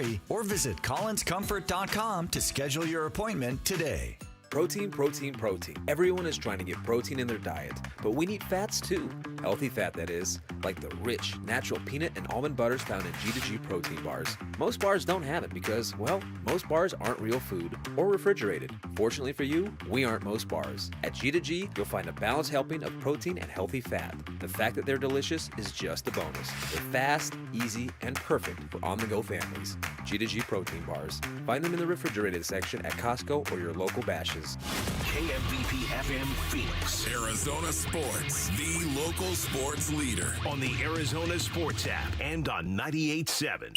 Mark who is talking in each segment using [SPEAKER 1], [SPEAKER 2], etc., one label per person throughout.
[SPEAKER 1] hurry or visit collinscomfort.com to schedule your appointment today.
[SPEAKER 2] Protein, protein, protein. Everyone is trying to get protein in their diet, but we need fats too. Healthy fat, that is, like the rich, natural peanut and almond butters found in G2G protein bars. Most bars don't have it because, well, most bars aren't real food or refrigerated. Fortunately for you, we aren't most bars. At G2G, you'll find a balanced helping of protein and healthy fat. The fact that they're delicious is just a bonus. They're fast, easy, and perfect for on-the-go families. G2G protein bars. Find them in the refrigerated section at Costco or your local Bashes.
[SPEAKER 3] KMVP FM Phoenix.
[SPEAKER 4] Arizona Sports, the local sports leader.
[SPEAKER 3] On the Arizona Sports app and on 98.7.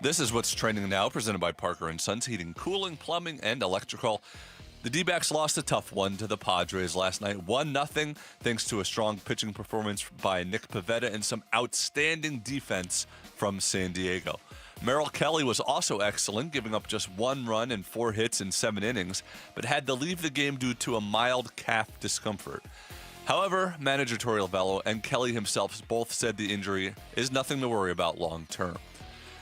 [SPEAKER 5] This is what's trending now, presented by Parker & Sons Heating, Cooling, Plumbing, and Electrical. The Dbacks lost a tough one to the Padres last night, 1-0, thanks to a strong pitching performance by Nick Pivetta and some outstanding defense from San Diego. Mel Kelly was also excellent, giving up just 1 run and 4 hits in 7 innings, but had to leave the game due to a mild calf discomfort. However, manager Torey Lovello and Kelly himself both said the injury is nothing to worry about long term.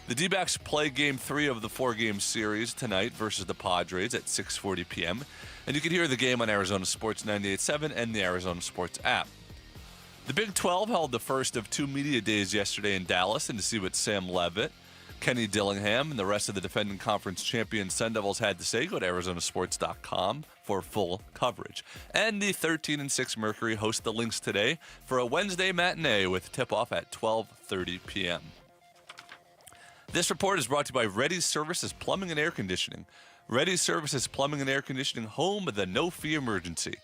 [SPEAKER 5] The D-backs play Game 3 of the 4-game series tonight versus the Padres at 6:40 p.m., and you can hear the game on Arizona Sports 98.7 and the Arizona Sports app. The Big 12 held the first of 2 media days yesterday in Dallas, and to see what Sam Levitt, Kenny Dillingham, and the rest of the defending conference champion Sun Devils had to say, go to arizonasports.com for full coverage. And the 13-6 Mercury host the Lynx today for a Wednesday matinee with tip-off at 12:30 p.m. This report is brought to you by Ready Services Plumbing and Air Conditioning. Ready Services Plumbing and Air Conditioning, home of the no-fee emergency.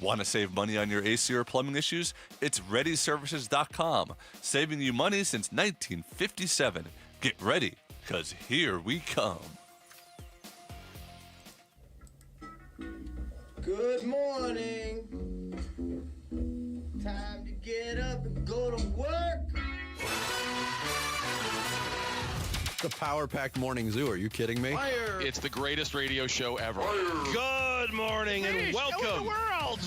[SPEAKER 5] Want to save money on your AC or plumbing issues? It's ReadyServices.com, saving you money since 1957. Get ready, because here we come.
[SPEAKER 6] Good morning. Time to get up and go to work.
[SPEAKER 7] The power-packed morning zoo. Are you kidding me?
[SPEAKER 6] Fire.
[SPEAKER 8] It's the greatest radio show ever.
[SPEAKER 6] Good morning and welcome.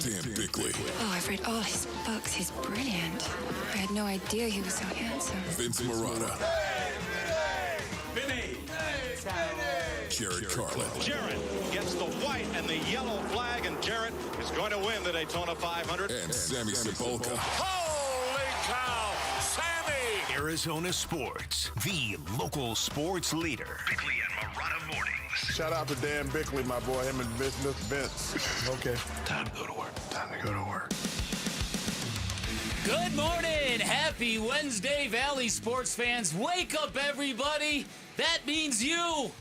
[SPEAKER 4] Dan Bickley,
[SPEAKER 9] Oh, I've read all his books. He's brilliant. I had no idea he was so handsome.
[SPEAKER 4] Vince Marotta, Jared Carlin,
[SPEAKER 10] Jarrett gets the white and the yellow flag, and Jarrett is going to win the Daytona 500.
[SPEAKER 4] and Sammy Sepulka.
[SPEAKER 3] Holy cow, Sammy! Arizona Sports, the local sports leader. Bickley and Marotta mornings.
[SPEAKER 11] Shout out to Dan Bickley, my boy, him and Mr. Vince. Okay.
[SPEAKER 3] Time to go to work.
[SPEAKER 11] Time to go to work.
[SPEAKER 12] Good morning. Happy Wednesday, Valley sports fans. Wake up, everybody. That means you.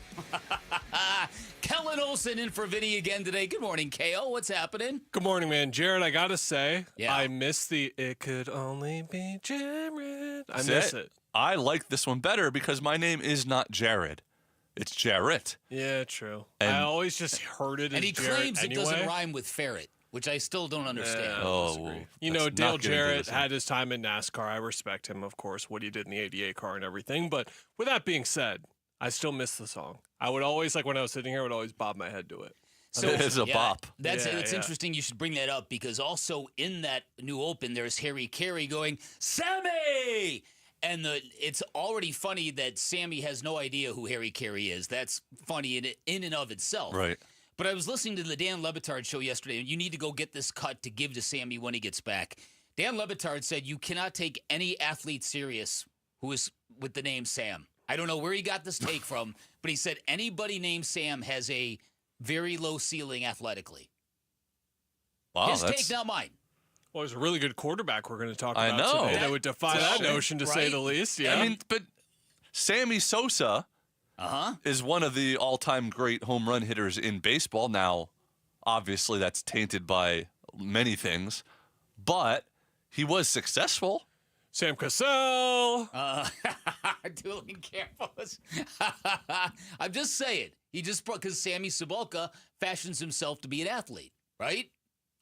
[SPEAKER 12] Kellen Olson in for Vinny again today. Good morning, KO. What's happening?
[SPEAKER 13] Good morning, man. Jared, I got to say,
[SPEAKER 12] Yeah.
[SPEAKER 13] I miss the "It Could Only Be Jared." I miss it.
[SPEAKER 5] I like this one better because my name is not Jared. It's Jarrett.
[SPEAKER 13] Yeah, true.
[SPEAKER 5] And-
[SPEAKER 13] I always just heard it as
[SPEAKER 12] And he
[SPEAKER 13] Jarrett
[SPEAKER 12] claims
[SPEAKER 13] anyway.
[SPEAKER 12] it doesn't rhyme with ferret, which I still don't understand.
[SPEAKER 13] You know,
[SPEAKER 5] let's
[SPEAKER 13] Dale
[SPEAKER 5] not get into
[SPEAKER 13] Jarrett
[SPEAKER 5] this.
[SPEAKER 13] had his time in NASCAR. I respect him, of course, what he did in the 88 car and everything. But with that being said, I still miss the song. I would always, like when I was sitting here, I would always bob my head to it.
[SPEAKER 12] So,
[SPEAKER 5] It is a bop.
[SPEAKER 12] That's
[SPEAKER 13] Yeah,
[SPEAKER 12] it's
[SPEAKER 13] yeah.
[SPEAKER 12] interesting you should bring that up because also in that new open there's Harry Carey going, Sammy! And it's already funny that Sammy has no idea who Harry Carey is. That's funny in and of itself.
[SPEAKER 5] Right.
[SPEAKER 12] But I was listening to the Dan Le Batard show yesterday, and you need to go get this cut to give to Sammy when he gets back. Dan Le Batard said you cannot take any athlete serious who is with the name Sam. I don't know where he got this take from, but he said anybody named Sam has a very low ceiling athletically.
[SPEAKER 5] Wow,
[SPEAKER 12] His
[SPEAKER 5] that's
[SPEAKER 12] take, not mine.
[SPEAKER 13] Well, there's a really good quarterback we're going to talk
[SPEAKER 5] I
[SPEAKER 13] about
[SPEAKER 5] know.
[SPEAKER 13] today that would defy that
[SPEAKER 12] Sure.
[SPEAKER 13] notion, to say
[SPEAKER 12] Right?
[SPEAKER 13] the least. Yeah.
[SPEAKER 5] I mean, but Sammy Sosa is one of the all-time great home run hitters in baseball. Now, obviously, that's tainted by many things, but he was successful.
[SPEAKER 13] Sam Cassell.
[SPEAKER 12] Doing careful. I'm just saying. He just brought, because Sammy Sepulka fashions himself to be an athlete, right?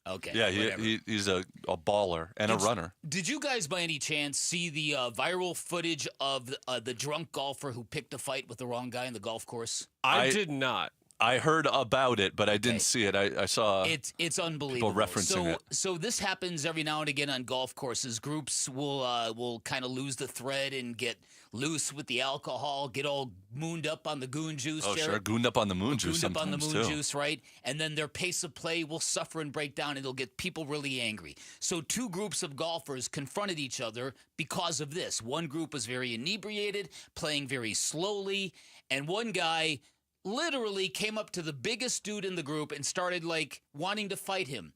[SPEAKER 12] Okay.
[SPEAKER 5] Yeah,
[SPEAKER 12] whatever.
[SPEAKER 5] he's a baller and a runner.
[SPEAKER 12] Did you guys, by any chance, see the viral footage of the drunk golfer who picked a fight with the wrong guy on the golf course?
[SPEAKER 13] I did not.
[SPEAKER 5] I heard about it, but I didn't see it. I saw
[SPEAKER 12] it's unbelievable.
[SPEAKER 5] people referencing it.
[SPEAKER 12] So this happens every now and again on golf courses. Groups will kind of lose the thread and get loose with the alcohol, get all mooned up on the goon juice.
[SPEAKER 5] Oh,
[SPEAKER 12] Jared.
[SPEAKER 5] sure. Gooned up on the moon juice
[SPEAKER 12] Gooned up on the
[SPEAKER 5] sometimes,
[SPEAKER 12] moon
[SPEAKER 5] too.
[SPEAKER 12] juice, right? And then their pace of play will suffer and break down, and it'll get people really angry. So two groups of golfers confronted each other because of this. One group was very inebriated, playing very slowly, and one guy literally came up to the biggest dude in the group and started, like, wanting to fight him.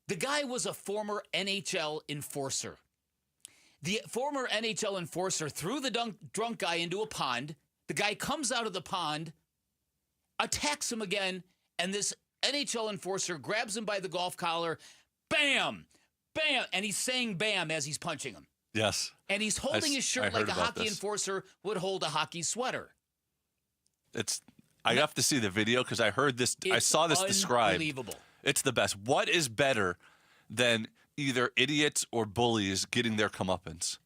[SPEAKER 12] The guy was a former NHL enforcer. The former NHL enforcer threw the drunk guy into a pond. The guy comes out of the pond, attacks him again, and this NHL enforcer grabs him by the golf collar. Bam! Bam! And he's saying bam as he's punching him.
[SPEAKER 5] Yes.
[SPEAKER 12] And he's holding his shirt like a hockey enforcer would hold a hockey sweater.
[SPEAKER 5] I have to see the video because I heard this. I saw this described.
[SPEAKER 12] Unbelievable.
[SPEAKER 5] It's the best. What is better than either idiots or bullies getting their comeuppance?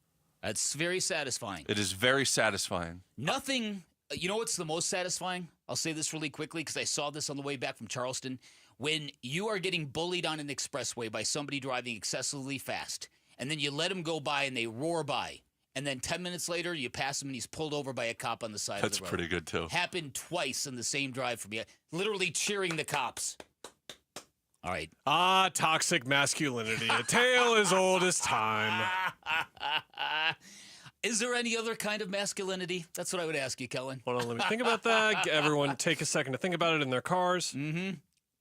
[SPEAKER 12] That's very satisfying.
[SPEAKER 5] It is very satisfying.
[SPEAKER 12] Nothing. You know what's the most satisfying? I'll say this really quickly because I saw this on the way back from Charleston. When you are getting bullied on an expressway by somebody driving excessively fast, and then you let them go by and they roar by. And then 10 minutes later, you pass him and he's pulled over by a cop on the side of the road.
[SPEAKER 5] That's pretty good, too.
[SPEAKER 12] Happened twice in the same drive for me. Literally cheering the cops. All right.
[SPEAKER 13] Toxic masculinity. A tale as old as time.
[SPEAKER 12] Is there any other kind of masculinity? That's what I would ask you, Kellen.
[SPEAKER 13] Hold on, let me think about that. Everyone take a second to think about it in their cars.
[SPEAKER 12] Mm-hmm.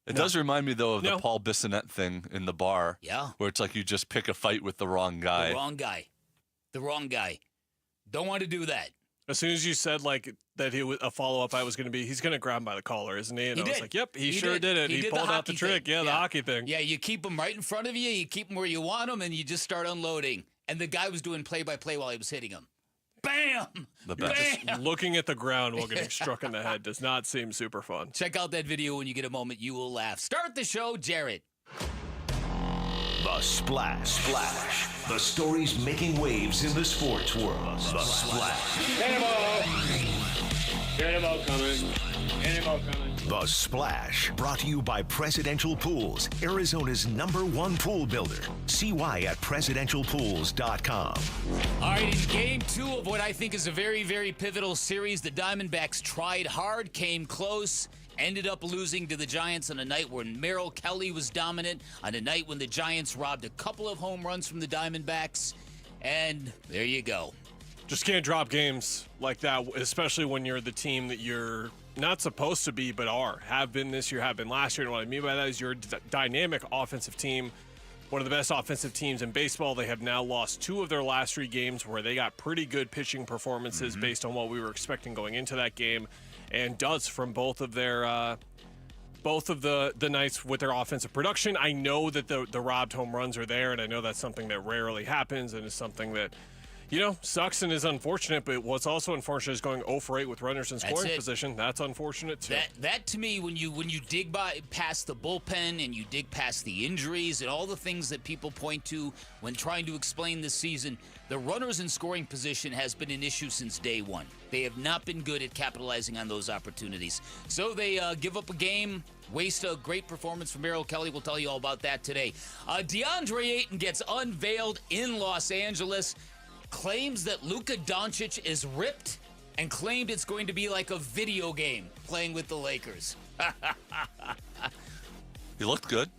[SPEAKER 5] It does remind me, though, of the Paul Bissonnette thing in the bar.
[SPEAKER 12] Yeah.
[SPEAKER 5] Where it's like you just pick a fight with the wrong guy.
[SPEAKER 12] The wrong guy. Don't want to do that.
[SPEAKER 13] As soon as you said like that, a follow-up I was going to be, he's going to grab him by the collar, isn't he? And I was like, yep, he sure did it. He pulled out the trick. Yeah, the hockey thing.
[SPEAKER 12] Yeah, you keep him right in front of you. You keep him where you want him, and you just start unloading. And the guy was doing play-by-play while he was hitting him. Bam!
[SPEAKER 5] The best.
[SPEAKER 13] Just looking at the ground while getting struck in the head does not seem super fun.
[SPEAKER 12] Check out that video when you get a moment. You will laugh. Start the show, Jared.
[SPEAKER 3] The Splash. The stories making waves in the sports world. The Splash.
[SPEAKER 6] Cannonball coming.
[SPEAKER 3] The Splash. Brought to you by Presidential Pools, Arizona's #1 pool builder. See why at presidentialpools.com.
[SPEAKER 12] All right, in game 2 of what I think is a very, very pivotal series, the Diamondbacks tried hard, came close, ended up losing to the Giants on a night when Mel Kelly was dominant, on a night when the Giants robbed a couple of home runs from the Diamondbacks, and there you go.
[SPEAKER 13] Just can't drop games like that, especially when you're the team that you're not supposed to be, but have been this year, have been last year. And what I mean by that is you're a dynamic offensive team, one of the best offensive teams in baseball. They have now lost 2 of their last 3 games where they got pretty good pitching performances based on what we were expecting going into that game. And duds from both of the nights with their offensive production. I know that the robbed home runs are there, and I know that's something that rarely happens, and is something that, sucks and is unfortunate. But what's also unfortunate is going 0 for 8 with runners in scoring position. That's unfortunate too.
[SPEAKER 12] That to me, when you dig past the bullpen and you dig past the injuries and all the things that people point to when trying to explain this season, the runners in scoring position has been an issue since day one. They have not been good at capitalizing on those opportunities. So they give up a game, waste a great performance from Mel Kelly. We'll tell you all about that today. DeAndre Ayton gets unveiled in Los Angeles, claims that Luka Doncic is ripped, and claimed it's going to be like a video game playing with the Lakers.
[SPEAKER 5] He looked good.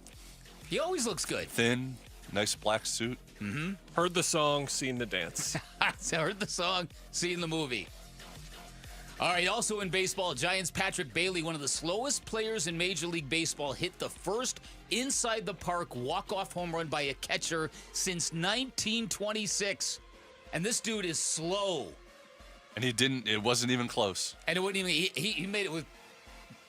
[SPEAKER 12] He always looks good.
[SPEAKER 5] Thin, nice black suit.
[SPEAKER 12] Mm-hmm.
[SPEAKER 13] Heard the song, seen the dance.
[SPEAKER 12] Heard the song, seen the movie. All right, also in baseball, Giants' Patrick Bailey, one of the slowest players in Major League Baseball, hit the first inside-the-park walk-off home run by a catcher since 1926. And this dude is slow.
[SPEAKER 5] And it wasn't even close.
[SPEAKER 12] And it wasn't even, he made it with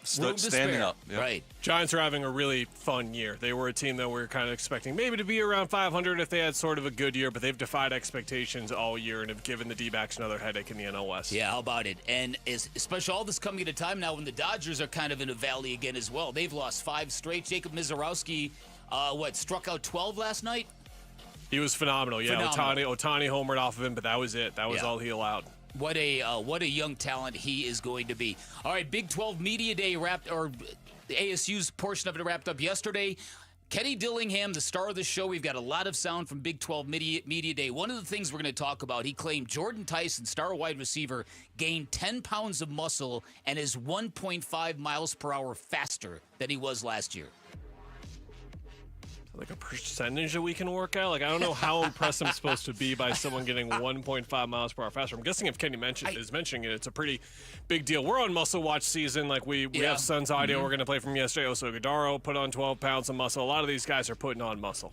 [SPEAKER 5] standing up. Yep.
[SPEAKER 12] Right.
[SPEAKER 13] Giants are having a really fun year. They were a team that we were kind of expecting maybe to be around 500 if they had sort of a good year, but they've defied expectations all year and have given the Dbacks another headache in the NL West.
[SPEAKER 12] Yeah, how about it? And especially all this coming at a time now when the Dodgers are kind of in a valley again as well. They've lost 5 straight. Jacob Mizorowski, struck out 12 last night?
[SPEAKER 13] He was phenomenal. Yeah, Ohtani homered off of him, but that was it. That was all he allowed.
[SPEAKER 12] What a young talent he is going to be. All right, Big 12 Media Day the ASU's portion of it wrapped up yesterday. Kenny Dillingham, the star of the show. We've got a lot of sound from Big 12 Media Day. One of the things we're going to talk about, he claimed Jordan Tyson, star wide receiver, gained 10 pounds of muscle and is 1.5 miles per hour faster than he was last year.
[SPEAKER 13] Like a percentage that we can work out? Like, I don't know how impressed I'm supposed to be by someone getting 1.5 miles per hour faster. I'm guessing if Kenny is mentioning it, it's a pretty big deal. We're on muscle watch season. Like, we have Suns audio we're going to play from yesterday. Oso Gadaro put on 12 pounds of muscle. A lot of these guys are putting on muscle.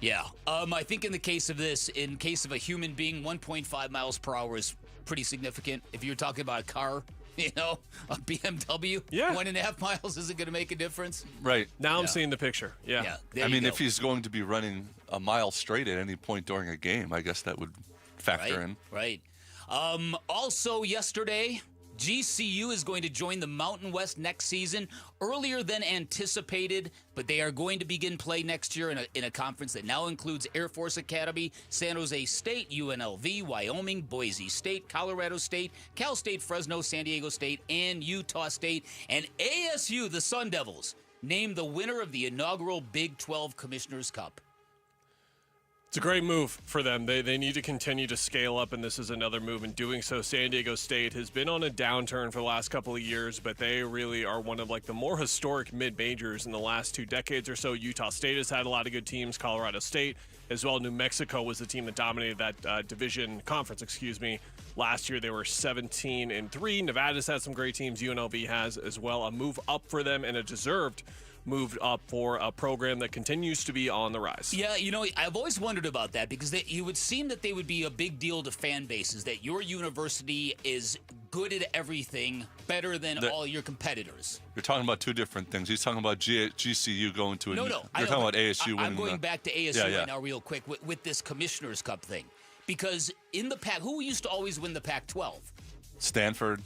[SPEAKER 12] Yeah. I think in the case of a human being, 1.5 miles per hour is pretty significant. If you're talking about a car, a BMW, 1.5 miles isn't going to make a difference.
[SPEAKER 5] Right.
[SPEAKER 13] Now I'm seeing the picture. Yeah.
[SPEAKER 5] I mean, if he's going to be running a mile straight at any point during a game, I guess that would factor in.
[SPEAKER 12] Right. Also yesterday, GCU is going to join the Mountain West next season earlier than anticipated, but they are going to begin play next year in a conference that now includes Air Force Academy, San Jose State, UNLV, Wyoming, Boise State, Colorado State, Cal State, Fresno, San Diego State, and Utah State. And ASU, the Sun Devils, named the winner of the inaugural Big 12 Commissioner's Cup.
[SPEAKER 13] It's a great move for them. They need to continue to scale up, and this is another move in doing so. San Diego State has been on a downturn for the last couple of years, but they really are one of the more historic mid-majors in the last 2 decades or so. Utah State has had a lot of good teams. Colorado State as well. New Mexico was the team that dominated that conference. Last year they were 17-3. Nevada's had some great teams. UNLV has as well. A move up for them and a deserved moved up for a program that continues to be on the rise.
[SPEAKER 12] Yeah, I've always wondered about that because it would seem that they would be a big deal to fan bases, that your university is good at everything, better than all your competitors.
[SPEAKER 5] You're talking about two different things. He's talking about GCU going to
[SPEAKER 12] No.
[SPEAKER 5] You're talking about ASU winning.
[SPEAKER 12] I'm going back to ASU right now real quick with this Commissioner's Cup thing. Because in the Pac, who used to always win the Pac-12?
[SPEAKER 5] Stanford.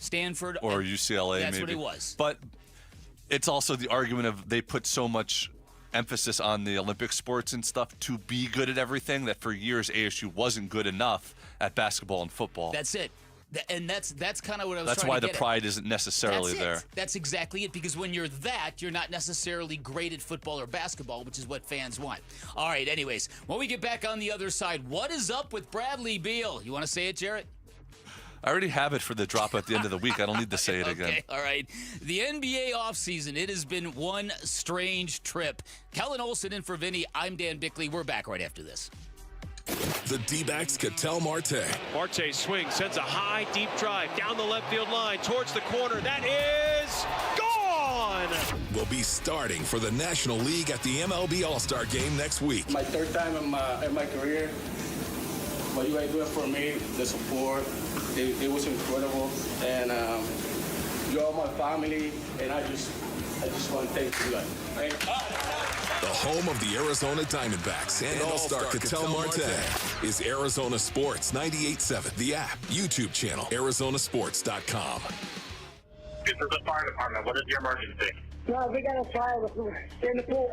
[SPEAKER 5] Or UCLA,
[SPEAKER 12] that's
[SPEAKER 5] maybe.
[SPEAKER 12] What it was.
[SPEAKER 5] But it's also the argument of they put so much emphasis on the Olympic sports and stuff to be good at everything that for years ASU wasn't good enough at basketball and football.
[SPEAKER 12] That's it. And that's kind of what I was
[SPEAKER 5] That's
[SPEAKER 12] trying
[SPEAKER 5] why
[SPEAKER 12] to
[SPEAKER 5] the
[SPEAKER 12] get
[SPEAKER 5] pride isn't necessarily there.
[SPEAKER 12] That's exactly it, because when you're you're not necessarily great at football or basketball, which is what fans want. All right, anyways, when we get back on the other side, what is up with Bradley Beal? You want to say it, Jarrett?
[SPEAKER 5] I already have it for the drop at the end of the week. I don't need to say it again.
[SPEAKER 12] Okay, all right. The NBA offseason, it has been one strange trip. Kellen Olson in for Vinny. I'm Dan Bickley. We're back right after this.
[SPEAKER 4] The Dbacks Cattell Marte.
[SPEAKER 10] Marte swings, sends a high, deep drive down the left field line towards the corner. That is gone!
[SPEAKER 4] Will be starting for the National League at the MLB All-Star Game next week.
[SPEAKER 14] My third time in my career. What you guys doing for me, the support, it was incredible. And you're all my family, and I just want to thank you guys.
[SPEAKER 4] The home of the Arizona Diamondbacks and All-Star Cattell Marte is Arizona Sports 98.7, the app, YouTube channel, arizonasports.com.
[SPEAKER 15] This is the fire department. What is your emergency?
[SPEAKER 16] No, we got a fire in the pool.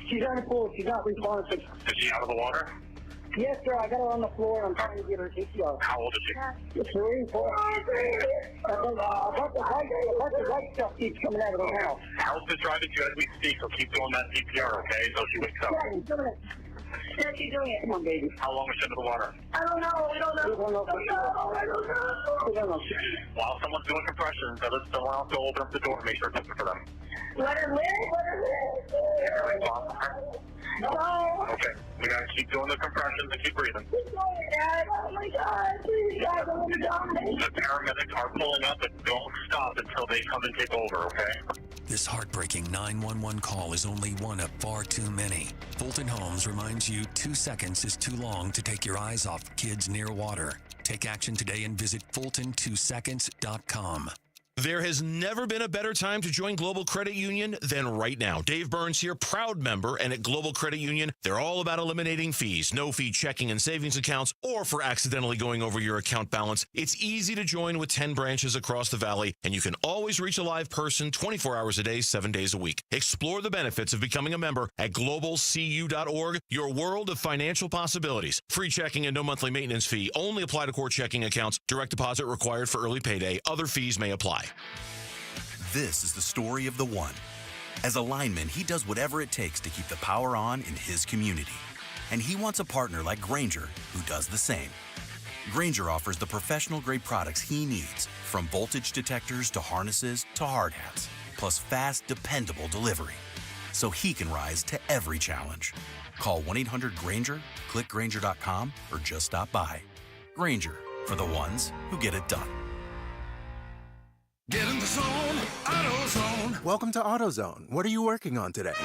[SPEAKER 16] She's on the pool. She's not responsive.
[SPEAKER 15] Is she out of the water?
[SPEAKER 16] Yes, sir. I got her on the floor. I'm trying to get her CPR.
[SPEAKER 15] How old is she?
[SPEAKER 16] 3, 4. But the white stuff keeps coming out of her mouth.
[SPEAKER 15] Help is driving you as we speak, so keep doing that CPR, okay, until she wakes up.
[SPEAKER 16] Yeah, she's doing it. Yeah, she's doing it. Come on, baby.
[SPEAKER 15] How long is she under the water?
[SPEAKER 16] I don't know. We don't know. We don't know.
[SPEAKER 15] While someone's doing compressions, someone else go open up the door and make sure it's open for them.
[SPEAKER 16] Let her live. No.
[SPEAKER 15] Okay, we gotta keep doing the compressions and keep breathing.
[SPEAKER 16] Dad, oh my God, please, guys, I'm gonna die.
[SPEAKER 15] The paramedics are pulling up and don't stop until they come and take over, okay?
[SPEAKER 17] This heartbreaking 911 call is only one of far too many. Fulton Homes reminds you 2 seconds is too long to take your eyes off kids near water. Take action today and visit Fulton2seconds.com.
[SPEAKER 18] There has never been a better time to join Global Credit Union than right now. Dave Burns here, proud member, and at Global Credit Union, they're all about eliminating fees, no-fee checking and savings accounts, or for accidentally going over your account balance. It's easy to join with 10 branches across the valley, and you can always reach a live person 24 hours a day, 7 days a week. Explore the benefits of becoming a member at globalcu.org, your world of financial possibilities. Free checking and no monthly maintenance fee. Only apply to core checking accounts. Direct deposit required for early payday. Other fees may apply.
[SPEAKER 19] This is the story of the one. As a lineman, he does whatever it takes to keep the power on in his community. And he wants a partner like Grainger who does the same. Grainger offers the professional-grade products he needs, from voltage detectors to harnesses to hard hats, plus fast, dependable delivery, so he can rise to every challenge. Call 1-800-GRAINGER, click Grainger.com, or just stop by. Grainger, for the ones who get it done.
[SPEAKER 20] Get in the zone, AutoZone. Welcome to AutoZone. What are you working on today?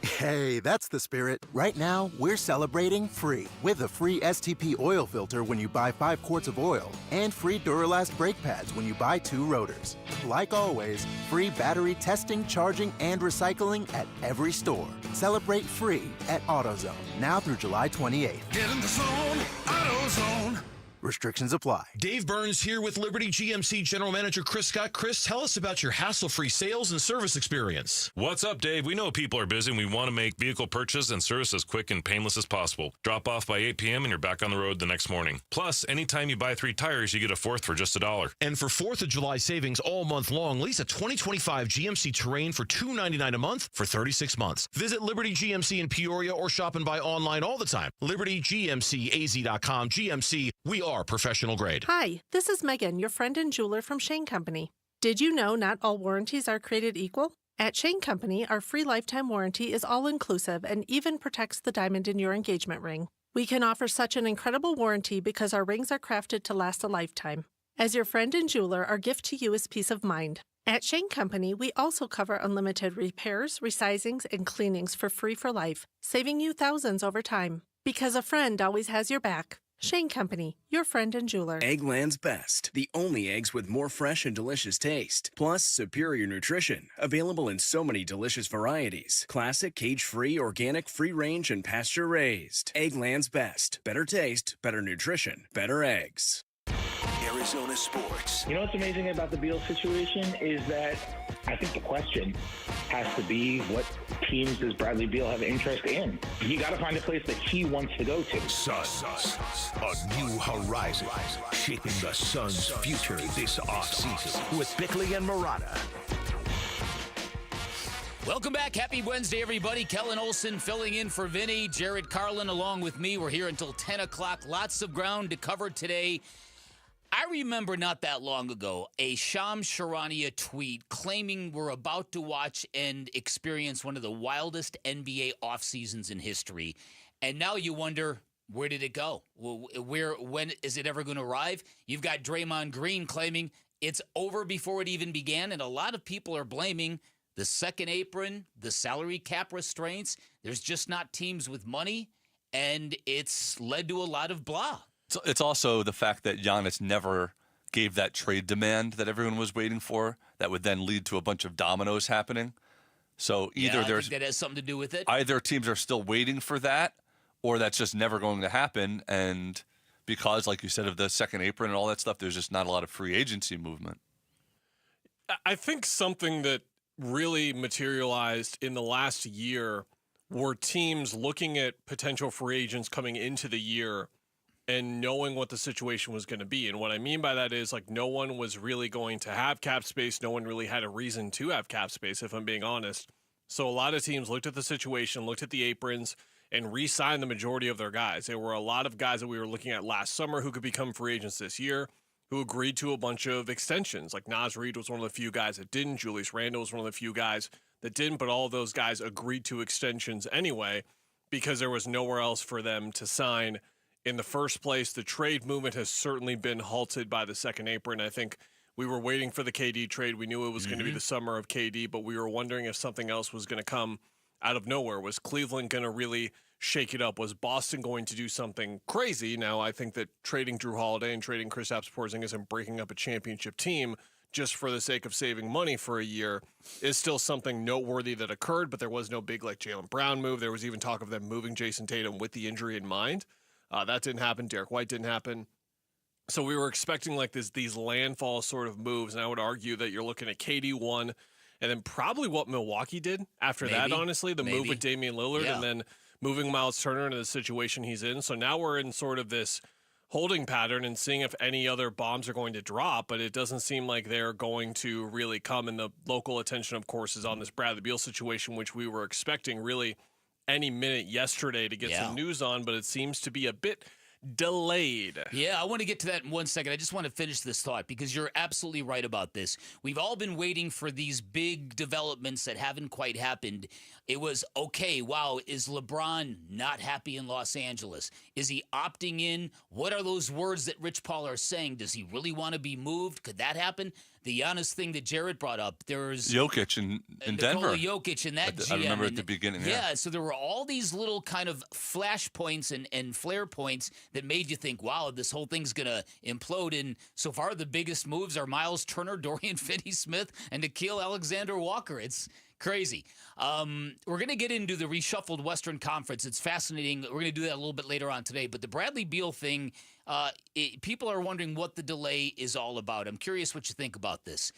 [SPEAKER 20] Hey, that's the spirit. Right now, we're celebrating free with a free STP oil filter when you buy 5 quarts of oil and free Duralast brake pads when you buy 2 rotors. Like always, free battery testing, charging, and recycling at every store. Celebrate free at AutoZone, now through July 28th.
[SPEAKER 3] Get in the zone, AutoZone.
[SPEAKER 20] Restrictions apply.
[SPEAKER 18] Dave Burns here with Liberty GMC General Manager Chris Scott. Chris, tell us about your hassle-free sales and service experience.
[SPEAKER 21] What's up, Dave? We know people are busy and we want to make vehicle purchase and service as quick and painless as possible. Drop off by 8 p.m. and you're back on the road the next morning. Plus, anytime you buy 3 tires, you get a 4th for just $1.
[SPEAKER 18] And for 4th of July savings all month long, lease a 2025 GMC Terrain for $299 a month for 36 months. Visit Liberty GMC in Peoria or shop and buy online all the time. LibertyGMCAZ.com. GMC, we are professional grade.
[SPEAKER 22] Hi, this is Megan, your friend and jeweler from Shane Company. Did you know not all warranties are created equal? At Shane Company, our free lifetime warranty is all-inclusive and even protects the diamond in your engagement ring. We can offer such an incredible warranty because our rings are crafted to last a lifetime. As your friend and jeweler, our gift to you is peace of mind. At Shane Company, we also cover unlimited repairs, resizings, and cleanings for free for life, saving you thousands over time. Because a friend always has your back. Shane Company, your friend and jeweler.
[SPEAKER 23] Eggland's Best, the only eggs with more fresh and delicious taste, plus superior nutrition, available in so many delicious varieties. Classic, cage-free, organic, free-range, and pasture-raised. Eggland's Best. Better taste, better nutrition, better eggs.
[SPEAKER 3] Arizona sports.
[SPEAKER 24] You know what's amazing about the Beal situation is that I think the question has to be, what teams does Bradley Beal have interest in? You got to find a place that he wants to go to.
[SPEAKER 3] Suns, a new horizon, shaping the Suns' future this offseason with Bickley and Murata.
[SPEAKER 12] Welcome back. Happy Wednesday, everybody. Kellen Olson filling in for Vinny. Jared Carlin along with me. We're here until 10 o'clock. Lots of ground to cover today. I remember not that long ago a Shams Charania tweet claiming we're about to watch and experience one of the wildest NBA off seasons in history. And now you wonder, where did it go? When is it ever going to arrive? You've got Draymond Green claiming it's over before it even began. And a lot of people are blaming the second apron, the salary cap restraints. There's just not teams with money. And it's led to a lot of blah.
[SPEAKER 5] It's also the fact that Giannis never gave that trade demand that everyone was waiting for that would then lead to a bunch of dominoes happening. So either
[SPEAKER 12] I think that has something to do with it.
[SPEAKER 5] Either teams are still waiting for that or that's just never going to happen. And because, like you said, of the second apron and all that stuff, there's just not a lot of free agency movement.
[SPEAKER 13] I think something that really materialized in the last year were teams looking at potential free agents coming into the year and knowing what the situation was going to be. And what I mean by that is, like, no one was really going to have cap space. No one really had a reason to have cap space, if I'm being honest. So a lot of teams looked at the situation, looked at the aprons, and re-signed the majority of their guys. There were a lot of guys that we were looking at last summer who could become free agents this year, who agreed to a bunch of extensions. Like Naz Reid was one of the few guys that didn't. Julius Randle was one of the few guys that didn't, but all of those guys agreed to extensions anyway because there was nowhere else for them to sign in the first place. The trade movement has certainly been halted by the second apron. I think we were waiting for the KD trade. We knew it was going to be the summer of KD, but we were wondering if something else was going to come out of nowhere. Was Cleveland going to really shake it up. Was Boston going to do something crazy? Now, I think that trading Drew Holiday and trading Kristaps Porzingis and breaking up a championship team just for the sake of saving money for a year is still something noteworthy that occurred, but there was no big like Jaylen Brown move. There was even talk of them moving Jason Tatum with the injury in mind. That didn't happen. Derek White didn't happen. So we were expecting like these landfall sort of moves, and I would argue that you're looking at KD 1, and then probably what Milwaukee did after that, honestly, the move with Damian Lillard, and then moving Miles Turner into the situation he's in. So now we're in sort of this holding pattern and seeing if any other bombs are going to drop, but it doesn't seem like they're going to really come. And the local attention, of course, is on this Bradley Beal situation, which we were expecting really any minute yesterday to get some news on, but it seems to be a bit delayed.
[SPEAKER 12] Yeah, I want to get to that in 1 second. I just want to finish this thought because you're absolutely right about this. We've all been waiting for these big developments that haven't quite happened. It was, okay, wow, is LeBron not happy in Los Angeles? Is he opting in? What are those words that Rich Paul are saying? Does he really want to be moved? Could that happen? The Giannis thing that Jared brought up, there's
[SPEAKER 5] Jokic in Denver.
[SPEAKER 12] Jokic in that GM.
[SPEAKER 5] I remember at the beginning.
[SPEAKER 12] Yeah, so there were all these little kind of flash points and flare points that made you think, wow, this whole thing's going to implode. And so far, the biggest moves are Miles Turner, Dorian Finney-Smith, and Nickeil Alexander-Walker. It's crazy. We're going to get into the reshuffled Western Conference. It's fascinating. We're going to do that a little bit later on today. But the Bradley Beal thing, people are wondering what the delay is all about. I'm curious what you think about this.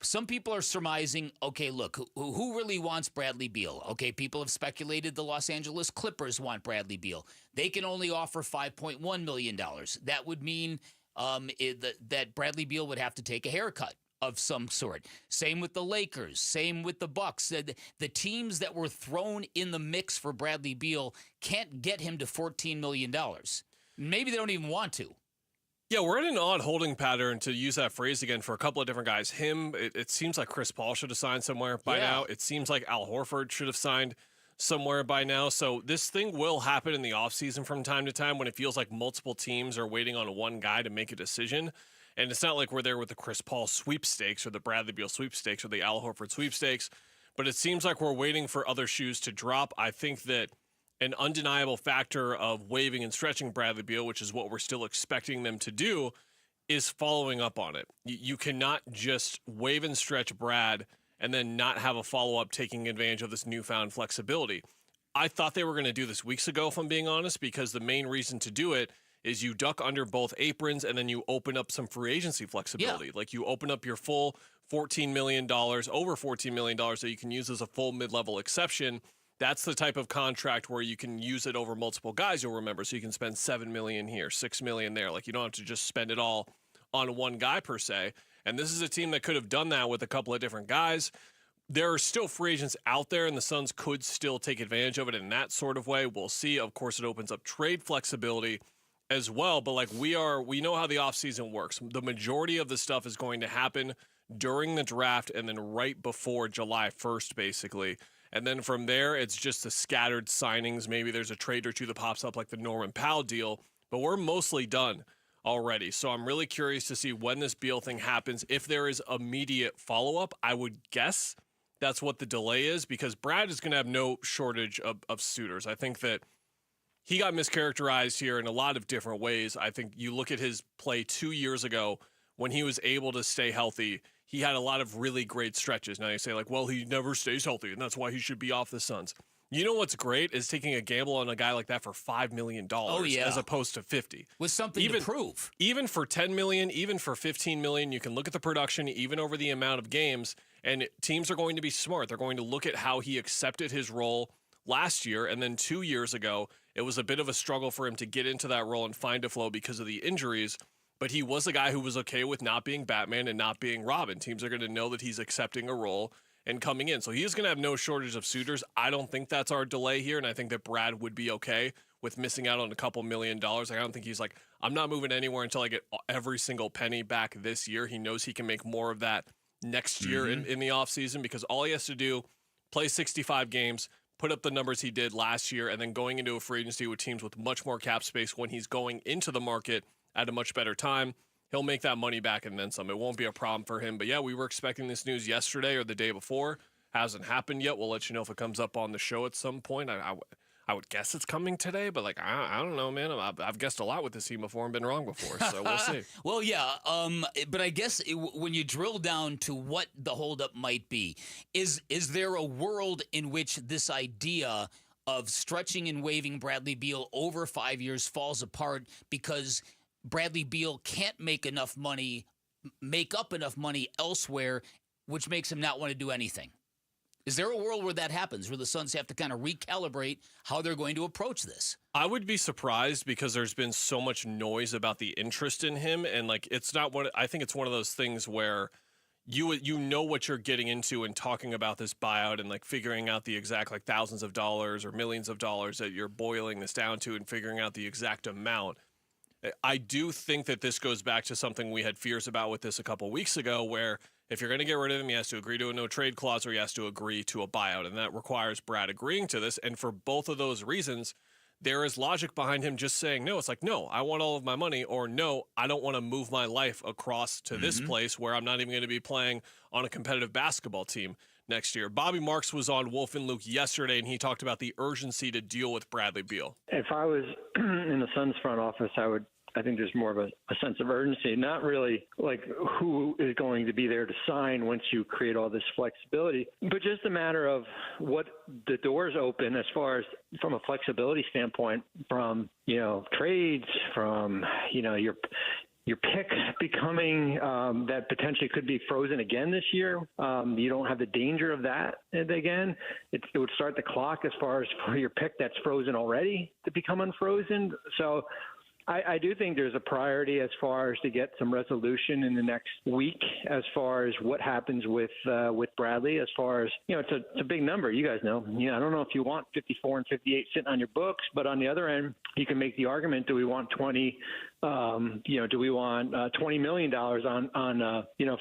[SPEAKER 12] Some people are surmising, okay, look, who really wants Bradley Beal? Okay, people have speculated the Los Angeles Clippers want Bradley Beal. They can only offer $5.1 million. That would mean that Bradley Beal would have to take a haircut of some sort. Same with the Lakers. Same with the Bucks. The teams that were thrown in the mix for Bradley Beal can't get him to $14 million. Maybe they don't even want to.
[SPEAKER 13] Yeah, we're in an odd holding pattern, to use that phrase again, for a couple of different guys. It seems like Chris Paul should have signed somewhere by now. It seems like Al Horford should have signed somewhere by now. So this thing will happen in the offseason from time to time when it feels like multiple teams are waiting on one guy to make a decision. And it's not like we're there with the Chris Paul sweepstakes or the Bradley Beal sweepstakes or the Al Horford sweepstakes, but it seems like we're waiting for other shoes to drop. I think that an undeniable factor of waiving and stretching Bradley Beal, which is what we're still expecting them to do, is following up on it. You cannot just waive and stretch Brad and then not have a follow-up taking advantage of this newfound flexibility. I thought they were going to do this weeks ago, if I'm being honest, because the main reason to do it is you duck under both aprons and then you open up some free agency flexibility. Like you open up your full $14 million, over $14 million that you can use as a full mid-level exception. That's the type of contract where you can use it over multiple guys, you'll remember. So you can spend $7 million here, $6 million there. Like you don't have to just spend it all on one guy per se. And this is a team that could have done that with a couple of different guys. There are still free agents out there, and the Suns could still take advantage of it in that sort of way. We'll see. Of course, it opens up trade flexibility as well. But like we know how the offseason works. The majority of the stuff is going to happen during the draft and then right before July 1st, basically. And then from there, it's just the scattered signings. Maybe there's a trade or two that pops up like the Norman Powell deal, but we're mostly done already. So I'm really curious to see when this Beal thing happens. If there is immediate follow-up, I would guess that's what the delay is, because Brad is going to have no shortage of suitors. I think that he got mischaracterized here in a lot of different ways. I think you look at his play 2 years ago when he was able to stay healthy. He had a lot of really great stretches. Now you say like, well, he never stays healthy, and that's why he should be off the Suns. You know what's great is taking a gamble on a guy like that for $5 million as opposed to 50.
[SPEAKER 12] With something to prove.
[SPEAKER 13] Even for $10 million, even for $15 million, you can look at the production, even over the amount of games, and teams are going to be smart. They're going to look at how he accepted his role last year, and then 2 years ago, it was a bit of a struggle for him to get into that role and find a flow because of the injuries. But he was a guy who was okay with not being Batman and not being Robin. Teams are going to know that he's accepting a role and coming in. So he is going to have no shortage of suitors. I don't think that's our delay here, and I think that Brad would be okay with missing out on a couple $1 million. I don't think he's like, I'm not moving anywhere until I get every single penny back this year. He knows he can make more of that next year in the offseason, because all he has to do, play 65 games, put up the numbers he did last year, and then going into a free agency with teams with much more cap space when he's going into the market at a much better time, he'll make that money back and then some. It won't be a problem for him. But yeah, we were expecting this news yesterday or the day before. Hasn't happened yet. We'll let you know if it comes up on the show at some point. I would guess it's coming today, but like I don't know, man. I've guessed a lot with this team before and been wrong before, so we'll see.
[SPEAKER 12] Well, yeah, but I guess when you drill down to what the holdup might be, is there a world in which this idea of stretching and waiving Bradley Beal over 5 years falls apart because Bradley Beal can't make up enough money elsewhere, which makes him not want to do anything? Is there a world where that happens, where the Suns have to kind of recalibrate how they're going to approach this?
[SPEAKER 13] I would be surprised because there's been so much noise about the interest in him, and like it's not what I think it's one of those things where you know what you're getting into and talking about this buyout and like figuring out the exact like thousands of dollars or millions of dollars that you're boiling this down to and figuring out the exact amount. I do think that this goes back to something we had fears about with this a couple weeks ago, where if you're going to get rid of him, he has to agree to a no-trade clause or he has to agree to a buyout, and that requires Brad agreeing to this. And for both of those reasons, there is logic behind him just saying no. It's like, no, I want all of my money, or no, I don't want to move my life across to this place where I'm not even going to be playing on a competitive basketball team next year. Bobby Marks was on Wolf and Luke yesterday, and he talked about the urgency to deal with Bradley Beal.
[SPEAKER 1] If I was in the Suns front office, I think there's more of a sense of urgency, not really like who is going to be there to sign once you create all this flexibility, but just a matter of what the doors open as far as from a flexibility standpoint, from, trades, from, your pick becoming that potentially could be frozen again this year. You don't have the danger of that again. It would start the clock as far as for your pick that's frozen already to become unfrozen. So I do think there's a priority as far as to get some resolution in the next week as far as what happens with Bradley, as far as, it's a big number. You guys know. I don't know if you want 54 and 58 sitting on your books, but on the other end, you can make the argument, do we want 20, do we want $20 million on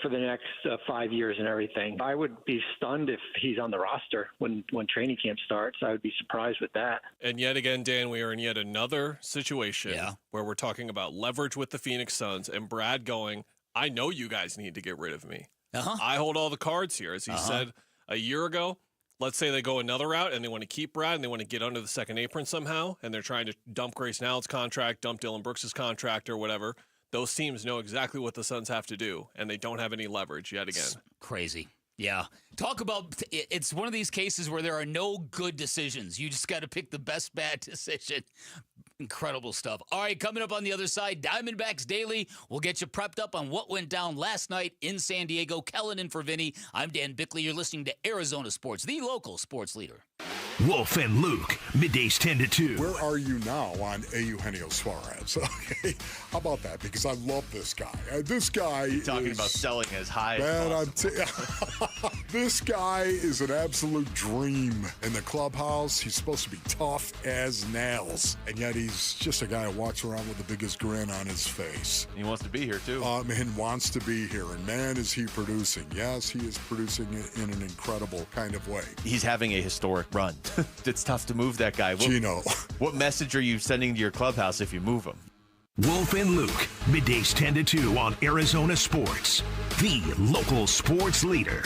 [SPEAKER 1] for the next 5 years and everything? I would be stunned if he's on the roster when training camp starts. I would be surprised with that.
[SPEAKER 13] And yet again, Dan, we are in yet another situation where we're talking about leverage with the Phoenix Suns and Brad going, I know you guys need to get rid of me. I hold all the cards here. As he said a year ago, let's say they go another route and they want to keep Brad and they want to get under the second apron somehow, and they're trying to dump Grayson Allen's contract, dump Dylan Brooks' contract or whatever. Those teams know exactly what the Suns have to do, and they don't have any leverage yet again.
[SPEAKER 12] It's crazy. Yeah. Talk about, it's one of these cases where there are no good decisions. You just got to pick the best bad decision. Incredible stuff. All right, coming up on the other side, Diamondbacks Daily. We'll get you prepped up on what went down last night in San Diego. Kellen in for Vinny. I'm Dan Bickley. You're listening to Arizona Sports, the local sports leader.
[SPEAKER 3] Wolf and Luke, middays 10 to 2.
[SPEAKER 11] Where are you now on Eugenio Suarez? Okay, how about that? Because I love this guy. This guy
[SPEAKER 2] You're talking about selling as high as possible.
[SPEAKER 11] This guy is an absolute dream in the clubhouse. He's supposed to be tough as nails, and yet he's just a guy who walks around with the biggest grin on his face.
[SPEAKER 2] He wants to be here, too.
[SPEAKER 11] And wants to be here, and man, is he producing. Yes, he is producing it in an incredible kind of way.
[SPEAKER 2] He's having a historic run. It's tough to move that guy.
[SPEAKER 11] Gino.
[SPEAKER 2] What message are you sending to your clubhouse if you move him?
[SPEAKER 3] Wolf and Luke, middays 10 to 2 on Arizona Sports, the local sports leader.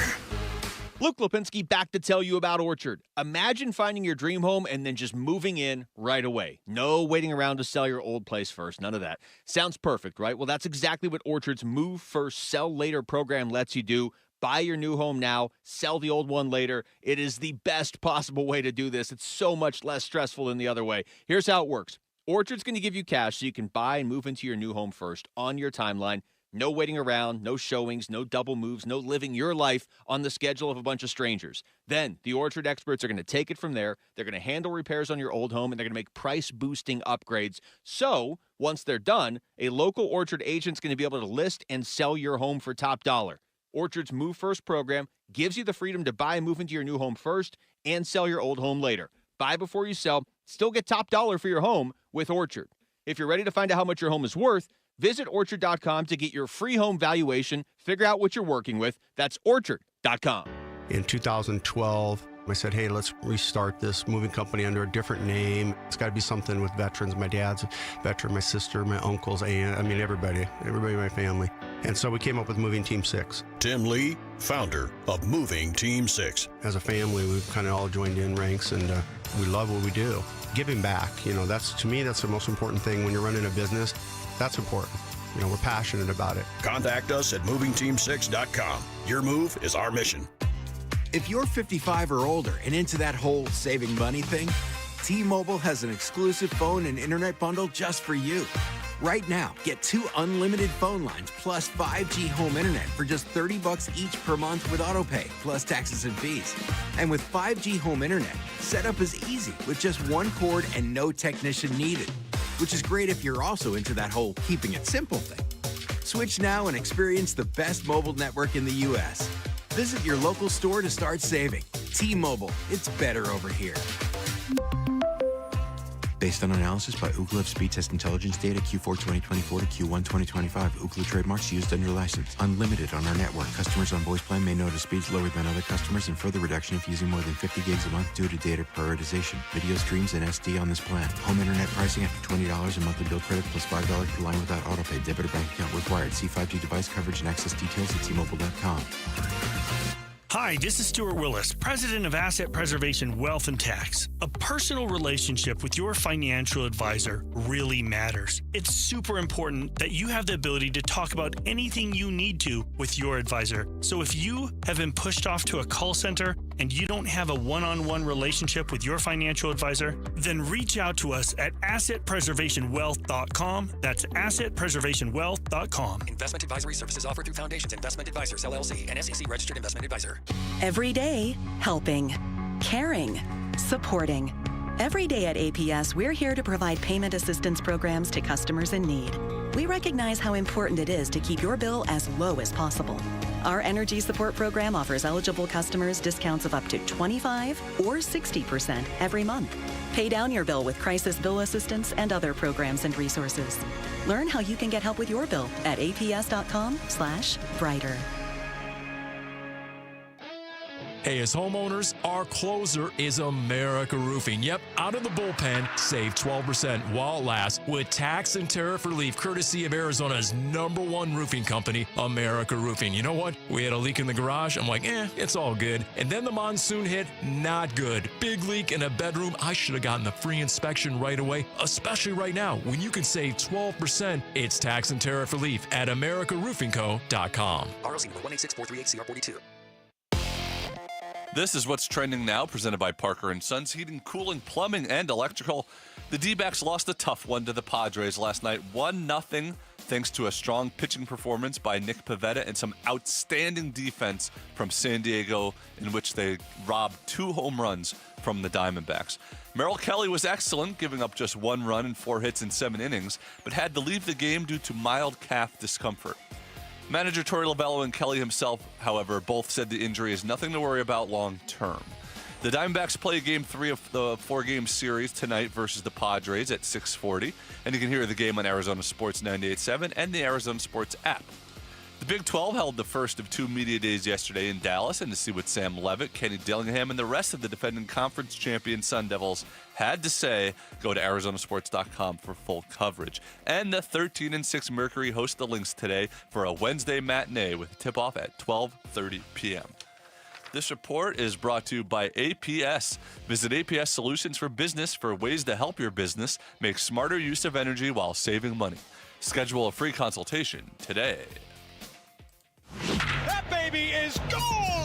[SPEAKER 7] Luke Lipinski back to tell you about Orchard. Imagine finding your dream home and then just moving in right away. No waiting around to sell your old place first. None of that. Sounds perfect, right? Well, that's exactly what Orchard's Move First, Sell Later program lets you do. Buy your new home now, sell the old one later. It is the best possible way to do this. It's so much less stressful than the other way. Here's how it works. Orchard's going to give you cash so you can buy and move into your new home first on your timeline. No waiting around, no showings, no double moves, no living your life on the schedule of a bunch of strangers. Then the Orchard experts are going to take it from there. They're going to handle repairs on your old home, and they're going to make price-boosting upgrades. So once they're done, a local Orchard agent's going to be able to list and sell your home for top dollar. Orchard's Move First program gives you the freedom to buy and move into your new home first and sell your old home later. Buy before you sell, still get top dollar for your home with Orchard. If you're ready to find out how much your home is worth, visit Orchard.com to get your free home valuation, figure out what you're working with. That's Orchard.com.
[SPEAKER 8] In 2012, I said, hey, let's restart this moving company under a different name. It's got to be something with veterans. My dad's a veteran, my sister, my uncles, aunt, everybody in my family. And so we came up with Moving Team 6.
[SPEAKER 6] Tim Lee, founder of Moving Team 6.
[SPEAKER 8] As a family, we've kind of all joined in ranks, and we love what we do. Giving back, that's, to me, that's the most important thing when you're running a business. That's important. We're passionate about it.
[SPEAKER 6] Contact us at movingteam6.com. Your move is our mission.
[SPEAKER 9] If you're 55 or older and into that whole saving money thing, T-Mobile has an exclusive phone and internet bundle just for you. Right now, get 2 unlimited phone lines plus 5G home internet for just $30 each per month with AutoPay, plus taxes and fees. And with 5G home internet, setup is easy with just 1 cord and no technician needed, which is great if you're also into that whole keeping it simple thing. Switch now and experience the best mobile network in the U.S. Visit your local store to start saving. T-Mobile, it's better over here.
[SPEAKER 10] Based on analysis by Ookla of speed test intelligence data Q4 2024 to Q1 2025, Ookla trademarks used under license. Unlimited on our network. Customers on voice plan may notice speeds lower than other customers and further reduction if using more than 50 gigs a month due to data prioritization. Video streams and SD on this plan. Home internet pricing after $20 a monthly bill credit plus $5 per line without autopay. Debit or bank account required. See 5G device coverage and access details at T-Mobile.com.
[SPEAKER 14] Hi, this is Stuart Willis, President of Asset Preservation Wealth and Tax. A personal relationship with your financial advisor really matters. It's super important that you have the ability to talk about anything you need to with your advisor. So if you have been pushed off to a call center and you don't have a one-on-one relationship with your financial advisor, then reach out to us at assetpreservationwealth.com. That's assetpreservationwealth.com.
[SPEAKER 17] Investment advisory services offered through Foundations Investment Advisors, LLC, an SEC registered investment advisor.
[SPEAKER 25] Every day, helping, caring, supporting. Every day at APS, we're here to provide payment assistance programs to customers in need. We recognize how important it is to keep your bill as low as possible. Our energy support program offers eligible customers discounts of up to 25 or 60% every month. Pay down your bill with crisis bill assistance and other programs and resources. Learn how you can get help with your bill at aps.com/brighter.
[SPEAKER 26] Hey, as homeowners, our closer is America Roofing. Yep, out of the bullpen, save 12% while it lasts with tax and tariff relief courtesy of Arizona's #1 roofing company, America Roofing. You know what? We had a leak in the garage. I'm like, it's all good. And then the monsoon hit, not good. Big leak in a bedroom. I should have gotten the free inspection right away, especially right now when you can save 12%. It's tax and tariff relief at AmericaRoofingCo.com.
[SPEAKER 17] ROC number 186438CR42.
[SPEAKER 5] This is what's trending now, presented by Parker & Sons Heating, Cooling, Plumbing, and Electrical. The Dbacks lost a tough one to the Padres last night, 1-0, thanks to a strong pitching performance by Nick Pivetta and some outstanding defense from San Diego, in which they robbed 2 home runs from the Diamondbacks. Mel Kelly was excellent, giving up just 1 run and 4 hits in 7 innings, but had to leave the game due to mild calf discomfort. Manager Torey Lovello and Kelly himself, however, both said the injury is nothing to worry about long term. The Diamondbacks play Game 3 of the 4-game series tonight versus the Padres at 6:40, and you can hear the game on Arizona Sports 98.7 and the Arizona Sports app. The Big 12 held the first of 2 media days yesterday in Dallas, and to see what Sam Levitt, Kenny Dillingham, and the rest of the defending conference champion Sun Devils had to say, go to ArizonaSports.com for full coverage. And the 13-6 Mercury host the Lynx today for a Wednesday matinee with tip-off at 12:30 p.m. This report is brought to you by APS. Visit APS Solutions for Business for ways to help your business make smarter use of energy while saving money. Schedule a free consultation today.
[SPEAKER 27] That baby is gone!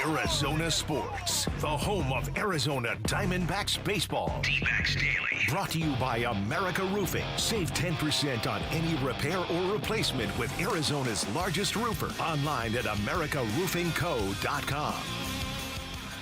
[SPEAKER 3] Arizona Sports, the home of Arizona Diamondbacks baseball. Dbacks Daily. Brought to you by America Roofing. Save 10% on any repair or replacement with Arizona's largest roofer. Online at AmericaRoofingCo.com.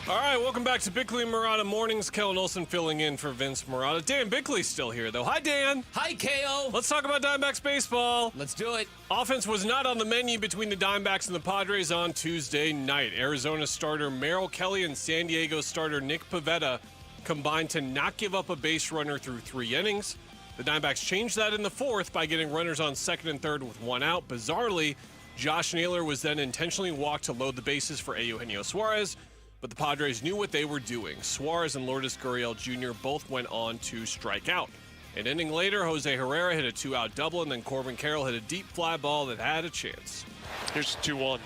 [SPEAKER 13] All right, welcome back to Bickley and Murata Mornings. Kellen Olson filling in for Vince Murata. Dan Bickley's still here, though. Hi, Dan.
[SPEAKER 12] Hi, KO.
[SPEAKER 13] Let's talk about Diamondbacks baseball.
[SPEAKER 12] Let's do it.
[SPEAKER 13] Offense was not on the menu between the Diamondbacks and the Padres on Tuesday night. Arizona starter Mel Kelly and San Diego starter Nick Pivetta combined to not give up a base runner through 3 innings. The Diamondbacks changed that in the 4th by getting runners on 2nd and 3rd with 1 out. Bizarrely, Josh Naylor was then intentionally walked to load the bases for Eugenio Suarez, but the Padres knew what they were doing. Suarez and Lourdes Gurriel Jr. both went on to strike out. An inning later, Jose Herrera hit a 2-out double, and then Corbin Carroll hit a deep fly ball that had a chance.
[SPEAKER 4] Here's 2-1.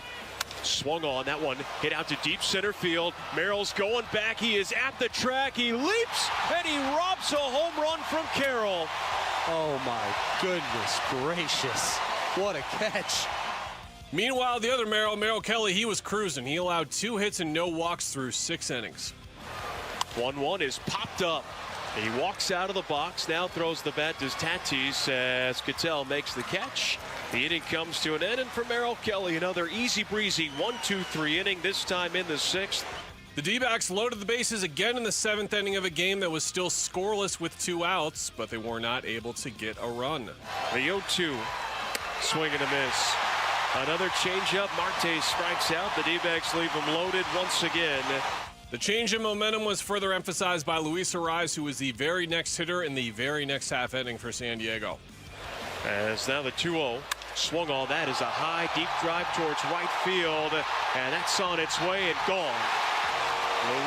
[SPEAKER 4] Swung on. That one hit out to deep center field. Merrill's going back. He is at the track. He leaps, and he robs a home run from Carroll.
[SPEAKER 15] Oh, my goodness gracious. What a catch.
[SPEAKER 13] Meanwhile, the other Mel Kelly, he was cruising. He allowed 2 hits and no walks through 6 innings.
[SPEAKER 4] 1-1 is popped up. He walks out of the box, now throws the bat to Tatis as Cattell makes the catch. The inning comes to an end, and for Mel Kelly, another easy breezy 1-2-3 inning, this time in the 6th.
[SPEAKER 13] The Dbacks loaded the bases again in the 7th inning of a game that was still scoreless with 2 outs, but they were not able to get a run.
[SPEAKER 4] The 0-2, swing and a miss. Another changeup, Marte strikes out. The Dbacks leave him loaded once again.
[SPEAKER 13] The change in momentum was further emphasized by Luis Arraez, who was the very next hitter in the very next half inning for San Diego.
[SPEAKER 4] As now the 2-0 swung on. That is a high, deep drive towards right field, and that's on its way and gone.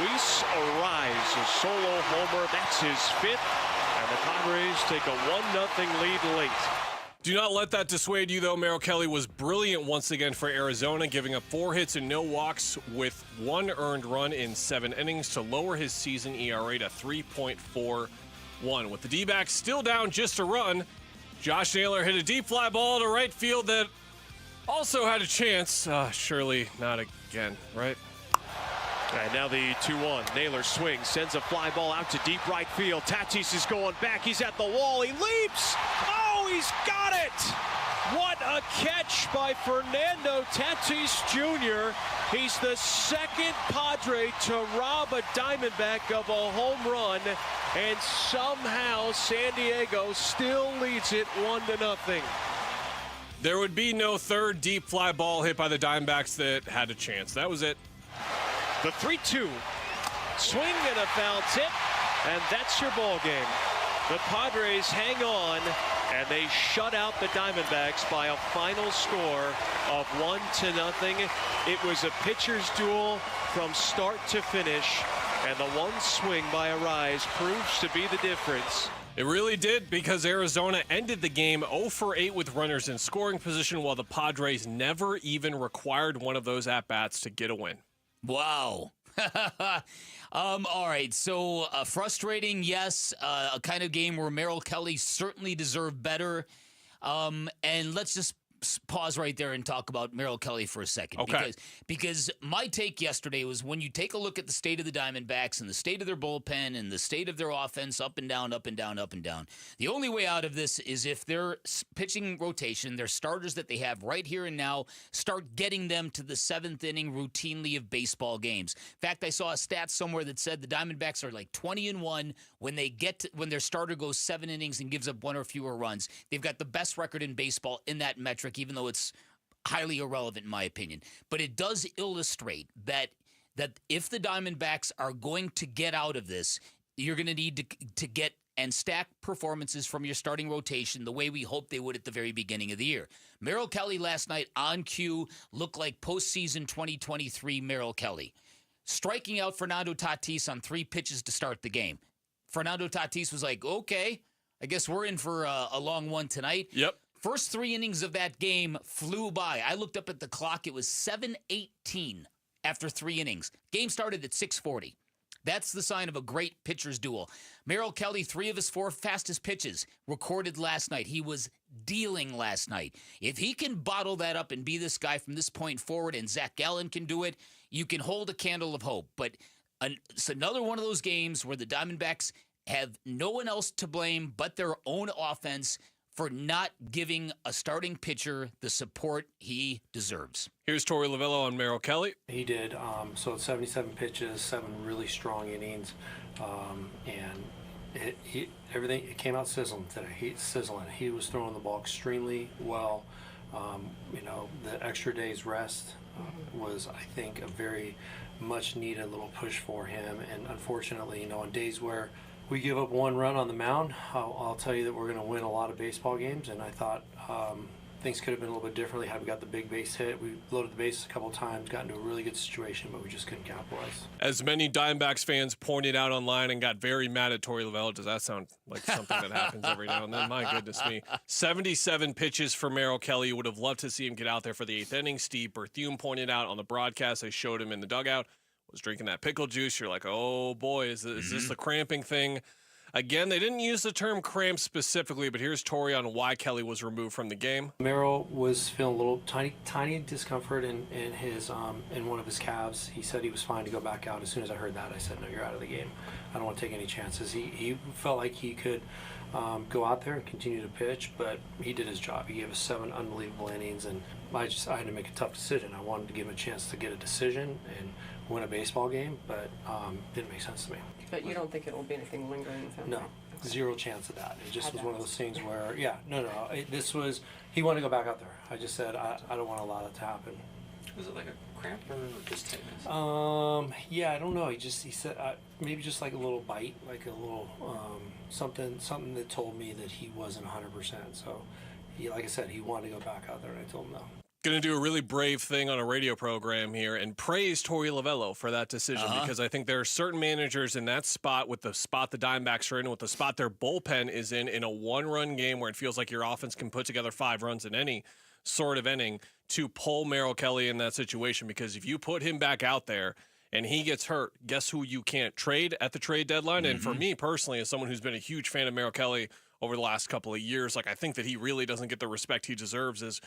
[SPEAKER 4] Luis Arraez, a solo homer. That's his 5th, and the Padres take a 1-0 lead late.
[SPEAKER 13] Do not let that dissuade you, though. Mel Kelly was brilliant once again for Arizona, giving up 4 hits and no walks with 1 earned run in 7 innings to lower his season ERA to 3.41. With the D-backs still down just a run, Josh Naylor hit a deep fly ball to right field that also had a chance. Surely not again, right?
[SPEAKER 4] And now the 2-1. Naylor swings, sends a fly ball out to deep right field. Tatis is going back. He's at the wall. He leaps. Oh, he's got it. What a catch by Fernando Tatis Jr. He's the 2nd Padre to rob a Diamondback of a home run. And somehow San Diego still leads it 1-0.
[SPEAKER 13] There would be no 3rd deep fly ball hit by the Diamondbacks that had a chance. That was it.
[SPEAKER 4] The 3-2, swing and a foul tip, and that's your ball game. The Padres hang on, and they shut out the Diamondbacks by a final score of 1-0. It was a pitcher's duel from start to finish, and the one swing by Arraez proves to be the difference.
[SPEAKER 13] It really did, because Arizona ended the game 0 for 8 with runners in scoring position, while the Padres never even required one of those at-bats to get a win.
[SPEAKER 12] Wow. All right. So frustrating, yes. A kind of game where Mel Kelly certainly deserved better. And let's just pause right there and talk about Mel Kelly for a second.
[SPEAKER 13] Okay.
[SPEAKER 12] Because my take yesterday was when you take a look at the state of the Diamondbacks and the state of their bullpen and the state of their offense, up and down, up and down, up and down. The only way out of this is if their pitching rotation, their starters that they have right here and now, start getting them to the 7th inning routinely of baseball games. In fact, I saw a stat somewhere that said the Diamondbacks are like 20-1 when when their starter goes 7 innings and gives up 1 or fewer runs. They've got the best record in baseball in that metric, even though it's highly irrelevant in my opinion. But it does illustrate that if the Diamondbacks are going to get out of this, you're going to need to get and stack performances from your starting rotation the way we hoped they would at the very beginning of the year. Mel Kelly last night on cue looked like postseason 2023 Mel Kelly. Striking out Fernando Tatis on 3 pitches to start the game. Fernando Tatis was like, okay, I guess we're in for a long one tonight.
[SPEAKER 13] Yep.
[SPEAKER 12] First 3 innings of that game flew by. I looked up at the clock. It was 7:18 after 3 innings. Game started at 6:40. That's the sign of a great pitcher's duel. Mel Kelly, 3 of his 4 fastest pitches recorded last night. He was dealing last night. If he can bottle that up and be this guy from this point forward, and Zach Gallen can do it, you can hold a candle of hope. But it's another one of those games where the Diamondbacks have no one else to blame but their own offense for not giving a starting pitcher the support he deserves.
[SPEAKER 13] Here's Torey Lovello on Mel Kelly.
[SPEAKER 16] He did. So 77 pitches, 7 really strong innings, and it came out sizzling today. He was throwing the ball extremely well. The extra day's rest was, I think, a very much needed little push for him. And unfortunately, on days where we give up 1 run on the mound, I'll tell you that we're going to win a lot of baseball games. And I thought things could have been a little bit differently had we got the big base hit. We loaded the bases a couple of times, got into a really good situation, but we just couldn't capitalize.
[SPEAKER 13] As many Diamondbacks fans pointed out online and got very mad at Torey Lovullo, does that sound like something that happens every now and then? My goodness me. 77 pitches for Merrill Kelly. Would have loved to see him get out there for the 8th inning. Steve Berthiaume pointed out on the broadcast, they showed him in the dugout, was drinking that pickle juice. You're like, oh boy, is this the cramping thing? Again, they didn't use the term cramp specifically, but here's Torey on why Kelly was removed from the game.
[SPEAKER 16] Merrill was feeling a little tiny discomfort in his in one of his calves. He said he was fine to go back out. As soon as I heard that, I said, no, you're out of the game. I don't want to take any chances. He felt like he could go out there and continue to pitch, but he did his job. He gave us 7 unbelievable innings, and I had to make a tough decision. I wanted to give him a chance to get a decision and win a baseball game, but didn't make sense to me.
[SPEAKER 18] But you don't think it will be anything lingering?
[SPEAKER 16] No, okay. Zero chance of that. It just was one of those things where, this was, he wanted to go back out there. I just said, I don't want to allow that to happen.
[SPEAKER 18] Was it like a cramp or just tightness?
[SPEAKER 16] I don't know. He said maybe just like a little bite, like a little something that told me that he wasn't 100%. So, like I said, he wanted to go back out there, and I told him no.
[SPEAKER 13] Going to do a really brave thing on a radio program here and praise Torey Lovullo for that decision because I think there are certain managers in that spot, with the spot the Diamondbacks are in, with the spot their bullpen is in a one-run game where it feels like your offense can put together 5 runs in any sort of inning, to pull Merrill Kelly in that situation, because if you put him back out there and he gets hurt, guess who you can't trade at the trade deadline? And for me personally, as someone who's been a huge fan of Merrill Kelly over the last couple of years, I think that he really doesn't get the respect he deserves as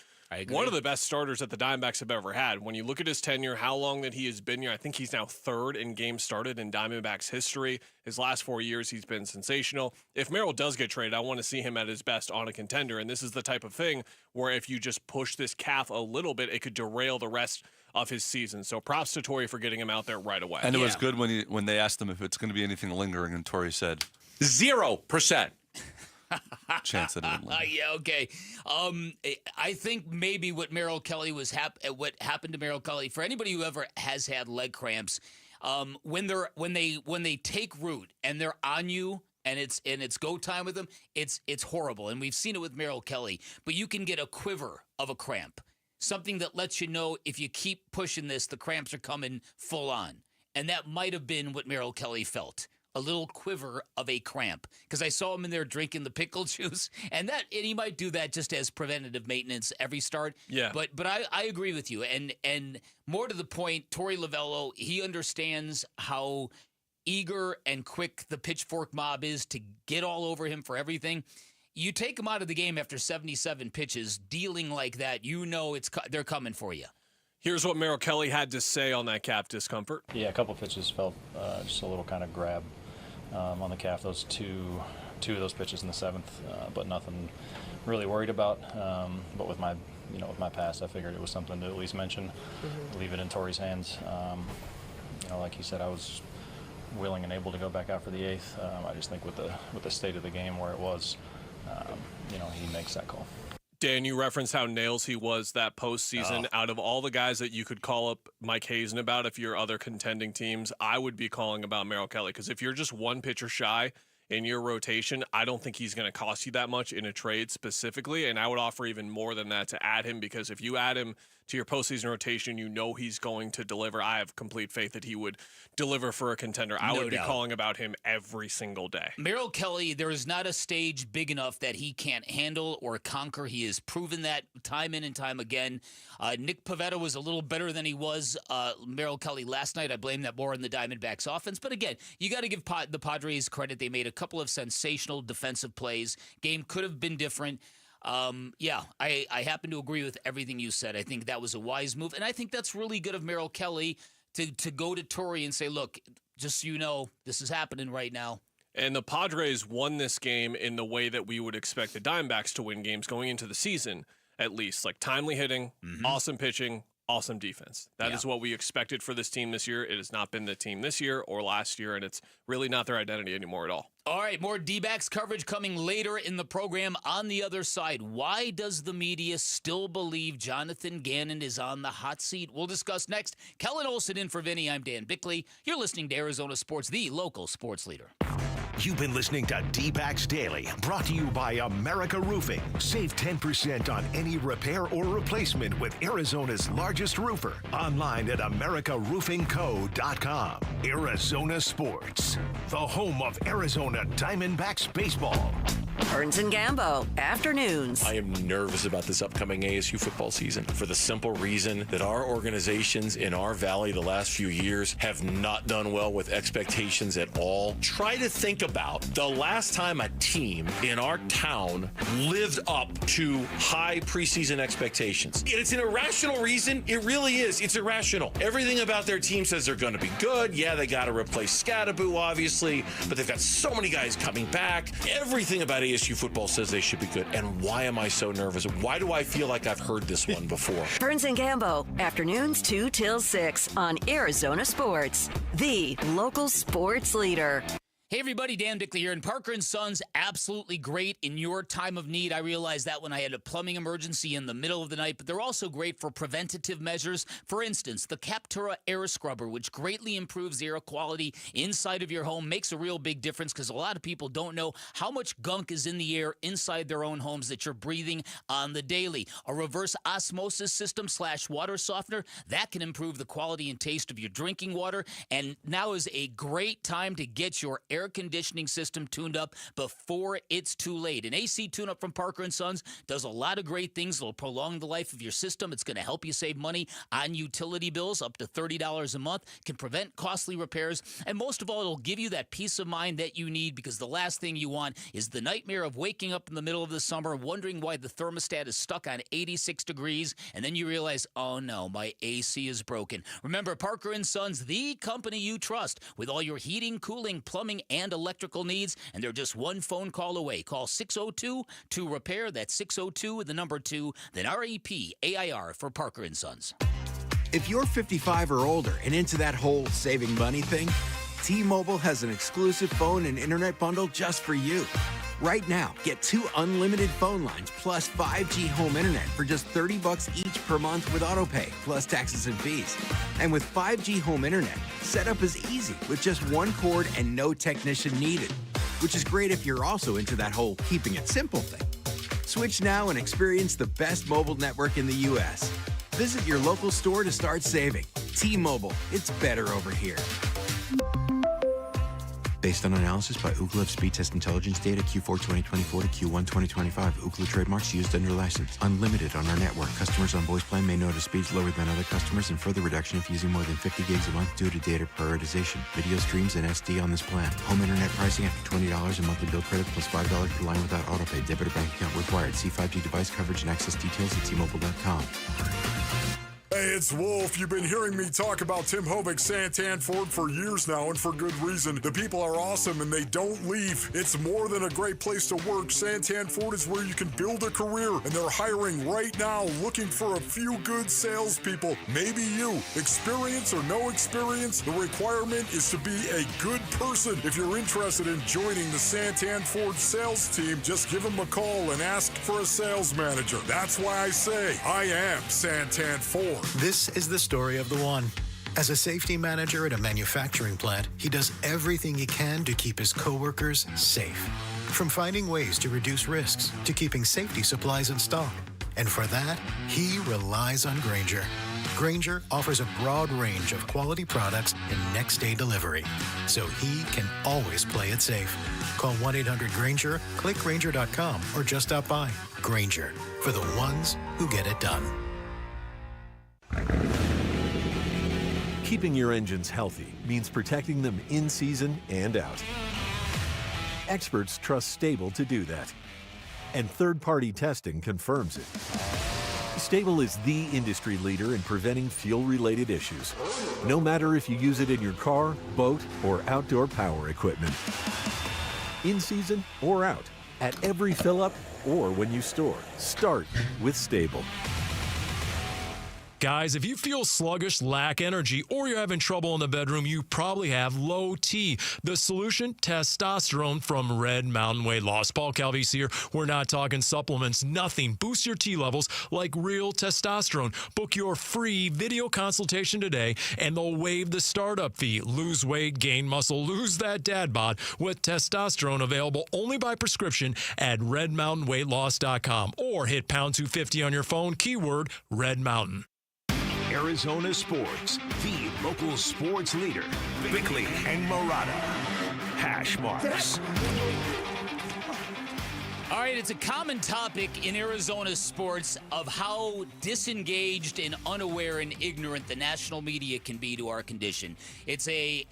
[SPEAKER 13] one of the best starters that the Diamondbacks have ever had. When you look at his tenure, how long that he has been here, I think he's now 3rd in games started in Diamondbacks history. His last 4 years, he's been sensational. If Merrill does get traded, I want to see him at his best on a contender. And this is the type of thing where if you just push this calf a little bit, it could derail the rest of his season. So props to Torey for getting him out there right away.
[SPEAKER 5] And it was good when they asked him if it's going to be anything lingering, and Torey said 0%. Chance that it would linger.
[SPEAKER 12] Okay. I think maybe what Merrill Kelly what happened to Merrill Kelly, for anybody who ever has had leg cramps, when they take root and they're on you and it's go time with them, it's horrible. And we've seen it with Merrill Kelly. But you can get a quiver of a cramp, something that lets you know if you keep pushing this, the cramps are coming full on. And that might have been what Merrill Kelly felt. A little quiver of a cramp, because I saw him in there drinking the pickle juice, and he might do that just as preventative maintenance every start.
[SPEAKER 13] Yeah.
[SPEAKER 12] But I agree with you, and more to the point, Torey Lovullo, he understands how eager and quick the pitchfork mob is to get all over him for everything. You take him out of the game after 77 pitches, dealing like that, they're coming for you.
[SPEAKER 13] Here's what Merrill Kelly had to say on that calf discomfort.
[SPEAKER 19] Yeah, a couple pitches felt just a little kind of grab on the calf. Those two of those pitches in the 7th, but nothing really worried about. But with my past, I figured it was something to at least mention. Leave it in Torey's hands. Like he said, I was willing and able to go back out for the 8th. I just think with the state of the game where it was, he makes that call.
[SPEAKER 13] Dan, you referenced how nails he was that postseason. Out of all the guys that you could call up Mike Hazen about if you're other contending teams, I would be calling about Merrill Kelly, because if you're just one pitcher shy in your rotation, I don't think he's going to cost you that much in a trade specifically, and I would offer even more than that to add him, because if you add him to your postseason rotation, he's going to deliver. I have complete faith that he would deliver for a contender. I would be calling about him every single day.
[SPEAKER 12] Merrill Kelly, there is not a stage big enough that he can't handle or conquer. He has proven that time in and time again. Nick Pivetta was a little better than he was Merrill Kelly last night. I blame that more on the Diamondbacks offense. But again, you got to give the Padres credit. They made a couple of sensational defensive plays. Game could have been different. I happen to agree with everything you said. I think that was a wise move, and I think that's really good of Merrill Kelly to go to Torey and say, look, just so you know, this is happening right now.
[SPEAKER 13] And the Padres won this game in the way that we would expect the Diamondbacks to win games going into the season, at least. Like timely hitting, awesome pitching, awesome defense. That is what we expected for this team this year. It has not been the team this year or last year, and it's really not their identity anymore at all.
[SPEAKER 12] All right, more Dbacks coverage coming later in the program. On the other side, why does the media still believe Jonathan Gannon is on the hot seat? We'll discuss next. Kellen Olson in for Vinny. I'm Dan Bickley. You're listening to Arizona Sports, the local sports leader.
[SPEAKER 3] You've been listening to Dbacks Daily, brought to you by America Roofing. Save 10% on any repair or replacement with Arizona's largest roofer. Online at americaroofingco.com. Arizona Sports, the home of Arizona Diamondbacks baseball.
[SPEAKER 1] Burns and Gambo, afternoons.
[SPEAKER 20] I am nervous about this upcoming ASU football season for the simple reason that our organizations in our valley the last few years have not done well with expectations at all. Try to think about the last time a team in our town lived up to high preseason expectations. It's an irrational reason. It really is. It's irrational. Everything about their team says they're going to be good. Yeah, they got to replace Scattaboo, obviously, but they've got so many guys coming back. Everything about ASU football says they should be good. And why am I so nervous? Why do I feel like I've heard this one before?
[SPEAKER 1] Burns and Gambo, afternoons 2 till 6 on Arizona Sports, the local sports leader.
[SPEAKER 12] Hey everybody, Dan Bickley here, and Parker & Sons, absolutely great in your time of need. I realized that when I had a plumbing emergency in the middle of the night, but they're also great for preventative measures. For instance, the Captura Air Scrubber, which greatly improves the air quality inside of your home, makes a real big difference because a lot of people don't know how much gunk is in the air inside their own homes that you're breathing on the daily. A reverse osmosis system / water softener, that can improve the quality and taste of your drinking water, and now is a great time to get your air conditioning system tuned up before it's too late. An AC tune-up from Parker & Sons does a lot of great things. It'll prolong the life of your system. It's going to help you save money on utility bills, up to $30 a month, can prevent costly repairs, and most of all, it'll give you that peace of mind that you need, because the last thing you want is the nightmare of waking up in the middle of the summer wondering why the thermostat is stuck on 86 degrees, and then you realize, oh no, my AC is broken. Remember, Parker & Sons, the company you trust with all your heating, cooling, plumbing, and electrical needs, and they're just one phone call away. Call 602-2-REPAIR. That's 602-2, then REPAIR for Parker & Sons.
[SPEAKER 9] If you're 55 or older and into that whole saving money thing, T-Mobile has an exclusive phone and internet bundle just for you. Right now, get 2 unlimited phone lines plus 5G home internet for just $30 each per month with autopay, plus taxes and fees. And with 5G home internet, setup is easy with just 1 cord and no technician needed, which is great if you're also into that whole keeping it simple thing. Switch now and experience the best mobile network in the U.S. Visit your local store to start saving. T-Mobile, it's better over here.
[SPEAKER 10] Based on analysis by Ookla Speed Test Intelligence data Q4 2024 to Q1 2025, Ookla trademarks used under license. Unlimited on our network. Customers on voice plan may notice speeds lower than other customers, and further reduction if using more than 50 gigs a month due to data prioritization. Video streams and SD on this plan. Home internet pricing after $20 a monthly bill credit plus $5 per line without autopay. Debit or bank account required. See 5G device coverage and access details at T-Mobile.com.
[SPEAKER 11] Hey, it's Wolf. You've been hearing me talk about Tim Hovig's Santan Ford for years now, and for good reason. The people are awesome, and they don't leave. It's more than a great place to work. Santan Ford is where you can build a career, and they're hiring right now, looking for a few good salespeople. Maybe you. Experience or no experience, the requirement is to be a good person. If you're interested in joining the Santan Ford sales team, just give them a call and ask for a sales manager. That's why I say I am Santan Ford.
[SPEAKER 21] This is the story of the one. As a safety manager at a manufacturing plant, he does everything he can to keep his coworkers safe. From finding ways to reduce risks to keeping safety supplies in stock. And for that, he relies on Grainger. Grainger offers a broad range of quality products and next-day delivery, so he can always play it safe. Call 1-800-GRAINGER, click Grainger.com, or just stop by. Grainger, for the ones who get it done.
[SPEAKER 22] Keeping your engines healthy means protecting them in season and out. Experts trust Stable to do that, and third-party testing confirms it. Stable is the industry leader in preventing fuel-related issues, no matter if you use it in your car, boat, or outdoor power equipment. In season or out, at every fill-up or when you store, start with Stable.
[SPEAKER 26] Guys, if you feel sluggish, lack energy, or you're having trouble in the bedroom, you probably have low T. The solution? Testosterone from Red Mountain Weight Loss. Paul Calvise here. We're not talking supplements, nothing. Boost your T levels like real testosterone. Book your free video consultation today, and they'll waive the startup fee. Lose weight, gain muscle, lose that dad bod with testosterone, available only by prescription at redmountainweightloss.com, or hit pound 250 on your phone, keyword Red Mountain.
[SPEAKER 3] Arizona Sports, the local sports leader. Bickley and Murata. Hash marks.
[SPEAKER 12] All right, it's a common topic in Arizona sports of how disengaged and unaware and ignorant the national media can be to our condition. It's a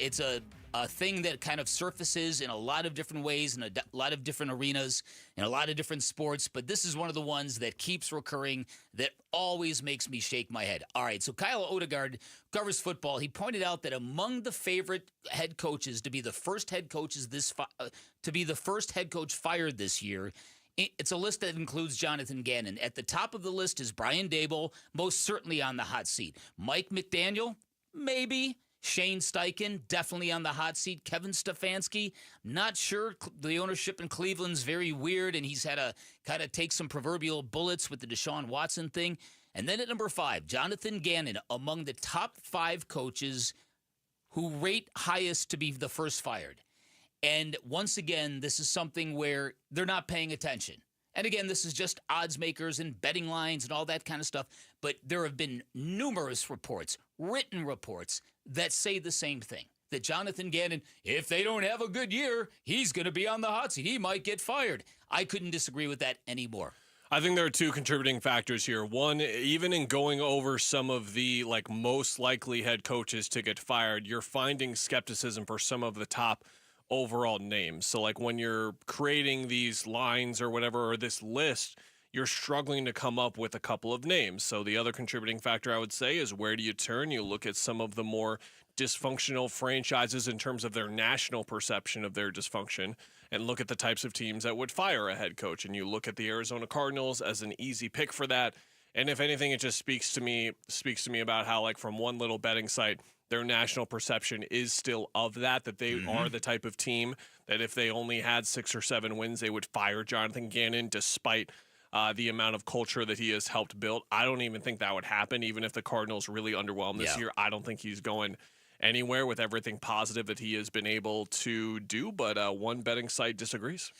[SPEAKER 12] thing that kind of surfaces in a lot of different ways, in a lot of different arenas, in a lot of different sports, but this is one of the ones that keeps recurring that always makes me shake my head. All right, so Kyle Odegaard covers football. He pointed out that among the favorite head coaches to be the first head coaches head coach fired this year, it's a list that includes Jonathan Gannon. At the top of the list is Brian Daboll, most certainly on the hot seat. Mike McDaniel, maybe. Shane Steichen, definitely on the hot seat. Kevin Stefanski, not sure. The ownership in Cleveland's very weird, and he's had to kind of take some proverbial bullets with the Deshaun Watson thing. And then at number 5, Jonathan Gannon, among the top 5 coaches who rate highest to be the first fired. And once again, this is something where they're not paying attention. And again, this is just odds makers and betting lines and all that kind of stuff. But there have been numerous reports, written reports, that say the same thing. That Jonathan Gannon, if they don't have a good year, he's going to be on the hot seat. He might get fired. I couldn't disagree with that anymore.
[SPEAKER 13] I think there are 2 contributing factors here. One, even in going over some of the most likely head coaches to get fired, you're finding skepticism for some of the top overall names. So when you're creating these lines or whatever, or this list, you're struggling to come up with a couple of names. So the other contributing factor I would say is, where do you turn? You look at some of the more dysfunctional franchises in terms of their national perception of their dysfunction, and look at the types of teams that would fire a head coach. And you look at the Arizona Cardinals as an easy pick for that. And if anything, it just speaks to me about how, from one little betting site, their national perception is still of that they are the type of team that if they only had 6 or 7 wins, they would fire Jonathan Gannon despite the amount of culture that he has helped build. I don't even think that would happen, even if the Cardinals really underwhelmed this year. I don't think he's going anywhere with everything positive that he has been able to do, but one betting site disagrees.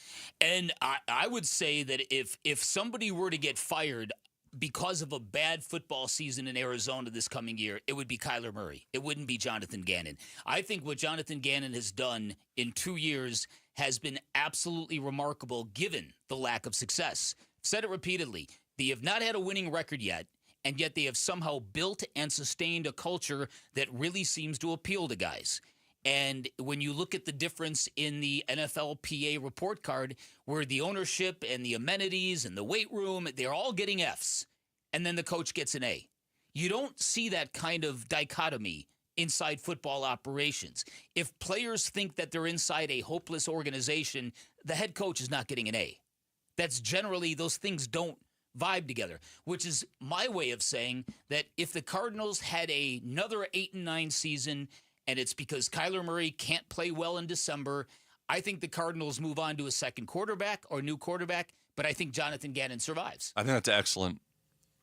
[SPEAKER 12] And I would say that if somebody were to get fired because of a bad football season in Arizona this coming year, it would be Kyler Murray. It wouldn't be Jonathan Gannon. I think what Jonathan Gannon has done in 2 years has been absolutely remarkable given the lack of success. I've said it repeatedly. They have not had a winning record yet, and yet they have somehow built and sustained a culture that really seems to appeal to guys. And when you look at the difference in the NFLPA report card, where the ownership and the amenities and the weight room, they're all getting Fs, and then the coach gets an A. You don't see that kind of dichotomy inside football operations. If players think that they're inside a hopeless organization, the head coach is not getting an A. That's generally, those things don't vibe together, which is my way of saying that if the Cardinals had another 8-9 season, and it's because Kyler Murray can't play well in December, I think the Cardinals move on to a second quarterback or new quarterback, but I think Jonathan Gannon survives.
[SPEAKER 5] I think that's excellent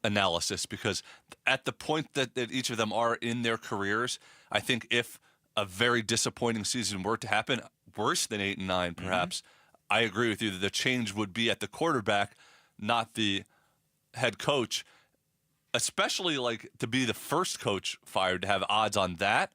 [SPEAKER 5] analysis, because at the point that each of them are in their careers, I think if a very disappointing season were to happen, worse than 8-9 perhaps, I agree with you that the change would be at the quarterback, not the head coach, especially to be the first coach fired, to have odds on that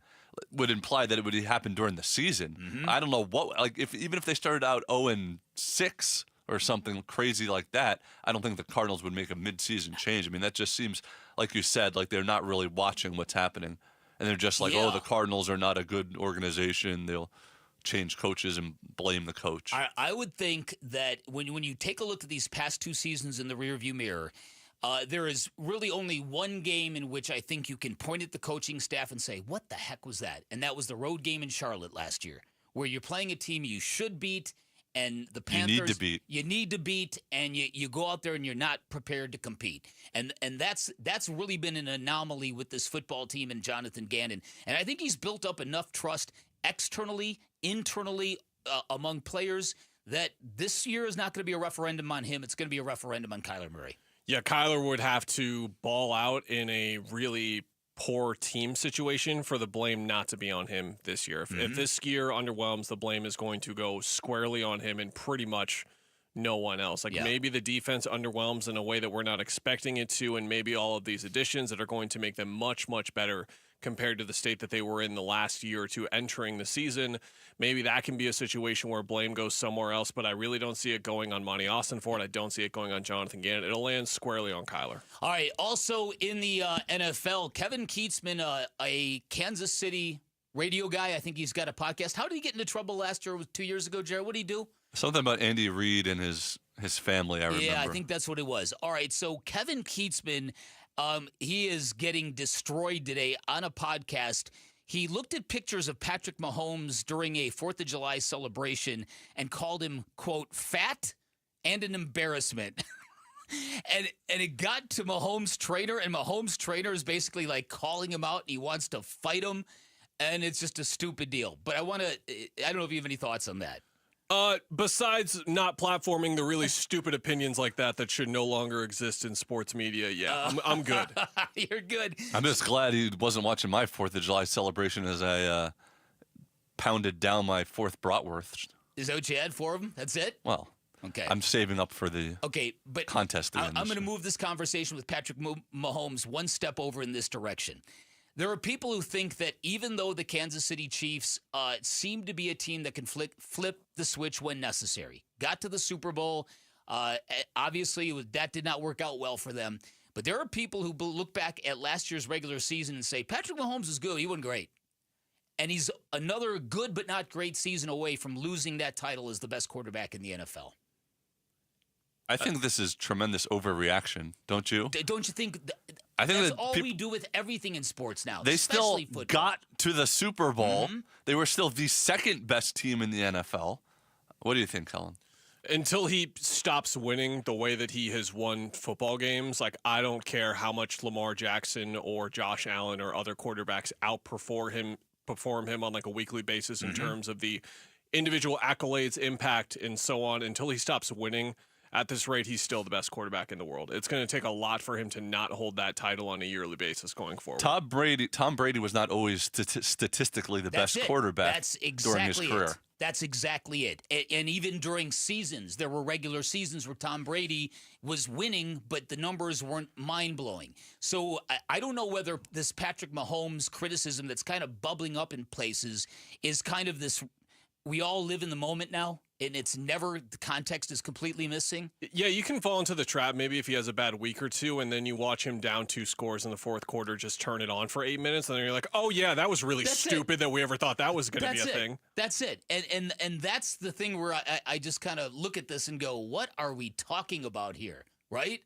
[SPEAKER 5] would imply that it would happen during the season. I don't know what, even if they started out 0-6 or something crazy like that, I don't think the Cardinals would make a mid-season change. I mean, that just seems, like you said, like they're not really watching what's happening. And they're just oh, the Cardinals are not a good organization. They'll change coaches and blame the coach.
[SPEAKER 12] I would think that when you take a look at these past 2 seasons in the rearview mirror, there is really only one game in which I think you can point at the coaching staff and say, what the heck was that? And that was the road game in Charlotte last year, where you're playing a team you should beat, And the Panthers,
[SPEAKER 5] you need to beat.
[SPEAKER 12] and you go out there and you're not prepared to compete. And that's really been an anomaly with this football team and Jonathan Gannon. And I think he's built up enough trust externally, internally, among players that this year is not going to be a referendum on him. It's going to be a referendum on Kyler Murray.
[SPEAKER 13] Yeah, Kyler would have to ball out in a really poor team situation for the blame not to be on him this year. If this year underwhelms, the blame is going to go squarely on him and pretty much no one else. Maybe the defense underwhelms in a way that we're not expecting it to, and maybe all of these additions that are going to make them much, much better compared to the state that they were in the last year or two entering the season. Maybe that can be a situation where blame goes somewhere else, but I really don't see it going on Monty Austin for it. I don't see it going on Jonathan Gannon. It'll land squarely on Kyler.
[SPEAKER 12] All right, also in the NFL, Kevin Keatsman, a Kansas City radio guy, I think he's got a podcast. How did he get into trouble last year, 2 years ago, Jared? What did he do?
[SPEAKER 5] Something about Andy Reid and his family, I remember.
[SPEAKER 12] Yeah, I think that's what it was. All right, so Kevin Keatsman, he is getting destroyed today on a podcast. He looked at pictures of Patrick Mahomes during a 4th of July celebration and called him, quote, fat and an embarrassment. and it got to Mahomes' trainer, and Mahomes' trainer is basically like calling him out, and he wants to fight him, and it's just a stupid deal. But I don't know if you have any thoughts on that.
[SPEAKER 13] Besides not platforming the really stupid opinions like that should no longer exist in sports media, I'm good.
[SPEAKER 12] You're good.
[SPEAKER 5] I'm just glad he wasn't watching my 4th of July celebration as I pounded down my 4th bratwurst.
[SPEAKER 12] Is that what you had for him? That's it?
[SPEAKER 5] Well,
[SPEAKER 12] okay.
[SPEAKER 5] I'm saving up for the contest.
[SPEAKER 12] I'm going to move this conversation with Patrick Mahomes one step over in this direction. There are people who think that even though the Kansas City Chiefs seem to be a team that can flip the switch when necessary, got to the Super Bowl, obviously that did not work out well for them. But there are people who look back at last year's regular season and say, Patrick Mahomes is good. He wasn't great. And he's another good but not great season away from losing that title as the best quarterback in the NFL.
[SPEAKER 5] I think this is tremendous overreaction, don't you?
[SPEAKER 12] Don't you think?
[SPEAKER 5] I think
[SPEAKER 12] that's
[SPEAKER 5] that
[SPEAKER 12] all we do with everything in sports now.
[SPEAKER 5] They still
[SPEAKER 12] especially football.
[SPEAKER 5] got to the Super Bowl. They were still the second best team in the NFL. What do you think, Kellen?
[SPEAKER 13] Until he stops winning the way that he has won football games, I don't care how much Lamar Jackson or Josh Allen or other quarterbacks perform him on a weekly basis in terms of the individual accolades, impact, and so on. Until he stops winning, at this rate, he's still the best quarterback in the world. It's going to take a lot for him to not hold that title on a yearly basis going forward.
[SPEAKER 5] Tom Brady was not always statistically the best quarterback during his career.
[SPEAKER 12] That's exactly it. And even during seasons, there were regular seasons where Tom Brady was winning, but the numbers weren't mind-blowing. So I don't know whether this Patrick Mahomes criticism that's kind of bubbling up in places is kind of this, we all live in the moment now. And it's never, the context is completely missing.
[SPEAKER 13] Yeah, you can fall into the trap maybe if he has a bad week or two, and then you watch him down 2 scores in the 4th quarter, just turn it on for 8 minutes, and then you're like, oh yeah, that was really stupid that we ever thought that was going to be a thing.
[SPEAKER 12] That's it. And that's the thing where I just kind of look at this and go, what are we talking about here, right?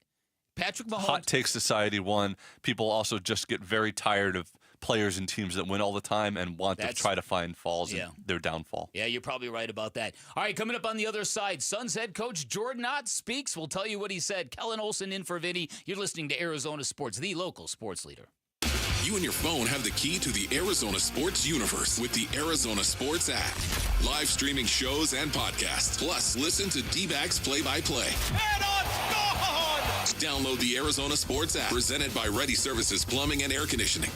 [SPEAKER 12] Patrick Mahomes.
[SPEAKER 5] Hot Take Society 1. People also just get very tired of players and teams that win all the time and want to try to find falls in their downfall.
[SPEAKER 12] Yeah, you're probably right about that. All right, coming up on the other side, Suns head coach Jordan Ott speaks. We'll tell you what he said. Kellen Olson in for Vinny. You're listening to Arizona Sports, the local sports leader.
[SPEAKER 2] You and your phone have the key to the Arizona sports universe with the Arizona Sports app. Live streaming shows and podcasts. Plus, listen to Dbacks play-by-play. And on gone! Download the Arizona Sports app, presented by Ready Services Plumbing and Air Conditioning.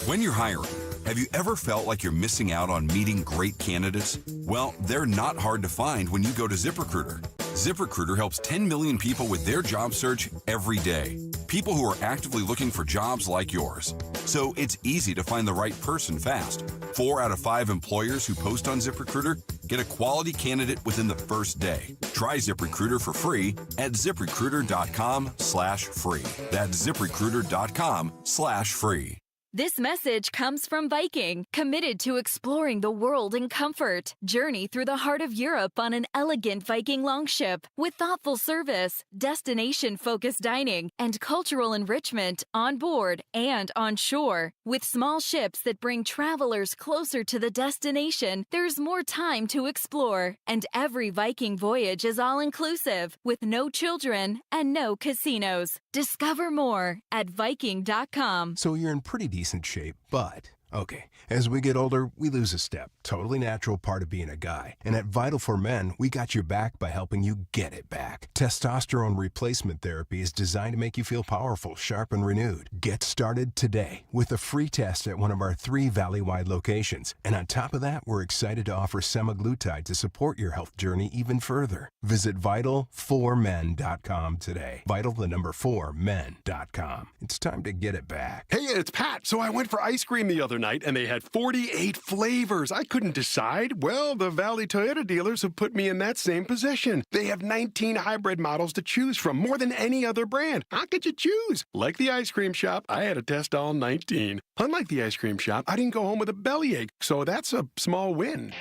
[SPEAKER 6] When you're hiring, have you ever felt like you're missing out on meeting great candidates? Well, they're not hard to find when you go to ZipRecruiter. ZipRecruiter helps 10 million people with their job search every day. People who are actively looking for jobs like yours. So it's easy to find the right person fast. 4 out of 5 employers who post on ZipRecruiter get a quality candidate within the first day. Try ZipRecruiter for free at ZipRecruiter.com/free. That's ZipRecruiter.com/free.
[SPEAKER 7] This message comes from Viking, committed to exploring the world in comfort. Journey through the heart of Europe on an elegant Viking longship with thoughtful service, destination-focused dining, and cultural enrichment on board and on shore. With small ships that bring travelers closer to the destination, there's more time to explore. And every Viking voyage is all-inclusive, with no children and no casinos. Discover more at Viking.com.
[SPEAKER 8] So you're in pretty decent shape, but okay, as we get older, we lose a step. Totally natural part of being a guy. And at Vital for Men, we got your back by helping you get it back. Testosterone replacement therapy is designed to make you feel powerful, sharp, and renewed. Get started today with a free test at one of our 3 Valley-wide locations. And on top of that, we're excited to offer semaglutide to support your health journey even further. Visit Vital4Men.com today. Vital, the number 4men.com. It's time to get it back.
[SPEAKER 14] Hey, it's Pat. So I went for ice cream the other night, and they had 48 flavors. I couldn't decide. Well, the Valley Toyota dealers have put me in that same position. They have 19 hybrid models to choose from, more than any other brand. How could you choose? Like the ice cream shop, I had to test all 19. Unlike the ice cream shop, I didn't go home with a bellyache, so that's a small win.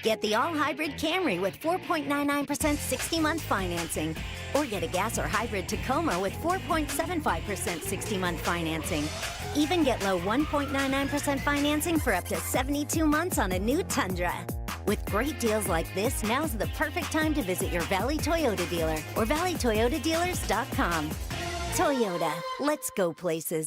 [SPEAKER 23] Get the all-hybrid Camry with 4.99% 60-month financing. Or get a gas or hybrid Tacoma with 4.75% 60-month financing. Even get low 1.99% financing for up to 72 months on a new Tundra. With great deals like this, now's the perfect time to visit your Valley Toyota dealer or valleytoyotadealers.com. Toyota, let's go places.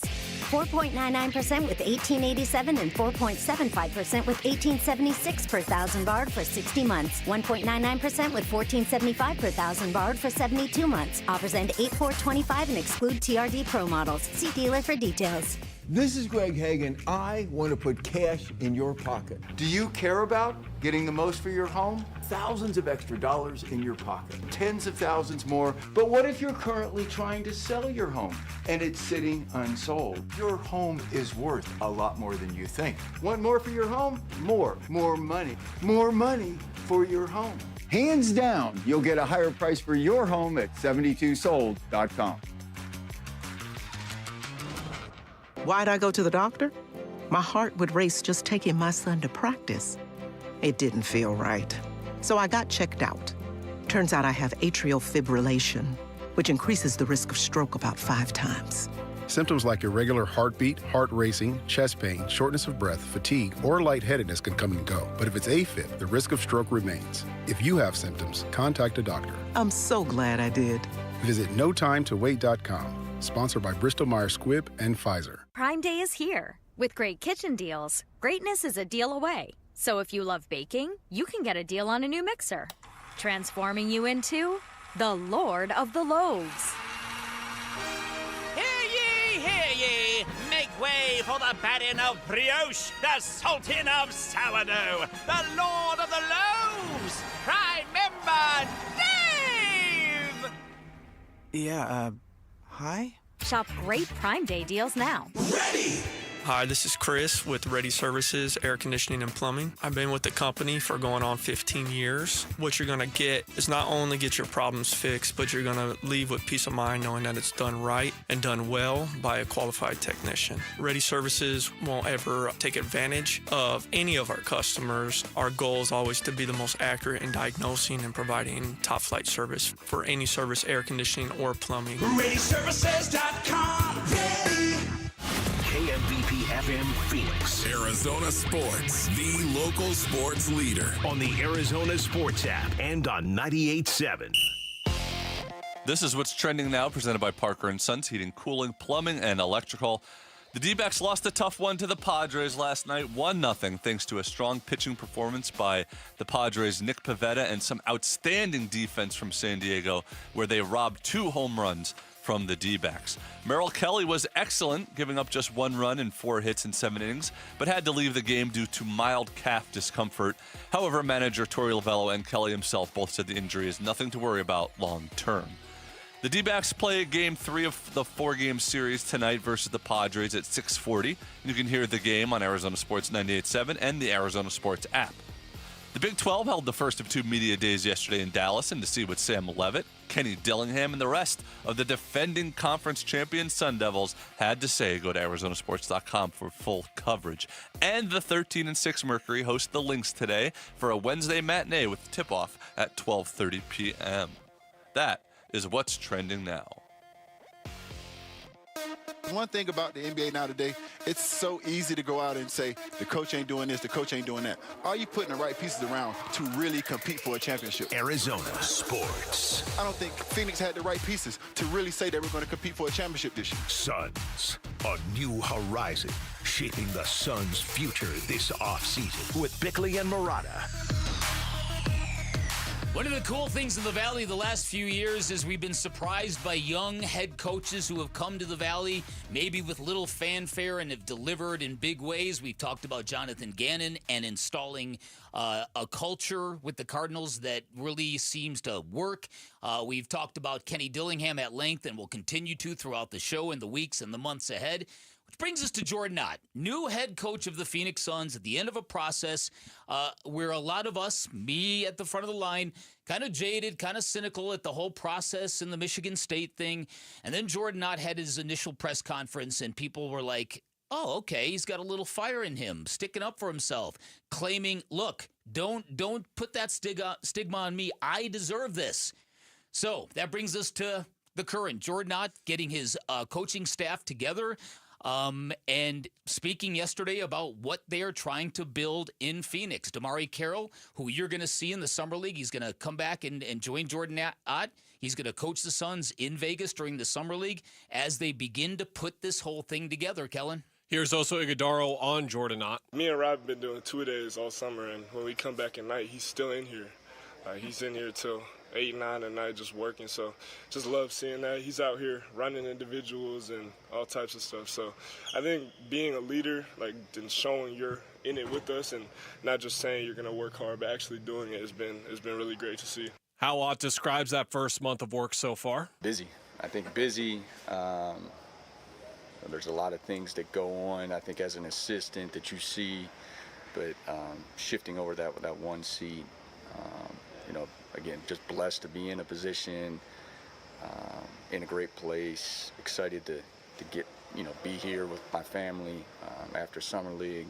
[SPEAKER 23] 4.99% with 1887 and 4.75% with 1876 per thousand borrowed for 60 months. 1.99% with 1475 per thousand borrowed for 72 months. Offers end 8/4/25 and exclude TRD Pro models. See dealer for details.
[SPEAKER 24] This is Greg Hagan. I want to put cash in your pocket. Do you care about getting the most for your home? Thousands of extra dollars in your pocket. Tens of thousands more. But what if you're currently trying to sell your home and it's sitting unsold? Your home is worth a lot more than you think. Want more for your home? More. More money. More money for your home. Hands down, you'll get a higher price for your home at 72sold.com.
[SPEAKER 25] Why'd I go to the doctor? My heart would race just taking my son to practice. It didn't feel right. So I got checked out. Turns out I have atrial fibrillation, which increases the risk of stroke about 5 times.
[SPEAKER 27] Symptoms like irregular heartbeat, heart racing, chest pain, shortness of breath, fatigue, or lightheadedness can come and go. But if it's AFib, the risk of stroke remains. If you have symptoms, contact a doctor.
[SPEAKER 25] I'm so glad I did.
[SPEAKER 27] Visit NoTimeToWait.com. Sponsored by Bristol-Myers Squibb and Pfizer.
[SPEAKER 28] Prime Day is here. With great kitchen deals, greatness is a deal away. So if you love baking, you can get a deal on a new mixer, transforming you into the Lord of the Loaves.
[SPEAKER 29] Hear ye! Make way for the baron of brioche, the sultan of sourdough, the Lord of the Loaves, Prime Member Dave!
[SPEAKER 30] Yeah, hi?
[SPEAKER 28] Shop great Prime Day deals now.
[SPEAKER 30] Ready! Hi, this is Chris with Ready Services, Air Conditioning and Plumbing. I've been with the company for going on 15 years. What you're going to get is not only get your problems fixed, but you're going to leave with peace of mind knowing that it's done right and done well by a qualified technician. Ready Services won't ever take advantage of any of our customers. Our goal is always to be the most accurate in diagnosing and providing top flight service for any service, air conditioning or plumbing.
[SPEAKER 3] ReadyServices.com. Ready. KMVP FM Phoenix.
[SPEAKER 2] Arizona Sports, the local sports leader.
[SPEAKER 3] On the Arizona Sports app and on 98.7.
[SPEAKER 5] This is what's trending now, presented by Parker & Sons, Heating, Cooling, Plumbing, and Electrical. The Dbacks lost a tough one to the Padres last night, 1-0, thanks to a strong pitching performance by the Padres' Nick Pivetta and some outstanding defense from San Diego, where they robbed 2 home runs from the Dbacks. Mel Kelly was excellent, giving up just 1 run and 4 hits in 7 innings, but had to leave the game due to mild calf discomfort. However, manager Torey Lovello and Kelly himself both said the injury is nothing to worry about long term. The Dbacks play Game 3 of the 4-game series tonight versus the Padres at 6:40. You can hear the game on Arizona Sports 98.7 and the Arizona Sports app. The The Big 12 held the first of 2 media days yesterday in Dallas, and to see what Sam Levitt, Kenny Dillingham, and the rest of the defending conference champion Sun Devils had to say, go to ArizonaSports.com for full coverage. And the 13-6 Mercury host the Lynx today for a Wednesday matinee with tip-off at 12:30 p.m. That is what's trending now.
[SPEAKER 1] One thing about the NBA now today, it's so easy to go out and say, the coach ain't doing this, the coach ain't doing that. Are you putting the right pieces around to really compete for a championship?
[SPEAKER 3] Arizona Sports.
[SPEAKER 1] I don't think Phoenix had the right pieces to really say they were going to compete for a championship this year.
[SPEAKER 3] Suns, a new horizon, shaping the Suns' future this offseason with Bickley and Murata.
[SPEAKER 12] One of the cool things in the Valley the last few years is we've been surprised by young head coaches who have come to the Valley, maybe with little fanfare, and have delivered in big ways. We've talked about Jonathan Gannon and installing a culture with the Cardinals that really seems to work. We've talked about Kenny Dillingham at length and will continue to throughout the show in the weeks and the months ahead. Which brings us to Jordan Ott, new head coach of the Phoenix Suns at the end of a process where a lot of us, me at the front of the line, kind of jaded, kind of cynical at the whole process and the Michigan State thing. And then Jordan Ott had his initial press conference and people were like, oh, okay, he's got a little fire in him, sticking up for himself, claiming, look, don't put that stigma on me. I deserve this. So that brings us to the current. Jordan Ott getting his coaching staff together. And speaking yesterday about what they are trying to build in Phoenix. Damari Carroll, who you're going to see in the Summer League, he's going to come back and join Jordan Ott. He's going to coach the Suns in Vegas during the Summer League as they begin to put this whole thing together, Kellen.
[SPEAKER 13] Here's also Iguodaro on Jordan Ott.
[SPEAKER 4] Me and Rob have been doing 2 days all summer, and when we come back at night, he's still in here. He's in here till 8, 9 at night just working, so just love seeing that. He's out here running individuals and all types of stuff. So I think being a leader, like, and showing you're in it with us and not just saying you're going to work hard, but actually doing it has been really great to see.
[SPEAKER 13] How Ott describes that first month of work so far?
[SPEAKER 9] Busy. I think busy. There's a lot of things that go on, I think, as an assistant that you see, but shifting over that one seat, again, just blessed to be in a position, in a great place, excited to get, be here with my family after Summer League.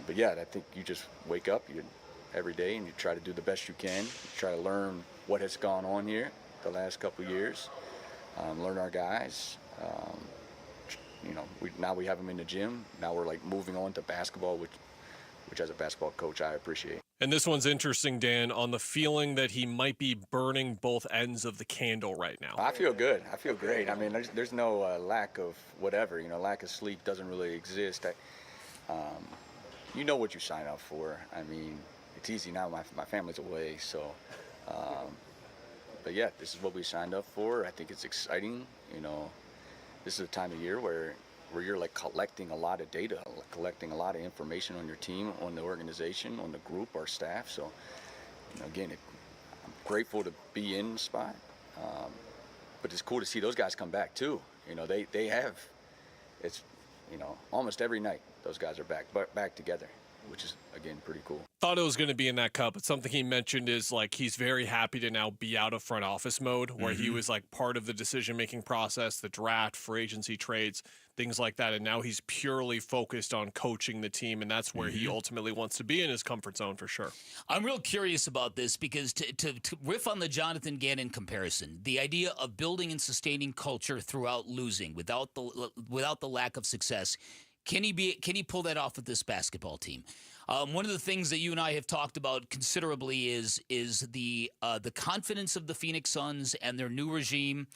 [SPEAKER 9] But yeah, I think you just wake up every day and you try to do the best you can. You try to learn what has gone on here the last couple of years, learn our guys. Now we have them in the gym. Now we're like moving on to basketball, which as a basketball coach, I appreciate.
[SPEAKER 13] And this one's interesting, Dan, on the feeling that he might be burning both ends of the candle right now.
[SPEAKER 9] I feel good. I feel great. I mean, there's no lack of whatever. Lack of sleep doesn't really exist. You know what you sign up for. I mean, it's easy now. My family's away, so. But yeah, this is what we signed up for. I think it's exciting. This is a time of year where you're like collecting a lot of data, collecting a lot of information on your team, on the organization, on the group, our staff. So, again, I'm grateful to be in the spot. But it's cool to see those guys come back too. They have, it's, almost every night those guys are back together, which is, again, pretty cool.
[SPEAKER 13] Thought it was going to be in that cup, but something he mentioned is like he's very happy to now be out of front office mode where he was like part of the decision-making process, the draft, free agency trades, things like that. And now he's purely focused on coaching the team, and that's where he ultimately wants to be in his comfort zone for sure.
[SPEAKER 12] I'm real curious about this because to riff on the Jonathan Gannon comparison, the idea of building and sustaining culture throughout losing, without the lack of success, can he pull that off with this basketball team? One of the things that you and I have talked about considerably is the confidence of the Phoenix Suns and their new regime,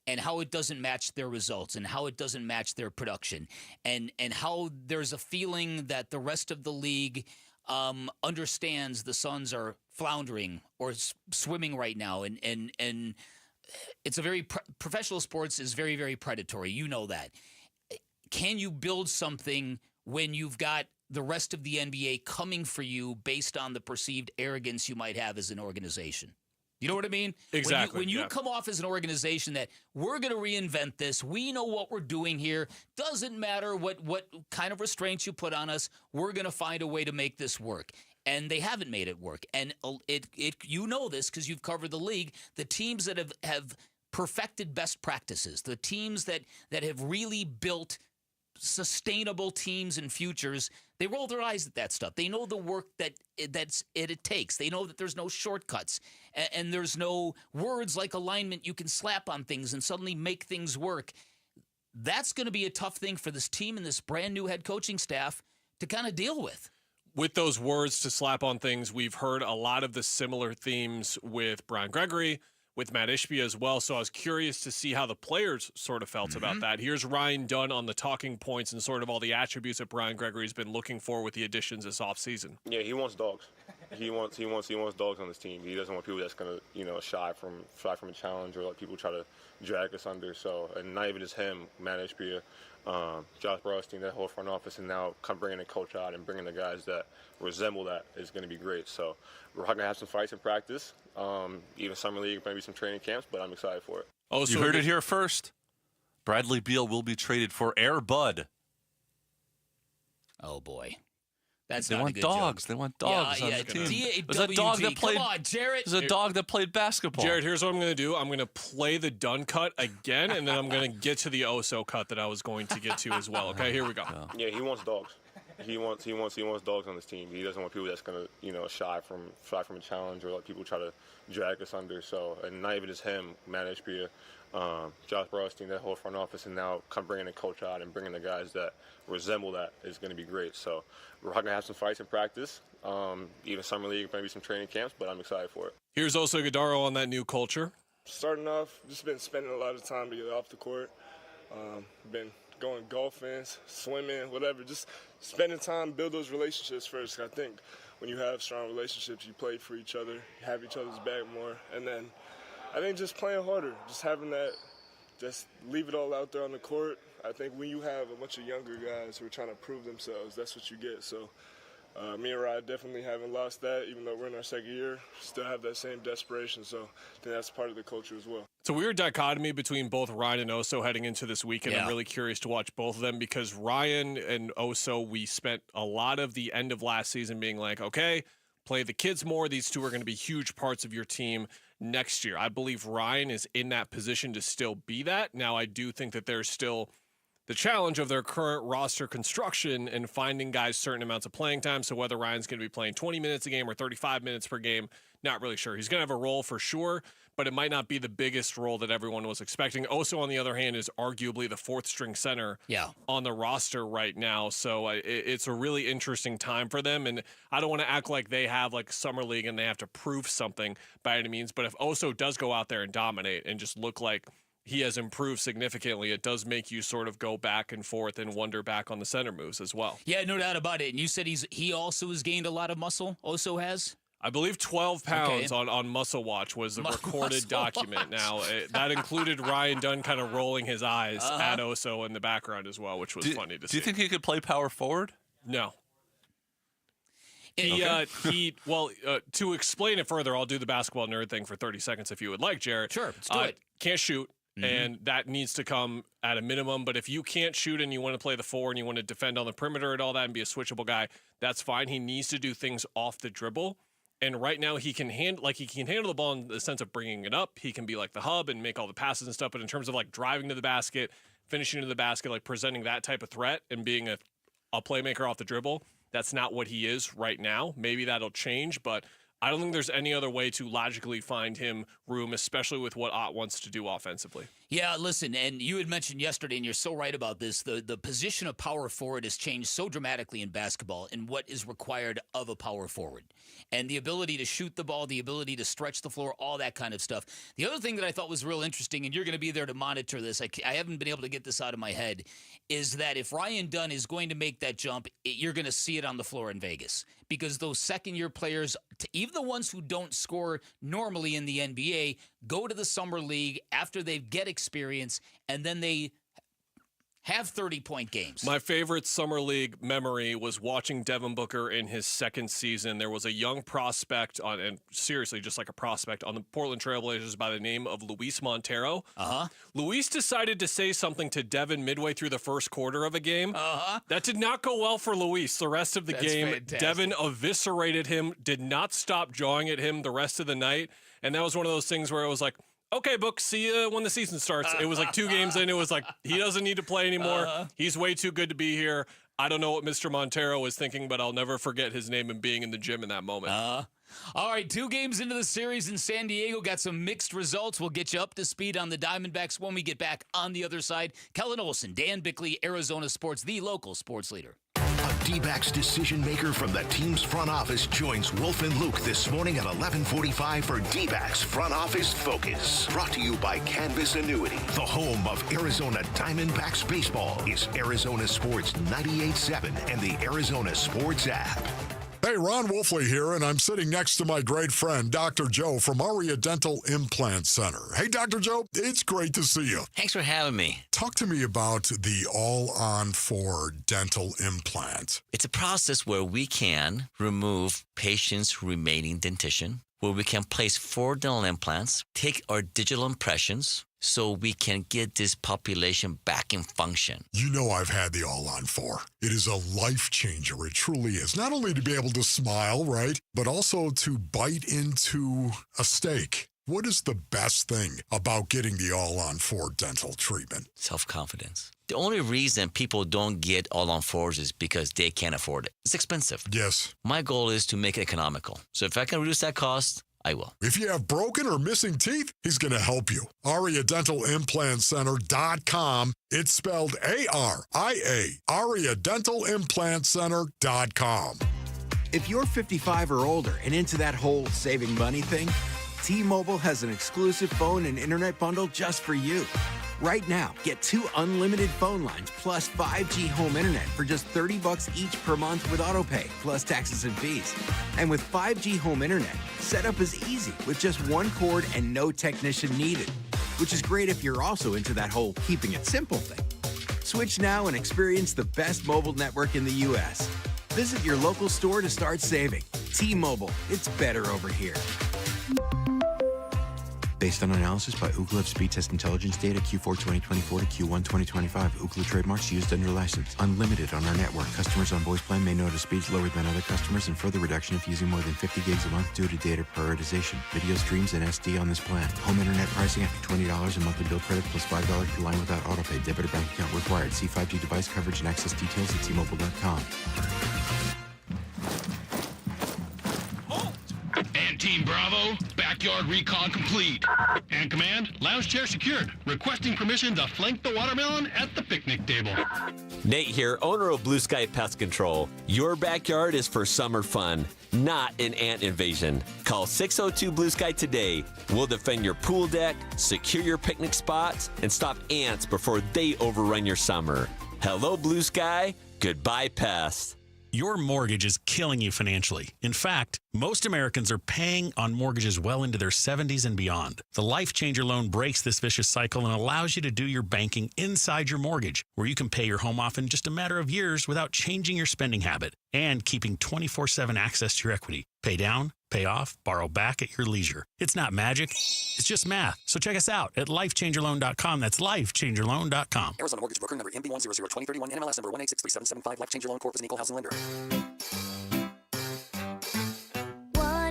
[SPEAKER 12] and how it doesn't match their results and how it doesn't match their production, and how there's a feeling that the rest of the league understands the Suns are floundering or swimming right now, and it's a very professional sports is very, very predatory. You know that. Can you build something when you've got the rest of the NBA coming for you based on the perceived arrogance you might have as an organization? You know what I mean?
[SPEAKER 13] Exactly.
[SPEAKER 12] When you come off as an organization that we're going to reinvent this, we know what we're doing here, doesn't matter what kind of restraints you put on us, we're going to find a way to make this work. and they haven't made it work. And you know this because you've covered the league. The teams that have perfected best practices, the teams that have really built sustainable teams and futures, they roll their eyes at that stuff. They know the work that it takes. They know that there's no shortcuts and there's no words like alignment you can slap on things and suddenly make things work. That's going to be a tough thing for this team and this brand new head coaching staff to kind of deal with.
[SPEAKER 13] With those words to slap on things, we've heard a lot of the similar themes with Brian Gregory, with Matt Ishbia as well. So I was curious to see how the players sort of felt about that. Here's Ryan Dunn on the talking points and sort of all the attributes that Brian Gregory's been looking for with the additions this offseason.
[SPEAKER 10] Yeah, he wants dogs. He wants dogs on his team. He doesn't want people that's gonna, shy from a challenge or let people try to drag us under. So, and not even just him, Matt Ishbia, Josh Brownstein, that whole front office, and now bringing the coach out and bringing the guys that resemble that is going to be great. So we're going to have some fights in practice, even summer league, maybe some training camps, but I'm excited for it.
[SPEAKER 5] Oh, so you heard it here first. Bradley Beal will be traded for Air Bud.
[SPEAKER 12] Oh boy, that's
[SPEAKER 5] they
[SPEAKER 12] not
[SPEAKER 5] want
[SPEAKER 12] a good
[SPEAKER 5] dogs.
[SPEAKER 12] Joke.
[SPEAKER 5] They want dogs on the team.
[SPEAKER 12] There's
[SPEAKER 5] a dog that played.
[SPEAKER 12] Come on, Jarrett.
[SPEAKER 5] There's a dog that played basketball.
[SPEAKER 13] Jared, here's what I'm going to do. I'm going to play the Dunn cut again, and then I'm going to get to the Oso cut that I was going to get to as well. Okay, here we go.
[SPEAKER 10] Yeah, he wants dogs. He wants dogs on his team. He doesn't want people that's going to, shy from a challenge or let people try to drag us under. So, and not even just him, Matt Ishbia, Josh Brownstein, that whole front office, and now bringing the coach out and bringing the guys that resemble that is going to be great. So we're going to have some fights in practice, even summer league, maybe some training camps, but I'm excited for it.
[SPEAKER 13] Here's Oso Ighodaro on that new culture.
[SPEAKER 4] Starting off, just been spending a lot of time together off the court. Been going golfing, swimming, whatever, just spending time, build those relationships first. I think when you have strong relationships, you play for each other, you have each other's back more, and then I think just playing harder, just having that, just leave it all out there on the court. I think when you have a bunch of younger guys who are trying to prove themselves, that's what you get. So me and Ryan definitely haven't lost that, even though we're in our second year. Still have that same desperation, so I think that's part of the culture as well.
[SPEAKER 13] It's a weird dichotomy between both Ryan and Oso heading into this weekend. I'm really curious to watch both of them because Ryan and Oso, we spent a lot of the end of last season being like, okay, play the kids more. These two are going to be huge parts of your team next year. I believe Ryan is in that position to still be that. Now, I do think that there's still the challenge of their current roster construction and finding guys certain amounts of playing time. So whether Ryan's going to be playing 20 minutes a game or 35 minutes per game, not really sure. He's going to have a role for sure, but it might not be the biggest role that everyone was expecting. Oso, on the other hand, is arguably the fourth string center on the roster right now. So it's a really interesting time for them. And I don't want to act like they have like summer league and they have to prove something by any means. But if Oso does go out there and dominate and just look like he has improved significantly, it does make you sort of go back and forth and wonder back on the center moves as well.
[SPEAKER 12] Yeah, no doubt about it. And you said he also has gained a lot of muscle, Oso has?
[SPEAKER 13] I believe 12 pounds on Muscle Watch was the recorded document. Now, that included Ryan Dunn kind of rolling his eyes at Oso in the background as well, which was funny to see.
[SPEAKER 5] Do you think he could play power forward?
[SPEAKER 13] No. To explain it further, I'll do the basketball nerd thing for 30 seconds if you would like, Jarrett.
[SPEAKER 12] Sure, let's do it.
[SPEAKER 13] Can't shoot. And that needs to come at a minimum. But if you can't shoot and you want to play the four and you want to defend on the perimeter and all that and be a switchable guy, that's fine. He needs to do things off the dribble. And right now he can handle the ball in the sense of bringing it up. He can be like the hub and make all the passes and stuff. But in terms of like driving to the basket, finishing to the basket, like presenting that type of threat and being a playmaker off the dribble, that's not what he is right now. Maybe that'll change, but I don't think there's any other way to logically find him room, especially with what Ott wants to do offensively.
[SPEAKER 12] Yeah, listen, and you had mentioned yesterday, and you're so right about this, the position of power forward has changed so dramatically in basketball and what is required of a power forward. And the ability to shoot the ball, the ability to stretch the floor, all that kind of stuff. The other thing that I thought was real interesting, and you're going to be there to monitor this, I haven't been able to get this out of my head, is that if Ryan Dunn is going to make that jump, you're going to see it on the floor in Vegas. Because those second-year players, even the ones who don't score normally in the NBA, go to the summer league after they get experience, and then they have 30-point games.
[SPEAKER 13] My favorite summer league memory was watching Devin Booker in his second season. There was a young prospect and seriously, just like a prospect on the Portland Trailblazers by the name of Luis Montero. Luis decided to say something to Devin midway through the first quarter of a game. That did not go well for Luis. The rest of the game,
[SPEAKER 12] fantastic.
[SPEAKER 13] Devin eviscerated him, did not stop jawing at him the rest of the night. And that was one of those things where it was like, okay, Book, see you when the season starts. It was like 2 games in. It was like, he doesn't need to play anymore. He's way too good to be here. I don't know what Mr. Montero was thinking, but I'll never forget his name and being in the gym in that moment.
[SPEAKER 12] All right, 2 games into the series in San Diego. Got some mixed results. We'll get you up to speed on the Diamondbacks when we get back on the other side. Kellen Olson, Dan Bickley, Arizona Sports, the local sports leader.
[SPEAKER 3] A Dbacks decision maker from the team's front office joins Wolf and Luke this morning at 11:45 for Dbacks Front Office Focus. Brought to you by Canvas Annuity. The home of Arizona Diamondbacks baseball is Arizona Sports 98.7 and the Arizona Sports app.
[SPEAKER 11] Hey, Ron Wolfley here, and I'm sitting next to my great friend, Dr. Joe from Aria Dental Implant Center. Hey, Dr. Joe, it's great to see you.
[SPEAKER 15] Thanks for having me.
[SPEAKER 11] Talk to me about the All-On-4 dental implant.
[SPEAKER 15] It's a process where we can remove patients' remaining dentition, where we can place 4 dental implants, take our digital impressions, so we can get this population back in function.
[SPEAKER 11] You know I've had the All-On-4. It is a life changer. It truly is. Not only to be able to smile, right, but also to bite into a steak. What is the best thing about getting the All-On-4 dental treatment?
[SPEAKER 15] Self-confidence. The only reason people don't get All-On-4s is because they can't afford it. It's expensive.
[SPEAKER 11] Yes.
[SPEAKER 15] My goal is to make it economical. So if I can reduce that cost, I will.
[SPEAKER 11] If you have broken or missing teeth, he's going to help you. AriaDentalImplantCenter.com. It's spelled A-R-I-A. AriaDentalImplantCenter.com.
[SPEAKER 16] If you're 55 or older and into that whole saving money thing, T-Mobile has an exclusive phone and internet bundle just for you. Right now, get 2 unlimited phone lines plus 5G home internet for just $30 each per month with autopay, plus taxes and fees. And with 5G home internet, setup is easy with just 1 cord and no technician needed, which is great if you're also into that whole keeping it simple thing. Switch now and experience the best mobile network in the U.S. Visit your local store to start saving. T-Mobile, it's better over here.
[SPEAKER 17] Based on analysis by Ookla Speed Test Intelligence data Q4 2024 to Q1 2025. Ookla trademarks used under license. Unlimited on our network. Customers on voice plan may notice speeds lower than other customers and further reduction if using more than 50 gigs a month due to data prioritization. Video streams and SD on this plan. Home internet pricing after $20 a monthly bill credit plus $5 per line without autopay. Debit or bank account required. See 5G device coverage and access details at T-Mobile.com.
[SPEAKER 18] And Team Bravo, backyard recon complete. And Command, lounge chair secured. Requesting permission to flank the watermelon at the picnic table.
[SPEAKER 19] Nate here, owner of Blue Sky Pest Control. Your backyard is for summer fun, not an ant invasion. Call 602 Blue Sky today. We'll defend your pool deck, secure your picnic spots, and stop ants before they overrun your summer. Hello, Blue Sky. Goodbye, pests.
[SPEAKER 20] Your mortgage is killing you financially. In fact, most Americans are paying on mortgages well into their 70s and beyond. The Life Changer loan breaks this vicious cycle and allows you to do your banking inside your mortgage, where you can pay your home off in just a matter of years without changing your spending habit and keeping 24/7 access to your equity. Pay down, pay off, borrow back at your leisure. It's not magic, it's just math. So check us out at lifechangerloan.com. That's lifechangerloan.com.
[SPEAKER 21] Arizona Mortgage Broker number MB1002031, NMLS number 1863775. Life Changer Loan Corp is an equal housing lender.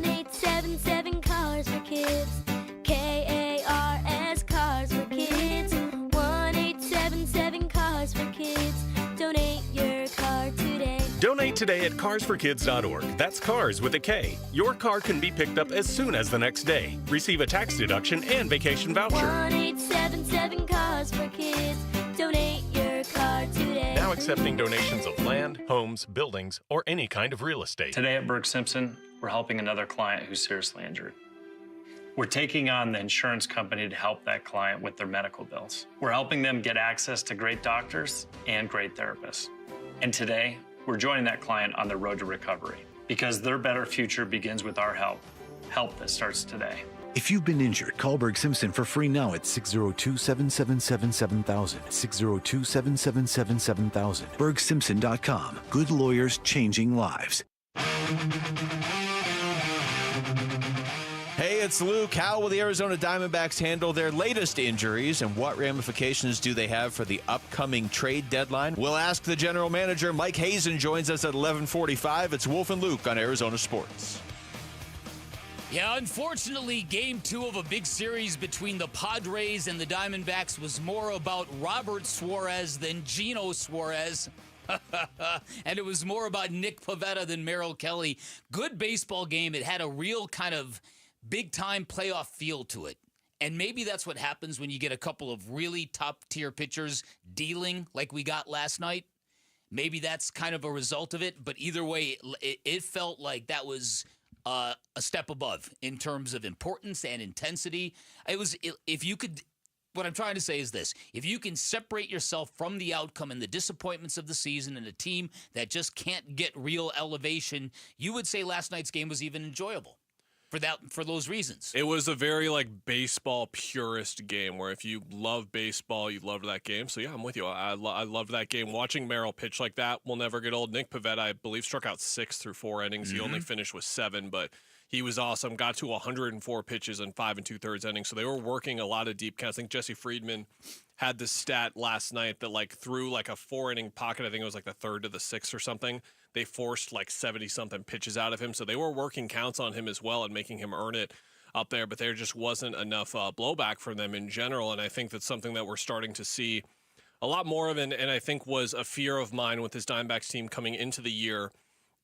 [SPEAKER 22] 1877 Cars for Kids. KARS Cars for Kids. 1877 Cars for Kids. Donate your car today.
[SPEAKER 26] Donate today at carsforkids.org. That's cars with a K. Your car can be picked up as soon as the next day. Receive a tax deduction and vacation voucher.
[SPEAKER 22] 1877 Cars for Kids. Donate your car today.
[SPEAKER 26] Now accepting donations of land, homes, buildings, or any kind of real estate.
[SPEAKER 31] Today at Burke Simpson, we're helping another client who's seriously injured. We're taking on the insurance company to help that client with their medical bills. We're helping them get access to great doctors and great therapists. And today, we're joining that client on the road to recovery because their better future begins with our help. Help that starts today.
[SPEAKER 6] If you've been injured, call Berg Simpson for free now at 602-777-7000. 602-777-7000. BergSimpson.com. Good lawyers changing lives.
[SPEAKER 7] Hey, it's Luke. How will the Arizona Diamondbacks handle their latest injuries, and what ramifications do they have for the upcoming trade deadline? We'll ask the general manager. Mike Hazen joins us at 11:45. It's Wolf and Luke on Arizona Sports.
[SPEAKER 12] Yeah, unfortunately, Game 2 of a big series between the Padres and the Diamondbacks was more about Robert Suarez than Gino Suarez. And it was more about Nick Pivetta than Merrill Kelly. Good baseball game. It had a real kind of big-time playoff feel to it. And maybe that's what happens when you get a couple of really top-tier pitchers dealing like we got last night. Maybe that's kind of a result of it. But either way, it felt like that was a step above in terms of importance and intensity. What I'm trying to say is this: if you can separate yourself from the outcome and the disappointments of the season and a team that just can't get real elevation, you would say last night's game was even enjoyable for those reasons.
[SPEAKER 13] It was a very baseball purist game where if you love baseball, you loved that game. So yeah, I'm with you. I loved that game. Watching Merrill pitch like that will never get old. Nick Pivetta, I believe, struck out 6 through 4 innings. Mm-hmm. He only finished with 7, but he was awesome. Got to 104 pitches in 5 2/3 innings. So they were working a lot of deep counts. I think Jesse Friedman had the stat last night that through a 4-inning pocket, I think it was the 3rd to the 6th or something, they forced 70-something pitches out of him. So they were working counts on him as well and making him earn it up there. But there just wasn't enough blowback from them in general. And I think that's something that we're starting to see a lot more of. And I think was a fear of mine with this Diamondbacks team coming into the year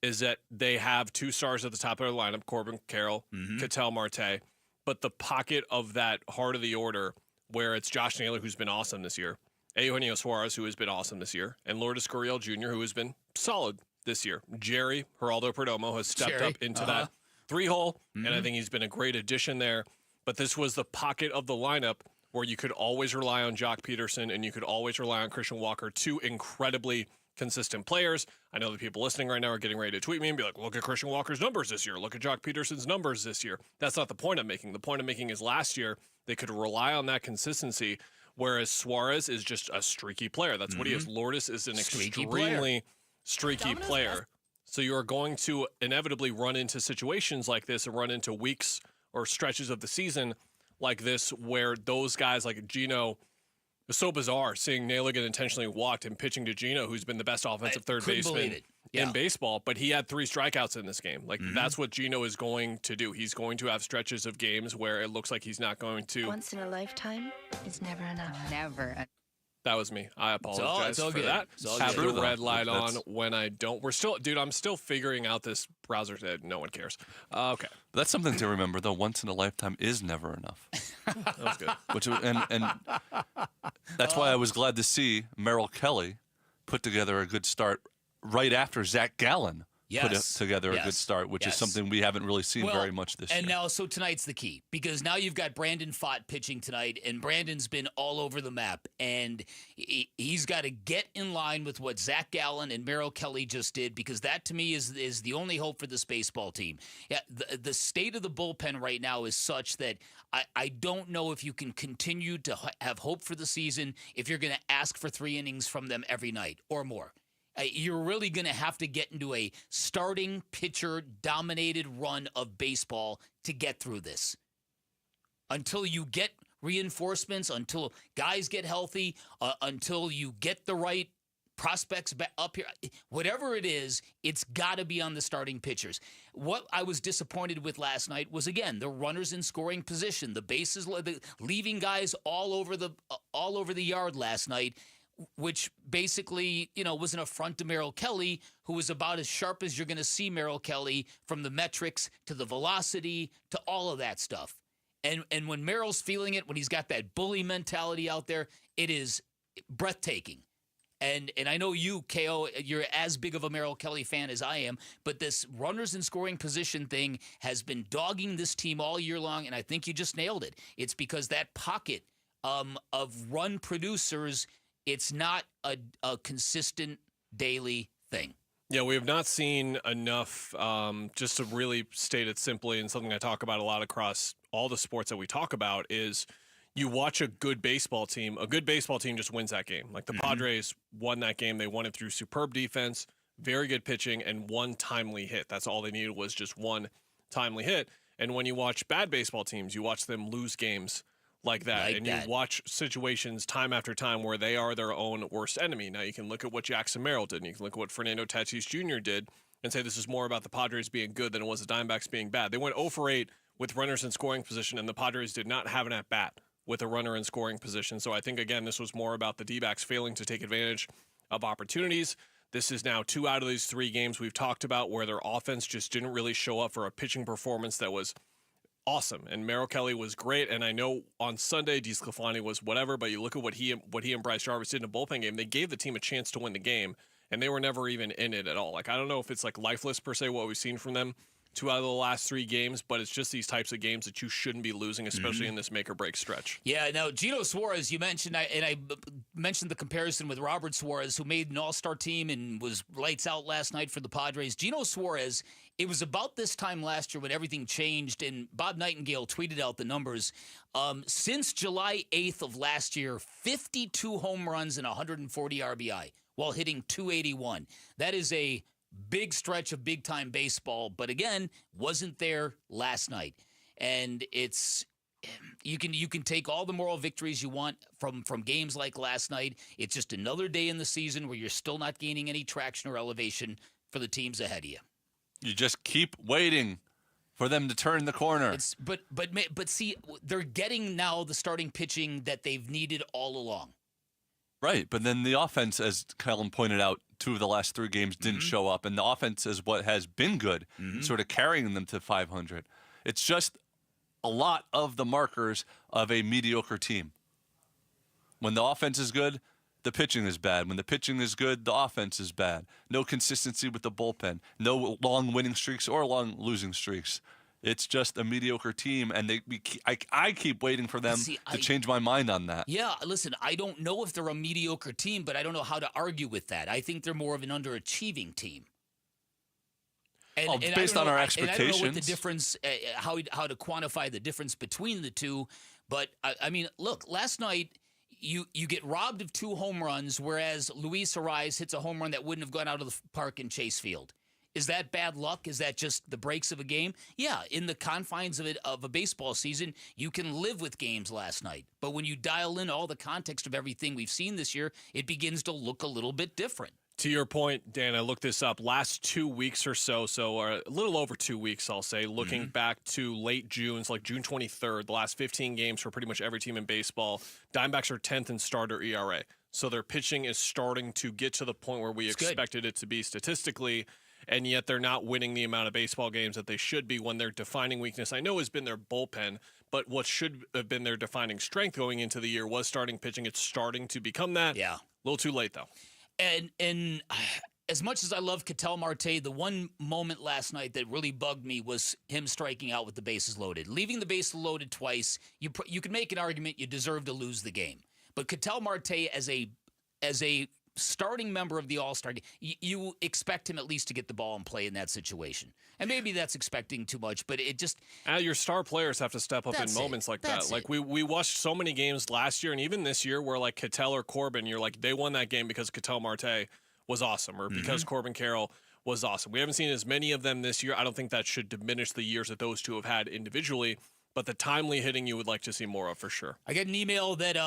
[SPEAKER 13] is that they have 2 stars at the top of their lineup, Corbin Carroll, Ketel Marte. But the pocket of that heart of the order where it's Josh Naylor, who's been awesome this year, Eugenio Suarez, who has been awesome this year, and Lourdes Gurriel Jr., who has been solid this year. Jerry Geraldo Perdomo has stepped up into that 3-hole, and I think he's been a great addition there. But this was the pocket of the lineup where you could always rely on Jock Peterson and you could always rely on Christian Walker, 2 incredibly consistent players. I know the people listening right now are getting ready to tweet me and be like, look at Christian Walker's numbers this year. Look at Jock Peterson's numbers this year. That's not the point I'm making. The point I'm making is last year they could rely on that consistency, whereas Suarez is just a streaky player. That's what he is. Lourdes is an extremely streaky player. So you are going to inevitably run into situations like this and run into weeks or stretches of the season like this where those guys like Gino, it's so bizarre seeing Naylor get intentionally walked and pitching to Gino, who's been the best offensive third baseman in baseball, but he had 3 strikeouts in this game. That's what Gino is going to do. He's going to have stretches of games where it looks like he's not going to.
[SPEAKER 8] Once in a lifetime is never enough. Never.
[SPEAKER 13] That was me. I apologize
[SPEAKER 12] it's all
[SPEAKER 13] for
[SPEAKER 12] good.
[SPEAKER 13] that. Have
[SPEAKER 5] good.
[SPEAKER 13] the red light on when I don't. I'm still figuring out this browser. No one cares. Okay.
[SPEAKER 5] That's something to remember, though. Once in a lifetime is never enough.
[SPEAKER 13] That was good.
[SPEAKER 5] And that's why I was glad to see Merrill Kelly put together a good start right after Zach Gallen put together a good start, which is something we haven't really seen very much this year.
[SPEAKER 12] And now, so tonight's the key, because now you've got Brandon Pfaadt pitching tonight, and Brandon's been all over the map, and he's got to get in line with what Zach Gallen and Merrill Kelly just did, because that, to me, is the only hope for this baseball team. Yeah, the state of the bullpen right now is such that I don't know if you can continue to have hope for the season if you're going to ask for 3 innings from them every night or more. You're really going to have to get into a starting pitcher-dominated run of baseball to get through this. Until you get reinforcements, until guys get healthy, until you get the right prospects up here, whatever it is, it's got to be on the starting pitchers. What I was disappointed with last night was, again, the runners in scoring position, the bases, leaving guys all over the yard last night, which basically, was an affront to Merrill Kelly, who was about as sharp as you're going to see Merrill Kelly, from the metrics to the velocity to all of that stuff. And when Merrill's feeling it, when he's got that bully mentality out there, it is breathtaking. And I know you, KO, you're as big of a Merrill Kelly fan as I am, but this runners in scoring position thing has been dogging this team all year long, and I think you just nailed it. It's because that pocket of run producers, it's not a consistent daily thing.
[SPEAKER 13] Yeah, we have not seen enough, just to really state it simply, and something I talk about a lot across all the sports that we talk about is you watch a good baseball team. A good baseball team just wins that game. Like the Padres won that game. They won it through superb defense, very good pitching, and one timely hit. That's all they needed was just one timely hit. And when you watch bad baseball teams, you watch them lose games like that. You watch situations time after time where they are their own worst enemy. Now, you can look at what Jackson Merrill did, and you can look at what Fernando Tatis Jr. did and say this is more about the Padres being good than it was the Diamondbacks being bad. They went 0-for-8 with runners in scoring position, and the Padres did not have an at-bat with a runner in scoring position. So I think, again, this was more about the D-backs failing to take advantage of opportunities. This is now 2 out of these 3 games we've talked about where their offense just didn't really show up for a pitching performance that was awesome. And Mel Kelly was great. And I know on Sunday, DeSclafani was whatever, but you look at what he and Bryce Jarvis did in a bullpen game. They gave the team a chance to win the game, and they were never even in it at all. Like, I don't know if it's like lifeless per se, what we've seen from them 2 out of the last 3 games, but it's just these types of games that you shouldn't be losing, especially in this make-or-break stretch.
[SPEAKER 12] Yeah, now, Gino Suarez, you mentioned, I mentioned the comparison with Robert Suarez, who made an all-star team and was lights out last night for the Padres. Gino Suarez, it was about this time last year when everything changed, and Bob Nightingale tweeted out the numbers. Since July 8th of last year, 52 home runs and 140 RBI while hitting .281. That is a big stretch of big-time baseball, but again, wasn't there last night. And it's you can take all the moral victories you want from games like last night. It's just another day in the season where you're still not gaining any traction or elevation for the teams ahead of you.
[SPEAKER 5] You just keep waiting for them to turn the corner.
[SPEAKER 12] But see, they're getting now the starting pitching that they've needed all along.
[SPEAKER 5] Right, but then the offense, as Kellen pointed out, 2 of the last 3 games didn't show up, and the offense is what has been good, sort of carrying them to 500. It's just a lot of the markers of a mediocre team. When the offense is good, the pitching is bad. When the pitching is good, the offense is bad. No consistency with the bullpen. No long winning streaks or long losing streaks. It's just a mediocre team, and I keep waiting for them to change my mind on that.
[SPEAKER 12] Yeah, listen, I don't know if they're a mediocre team, but I don't know how to argue with that. I think they're more of an underachieving team. And
[SPEAKER 5] based on our expectations.
[SPEAKER 12] I don't know what the difference, how to quantify the difference between the two. But, I mean, look, last night you get robbed of 2 home runs, whereas Luis Arraez hits a home run that wouldn't have gone out of the park in Chase Field. Is that bad luck? Is that just the breaks of a game? Yeah, in the confines of a baseball season, you can live with games last night. But when you dial in all the context of everything we've seen this year, it begins to look a little bit different.
[SPEAKER 13] To your point, Dan, I looked this up. Last 2 weeks or so a little over 2 weeks, I'll say, looking back to late June, it's like June 23rd, the last 15 games for pretty much every team in baseball, Diamondbacks are 10th in starter ERA. So their pitching is starting to get to the point where we expected it to be statistically, and yet they're not winning the amount of baseball games that they should be when their defining weakness, I know, has been their bullpen, but what should have been their defining strength going into the year was starting pitching. It's starting to become that.
[SPEAKER 12] Yeah.
[SPEAKER 13] A little too late, though.
[SPEAKER 12] And as much as I love Ketel Marte, the one moment last night that really bugged me was him striking out with the bases loaded. Leaving the bases loaded twice, you could make an argument you deserve to lose the game. But Ketel Marte, as a starting member of the All-Star game, you expect him at least to get the ball and play in that situation. And maybe that's expecting too much, but it just...
[SPEAKER 13] your star players have to step up in moments like that. Like, we watched so many games last year and even this year where, like, Ketel or Corbin, you're like, they won that game because Ketel Marte was awesome or because Corbin Carroll was awesome. We haven't seen as many of them this year. I don't think that should diminish the years that those two have had individually, but the timely hitting you would like to see more of for sure.
[SPEAKER 12] I got an email that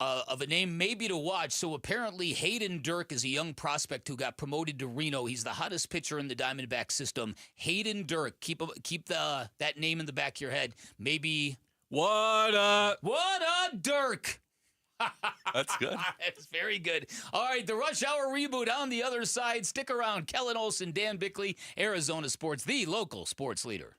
[SPEAKER 12] of a name maybe to watch. So apparently Hayden Dirk is a young prospect who got promoted to Reno. He's the hottest pitcher in the Diamondbacks system. Hayden Dirk. Keep that name in the back of your head. Maybe.
[SPEAKER 13] What a
[SPEAKER 12] Dirk.
[SPEAKER 5] That's good.
[SPEAKER 12] That's very good. All right, the Rush Hour reboot on the other side. Stick around. Kellen Olson, Dan Bickley, Arizona Sports, the local sports leader.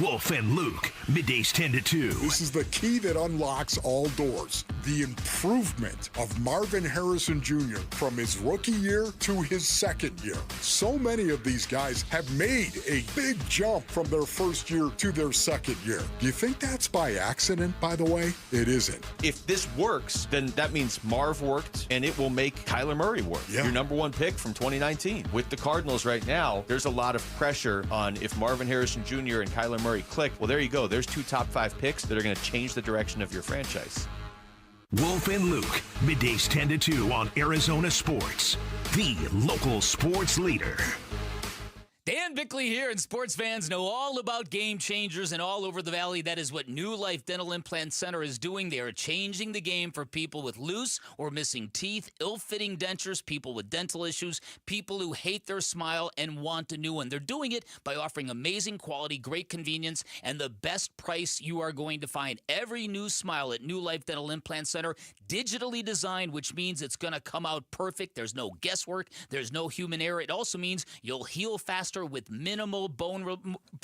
[SPEAKER 3] Wolf and Luke, middays 10 to 2.
[SPEAKER 11] This is the key that unlocks all doors. The improvement of Marvin Harrison Jr. from his rookie year to his second year. So many of these guys have made a big jump from their first year to their second year. Do you think that's by accident, by the way? It isn't.
[SPEAKER 7] If this works, then that means Marv worked, and it will make Kyler Murray work.
[SPEAKER 11] Yeah.
[SPEAKER 7] Your number 1 pick from 2019. With the Cardinals right now, there's a lot of pressure on if Marvin Harrison Jr. and Kyler Kyler Murray click. Well, there you go. There's 2 top 5 picks that are going to change the direction of your franchise.
[SPEAKER 3] Wolf and Luke, middays 10 to 2 on Arizona Sports, the local sports leader.
[SPEAKER 12] Dan Bickley here, and sports fans know all about game changers, and all over the valley, that is what New Life Dental Implant Center is doing. They are changing the game for people with loose or missing teeth, ill-fitting dentures, people with dental issues, people who hate their smile and want a new one. They're doing it by offering amazing quality, great convenience, and the best price you are going to find. Every new smile at New Life Dental Implant Center, digitally designed, which means it's going to come out perfect. There's no guesswork. There's no human error. It also means you'll heal faster with minimal bone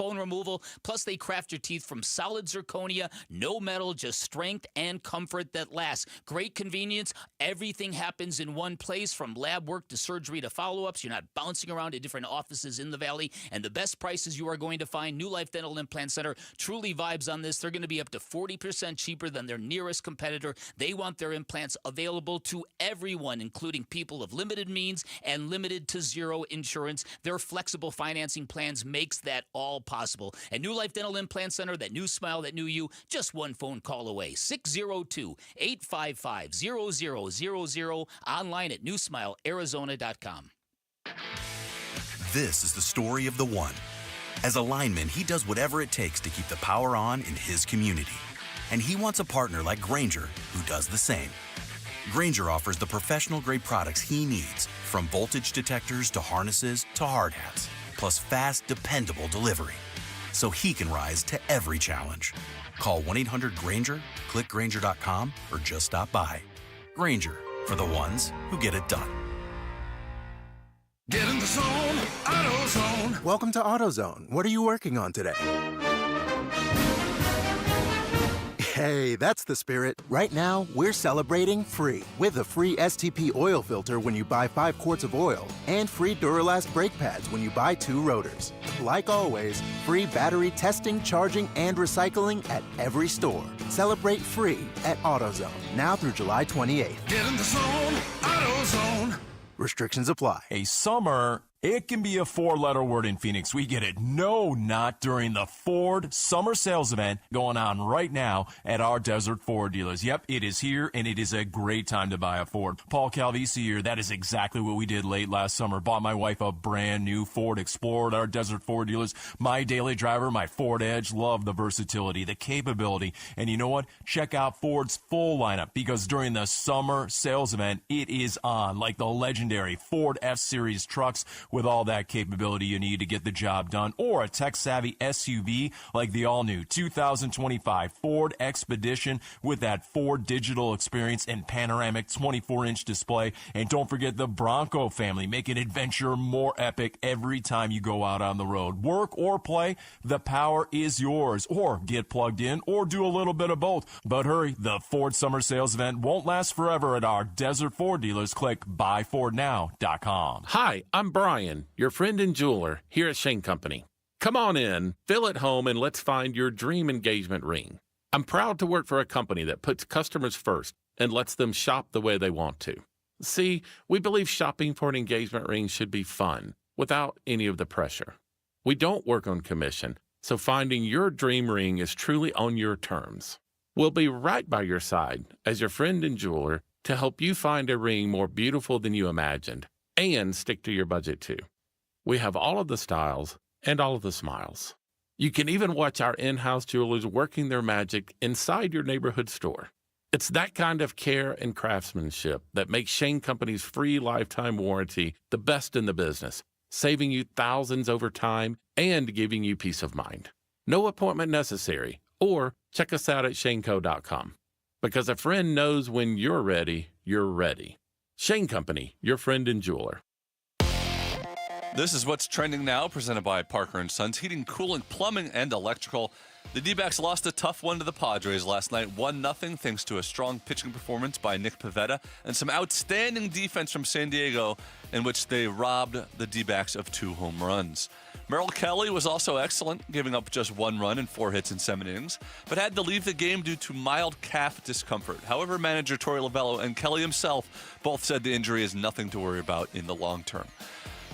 [SPEAKER 12] removal. Plus, they craft your teeth from solid zirconia, no metal, just strength and comfort that lasts. Great convenience. Everything happens in one place, from lab work to surgery to follow-ups. You're not bouncing around to different offices in the valley. And the best prices you are going to find. New Life Dental Implant Center truly vibes on this. They're going to be up to 40% cheaper than their nearest competitor. They want their implants available to everyone, including people of limited means and limited to zero insurance. Their flexible financing plans makes that all possible. At New Life Dental Implant Center, that new smile, that new you, just one phone call away. 602-855-0000, online at newsmilearizona.com.
[SPEAKER 1] This is the story of the one. As a lineman, he does whatever it takes to keep the power on in his community. And he wants a partner like Grainger who does the same. Grainger offers the professional-grade products he needs, from voltage detectors to harnesses to hard hats, plus fast, dependable delivery, so he can rise to every challenge. Call 1-800-GRAINGER, click Grainger.com, or just stop by. Grainger, for the ones who get it done.
[SPEAKER 2] Get in the zone, AutoZone. Welcome to AutoZone. What are you working on today? Hey, that's the spirit. Right now, we're celebrating free with a free STP oil filter when you buy 5 quarts of oil and free Duralast brake pads when you buy 2 rotors. Like always, free battery testing, charging, and recycling at every store. Celebrate free at AutoZone, now through July 28th.
[SPEAKER 9] Get in the zone, AutoZone.
[SPEAKER 2] Restrictions apply.
[SPEAKER 14] A summer, it can be a 4-letter word in Phoenix. We get it. No, not during the Ford Summer Sales Event going on right now at our Desert Ford dealers. Yep, it is here, and it is a great time to buy a Ford. Paul Calvisi here. That is exactly what we did late last summer. Bought my wife a brand new Ford Explorer at our Desert Ford dealers. My daily driver, my Ford Edge. Love the versatility, the capability. And you know what? Check out Ford's full lineup, because during the Summer Sales Event, it is on, like the legendary Ford F-Series trucks with all that capability you need to get the job done, or a tech-savvy SUV like the all-new 2025 Ford Expedition with that Ford digital experience and panoramic 24-inch display. And don't forget the Bronco family, making adventure more epic every time you go out on the road. Work or play, the power is yours. Or get plugged in, or do a little bit of both. But hurry, the Ford Summer Sales Event won't last forever at our Desert Ford dealers. Click buyfordnow.com.
[SPEAKER 23] Hi, I'm Brian, your friend and jeweler here at Shane Company. Come on in, feel at home, and let's find your dream engagement ring. I'm proud to work for a company that puts customers first and lets them shop the way they want to. See, we believe shopping for an engagement ring should be fun, without any of the pressure. We don't work on commission, so finding your dream ring is truly on your terms. We'll be right by your side as your friend and jeweler to help you find a ring more beautiful than you imagined, and stick to your budget too. We have all of the styles and all of the smiles. You can even watch our in-house jewelers working their magic inside your neighborhood store. It's that kind of care and craftsmanship that makes Shane Company's free lifetime warranty the best in the business, saving you thousands over time and giving you peace of mind. No appointment necessary, or check us out at shaneco.com. Because a friend knows when you're ready, you're ready. Shane Company, your friend and jeweler.
[SPEAKER 5] This is what's trending now, presented by Parker & Sons, heating, cooling, plumbing, and electrical. The Dbacks lost a tough one to the Padres last night, 1-0, thanks to a strong pitching performance by Nick Pivetta and some outstanding defense from San Diego, in which they robbed the Dbacks of 2 home runs. Mel Kelly was also excellent, giving up just 1 run and 4 hits in 7 innings, but had to leave the game due to mild calf discomfort. However, manager Torey Lovello and Kelly himself both said the injury is nothing to worry about in the long term.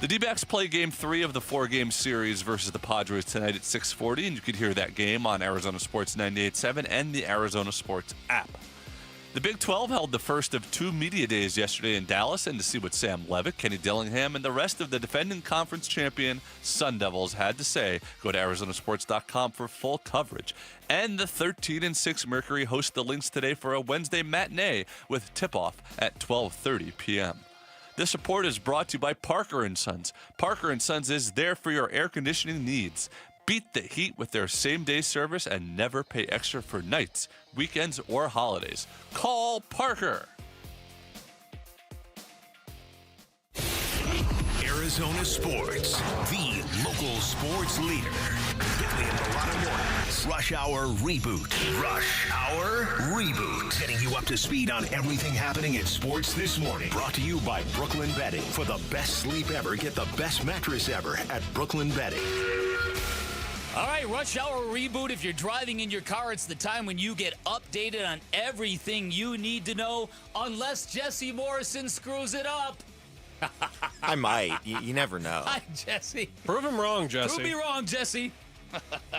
[SPEAKER 5] The D-backs play Game 3 of the 4-game series versus the Padres tonight at 6:40, and you can hear that game on Arizona Sports 98.7 and the Arizona Sports app. The Big 12 held the first of 2 media days yesterday in Dallas, and to see what Sam Levitt, Kenny Dillingham, and the rest of the defending conference champion Sun Devils had to say, go to arizonasports.com for full coverage. And the 13-6 Mercury host the Lynx today for a Wednesday matinee with tip-off at 12:30 p.m. This report is brought to you by Parker & Sons. Parker & Sons is there for your air conditioning needs. Beat the heat with their same-day service and never pay extra for nights, weekends, or holidays. Call Parker.
[SPEAKER 3] Arizona Sports, the local sports leader. Billy and Milano Mornings. Rush Hour Reboot. Rush Hour Reboot. Getting you up to speed on everything happening in sports this morning. Brought to you by Brooklyn Bedding. For the best sleep ever, get the best mattress ever at Brooklyn Bedding.
[SPEAKER 12] All right, Rush Hour Reboot. If you're driving in your car, it's the time when you get updated on everything you need to know, unless Jesse Morrison screws it up.
[SPEAKER 4] I might. You never know.
[SPEAKER 12] Hi, Jesse.
[SPEAKER 13] Prove him wrong, Jesse.
[SPEAKER 12] Prove me wrong, Jesse.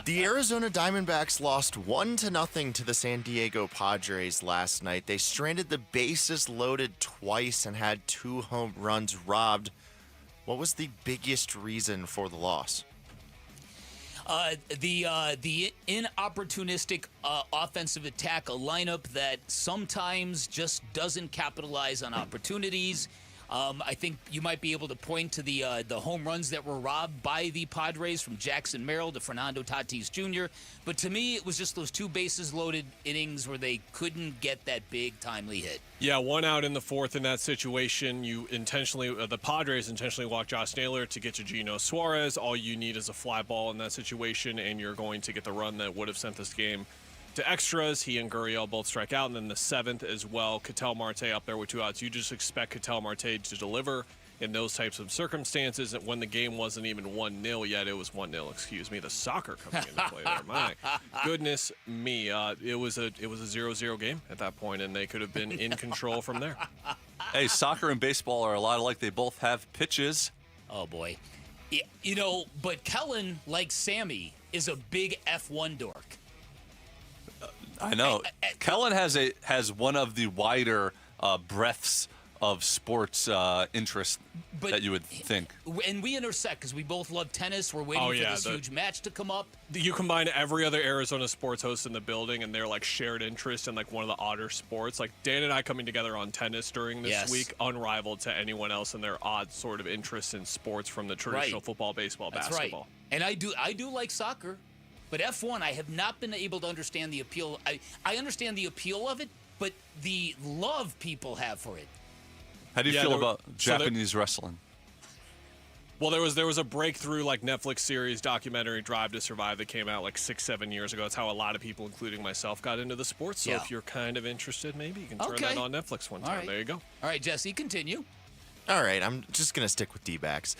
[SPEAKER 4] The Arizona Diamondbacks lost 1-0 to the San Diego Padres last night. They stranded the bases loaded twice and had 2 home runs robbed. What was the biggest reason for the loss?
[SPEAKER 12] The inopportunistic offensive attack, a lineup that sometimes just doesn't capitalize on opportunities. I think you might be able to point to the home runs that were robbed by the Padres, from Jackson Merrill to Fernando Tatis Jr. But to me, it was just those 2 bases-loaded innings where they couldn't get that big, timely hit.
[SPEAKER 13] Yeah, 1 out in the 4th in that situation. You intentionally, the Padres intentionally walked Josh Naylor to get to Gino Suarez. All you need is a fly ball in that situation, and you're going to get the run that would have sent this game to extras. He and Gurriel both strike out, and then the 7th as well. Ketel Marte up there with 2 outs. You just expect Ketel Marte to deliver in those types of circumstances. And when the game wasn't even 1-0 yet, it was 1-0. Excuse me, the soccer coming into play there. My goodness me, it was a 0-0 game at that point, and they could have been in control from there.
[SPEAKER 5] Hey, soccer and baseball are a lot alike. They both have pitches.
[SPEAKER 12] Oh boy, you know. But Kellen, like Sammy, is a big F1 dork.
[SPEAKER 5] I know. Kellen has one of the wider breadths of sports interest that you would think.
[SPEAKER 12] And we intersect because we both love tennis. We're waiting for this huge match to come up.
[SPEAKER 13] You combine every other Arizona sports host in the building, and they're like shared interest in like one of the odder sports. Like Dan and I coming together on tennis during this week, unrivaled to anyone else in their odd sort of interest in sports from the traditional football, baseball, basketball.
[SPEAKER 12] Right. And I do like soccer. But F1, I have not been able to understand the appeal. I understand the appeal of it, but the love people have for it.
[SPEAKER 5] How do you feel about Japanese wrestling?
[SPEAKER 13] Well, there was a breakthrough like Netflix series documentary, Drive to Survive, that came out like 6-7 years ago. It's how a lot of people, including myself, got into the sport. So if you're kind of interested, maybe you can turn that on Netflix one time.
[SPEAKER 12] All right.
[SPEAKER 13] There you go.
[SPEAKER 12] All right, Jesse, continue.
[SPEAKER 4] All right, I'm just going to stick with Dbacks.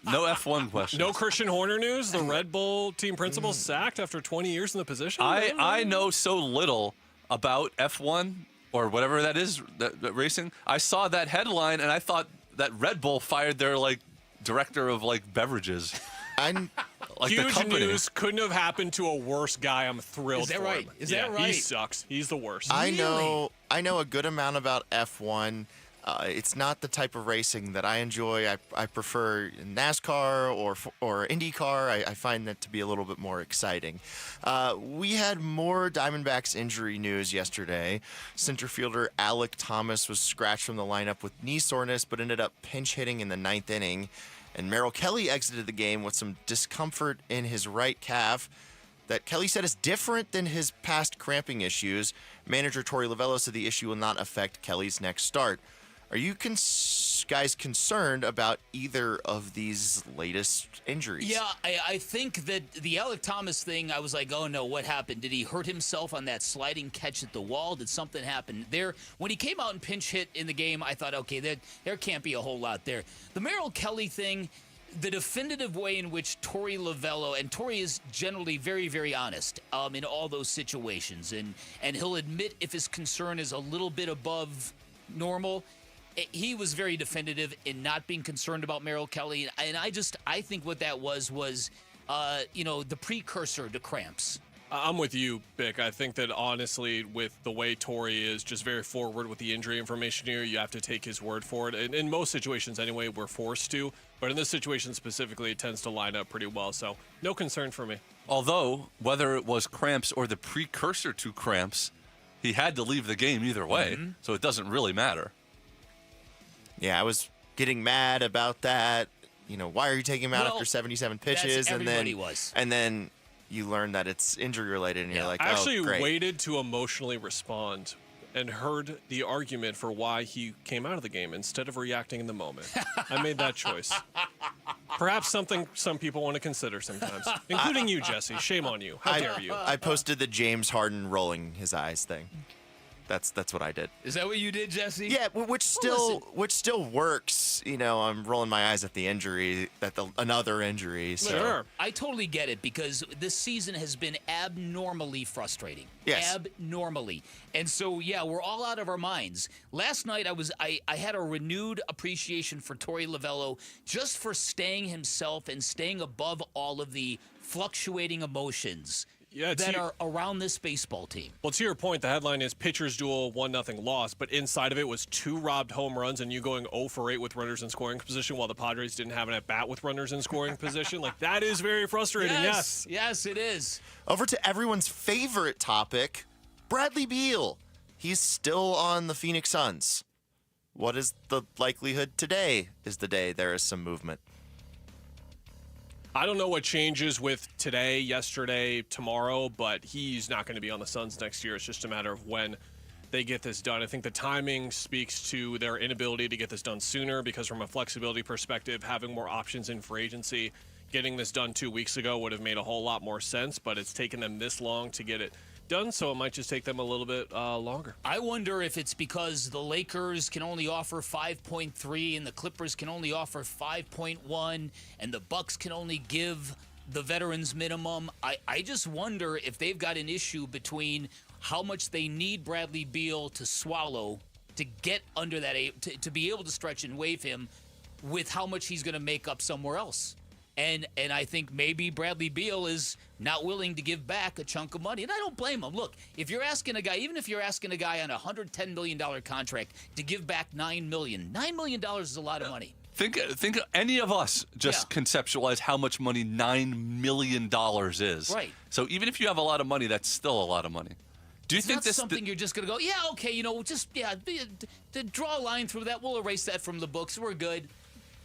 [SPEAKER 5] No F1 questions.
[SPEAKER 13] No Christian Horner news? The Red Bull team principal sacked after 20 years in the position?
[SPEAKER 5] I know so little about F1 or whatever that is, that racing. I saw that headline, and I thought that Red Bull fired their director of beverages.
[SPEAKER 13] Huge news. Couldn't have happened to a worse guy. I'm thrilled for him.
[SPEAKER 12] Is that right?
[SPEAKER 13] He sucks. He's the worst.
[SPEAKER 4] I know a good amount about F1. It's not the type of racing that I enjoy. I prefer NASCAR or IndyCar. I find that to be a little bit more exciting. We had more Diamondbacks injury news yesterday. Center fielder Alek Thomas was scratched from the lineup with knee soreness, but ended up pinch hitting in the 9th inning. And Mel Kelly exited the game with some discomfort in his right calf that Kelly said is different than his past cramping issues. Manager Torey Lovullo said the issue will not affect Kelly's next start. Are you guys concerned about either of these latest injuries?
[SPEAKER 12] Yeah, I think that the Alek Thomas thing, I was like, oh no, what happened? Did he hurt himself on that sliding catch at the wall? Did something happen there? When he came out and pinch hit in the game, I thought, okay, there can't be a whole lot there. The Mel Kelly thing, the definitive way in which Torey Lovullo, and Torey is generally very, very honest in all those situations, and he'll admit if his concern is a little bit above normal. he was very definitive in not being concerned about Mel Kelly, and I think what that was the precursor to cramps.
[SPEAKER 13] I'm with you, Bick. I think that honestly, with the way Torrey is just very forward with the injury information here, you have to take his word for it. And in most situations anyway, we're forced to. But in this situation specifically, it tends to line up pretty well. So no concern for me.
[SPEAKER 5] Although, whether it was cramps or the precursor to cramps, he had to leave the game either way. Mm-hmm. So it doesn't really matter.
[SPEAKER 4] Yeah, I was getting mad about that. Why are you taking him out after 77 pitches? And then you learn that it's injury related, and you're like,
[SPEAKER 13] I actually
[SPEAKER 4] great.
[SPEAKER 13] waited to emotionally respond and heard the argument for why he came out of the game instead of reacting in the moment. I made that choice. Perhaps something some people want to consider sometimes, including you, Jesse. Shame on you. How dare you?
[SPEAKER 4] I posted the James Harden rolling his eyes thing. That's what I did.
[SPEAKER 12] Is that what you did, Jesse?
[SPEAKER 4] Yeah, which still works. I'm rolling my eyes at the injury, another injury. So.
[SPEAKER 13] Sure. I
[SPEAKER 12] totally get it because this season has been abnormally frustrating.
[SPEAKER 4] Yes.
[SPEAKER 12] Abnormally. And so, we're all out of our minds. Last night, I had a renewed appreciation for Torey Lovello just for staying himself and staying above all of the fluctuating emotions that are around this baseball team.
[SPEAKER 13] Well, to your point, the headline is pitchers duel 1-0 loss, but inside of it was 2 robbed home runs and you going 0 for 8 with runners in scoring position while the Padres didn't have an at-bat with runners in scoring position. Like, that is very frustrating, yes.
[SPEAKER 12] Yes, it is.
[SPEAKER 4] Over to everyone's favorite topic, Bradley Beal. He's still on the Phoenix Suns. What is the likelihood today is the day there is some movement?
[SPEAKER 13] I don't know what changes with today, yesterday, tomorrow, but he's not going to be on the Suns next year. It's just a matter of when they get this done. I think the timing speaks to their inability to get this done sooner because from a flexibility perspective, having more options in free agency, getting this done 2 weeks ago would have made a whole lot more sense, but it's taken them this long to get it done, so it might just take them a little bit longer.
[SPEAKER 12] I wonder if it's because the Lakers can only offer 5.3 and the Clippers can only offer 5.1 and the Bucks can only give the veterans minimum. I just wonder if they've got an issue between how much they need Bradley Beal to swallow to get under that, to be able to stretch and waive him with how much he's going to make up somewhere else. And I think maybe Bradley Beal is not willing to give back a chunk of money. And I don't blame him. Look, if you're asking a guy, even if you're asking a guy on a $110 million contract to give back $9 million is a lot of money.
[SPEAKER 5] Think any of us just conceptualize how much money $9 million is.
[SPEAKER 12] Right.
[SPEAKER 5] So even if you have a lot of money, that's still a lot of money. Do you
[SPEAKER 12] it's
[SPEAKER 5] think
[SPEAKER 12] not
[SPEAKER 5] this
[SPEAKER 12] something you're just going to go, to draw a line through that, we'll erase that from the books. We're good.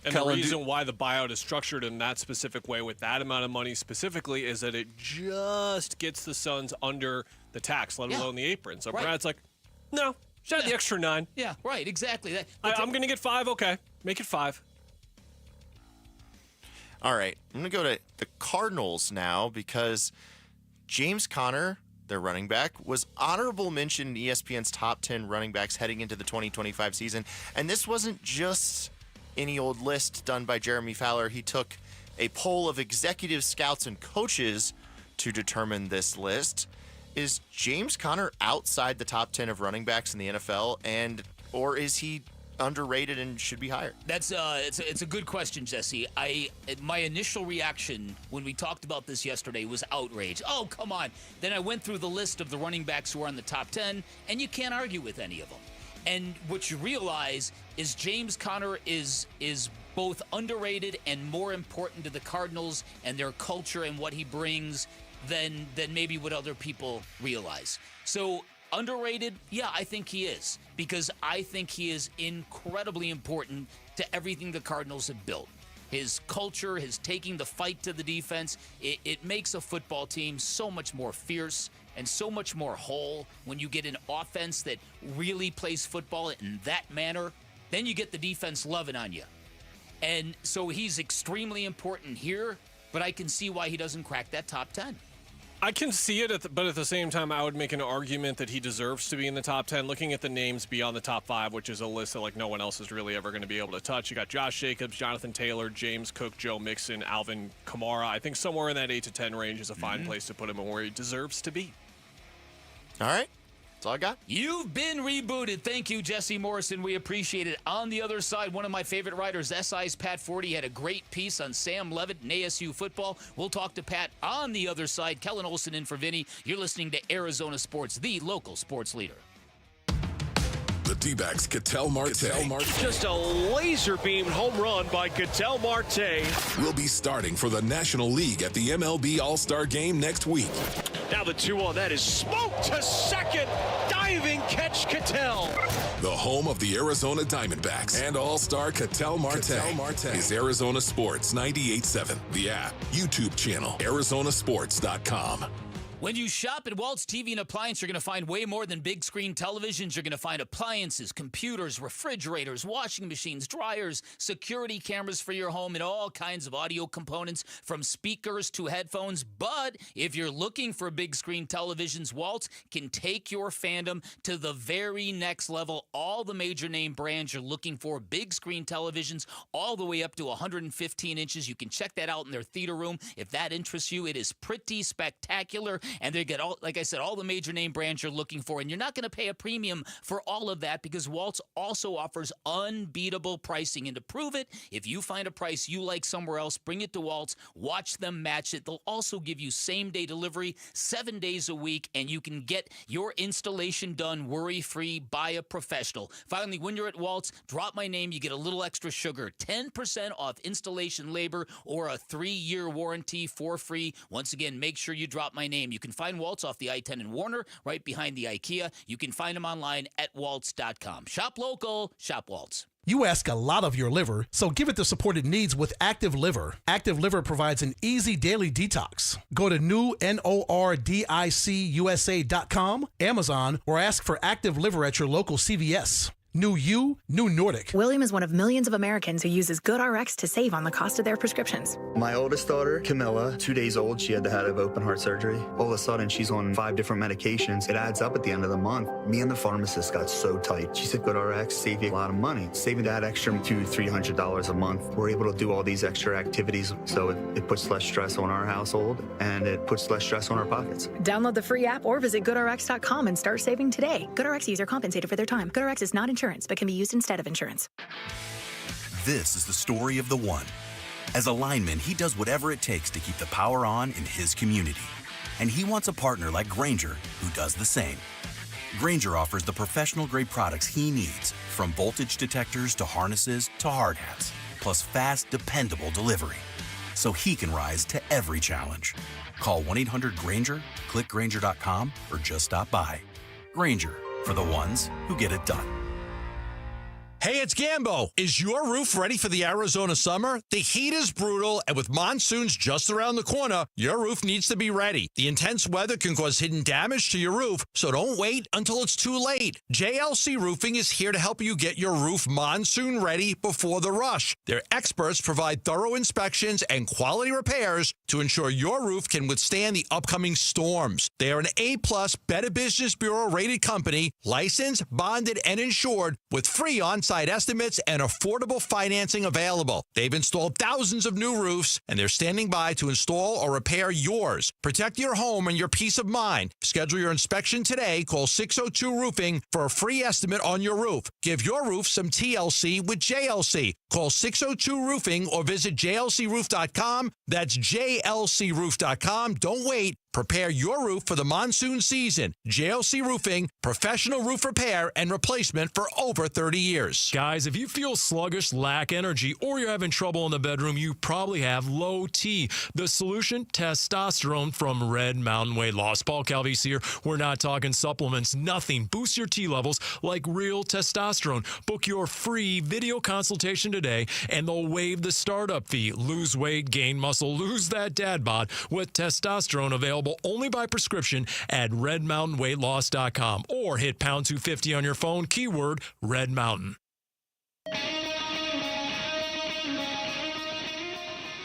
[SPEAKER 13] And the reason why the buyout is structured in that specific way with that amount of money specifically is that it just gets the Suns under the tax, let alone the apron. So Brad's like, no, just add the extra 9.
[SPEAKER 12] Yeah, right, exactly.
[SPEAKER 13] I'm going to get 5, okay. Make it 5.
[SPEAKER 4] All right, I'm going to go to the Cardinals now because James Conner, their running back, was honorable mention in ESPN's top 10 running backs heading into the 2025 season. And this wasn't just any old list done by Jeremy Fowler. He took a poll of executive scouts and coaches to determine this list. Is James Conner outside the top 10 of running backs in the NFL, or is he underrated and should be higher?
[SPEAKER 12] That's it's a good question, Jesse. My initial reaction when we talked about this yesterday was outrage. Oh, come on. Then I went through the list of the running backs who are on the top 10, and you can't argue with any of them. And what you realize is James Conner is both underrated and more important to the Cardinals and their culture and what he brings than maybe what other people realize. So underrated, yeah, I think he is, because I think he is incredibly important to everything the Cardinals have built. His culture, his taking the fight to the defense, it makes a football team so much more fierce and so much more whole when you get an offense that really plays football in that manner. Then you get the defense loving on you. And so he's extremely important here, but I can see why he doesn't crack that top 10.
[SPEAKER 13] I can see it, but at the same time, I would make an argument that he deserves to be in the top 10. Looking at the names beyond the top 5, which is a list that no one else is really ever going to be able to touch. You got Josh Jacobs, Jonathan Taylor, James Cook, Joe Mixon, Alvin Kamara. I think somewhere in that 8 to 10 range is a fine place to put him and where he deserves to be.
[SPEAKER 4] All right. That's all I got.
[SPEAKER 12] You've been rebooted. Thank you, Jesse Morrison. We appreciate it. On the other side, one of my favorite writers, SI's Pat Forty, had a great piece on Sam Levitt and ASU football. We'll talk to Pat on the other side. Kellen Olson in for Vinny. You're listening to Arizona Sports, the local sports leader.
[SPEAKER 10] The Dbacks, Ketel Marte.
[SPEAKER 13] Just a laser-beamed home run by Ketel Marte.
[SPEAKER 10] Will be starting for the National League at the MLB All-Star Game next week.
[SPEAKER 13] Now the 2-1. That is smoked to second. Diving catch, Ketel.
[SPEAKER 10] The home of the Arizona Diamondbacks and All-Star Ketel Marte is Arizona Sports 98.7. The app, YouTube channel, arizonasports.com.
[SPEAKER 12] When you shop at Walt's TV and Appliance, you're going to find way more than big screen televisions. You're going to find appliances, computers, refrigerators, washing machines, dryers, security cameras for your home, and all kinds of audio components from speakers to headphones. But if you're looking for big screen televisions, Walt's can take your fandom to the very next level. All the major name brands you're looking for, big screen televisions, all the way up to 115 inches. You can check that out in their theater room. If that interests you, it is pretty spectacular. And they get all, like I said, all the major name brands you're looking for. And you're not going to pay a premium for all of that because Walt's also offers unbeatable pricing. And to prove it, if you find a price you like somewhere else, bring it to Walt's, watch them match it. They'll also give you same-day delivery 7 days a week, and you can get your installation done worry-free by a professional. Finally, when you're at Walt's, drop my name. You get a little extra sugar, 10% off installation labor or a 3-year warranty for free. Once again, make sure you drop my name. You can find Waltz off the I-10 in Warner, right behind the IKEA. You can find them online at waltz.com. Shop local, shop Waltz.
[SPEAKER 15] You ask a lot of your liver, so give it the support it needs with Active Liver. Active Liver provides an easy daily detox. Go to NORDICUSA.com, Amazon, or ask for Active Liver at your local CVS. New you, new Nordic.
[SPEAKER 16] William is one of millions of Americans who uses GoodRx to save on the cost of their prescriptions.
[SPEAKER 17] My oldest daughter, Camilla, 2 days old, she had to have open heart surgery. All of a sudden, she's on 5 different medications. It adds up at the end of the month. Me and the pharmacist got so tight. She said, GoodRx save you a lot of money. Saving that extra $200-300 a month. We're able to do all these extra activities, so it puts less stress on our household, and it puts less stress on our pockets.
[SPEAKER 16] Download the free app or visit GoodRx.com and start saving today. GoodRx user compensated for their time. GoodRx is not insurance, but can be used instead of insurance.
[SPEAKER 1] This is the story of the one. As a lineman, he does whatever it takes to keep the power on in his community. And he wants a partner like Grainger who does the same. Grainger offers the professional-grade products he needs, from voltage detectors to harnesses to hard hats, plus fast, dependable delivery, so he can rise to every challenge. Call 1-800-GRAINGER, click Grainger.com, or just stop by. Grainger, for the ones who get it done.
[SPEAKER 18] Hey, it's Gambo. Is your roof ready for the Arizona summer? The heat is brutal, and with monsoons just around the corner, your roof needs to be ready. The intense weather can cause hidden damage to your roof, so don't wait until it's too late. JLC Roofing is here to help you get your roof monsoon ready before the rush. Their experts provide thorough inspections and quality repairs to ensure your roof can withstand the upcoming storms. They are an A-plus Better Business Bureau rated company, licensed, bonded, and insured with free on-site estimates and affordable financing available. They've installed thousands of new roofs, and they're standing by to install or repair yours. Protect your home and your peace of mind. Schedule your inspection today. Call 602-ROOFING for a free estimate on your roof. Give your roof some TLC with JLC. Call 602-ROOFING or visit jlcroof.com. That's jlcroof.com. Don't wait. Prepare your roof for the monsoon season. JLC Roofing, professional roof repair and replacement for over 30 years.
[SPEAKER 14] Guys, if you feel sluggish, lack energy, or you're having trouble in the bedroom, you probably have low T. The solution? Testosterone from Red Mountain Weight Loss. Paul Calvise here. We're not talking supplements, nothing. Boost your T levels like real testosterone. Book your free video consultation today, and they'll waive the startup fee. Lose weight, gain muscle, lose that dad bod with testosterone available only by prescription at redmountainweightloss.com or hit pound 250 on your phone, keyword Red Mountain.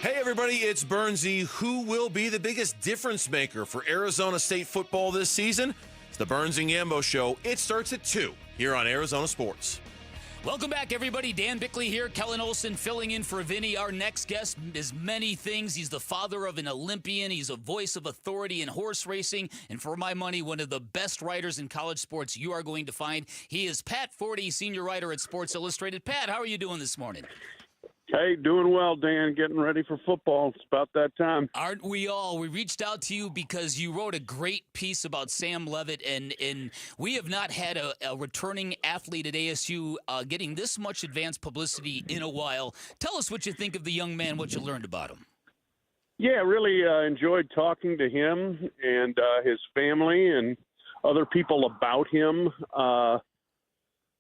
[SPEAKER 7] Hey everybody, it's Bernsey. Who will be the biggest difference maker for Arizona State football this season? It's the Burns and Gambo Show. It starts at 2 here on Arizona Sports.
[SPEAKER 12] Welcome back, everybody. Dan Bickley here. Kellen Olson filling in for Vinny. Our next guest is many things. He's the father of an Olympian. He's a voice of authority in horse racing. And for my money, one of the best writers in college sports you are going to find. He is Pat Forty, senior writer at Sports Illustrated. Pat, how are you doing this morning?
[SPEAKER 19] Hey, doing well, Dan. Getting ready for football. It's about that time.
[SPEAKER 12] Aren't we all? We reached out to you because you wrote a great piece about Sam Levitt, and we have not had a returning athlete at ASU getting this much advanced publicity in a while. Tell us what you think of the young man, what you learned about him.
[SPEAKER 19] Yeah, really enjoyed talking to him and his family and other people about him. I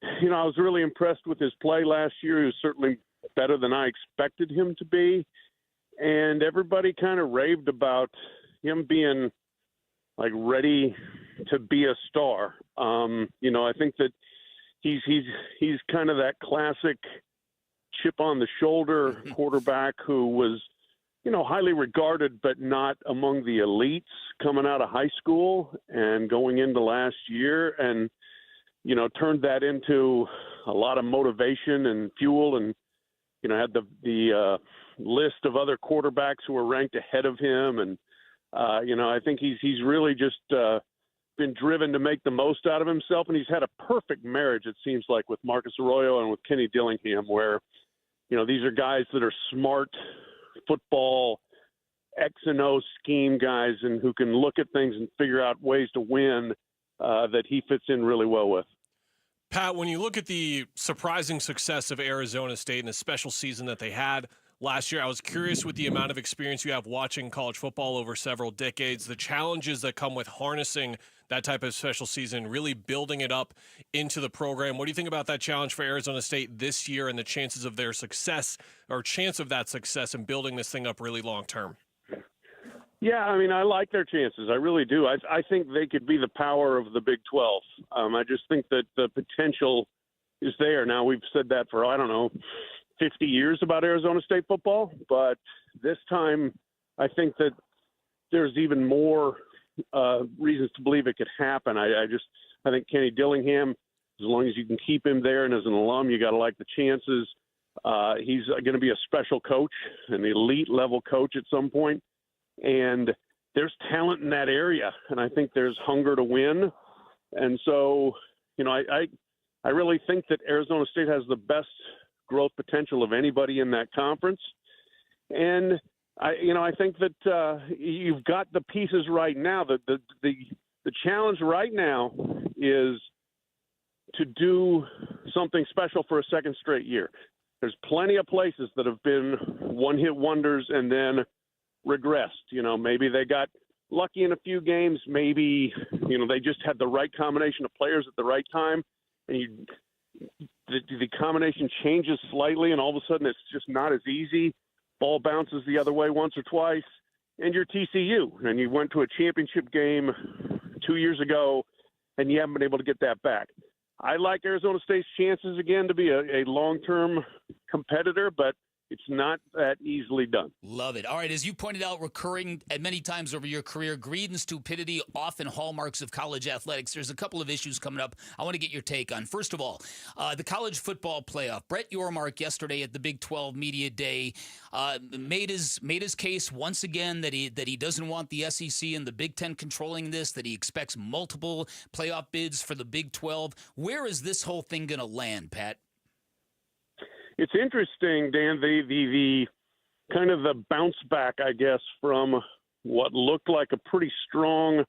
[SPEAKER 19] was really impressed with his play last year. He was certainly better than I expected him to be. And everybody kind of raved about him being like ready to be a star. I think that he's kind of that classic chip on the shoulder quarterback who was, highly regarded, but not among the elites coming out of high school and going into last year, and, turned that into a lot of motivation and fuel, and, had the list of other quarterbacks who were ranked ahead of him. And, I think he's really just been driven to make the most out of himself. And he's had a perfect marriage, it seems like, with Marcus Arroyo and with Kenny Dillingham, where, these are guys that are smart football X and O scheme guys and who can look at things and figure out ways to win that he fits in really well with.
[SPEAKER 13] Pat, when you look at the surprising success of Arizona State and the special season that they had last year, I was curious with the amount of experience you have watching college football over several decades, the challenges that come with harnessing that type of special season, really building it up into the program. What do you think about that challenge for Arizona State this year and the chances of their success or chance of that success in building this thing up really long term?
[SPEAKER 19] Yeah, I like their chances. I really do. I think they could be the power of the Big 12. I just think that the potential is there. Now, we've said that for, 50 years about Arizona State football, but this time I think that there's even more reasons to believe it could happen. I think Kenny Dillingham, as long as you can keep him there and as an alum, you got to like the chances. He's going to be a special coach, an elite level coach at some point. And there's talent in that area, and I think there's hunger to win. And so, I really think that Arizona State has the best growth potential of anybody in that conference. And I think that you've got the pieces right now. The challenge right now is to do something special for a second straight year. There's plenty of places that have been one-hit wonders and then regressed. Maybe they got lucky in a few games. Maybe, they just had the right combination of players at the right time. And the combination changes slightly, and all of a sudden it's just not as easy. Ball bounces the other way once or twice, and you're TCU. And you went to a championship game 2 years ago, and you haven't been able to get that back. I like Arizona State's chances, again, to be a long-term competitor, but it's not that easily done.
[SPEAKER 12] Love it. All right, as you pointed out, recurring at many times over your career, greed and stupidity, often hallmarks of college athletics. There's a couple of issues coming up I want to get your take on. First of all, the college football playoff. Brett Yormark yesterday at the Big 12 Media Day made his case once again that he doesn't want the SEC and the Big 10 controlling this, that he expects multiple playoff bids for the Big 12. Where is this whole thing going to land, Pat?
[SPEAKER 19] It's interesting, Dan, the kind of the bounce back, I guess, from what looked like a pretty strong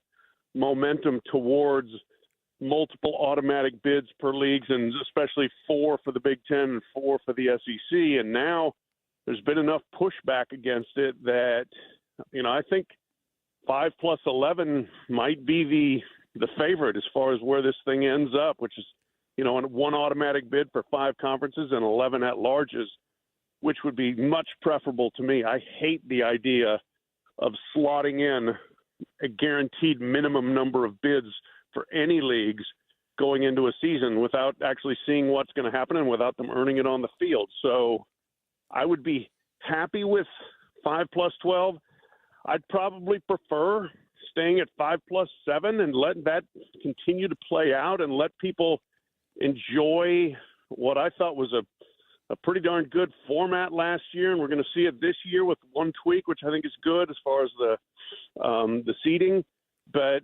[SPEAKER 19] momentum towards multiple automatic bids per leagues, and especially 4 for the Big 10 and 4 for the SEC. And now there's been enough pushback against it that, I think 5 plus 11 might be the favorite as far as where this thing ends up, which is, one automatic bid for 5 conferences and 11 at-larges, which would be much preferable to me. I hate the idea of slotting in a guaranteed minimum number of bids for any leagues going into a season without actually seeing what's going to happen and without them earning it on the field. So I would be happy with 5 plus 12. I'd probably prefer staying at 5 plus 7 and letting that continue to play out and let people enjoy what I thought was a pretty darn good format last year, and we're going to see it this year with one tweak, which I think is good as far as the seeding. But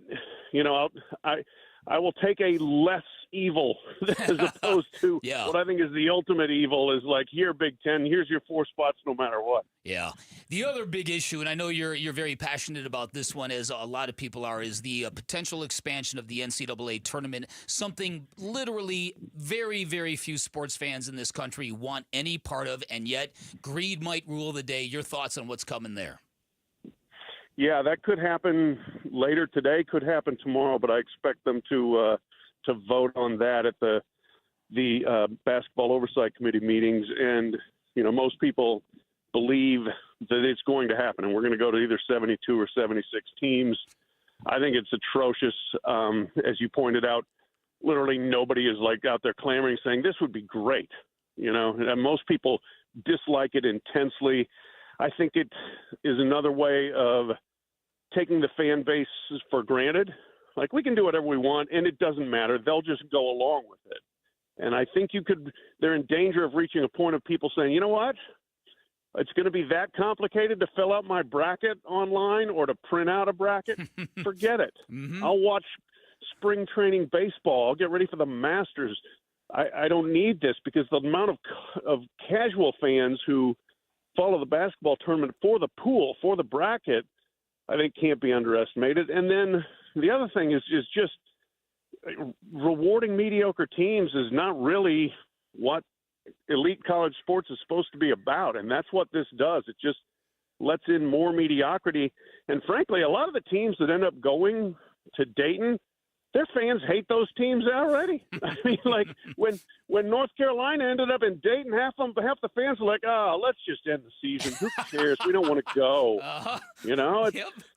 [SPEAKER 19] I will take a less evil as opposed to what I think is the ultimate evil is like, here, Big Ten, here's your 4 spots no matter what.
[SPEAKER 12] Yeah. The other big issue, and I know you're very passionate about this one, as a lot of people are, is the potential expansion of the NCAA tournament, something literally very, very few sports fans in this country want any part of, and yet greed might rule the day. Your thoughts on what's coming there?
[SPEAKER 19] Yeah, that could happen later today, could happen tomorrow, but I expect them to vote on that at the Basketball Oversight Committee meetings. And, most people believe that it's going to happen, and we're going to go to either 72 or 76 teams. I think it's atrocious. As you pointed out, literally nobody is out there clamoring saying this would be great. And most people dislike it intensely. I think it is another way of taking the fan base for granted. Like, we can do whatever we want, and it doesn't matter. They'll just go along with it. And I think they're in danger of reaching a point of people saying, you know what? It's going to be that complicated to fill out my bracket online or to print out a bracket. Forget it. Mm-hmm. I'll watch spring training baseball. I'll get ready for the Masters. I don't need this, because the amount of casual fans who follow the basketball tournament for the pool, for the bracket, I think can't be underestimated. And then the other thing is just rewarding mediocre teams is not really what elite college sports is supposed to be about. And that's what this does. It just lets in more mediocrity. And frankly, a lot of the teams that end up going to Dayton, their fans hate those teams already. I mean, like when North Carolina ended up in Dayton, half the fans were like, let's just end the season. Who cares? We don't want to go.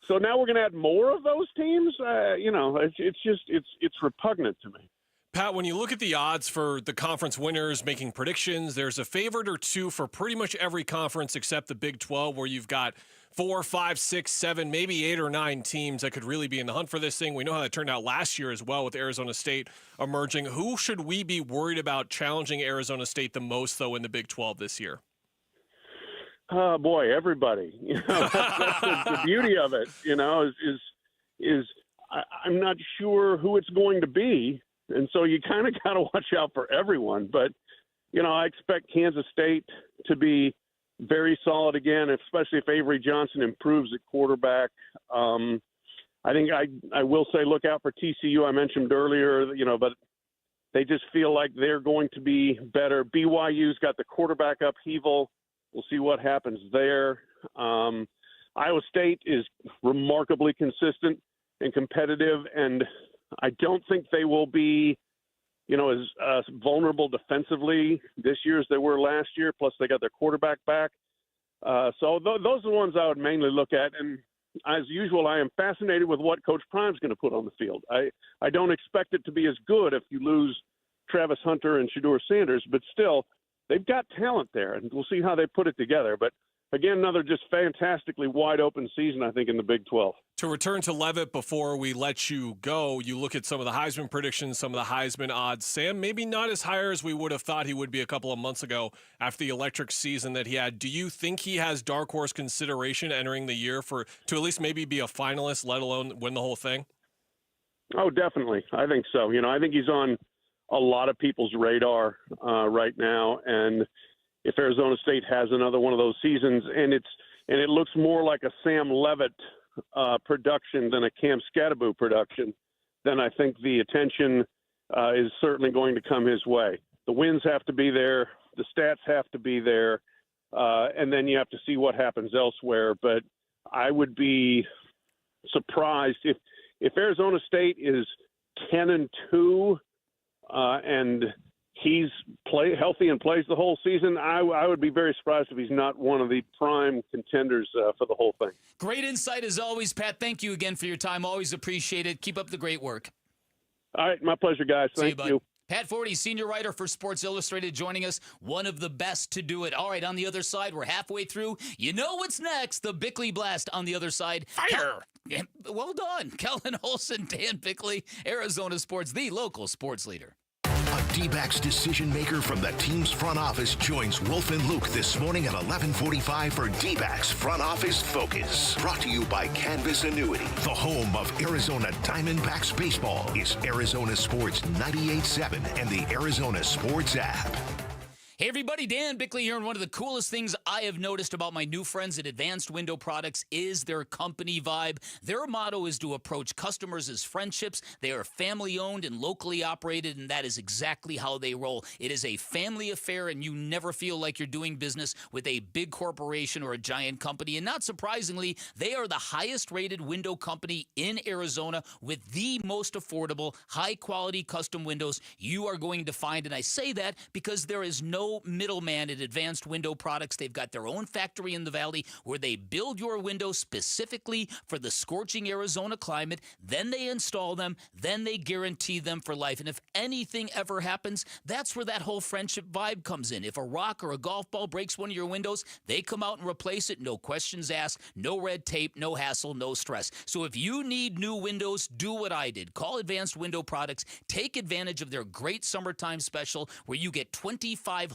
[SPEAKER 19] So now we're going to add more of those teams. It's repugnant to me.
[SPEAKER 13] Pat, when you look at the odds for the conference winners making predictions, there's a favorite or two for pretty much every conference except the Big 12, where you've got 4, 5, 6, 7, maybe 8 or 9 teams that could really be in the hunt for this thing. We know how that turned out last year as well, with Arizona State emerging. Who should we be worried about challenging Arizona State the most, though, in the Big 12 this year?
[SPEAKER 19] Oh, boy, everybody. That's the beauty of it, is I'm not sure who it's going to be. And so you kind of got to watch out for everyone. But, I expect Kansas State to be very solid again, especially if Avery Johnson improves at quarterback. I think I will say look out for TCU. I mentioned earlier, but they just feel like they're going to be better. BYU's got the quarterback upheaval. We'll see what happens there. Iowa State is remarkably consistent and competitive, and I don't think they will be, as vulnerable defensively this year as they were last year. Plus, they got their quarterback back. So those are the ones I would mainly look at. And as usual, I am fascinated with what Coach Prime's going to put on the field. I don't expect it to be as good if you lose Travis Hunter and Shedeur Sanders, but still, they've got talent there, and we'll see how they put it together. But again, another just fantastically wide open season, I think, in the Big 12.
[SPEAKER 13] To return to Levitt before we let you go, you look at some of the Heisman predictions, some of the Heisman odds. Sam, maybe not as high as we would have thought he would be a couple of months ago after the electric season that he had. Do you think he has dark horse consideration entering the year to at least maybe be a finalist, let alone win the whole thing?
[SPEAKER 19] Oh, definitely. I think so. I think he's on a lot of people's radar right now. And if Arizona State has another one of those seasons, and it looks more like a Sam Levitt production than a Cam Scatterbo production, then I think the attention is certainly going to come his way. The wins have to be there, the stats have to be there, and then you have to see what happens elsewhere. But I would be surprised if Arizona State is 10-2 and he's healthy and plays the whole season, I would be very surprised if he's not one of the prime contenders for the whole thing.
[SPEAKER 12] Great insight as always, Pat. Thank you again for your time. Always appreciate it. Keep up the great work.
[SPEAKER 19] All right, my pleasure, guys. Thank you.
[SPEAKER 12] Pat Forty, senior writer for Sports Illustrated, joining us. One of the best to do it. All right, on the other side, we're halfway through. You know what's next? The Bickley Blast on the other side.
[SPEAKER 13] Fire!
[SPEAKER 12] Well done. Kellen Olson, Dan Bickley, Arizona Sports, the local sports leader.
[SPEAKER 3] Dbacks decision maker from the team's front office joins Wolf and Luke this morning at 11:45 for Dbacks Front Office Focus. Brought to you by Canvas Annuity. The home of Arizona Diamondbacks baseball is Arizona Sports 98.7 and the Arizona Sports app.
[SPEAKER 12] Hey everybody, Dan Bickley here, and one of the coolest things I have noticed about my new friends at Advanced Window Products is their company vibe. Their motto is to approach customers as friendships. They are family-owned and locally operated, and that is exactly how they roll. It is a family affair, and you never feel like you're doing business with a big corporation or a giant company. And not surprisingly, they are the highest-rated window company in Arizona with the most affordable, high-quality custom windows you are going to find. And I say that because there is no middleman at Advanced Window Products. They've got their own factory in the valley where they build your windows specifically for the scorching Arizona climate. Then they install them. Then they guarantee them for life. And if anything ever happens, that's where that whole friendship vibe comes in. If a rock or a golf ball breaks one of your windows, they come out and replace it. No questions asked, no red tape, no hassle, no stress. So if you need new windows, do what I did. Call Advanced Window Products. Take advantage of their great summertime special where you get $2,500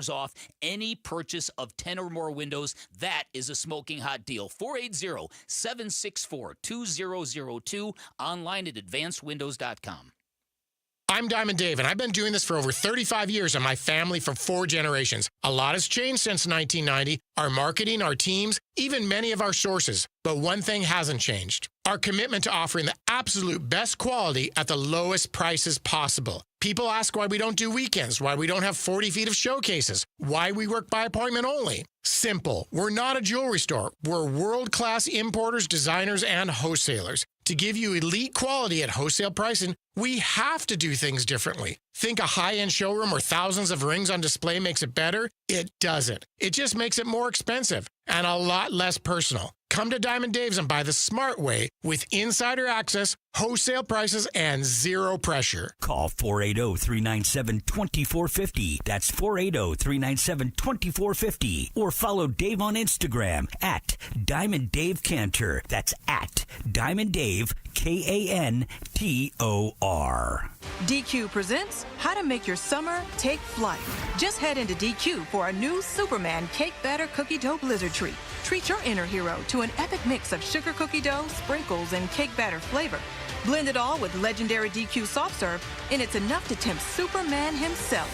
[SPEAKER 12] off any purchase of 10 or more windows. That is a smoking hot deal. 480-764-2002. Online at advancedwindows.com.
[SPEAKER 20] I'm Diamond Dave, and I've been doing this for over 35 years and my family for 4 generations. A lot has changed since 1990. Our marketing, our teams, even many of our sources. But one thing hasn't changed. Our commitment to offering the absolute best quality at the lowest prices possible. People ask why we don't do weekends, why we don't have 40 feet of showcases, why we work by appointment only. Simple. We're not a jewelry store. We're world-class importers, designers, and wholesalers. To give you elite quality at wholesale pricing, we have to do things differently. Think a high-end showroom where thousands of rings on display makes it better? It doesn't. It just makes it more expensive and a lot less personal. Come to Diamond Dave's and buy the smart way with insider access, wholesale prices, and zero pressure.
[SPEAKER 21] Call 480-397-2450. That's 480-397-2450. Or follow Dave on Instagram at Diamond Dave Cantor. That's at Diamond Dave, Kantor.
[SPEAKER 22] DQ presents How to Make Your Summer Take Flight. Just head into DQ for a new Superman Cake Batter Cookie Dough Blizzard Treat. Treat your inner hero to an epic mix of sugar cookie dough, sprinkles, and cake batter flavor. Blend it all with legendary DQ soft serve, and it's enough to tempt Superman himself.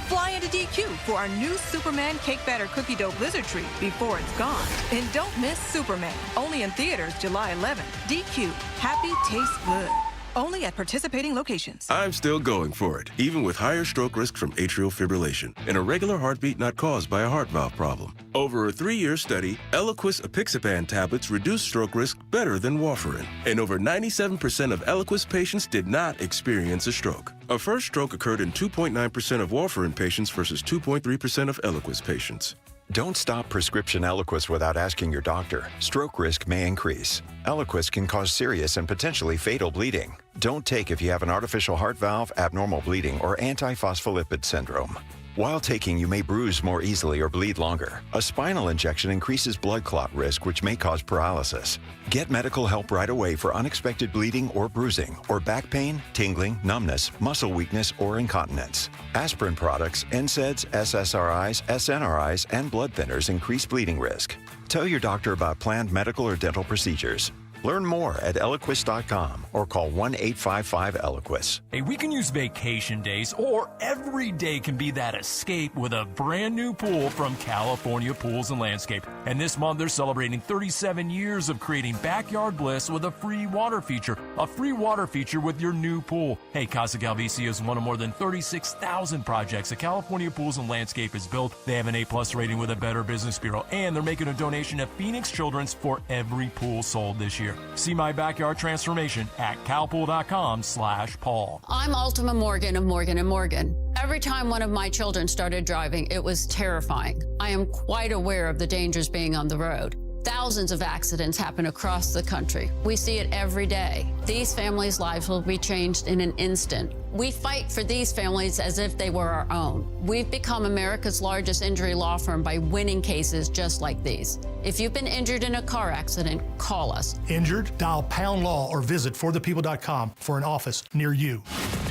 [SPEAKER 22] Fly into DQ for our new Superman Cake Batter Cookie Dough Blizzard Treat before it's gone. And don't miss Superman. Only in theaters July 11th. DQ. Happy tastes good. Only at participating locations.
[SPEAKER 24] I'm still going for it, even with higher stroke risk from atrial fibrillation and a regular heartbeat not caused by a heart valve problem. Over a 3-year study, Eliquis apixaban tablets reduced stroke risk better than warfarin, and over 97% of Eliquis patients did not experience a stroke. A first stroke occurred in 2.9% of warfarin patients versus 2.3% of Eliquis patients.
[SPEAKER 25] Don't stop prescription Eliquis without asking your doctor. Stroke risk may increase. Eliquis can cause serious and potentially fatal bleeding. Don't take if you have an artificial heart valve, abnormal bleeding, or antiphospholipid syndrome. While taking, you may bruise more easily or bleed longer. A spinal injection increases blood clot risk, which may cause paralysis. Get medical help right away for unexpected bleeding or bruising, or back pain, tingling, numbness, muscle weakness, or incontinence. Aspirin products, NSAIDs, SSRIs, SNRIs, and blood thinners increase bleeding risk. Tell your doctor about planned medical or dental procedures. Learn more at Eliquis.com or call 1-855-ELIQUIS.
[SPEAKER 14] Hey, we can use vacation days, or every day can be that escape with a brand new pool from California Pools and Landscape. And this month, they're celebrating 37 years of creating backyard bliss with a free water feature. A free water feature with your new pool. Hey, Casa Calvici is one of more than 36,000 projects that California Pools and Landscape has built. They have an A+ rating with a Better Business Bureau, and they're making a donation to Phoenix Children's for every pool sold this year. See my backyard transformation at calpool.com/Paul.
[SPEAKER 26] I'm Ultima Morgan of Morgan & Morgan. Every time one of my children started driving, it was terrifying. I am quite aware of the dangers being on the road. Thousands of accidents happen across the country. We see it every day. These families' lives will be changed in an instant. We fight for these families as if they were our own. We've become America's largest injury law firm by winning cases just like these. If you've been injured in a car accident, call us.
[SPEAKER 27] Injured? Dial #law or visit forthepeople.com for an office near you.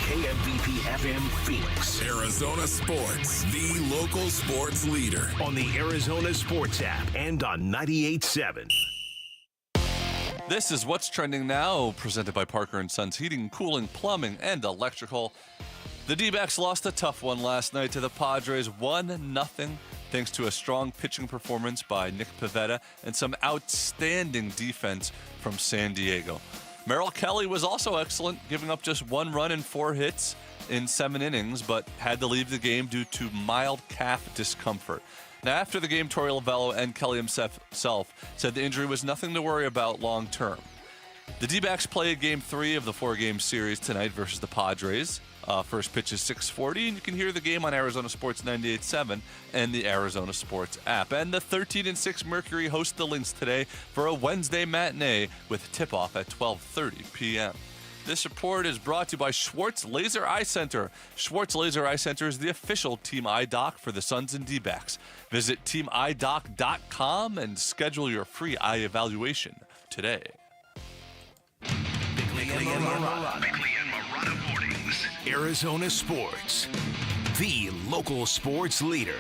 [SPEAKER 3] KMVP FM Phoenix.
[SPEAKER 10] Arizona Sports, the local sports leader.
[SPEAKER 3] On the Arizona Sports app and on 98.7.
[SPEAKER 5] This is What's Trending Now, presented by Parker & Sons Heating, Cooling, Plumbing, and Electrical. The D-backs lost a tough one last night to the Padres, 1-0, thanks to a strong pitching performance by Nick Pivetta and some outstanding defense from San Diego. Mel Kelly was also excellent, giving up just 1 run and 4 hits in 7 innings, but had to leave the game due to mild calf discomfort. Now, after the game, Torey Lovello and Kelly himself said the injury was nothing to worry about long term. The D-backs play Game 3 of the 4-game series tonight versus the Padres. First pitch is 6:40, and you can hear the game on Arizona Sports 98.7 and the Arizona Sports app. And the 13-6 Mercury host the Lynx today for a Wednesday matinee with tip-off at 12:30 p.m. This report is brought to you by Schwartz Laser Eye Center. Schwartz Laser Eye Center is the official Team Eye Doc for the Suns and D-backs. Visit teamidoc.com and schedule your free eye evaluation today.
[SPEAKER 3] Bickley and Marotta Mornings. Arizona Sports, the local sports leader.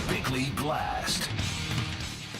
[SPEAKER 3] Bickley Blast.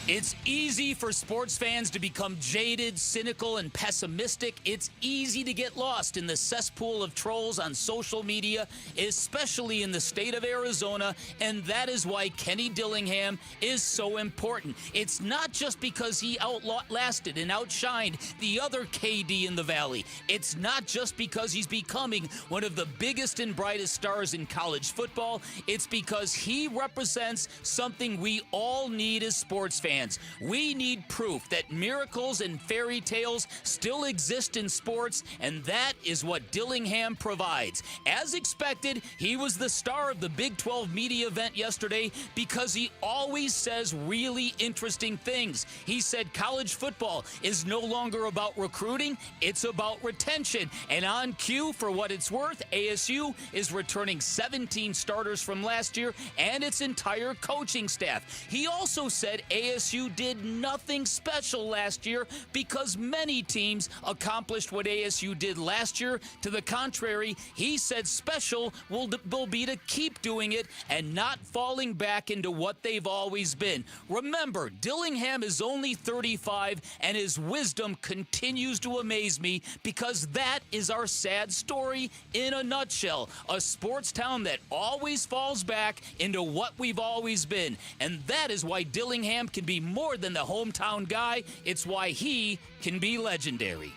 [SPEAKER 12] It's easy for sports fans to become jaded, cynical, and pessimistic. It's easy to get lost in the cesspool of trolls on social media, especially in the state of Arizona, and that is why Kenny Dillingham is so important. It's not just because he outlasted and outshined the other KD in the Valley. It's not just because he's becoming one of the biggest and brightest stars in college football. It's because he represents something we all need as sports fans. We need proof that miracles and fairy tales still exist in sports, and that is what Dillingham provides. As expected, he was the star of the Big 12 media event yesterday because he always says really interesting things. He said college football is no longer about recruiting, it's about retention. And on cue, for what it's worth, ASU is returning 17 starters from last year and its entire coaching staff. He also said ASU did nothing special last year because many teams accomplished what ASU did last year. To the contrary, he said special will be to keep doing it and not falling back into what they've always been. Remember, Dillingham is only 35 and his wisdom continues to amaze me because that is our sad story in a nutshell. A sports town that always falls back into what we've always been. And that is why Dillingham can be more than the hometown guy. It's why he can be legendary.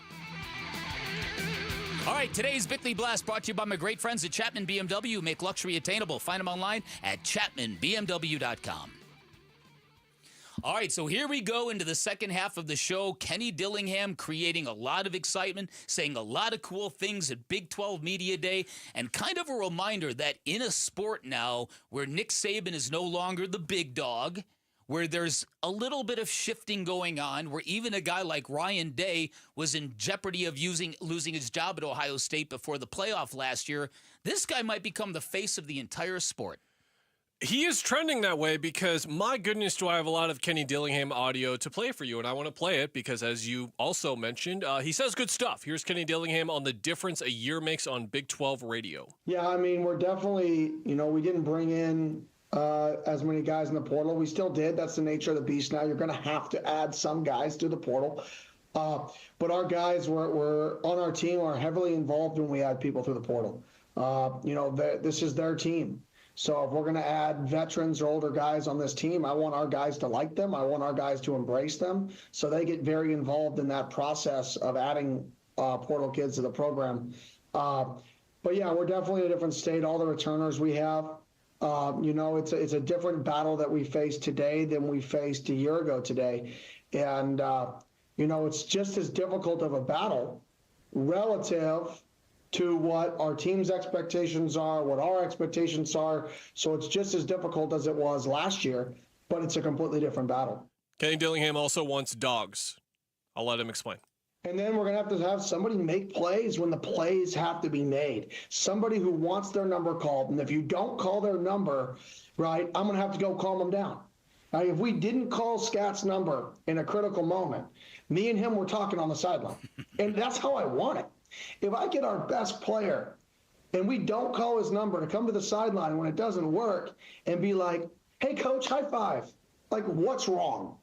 [SPEAKER 12] All right, today's Bickley Blast brought to you by my great friends at Chapman BMW, who make luxury attainable. Find them online at chapmanbmw.com. All right, so here we go into the second half of the show. Kenny Dillingham creating a lot of excitement, saying a lot of cool things at Big 12 Media Day, and kind of a reminder that in a sport now where Nick Saban is no longer the big dog, where there's a little bit of shifting going on, where even a guy like Ryan Day was in jeopardy of losing his job at Ohio State before the playoff last year, this guy might become the face of the entire sport.
[SPEAKER 13] He is trending that way because, my goodness, do I have a lot of Kenny Dillingham audio to play for you, and I want to play it because, as you also mentioned, he says good stuff. Here's Kenny Dillingham on the difference a year makes on Big 12 radio.
[SPEAKER 2] Yeah, I mean, we're definitely, we didn't bring in as many guys in the portal. We still did. That's the nature of the beast now. You're going to have to add some guys to the portal. But our guys were on our team are heavily involved when we add people through the portal. This is their team. So if we're going to add veterans or older guys on this team, I want our guys to like them. I want our guys to embrace them. So they get very involved in that process of adding portal kids to the program. But yeah, we're definitely in a different state. All the returners we have, it's a different battle that we face today than we faced a year ago today. And, it's just as difficult of a battle relative to what our team's expectations are, what our expectations are. So it's just as difficult as it was last year, but it's a completely different battle.
[SPEAKER 13] Kenny Dillingham also wants dogs. I'll let him explain.
[SPEAKER 2] And then we're going to have somebody make plays when the plays have to be made. Somebody who wants their number called. And if you don't call their number, right, I'm going to have to go calm them down. Now, if we didn't call Scott's number in a critical moment, me and him were talking on the sideline. And that's how I want it. If I get our best player and we don't call his number to come to the sideline when it doesn't work and be like, hey, coach, high five. Like, what's wrong?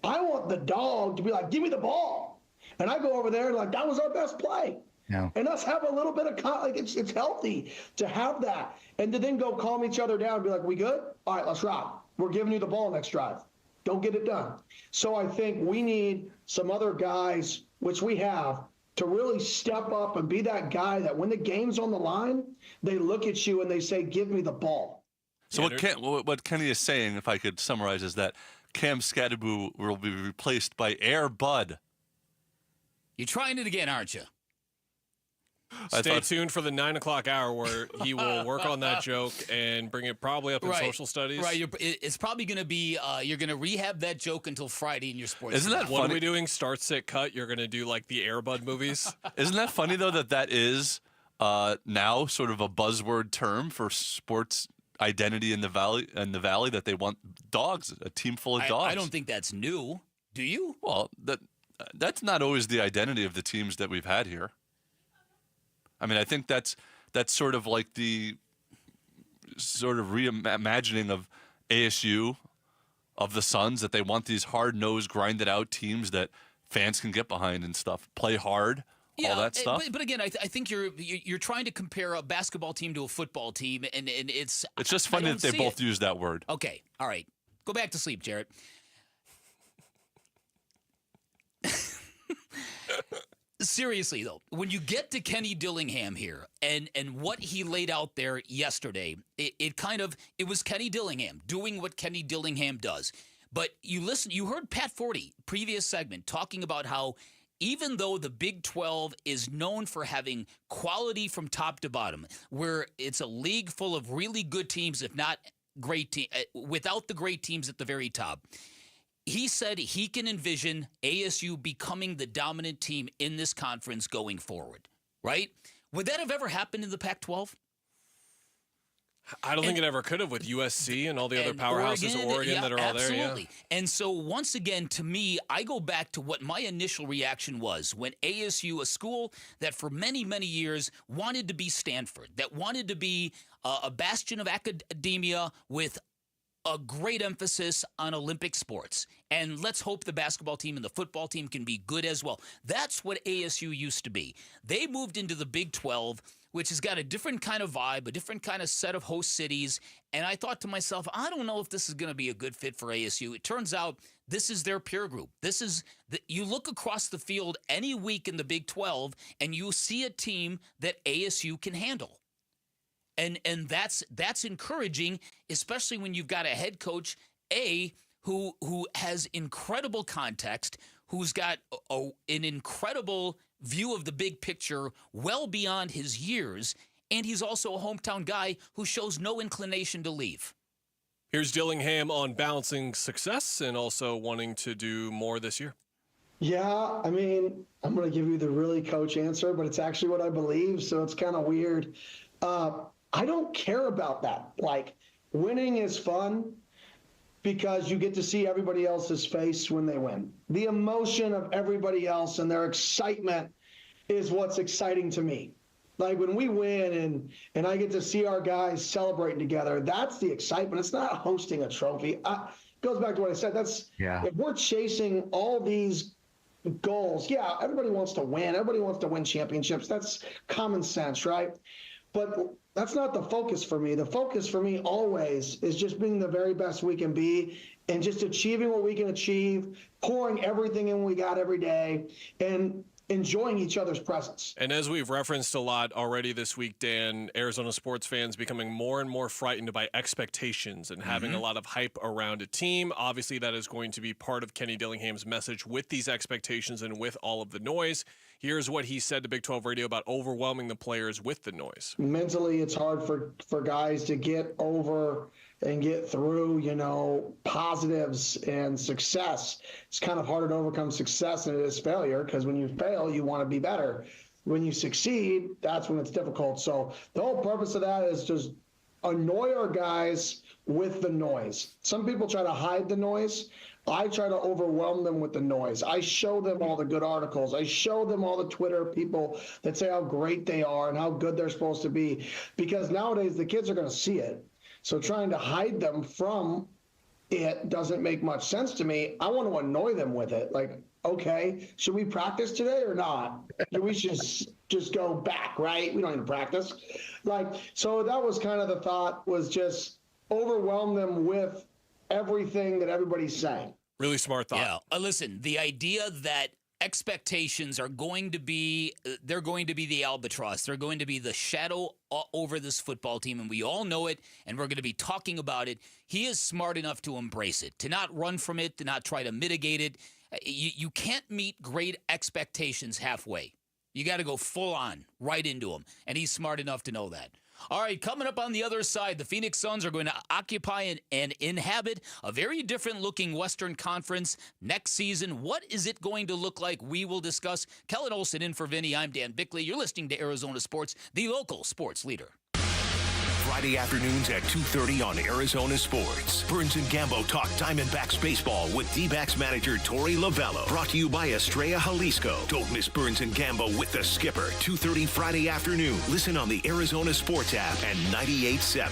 [SPEAKER 2] I want the dog to be like, give me the ball. And I go over there and like, that was our best play.
[SPEAKER 4] Yeah.
[SPEAKER 2] And us have a little bit of, like, it's healthy to have that. And to then go calm each other down and be like, we good? All right, let's rock. We're giving you the ball next drive. Don't get it done. So I think we need some other guys, which we have, to really step up and be that guy that when the game's on the line, they look at you and they say, give me the ball.
[SPEAKER 5] So what Kenny is saying, if I could summarize, is that Cam Scadaboo will be replaced by Air Bud.
[SPEAKER 12] You're trying it again, aren't you?
[SPEAKER 13] Stay tuned for the 9 o'clock hour where he will work on that joke and bring it probably up in social studies.
[SPEAKER 12] Right. It's probably going to be, you're going to rehab that joke until Friday in your sports.
[SPEAKER 5] Isn't that funny?
[SPEAKER 13] What are we doing? Start, sit, cut. You're going to do like the Air Bud movies.
[SPEAKER 5] Isn't that funny, though, that is now sort of a buzzword term for sports identity in the Valley, that they want dogs, a team full of dogs.
[SPEAKER 12] I don't think that's new. Do you?
[SPEAKER 5] Well, that's not always the identity of the teams that we've had here. I mean, I think that's sort of like the sort of reimagining of ASU, of the Suns, that they want these hard-nosed, grinded-out teams that fans can get behind and stuff, play hard, all that stuff.
[SPEAKER 12] But again, I think you're trying to compare a basketball team to a football team, and it's
[SPEAKER 5] just funny that they both use that word.
[SPEAKER 12] Okay, all right. Go back to sleep, Jarrett. Seriously, though, when you get to Kenny Dillingham here and what he laid out there yesterday, it was Kenny Dillingham doing what Kenny Dillingham does. But you heard Pat Forty, previous segment, talking about how even though the Big 12 is known for having quality from top to bottom, where it's a league full of really good teams, if not great teams, without the great teams at the very top, he said he can envision ASU becoming the dominant team in this conference going forward, right? Would that have ever happened in the Pac-12?
[SPEAKER 13] I don't think it ever could have with USC and all the other powerhouses, Oregon that are all there.
[SPEAKER 12] Absolutely. And so once again, to me, I go back to what my initial reaction was when ASU, a school that for many, many years wanted to be Stanford, that wanted to be a bastion of academia with a great emphasis on Olympic sports. And let's hope the basketball team and the football team can be good as well. That's what ASU used to be. They moved into the Big 12, which has got a different kind of vibe, a different kind of set of host cities. And I thought to myself, I don't know if this is going to be a good fit for ASU. It turns out this is their peer group. You look across the field any week in the Big 12, and you see a team that ASU can handle. And that's encouraging, especially when you've got a head coach, who has incredible context, who's got an incredible view of the big picture well beyond his years, and he's also a hometown guy who shows no inclination to leave.
[SPEAKER 13] Here's Dillingham on balancing success and also wanting to do more this year.
[SPEAKER 2] Yeah, I mean, I'm going to give you the really coach answer, but it's actually what I believe, so it's kind of weird. I don't care about that. Like, winning is fun because you get to see everybody else's face when they win. The emotion of everybody else and their excitement is what's exciting to me. Like, when we win and I get to see our guys celebrating together, that's the excitement. It's not hosting a trophy. It goes back to what I said. If we're chasing all these goals, yeah, everybody wants to win. Everybody wants to win championships. That's common sense, right? But that's not the focus for me. The focus for me always is just being the very best we can be and just achieving what we can achieve, pouring everything in we got every day, and enjoying each other's presence.
[SPEAKER 13] And as we've referenced a lot already this week, Dan, Arizona sports fans becoming more and more frightened by expectations and having a lot of hype around a team. Obviously, that is going to be part of Kenny Dillingham's message with these expectations and with all of the noise. Here's what he said to Big 12 Radio about overwhelming the players with the noise.
[SPEAKER 2] Mentally, it's hard for guys to get over and get through, positives and success. It's kind of harder to overcome success than it is failure, because when you fail, you want to be better. When you succeed, that's when it's difficult. So the whole purpose of that is just annoy our guys with the noise. Some people try to hide the noise. I try to overwhelm them with the noise. I show them all the good articles. I show them all the Twitter people that say how great they are and how good they're supposed to be, because nowadays the kids are going to see it. So trying to hide them from it doesn't make much sense to me. I want to annoy them with it. Like, okay, should we practice today or not? We should just go back, right? We don't need to practice. Like, so that was kind of the thought, was just overwhelm them with everything that everybody's saying.
[SPEAKER 13] Really smart thought.
[SPEAKER 12] Yeah. Listen, the idea that expectations are going to be, they're going to be the albatross. They're going to be the shadow over this football team, and we all know it, and we're going to be talking about it. He is smart enough to embrace it, to not run from it, to not try to mitigate it. You can't meet great expectations halfway. You got to go full on, right into them, and he's smart enough to know that. All right, coming up on the other side, the Phoenix Suns are going to occupy and inhabit a very different-looking Western Conference next season. What is it going to look like? We will discuss. Kellen Olson in for Vinny. I'm Dan Bickley. You're listening to Arizona Sports, the local sports leader.
[SPEAKER 3] Friday afternoons at 2:30 on Arizona Sports. Burns and Gambo talk Diamondbacks baseball with Dbacks manager Torey Lovello. Brought to you by Estrella Jalisco. Don't miss Burns and Gambo with the skipper. 2:30 Friday afternoon. Listen on the Arizona Sports app and 98.7.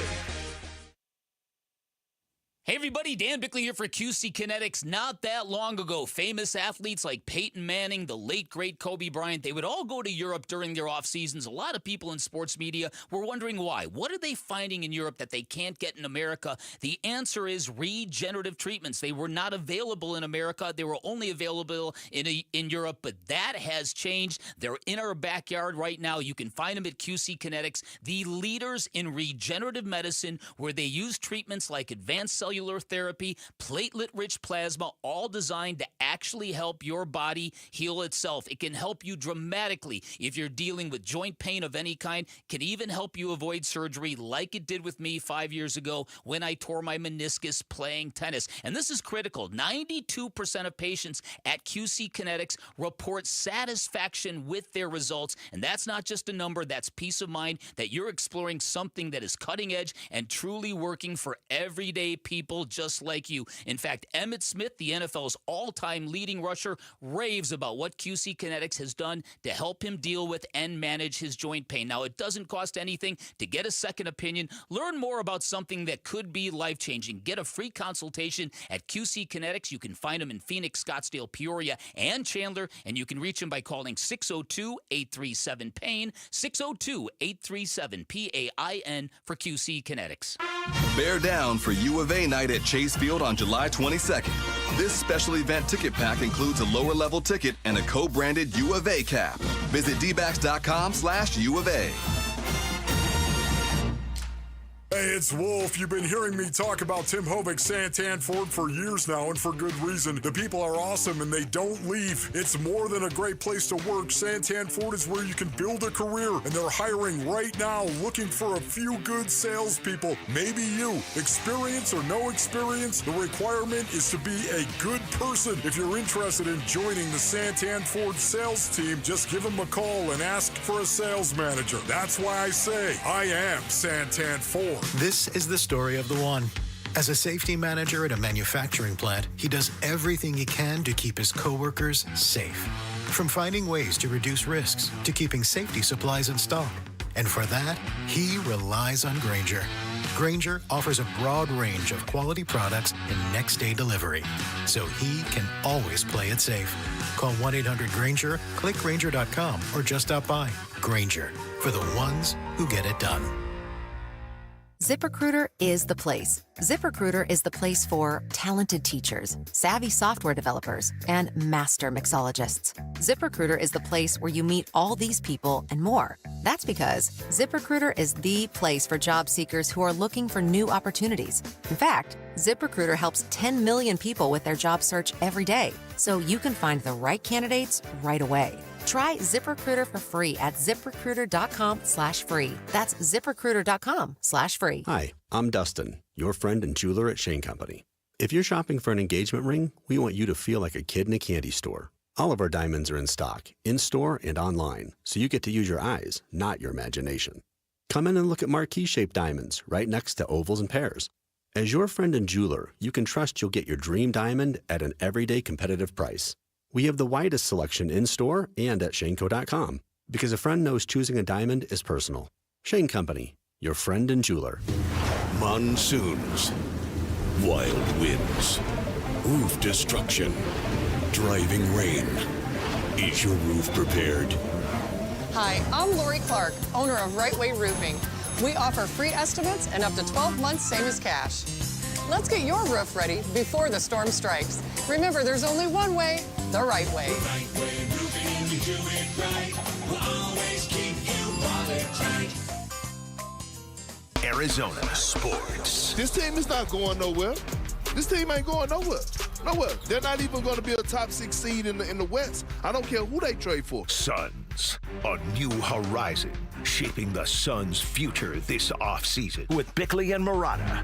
[SPEAKER 12] Hey everybody, Dan Bickley here for QC Kinetics. Not that long ago, famous athletes like Peyton Manning, the late great Kobe Bryant, they would all go to Europe during their off seasons. A lot of people in sports media were wondering why. What are they finding in Europe that they can't get in America? The answer is regenerative treatments. They were not available in America. They were only available in Europe, but that has changed. They're in our backyard right now. You can find them at QC Kinetics, the leaders in regenerative medicine, where they use treatments like advanced cellular therapy, platelet-rich plasma, all designed to actually help your body heal itself. It can help you dramatically if you're dealing with joint pain of any kind. Can even help you avoid surgery like it did with me 5 years ago when I tore my meniscus playing tennis. And this is critical. 92% of patients at QC Kinetics report satisfaction with their results. And that's not just a number. That's peace of mind that you're exploring something that is cutting edge and truly working for everyday people just like you. In fact, Emmitt Smith, the NFL's all-time leading rusher, raves about what QC Kinetics has done to help him deal with and manage his joint pain. Now, it doesn't cost anything to get a second opinion. Learn more about something that could be life-changing. Get a free consultation at QC Kinetics. You can find them in Phoenix, Scottsdale, Peoria, and Chandler, and you can reach them by calling 602-837-PAIN, 602-837-PAIN for QC Kinetics.
[SPEAKER 4] Bear down for U of A night at Chase Field on July 22nd. This special event ticket pack includes a lower level ticket and a co-branded U of A cap. Visit dbacks.com/U of A.
[SPEAKER 6] Hey, it's Wolf. You've been hearing me talk about Tim Hovig's Santan Ford for years now, and for good reason. The people are awesome, and they don't leave. It's more than a great place to work. Santan Ford is where you can build a career, and they're hiring right now, looking for a few good salespeople. Maybe you. Experience or no experience, the requirement is to be a good person. If you're interested in joining the Santan Ford sales team, just give them a call and ask for a sales manager. That's why I say I am Santan Ford.
[SPEAKER 8] This is the story of the one. As a safety manager at a manufacturing plant, he does everything he can to keep his coworkers safe. From finding ways to reduce risks to keeping safety supplies in stock. And for that, he relies on Grainger. Grainger offers a broad range of quality products and next-day delivery, so he can always play it safe. Call 1-800-GRAINGER, click Grainger.com, or just stop by. Grainger, for the ones who get it done.
[SPEAKER 9] ZipRecruiter is the place. ZipRecruiter is the place for talented teachers, savvy software developers, and master mixologists. ZipRecruiter is the place where you meet all these people and more. That's because ZipRecruiter is the place for job seekers who are looking for new opportunities. In fact, ZipRecruiter helps 10 million people with their job search every day, so you can find the right candidates right away. Try ZipRecruiter for free at ZipRecruiter.com/free. That's ZipRecruiter.com/free.
[SPEAKER 11] Hi, I'm Dustin, your friend and jeweler at Shane Company. If you're shopping for an engagement ring, we want you to feel like a kid in a candy store. All of our diamonds are in stock, in-store and online, so you get to use your eyes, not your imagination. Come in and look at marquee-shaped diamonds right next to ovals and pears. As your friend and jeweler, you can trust you'll get your dream diamond at an everyday competitive price. We have the widest selection in-store and at shaneco.com because a friend knows choosing a diamond is personal. Shane Company, your friend and jeweler.
[SPEAKER 3] Monsoons, wild winds, roof destruction, driving rain. Is your roof prepared?
[SPEAKER 1] Hi, I'm Lori Clark, owner of Right Way Roofing. We offer free estimates and up to 12 months, same as cash. Let's get your roof ready before the storm strikes. Remember, there's only one way, the right way.
[SPEAKER 15] The right way roofing, we do it right. We'll always keep you watertight.
[SPEAKER 3] Arizona sports.
[SPEAKER 16] This team is not going nowhere. This team ain't going nowhere. Nowhere. They're not even going to be a top 6 seed in the West. I don't care who they trade for.
[SPEAKER 3] Suns, a new horizon, shaping the Suns' future this offseason with Bickley and Murata.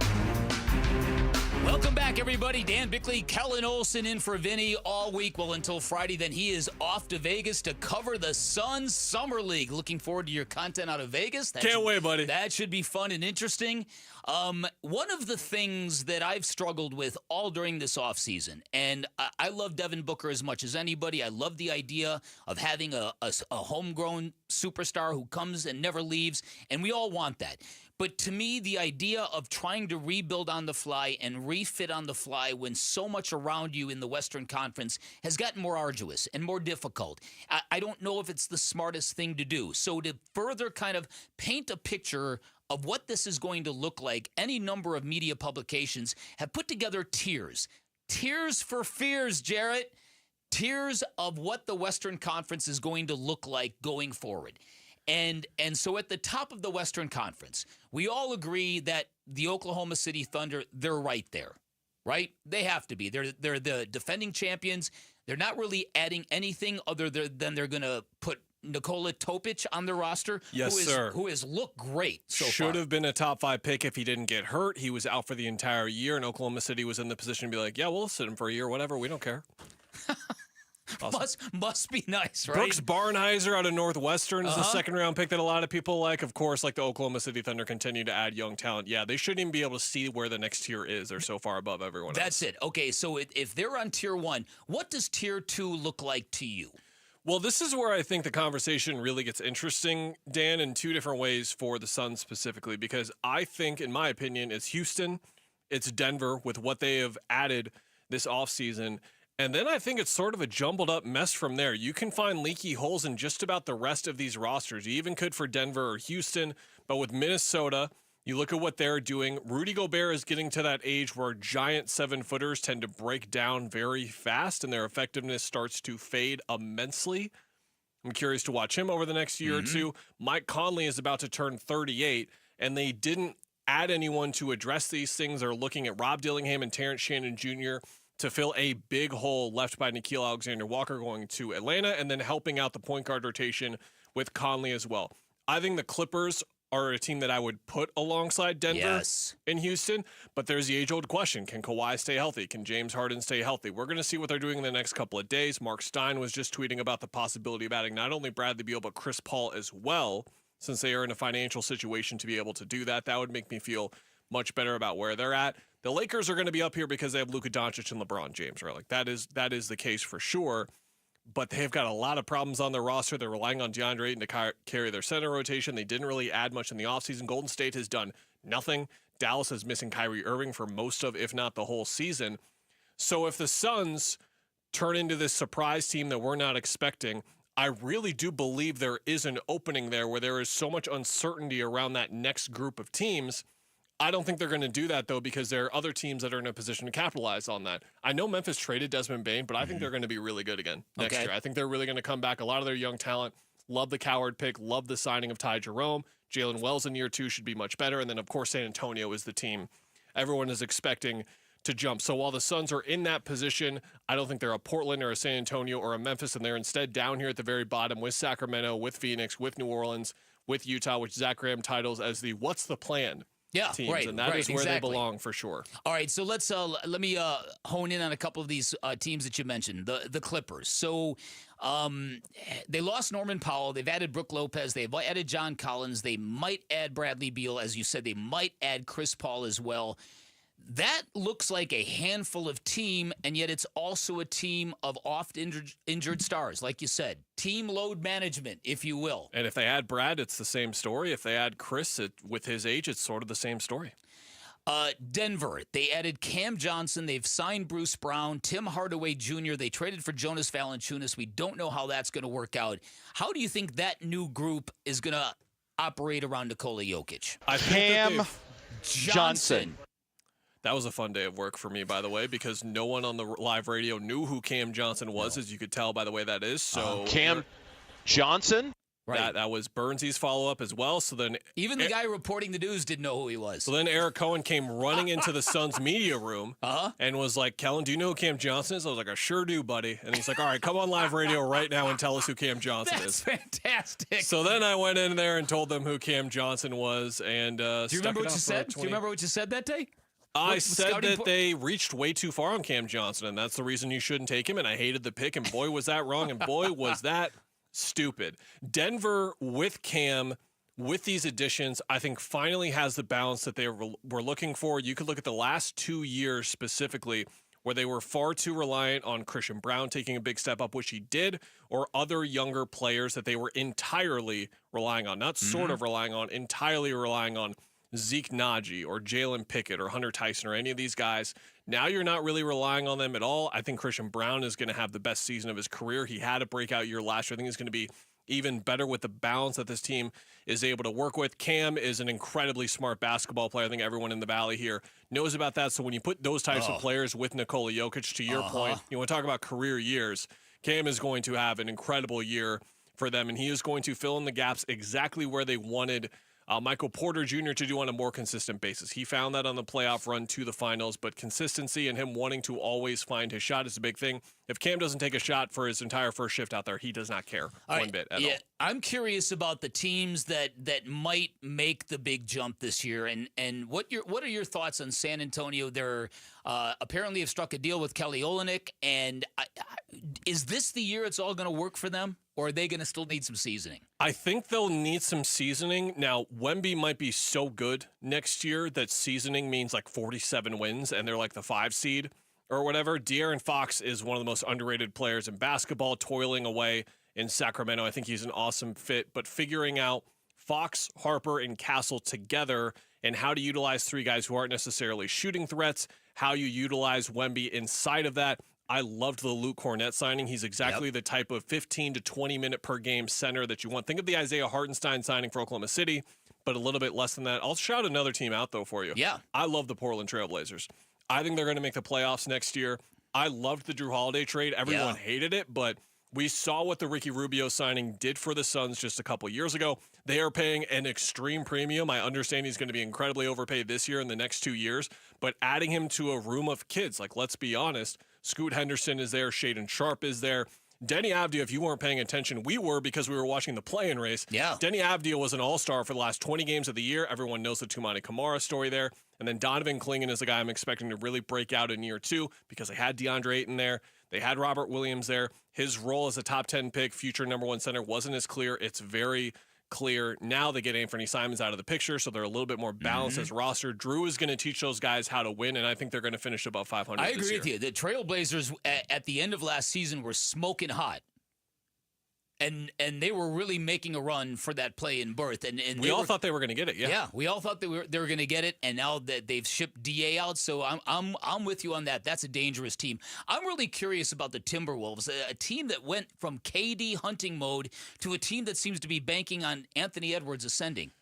[SPEAKER 12] Welcome back, everybody. Dan Bickley, Kellen Olson in for Vinny all week. Well, until Friday, then he is off to Vegas to cover the Suns Summer League. Looking forward to your content out of Vegas.
[SPEAKER 13] Can't wait, buddy.
[SPEAKER 12] That should be fun and interesting. One of the things that I've struggled with all during this offseason, and I love Devin Booker as much as anybody. I love the idea of having a homegrown superstar who comes and never leaves, and we all want that. But to me, the idea of trying to rebuild on the fly and refit on the fly when so much around you in the Western Conference has gotten more arduous and more difficult, I don't know if it's the smartest thing to do. So to further kind of paint a picture of what this is going to look like, any number of media publications have put together tiers. Tiers for fears, Jarrett. Tiers of what the Western Conference is going to look like going forward. And so at the top of the Western Conference, we all agree that the Oklahoma City Thunder, they're right there, right? They have to be. They're the defending champions. They're not really adding anything other than they're going to put Nikola Topic on the roster,
[SPEAKER 13] Yes, sir.
[SPEAKER 12] Who has looked great so far.
[SPEAKER 13] Should have been a top 5 pick if he didn't get hurt. He was out for the entire year, and Oklahoma City was in the position to be like, yeah, we'll sit him for a year, whatever. We don't care.
[SPEAKER 12] Awesome. Must be nice, right?
[SPEAKER 13] Brooks Barnhizer out of Northwestern is a second-round pick that a lot of people like. Of course, like the Oklahoma City Thunder continue to add young talent. Yeah, they shouldn't even be able to see where the next tier is. They're so far above everyone else.
[SPEAKER 12] That's it. Okay, so if they're on tier 1, what does tier 2 look like to you?
[SPEAKER 13] Well, this is where I think the conversation really gets interesting, Dan, in 2 different ways for the Suns specifically, because I think, in my opinion, it's Houston, it's Denver with what they have added this offseason. And then I think it's sort of a jumbled up mess from there. You can find leaky holes in just about the rest of these rosters. You even could for Denver or Houston. But with Minnesota, you look at what they're doing. Rudy Gobert is getting to that age where giant 7-footers tend to break down very fast and their effectiveness starts to fade immensely. I'm curious to watch him over the next year or two. Mike Conley is about to turn 38, and they didn't add anyone to address these things. They're looking at Rob Dillingham and Terrence Shannon Jr. to fill a big hole left by Nickeil Alexander-Walker going to Atlanta and then helping out the point guard rotation with Conley as well. I think the Clippers are a team that I would put alongside Denver in Houston, but there's the age-old question. Can Kawhi stay healthy? Can James Harden stay healthy? We're going to see what they're doing in the next couple of days. Mark Stein was just tweeting about the possibility of adding not only Bradley Beal, but Chris Paul as well, since they are in a financial situation to be able to do that. That would make me feel much better about where they're at. The Lakers are going to be up here because they have Luka Doncic and LeBron James, right? Like that is the case for sure. But they've got a lot of problems on their roster. They're relying on DeAndre Ayton to carry their center rotation. They didn't really add much in the offseason. Golden State has done nothing. Dallas is missing Kyrie Irving for most of, if not the whole season. So if the Suns turn into this surprise team that we're not expecting, I really do believe there is an opening there where there is so much uncertainty around that next group of teams. I don't think they're going to do that, though, because there are other teams that are in a position to capitalize on that. I know Memphis traded Desmond Bane, but I think they're going to be really good again next year. I think they're really going to come back. A lot of their young talent, love the Coward pick, love the signing of Ty Jerome. Jalen Wells in year 2 should be much better. And then, of course, San Antonio is the team everyone is expecting to jump. So while the Suns are in that position, I don't think they're a Portland or a San Antonio or a Memphis, and they're instead down here at the very bottom with Sacramento, with Phoenix, with New Orleans, with Utah, which Zach Graham titles as the what's the plan teams,
[SPEAKER 12] right,
[SPEAKER 13] and that is where they belong for sure.
[SPEAKER 12] All right, so let me hone in on a couple of these teams that you mentioned. The Clippers. So they lost Norman Powell. They've added Brook Lopez. They've added John Collins. They might add Bradley Beal, as you said. They might add Chris Paul as well. That looks like a handful of team, and yet it's also a team of oft-injured stars, like you said. Team load management, if you will.
[SPEAKER 13] And if they add Brad, it's the same story. If they add Chris, with his age, it's sort of the same story.
[SPEAKER 12] Denver, they added Cam Johnson. They've signed Bruce Brown, Tim Hardaway Jr. They traded for Jonas Valanciunas. We don't know how that's going to work out. How do you think that new group is going to operate around Nikola Jokic?
[SPEAKER 7] Cam Johnson.
[SPEAKER 13] That was a fun day of work for me, by the way, because no one on the live radio knew who Cam Johnson was, as you could tell by the way that is. So
[SPEAKER 7] Cam Johnson?
[SPEAKER 13] Right. That was Burnsy's follow-up as well. So then
[SPEAKER 12] even the guy reporting the news didn't know who he was.
[SPEAKER 13] So then Eric Cohen came running into the Suns media room and was like, Kellen, do you know who Cam Johnson is? I was like, I sure do, buddy. And he's like, all right, come on live radio right now and tell us who Cam Johnson is.
[SPEAKER 12] That's fantastic.
[SPEAKER 13] So then I went in there and told them who Cam Johnson was. And
[SPEAKER 12] do you remember what you said? Do you remember what you said that day?
[SPEAKER 13] I said that they reached way too far on Cam Johnson, and that's the reason you shouldn't take him. And I hated the pick, and boy, was that wrong, and boy, was that stupid. Denver with Cam, with these additions, I think finally has the balance that they were looking for. You could look at the last 2 years specifically where they were far too reliant on Christian Brown taking a big step up, which he did, or other younger players that they were entirely relying on, not sort of relying on, entirely relying on. Zeke Naji or Jalen Pickett or Hunter Tyson or any of these guys. Now you're not really relying on them at all. I think Christian Brown is going to have the best season of his career. He had a breakout year last year. I think he's going to be even better with the balance that this team is able to work with. Cam is an incredibly smart basketball player. I think everyone in the Valley here knows about that. So when you put those types of players with Nikola Jokic, to your point, you want to talk about career years, Cam is going to have an incredible year for them, and he is going to fill in the gaps exactly where they wanted Michael Porter Jr. to do on a more consistent basis. He found that on the playoff run to the finals, but consistency and him wanting to always find his shot is a big thing. If Cam doesn't take a shot for his entire first shift out there, he does not care one bit at all.
[SPEAKER 12] I'm curious about the teams that might make the big jump this year, and what are your thoughts on San Antonio? They're apparently have struck a deal with Kelly Olynyk, and is this the year it's all going to work for them? Or are they going to still need some seasoning?
[SPEAKER 13] I think they'll need some seasoning. Now, Wemby might be so good next year that seasoning means like 47 wins and they're like the 5 seed or whatever. De'Aaron Fox is one of the most underrated players in basketball, toiling away in Sacramento. I think he's an awesome fit. But figuring out Fox, Harper, and Castle together and how to utilize 3 guys who aren't necessarily shooting threats, how you utilize Wemby inside of that. I loved the Luke Cornett signing. He's exactly the type of 15 to 20 minute per game center that you want. Think of the Isaiah Hartenstein signing for Oklahoma City, but a little bit less than that. I'll shout another team out, though, for you.
[SPEAKER 12] Yeah.
[SPEAKER 13] I love the Portland Trailblazers. I think they're going to make the playoffs next year. I loved the Drew Holiday trade. Everyone hated it, but we saw what the Ricky Rubio signing did for the Suns just a couple years ago. They are paying an extreme premium. I understand he's going to be incredibly overpaid this year and the next 2 years, but adding him to a room of kids, like, let's be honest, Scoot Henderson is there. Shaedon Sharpe is there. Denny Avdia, if you weren't paying attention, we were because we were watching the play-in race.
[SPEAKER 12] Yeah.
[SPEAKER 13] Denny Avdia was an all-star for the last 20 games of the year. Everyone knows the Toumani Camara story there. And then Donovan Clingan is the guy I'm expecting to really break out in year 2 because they had DeAndre Ayton there. They had Robert Williams there. His role as a top 10 pick, future number 1 center, wasn't as clear. It's very clear. Now they get Anthony Simons out of the picture, so they're a little bit more balanced as roster. Drew is going to teach those guys how to win, and I think they're going to finish above 500
[SPEAKER 12] I
[SPEAKER 13] this
[SPEAKER 12] agree
[SPEAKER 13] year.
[SPEAKER 12] with you. The Trailblazers at the end of last season were smoking hot. And they were really making a run for that play-in berth. And
[SPEAKER 13] we all thought they were going to get it,
[SPEAKER 12] Yeah, we all thought they were going to get it, and now that they've shipped DA out, so I'm with you on that. That's a dangerous team. I'm really curious about the Timberwolves, a team that went from KD hunting mode to a team that seems to be banking on Anthony Edwards ascending.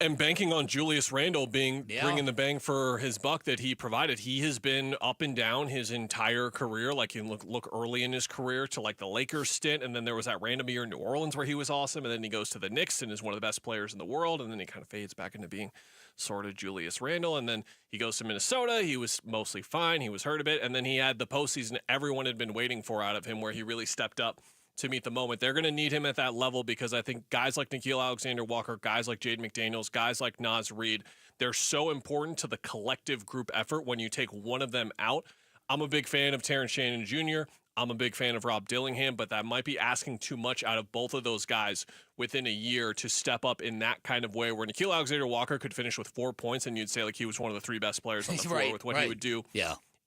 [SPEAKER 13] And banking on Julius Randle bringing the bang for his buck that he provided. He has been up and down his entire career. Like, you look early in his career to like the Lakers stint, and then there was that random year in New Orleans where he was awesome, and then he goes to the Knicks and is one of the best players in the world, and then he kind of fades back into being sort of Julius Randle, and then he goes to Minnesota. He was mostly fine. He was hurt a bit, and then he had the postseason everyone had been waiting for out of him where he really stepped up to meet the moment. They're going to need him at that level because I think guys like Nickeil Alexander-Walker, guys like Jaden McDaniels, guys like Naz Reid, they're so important to the collective group effort when you take one of them out. I'm a big fan of Terrence Shannon Jr. I'm a big fan of Rob Dillingham, but that might be asking too much out of both of those guys within a year to step up in that kind of way, where Nickeil Alexander-Walker could finish with 4 points, and you'd say like he was one of the 3 best players on the floor with what he would do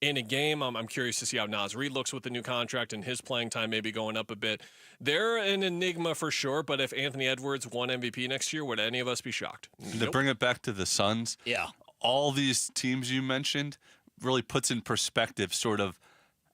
[SPEAKER 13] in a game. I'm curious to see how Naz Reid looks with the new contract and his playing time maybe going up a bit. They're an enigma for sure, but if Anthony Edwards won MVP next year, would any of us be shocked?
[SPEAKER 5] To bring it back to the Suns, all these teams you mentioned really puts in perspective sort of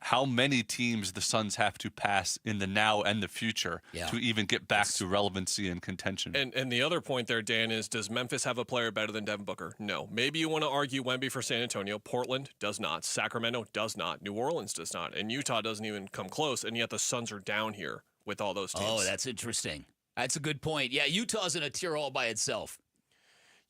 [SPEAKER 5] how many teams the Suns have to pass in the now and the future to even get back to relevancy and contention.
[SPEAKER 13] And the other point there, Dan, is does Memphis have a player better than Devin Booker? No. Maybe you want to argue Wemby for San Antonio. Portland does not. Sacramento does not. New Orleans does not. And Utah doesn't even come close, and yet the Suns are down here with all those teams.
[SPEAKER 12] Oh, that's interesting. That's a good point. Yeah, Utah's in a tier all by itself.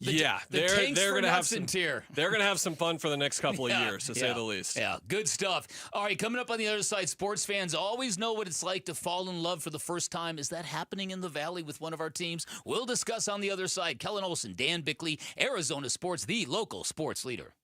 [SPEAKER 13] They're going to have some
[SPEAKER 12] tier.
[SPEAKER 13] They're going to have some fun for the next couple of years, to say the least.
[SPEAKER 12] Yeah, good stuff. All right, coming up on the other side, sports fans always know what it's like to fall in love for the first time. Is that happening in the Valley with one of our teams? We'll discuss on the other side. Kellen Olson, Dan Bickley, Arizona Sports, the local sports leader.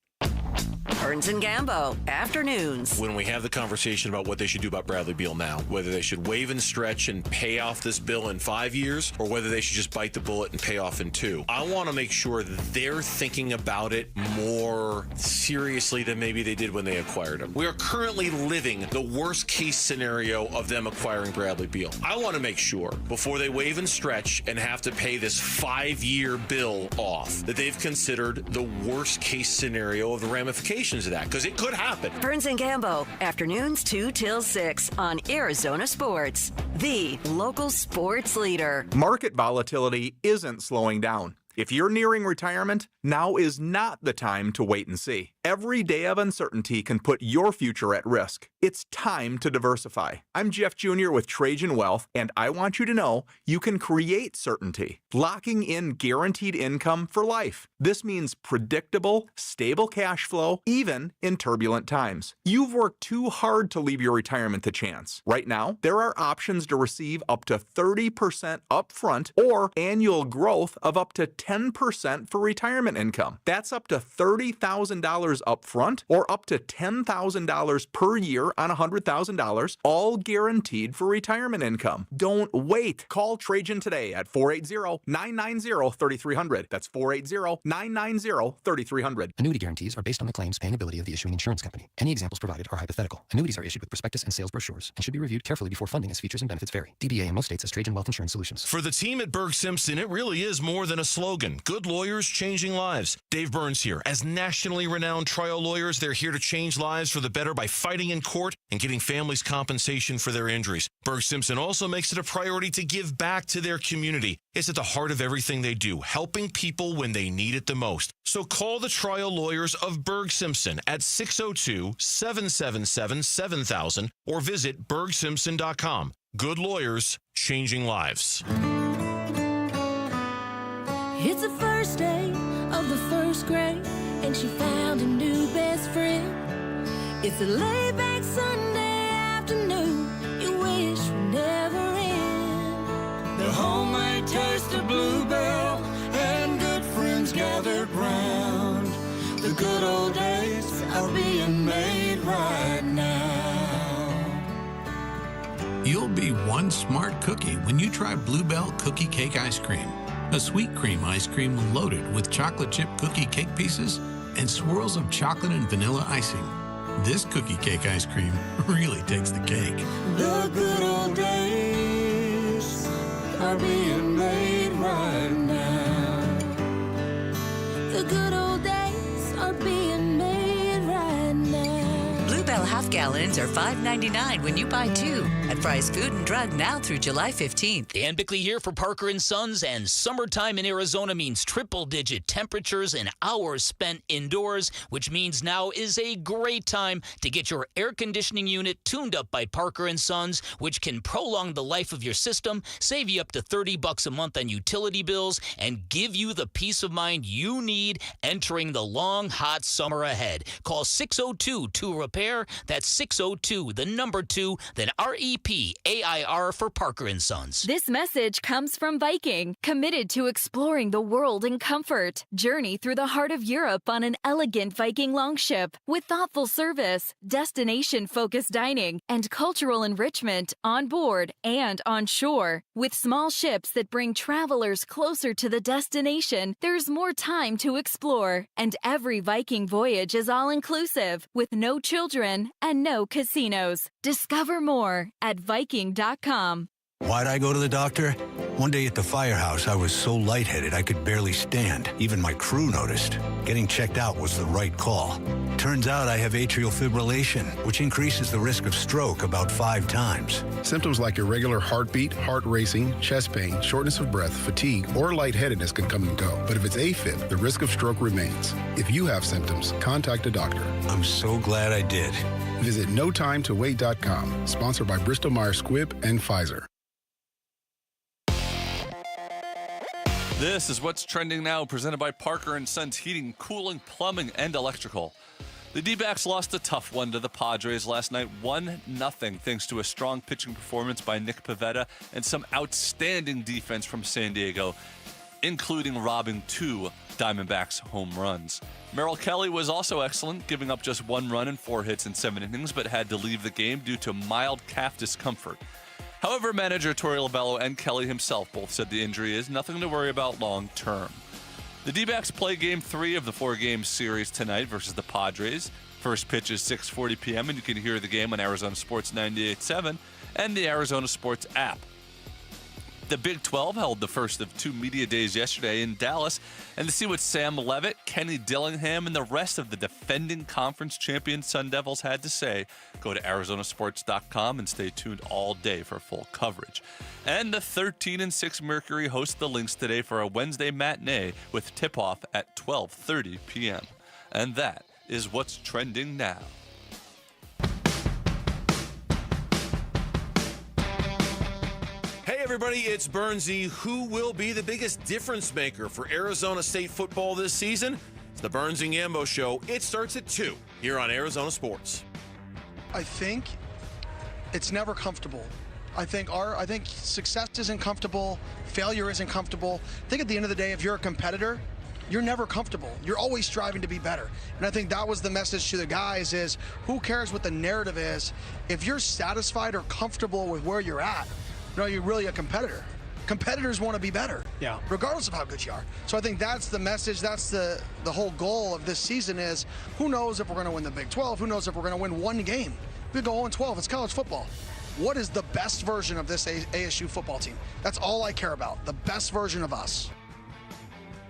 [SPEAKER 17] Burns and Gambo, afternoons.
[SPEAKER 18] When we have the conversation about what they should do about Bradley Beal now, whether they should waive and stretch and pay off this bill in 5 years, or whether they should just bite the bullet and pay off in 2, I want to make sure that they're thinking about it more seriously than maybe they did when they acquired him. We are currently living the worst case scenario of them acquiring Bradley Beal. I want to make sure before they waive and stretch and have to pay this 5-year bill off that they've considered the worst case scenario of the ramifications of that, because it could happen.
[SPEAKER 17] Burns and Gambo, afternoons 2 till 6 on Arizona Sports, the local sports leader.
[SPEAKER 19] Market volatility isn't slowing down. If you're nearing retirement, now is not the time to wait and see. Every day of uncertainty can put your future at risk. It's time to diversify. I'm Jeff Jr. with Trajan Wealth, and I want you to know you can create certainty, locking in guaranteed income for life. This means predictable, stable cash flow, even in turbulent times. You've worked too hard to leave your retirement to chance. Right now, there are options to receive up to 30% upfront or annual growth of up to 10% for retirement income. That's up to $30,000 upfront or up to $10,000 per year on $100,000, all guaranteed for retirement income. Don't wait. Call Trajan today at 480-990-3300. That's 480-990-3300.
[SPEAKER 20] Annuity guarantees are based on the claims paying ability of the issuing insurance company. Any examples provided are hypothetical. Annuities are issued with prospectus and sales brochures and should be reviewed carefully before funding as features and benefits vary. DBA in most states as Trajan Wealth Insurance Solutions.
[SPEAKER 14] For the team at Berg Simpson, it really is more than a slogan. Good lawyers changing lives. Dave Burns here. As nationally renowned trial lawyers, they're here to change lives for the better by fighting in court and getting families compensation for their injuries. Berg Simpson also makes it a priority to give back to their community. It's at the heart of everything they do, helping people when they need it the most. So call the trial lawyers of Berg Simpson at 602-777-7000 or visit bergsimpson.com. Good lawyers, changing lives.
[SPEAKER 21] It's the first day of the first grade, and she found a new best friend. It's a laid-back Sunday afternoon you wish would never end. The homemade taste of Bluebell and good friends gathered round. The good old days are being made right now.
[SPEAKER 23] You'll be one smart cookie when you try Bluebell Cookie Cake Ice Cream. A sweet cream ice cream loaded with chocolate chip cookie cake pieces and swirls of chocolate and vanilla icing. This cookie cake ice cream really takes the cake.
[SPEAKER 21] The good old days are being made right now. The good old days are being made right now.
[SPEAKER 17] Bluebell half gallons are $5.99 when you buy 2 at Fry's Food and Drug now through July 15th.
[SPEAKER 12] Dan Bickley here for Parker & Sons, and summertime in Arizona means triple-digit temperatures and hours spent indoors, which means now is a great time to get your air conditioning unit tuned up by Parker & Sons, which can prolong the life of your system, save you up to $30 a month on utility bills, and give you the peace of mind you need entering the long, hot summer ahead. Call 602-2-REPAIR. That's 602, the number 2, then REPAIR.com. PPAIR for Parker & Sons.
[SPEAKER 2] This message comes from Viking, committed to exploring the world in comfort. Journey through the heart of Europe on an elegant Viking longship with thoughtful service, destination-focused dining, and cultural enrichment on board and on shore. With small ships that bring travelers closer to the destination, there's more time to explore. And every Viking voyage is all-inclusive, with no children and no casinos. Discover more at Viking.com.
[SPEAKER 10] Why'd I go to the doctor? One day at the firehouse, I was so lightheaded I could barely stand. Even my crew noticed. Getting checked out was the right call. Turns out I have atrial fibrillation, which increases the risk of stroke about 5 times.
[SPEAKER 22] Symptoms like irregular heartbeat, heart racing, chest pain, shortness of breath, fatigue, or lightheadedness can come and go. But if it's AFib, the risk of stroke remains. If you have symptoms, contact a doctor.
[SPEAKER 10] I'm so glad I did.
[SPEAKER 22] Visit NoTimeToWait.com, sponsored by Bristol-Myers Squibb and Pfizer.
[SPEAKER 5] This is What's Trending Now, presented by Parker & Sons Heating, Cooling, Plumbing, and Electrical. The Dbacks lost a tough one to the Padres last night, 1-0, thanks to a strong pitching performance by Nick Pivetta and some outstanding defense from San Diego, including robbing 2 Diamondbacks home runs. Mel Kelly was also excellent, giving up just 1 run and 4 hits in 7 innings, but had to leave the game due to mild calf discomfort. However, manager Torey Lovullo and Kelly himself both said the injury is nothing to worry about long term. The D-backs play Game 3 of the 4-game series tonight versus the Padres. First pitch is 6:40 p.m., and you can hear the game on Arizona Sports 98.7 and the Arizona Sports app. The Big 12 held the first of 2 media days yesterday in Dallas, and to see what Sam Levitt, Kenny Dillingham, and the rest of the defending conference champion Sun Devils had to say, go to arizonasports.com and stay tuned all day for full coverage. And the 13-6 Mercury host the Lynx today for a Wednesday matinee with tip-off at 12:30 p.m. And that is what's trending now.
[SPEAKER 18] Hey everybody, it's Burnsy. Who will be the biggest difference maker for Arizona State football this season? It's the Burns and Gambo Show. It starts at 2 here on Arizona Sports.
[SPEAKER 24] I think it's never comfortable. I think success isn't comfortable, failure isn't comfortable. I think at the end of the day, if you're a competitor, you're never comfortable. You're always striving to be better. And I think that was the message to the guys is, who cares what the narrative is? If you're satisfied or comfortable with where you're at, you're really a competitor. Competitors want to be better, regardless of how good you are. So I think that's the message. That's the whole goal of this season is, who knows if we're going to win the Big 12? Who knows if we're going to win one game? We go 0-12. It's college football. What is the best version of this ASU football team? That's all I care about, the best version of us.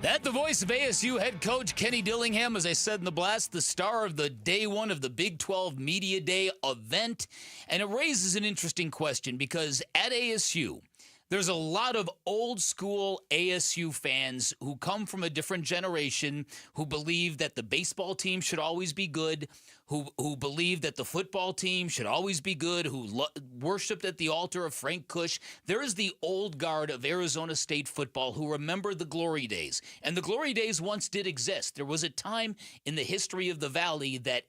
[SPEAKER 12] That the voice of ASU head coach Kenny Dillingham, as I said in the blast, the star of the day 1 of the Big 12 Media Day event. And it raises an interesting question because at ASU, there's a lot of old school ASU fans who come from a different generation, who believe that the baseball team should always be good, who believe that the football team should always be good, who worshipped at the altar of Frank Kush. There is the old guard of Arizona State football who remember the glory days. And the glory days once did exist. There was a time in the history of the Valley that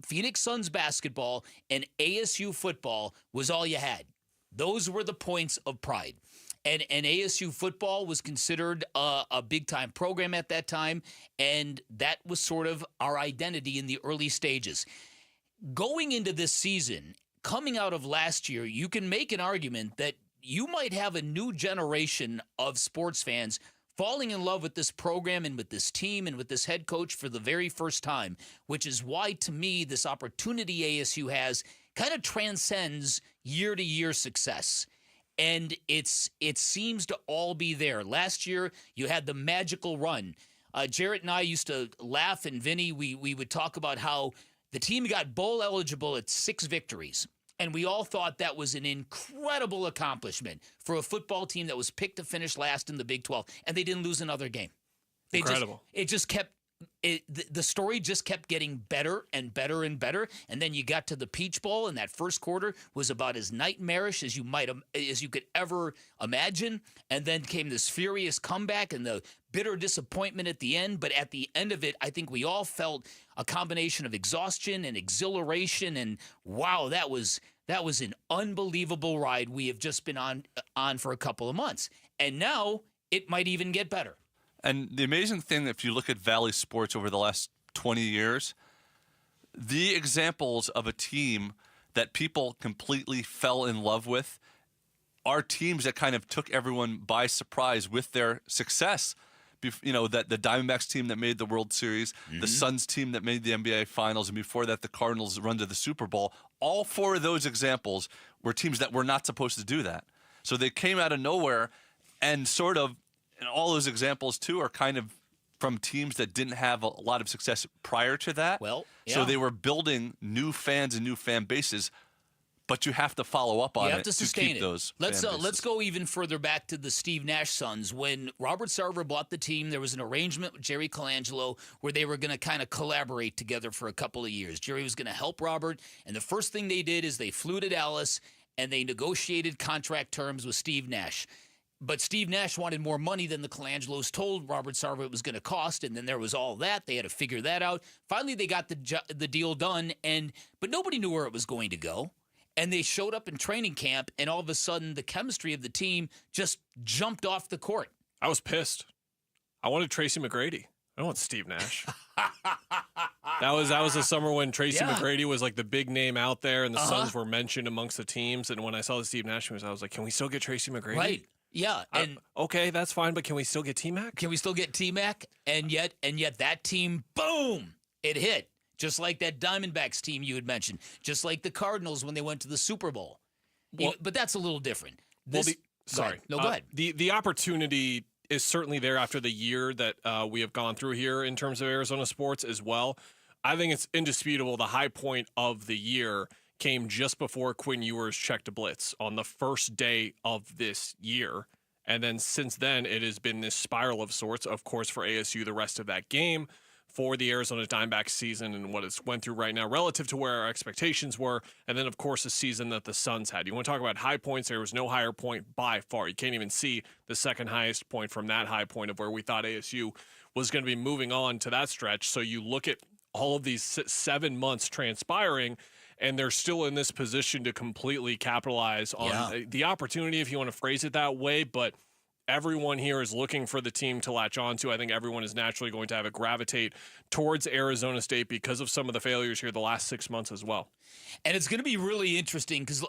[SPEAKER 12] Phoenix Suns basketball and ASU football was all you had. Those were the points of pride. And ASU football was considered a big-time program at that time, and that was sort of our identity in the early stages. Going into this season, coming out of last year, you can make an argument that you might have a new generation of sports fans falling in love with this program and with this team and with this head coach for the very first time, which is why, to me, this opportunity ASU has kind of transcends year-to-year success. And it seems to all be there. Last year, you had the magical run. Jarrett and I used to laugh, and Vinny, we would talk about how the team got bowl eligible at 6 victories. And we all thought that was an incredible accomplishment for a football team that was picked to finish last in the Big 12. And they didn't lose another game.
[SPEAKER 13] Incredible.
[SPEAKER 12] The story just kept getting better and better and better, and then you got to the Peach Bowl, and that first quarter was about as nightmarish as you could ever imagine. And then came this furious comeback and the bitter disappointment at the end. But at the end of it, I think we all felt a combination of exhaustion and exhilaration, and wow, that was That was an unbelievable ride we have just been on for a couple of months. And now it might even get better.
[SPEAKER 5] And the amazing thing, if you look at Valley sports over the last 20 years, the examples of a team that people completely fell in love with are teams that kind of took everyone by surprise with their success. You know, that the Diamondbacks team that made the World Series, the Suns team that made the NBA Finals, and before that, the Cardinals run to the Super Bowl. All four of those examples were teams that were not supposed to do that. So they came out of nowhere, and sort of, and all those examples, too, are kind of from teams that didn't have a lot of success prior to that.
[SPEAKER 12] Well, yeah.
[SPEAKER 5] So they were building new fans and new fan bases, but you have to follow up on
[SPEAKER 12] you
[SPEAKER 5] it
[SPEAKER 12] have to sustain
[SPEAKER 5] keep those
[SPEAKER 12] Let's
[SPEAKER 5] fan bases.
[SPEAKER 12] let's go even further back to the Steve Nash Suns. When Robert Sarver bought the team, there was an arrangement with Jerry Colangelo where they were going to kind of collaborate together for a couple of years. Jerry was going to help Robert, and the first thing they did is they flew to Dallas and they negotiated contract terms with Steve Nash. But Steve Nash wanted more money than the Colangelos told Robert Sarver it was going to cost, and then there was all that. They had to figure that out. Finally, they got the deal done, but nobody knew where it was going to go. And they showed up in training camp, and all of a sudden, the chemistry of the team just jumped off the court.
[SPEAKER 13] I was pissed. I wanted Tracy McGrady. I don't want Steve Nash. That was the summer when Tracy McGrady was like the big name out there, and the Suns were mentioned amongst the teams. And when I saw the Steve Nash news, I was like, can we still get Tracy McGrady?
[SPEAKER 12] Right. Yeah. And
[SPEAKER 13] okay, that's fine, but can we still get T-Mac?
[SPEAKER 12] Can we still get T-Mac? And yet that team, boom, it hit. Just like that Diamondbacks team you had mentioned. Just like the Cardinals when they went to the Super Bowl. Well, but that's a little different. Go ahead.
[SPEAKER 13] The opportunity is certainly there after the year that we have gone through here in terms of Arizona sports as well. I think it's indisputable the high point of the year came just before Quinn Ewers checked a blitz on the first day of this year. And then since then, it has been this spiral of sorts, of course, for ASU the rest of that game, for the Arizona Diamondbacks season and what it's went through right now relative to where our expectations were, and then, of course, the season that the Suns had. You want to talk about high points, there was no higher point by far. You can't even see the second highest point from that high point of where we thought ASU was going to be moving on to that stretch. So you look at all of these 7 months transpiring, and they're still in this position to completely capitalize on the opportunity, if you want to phrase it that way, but everyone here is looking for the team to latch on to. I think everyone is naturally going to have a gravitate towards Arizona State because of some of the failures here the last 6 months as well.
[SPEAKER 12] And it's going to be really interesting because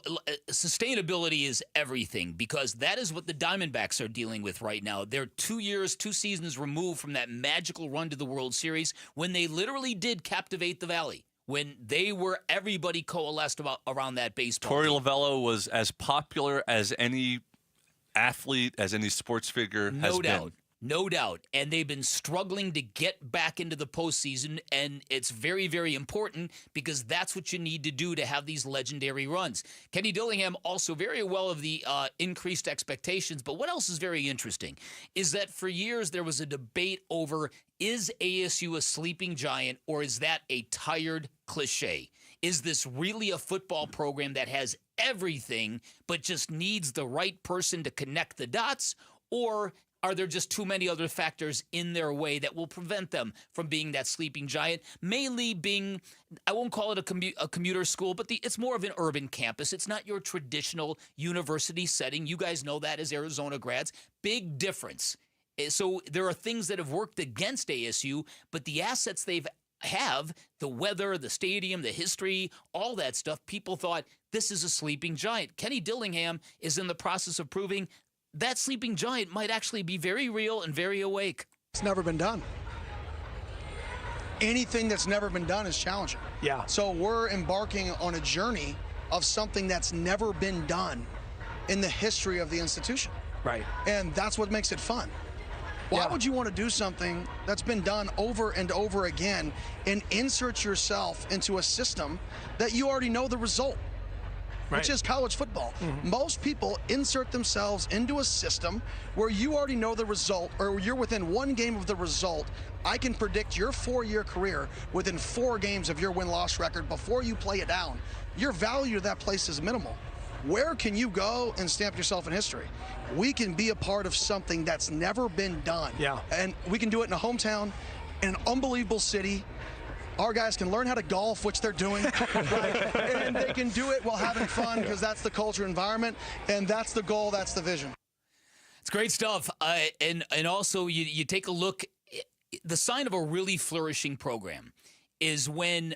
[SPEAKER 12] sustainability is everything, because that is what the Diamondbacks are dealing with right now. They're 2 years, 2 seasons removed from that magical run to the World Series when they literally did captivate the Valley, when they were everybody coalesced around that baseball.
[SPEAKER 5] Torey Lovello was as popular as any athlete, as any sports figure has been.
[SPEAKER 12] No doubt. And they've been struggling to get back into the postseason, and it's very, very important because that's what you need to do to have these legendary runs. Kenny Dillingham also very well of the increased expectations, but what else is very interesting is that for years there was a debate over, is ASU a sleeping giant or is that a tired cliche? Is this really a football program that has everything but just needs the right person to connect the dots, or are there just too many other factors in their way that will prevent them from being that sleeping giant? Mainly being, I won't call it a commuter school, but it's more of an urban campus. It's not your traditional university setting. You guys know that as Arizona grads. Big difference. So there are things that have worked against ASU, but the assets they've have, the weather, the stadium, the history, all that stuff, people thought this is a sleeping giant. Kenny Dillingham is in the process of proving that sleeping giant might actually be very real and very awake.
[SPEAKER 24] It's never been done. Anything that's never been done is challenging.
[SPEAKER 4] Yeah.
[SPEAKER 24] So we're embarking on a journey of something that's never been done in the history of the institution.
[SPEAKER 4] Right.
[SPEAKER 24] And that's what makes it fun. Why would you want to do something that's been done over and over again and insert yourself into a system that you already know the result, which is college football? Most people insert themselves into a system where you already know the result, or you're within one game of the result. I can predict your 4-year career within 4 games of your win-loss record before you play it down. Your value to that place is minimal. Where can you go and stamp yourself in history? We can be a part of something that's never been done.
[SPEAKER 4] Yeah.
[SPEAKER 24] And we can do it in a hometown, in an unbelievable city, Our guys can learn how to golf, which they're doing, right? And they can do it while having fun because that's the culture environment, and that's the goal, that's the vision.
[SPEAKER 12] It's great stuff. And also, you take a look, the sign of a really flourishing program is when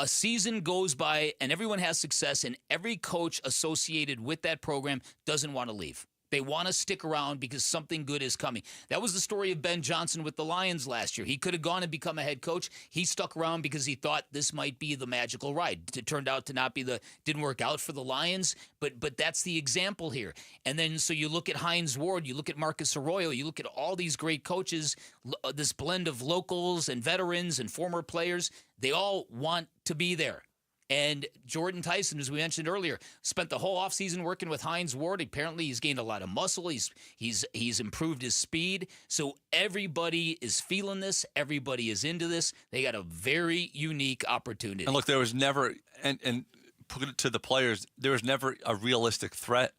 [SPEAKER 12] a season goes by and everyone has success and every coach associated with that program doesn't want to leave. They want to stick around because something good is coming. That was the story of Ben Johnson with the Lions last year. He could have gone and become a head coach. He stuck around because he thought this might be the magical ride. It turned out to not be didn't work out for the Lions, but that's the example here. And then so you look at Hines Ward, you look at Marcus Arroyo, you look at all these great coaches, this blend of locals and veterans and former players. They all want to be there. And Jordan Tyson, as we mentioned earlier, spent the whole offseason working with Hines Ward. Apparently, he's gained a lot of muscle. He's improved his speed. So everybody is feeling this. Everybody is into this. They got a very unique opportunity.
[SPEAKER 5] And look, there was never, and put it to the players, there was never a realistic threat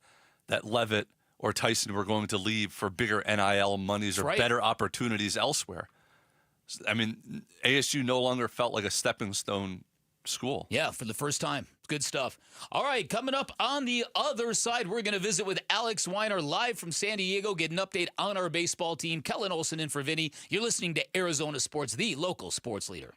[SPEAKER 5] that Levitt or Tyson were going to leave for bigger NIL monies or better opportunities elsewhere. I mean, ASU no longer felt like a stepping stone school.
[SPEAKER 12] Yeah, for the first time. Good stuff. All right, coming up on the other side, we're going to visit with Alex Weiner live from San Diego, get an update on our baseball team. Kellen Olson in for Vinny. You're listening to Arizona Sports, the local sports leader.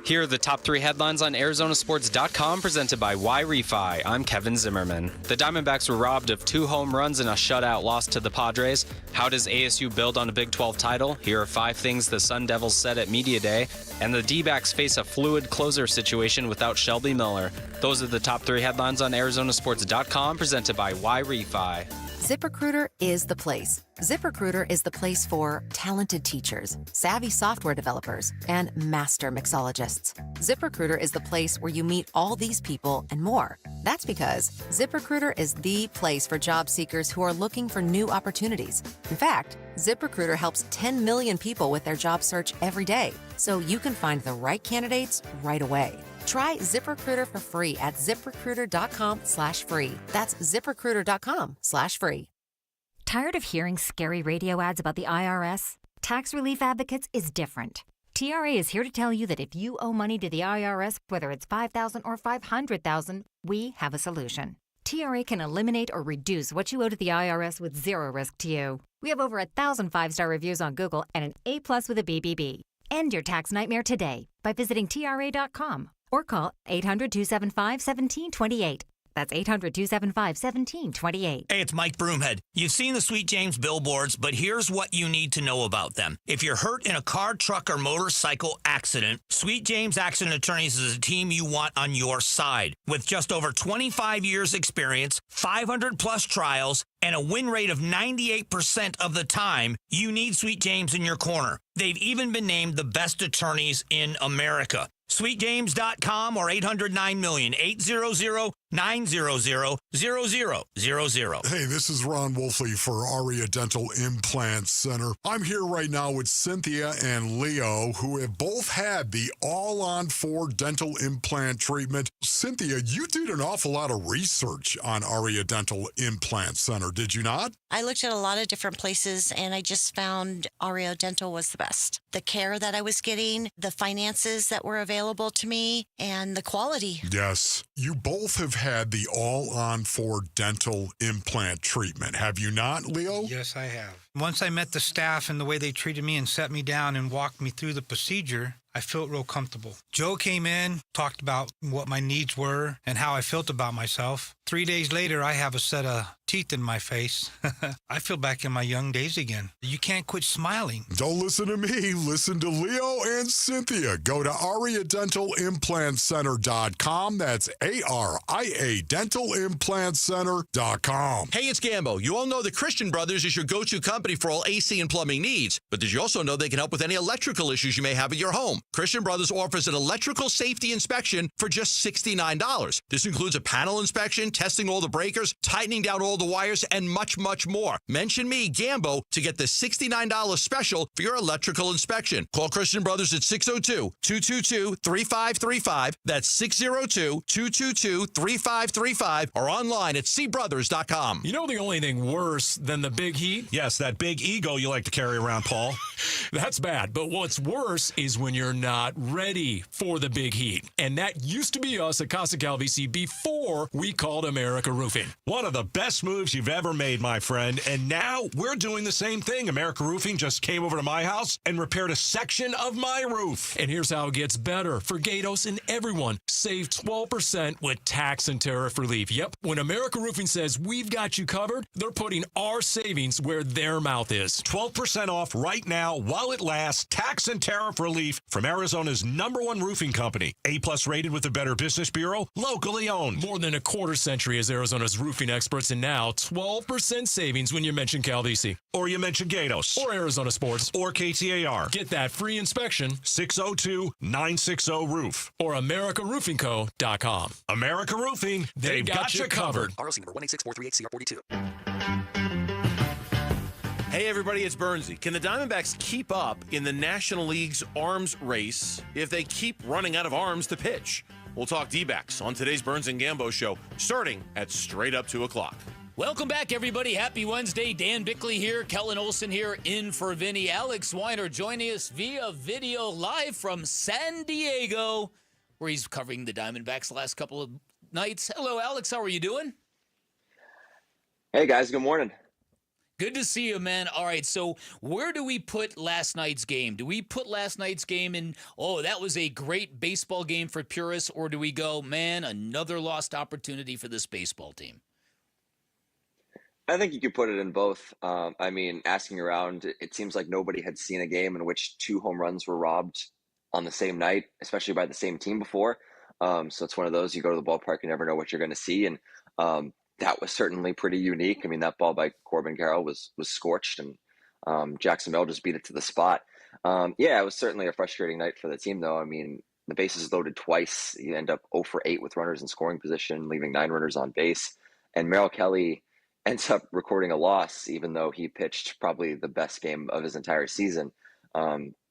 [SPEAKER 4] Here are the top 3 headlines on ArizonaSports.com, presented by Y-Refi. I'm Kevin Zimmerman. The Diamondbacks were robbed of 2 home runs in a shutout loss to the Padres. How does ASU build on a Big 12 title? Here are 5 things the Sun Devils said at Media Day. And the Dbacks face a fluid closer situation without Shelby Miller. Those are the top 3 headlines on ArizonaSports.com, presented by Y-Refi.
[SPEAKER 6] ZipRecruiter is the place. ZipRecruiter is the place for talented teachers, savvy software developers, and master mixologists. ZipRecruiter is the place where you meet all these people and more. That's because ZipRecruiter is the place for job seekers who are looking for new opportunities. In fact, ZipRecruiter helps 10 million people with their job search every day, so you can find the right candidates right away. Try ZipRecruiter for free at ZipRecruiter.com/free. That's ZipRecruiter.com/free.
[SPEAKER 8] Tired of hearing scary radio ads about the IRS? Tax Relief Advocates is different. TRA is here to tell you that if you owe money to the IRS, whether it's $5,000 or $500,000, we have a solution. TRA can eliminate or reduce what you owe to the IRS with zero risk to you. We have over 1,000 5-star reviews on Google and an A+ with a BBB. End your tax nightmare today by visiting TRA.com or call 800-275-1728. That's 800-275-1728.
[SPEAKER 9] Hey, it's Mike Broomhead. You've seen the Sweet James billboards, but here's what you need to know about them. If you're hurt in a car, truck, or motorcycle accident, Sweet James Accident Attorneys is a team you want on your side. With just over 25 years experience, 500-plus trials, and a win rate of 98% of the time, you need Sweet James in your corner. They've even been named the best attorneys in America. SweetJames.com or 800-9-million, 800-900-0000.
[SPEAKER 25] Hey, this is Ron Wolfley for Aria Dental Implant Center. I'm here right now with Cynthia and Leo, who have both had the all-on-4 dental implant treatment. Cynthia, you did an awful lot of research on Aria Dental Implant Center, did you not?
[SPEAKER 26] I looked at a lot of different places, and I just found Aria Dental was the best. The care that I was getting, the finances that were available to me, and the quality.
[SPEAKER 25] Yes. You both have had the all-on-4 dental implant treatment, have you not, Leo?
[SPEAKER 27] Yes, I have. Once I met the staff and the way they treated me and set me down and walked me through the procedure, I felt real comfortable. Joe came in, talked about what my needs were and how I felt about myself. 3 days later, I have a set of teeth in my face. I feel back in my young days again. You can't quit smiling.
[SPEAKER 25] Don't listen to me. Listen to Leo and Cynthia. Go to AriaDentalImplantCenter.com. That's ARIA DentalImplantCenter.com.
[SPEAKER 18] Hey, it's Gambo. You all know that Christian Brothers is your go-to company for all AC and plumbing needs. But did you also know they can help with any electrical issues you may have at your home? Christian Brothers offers an electrical safety inspection for just $69. This includes a panel inspection, testing all the breakers, tightening down all the wires, and much, much more. Mention me, Gambo, to get the $69 special for your electrical inspection. Call Christian Brothers at 602-222-3535. That's 602-222-3535 or online at cbrothers.com.
[SPEAKER 14] You know the only thing worse than the big heat?
[SPEAKER 28] Yes, that
[SPEAKER 1] big ego you like to carry around, Paul.
[SPEAKER 14] That's bad. But what's worse is when you're not ready for the big heat. And that used to be us at Casa Calvisi before we called America Roofing.
[SPEAKER 1] One of the best moves you've ever made, my friend. And now we're doing the same thing. America Roofing just came over to my house and repaired a section of my roof.
[SPEAKER 14] And here's how it gets better. For Gatos and everyone, save 12% with tax and tariff relief. Yep, when America Roofing says we've got you covered, they're putting our savings where their mouth is.
[SPEAKER 1] 12% off right now while it lasts. Tax and tariff relief from Arizona's #1 roofing company. A+ rated with the Better Business Bureau. Locally owned.
[SPEAKER 14] More than a quarter century as Arizona's roofing experts, and now 12% savings when you mention Calvisi.
[SPEAKER 1] Or you mention Gatos.
[SPEAKER 14] Or Arizona Sports.
[SPEAKER 1] Or KTAR.
[SPEAKER 14] Get that free inspection.
[SPEAKER 1] 602-960-ROOF.
[SPEAKER 14] Or AmericaRoofingCo.com.
[SPEAKER 1] America Roofing, they've got you covered.
[SPEAKER 20] ROC number 186438442.
[SPEAKER 18] Hey everybody, it's Bernsey. Can the Diamondbacks keep up in the National League's arms race if they keep running out of arms to pitch? We'll talk Dbacks on today's Burns and Gambo show, starting at straight up 2 o'clock.
[SPEAKER 12] Welcome back, everybody. Happy Wednesday. Dan Bickley here. Kellen Olson here in for Vinny. Alex Weiner joining us via video live from San Diego, where he's covering the Diamondbacks the last couple of nights. Hello, Alex. How are you doing?
[SPEAKER 3] Hey, guys. Good morning.
[SPEAKER 12] Good to see you, man. All right, so where do we put last night's game? Do we put last night's game in, oh, that was a great baseball game for purists, or do we go, man, another lost opportunity for this baseball team?
[SPEAKER 3] I think you could put it in both. I mean, asking around, it seems like nobody had seen a game in which 2 home runs were robbed on the same night, especially by the same team before. So it's one of those, you go to the ballpark, you never know what you're going to see. And that was certainly pretty unique. I mean, that ball by Corbin Carroll was scorched, and Jackson Bell just beat it to the spot. Yeah, it was certainly a frustrating night for the team, though. I mean, the bases loaded twice. You end up 0 for 8 with runners in scoring position, leaving 9 runners on base. And Mel Kelly ends up recording a loss, even though he pitched probably the best game of his entire season.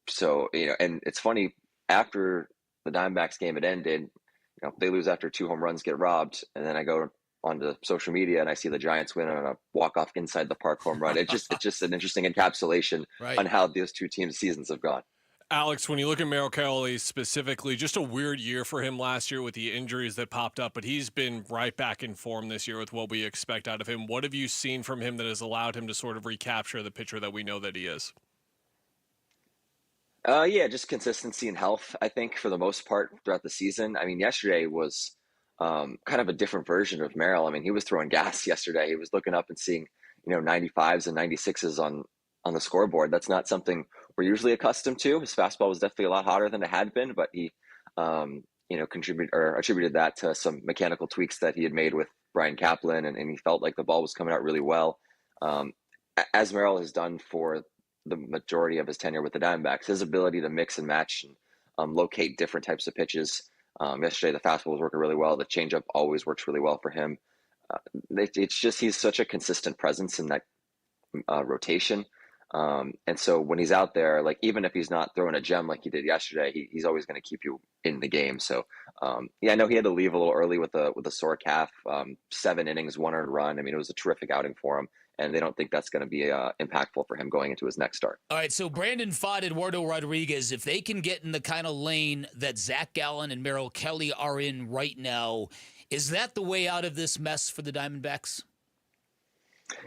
[SPEAKER 3] So, you know, and it's funny, after the Diamondbacks game had ended, you know, they lose after 2 home runs, get robbed, and then I go onto social media and I see the Giants win on a walk-off inside the park home run. It's just an interesting encapsulation on how those 2 teams' seasons have gone.
[SPEAKER 13] Alex, when you look at Mel Kelly specifically, just a weird year for him last year with the injuries that popped up, but he's been right back in form this year with what we expect out of him. What have you seen from him that has allowed him to sort of recapture the pitcher that we know that he is?
[SPEAKER 3] Yeah, just consistency and health, I think, for the most part throughout the season. I mean, yesterday was kind of a different version of Merrill. I mean, he was throwing gas yesterday. He was looking up and seeing, 95s and 96s on the scoreboard. That's not something we're usually accustomed to. His fastball was definitely a lot hotter than it had been, but he, attributed that to some mechanical tweaks that he had made with Brian Kaplan, and he felt like the ball was coming out really well. As Merrill has done for the majority of his tenure with the Diamondbacks, his ability to mix and match and locate different types of pitches. Yesterday, the fastball was working really well. The changeup always works really well for him. It's just, he's such a consistent presence in that rotation. And so when he's out there, like, even if he's not throwing a gem like he did yesterday, he's always going to keep you in the game. So, I know he had to leave a little early with a sore calf, 7 innings, 1 earned run. I mean, it was a terrific outing for him, and they don't think that's going to be impactful for him going into his next start.
[SPEAKER 12] All right, so Brandon Pfaadt, Eduardo Rodriguez, if they can get in the kind of lane that Zach Gallen and Merrill Kelly are in right now, is that the way out of this mess for the Diamondbacks?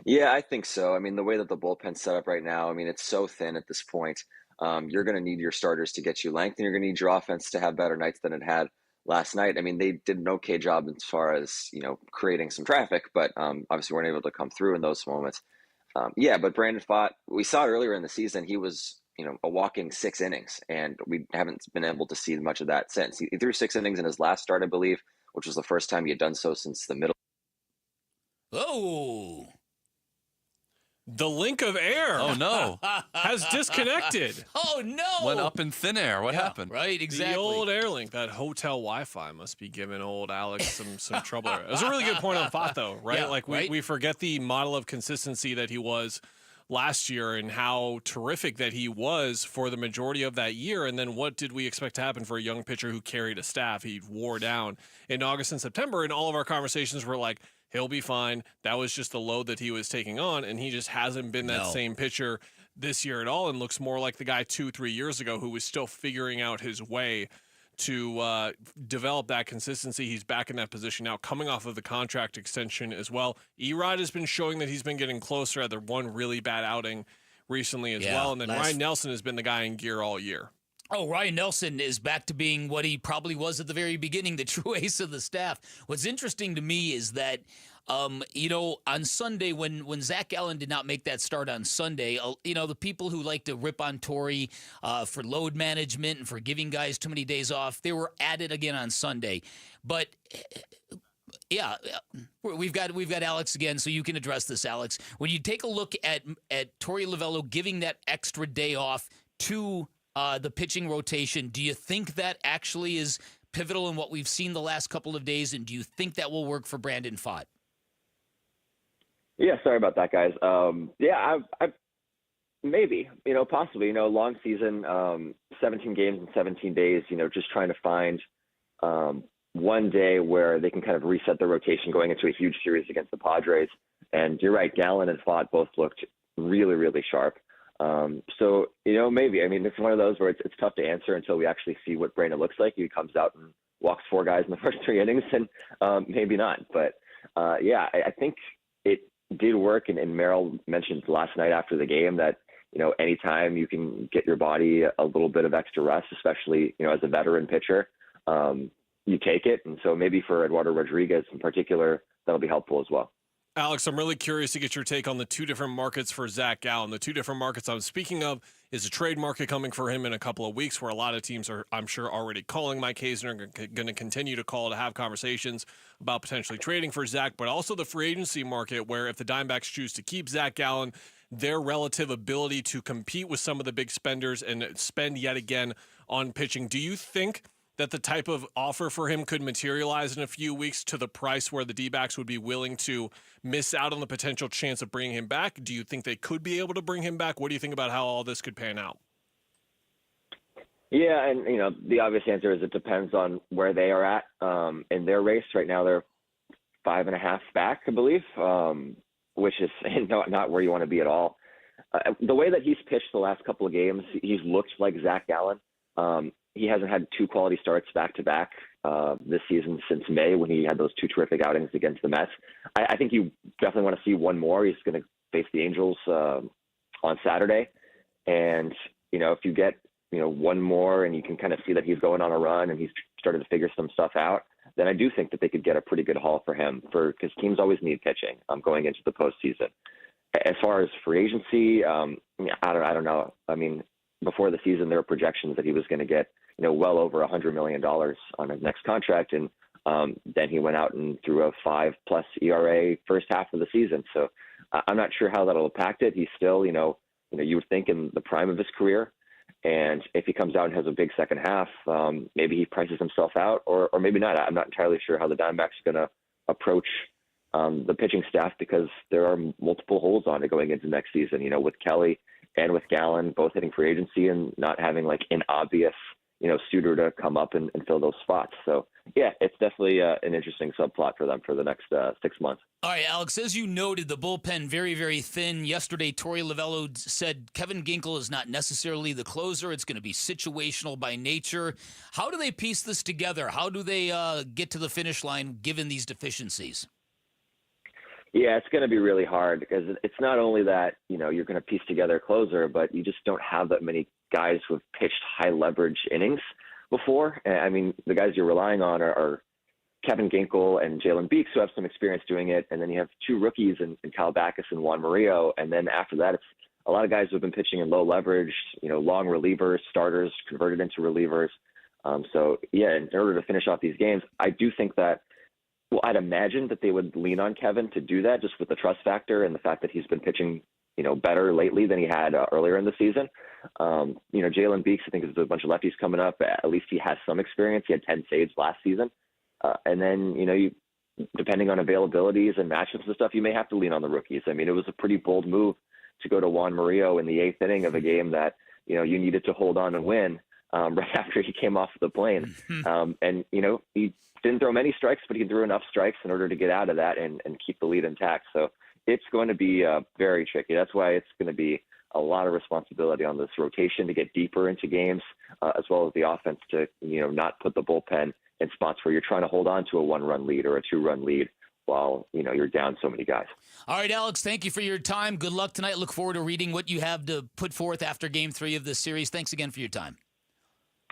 [SPEAKER 3] Yeah, I think so. I mean, the way that the bullpen's set up right now, I mean, it's so thin at this point. You're going to need your starters to get you length, and you're going to need your offense to have better nights than it had last night. I mean, they did an okay job as far as, creating some traffic, but obviously weren't able to come through in those moments. But Brandon Pfaadt, we saw it earlier in the season. He was, a walking 6 innings, and we haven't been able to see much of that since. He threw 6 innings in his last start, I believe, which was the first time he had done so since the middle.
[SPEAKER 12] Oh,
[SPEAKER 13] the link of air.
[SPEAKER 5] Oh, no.
[SPEAKER 13] Has disconnected.
[SPEAKER 12] Oh, no.
[SPEAKER 5] Went up in thin air. What happened?
[SPEAKER 12] Right, exactly.
[SPEAKER 13] The old air link, that hotel Wi-Fi must be giving old Alex some trouble. It was a really good point on Pfaadt, though, right?
[SPEAKER 12] Yeah,
[SPEAKER 13] we forget the model of consistency that he was last year and how terrific that he was for the majority of that year. And then what did we expect to happen for a young pitcher who carried a staff? He wore down in August and September, and all of our conversations were like, He'll be fine. That was just the load that he was taking on, and he just hasn't been that same pitcher this year at all and looks more like the guy 2-3 years ago who was still figuring out his way to develop that consistency. He's back in that position now, coming off of the contract extension as well. Erod has been showing that he's been getting closer at the one really bad outing recently as well. And then Ryan Nelson has been the guy in gear all year.
[SPEAKER 12] Oh, Ryan Nelson is back to being what he probably was at the very beginning, the true ace of the staff. What's interesting to me is that, on Sunday when Zach Gallen did not make that start on Sunday, the people who like to rip on Torrey for load management and for giving guys too many days off, they were at it again on Sunday. But yeah, we've got Alex again, so you can address this, Alex. When you take a look at Torrey Lovullo giving that extra day off to the pitching rotation, do you think that actually is pivotal in what we've seen the last couple of days, and do you think that will work for Brandon Pfaadt?
[SPEAKER 3] Yeah, sorry about that, guys. I maybe, possibly, long season, 17 games in 17 days, just trying to find one day where they can kind of reset the rotation going into a huge series against the Padres. And you're right, Gallen and Pfaadt both looked really, really sharp. So, maybe. I mean, it's one of those where it's tough to answer until we actually see what Brandon looks like. He comes out and walks 4 guys in the first 3 innings, and maybe not. But, I think it did work. And Merrill mentioned last night after the game that, anytime you can get your body a little bit of extra rest, especially, as a veteran pitcher, you take it. And so maybe for Eduardo Rodriguez in particular, that'll be helpful as well.
[SPEAKER 13] Alex, I'm really curious to get your take on the 2 different markets for Zach Gallen. The 2 different markets I'm speaking of is a trade market coming for him in a couple of weeks where a lot of teams are, I'm sure, already calling Mike Hazen, are going to continue to call to have conversations about potentially trading for Zach, but also the free agency market where if the Diamondbacks choose to keep Zach Gallen, their relative ability to compete with some of the big spenders and spend yet again on pitching. Do you think that the type of offer for him could materialize in a few weeks to the price where the Dbacks would be willing to miss out on the potential chance of bringing him back? Do you think they could be able to bring him back? What do you think about how all this could pan out?
[SPEAKER 3] Yeah, and, the obvious answer is it depends on where they are at in their race. Right now they're 5.5 back, I believe, which is not where you want to be at all. The way that he's pitched the last couple of games, he's looked like Zach Gallen. He hasn't had 2 quality starts back-to-back this season since May when he had those 2 terrific outings against the Mets. I think you definitely want to see one more. He's going to face the Angels on Saturday. And, if you get, one more and you can kind of see that he's going on a run and he's started to figure some stuff out, then I do think that they could get a pretty good haul for him because teams always need pitching going into the postseason. As far as free agency, I don't know. I mean, before the season, there were projections that he was going to get, well over $100 million on his next contract. And then he went out and threw a 5+ ERA first half of the season. So I'm not sure how that'll impact it. He's still, you would think in the prime of his career. And if he comes out and has a big second half, maybe he prices himself out or maybe not. I'm not entirely sure how the Diamondbacks are going to approach the pitching staff because there are multiple holes on it going into next season, with Kelly and with Gallen both hitting free agency and not having like an obvious, suitor to come up and fill those spots. So, yeah, it's definitely an interesting subplot for them for the next 6 months.
[SPEAKER 12] All right, Alex, as you noted, the bullpen very, very thin. Yesterday, Torrey Lovullo said Kevin Ginkel is not necessarily the closer. It's going to be situational by nature. How do they piece this together? How do they get to the finish line given these deficiencies?
[SPEAKER 3] Yeah, it's going to be really hard because it's not only that, you're going to piece together a closer, but you just don't have that many guys who have pitched high leverage innings before. I mean, the guys you're relying on are Kevin Ginkel and Jalen Beeks, who have some experience doing it. And then you have 2 rookies in Kyle Backus and Juan Murillo. And then after that, it's a lot of guys who have been pitching in low leverage, long relievers, starters converted into relievers. So, yeah, in order to finish off these games, I do think that, well, I'd imagine that they would lean on Kevin to do that just with the trust factor and the fact that he's been pitching, better lately than he had earlier in the season. Jalen Beeks, I think there's a bunch of lefties coming up. At least he has some experience. He had 10 saves last season. And then, you depending on availabilities and matchups and stuff, you may have to lean on the rookies. I mean, it was a pretty bold move to go to Juan Murillo in the 8th inning of a game that, you needed to hold on and win. right after he came off the plane. And, he didn't throw many strikes, but he threw enough strikes in order to get out of that and keep the lead intact. So it's going to be very tricky. That's why it's going to be a lot of responsibility on this rotation to get deeper into games, as well as the offense to, not put the bullpen in spots where you're trying to hold on to a 1-run lead or a 2-run lead while, you're down so many guys.
[SPEAKER 12] All right, Alex, thank you for your time. Good luck tonight. Look forward to reading what you have to put forth after Game 3 of this series. Thanks again for your time.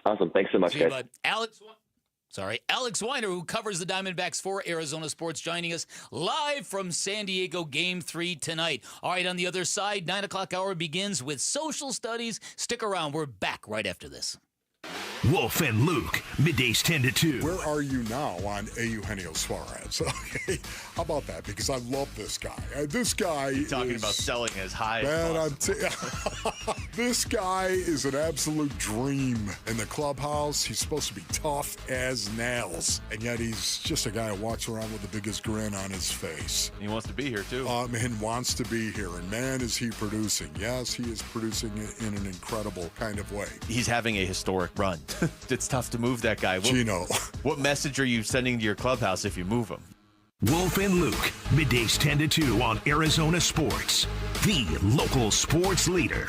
[SPEAKER 3] Awesome. Thanks so much,
[SPEAKER 12] See you,
[SPEAKER 3] guys.
[SPEAKER 12] bud. Alex Weiner, who covers the Diamondbacks for Arizona Sports, joining us live from San Diego, Game 3 tonight. All right, on the other side, 9 o'clock hour begins with social studies. Stick around. We're back right after this.
[SPEAKER 7] Wolf and Luke, middays 10 to 2.
[SPEAKER 25] Where are you now on Eugenio Suarez? Okay, how about that? Because I love this guy. This guy
[SPEAKER 11] You're talking about selling as high as possible.
[SPEAKER 25] This guy is an absolute dream in the clubhouse. He's supposed to be tough as nails, and yet he's just a guy who walks around with the biggest grin on his face.
[SPEAKER 11] He wants to be here, too.
[SPEAKER 25] And wants to be here, and man, is he producing. Yes, he is producing in an incredible kind of way.
[SPEAKER 11] He's having a historic run. It's tough to move that guy.
[SPEAKER 25] Gino.
[SPEAKER 11] What message are you sending to your clubhouse if you move him?
[SPEAKER 7] Wolf and Luke, middays 10 to 2 on Arizona Sports, the local sports leader.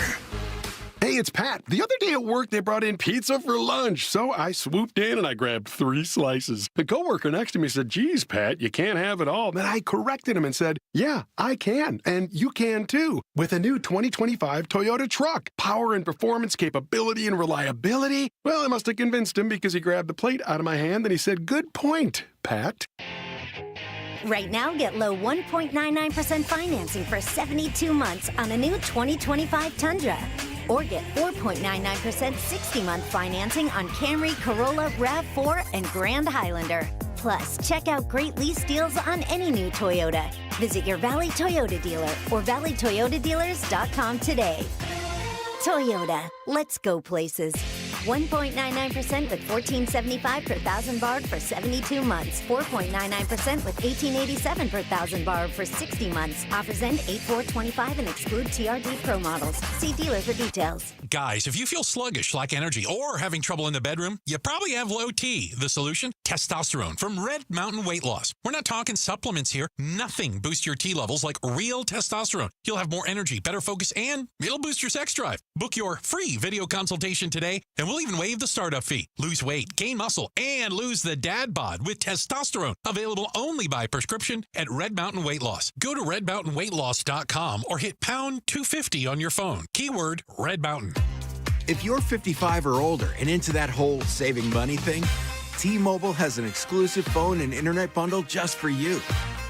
[SPEAKER 15] Hey, it's Pat. The other day at work, they brought in pizza for lunch, so I swooped in and I grabbed 3 slices. The coworker next to me said, "Geez, Pat, you can't have it all." Then I corrected him and said, "Yeah, I can, and you can too." With a new 2025 Toyota truck, power and performance, capability and reliability. Well, I must have convinced him because he grabbed the plate out of my hand and he said, "Good point, Pat."
[SPEAKER 16] Right now, get low 1.99% financing for 72 months on a new 2025 Tundra. Or get 4.99% 60-month financing on Camry, Corolla, RAV4, and Grand Highlander. Plus, check out great lease deals on any new Toyota. Visit your Valley Toyota dealer or valleytoyotadealers.com today. Toyota, let's go places. 1.99% with $14.75 per thousand borrowed for 72 months. 4.99% with $18.87 per thousand borrowed for 60 months. Offers end 8/4/25 and exclude TRD Pro models. See dealer for details.
[SPEAKER 1] Guys, if you feel sluggish, lack energy, or having trouble in the bedroom, you probably have low T. The solution? Testosterone from Red Mountain Weight Loss. We're not talking supplements here. Nothing boosts your T levels like real testosterone. You'll have more energy, better focus, and it'll boost your sex drive. Book your free video consultation today, and we'll even waive the startup fee. Lose weight, gain muscle, and lose the dad bod with testosterone. Available only by prescription at Red Mountain Weight Loss. Go to redmountainweightloss.com or hit pound 250 on your phone. Keyword Red Mountain.
[SPEAKER 19] If you're 55 or older and into that whole saving money thing, T-Mobile has an exclusive phone and internet bundle just for you.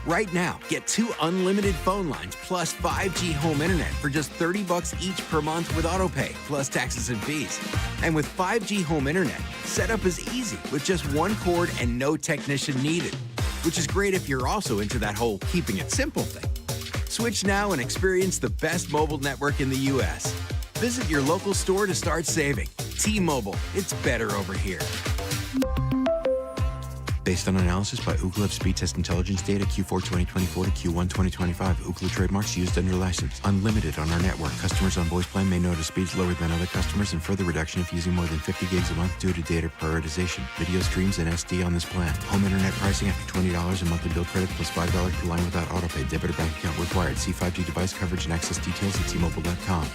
[SPEAKER 19] Right now, get 2 unlimited phone lines plus 5G home internet for just $30 each per month with autopay, plus taxes and fees. And with 5G home internet, setup is easy with just 1 cord and no technician needed, which is great if you're also into that whole keeping it simple thing. Switch now and experience the best mobile network in the U.S. Visit your local store to start saving. T-Mobile, it's better over here.
[SPEAKER 21] Based on analysis by Ookla of speed test intelligence data Q4 2024 to Q1 2025. Ookla trademarks used under license. Unlimited on our network. Customers on voice plan may notice speeds lower than other customers and further reduction if using more than 50 gigs a month due to data prioritization. Video streams and SD on this plan. Home internet pricing after $20 in monthly bill credit plus $5 per line without autopay. Debit or bank account required. See 5G device coverage and access details at T-Mobile.com.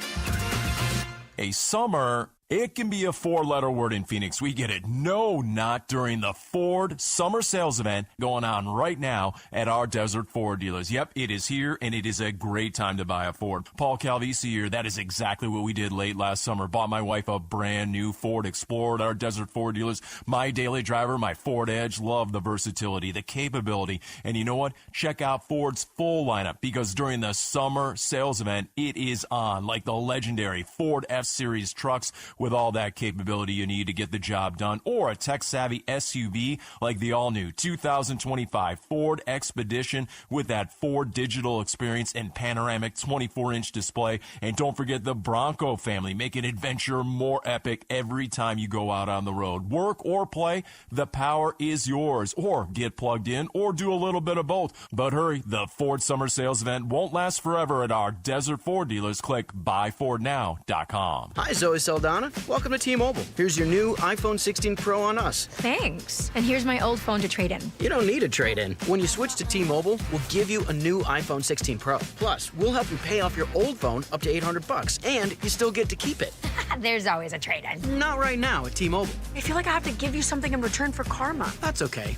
[SPEAKER 14] A summer, it can be a 4-letter word in Phoenix. We get it. No, not during the Ford Summer Sales Event going on right now at our Desert Ford dealers. Yep, it is here, and it is a great time to buy a Ford. Paul Calvisi here. That is exactly what we did late last summer. Bought my wife a brand new Ford Explorer at our Desert Ford dealers. My daily driver, my Ford Edge. Love the versatility, the capability. And you know what? Check out Ford's full lineup, because during the Summer Sales Event, it is on, like the legendary Ford F-Series trucks with all that capability you need to get the job done, or a tech-savvy SUV like the all-new 2025 Ford Expedition with that Ford digital experience and panoramic 24-inch display. And don't forget the Bronco family, making adventure more epic every time you go out on the road. Work or play, the power is yours. Or get plugged in, or do a little bit of both. But hurry, the Ford Summer Sales Event won't last forever at our Desert Ford dealers. Click buyfordnow.com.
[SPEAKER 23] Hi, Zoe Saldana.
[SPEAKER 2] Donna. Welcome to T-Mobile. Here's your new iPhone 16 Pro on us.
[SPEAKER 4] Thanks. And here's my old phone to trade in.
[SPEAKER 2] You don't need a trade-in. When you switch to T-Mobile, we'll give you a new iPhone 16 Pro. Plus, we'll help you pay off your old phone up to $800, and you still get to keep it.
[SPEAKER 4] There's always a trade-in.
[SPEAKER 2] Not right now at T-Mobile.
[SPEAKER 4] I feel like I have to give you something in return for karma.
[SPEAKER 2] That's okay.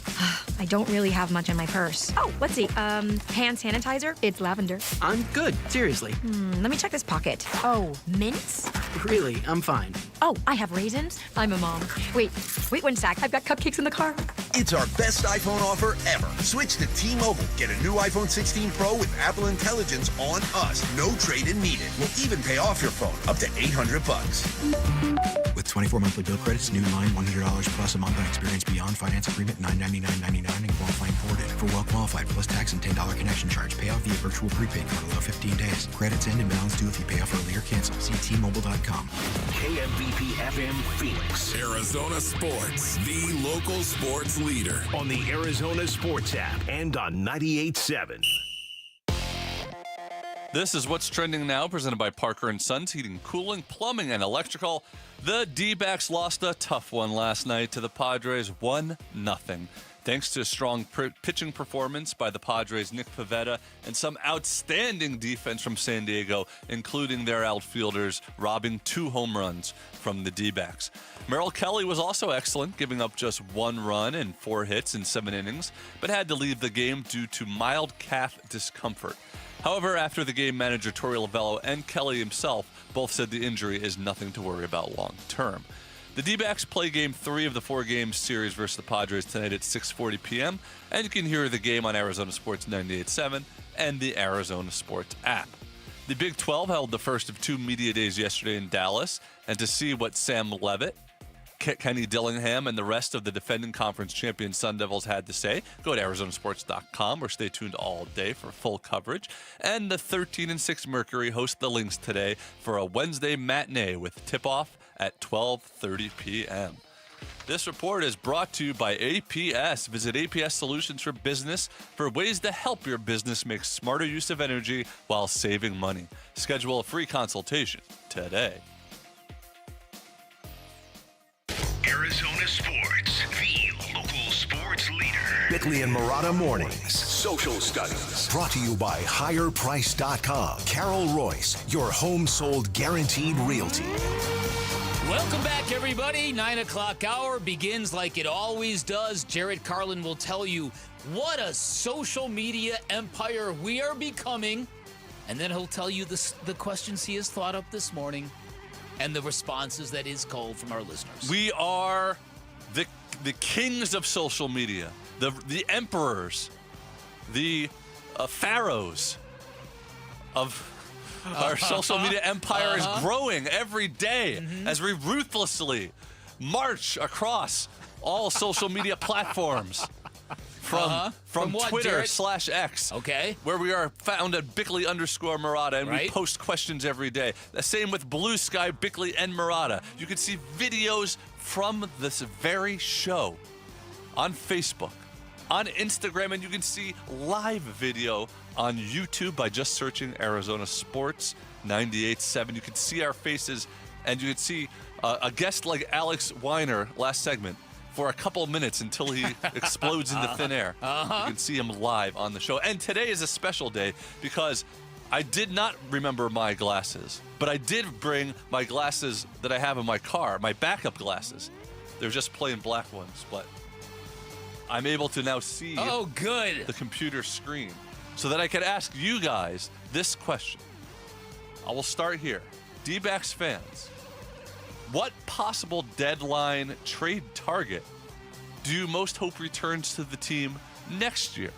[SPEAKER 4] I don't really have much in my purse. Oh, let's see. Hand sanitizer. It's lavender.
[SPEAKER 2] I'm good. Seriously.
[SPEAKER 4] Let me check this pocket. Oh, mints?
[SPEAKER 2] Really, I'm fine.
[SPEAKER 4] Oh, I have raisins. I'm a mom. Wait 1 sec. I've got cupcakes in the car.
[SPEAKER 10] It's our best iPhone offer ever. Switch to T-Mobile. Get a new iPhone 16 Pro with Apple Intelligence on us. No trade-in needed. We'll even pay off your phone up to $800.
[SPEAKER 21] With 24 monthly bill credits, new line $100 plus a month on experience beyond finance agreement $999.99 and qualifying ported. For well qualified plus tax and $10 connection charge. Pay off via virtual prepaid card allow 15 days. Credits end and balance due if you pay off early or cancel. See T-Mobile.com.
[SPEAKER 7] KMVP FM Phoenix.
[SPEAKER 17] Arizona Sports, the local sports leader.
[SPEAKER 7] On the Arizona Sports app and on 98.7.
[SPEAKER 5] This is what's trending now, presented by Parker & Sons Heating, Cooling, Plumbing, and Electrical. The Dbacks lost a tough one last night to the Padres, 1-0. Thanks to a strong pitching performance by the Padres' Nick Pivetta and some outstanding defense from San Diego, including their outfielders robbing 2 home runs from the Dbacks. Mel Kelly was also excellent, giving up just 1 run and 4 hits in 7 innings, but had to leave the game due to mild calf discomfort. However, after the game, manager Torey Lovullo and Kelly himself both said the injury is nothing to worry about long term. The Dbacks play Game 3 of the 4-game series versus the Padres tonight at 6:40 p.m., and you can hear the game on Arizona Sports 98.7 and the Arizona Sports app. The Big 12 held the first of 2 media days yesterday in Dallas, and to see what Sam Levitt, Kenny Dillingham, and the rest of the defending conference champion Sun Devils had to say, go to ArizonaSports.com or stay tuned all day for full coverage. And the 13-6 Mercury host the Lynx today for a Wednesday matinee with tip-off at 12:30 p.m. This report is brought to you by APS. Visit APS Solutions for Business for ways to help your business make smarter use of energy while saving money. Schedule a free consultation today.
[SPEAKER 7] Arizona Sports, the local sports leader.
[SPEAKER 17] Bickley and Murata Mornings. Social Studies. Brought to you by HigherPrice.com. Carol Royce, your home sold guaranteed realty.
[SPEAKER 12] Welcome back, everybody. 9 o'clock hour begins like it always does. Jared Carlin will tell you what a social media empire we are becoming. And then he'll tell you the questions he has thought up this morning and the responses that is called from our listeners.
[SPEAKER 5] We are the kings of social media, the emperors, the pharaohs of our social media empire is growing every day as we ruthlessly march across all social media platforms. From
[SPEAKER 12] what,
[SPEAKER 5] Twitter
[SPEAKER 12] Jared?
[SPEAKER 5] /X,
[SPEAKER 12] okay,
[SPEAKER 5] where we are found at Bickley_Murata, and
[SPEAKER 12] right.
[SPEAKER 5] we post questions every day. The same with Blue Sky, Bickley, and Murata. You can see videos from this very show on Facebook, on Instagram, and you can see live video on YouTube by just searching Arizona Sports 98.7. You can see our faces, and you can see a guest like Alex Weiner last segment for a couple of minutes until he explodes into thin air. You can see him live on the show. And today is a special day because I did not remember my glasses, but I did bring my glasses that I have in my car, my backup glasses. They're just plain black ones, but I'm able to now see the computer screen so that I can ask you guys this question. I will start here. Dbacks fans, what possible deadline trade target do you most hope returns to the team next year?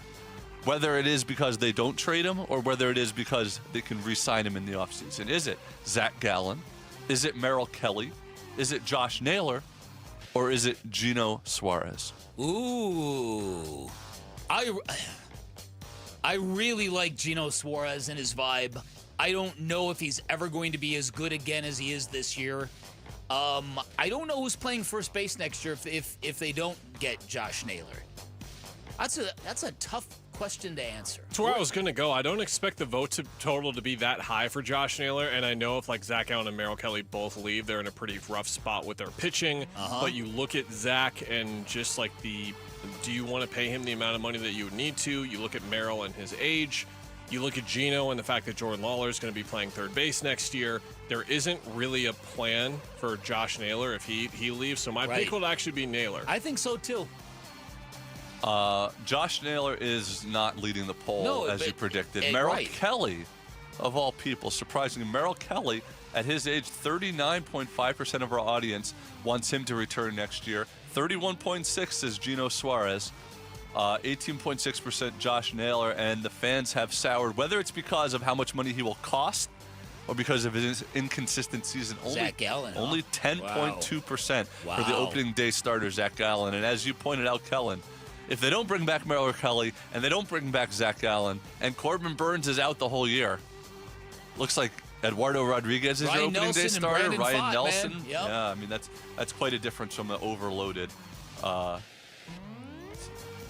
[SPEAKER 5] Whether it is because they don't trade him or whether it is because they can re-sign him in the offseason. Is it Zach Gallen? Is it Mel Kelly? Is it Josh Naylor? Or is it Gino Suarez?
[SPEAKER 12] Ooh. I really like Gino Suarez and his vibe. I don't know if he's ever going to be as good again as he is this year. I don't know who's playing first base next year if they don't get Josh Naylor. That's a tough question to answer.
[SPEAKER 13] That's where I was going to go. I don't expect the vote total to be that high for Josh Naylor, and I know if like Zach Allen and Mel Kelly both leave, they're in a pretty rough spot with their pitching. But you look at Zach and just like do you want to pay him the amount of money that you would need to? You look at Merrill and his age. You look at Gino and the fact that Jordan Lawler is going to be playing third base next year. There isn't really a plan for Josh Naylor if he leaves. So my pick would actually be Naylor.
[SPEAKER 12] I think so too.
[SPEAKER 5] Josh Naylor is not leading the poll as you predicted. Merrill Kelly, of all people, surprisingly, Merrill Kelly, at his age, 39.5% of our audience wants him to return next year. 31.6% is Gino Suarez. 18.6% Josh Naylor, and the fans have soured, whether it's because of how much money he will cost or because of his inconsistent season.
[SPEAKER 12] Zach Gallen.
[SPEAKER 5] Only 10.2% for the opening day starter, Zach Gallen. And as you pointed out, Kellen, if they don't bring back Merrill Kelly and they don't bring back Zach Gallen and Corbin Burns is out the whole year, looks like Eduardo Rodriguez is your opening day starter. Ryan Nelson.
[SPEAKER 12] Yep.
[SPEAKER 5] Yeah, I mean, that's quite a difference from the overloaded.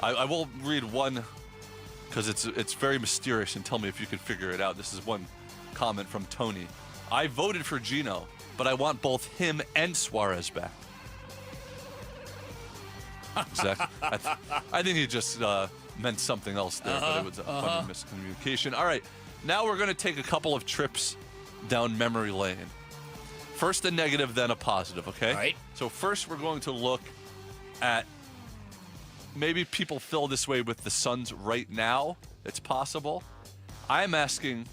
[SPEAKER 5] I will read one because it's very mysterious, and tell me if you can figure it out. This is one comment from Tony. I voted for Gino, but I want both him and Suarez back. Zach, I think he just meant something else there, but it was a funny miscommunication. All right, now we're going to take a couple of trips down memory lane. First a negative, then a positive, okay?
[SPEAKER 12] All right.
[SPEAKER 5] So first we're going to look at maybe people feel this way with the Suns right now. It's possible. I'm asking,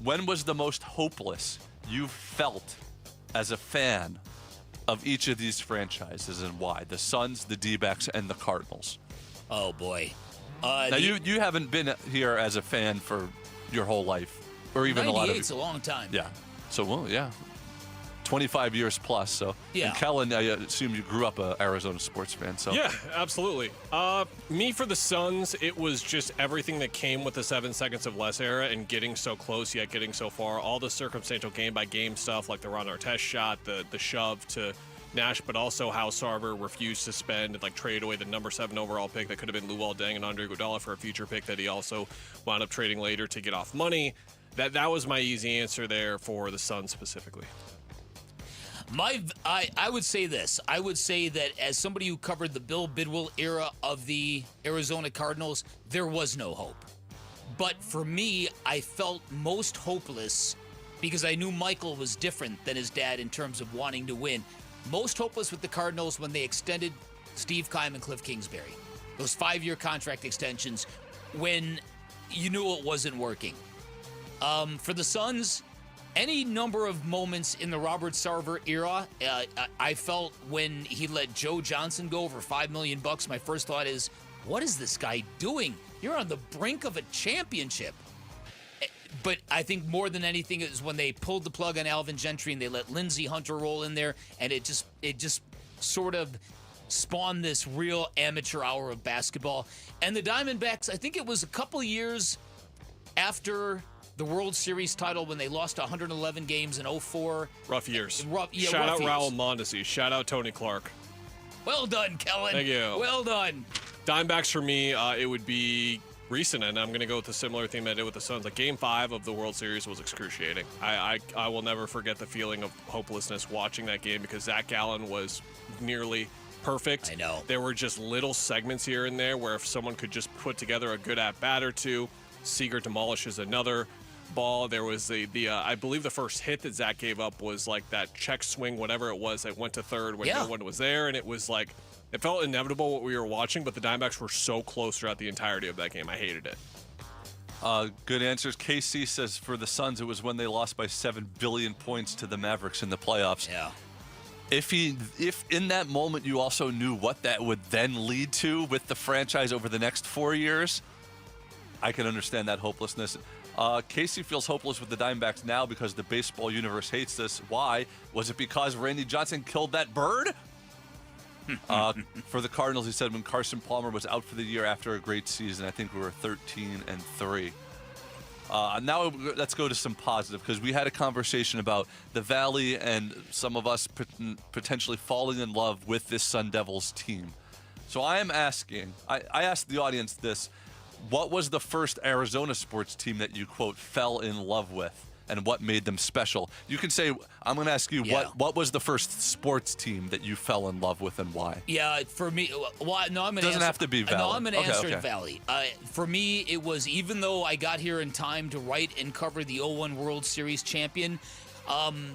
[SPEAKER 5] when was the most hopeless you felt as a fan of each of these franchises and why? The Suns, the Dbacks, and the Cardinals.
[SPEAKER 12] Oh, boy.
[SPEAKER 5] Now, you haven't been here as a fan for your whole life, or even a lot of...
[SPEAKER 12] 98's a long time.
[SPEAKER 5] Yeah. So, well, yeah. 25 years plus. So,
[SPEAKER 12] yeah.
[SPEAKER 5] And Kellen, I assume you grew up an Arizona sports fan. So,
[SPEAKER 13] yeah, absolutely. Me for the Suns, it was just everything that came with the 7 seconds of less era and getting so close yet getting so far. All the circumstantial game by game stuff, like the Ron Artest shot, the shove to Nash, but also how Sarver refused to spend and like trade away the number 7 overall pick that could have been Luol Deng and Andre Iguodala for a future pick that he also wound up trading later to get off money. That was my easy answer there for the Suns specifically.
[SPEAKER 12] I would say this. I would say that as somebody who covered the Bill Bidwell era of the Arizona Cardinals, there was no hope. But for me, I felt most hopeless because I knew Michael was different than his dad in terms of wanting to win. Most hopeless with the Cardinals when they extended Steve Keim and Cliff Kingsbury. Those 5-year contract extensions when you knew it wasn't working. For the Suns, any number of moments in the Robert Sarver era, I felt when he let Joe Johnson go for $5 million, my first thought is, what is this guy doing? You're on the brink of a championship. But I think more than anything is when they pulled the plug on Alvin Gentry and they let Lindsey Hunter roll in there, and it just sort of spawned this real amateur hour of basketball. And the Diamondbacks, I think it was a couple years after the World Series title when they lost 111 games in 2004.
[SPEAKER 13] Rough years.
[SPEAKER 12] Shout
[SPEAKER 13] out Raul Mondesi. Shout out Tony Clark.
[SPEAKER 12] Well done, Kellen.
[SPEAKER 13] Thank you.
[SPEAKER 12] Well done.
[SPEAKER 13] Diamondbacks for me, it would be recent, and I'm going to go with a similar thing that I did with the Suns. Like Game 5 of the World Series was excruciating. I will never forget the feeling of hopelessness watching that game because Zach Gallen was nearly perfect.
[SPEAKER 12] I know.
[SPEAKER 13] There were just little segments here and there where if someone could just put together a good at-bat or two, Seager demolishes another ball. There was the I believe the first hit that Zach gave up was like that check swing, whatever it was, that went to third when no one was there, and it was like it felt inevitable what we were watching, but the Diamondbacks were so close throughout the entirety of that game. I hated it.
[SPEAKER 5] Good answers. KC says for the Suns, it was when they lost by 7 billion points to the Mavericks in the playoffs.
[SPEAKER 12] Yeah.
[SPEAKER 5] If in that moment you also knew what that would then lead to with the franchise over the next 4 years, I can understand that hopelessness. Casey feels hopeless with the Diamondbacks now because the baseball universe hates this. Why? Was it because Randy Johnson killed that bird? For the Cardinals, he said when Carson Palmer was out for the year after a great season, I think we were 13-3. Now let's go to some positive because we had a conversation about the Valley and some of us potentially falling in love with this Sun Devils team. So I am asking, I asked the audience this, what was the first Arizona sports team that you, quote, fell in love with? And what made them special? You can say, I'm going to ask you, what was the first sports team that you fell in love with and why?
[SPEAKER 12] Yeah, for me, no, I'm going to
[SPEAKER 5] Doesn't have to be Valley.
[SPEAKER 12] No, I'm going to answer it Valley. For me, it was, even though I got here in time to write and cover the 01 World Series champion,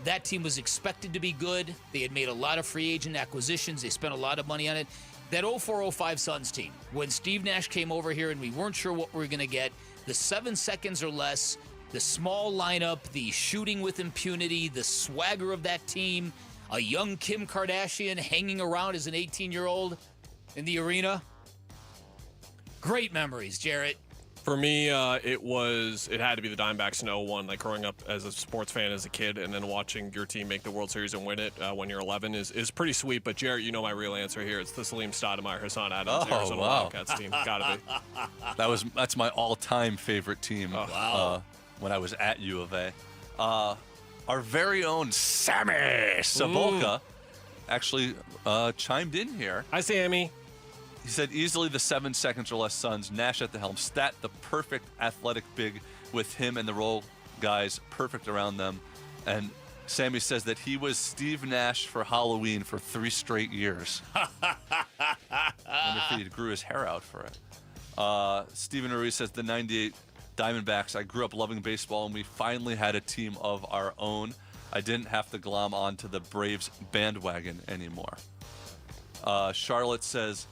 [SPEAKER 12] that team was expected to be good. They had made a lot of free agent acquisitions. They spent a lot of money on it. That 04-05 Suns team, when Steve Nash came over here and we weren't sure what we were going to get, the 7 seconds or less, the small lineup, the shooting with impunity, the swagger of that team, a young Kim Kardashian hanging around as an 18-year-old in the arena. Great memories, Jarrett.
[SPEAKER 13] For me, it had to be the Diamondbacks in 01. Like growing up as a sports fan as a kid, and then watching your team make the World Series and win it when you're 11 is pretty sweet. But Jarrett, you know my real answer here. It's the Salim Stoudemire, Hassan Adams, Arizona Wildcats team. Gotta be.
[SPEAKER 5] That's my all-time favorite team. When I was at U of A. Our very own Sammy Sabolka actually chimed in here.
[SPEAKER 13] Hi, Sammy.
[SPEAKER 5] He said, easily the 7 seconds or less Suns, Nash at the helm, stat the perfect athletic big with him and the role guys perfect around them. And Sammy says that he was Steve Nash for Halloween for 3 straight years. I wonder if he grew his hair out for it. Steven Ruiz says the 98 Diamondbacks, I grew up loving baseball, and we finally had a team of our own. I didn't have to glom onto the Braves bandwagon anymore. Charlotte says,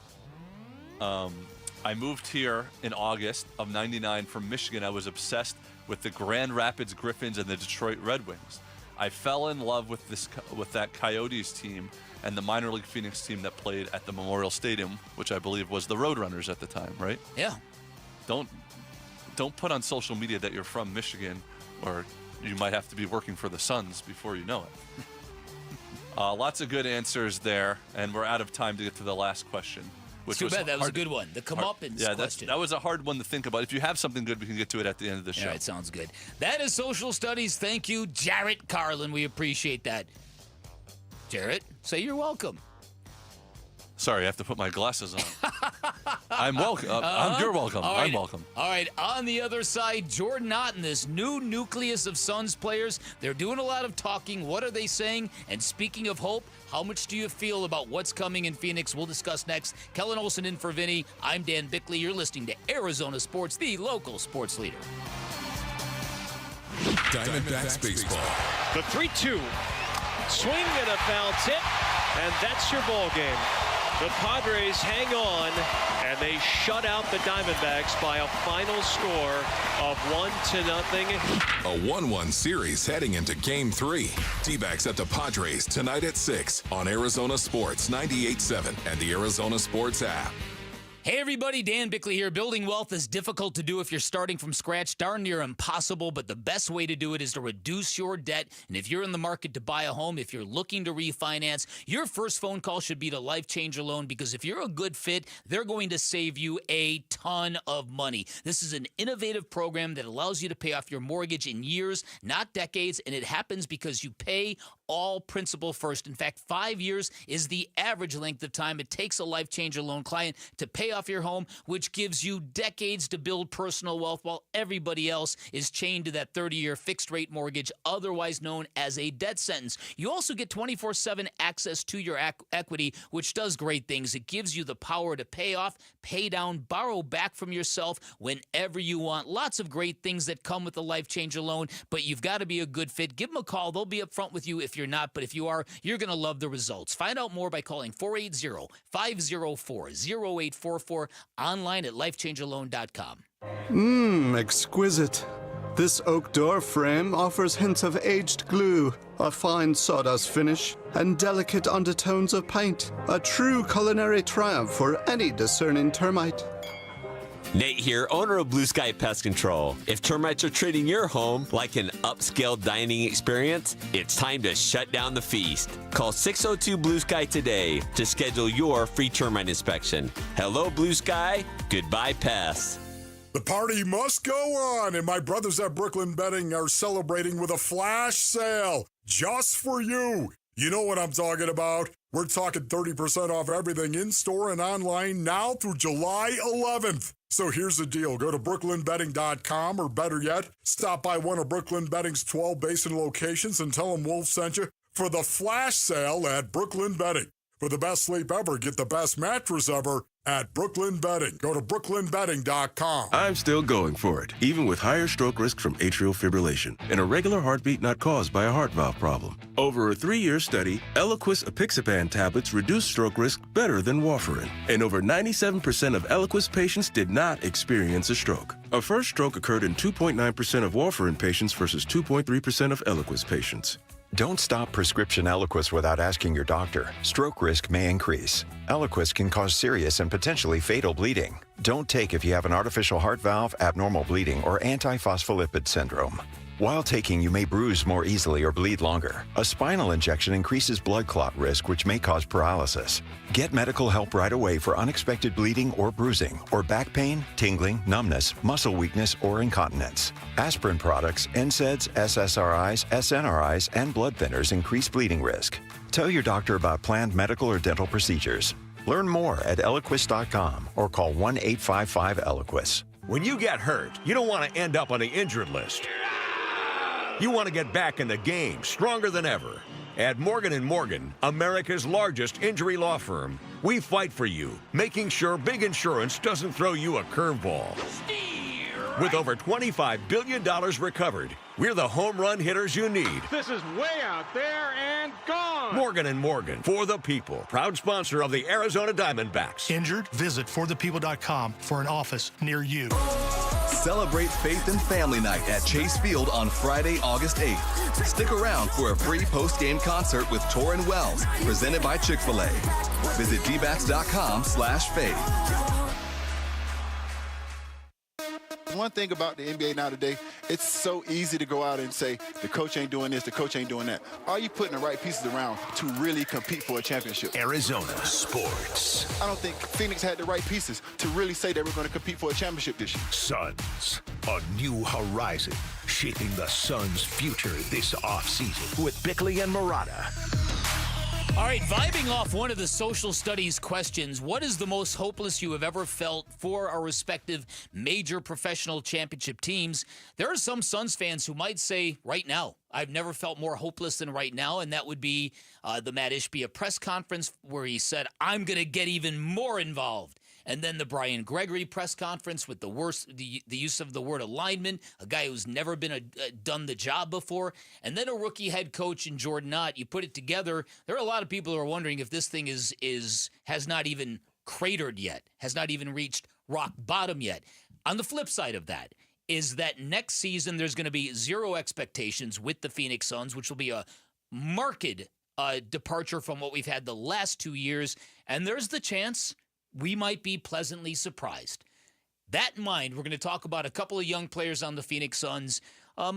[SPEAKER 5] I moved here in August of 99 from Michigan. I was obsessed with the Grand Rapids Griffins and the Detroit Red Wings. I fell in love with that Coyotes team and the minor league Phoenix team that played at the Memorial Stadium, which I believe was the Roadrunners at the time, right?
[SPEAKER 12] Yeah.
[SPEAKER 5] Don't put on social media that you're from Michigan, or you might have to be working for the Suns before you know it. Lots of good answers there, and we're out of time to get to the last question.
[SPEAKER 12] Which too bad. That was a good one. The comeuppance question.
[SPEAKER 5] That was a hard one to think about. If you have something good, we can get to it at the end of the show.
[SPEAKER 12] All right, sounds good. That is Social Studies. Thank you, Jarrett Carlin. We appreciate that. Jarrett, say you're welcome.
[SPEAKER 5] Sorry, I have to put my glasses on. I'm welcome. You're welcome.
[SPEAKER 12] Right.
[SPEAKER 5] I'm welcome.
[SPEAKER 12] All right, on the other side, Jordan Ott and this new nucleus of Suns players. They're doing a lot of talking. What are they saying? And speaking of hope, how much do you feel about what's coming in Phoenix? We'll discuss next. Kellen Olson in for Vinny. I'm Dan Bickley. You're listening to Arizona Sports, the local sports leader.
[SPEAKER 6] Diamondbacks baseball.
[SPEAKER 8] The 3-2. Swing and a foul tip, and that's your ball game. The Padres hang on, and they shut out the Diamondbacks by a final score of 1-0.
[SPEAKER 6] A 1-1 series heading into Game 3. Dbacks at the Padres tonight at 6 on Arizona Sports 98.7 and the Arizona Sports app.
[SPEAKER 12] Hey everybody, Dan Bickley here. Building wealth is difficult to do if you're starting from scratch, darn near impossible, but the best way to do it is to reduce your debt. And if you're in the market to buy a home, if you're looking to refinance, your first phone call should be to Life Changer Loan, because if you're a good fit, they're going to save you a ton of money. This is an innovative program that allows you to pay off your mortgage in years, not decades, and it happens because you pay all principal first. In fact, 5 years is the average length of time it takes a Life Changer Loan client to pay off your home, which gives you decades to build personal wealth while everybody else is chained to that 30-year fixed-rate mortgage, otherwise known as a death sentence. You also get 24/7 access to your equity, which does great things. It gives you the power to pay off, pay down, borrow back from yourself whenever you want. Lots of great things that come with the Life Changer Loan, but you've got to be a good fit. Give them a call. They'll be up front with you if you're not, but if you are, you're going to love the results. Find out more by calling 480-504-0844, online at lifechangerloan.com.
[SPEAKER 9] Exquisite. This oak door frame offers hints of aged glue, a fine sawdust finish, and delicate undertones of paint. A true culinary triumph for any discerning termite.
[SPEAKER 22] Nate here, owner of Blue Sky Pest Control. If termites are treating your home like an upscale dining experience, it's time to shut down the feast. Call 602 Blue Sky today to schedule your free termite inspection. Hello, Blue Sky. Goodbye, pests.
[SPEAKER 25] The party must go on, and my brothers at Brooklyn Betting are celebrating with a flash sale just for you. You know what I'm talking about. We're talking 30% off everything in-store and online now through July 11th. So here's the deal. Go to brooklynbetting.com, or better yet, stop by one of Brooklyn Betting's 12 Basin locations and tell them Wolf sent you for the flash sale at Brooklyn Betting. For the best sleep ever, get the best mattress ever at Brooklyn Betting. Go to brooklynbetting.com.
[SPEAKER 3] I'm still going for it, even with higher stroke risk from atrial fibrillation and a regular heartbeat not caused by a heart valve problem. Over a 3-year study, Eliquis apixaban tablets reduce stroke risk better than warfarin, and over 97% of Eliquis patients did not experience a stroke. A first stroke occurred in 2.9% of warfarin patients versus 2.3% of Eliquis patients.
[SPEAKER 18] Don't stop prescription Eliquis without asking your doctor. Stroke risk may increase. Eliquis can cause serious and potentially fatal bleeding. Don't take if you have an artificial heart valve, abnormal bleeding, or antiphospholipid syndrome. While taking, you may bruise more easily or bleed longer. A spinal injection increases blood clot risk, which may cause paralysis. Get medical help right away for unexpected bleeding or bruising, or back pain, tingling, numbness, muscle weakness, or incontinence. Aspirin products, NSAIDs, SSRIs, SNRIs, and blood thinners increase bleeding risk. Tell your doctor about planned medical or dental procedures. Learn more at Eliquis.com or call 1-855-ELIQUIS.
[SPEAKER 20] When you get hurt, you don't want to end up on the injured list. You want to get back in the game stronger than ever. At Morgan & Morgan, America's largest injury law firm, we fight for you, making sure big insurance doesn't throw you a curveball. With over $25 billion recovered, we're the home run hitters you need.
[SPEAKER 13] This is way out there and gone.
[SPEAKER 20] Morgan & Morgan, for the people. Proud sponsor of the Arizona Diamondbacks.
[SPEAKER 23] Injured? Visit forthepeople.com for an office near you.
[SPEAKER 24] Celebrate Faith and Family Night at Chase Field on Friday, August 8th. Stick around for a free post-game concert with Torrin Wells, presented by Chick-fil-A. Visit dbacks.com/faith.
[SPEAKER 26] One thing about the NBA now today, it's so easy to go out and say, the coach ain't doing this, the coach ain't doing that. Are you putting the right pieces around to really compete for a championship?
[SPEAKER 17] Arizona sports.
[SPEAKER 26] I don't think Phoenix had the right pieces to really say they were going to compete for a championship this year.
[SPEAKER 17] Suns, a new horizon, shaping the Suns' future this offseason with Bickley and Murata.
[SPEAKER 12] All right, vibing off one of the social studies questions, what is the most hopeless you have ever felt for our respective major professional championship teams? There are some Suns fans who might say, right now, I've never felt more hopeless than right now, and that would be the Matt Ishbia press conference where he said, I'm going to get even more involved. And then the Brian Gregory press conference with the use of the word alignment, a guy who's never been done the job before, and then a rookie head coach in Jordan Knott. You put it together, there are a lot of people who are wondering if this thing has not even cratered yet, has not even reached rock bottom yet. On the flip side of that is that next season there's going to be zero expectations with the Phoenix Suns, which will be a marked departure from what we've had the last 2 years, and there's the chance we might be pleasantly surprised. That in mind, we're going to talk about a couple of young players on the Phoenix Suns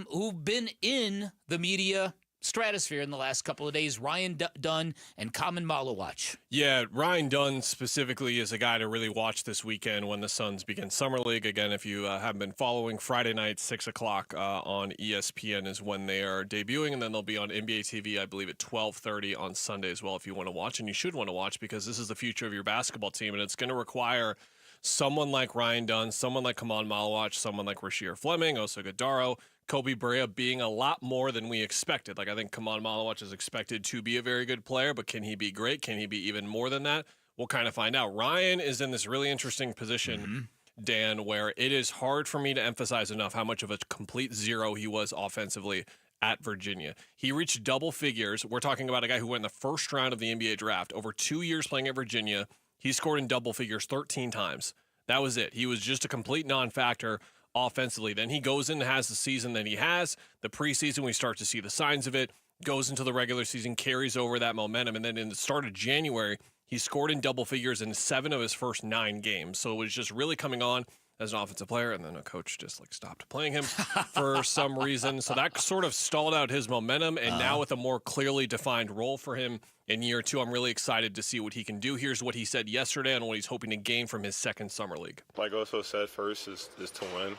[SPEAKER 12] who've been in the media stratosphere in the last couple of days, Ryan Dunn and Kaman Malawach.
[SPEAKER 13] Yeah, Ryan Dunn specifically is a guy to really watch this weekend when the Suns begin Summer League. Again, if you haven't been following, Friday night, 6 o'clock on ESPN is when they are debuting, and then they'll be on NBA TV, I believe, at 12:30 on Sunday as well if you want to watch. And you should want to watch because this is the future of your basketball team, and it's going to require someone like Ryan Dunn, someone like Kaman Malawach, someone like Rasheer Fleming, Oso Gadaro, Kobe Brea being a lot more than we expected. Like, I think Kaman Malawach is expected to be a very good player, but can he be great? Can he be even more than that? We'll kind of find out. Ryan is in this really interesting position, Dan, where it is hard for me to emphasize enough how much of a complete zero he was offensively at Virginia. He reached double figures. We're talking about a guy who went in the first round of the NBA draft. Over 2 years playing at Virginia, he scored in double figures 13 times. That was it. He was just a complete non-factor offensively. Then he goes in and has the season that he has. The preseason, we start to see the signs of it. Goes into the regular season, carries over that momentum. And then in the start of January, he scored in double figures in 7 of his first 9 games. So it was just really coming on as an offensive player. And then a coach just stopped playing him for some reason. So that sort of stalled out his momentum. And now with a more clearly defined role for him in year 2, I'm really excited to see what he can do. Here's what he said yesterday and what he's hoping to gain from his second summer league.
[SPEAKER 27] Like Oso said, first is to win.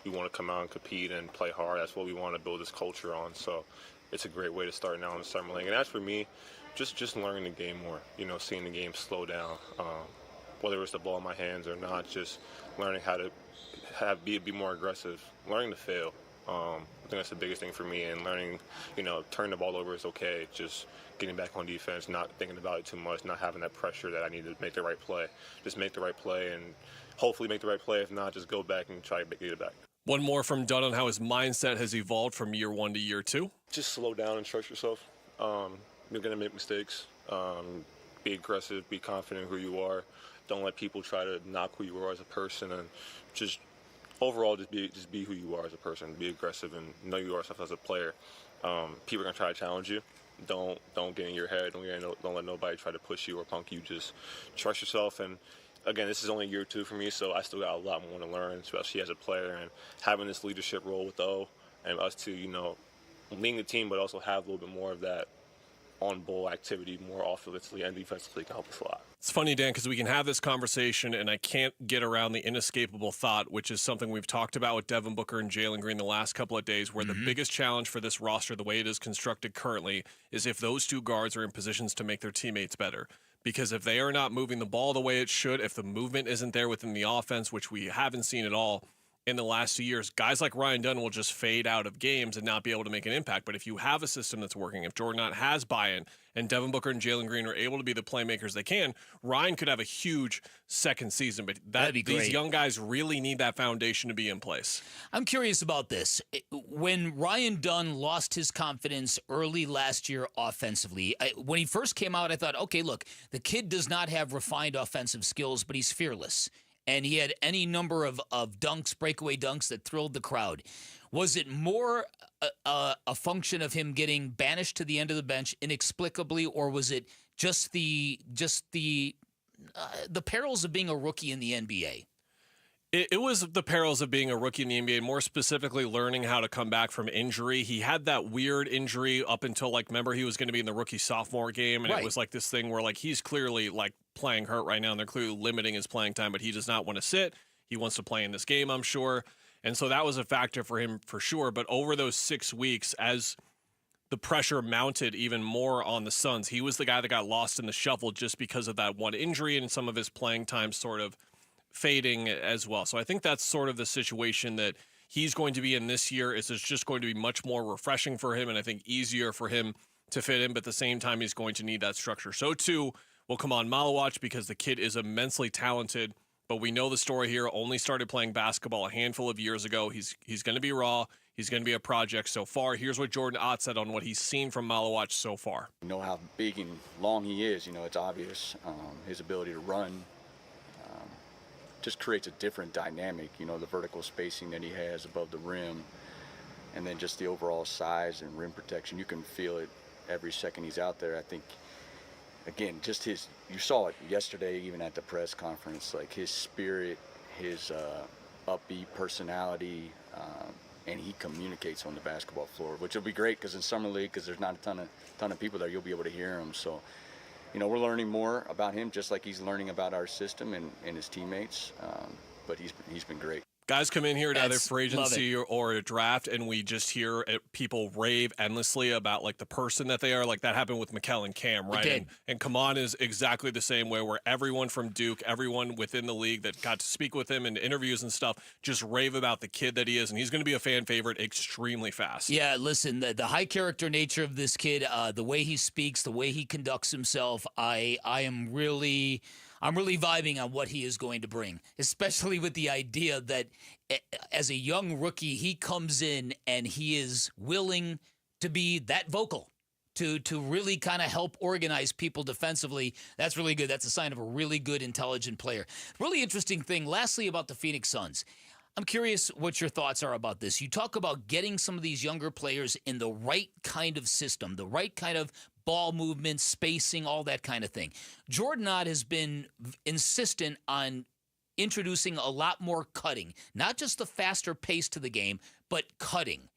[SPEAKER 27] We want to come out and compete and play hard. That's what we want to build this culture on. So it's a great way to start now in the summer league. And as for me, just learning the game more, seeing the game slow down. whether it's the ball in my hands or not, just learning how to be more aggressive, learning to fail. I think that's the biggest thing for me, and learning, turning the ball over is okay. Just getting back on defense, not thinking about it too much, not having that pressure that I need to make the right play. Just make the right play and hopefully make the right play. If not, just go back and try to get it back.
[SPEAKER 13] One more from Dunn on how his mindset has evolved from year 1 to year 2.
[SPEAKER 27] Just slow down and trust yourself. You're going to make mistakes. Be aggressive, be confident in who you are. Don't let people try to knock who you are as a person, and just overall just be who you are as a person. Be aggressive and know yourself as a player. People are going to try to challenge you. Don't get in your head. Don't let nobody try to push you or punk you. Just trust yourself. And again, this is only year 2 for me, so I still got a lot more to learn, especially as a player, and having this leadership role with the O and us to, leading the team, but also have a little bit more of that on-ball activity, more offensively and defensively, can help us a lot.
[SPEAKER 13] It's funny, Dan, because we can have this conversation, and I can't get around the inescapable thought, which is something we've talked about with Devin Booker and Jalen Green the last couple of days, where the biggest challenge for this roster, the way it is constructed currently, is if those 2 guards are in positions to make their teammates better. Because if they are not moving the ball the way it should, if the movement isn't there within the offense, which we haven't seen at all in the last 2 years, guys like Ryan Dunn will just fade out of games and not be able to make an impact. But if you have a system that's working, if Jordan Knott has buy-in, and Devin Booker and Jalen Green are able to be the playmakers they can, Ryan could have a huge second season. But
[SPEAKER 12] That'd be great.
[SPEAKER 13] These young guys really need that foundation to be in place.
[SPEAKER 12] I'm curious about this. When Ryan Dunn lost his confidence early last year offensively, when he first came out, I thought, okay, look, the kid does not have refined offensive skills, but he's fearless. And he had any number of dunks, breakaway dunks that thrilled the crowd. Was it more a function of him getting banished to the end of the bench inexplicably, or was it just the perils of being a rookie in the NBA?
[SPEAKER 13] It was the perils of being a rookie in the NBA, more specifically learning how to come back from injury. He had that weird injury up until, remember he was going to be in the rookie-sophomore game, and It was this thing where, he's clearly, playing hurt right now, and they're clearly limiting his playing time, but he does not want to sit. He wants to play in this game, I'm sure. And so that was a factor for him for sure. But over those 6 weeks, as the pressure mounted even more on the Suns, he was the guy that got lost in the shuffle just because of that one injury and some of his playing time sort of fading as well. So I think that's sort of the situation that he's going to be in this year. It's just going to be much more refreshing for him, and I think easier for him to fit in. But at the same time, he's going to need that structure. So too will Kaman Malawach, because the kid is immensely talented. But we know the story here. Only started playing basketball a handful of years ago. He's going to be raw. He's going to be a project so far. Here's what Jordan Ott said on what he's seen from Malawach so far.
[SPEAKER 1] You know how big and long he is. It's obvious. His ability to run just creates a different dynamic. The vertical spacing that he has above the rim, and then just the overall size and rim protection. You can feel it every second he's out there. I think, again, just you saw it yesterday, even at the press conference, his spirit, his upbeat personality, and he communicates on the basketball floor, which will be great because in summer league, because there's not a ton of people there, you'll be able to hear him. So, we're learning more about him, just like he's learning about our system and his teammates. But he's been great.
[SPEAKER 13] Guys come in here at either free agency or a draft, and we just hear people rave endlessly about the person that they are. That happened with Mikal and Cam, right? And Kaman is exactly the same way, where everyone from Duke, everyone within the league that got to speak with him in interviews and stuff, just rave about the kid that he is, and he's going to be a fan favorite extremely fast.
[SPEAKER 12] Yeah, listen, the high character nature of this kid, the way he speaks, the way he conducts himself, I'm really vibing on what he is going to bring, especially with the idea that as a young rookie, he comes in and he is willing to be that vocal, to really kind of help organize people defensively. That's really good. That's a sign of a really good, intelligent player. Really interesting thing, lastly, about the Phoenix Suns. I'm curious what your thoughts are about this. You talk about getting some of these younger players in the right kind of system, the right kind of ball movement, spacing, all that kind of thing. Jordan Knott has been insistent on introducing a lot more cutting, not just the faster pace to the game, but cutting.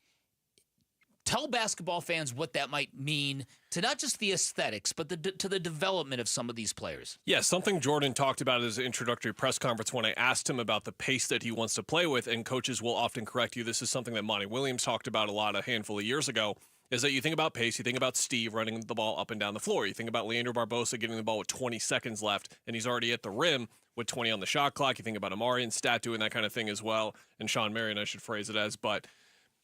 [SPEAKER 12] Tell basketball fans what that might mean to not just the aesthetics, but to the development of some of these players.
[SPEAKER 13] Yeah, something Jordan talked about at his introductory press conference when I asked him about the pace that he wants to play with, and coaches will often correct you. This is something that Monty Williams talked about a lot a handful of years ago, is that you think about pace, you think about Steve running the ball up and down the floor. You think about Leandro Barbosa getting the ball with 20 seconds left, and he's already at the rim. with 20 on the shot clock. You think about Amari and Stat doing that kind of thing as well, and Sean Marion, I should phrase it as. But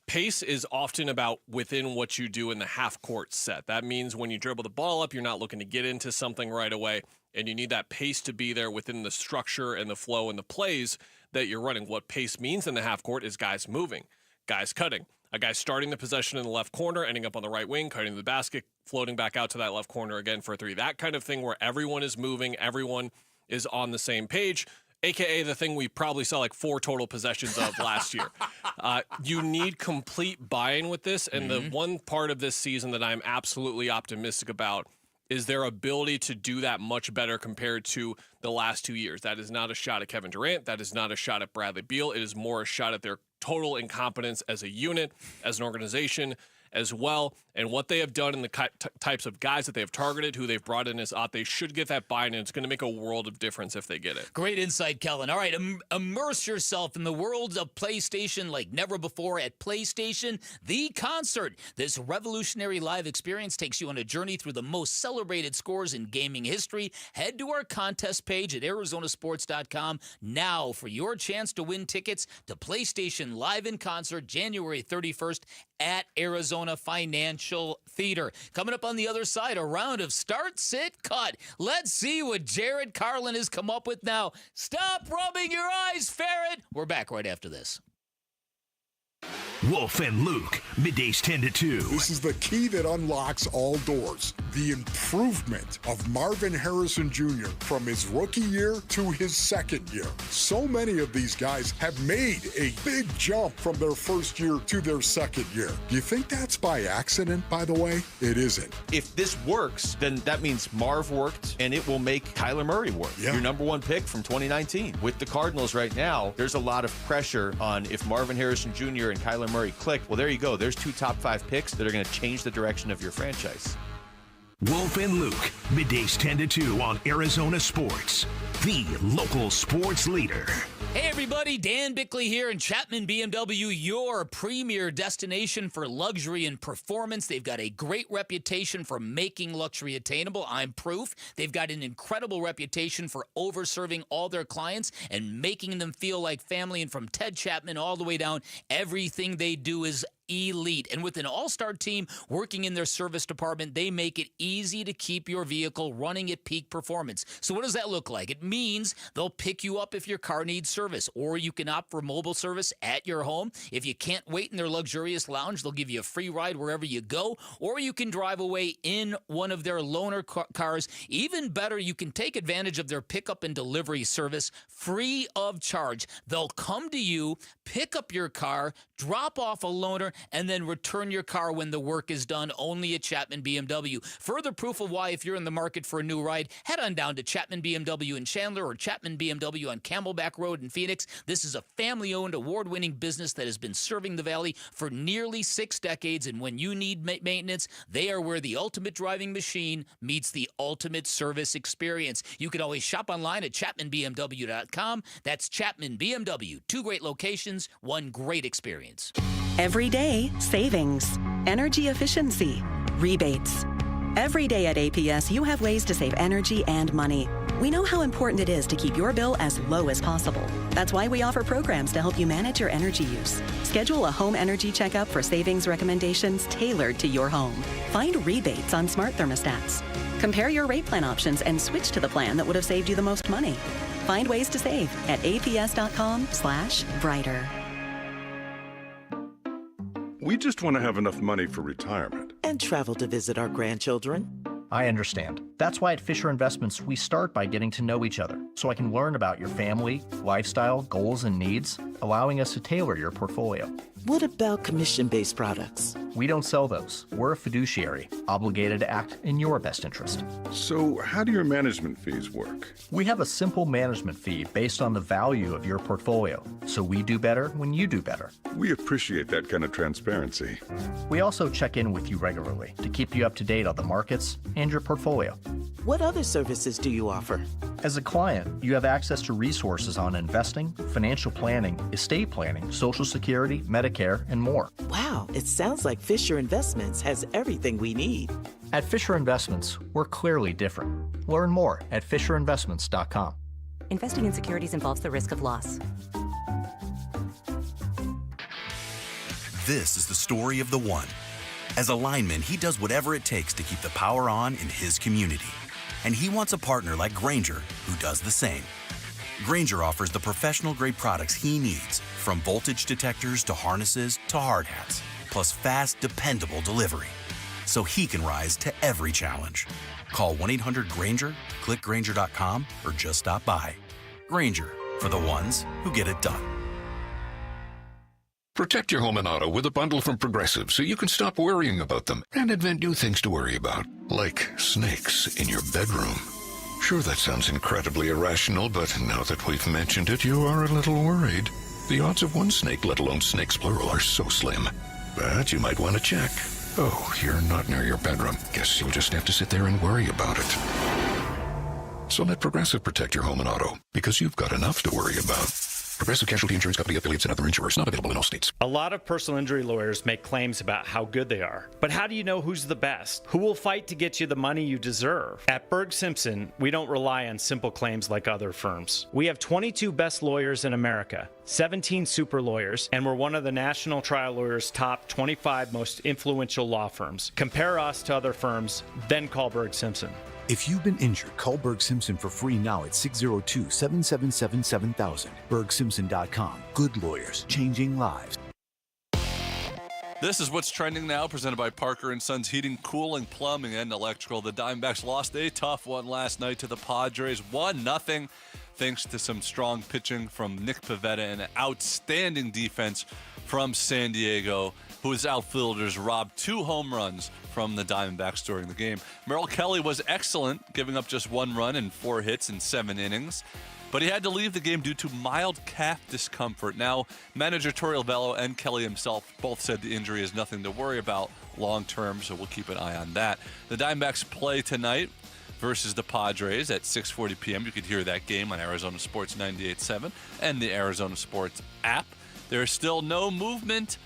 [SPEAKER 13] pace is often about within what you do in the half-court set. That means when you dribble the ball up, you're not looking to get into something right away, and you need that pace to be there within the structure and the flow and the plays that you're running. What pace means in the half-court is guys moving, guys cutting. A guy starting the possession in the left corner, ending up on the right wing, cutting the basket, floating back out to that left corner again for a three. That kind of thing where everyone is moving, everyone is on the same page, a.k.a. the thing we probably saw like 4 total possessions of last year. You need complete buy-in with this, and the one part of this season that I'm absolutely optimistic about is their ability to do that much better compared to the last 2 years. That is not a shot at Kevin Durant. That is not a shot at Bradley Beal. It is more a shot at their total incompetence as a unit, as an organization as well. And what they have done and the types of guys that they have targeted, who they've brought in as they should get that buy-in, and it's going to make a world of difference if they get it.
[SPEAKER 12] Great insight, Kellen. All right, immerse yourself in the world of PlayStation like never before at PlayStation The Concert. This revolutionary live experience takes you on a journey through the most celebrated scores in gaming history. Head to our contest page at arizonasports.com now for your chance to win tickets to PlayStation Live in Concert January 31st at Arizona Financial Theater. Coming up on the other side, a round of start, sit, cut. Let's see what Jared Carlin has come up with now. Stop rubbing your eyes, Ferret. We're back right after this.
[SPEAKER 7] Wolf and Luke, middays 10 to 2.
[SPEAKER 25] This is the key that unlocks all doors. The improvement of Marvin Harrison Jr. from his rookie year to his second year. So many of these guys have made a big jump from their first year to their second year. Do you think that's by accident, by the way? It isn't.
[SPEAKER 2] If this works, then that means Marv worked, and it will make Kyler Murray work. Yeah. Your number one pick from 2019. With the Cardinals right now, there's a lot of pressure on if Marvin Harrison Jr. and Kyler Murray click. Well, there you go. There's 2 top 5 picks that are going to change the direction of your franchise.
[SPEAKER 7] Wolf and Luke, middays 10 to 2 on Arizona Sports, the local sports leader.
[SPEAKER 12] Hey everybody, Dan Bickley here in Chapman BMW, your premier destination for luxury and performance. They've got a great reputation for making luxury attainable. I'm proof. They've got an incredible reputation for overserving all their clients and making them feel like family. And from Ted Chapman all the way down, everything they do is elite. And with an all-star team working in their service department, they make it easy to keep your vehicle running at peak performance. So what does that look like? It means they'll pick you up if your car needs service, or you can opt for mobile service at your home. If you can't wait in their luxurious lounge, they'll give you a free ride wherever you go, or you can drive away in one of their loaner cars. Even better, you can take advantage of their pickup and delivery service free of charge. They'll come to you, pick up your car, drop off a loaner, and then return your car when the work is done, only at Chapman BMW. Further proof of why, if you're in the market for a new ride, head on down to Chapman BMW in Chandler or Chapman BMW on Camelback Road in Phoenix. This is a family-owned, award-winning business that has been serving the Valley for nearly 6 decades, and when you need maintenance, they are where the ultimate driving machine meets the ultimate service experience. You can always shop online at ChapmanBMW.com. That's Chapman BMW. 2 great locations, 1 great experience.
[SPEAKER 4] Every day, savings, energy efficiency, rebates. Every day at APS, you have ways to save energy and money. We know how important it is to keep your bill as low as possible. That's why we offer programs to help you manage your energy use. Schedule a home energy checkup for savings recommendations tailored to your home. Find rebates on smart thermostats. Compare your rate plan options and switch to the plan that would have saved you the most money. Find ways to save at aps.com/brighter.
[SPEAKER 11] We just want to have enough money for retirement.
[SPEAKER 14] And travel to visit our grandchildren.
[SPEAKER 15] I understand. That's why at Fisher Investments, we start by getting to know each other, so I can learn about your family, lifestyle, goals, and needs, allowing us to tailor your portfolio.
[SPEAKER 14] What about commission-based products?
[SPEAKER 15] We don't sell those. We're a fiduciary, obligated to act in your best interest.
[SPEAKER 11] So how do your management fees work?
[SPEAKER 15] We have a simple management fee based on the value of your portfolio, so we do better when you do better.
[SPEAKER 11] We appreciate that kind of transparency.
[SPEAKER 15] We also check in with you regularly to keep you up to date on the markets and your portfolio.
[SPEAKER 14] What other services do you offer?
[SPEAKER 15] As a client, you have access to resources on investing, financial planning, estate planning, Social Security, Medicare, and more.
[SPEAKER 14] Wow, it sounds like Fisher Investments has everything we need.
[SPEAKER 15] At Fisher Investments, we're clearly different. Learn more at FisherInvestments.com.
[SPEAKER 5] Investing in securities involves the risk of loss.
[SPEAKER 6] This is the story of the one. As a lineman, he does whatever it takes to keep the power on in his community. And he wants a partner like Grainger who does the same. Grainger offers the professional-grade products he needs, from voltage detectors to harnesses to hard hats, plus fast, dependable delivery, so he can rise to every challenge. Call 1-800-GRAINGER, click Grainger.com, or just stop by. Grainger, for the ones who get it done.
[SPEAKER 8] Protect your home and auto with a bundle from Progressive so you can stop worrying about them and invent new things to worry about, like snakes in your bedroom. Sure, that sounds incredibly irrational, but now that we've mentioned it, you are a little worried. The odds of one snake, let alone snakes plural, are so slim. But you might want to check. Oh, you're not near your bedroom. Guess you'll just have to sit there and worry about it. So let Progressive protect your home and auto, because you've got enough to worry about. Progressive Casualty Insurance Company, affiliates, and other insurers. Not available in all states.
[SPEAKER 10] A lot of personal injury lawyers make claims about how good they are. But how do you know who's the best? Who will fight to get you the money you deserve? At Berg Simpson, we don't rely on simple claims like other firms. We have 22 best lawyers in America, 17 super lawyers, and we're one of the National Trial Lawyers' top 25 most influential law firms. Compare us to other firms, then call Berg Simpson.
[SPEAKER 16] If you've been injured, call Berg Simpson for free now at 602-777-7000. BergSimpson.com. Good lawyers, changing lives.
[SPEAKER 19] This is what's trending now, presented by Parker & Sons Heating, Cooling, Plumbing, and Electrical. The Diamondbacks lost a tough one last night to the Padres, 1-0, thanks to some strong pitching from Nick Pivetta and an outstanding defense from San Diego, whose outfielders robbed 2 home runs from the Diamondbacks during the game. Mel Kelly was excellent, giving up just 1 run and 4 hits in 7 innings. But he had to leave the game due to mild calf discomfort. Now, manager Torey Lovullo and Kelly himself both said the injury is nothing to worry about long term, so we'll keep an eye on that. The Diamondbacks play tonight versus the Padres at 6:40 p.m. You could hear that game on Arizona Sports 98.7 and the Arizona Sports app. There is still no movement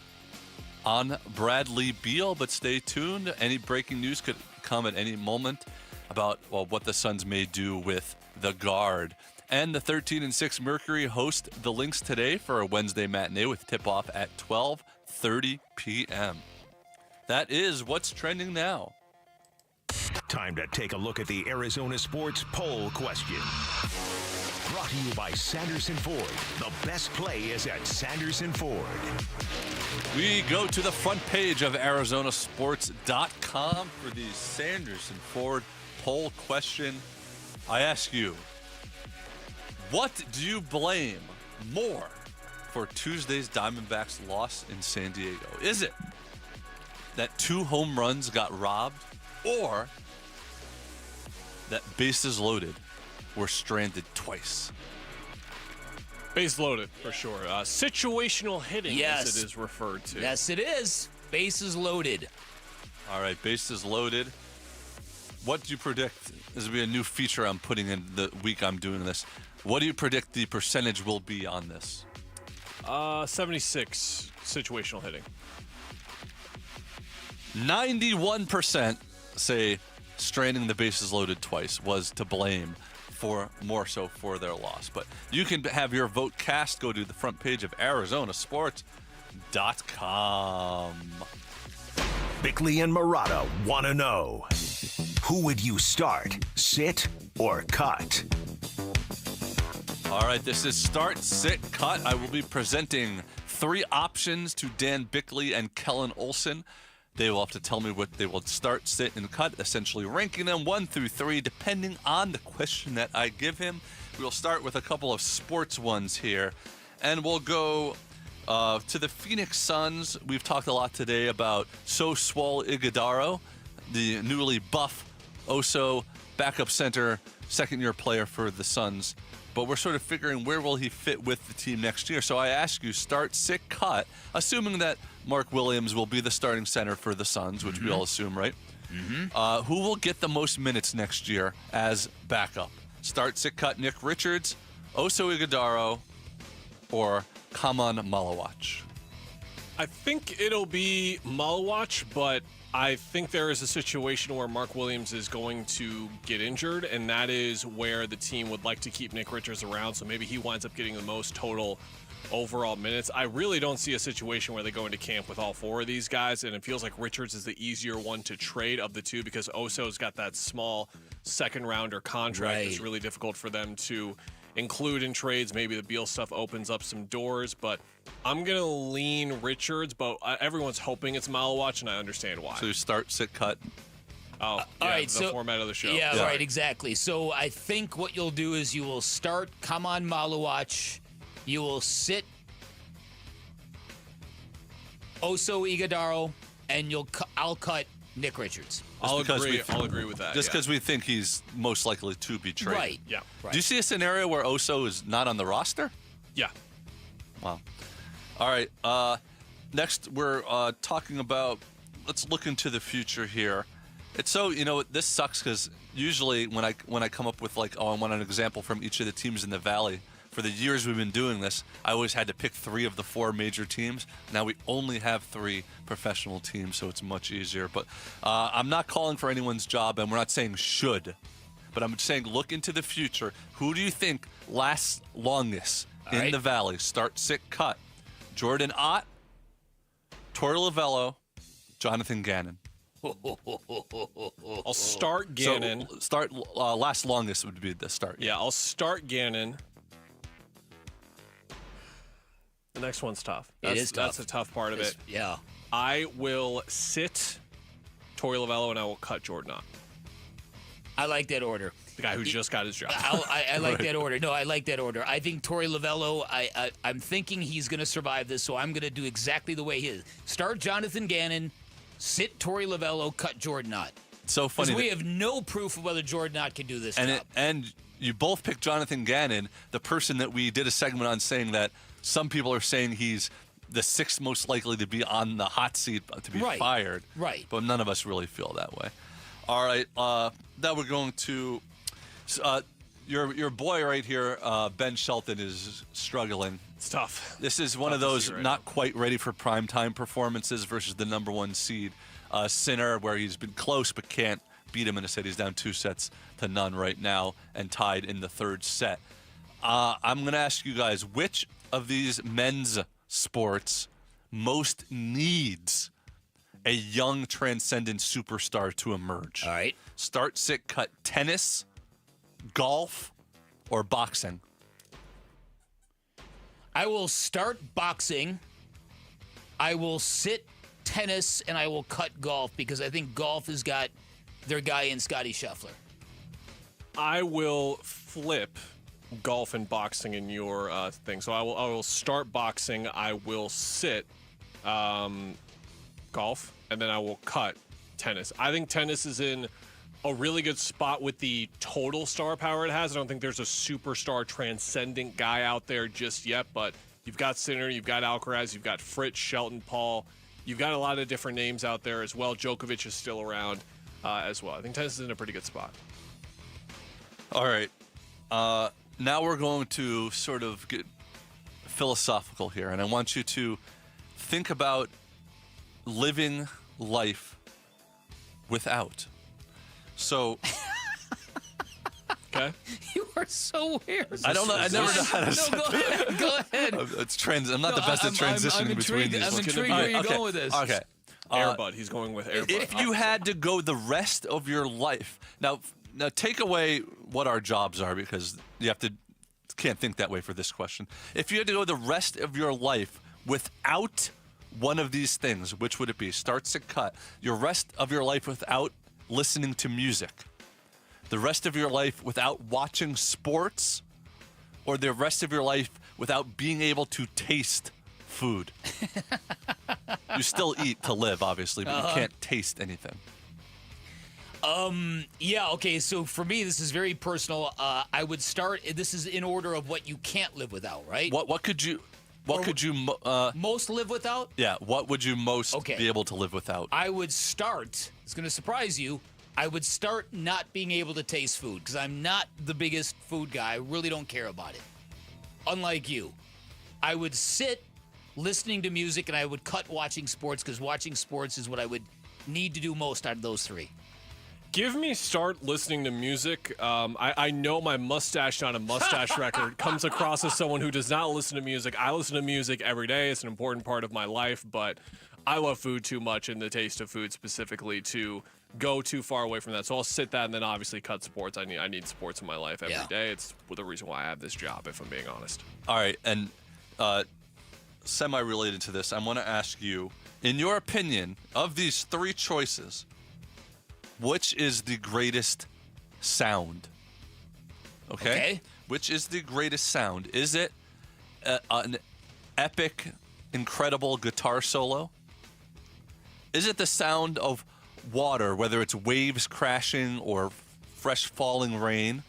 [SPEAKER 19] on Bradley Beal, but stay tuned. Any breaking news could come at any moment about what the Suns may do with the guard. And the 13-6 Mercury host the Lynx today for a Wednesday matinee with tip-off at 12:30 p.m. That is what's trending now.
[SPEAKER 7] Time to take a look at the Arizona Sports Poll Question. Brought to you by Sanderson Ford. The best play is at Sanderson Ford.
[SPEAKER 19] We go to the front page of ArizonaSports.com for the Sanderson Ford Poll Question. I ask you, what do you blame more for Tuesday's Diamondbacks loss in San Diego? Is it that 2 home runs got robbed, or that bases loaded were stranded twice?
[SPEAKER 13] Base loaded, for sure. Situational hitting,
[SPEAKER 12] yes,
[SPEAKER 13] as it is referred to.
[SPEAKER 12] Yes, it is. Bases loaded.
[SPEAKER 19] All right, bases loaded. What do you predict? This will be a new feature I'm putting in the week I'm doing this. What do you predict the percentage will be on this?
[SPEAKER 13] 76 situational hitting.
[SPEAKER 19] 91% say stranding the bases loaded twice was to blame for more so for their loss. But you can have your vote cast. Go to the front page of ArizonaSports.com.
[SPEAKER 7] Bickley and Murata want to know, who would you start, sit, or cut?
[SPEAKER 19] All right, this is Start, Sit, Cut. I will be presenting 3 options to Dan Bickley and Kellen Olson. They will have to tell me what they will start, sit, and cut, essentially ranking them 1 through 3, depending on the question that I give him. We'll start with a couple of sports ones here, and we'll go to the Phoenix Suns. We've talked a lot today about Swole Iguodaro, the newly buff Oso backup center, second-year player for the Suns. But we're sort of figuring where will he fit with the team next year. So I ask you, start, sit, cut, assuming that Mark Williams will be the starting center for the Suns, which we all assume, right? Who will get the most minutes next year as backup? Start, sit, cut, Nick Richards, Oso Iguodaro, or Kaman Malawach?
[SPEAKER 13] I think it'll be Mull watch, but I think there is a situation where Mark Williams is going to get injured, and that is where the team would like to keep Nick Richards around, so maybe he winds up getting the most total overall minutes. I really don't see a situation where they go into camp with all four of these guys, and it feels like Richards is the easier one to trade of the two because Oso's got that small second-rounder contract. It's really difficult for them to include in trades. Maybe the Beal stuff opens up some doors, but I'm going to lean Richards, but everyone's hoping it's Malawatch, and I understand why.
[SPEAKER 19] So you start, sit, cut.
[SPEAKER 13] Oh,
[SPEAKER 12] all right,
[SPEAKER 13] the format of the show.
[SPEAKER 12] Yeah, right, exactly. So I think what you'll do is you will start Kaman Malawatch. You will sit Oso Ighodaro, and I'll cut Nick Richards.
[SPEAKER 13] I'll agree with that.
[SPEAKER 19] Just because we think he's most likely to be traded.
[SPEAKER 12] Right.
[SPEAKER 13] Yeah.
[SPEAKER 12] Right.
[SPEAKER 19] Do you see a scenario where Oso is not on the roster?
[SPEAKER 13] Yeah.
[SPEAKER 19] Wow. All right. Next, we're talking about, let's look into the future here. It's so, this sucks because usually when I come up with I want an example from each of the teams in the Valley, for the years we've been doing this, I always had to pick 3 of the 4 major teams. Now we only have 3 professional teams, so it's much easier. But I'm not calling for anyone's job, and we're not saying should. But I'm saying look into the future. Who do you think lasts longest in the Valley? Start, sit, cut. Jordan Ott, Torey Lovullo, Jonathan Gannon.
[SPEAKER 13] I'll start Gannon.
[SPEAKER 19] So last longest would be the start.
[SPEAKER 13] Yeah, I'll start Gannon. The next one's tough. That's the tough part of it.
[SPEAKER 12] Yeah.
[SPEAKER 13] I will sit Torey Lovullo, and I will cut Jordan Ott.
[SPEAKER 12] I like that order.
[SPEAKER 13] The guy who just got his job.
[SPEAKER 12] I like that order. No, I like that order. I think Torey Lovullo, I'm thinking he's going to survive this, so I'm going to do exactly the way he is. Start Jonathan Gannon, sit Torey Lovullo, cut Jordan Ott.
[SPEAKER 19] So funny.
[SPEAKER 12] Because we have no proof of whether Jordan Ott can do this job.
[SPEAKER 19] And you both picked Jonathan Gannon, the person that we did a segment on saying that some people are saying he's the 6th most likely to be on the hot seat to be fired.
[SPEAKER 12] Right.
[SPEAKER 19] But none of us really feel that way. All right. Now we're going to your boy right here, Ben Shelton, is struggling.
[SPEAKER 13] It's tough.
[SPEAKER 19] This is one of those not quite ready for primetime performances versus the number 1 seed Sinner, where he's been close but can't beat him in a set. He's down 2-0 right now and tied in the 3rd set. I'm going to ask you guys, which of these men's sports most needs a young transcendent superstar to emerge?
[SPEAKER 12] All right.
[SPEAKER 19] Start, sit, cut. Tennis, golf, or boxing?
[SPEAKER 12] I will start boxing. I will sit tennis, and I will cut golf because I think golf has got their guy in Scotty Scheffler.
[SPEAKER 13] I will flip golf and boxing in your thing. So I will start boxing. I will sit golf, and then I will cut tennis. I think tennis is in a really good spot with the total star power it has. I don't think there's a superstar transcendent guy out there just yet, but you've got Sinner, you've got Alcaraz, you've got Fritz, Shelton, Paul. You've got a lot of different names out there as well. Djokovic is still around as well. I think tennis is in a pretty good spot.
[SPEAKER 19] All right. Now we're going to sort of get philosophical here, and I want you to think about living life without. So,
[SPEAKER 13] okay.
[SPEAKER 12] You are so weird.
[SPEAKER 19] I don't know. I never know how to say
[SPEAKER 12] go ahead. Go ahead.
[SPEAKER 19] I'm not the best at transitioning between these.
[SPEAKER 12] I'm intrigued where you're going with this.
[SPEAKER 19] Okay.
[SPEAKER 13] Airbud. He's going with Airbud.
[SPEAKER 19] If you had to go the rest of your life, now take away what our jobs are, because you can't think that way for this question. If you had to go the rest of your life without one of these things, which would it be? Start, sit, cut. Your rest of your life without listening to music, the rest of your life without watching sports, or the rest of your life without being able to taste food. You still eat to live, obviously, but you can't taste anything.
[SPEAKER 12] Yeah, okay, so for me, this is very personal. I would start, this is in order of what you can't live without, right?
[SPEAKER 19] What could you
[SPEAKER 12] most live without?
[SPEAKER 19] Yeah, what would you most be able to live without?
[SPEAKER 12] I would start, it's going to surprise you, I would start not being able to taste food because I'm not the biggest food guy. I really don't care about it. Unlike you. I would sit listening to music, and I would cut watching sports because watching sports is what I would need to do most out of those three.
[SPEAKER 13] Give me start listening to music. I know my mustache on a mustache record comes across as someone who does not listen to music. I listen to music every day. It's an important part of my life, but I love food too much and the taste of food specifically to go too far away from that. So I'll sit that and then obviously cut sports. I need sports in my life every day. It's the reason why I have this job, if I'm being honest.
[SPEAKER 19] All right, and semi-related to this, I want to ask you, in your opinion, of these three choices, which is the greatest sound? Okay. Which is the greatest sound? Is it an epic, incredible guitar solo? Is it the sound of water, whether it's waves crashing or fresh falling rain?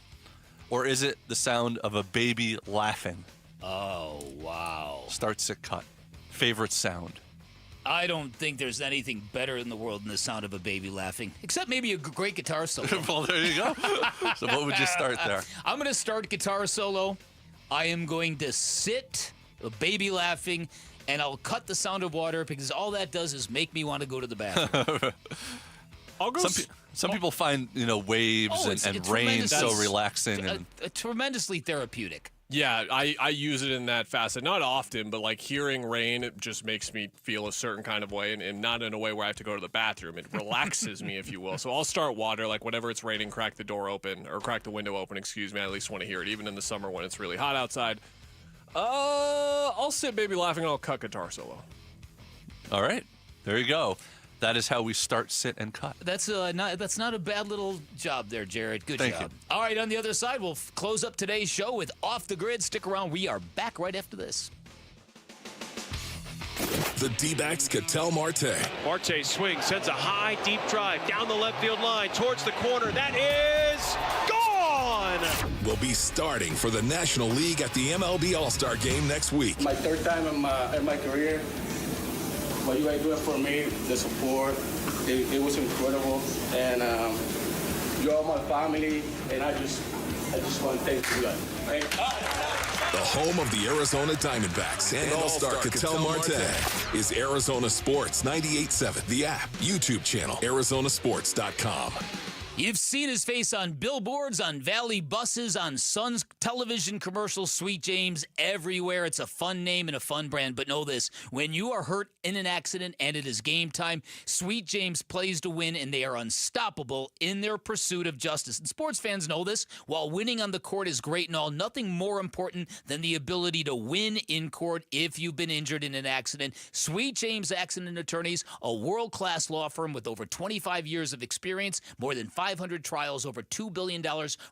[SPEAKER 19] Or is it the sound of a baby laughing?
[SPEAKER 12] Oh, wow.
[SPEAKER 19] Start, sit, cut. Favorite sound?
[SPEAKER 12] I don't think there's anything better in the world than the sound of a baby laughing, except maybe a great guitar solo.
[SPEAKER 19] Well, there you go. So what would you start there?
[SPEAKER 12] I'm going to start guitar solo. I am going to sit, a baby laughing, and I'll cut the sound of water because all that does is make me want to go to the bathroom.
[SPEAKER 13] I'll go.
[SPEAKER 19] Some people find waves and rain so relaxing.
[SPEAKER 12] Tremendously therapeutic.
[SPEAKER 13] Yeah, I use it in that facet. Not often, but like hearing rain, it just makes me feel a certain kind of way, and not in a way where I have to go to the bathroom. It relaxes me, if you will. So I'll start water, like whenever it's raining, crack the door open, or crack the window open, excuse me. I at least want to hear it, even in the summer when it's really hot outside. I'll sit baby laughing, and I'll cut guitar solo.
[SPEAKER 19] All right, there you go. That is how we start, sit, and cut.
[SPEAKER 12] That's not a bad little job there, Jared. Good
[SPEAKER 19] Thank
[SPEAKER 12] job.
[SPEAKER 19] you.
[SPEAKER 12] All right, on the other side, we'll close up today's show with Off the Grid. Stick around. We are back right after this.
[SPEAKER 17] The Dbacks Ketel Marte.
[SPEAKER 3] Marte swings, sends a high, deep drive down the left field line towards the corner. That is gone!
[SPEAKER 17] Will be starting for the National League at the MLB All-Star Game next week.
[SPEAKER 9] My third time in my career. What you guys doing for me, the support, it was incredible. And you're all my family, and I just want to thank you guys.
[SPEAKER 17] The home of the Arizona Diamondbacks and All-Star Ketel Marte is Arizona Sports 98.7, the app, YouTube channel, arizonasports.com.
[SPEAKER 12] You've seen his face on billboards, on Valley buses, on Sun's television commercials, Sweet James, everywhere. It's a fun name and a fun brand, but know this. When you are hurt in an accident and it is game time, Sweet James plays to win, and they are unstoppable in their pursuit of justice. And sports fans know this. While winning on the court is great and all, nothing more important than the ability to win in court if you've been injured in an accident. Sweet James Accident Attorneys, a world-class law firm with over 25 years of experience, more than 500 trials, over $2 billion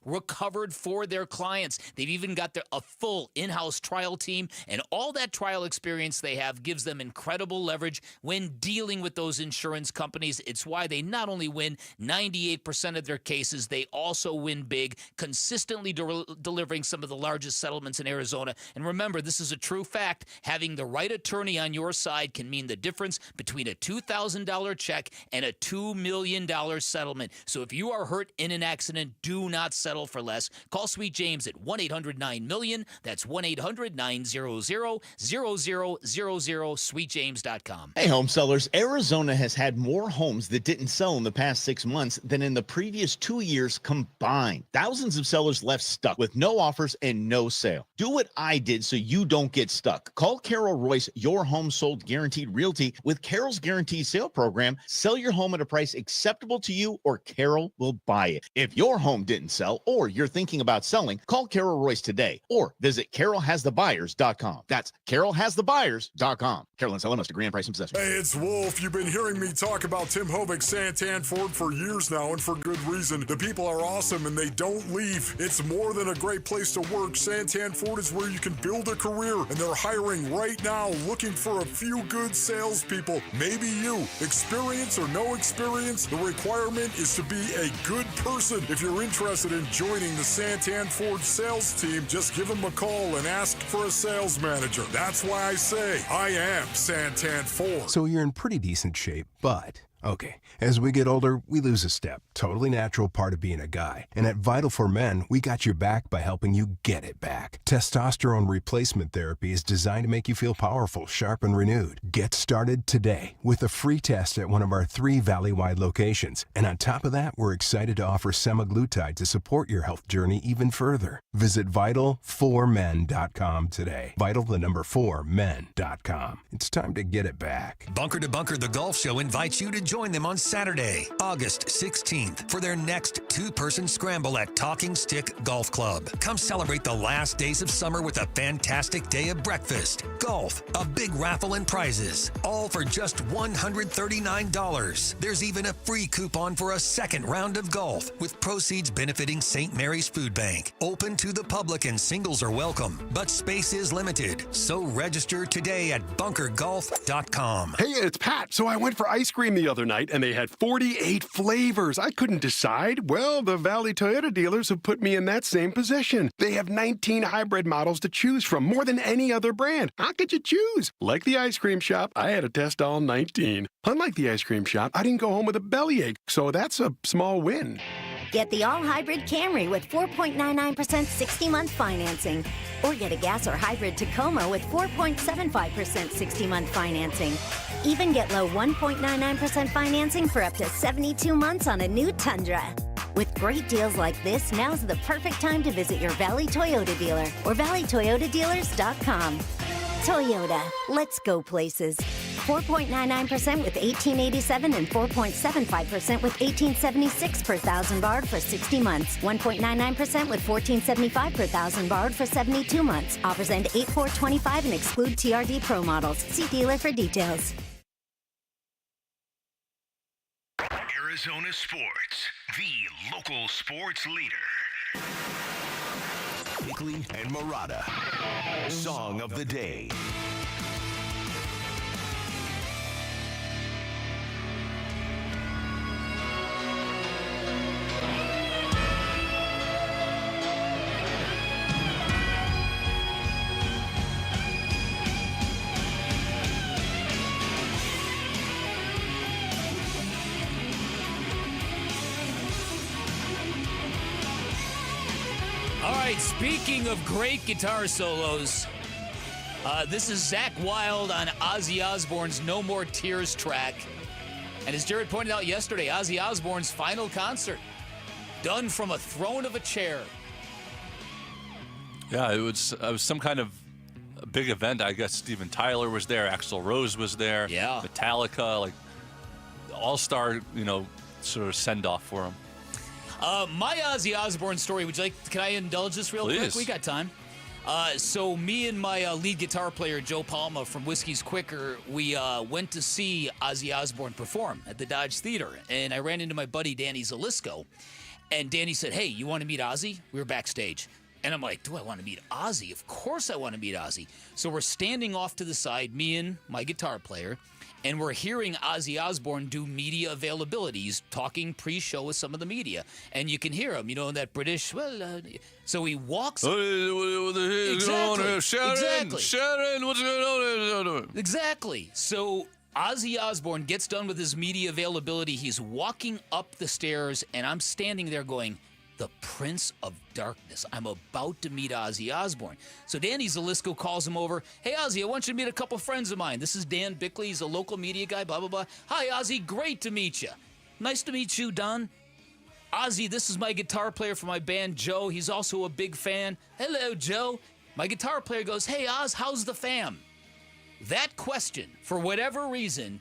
[SPEAKER 12] recovered for their clients. They've even got a full in-house trial team, and all that trial experience they have gives them incredible leverage when dealing with those insurance companies. It's why they not only win 98% of their cases, they also win big, consistently delivering some of the largest settlements in Arizona. And remember, this is a true fact. Having the right attorney on your side can mean the difference between a $2,000 check and a $2 million settlement. So if you are hurt in an accident, do not settle for less. Call Sweet James at 1-800-9-MILLION. That's 1-800-900-0000, sweetjames.com.
[SPEAKER 18] Hey, home sellers, Arizona has had more homes that didn't sell in the past 6 months than in the previous 2 years combined. Thousands of sellers left stuck with no offers and no sale. Do what I did so you don't get stuck. Call Carol Royce, your home sold guaranteed realty. With Carol's Guaranteed Sale Program, sell your home at a price acceptable to you, or Carol will buy it. If your home didn't sell or you're thinking about selling, call Carol Royce today or visit carolhasthebuyers.com. That's carolhasthebuyers.com. Carolyn Seller must agree on price and possession.
[SPEAKER 25] Hey, it's Wolf. You've been hearing me talk about Tim Hovick Santan Ford for years now, and for good reason. The people are awesome and they don't leave. It's more than a great place to work. Santan Ford is where you can build a career, and they're hiring right now, looking for a few good salespeople. Maybe you. Experience or no experience, the requirement is to be a good person. If you're interested in joining the Santan Ford sales team, just give them a call and ask for a sales manager. That's why I say I am Santan Ford.
[SPEAKER 20] So you're in pretty decent shape, but Okay, as we get older, we lose a step. Totally natural part of being a guy. And at Vital for Men, we got your back by helping you get it back. Testosterone replacement therapy is designed to make you feel powerful, sharp, and renewed. Get started today with a free test at one of our 3 Valley-wide locations. And on top of that, we're excited to offer semaglutide to support your health journey even further. Visit Vital4Men.com today. Vital4Men.com. It's time to get it back.
[SPEAKER 21] Bunker to Bunker, the golf show, invites you to join them on Saturday, August 16th, for their next 2-person scramble at Talking Stick Golf Club. Come celebrate the last days of summer with a fantastic day of breakfast, golf, a big raffle, and prizes, all for just $139. There's even a free coupon for a second round of golf, with proceeds benefiting St. Mary's Food Bank. Open to the public and singles are welcome, but space is limited, so register today at bunkergolf.com.
[SPEAKER 22] Hey, it's Pat. So I went for ice cream the other night, and they had 48 flavors. I couldn't decide. Well, the Valley Toyota dealers have put me in that same position. They have 19 hybrid models to choose from, more than any other brand. How could you choose? Like the ice cream shop, I had to test all 19. Unlike the ice cream shop, I didn't go home with a bellyache, so that's a small win.
[SPEAKER 23] Get the all-hybrid Camry with 4.99% 60-month financing. Or get a gas or hybrid Tacoma with 4.75% 60-month financing. Even get low 1.99% financing for up to 72 months on a new Tundra. With great deals like this, now's the perfect time to visit your Valley Toyota dealer or valleytoyotadealers.com. Toyota, let's go places. 4.99% with 1887 and 4.75% with 1876 per thousand borrowed for 60 months. 1.99% with 1475 per thousand borrowed for 72 months. Offers end 8/4/25 and exclude TRD Pro models. See dealer for details.
[SPEAKER 7] Arizona Sports, the local sports leader. Bickley and Murata, Song of the Day.
[SPEAKER 12] All right, speaking of great guitar solos, this is Zakk Wylde on Ozzy Osbourne's No More Tears track. And as Jared pointed out yesterday, Ozzy Osbourne's final concert, done from a throne of a chair.
[SPEAKER 19] Yeah, it was some kind of a big event. I guess Steven Tyler was there, Axl Rose was there,
[SPEAKER 12] yeah,
[SPEAKER 19] Metallica, like all-star, sort of send-off for him.
[SPEAKER 12] My Ozzy Osbourne story, can I indulge this real quick? We got time. So me and my lead guitar player, Joe Palma from Whiskey's Quicker, we went to see Ozzy Osbourne perform at the Dodge Theater. And I ran into my buddy, Danny Zalisco. And Danny said, hey, you want to meet Ozzy? We were backstage. And I'm like, do I want to meet Ozzy? Of course I want to meet Ozzy. So we're standing off to the side, me and my guitar player, and we're hearing Ozzy Osbourne do media availability. He's talking pre-show with some of the media, and you can hear him, that British. So he walks.
[SPEAKER 19] Exactly.
[SPEAKER 12] Sharon, what's going on? Exactly. So Ozzy Osbourne gets done with his media availability. He's walking up the stairs, and I'm standing there going, the Prince of Darkness. I'm about to meet Ozzy Osbourne. So Danny Zalisco calls him over. Hey, Ozzy, I want you to meet a couple friends of mine. This is Dan Bickley. He's a local media guy, blah, blah, blah. Hi, Ozzy. Great to meet you. Nice to meet you, Don. Ozzy, this is my guitar player for my band, Joe. He's also a big fan. Hello, Joe. My guitar player goes, hey, Oz, how's the fam? That question, for whatever reason,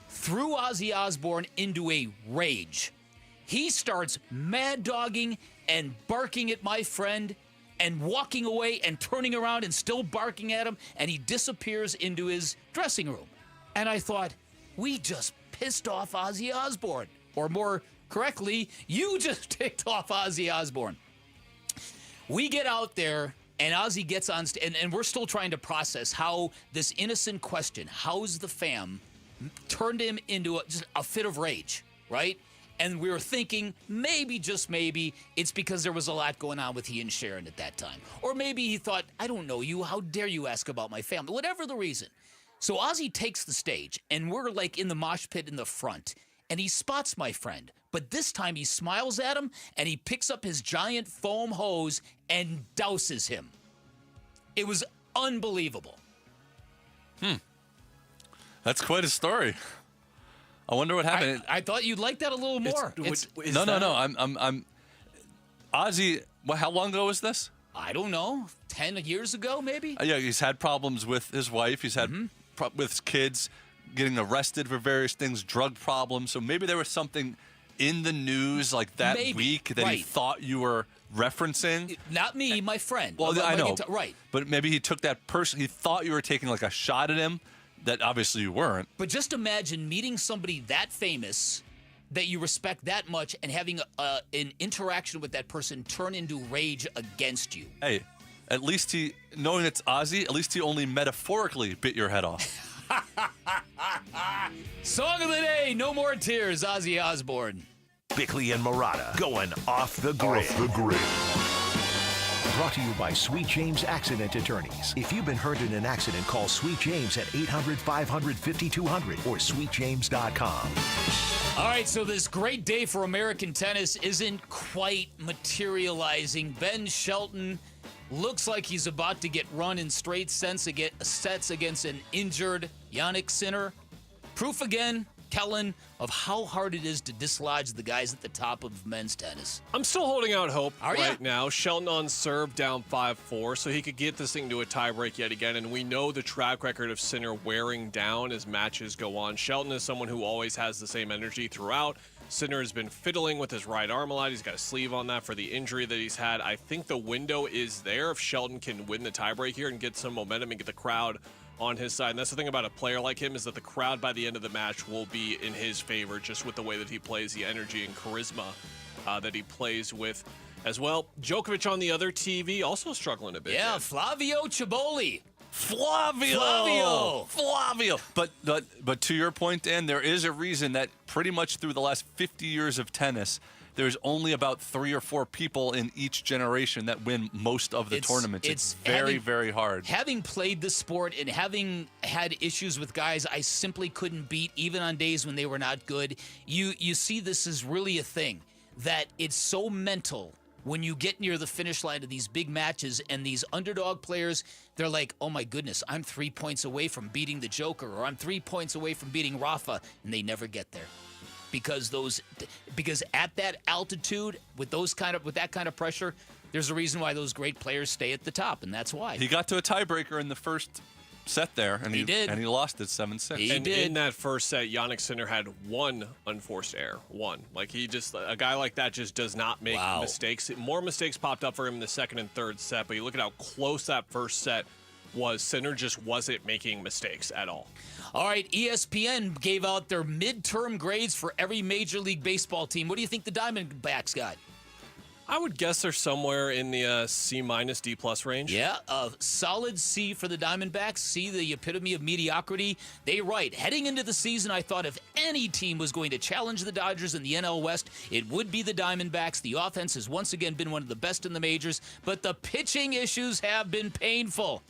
[SPEAKER 12] threw Ozzy Osbourne into a rage. He starts mad-dogging and barking at my friend and walking away and turning around and still barking at him, and he disappears into his dressing room. And I thought, we just pissed off Ozzy Osbourne. Or more correctly, you just ticked off Ozzy Osbourne. We get out there, and Ozzy gets on stage, and we're still trying to process how this innocent question, how's the fam, turned him into just a fit of rage, right? And we were thinking, maybe, just maybe, it's because there was a lot going on with he and Sharon at that time. Or maybe he thought, I don't know you, how dare you ask about my family? Whatever the reason. So Ozzy takes the stage, and we're like in the mosh pit in the front. and he spots my friend. But this time he smiles at him, and he picks up his giant foam hose and douses him. It was unbelievable.
[SPEAKER 19] That's quite a story. I wonder what happened.
[SPEAKER 12] I thought you'd like that a little more.
[SPEAKER 19] No. I'm Ozzy. How long ago was this?
[SPEAKER 12] I don't know. 10 years ago, maybe?
[SPEAKER 19] Yeah, he's had problems with his wife. He's had with his kids, getting arrested for various things, drug problems. So maybe there was something in the news like that week that he thought you were referencing.
[SPEAKER 12] Not me, my friend.
[SPEAKER 19] Well, I know.
[SPEAKER 12] Right.
[SPEAKER 19] But maybe he took that person. He thought you were taking like a shot at him that obviously you weren't.
[SPEAKER 12] But just imagine meeting somebody that famous that you respect that much and having an interaction with that person turn into rage against you.
[SPEAKER 19] Hey, at least knowing it's Ozzy, at least he only metaphorically bit your head off.
[SPEAKER 12] Song of the day, No More Tears, Ozzy Osbourne.
[SPEAKER 7] Bickley and Murata going off the grid.
[SPEAKER 25] Off the grid.
[SPEAKER 7] Brought to you by Sweet James Accident Attorneys. If you've been hurt in an accident, call Sweet James at 800-500-5200 or sweetjames.com.
[SPEAKER 12] All right, so this great day for American tennis isn't quite materializing. Ben Shelton looks like he's about to get run in straight sets against an injured Jannik Sinner. Proof again, Kellen, of how hard it is to dislodge the guys at the top of men's tennis.
[SPEAKER 13] I'm still holding out hope now. Shelton on serve down 5-4, so he could get this thing to a tiebreak yet again. And we know the track record of Sinner wearing down as matches go on. Shelton is someone who always has the same energy throughout. Sinner has been fiddling with his right arm a lot. He's got a sleeve on that for the injury that he's had. I think the window is there if Shelton can win the tiebreak here and get some momentum and get the crowd on his side. And that's the thing about a player like him, is that the crowd by the end of the match will be in his favor just with the way that he plays, the energy and charisma that he plays with as well. Djokovic on the other TV also struggling a bit.
[SPEAKER 12] Yeah, Flavio Ciboli.
[SPEAKER 19] Flavio. But to your point, Dan, there is a reason that pretty much through the last 50 years of tennis, there's only about 3 or 4 people in each generation that win most of the tournaments. It's very, very hard.
[SPEAKER 12] Having played the sport and having had issues with guys I simply couldn't beat, even on days when they were not good, you see this is really a thing, that it's so mental when you get near the finish line of these big matches and these underdog players, they're like, oh my goodness, I'm 3 points away from beating the Joker, or I'm 3 points away from beating Rafa, and they never get there. Because at that altitude, with that kind of pressure, there's a reason why those great players stay at the top, and that's why.
[SPEAKER 19] He got to a tiebreaker in the first set there, and he did, and he lost it 7-6.
[SPEAKER 13] He did. In that first set, Jannik Sinner had one unforced error. One. Like, a guy like that just does not make mistakes. More mistakes popped up for him in the second and third set, but you look at how close that first set was. Sinner just wasn't making mistakes at all.
[SPEAKER 12] All right, ESPN gave out their midterm grades for every Major League Baseball team. What do you think the Diamondbacks got?
[SPEAKER 13] I would guess they're somewhere in the C- D+ range.
[SPEAKER 12] Yeah, a solid C for the Diamondbacks. C, the epitome of mediocrity. They write, heading into the season, I thought if any team was going to challenge the Dodgers in the NL West, it would be the Diamondbacks. The offense has once again been one of the best in the majors, but the pitching issues have been painful.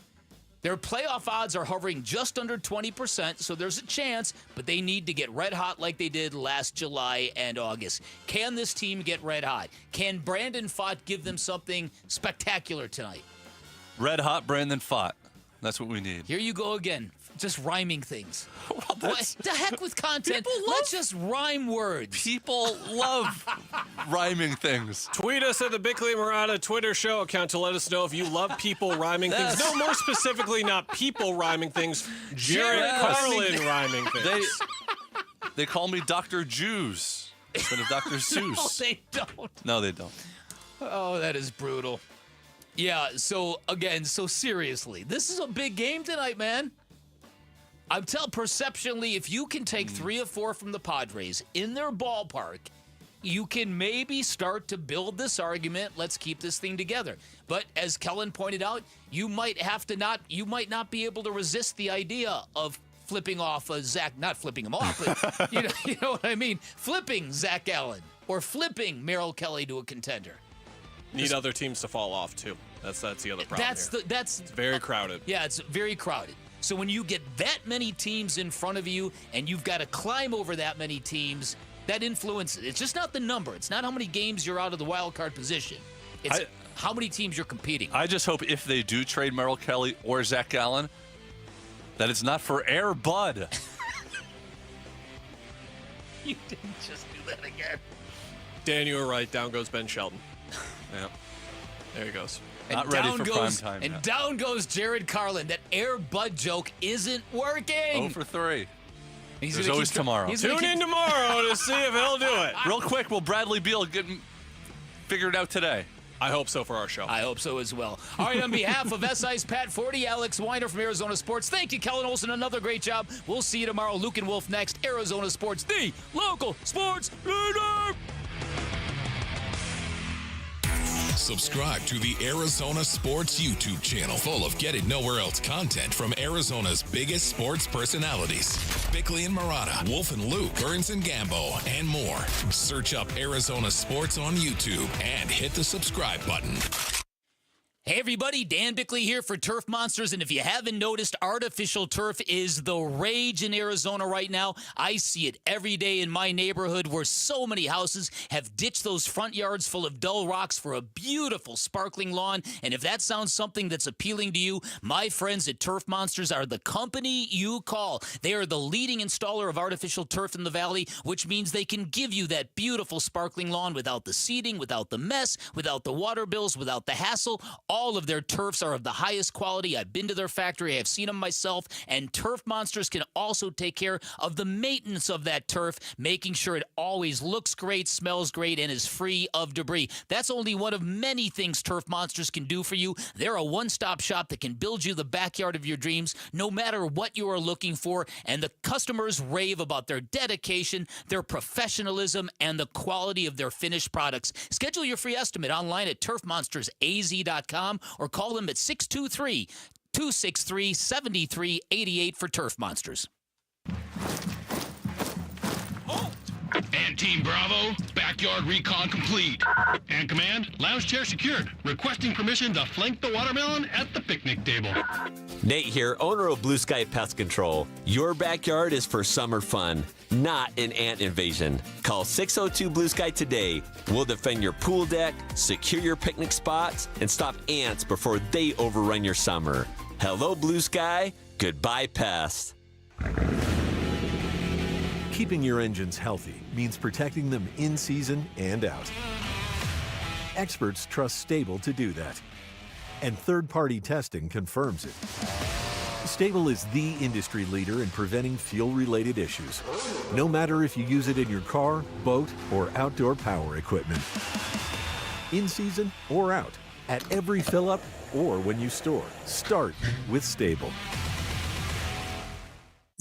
[SPEAKER 12] Their playoff odds are hovering just under 20%, so there's a chance, but they need to get red hot like they did last July and August. Can this team get red hot? Can Brandon Pfaadt give them something spectacular tonight?
[SPEAKER 19] Red hot Brandon Pfaadt. That's what we need.
[SPEAKER 12] Here you go again. Just rhyming things. What the heck with content? Let's just rhyme words.
[SPEAKER 19] People love rhyming things.
[SPEAKER 13] Tweet us at the Bickley and Murata Twitter show account to let us know if you love people rhyming things. No, more specifically, not people rhyming things. Jared Carlin rhyming things.
[SPEAKER 19] They call me Dr. Jews instead of Dr. Seuss.
[SPEAKER 12] No, they don't.
[SPEAKER 19] No, they don't.
[SPEAKER 12] Oh, that is brutal. Yeah, so seriously, this is a big game tonight, man. I'm telling perceptionally, if you can take 3 or 4 from the Padres in their ballpark, you can maybe start to build this argument. Let's keep this thing together. But as Kellen pointed out, you might not be able to resist the idea of flipping off not flipping him off, but you know what I mean? Flipping Zach Allen or flipping Mel Kelly to a contender.
[SPEAKER 13] Need other teams to fall off too. That's the other problem.
[SPEAKER 12] It's
[SPEAKER 13] very crowded.
[SPEAKER 12] Yeah, it's very crowded. So when you get that many teams in front of you and you've got to climb over that many teams, that influence, it's just not the number. It's not how many games you're out of the wild card position. It's how many teams you're competing.
[SPEAKER 19] I just hope if they do trade Mel Kelly or Zach Gallen, that it's not for Air Bud.
[SPEAKER 12] You didn't just do that again.
[SPEAKER 13] Dan, you were right. Down goes Ben Shelton.
[SPEAKER 19] Yeah.
[SPEAKER 13] There he goes.
[SPEAKER 19] Not ready for prime time.
[SPEAKER 12] And down goes Jared Carlin. That Air Bud joke isn't working.
[SPEAKER 19] 0 for 3.
[SPEAKER 12] There's
[SPEAKER 19] always tomorrow.
[SPEAKER 13] Tune in tomorrow to see if he'll do it.
[SPEAKER 19] Real quick, will Bradley Beal get figured out today?
[SPEAKER 13] I hope so for our show.
[SPEAKER 12] I hope so as well. All right, on behalf of SI's Pat Forty, Alex Weiner from Arizona Sports, thank you, Kellen Olson. Another great job. We'll see you tomorrow. Luke and Wolf next. Arizona Sports, the local sports leader.
[SPEAKER 17] Subscribe to the Arizona Sports YouTube channel, full of Get It Nowhere Else content from Arizona's biggest sports personalities. Bickley and Murata, Wolf and Luke, Burns and Gambo, and more. Search up Arizona Sports on YouTube and hit the subscribe button.
[SPEAKER 12] Hey everybody, Dan Bickley here for Turf Monsters, and if you haven't noticed, artificial turf is the rage in Arizona right now. I see it every day in my neighborhood where so many houses have ditched those front yards full of dull rocks for a beautiful sparkling lawn, and if that sounds something that's appealing to you, my friends at Turf Monsters are the company you call. They are the leading installer of artificial turf in the valley, which means they can give you that beautiful sparkling lawn without the seeding, without the mess, without the water bills, without the hassle. All of their turfs are of the highest quality. I've been to their factory. I've seen them myself. And Turf Monsters can also take care of the maintenance of that turf, making sure it always looks great, smells great, and is free of debris. That's only one of many things Turf Monsters can do for you. They're a one-stop shop that can build you the backyard of your dreams, no matter what you are looking for. And the customers rave about their dedication, their professionalism, and the quality of their finished products. Schedule your free estimate online at turfmonstersaz.com or call them at 623-263-7388 for Turf Monsters.
[SPEAKER 1] And Team Bravo, backyard recon complete. And Command, lounge chair secured. Requesting permission to flank the watermelon at the picnic table.
[SPEAKER 2] Nate here, owner of Blue Sky Pest Control. Your backyard is for summer fun, not an ant invasion. Call 602 Blue Sky today. We'll defend your pool deck, secure your picnic spots, and stop ants before they overrun your summer. Hello, Blue Sky. Goodbye, pests.
[SPEAKER 4] Keeping your engines healthy means protecting them in season and out. Experts trust Stable to do that. And third-party testing confirms it. Stable is the industry leader in preventing fuel-related issues, no matter if you use it in your car, boat, or outdoor power equipment. In season or out, at every fill-up or when you store, start with Stable.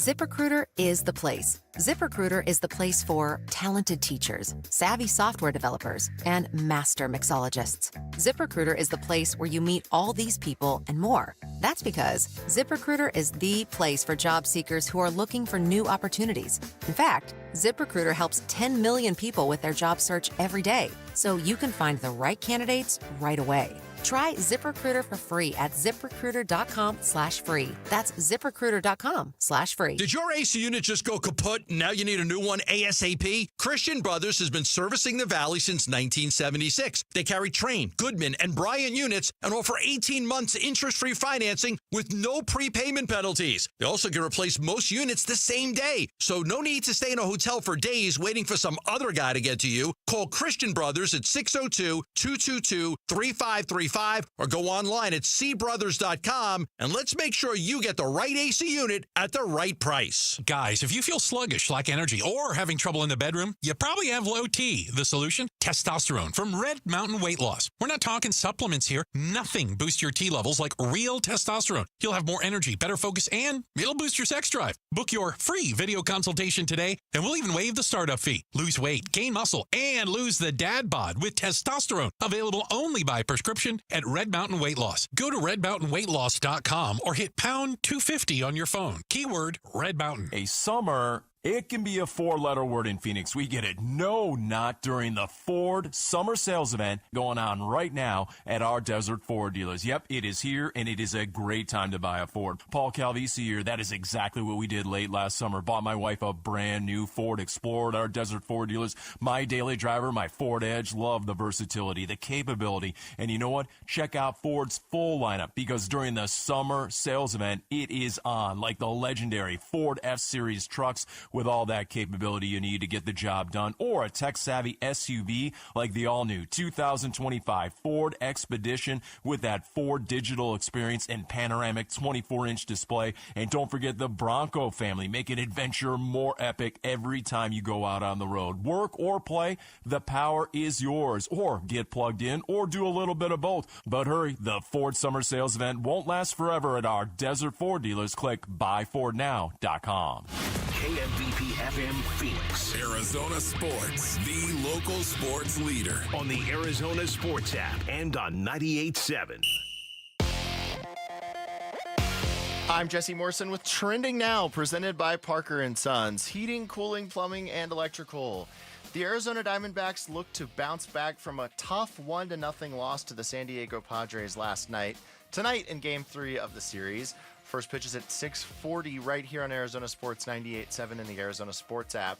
[SPEAKER 5] ZipRecruiter is the place. ZipRecruiter is the place for talented teachers, savvy software developers, and master mixologists. ZipRecruiter is the place where you meet all these people and more. That's because ZipRecruiter is the place for job seekers who are looking for new opportunities. In fact, ZipRecruiter helps 10 million people with their job search every day, so you can find the right candidates right away. Try ZipRecruiter for free at ZipRecruiter.com/free. That's ZipRecruiter.com/free.
[SPEAKER 11] Did your AC unit just go kaput and now you need a new one ASAP? Christian Brothers has been servicing the Valley since 1976. They carry Trane, Goodman, and Bryant units and offer 18 months interest-free financing with no prepayment penalties. They also can replace most units the same day, so no need to stay in a hotel for days waiting for some other guy to get to you. Call Christian Brothers at 602-222-3535 or go online at cbrothers.com and let's make sure you get the right AC unit at the right price.
[SPEAKER 24] Guys, if you feel sluggish, lack energy, or having trouble in the bedroom, you probably have low T. The solution? Testosterone from Red Mountain Weight Loss. We're not talking supplements here. Nothing boosts your T levels like real testosterone. You'll have more energy, better focus, and it'll boost your sex drive. Book your free video consultation today, and we'll even waive the startup fee. Lose weight, gain muscle, and lose the dad bod with testosterone. Available only by prescription at Red Mountain Weight Loss. Go to redmountainweightloss.com or hit pound 250 on your phone. Keyword Red Mountain.
[SPEAKER 26] A summer
[SPEAKER 6] It can be a 4-letter word in Phoenix. We get it. No, not during the Ford Summer Sales Event going on right now at our Desert Ford dealers. Yep, it is here, and it is a great time to buy a Ford. Paul Calvisi here. That is exactly what we did late last summer. Bought my wife a brand new Ford Explorer at our Desert Ford dealers. My daily driver, my Ford Edge. Love the versatility, the capability. And you know what? Check out Ford's full lineup, because during the Summer Sales Event, it is on, like the legendary Ford F-Series trucks with all that capability you need to get the job done, or a tech-savvy SUV like the all-new 2025 Ford Expedition with that Ford digital experience and panoramic 24-inch display. And don't forget the Bronco family, making adventure more epic every time you go out on the road. Work or play, the power is yours. Or get plugged in, or do a little bit of both. But hurry, the Ford Summer Sales Event won't last forever at our Desert Ford dealers. Click buyfordnow.com.
[SPEAKER 7] KMVP FM Phoenix.
[SPEAKER 17] Arizona Sports, the local sports leader.
[SPEAKER 7] On the Arizona Sports app and on 98.7.
[SPEAKER 8] I'm Jesse Morrison with Trending Now, presented by Parker & Sons. Heating, cooling, plumbing, and electrical. The Arizona Diamondbacks look to bounce back from a tough 1-0 loss to the San Diego Padres last night. Tonight in Game 3 of the series. First pitch is at 6:40 right here on Arizona Sports 98.7 in the Arizona Sports app.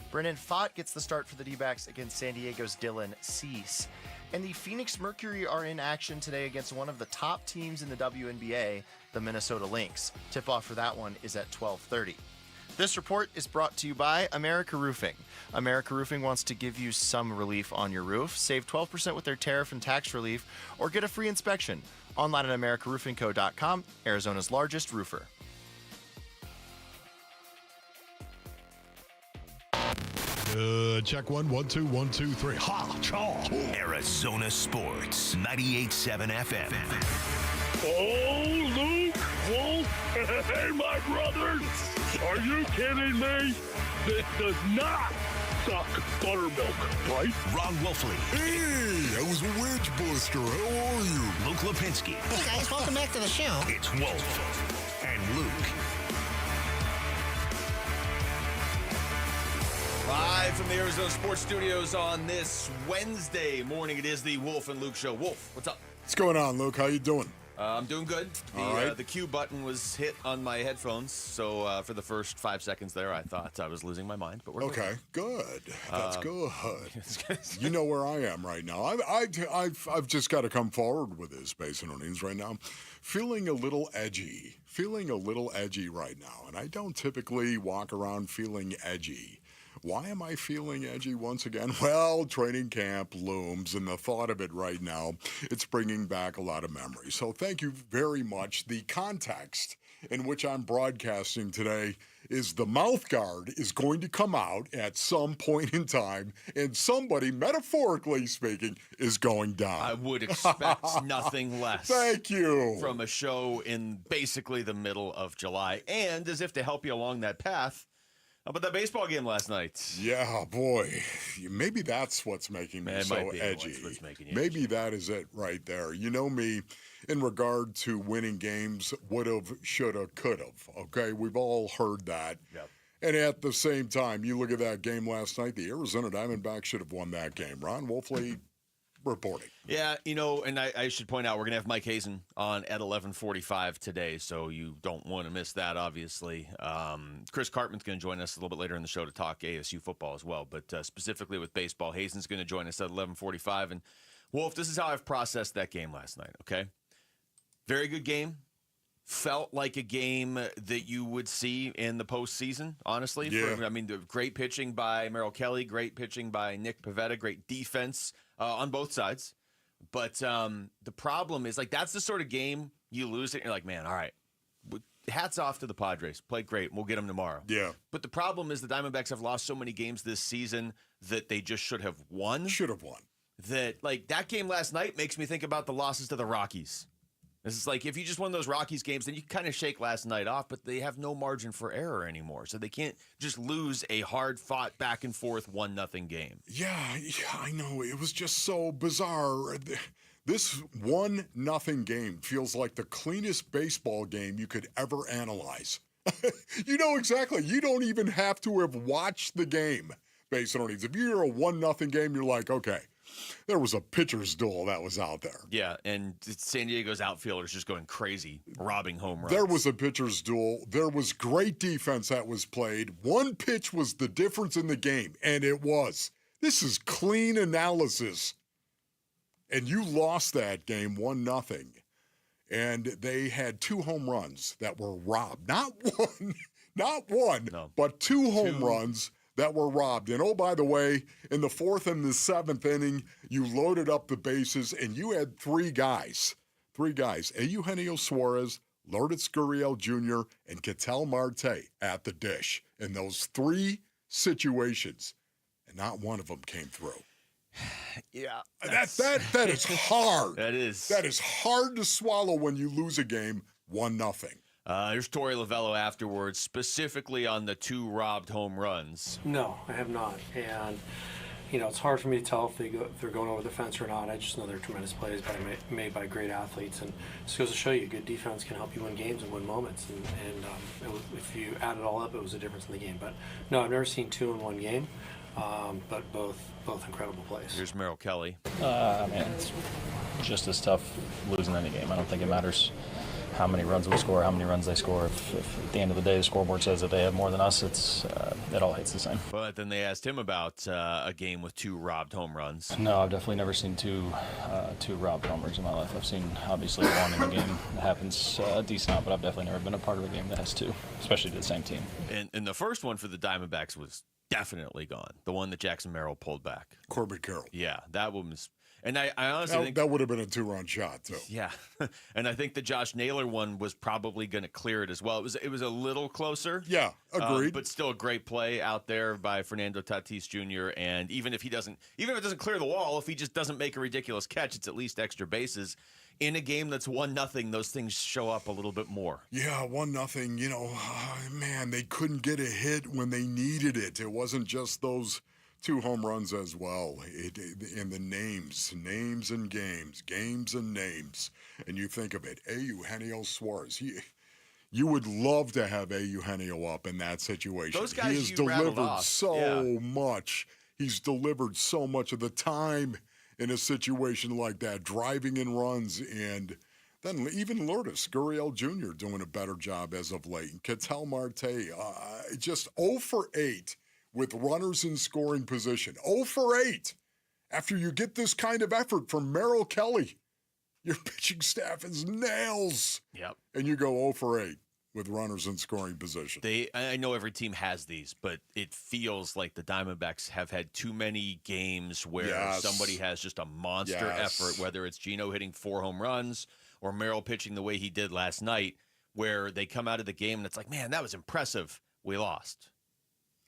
[SPEAKER 8] Brennan Pfaadt gets the start for the Dbacks against San Diego's Dylan Cease. And the Phoenix Mercury are in action today against one of the top teams in the WNBA, the Minnesota Lynx. Tip-off for that one is at 12:30. This report is brought to you by America Roofing. America Roofing wants to give you some relief on your roof. Save 12% with their tariff and tax relief, or get a free inspection. Online at AmericaRoofingCo.com, Arizona's largest roofer.
[SPEAKER 25] Check 1, 1, 2, 1, 2, 3. Ha! Chaw!
[SPEAKER 7] Arizona Sports 98.7 FM.
[SPEAKER 10] Oh, Luke, Wolf, hey, my brothers, are you kidding me? This does not suck buttermilk, right?
[SPEAKER 7] Ron Wolfley.
[SPEAKER 25] Hey, I was a wedge buster. How are you?
[SPEAKER 7] Luke Lipinski.
[SPEAKER 14] Hey, guys, welcome back to the show.
[SPEAKER 7] It's Wolf and Luke.
[SPEAKER 15] Live from the Arizona Sports Studios on this Wednesday morning, it is the Wolf and Luke Show. Wolf, what's up?
[SPEAKER 25] What's going on, Luke? How you doing?
[SPEAKER 15] I'm doing good.
[SPEAKER 25] All right.
[SPEAKER 15] The Q button was hit on my headphones, so for the first 5 seconds there, I thought I was losing my mind. But we're
[SPEAKER 25] okay. Good. That's good. You know where I am right now. I've just got to come forward with this, Base and Onions, right now. Feeling a little edgy right now, and I don't typically walk around feeling edgy. Why am I feeling edgy once again? Well, training camp looms, and the thought of it right now, it's bringing back a lot of memories. So thank you very much. The context in which I'm broadcasting today is the mouth guard is going to come out at some point in time, and somebody, metaphorically speaking, is going down.
[SPEAKER 15] I would expect nothing less.
[SPEAKER 25] Thank you.
[SPEAKER 15] From a show in basically the middle of July. And as if to help you along that path, how about that baseball game last night?
[SPEAKER 25] Yeah, boy. Maybe that's what's making me so edgy.
[SPEAKER 15] What's making you
[SPEAKER 25] Maybe that is it right there. You know me, in regard to winning games, would've, shoulda, could've. Okay, we've all heard that.
[SPEAKER 15] Yep.
[SPEAKER 25] And at the same time, you look at that game last night, the Arizona Diamondbacks should have won that game. Ron Wolfley reporting.
[SPEAKER 15] Yeah, you know, and I should point out, we're going to have Mike Hazen on at 11:45 today, so you don't want to miss that, obviously. Chris Cartman's going to join us a little bit later in the show to talk ASU football as well, but specifically with baseball, Hazen's going to join us at 11:45. And, Wolf, this is how I've processed that game last night, okay? Very good game. Felt like a game that you would see in the postseason, honestly.
[SPEAKER 25] Yeah.
[SPEAKER 15] I mean, great pitching by Mel Kelly, great pitching by Nick Pivetta, great defense on both sides. But the problem is, like, that's the sort of game you lose it, and you're like, man, all right, hats off to the Padres. Played great. We'll get them tomorrow.
[SPEAKER 25] Yeah.
[SPEAKER 15] But the problem is the Diamondbacks have lost so many games this season that they just should have won.
[SPEAKER 25] Should have won.
[SPEAKER 15] That, like, that game last night makes me think about the losses to the Rockies. This is like, if you just won those Rockies games, then you kind of shake last night off, but they have no margin for error anymore. So they can't just lose a hard-fought, back-and-forth 1-0 game.
[SPEAKER 25] Yeah, I know. It was just so bizarre. This 1-0 game feels like the cleanest baseball game you could ever analyze. You know exactly. You don't even have to have watched the game based on these. If you're a 1-0 game, you're like, okay, there was a pitcher's duel that was out there.
[SPEAKER 15] Yeah, and San Diego's outfielders just going crazy, robbing home runs.
[SPEAKER 25] There was a pitcher's duel. There was great defense that was played. One pitch was the difference in the game, and it was. This is clean analysis. And you lost that game 1-0. And they had 2 home runs that were robbed. Not one, but 2 home runs that were robbed. And, oh, by the way, in the 4th and the 7th inning, you loaded up the bases, and you had 3 guys. Eugenio Suarez, Lourdes Gurriel Jr., and Ketel Marte at the dish in those 3 situations. And not one of them came through.
[SPEAKER 15] Yeah.
[SPEAKER 25] That is hard.
[SPEAKER 15] That is.
[SPEAKER 25] That is hard to swallow when you lose a game 1-0.
[SPEAKER 15] Here's Torey Lovello afterwards, specifically on the 2 robbed home runs.
[SPEAKER 3] No, I have not. And, it's hard for me to tell if they're going over the fence or not. I just know they're tremendous plays made by great athletes. And this goes to show you, good defense can help you win games and win moments. And if you add it all up, it was a difference in the game. But, no, I've never seen 2 in one game. But both incredible plays.
[SPEAKER 15] Here's Mel Kelly.
[SPEAKER 9] It's just as tough losing any game. I don't think it matters how many runs we score, how many runs they score. If at the end of the day the scoreboard says that they have more than us, it all hits the same.
[SPEAKER 15] But then they asked him about a game with 2 robbed home runs.
[SPEAKER 9] No, I've definitely never seen two robbed homers in my life. I've seen obviously one in the game that happens a decent amount, but I've definitely never been a part of a game that has 2, especially to the same team.
[SPEAKER 15] And the first one for the Diamondbacks was definitely gone. The one that Jackson Merrill pulled back.
[SPEAKER 25] Corbin Carroll.
[SPEAKER 15] Yeah, that one was. And I honestly think
[SPEAKER 25] that would have been a 2-run shot, too.
[SPEAKER 15] Yeah, and I think the Josh Naylor one was probably going to clear it as well. It was a little closer.
[SPEAKER 25] Yeah, agreed.
[SPEAKER 15] But still a great play out there by Fernando Tatis Jr. And even if it doesn't clear the wall, if he just doesn't make a ridiculous catch, it's at least extra bases. In a game that's 1-0, those things show up a little bit more.
[SPEAKER 25] Yeah, 1-0. Man, they couldn't get a hit when they needed it. It wasn't just those 2 home runs as well. In the names and games and names. And you think of it, Eugenio Suarez. You would love to have Eugenio up in that situation.
[SPEAKER 15] Those guys
[SPEAKER 25] he has delivered so much. He's delivered so much of the time in a situation like that, driving in runs, and then even Lourdes Gurriel Jr. doing a better job as of late. And Ketel Marte, just 0 for 8 with runners in scoring position. 0 for 8 after you get this kind of effort from Mel Kelly. Your pitching staff is nails.
[SPEAKER 15] Yep.
[SPEAKER 25] And you go 0 for 8 with runners in scoring position.
[SPEAKER 15] I know every team has these, but it feels like the Diamondbacks have had too many games where somebody has just a monster effort, whether it's Gino hitting 4 home runs or Merrill pitching the way he did last night, where they come out of the game and it's like, man, that was impressive. We lost.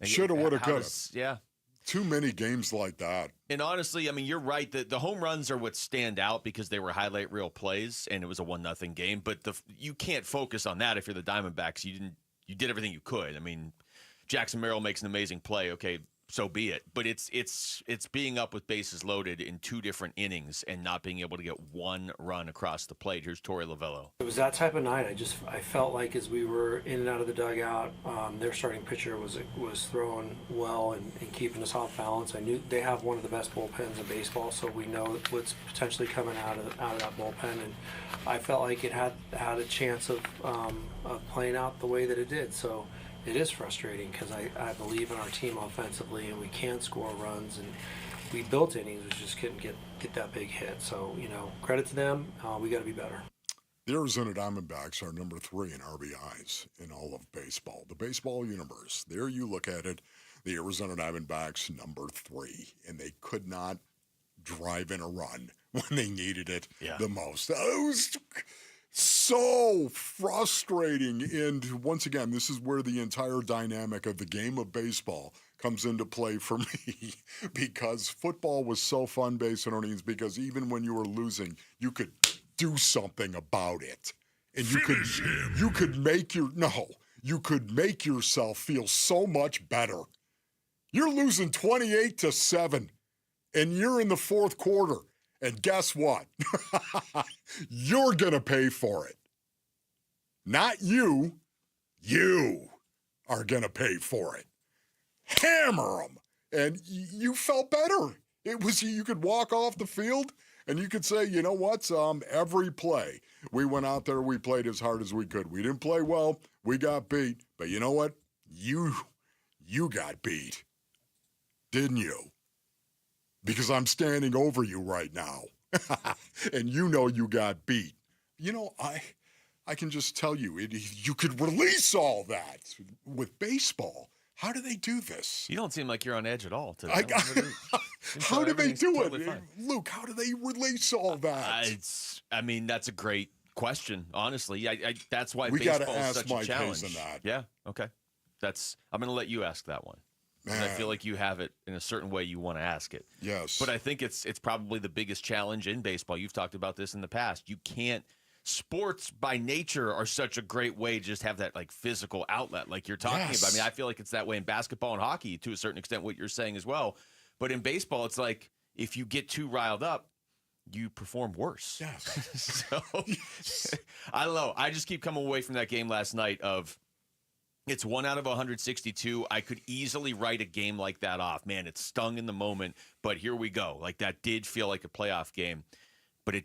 [SPEAKER 25] Shoulda, woulda, coulda.
[SPEAKER 15] Yeah.
[SPEAKER 25] Too many games like that.
[SPEAKER 15] And honestly, you're right. The home runs are what stand out because they were highlight reel plays, and it was a 1-0 game. But you can't focus on that if you're the Diamondbacks. You did everything you could. Jackson Merrill makes an amazing play. Okay, so be it. But it's being up with bases loaded in 2 different innings and not being able to get 1 run across the plate. Here's Torey Lovello.
[SPEAKER 3] It was that type of night. I felt like as we were in and out of the dugout, their starting pitcher was throwing well and keeping us off balance. I knew they have one of the best bullpens in baseball, so we know what's potentially coming out of that bullpen. And I felt like it had a chance of playing out the way that it did. So it is frustrating because I believe in our team offensively and we can score runs and we built innings, we just couldn't get that big hit. So, credit to them. We got to be better.
[SPEAKER 25] The Arizona Diamondbacks are number 3 in RBIs in all of baseball. The baseball universe, there you look at it, the Arizona Diamondbacks number 3, and they could not drive in a run when they needed it the most. It was so frustrating. And once again, this is where the entire dynamic of the game of baseball comes into play for me because football was so fun based on earnings because even when you were losing, you could do something about it. And you could make yourself feel so much better. You're losing 28-7 and you're in the 4th quarter. And guess what? You're going to pay for it. Not you. You are going to pay for it. Hammer them. And you felt better. It was, you could walk off the field and you could say, you know what, every play, we went out there, we played as hard as we could. We didn't play well, we got beat. But you know what? You got beat, didn't you? Because I'm standing over you right now. And you know you got beat. You know, I can just tell you, you could release all that with baseball. How do they do this?
[SPEAKER 15] You don't seem like you're on edge at all today.
[SPEAKER 25] How do they do
[SPEAKER 15] totally
[SPEAKER 25] it?
[SPEAKER 15] Fine.
[SPEAKER 25] Luke, how do they release all that?
[SPEAKER 15] I mean, that's a great question, honestly. That's why
[SPEAKER 25] we
[SPEAKER 15] baseball
[SPEAKER 25] gotta
[SPEAKER 15] is such
[SPEAKER 25] Mike
[SPEAKER 15] a challenge.
[SPEAKER 25] Hayes that.
[SPEAKER 15] Yeah, okay. I'm going to let you ask that one. I feel like you have it in a certain way you want to ask it.
[SPEAKER 25] Yes.
[SPEAKER 15] But I think it's probably the biggest challenge in baseball. You've talked about this in the past. You can't – sports by nature are such a great way to just have that, like, physical outlet like you're talking about. I mean, I feel like it's that way in basketball and hockey to a certain extent, what you're saying as well. But in baseball, it's like if you get too riled up, you perform worse.
[SPEAKER 25] Yes.
[SPEAKER 15] So I don't know. I just keep coming away from that game last night of – it's 1 out of 162. I could easily write a game like that off. Man, it stung in the moment, but here we go. Like, that did feel like a playoff game. But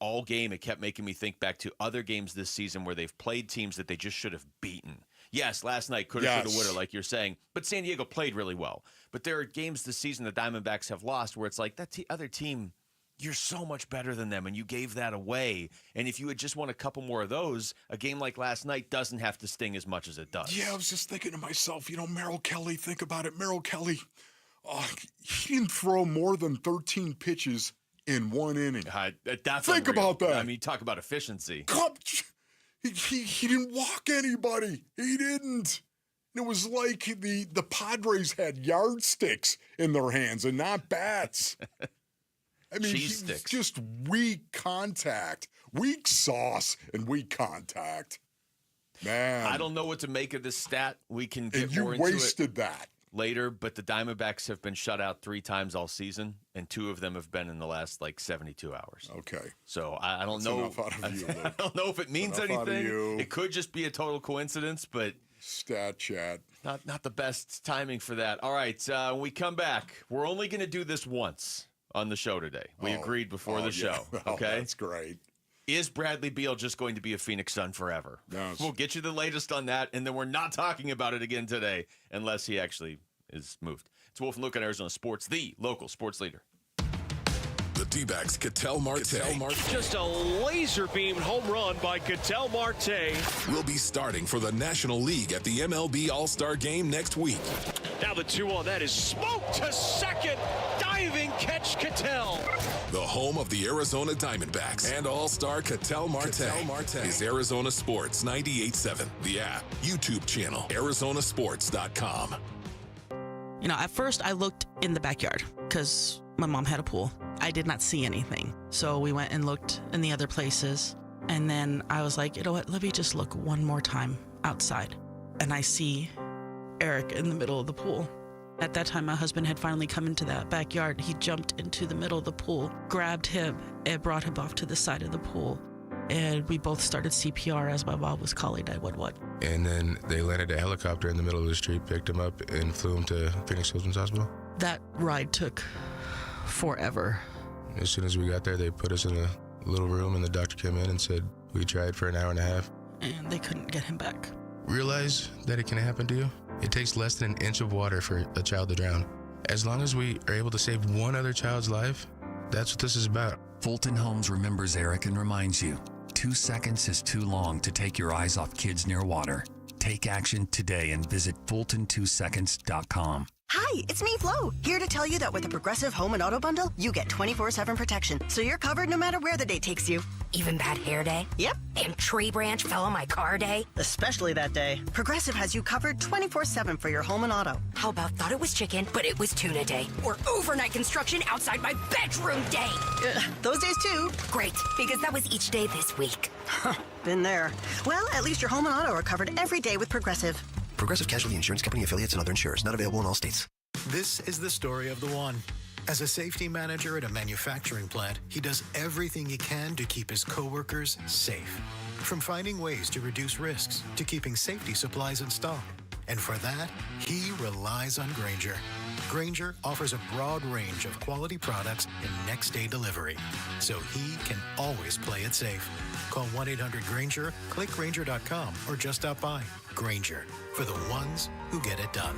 [SPEAKER 15] all game, it kept making me think back to other games this season where they've played teams that they just should have beaten. Yes, last night, coulda, shoulda, woulda, like you're saying. But San Diego played really well. But there are games this season the Diamondbacks have lost where it's like, that other team, you're so much better than them, and you gave that away. And if you had just won a couple more of those, a game like last night doesn't have to sting as much as it does.
[SPEAKER 25] Yeah, I was just thinking to myself, Merrill Kelly, think about it. Merrill Kelly, he didn't throw more than 13 pitches in one inning.
[SPEAKER 15] Think
[SPEAKER 25] about that.
[SPEAKER 15] I mean, talk about efficiency.
[SPEAKER 25] He didn't walk anybody. He didn't. It was like the Padres had yardsticks in their hands and not bats. I mean, just weak contact, weak sauce, and weak contact. Man,
[SPEAKER 15] I don't know what to make of this stat. We can get
[SPEAKER 25] and you
[SPEAKER 15] more into
[SPEAKER 25] wasted that
[SPEAKER 15] later, but the Diamondbacks have been shut out 3 times all season, and 2 of them have been in the last 72 hours.
[SPEAKER 25] Okay,
[SPEAKER 15] so I don't
[SPEAKER 25] That's
[SPEAKER 15] know.
[SPEAKER 25] Enough out of you, Luke.
[SPEAKER 15] I don't know if it means anything. It could just be a total coincidence, but
[SPEAKER 25] stat chat.
[SPEAKER 15] Not the best timing for that. All right, when we come back, we're only going to do this once on the show today. We agreed before the show. Okay,
[SPEAKER 25] that's great.
[SPEAKER 15] Is Bradley Beal just going to be a Phoenix Sun forever?
[SPEAKER 25] Yes.
[SPEAKER 15] We'll get you the latest on that, and then we're not talking about it again today unless he actually is moved. It's Wolf and Luke on Arizona Sports, the local sports leader.
[SPEAKER 17] The Dbacks, Ketel Marte.
[SPEAKER 10] Just a laser-beamed home run by Ketel Marte.
[SPEAKER 17] Will be starting for the National League at the MLB All-Star Game next week.
[SPEAKER 10] Now the 2 on that is smoked to second. Diving catch Ketel.
[SPEAKER 17] The home of the Arizona Diamondbacks and All-Star Ketel Marte is Arizona Sports 98.7. The app, YouTube channel, ArizonaSports.com.
[SPEAKER 16] At first I looked in the backyard because my mom had a pool. I did not see anything. So we went and looked in the other places. And then I was like, you know what? Let me just look one more time outside. And I see Eric in the middle of the pool. At that time, my husband had finally come into that backyard. He jumped into the middle of the pool, grabbed him, and brought him off to the side of the pool. And we both started CPR as my mom was calling 911.
[SPEAKER 18] And then they landed a helicopter in the middle of the street, picked him up, and flew him to Phoenix Children's Hospital.
[SPEAKER 16] That ride took forever.
[SPEAKER 18] As soon as we got there, they put us in a little room, and the doctor came in and said, we tried for an hour and a half.
[SPEAKER 16] And they couldn't get him back.
[SPEAKER 18] Realize that it can happen to you? It takes less than an inch of water for a child to drown. As long as we are able to save one other child's life, that's what this is about.
[SPEAKER 20] Fulton Homes remembers Eric and reminds you, 2 seconds is too long to take your eyes off kids near water. Take action today and visit Fulton2seconds.com.
[SPEAKER 21] Hi, it's me, Flo, here to tell you that with the Progressive Home and Auto Bundle, you get 24/7 protection, so you're covered no matter where the day takes you.
[SPEAKER 22] Even bad hair day?
[SPEAKER 21] Yep.
[SPEAKER 22] And tree branch fell on my car day?
[SPEAKER 21] Especially that day. Progressive has you covered 24/7 for your home and auto.
[SPEAKER 22] How about thought it was chicken, but it was tuna day? Or overnight construction outside my bedroom day?
[SPEAKER 21] Those days too.
[SPEAKER 22] Great, because that was each day this week.
[SPEAKER 21] Been there. Well, at least your home and auto are covered every day with Progressive.
[SPEAKER 26] Progressive Casualty Insurance Company affiliates and other insurers. Not available in all states.
[SPEAKER 27] This is the story of the one. As a safety manager at a manufacturing plant, he does everything he can to keep his coworkers safe. From finding ways to reduce risks to keeping safety supplies in stock. And for that, he relies on Grainger. Grainger offers a broad range of quality products and next-day delivery, so he can always play it safe. Call 1-800-GRAINGER, click Grainger.com, or just stop by. Grainger, for the ones who get it done.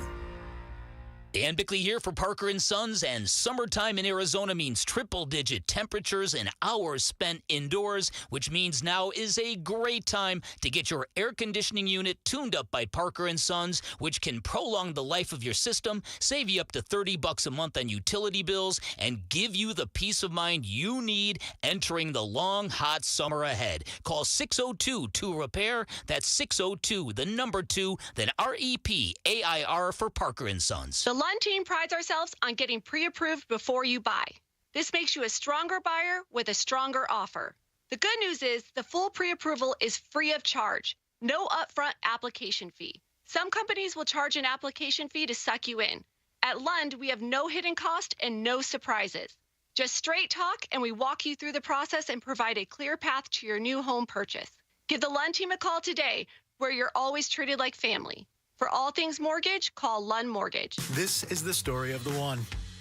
[SPEAKER 1] Dan Bickley here for Parker & Sons, and summertime in Arizona means triple-digit temperatures and hours spent indoors, which means now is a great time to get your air conditioning unit tuned up by Parker & Sons, which can prolong the life of your system, save you up to $30 a month on utility bills, and give you the peace of mind you need entering the long, hot summer ahead. Call 602-2-REPAIR. That's 602, the number 2, then REPAIR for Parker & Sons.
[SPEAKER 2] The Lund team prides ourselves on getting pre-approved before you buy. This makes you a stronger buyer with a stronger offer. The good news is the full pre-approval is free of charge. No upfront application fee. Some companies will charge an application fee to suck you in. At Lund, we have no hidden cost and no surprises. Just straight talk, and we walk you through the process and provide a clear path to your new home purchase. Give the Lund team a call today, where you're always treated like family. For all things mortgage, call Lund Mortgage.
[SPEAKER 27] This is the story of the one.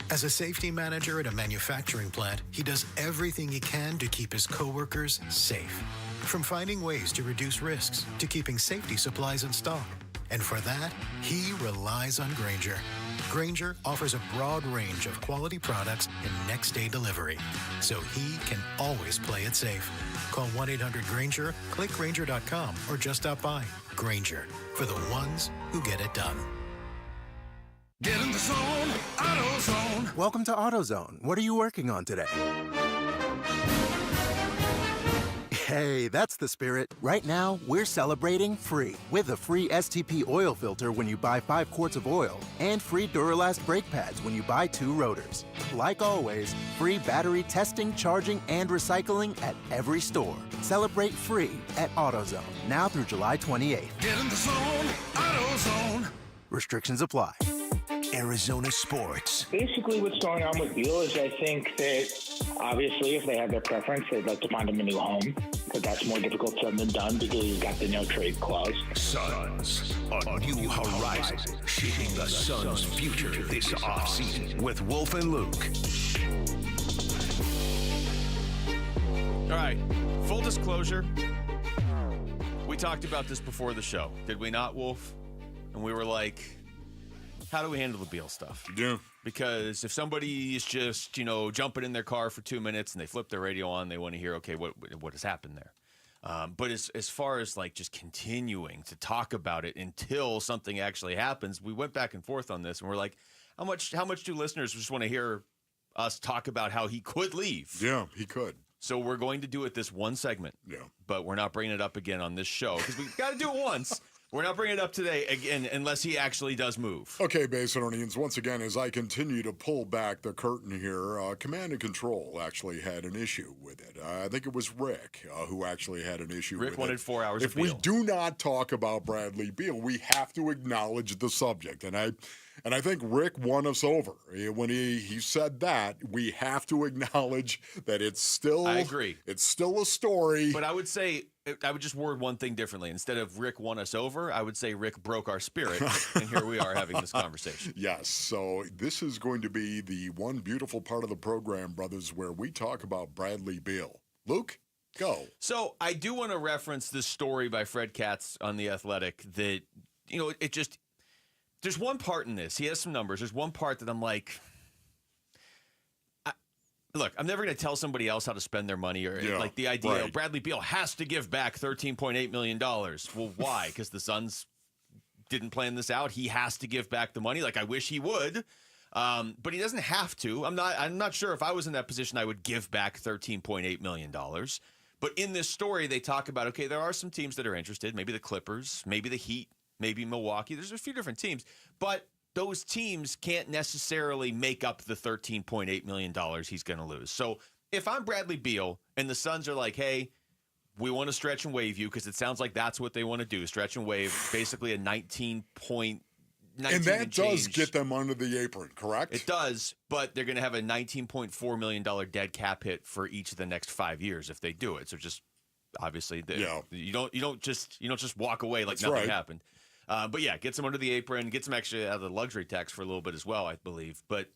[SPEAKER 27] As a safety manager at a manufacturing plant, he does everything he can to keep his coworkers safe. From finding ways to reduce risks to keeping safety supplies in stock. And for that, he relies on Grainger. Grainger offers a broad range of quality products and next-day delivery, so he can always play it safe. Call 1-800-GRAINGER, click Grainger.com, or just stop by. Grainger, for the ones who get it done.
[SPEAKER 4] Get in the zone, AutoZone.
[SPEAKER 12] Welcome to AutoZone. What are you working on today? Hey, that's the spirit. Right now, we're celebrating free with a free STP oil filter when you buy 5 quarts of oil and free Duralast brake pads when you buy 2 rotors. Like always, free battery testing, charging, and recycling at every store. Celebrate free at AutoZone now through July 28th.
[SPEAKER 4] Get in the zone, AutoZone.
[SPEAKER 12] Restrictions apply.
[SPEAKER 7] Arizona sports.
[SPEAKER 13] Basically, what's going on with Beal is I think that obviously if they have their preference, they'd like to find him a new home. But that's more difficult said than done because he's got the no trade clause.
[SPEAKER 7] Suns, a new horizon, shaping the Suns' future this offseason with Wolf and Luke.
[SPEAKER 15] All right, full disclosure. We talked about this before the show, did we not, Wolf? And we were like, how do we handle the Beal stuff?
[SPEAKER 25] Yeah.
[SPEAKER 15] Because if somebody is just, jumping in their car for 2 minutes and they flip their radio on, they want to hear, okay, what has happened there? But as far as like just continuing to talk about it until something actually happens, we went back and forth on this, and we're like, how much do listeners just want to hear us talk about how he could leave?
[SPEAKER 25] Yeah, he could.
[SPEAKER 15] So we're going to do it this one segment.
[SPEAKER 25] Yeah.
[SPEAKER 15] But we're not bringing it up again on this show because we've got to do it once. We're not bringing it up today again unless he actually does move.
[SPEAKER 25] Okay, Basinonians, once again, as I continue to pull back the curtain here, Command and Control actually had an issue with it. I think it was Rick who actually had an issue with it.
[SPEAKER 15] Rick wanted 4 hours
[SPEAKER 25] If
[SPEAKER 15] of Beal.
[SPEAKER 25] we do not talk about Bradley Beal, we have to acknowledge the subject. And I think Rick won us over. When he said that, we have to acknowledge that it's still...
[SPEAKER 15] I agree.
[SPEAKER 25] It's still a story.
[SPEAKER 15] But I would just word one thing differently. Instead of Rick won us over, I would say Rick broke our spirit, and here we are having this conversation.
[SPEAKER 25] Yes, so this is going to be the one beautiful part of the program, brothers, where we talk about Bradley Beal. Luke, go.
[SPEAKER 15] So I do want to reference this story by Fred Katz on The Athletic that, it just... There's one part in this. He has some numbers. There's one part that I'm like... Look, I'm never going to tell somebody else how to spend their money or like the idea of Bradley Beal has to give back $13.8 million. Well, why? Because the Suns didn't plan this out. He has to give back the money. Like, I wish he would. But he doesn't have to. I'm not sure if I was in that position, I would give back $13.8 million. But in this story, they talk about, okay, there are some teams that are interested. Maybe the Clippers, maybe the Heat, maybe Milwaukee. There's a few different teams. But those teams can't necessarily make up the $13.8 million he's going to lose. So if I'm Bradley Beal and the Suns are like, hey, we want to stretch and waive you, because it sounds like that's what they want to do, stretch and waive, basically a 19
[SPEAKER 25] and that does get them under the apron, correct?
[SPEAKER 15] It does, but they're going to have a $19.4 million dead cap hit for each of the next 5 years if they do it. So just obviously. You don't just walk away like
[SPEAKER 25] That's
[SPEAKER 15] nothing
[SPEAKER 25] right.
[SPEAKER 15] happened. But yeah, get some under the apron, get some extra out of the luxury tax for a little bit as well, I believe. But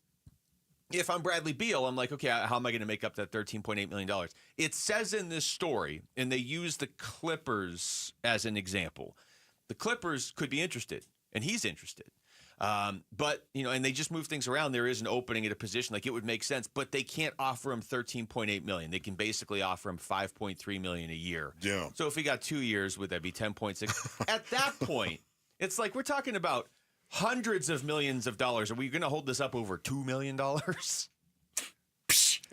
[SPEAKER 15] if I'm Bradley Beal, I'm like, okay, how am I going to make up that $13.8 million? It says in this story, and they use the Clippers as an example. The Clippers could be interested, and he's interested. But, and they just move things around. There is an opening at a position. Like, it would make sense, but they can't offer him $13.8 million. They can basically offer him $5.3 million a year.
[SPEAKER 25] Yeah.
[SPEAKER 15] So if he got 2 years, would that be 10.6? At that point, it's like we're talking about hundreds of millions of dollars. Are we going to hold this up over $2 million?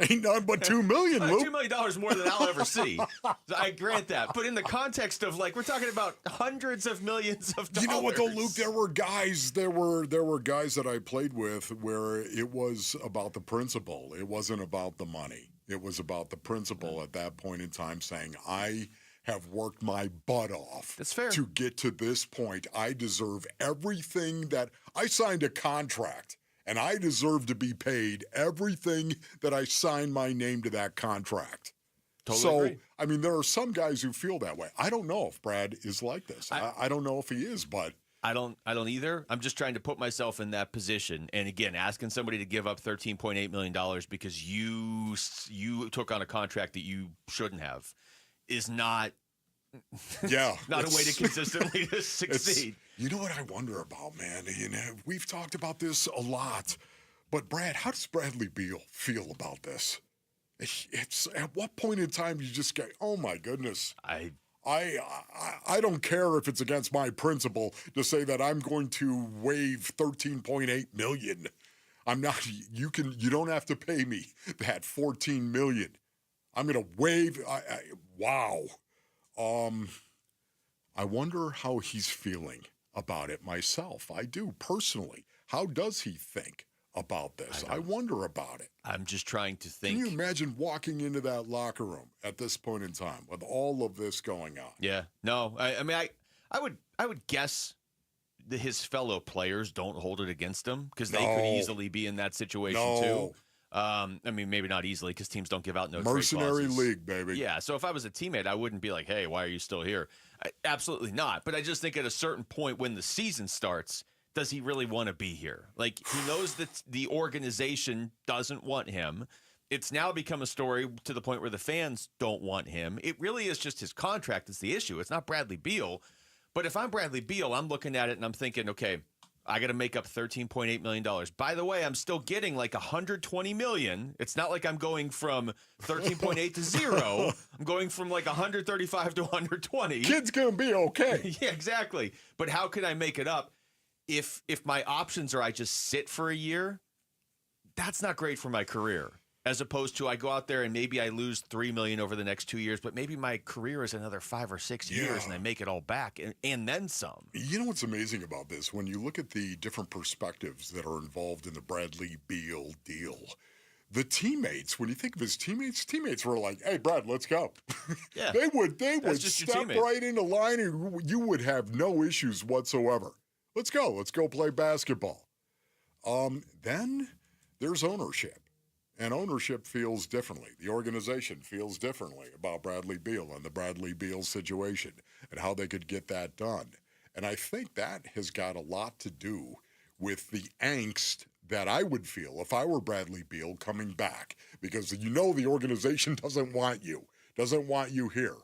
[SPEAKER 25] Ain't nothing but $2 million, Luke.
[SPEAKER 15] $2 million more than I'll ever see. I grant that. But in the context of, like, we're talking about hundreds of millions of dollars.
[SPEAKER 25] You know what, though, Luke? There were guys that I played with where it was about the principle. It wasn't about the money. It was about the principle at that point in time, saying, I have worked my butt off.
[SPEAKER 15] That's fair.
[SPEAKER 25] To get to this point. I deserve everything that I signed a contract, and I deserve to be paid everything that I signed my name to that contract.
[SPEAKER 15] Totally agree.
[SPEAKER 25] I mean, there are some guys who feel that way. I don't know if Brad is like this. I don't know if he is, but
[SPEAKER 15] I don't either. I'm just trying to put myself in that position. And again, asking somebody to give up $13.8 million because you took on a contract that you shouldn't have is not not a way to consistently succeed.
[SPEAKER 25] You know what I wonder about, man? We've talked about this a lot. But Brad, how does Bradley Beal feel about this? It's at what point in time you just go, oh my goodness. I don't care if it's against my principle to say that I'm going to waive $13.8 million. I'm not. You don't have to pay me that $14 million. I'm going to waive. Wow. I wonder how he's feeling about it myself. I do personally. How does he think about this? I wonder about it.
[SPEAKER 15] I'm just trying to think.
[SPEAKER 25] Can you imagine walking into that locker room at this point in time with all of this going on?
[SPEAKER 15] Yeah. No. I mean, I would guess that his fellow players don't hold it against him because they could easily be in that situation too. I mean, maybe not easily because teams don't give out no
[SPEAKER 25] mercenary
[SPEAKER 15] trade clauses.
[SPEAKER 25] league, baby.
[SPEAKER 15] Yeah. So if I was a teammate, I wouldn't be like, hey, why are you still here? Absolutely not. But I just think at a certain point when the season starts, does he really want to be here? Like, he knows that the organization doesn't want him. It's now become a story to the point where the fans don't want him. It really is just his contract that's the issue. It's not Bradley Beal. But if I'm Bradley Beal, I'm looking at it and I'm thinking, okay, I got to make up $13.8 million. By the way, I'm still getting like $120 million. It's not like I'm going from 13.8 to zero. I'm going from like 135 to 120.
[SPEAKER 25] Kid's going to be okay.
[SPEAKER 15] Yeah, exactly. But how can I make it up? If my options are I just sit for a year, that's not great for my career. As opposed to I go out there and maybe I lose $3 million over the next 2 years, but maybe my career is another 5 or 6 years and I make it all back and then some.
[SPEAKER 25] You know what's amazing about this? When you look at the different perspectives that are involved in the Bradley Beal deal, the teammates, when you think of his teammates were like, hey, Brad, let's go.
[SPEAKER 15] Yeah.
[SPEAKER 25] They would step right into line and you would have no issues whatsoever. Let's go play basketball. Then there's ownership. And ownership feels differently. The organization feels differently about Bradley Beal and the Bradley Beal situation and how they could get that done. And I think that has got a lot to do with the angst that I would feel if I were Bradley Beal coming back. Because the organization doesn't want you here.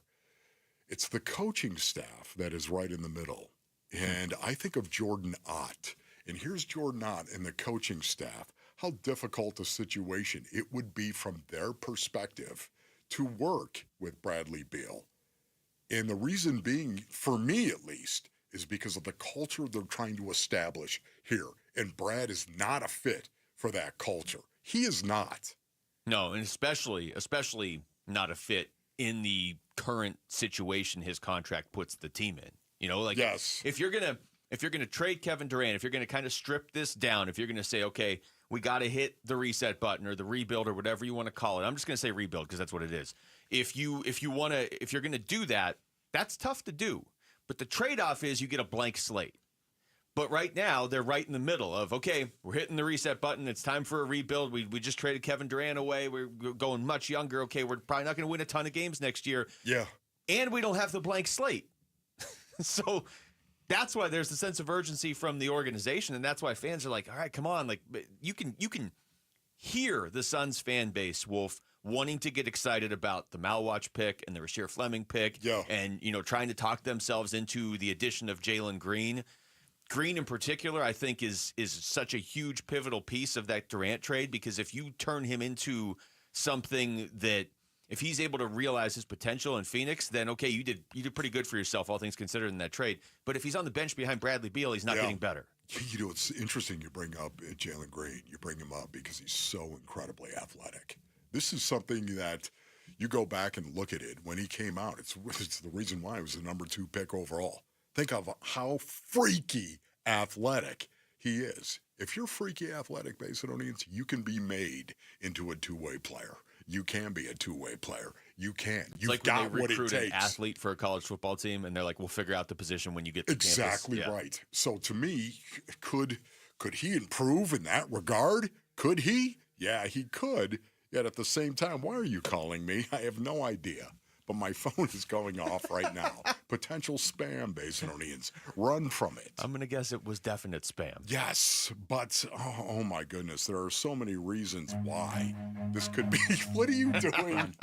[SPEAKER 25] It's the coaching staff that is right in the middle. And I think of Jordan Ott. And here's Jordan Ott and the coaching staff. How difficult a situation it would be from their perspective to work with Bradley Beal. And the reason being, for me at least, is because of the culture they're trying to establish here. And Brad is not a fit for that culture. He is not.
[SPEAKER 15] No, and especially not a fit in the current situation his contract puts the team in.
[SPEAKER 25] Yes.
[SPEAKER 15] If you're gonna trade Kevin Durant, if you're gonna kind of strip this down, if you're gonna say, okay, we got to hit the reset button or the rebuild or whatever you want to call it. I'm just going to say rebuild because that's what it is. If you're going to do that, that's tough to do. But the trade-off is you get a blank slate. But right now, they're right in the middle of, okay, we're hitting the reset button. It's time for a rebuild. We just traded Kevin Durant away. We're going much younger. Okay, we're probably not going to win a ton of games next year.
[SPEAKER 25] Yeah.
[SPEAKER 15] and we don't have the blank slate. So that's why there's a sense of urgency from the organization, and that's why fans are like, all right, come on. Like, you can hear the Suns fan base, Wolf, wanting to get excited about the Malwatch pick and the Rasheer Fleming pick, and trying to talk themselves into the addition of Jalen Green. Green in particular, I think, is such a huge pivotal piece of that Durant trade, because if you turn him into something that, if he's able to realize his potential in Phoenix, then okay, you did pretty good for yourself, all things considered, in that trade. But if he's on the bench behind Bradley Beal, he's not getting better.
[SPEAKER 25] It's interesting you bring up Jalen Green. You bring him up because he's so incredibly athletic. This is something that you go back and look at it when he came out. It's the reason why he was the number 2 pick overall. Think of how freaky athletic he is. If you're freaky athletic, Basinonians, you can be made into a two-way player. You can be a two-way player. You can. You've
[SPEAKER 15] like
[SPEAKER 25] got
[SPEAKER 15] when they
[SPEAKER 25] what it
[SPEAKER 15] recruit
[SPEAKER 25] takes.
[SPEAKER 15] an athlete for a college football team, and they're like, we'll figure out the position when you get to
[SPEAKER 25] Exactly
[SPEAKER 15] campus.
[SPEAKER 25] right. So to me, could he improve in that regard? Could he? Yeah, he could. Yet at the same time, why are you calling me? I have no idea. But my phone is going off right now. Potential spam, Basinonians. Run from it.
[SPEAKER 15] I'm going to guess it was definite spam.
[SPEAKER 25] Yes, but, oh my goodness, there are so many reasons why this could be. What are you doing?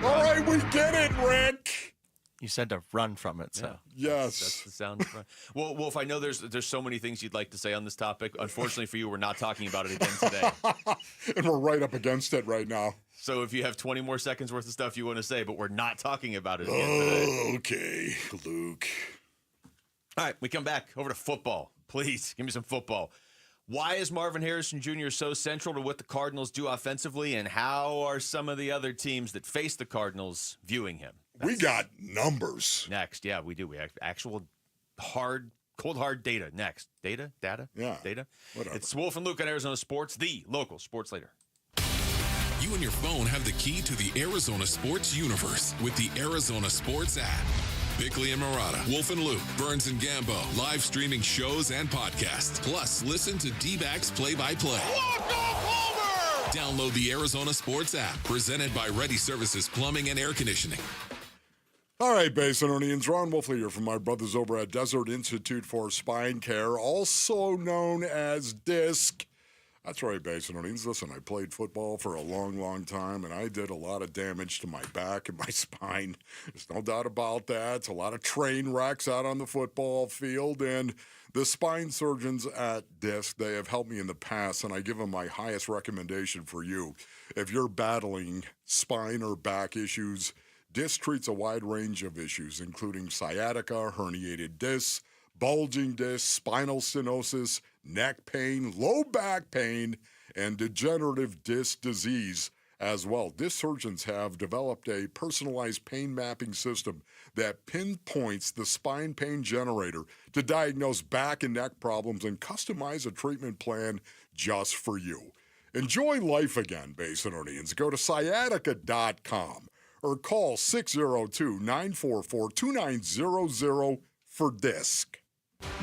[SPEAKER 25] All right, we get it, Rick.
[SPEAKER 5] You said to run from it, so.
[SPEAKER 25] Yes.
[SPEAKER 15] That's the sound. Well, Wolf, I know there's so many things you'd like to say on this topic. Unfortunately for you, we're not talking about it again today.
[SPEAKER 25] And we're right up against it right now.
[SPEAKER 15] So if you have 20 more seconds worth of stuff you want to say, but we're not talking about it again today.
[SPEAKER 25] Okay, Luke.
[SPEAKER 15] All right, we come back over to football. Please, give me some football. Why is Marvin Harrison Jr. so central to what the Cardinals do offensively, and how are some of the other teams that face the Cardinals viewing him?
[SPEAKER 25] We got numbers.
[SPEAKER 15] Next, yeah, we do. We have actual cold hard data. Next. Data?
[SPEAKER 25] Yeah.
[SPEAKER 15] Data?
[SPEAKER 25] Whatever.
[SPEAKER 15] It's Wolf and Luke on Arizona Sports, the local sports leader.
[SPEAKER 17] You and your phone have the key to the Arizona sports universe with the Arizona Sports app. Bickley and Murata, Wolf and Luke, Burns and Gambo, live streaming shows and podcasts. Plus, listen to Dbacks play-by-play. Download the Arizona Sports app, presented by Ready Services Plumbing and Air Conditioning.
[SPEAKER 25] All right, Basinonians, Ron Wolfley here from my brothers over at Desert Institute for Spine Care, also known as DISC. That's right, Basinonians. Listen, I played football for a long, long time, and I did a lot of damage to my back and my spine. There's no doubt about that. It's a lot of train wrecks out on the football field, and the spine surgeons at DISC, they have helped me in the past, and I give them my highest recommendation for you. If you're battling spine or back issues, DISC treats a wide range of issues, including sciatica, herniated discs, bulging discs, spinal stenosis, neck pain, low back pain, and degenerative disc disease as well. DISC surgeons have developed a personalized pain mapping system that pinpoints the spine pain generator to diagnose back and neck problems and customize a treatment plan just for you. Enjoy life again, Basinonians. Go to sciatica.com. or call 602-944-2900 for DISC.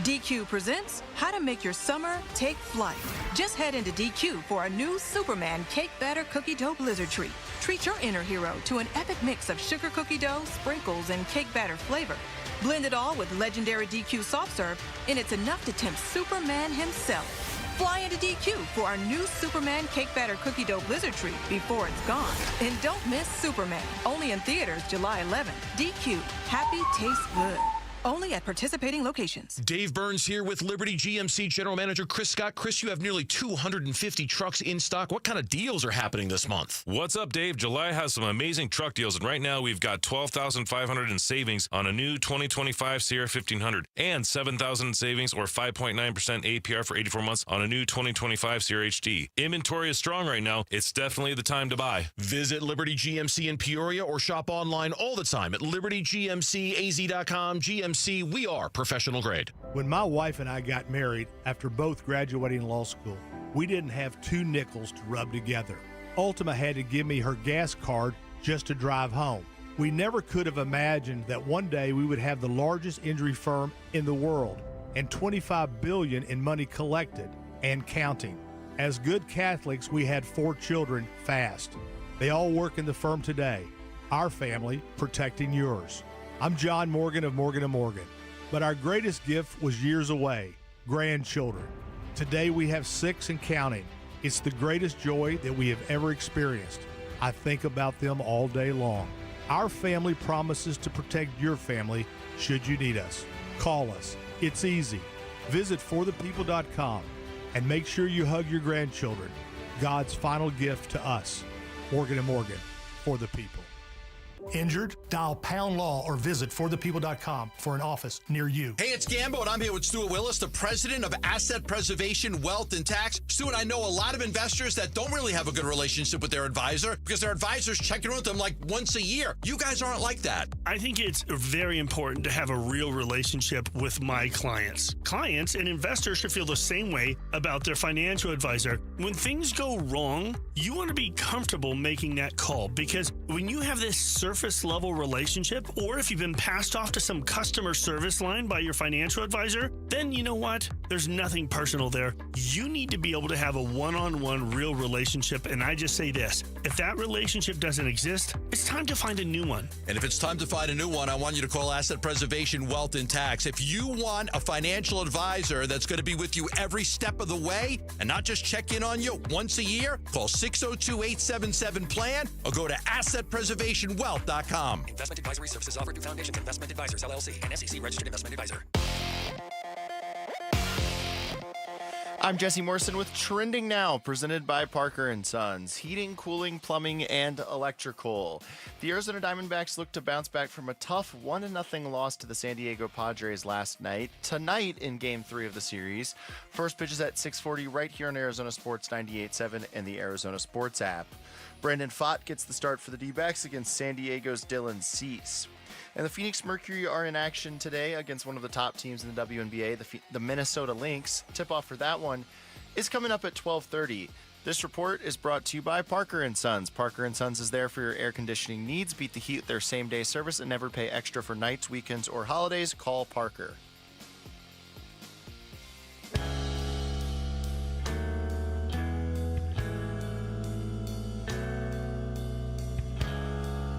[SPEAKER 6] DQ presents How to Make Your Summer Take Flight. Just head into DQ for a new Superman Cake Batter Cookie Dough Blizzard Treat. Treat your inner hero to an epic mix of sugar cookie dough, sprinkles, and cake batter flavor. Blend it all with legendary DQ soft serve, and it's enough to tempt Superman himself. Fly into DQ for our new Superman Cake Batter Cookie Dough Blizzard Treat before it's gone. And don't miss Superman. Only in theaters July 11th. DQ. Happy tastes good. Only at participating locations.
[SPEAKER 8] Dave Burns here with Liberty GMC General Manager Chris Scott. Chris, you have nearly 250 trucks in stock. What kind of deals are happening this month?
[SPEAKER 11] What's up, Dave? July has some amazing truck deals, and right now we've got $12,500 in savings on a new 2025 Sierra 1500 and $7,000 in savings or 5.9% APR for 84 months on a new 2025 Sierra HD. Inventory is strong right now. It's definitely the time to buy.
[SPEAKER 8] Visit Liberty GMC in Peoria or shop online all the time at libertygmcaz.com. GMC, we are professional grade.
[SPEAKER 19] When my wife and I got married after both graduating law school, we didn't have two nickels to rub together. Ultima had to give me her gas card just to drive home. We never could have imagined that one day we would have the largest injury firm in the world and $25 billion in money collected and counting. As good Catholics, we had 4 children fast. They all work in the firm today. Our family protecting yours. I'm John Morgan of Morgan & Morgan. But our greatest gift was years away, grandchildren. Today we have 6 and counting. It's the greatest joy that we have ever experienced. I think about them all day long. Our family promises to protect your family should you need us. Call us. It's easy. Visit forthepeople.com and make sure you hug your grandchildren. God's final gift to us. Morgan & Morgan, for the people.
[SPEAKER 3] Injured? Dial Pound Law or visit forthepeople.com for an office near you.
[SPEAKER 9] Hey, it's Gambo, and I'm here with Stuart Willis, the president of Asset Preservation, Wealth, and Tax. Stuart, I know a lot of investors that don't really have a good relationship with their advisor because their advisor's checking with them like once a year. You guys aren't like that.
[SPEAKER 10] I think it's very important to have a real relationship with my clients. Clients and investors should feel the same way about their financial advisor. When things go wrong, you want to be comfortable making that call, because when you have this surface level relationship, or if you've been passed off to some customer service line by your financial advisor, then you know what? There's nothing personal there. You need to be able to have a one-on-one real relationship, and I just say this: if that relationship doesn't exist, it's time to find a new one.
[SPEAKER 9] And if it's time to find a new one, I want you to call Asset Preservation, Wealth, and Tax. If you want a financial advisor that's going to be with you every step of the way and not just check in on you once a year, call 602-877-PLAN or go to AssetPreservationWealth.com.
[SPEAKER 26] Investment advisory services offered through Foundations Investment Advisors, LLC, an SEC registered investment advisor.
[SPEAKER 5] I'm Jesse Morrison with Trending Now, presented by Parker & Sons, heating, cooling, plumbing, and electrical. The Arizona Diamondbacks look to bounce back from a tough 1-0 loss to the San Diego Padres last night. Tonight in Game 3 of the series, first pitch is at 6:40 right here on Arizona Sports 98.7 and the Arizona Sports app. Brandon Pfaadt gets the start for the Dbacks against San Diego's Dylan Cease. And the Phoenix Mercury are in action today against one of the top teams in the WNBA, the Minnesota Lynx. Tip-off for that one is coming up at 12:30. This report is brought to you by Parker & Sons. Parker & Sons is there for your air conditioning needs. Beat the heat with their same-day service and never pay extra for nights, weekends, or holidays. Call Parker.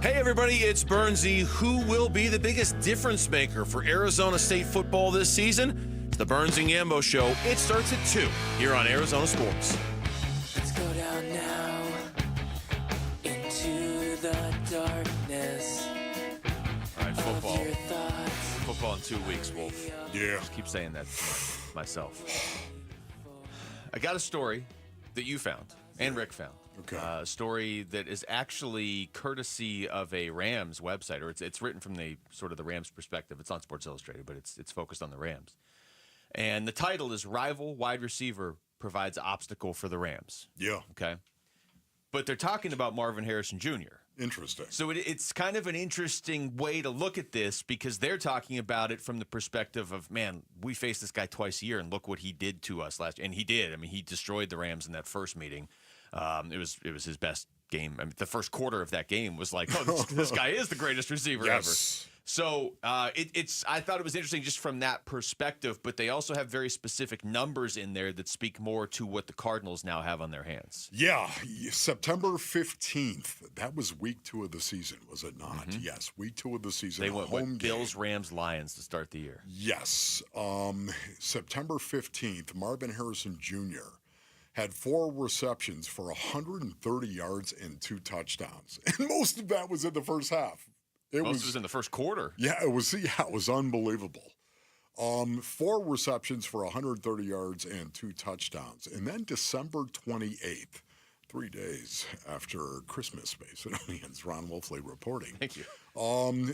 [SPEAKER 8] Hey everybody, it's Bernsey. Who will be the biggest difference maker for Arizona State football this season? It's the Burns and Gambo Show. It starts at 2 here on Arizona Sports.
[SPEAKER 14] Let's go down now into the darkness.
[SPEAKER 15] All right, football. Football in 2 weeks, Wolf.
[SPEAKER 25] Yeah.
[SPEAKER 15] Just keep saying that to myself. I got a story that you found and Rick found.
[SPEAKER 25] Okay.
[SPEAKER 15] A story that is actually courtesy of a Rams website, or it's written from the sort of the Rams perspective. It's on Sports Illustrated, but it's focused on the Rams. And the title is "Rival Wide Receiver Provides Obstacle for the Rams."
[SPEAKER 25] Yeah.
[SPEAKER 15] Okay. But they're talking about Marvin Harrison Jr.
[SPEAKER 25] Interesting.
[SPEAKER 15] So it's kind of an interesting way to look at this, because they're talking about it from the perspective of, man, we face this guy twice a year, and look what he did to us last year. And he did. I mean, he destroyed the Rams in that first meeting. It was his best game. I mean, the first quarter of that game was like, oh, this guy is the greatest receiver ever. So I thought it was interesting just from that perspective, but they also have very specific numbers in there that speak more to what the Cardinals now have on their hands.
[SPEAKER 25] Yeah, September 15th. That was week 2 of the season, was it not?
[SPEAKER 15] Mm-hmm.
[SPEAKER 25] Yes, week 2 of the season.
[SPEAKER 15] They went
[SPEAKER 25] home
[SPEAKER 15] Bills,
[SPEAKER 25] game.
[SPEAKER 15] Rams, Lions to start the year.
[SPEAKER 25] Yes. September 15th, Marvin Harrison Jr. had 4 receptions for 130 yards and 2 touchdowns. And most of that was in the first half.
[SPEAKER 15] Most was in the first quarter.
[SPEAKER 25] Yeah, it was unbelievable. 4 receptions for 130 yards and 2 touchdowns. And then December 28th, 3 days after Christmas, basically, as Ron Wolfley reporting.
[SPEAKER 15] Thank you.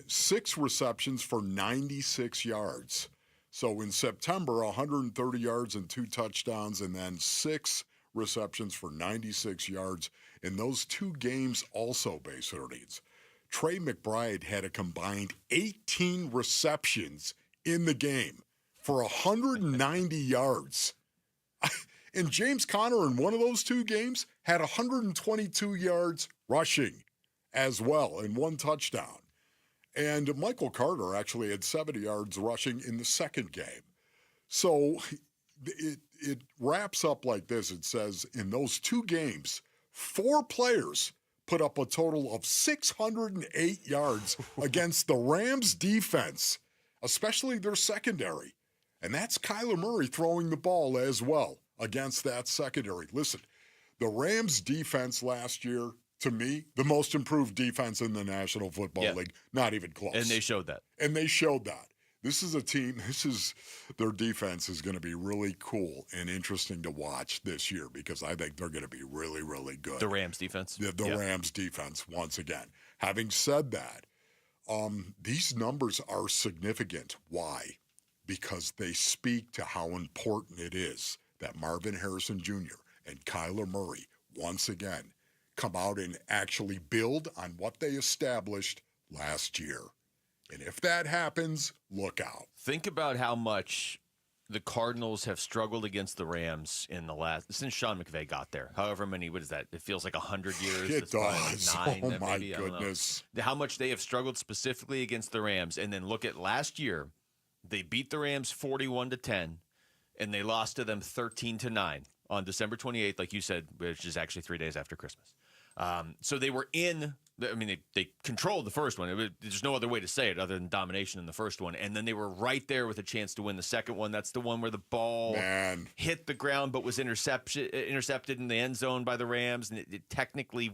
[SPEAKER 25] 6 receptions for 96 yards. So in September, 130 yards and 2 touchdowns, and then 6 receptions for 96 yards. In those 2 games also, base hurtings. Trey McBride had a combined 18 receptions in the game for 190 yards. And James Conner in one of those 2 games had 122 yards rushing as well and 1 touchdown. And Michael Carter actually had 70 yards rushing in the second game. So it wraps up like this. It says, in those 2 games, 4 players put up a total of 608 yards against the Rams defense, especially their secondary. And that's Kyler Murray throwing the ball as well against that secondary. Listen, the Rams defense last year, to me, the most improved defense in the National Football League. Not even close.
[SPEAKER 15] And they showed that.
[SPEAKER 25] This is a team, their defense is going to be really cool and interesting to watch this year because I think they're going to be really, really good.
[SPEAKER 15] The Rams defense?
[SPEAKER 25] The Rams defense, once again. Having said that, these numbers are significant. Why? Because they speak to how important it is that Marvin Harrison Jr. and Kyler Murray, once again, come out and actually build on what they established last year. And if that happens, look out.
[SPEAKER 15] Think about how much the Cardinals have struggled against the Rams since Sean McVay got there. However many, what is that? It feels like 100 years.
[SPEAKER 25] It does.
[SPEAKER 15] Like 9,
[SPEAKER 25] my
[SPEAKER 15] maybe,
[SPEAKER 25] goodness.
[SPEAKER 15] How much they have struggled specifically against the Rams. And then look at last year. They beat the Rams 41-10, and they lost to them 13-9 on December 28th, like you said, which is actually 3 days after Christmas. So they were they controlled the first one. There's no other way to say it other than domination in the first one. And then they were right there with a chance to win the second one. That's the one where the ball hit the ground but was intercepted in the end zone by the Rams. And it technically,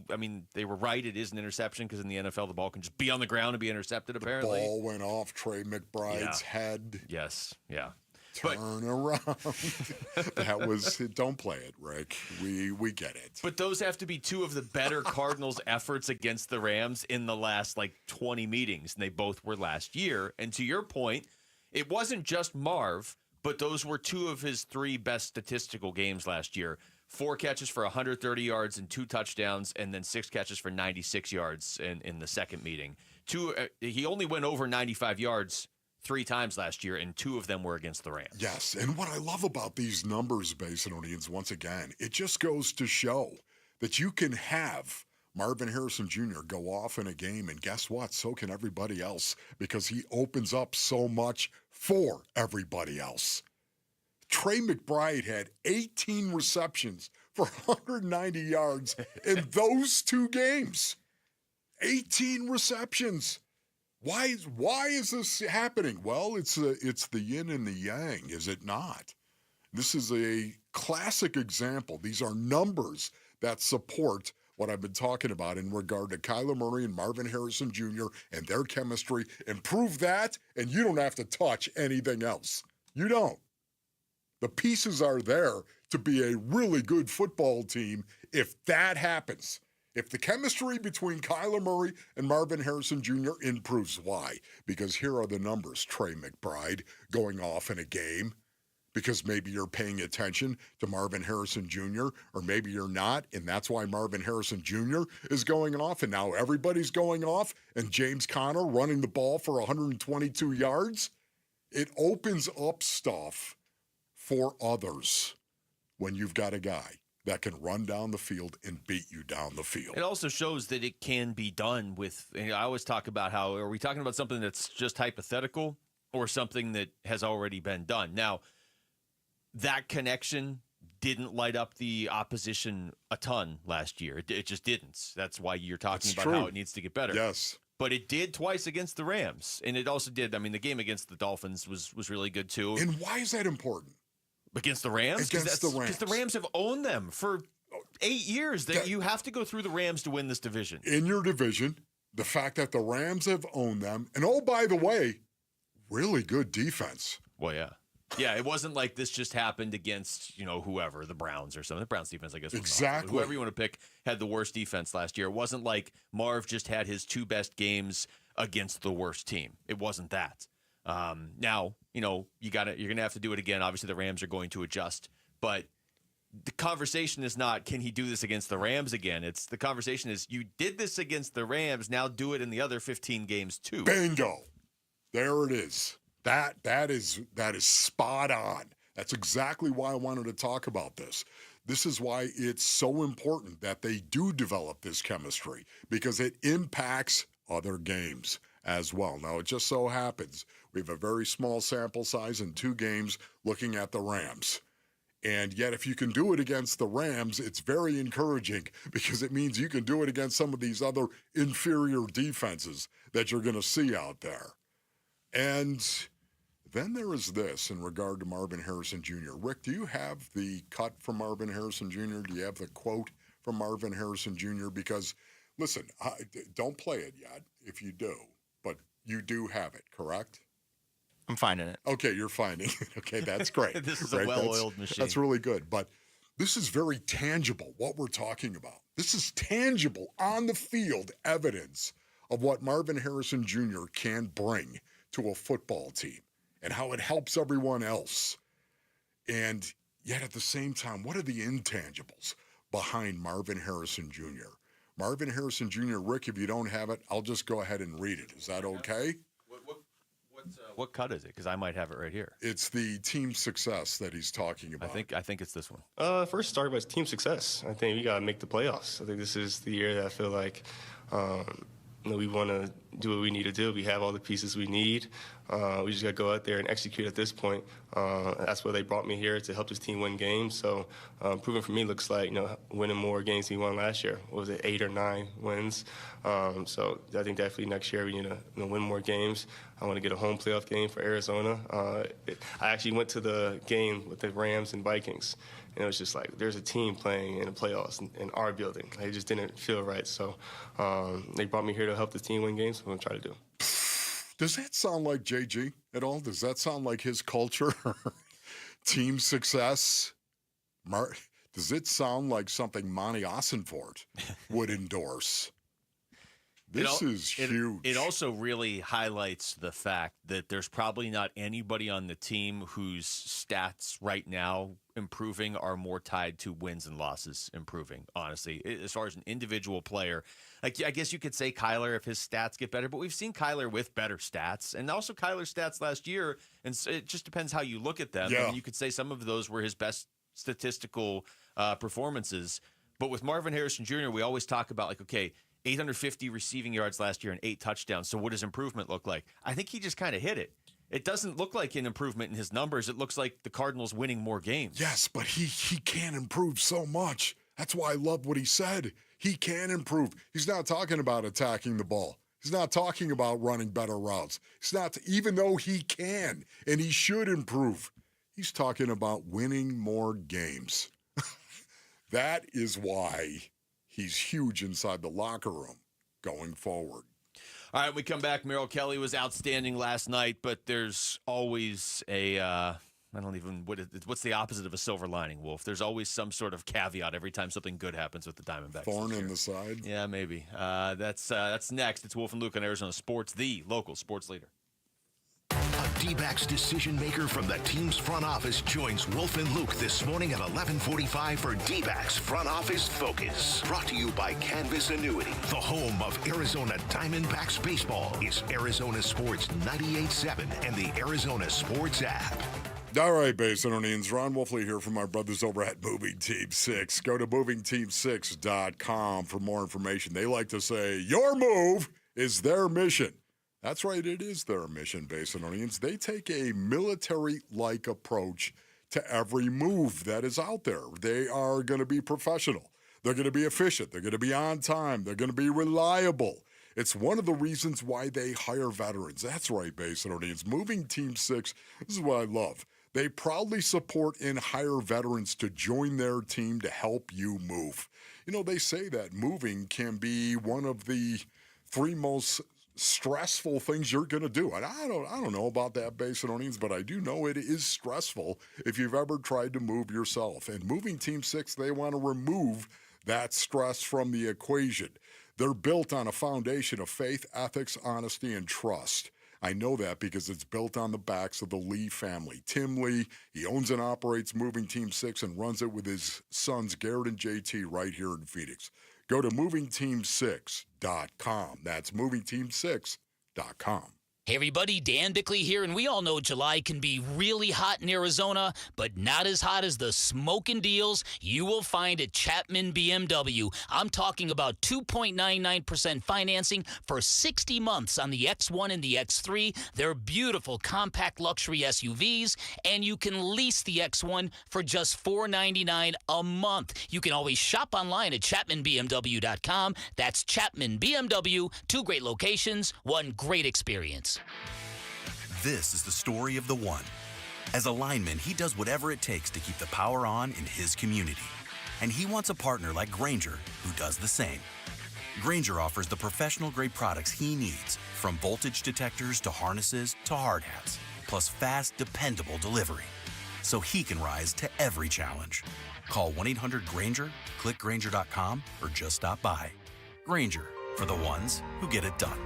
[SPEAKER 15] they were right. It is an interception because in the NFL, the ball can just be on the ground and be intercepted, apparently.
[SPEAKER 25] The ball went off Trey McBride's head.
[SPEAKER 15] Yes, yeah.
[SPEAKER 25] Turn around. That was, don't play it, Rick. We get it.
[SPEAKER 15] But those have to be 2 of the better Cardinals efforts against the Rams in the last 20 meetings, and they both were last year. And to your point, it wasn't just Marv, but those were 2 of his 3 best statistical games last year. 4 catches for 130 yards and 2 touchdowns, and then 6 catches for 96 yards in the second meeting. He only went over 95 yards 3 times last year, and 2 of them were against the Rams.
[SPEAKER 25] Yes, and what I love about these numbers, Basinonians, once again, it just goes to show that you can have Marvin Harrison Jr. go off in a game, and guess what? So can everybody else, because he opens up so much for everybody else. Trey McBride had 18 receptions for 190 yards in those 2 games. 18 receptions. Why is this happening? Well, it's the yin and the yang, is it not? This is a classic example. These are numbers that support what I've been talking about in regard to Kyler Murray and Marvin Harrison Jr. and their chemistry. Improve that, and you don't have to touch anything else. You don't. The pieces are there to be a really good football team if that happens. If the chemistry between Kyler Murray and Marvin Harrison Jr. improves, why? Because here are the numbers, Trey McBride, going off in a game. Because maybe you're paying attention to Marvin Harrison Jr., or maybe you're not, and that's why Marvin Harrison Jr. is going off, and now everybody's going off, and James Conner running the ball for 122 yards. It opens up stuff for others when you've got a guy that can run down the field and beat you down the field.
[SPEAKER 15] It also shows that it can be done with, I always talk about how, are we talking about something that's just hypothetical or something that has already been done? Now, that connection didn't light up the opposition a ton last year. It just didn't. That's why you're talking about how it needs to get better.
[SPEAKER 25] Yes.
[SPEAKER 15] But it did twice against the Rams. And it also did, the game against the Dolphins was really good too.
[SPEAKER 25] And why is that important?
[SPEAKER 15] Against the Rams?
[SPEAKER 25] Against the Rams.
[SPEAKER 15] Because the Rams have owned them for 8 years. You have to go through the Rams to win this division.
[SPEAKER 25] In your division, the fact that the Rams have owned them, and oh, by the way, really good defense.
[SPEAKER 15] Well, yeah. Yeah, it wasn't like this just happened against, whoever, the Browns or something. The Browns defense, I guess, was
[SPEAKER 25] exactly.
[SPEAKER 15] Whoever you want to pick had the worst defense last year. It wasn't like Marv just had his 2 best games against the worst team. It wasn't that. Now, you're going to have to do it again. Obviously, the Rams are going to adjust. But the conversation is not, can he do this against the Rams again? The conversation is, you did this against the Rams, now do it in the other 15 games too.
[SPEAKER 25] Bingo. There it is. That is spot on. That's exactly why I wanted to talk about this. This is why it's so important that they do develop this chemistry, because it impacts other games as well. Now, it just so happens we have a very small sample size in 2 games looking at the Rams. And yet, if you can do it against the Rams, it's very encouraging because it means you can do it against some of these other inferior defenses that you're going to see out there. And then there is this in regard to Marvin Harrison Jr. Rick, do you have the cut from Marvin Harrison Jr.? Do you have the quote from Marvin Harrison Jr.? Because, listen, don't play it yet if you do, but you do have it, correct?
[SPEAKER 5] I'm finding it.
[SPEAKER 25] Okay, you're finding it. Okay, that's great.
[SPEAKER 15] This is a well-oiled machine.
[SPEAKER 25] That's really good. But this is very tangible, what we're talking about. This is tangible, on-the-field evidence of what Marvin Harrison Jr. can bring to a football team and how it helps everyone else. And yet at the same time, what are the intangibles behind Marvin Harrison Jr.? Marvin Harrison Jr., Rick, if you don't have it, I'll just go ahead and read it. Is that okay?
[SPEAKER 15] What cut is it? Because I might have it right here.
[SPEAKER 25] It's the team success that he's talking about.
[SPEAKER 15] I think it's this one.
[SPEAKER 16] First, start by team success. I think we got to make the playoffs. I think this is the year that I feel like we want to do what we need to do. We have all the pieces we need. We just got to go out there and execute at this point. That's why they brought me here, to help this team win games. So proving for me looks like, winning more games than we won last year. What was it, 8 or 9 wins? So I think definitely next year we need to win more games. I want to get a home playoff game for Arizona. I actually went to the game with the Rams and Vikings, and it was just like there's a team playing in the playoffs in our building. It just didn't feel right. So they brought me here to help the team win games. So I'm going to try to do.
[SPEAKER 25] Does that sound like JG at all? Does that sound like his culture? Team success? Does it sound like something Monty Ossenfort would endorse? This is huge.
[SPEAKER 15] It also really highlights the fact that there's probably not anybody on the team whose stats right now improving are more tied to wins and losses improving, honestly. As far as an individual player, I guess you could say Kyler if his stats get better, but we've seen Kyler with better stats, and also Kyler's stats last year, and so it just depends how you look at them.
[SPEAKER 25] Yeah.
[SPEAKER 15] And you could say some of those were his best statistical performances. But with Marvin Harrison Jr., we always talk about, 850 receiving yards last year and 8 touchdowns. So what does improvement look like? I think he just kind of hit it. It doesn't look like an improvement in his numbers. It looks like the Cardinals winning more games.
[SPEAKER 25] Yes, but he can improve so much. That's why I love what he said. He can improve. He's not talking about attacking the ball. He's not talking about running better routes. He's not, even though he can and he should improve. He's talking about winning more games. That is why he's huge inside the locker room going forward.
[SPEAKER 15] All right, we come back. Mel Kelly was outstanding last night, but there's always what's the opposite of a silver lining, Wolf? There's always some sort of caveat every time something good happens with the Diamondbacks.
[SPEAKER 25] Thorn in the side?
[SPEAKER 15] Yeah, maybe. That's next. It's Wolf and Luke on Arizona Sports, the local sports leader.
[SPEAKER 7] A Dbacks decision maker from the team's front office joins Wolf and Luke this morning at 11:45 for Dbacks Front Office Focus. Brought to you by Canvas Annuity. The home of Arizona Diamondbacks baseball is Arizona Sports 98.7 and the Arizona Sports app.
[SPEAKER 25] All right, Basinonians. Ron Wolfley here from my brothers over at Moving Team 6. Go to movingteam6.com for more information. They like to say, your move is their mission. That's right, it is their mission, Basinonians. They take a military-like approach to every move that is out there. They are going to be professional. They're going to be efficient. They're going to be on time. They're going to be reliable. It's one of the reasons why they hire veterans. That's right, Basinonians. Moving Team 6, this is what I love. They proudly support and hire veterans to join their team to help you move. They say that moving can be one of the 3 most stressful things you're going to do. And I don't know about that, Basinonians, but I do know it is stressful if you've ever tried to move yourself. And Moving Team 6, they want to remove that stress from the equation. They're built on a foundation of faith, ethics, honesty, and trust. I know that because it's built on the backs of the Lee family. Tim Lee, he owns and operates Moving Team 6 and runs it with his sons, Garrett and JT, right here in Phoenix. Go to movingteam6.com. That's movingteam6.com.
[SPEAKER 1] Hey everybody, Dan Bickley here, and we all know July can be really hot in Arizona, but not as hot as the smoking deals you will find at Chapman BMW. I'm talking about 2.99% financing for 60 months on the X1 and the X3. They're beautiful compact luxury SUVs, and you can lease the X1 for just $499 a month. You can always shop online at ChapmanBMW.com. That's Chapman BMW, 2 great locations, 1 great experience.
[SPEAKER 18] This is the story of the one. As a lineman, he does whatever it takes to keep the power on in his community. And he wants a partner like Grainger who does the same. Grainger offers the professional-grade products he needs, from voltage detectors to harnesses to hard hats, plus fast, dependable delivery, so he can rise to every challenge. Call 1-800-GRAINGER, click Grainger.com, or just stop by. Grainger, for the ones who get it done.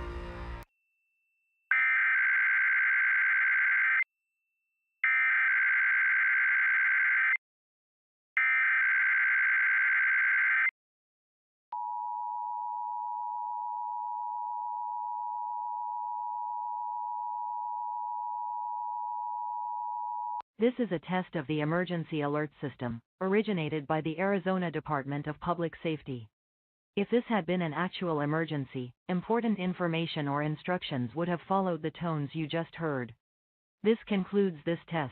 [SPEAKER 20] This is a test of the emergency alert system, originated by the Arizona Department of Public Safety. If this had been an actual emergency, important information or instructions would have followed the tones you just heard. This concludes this test.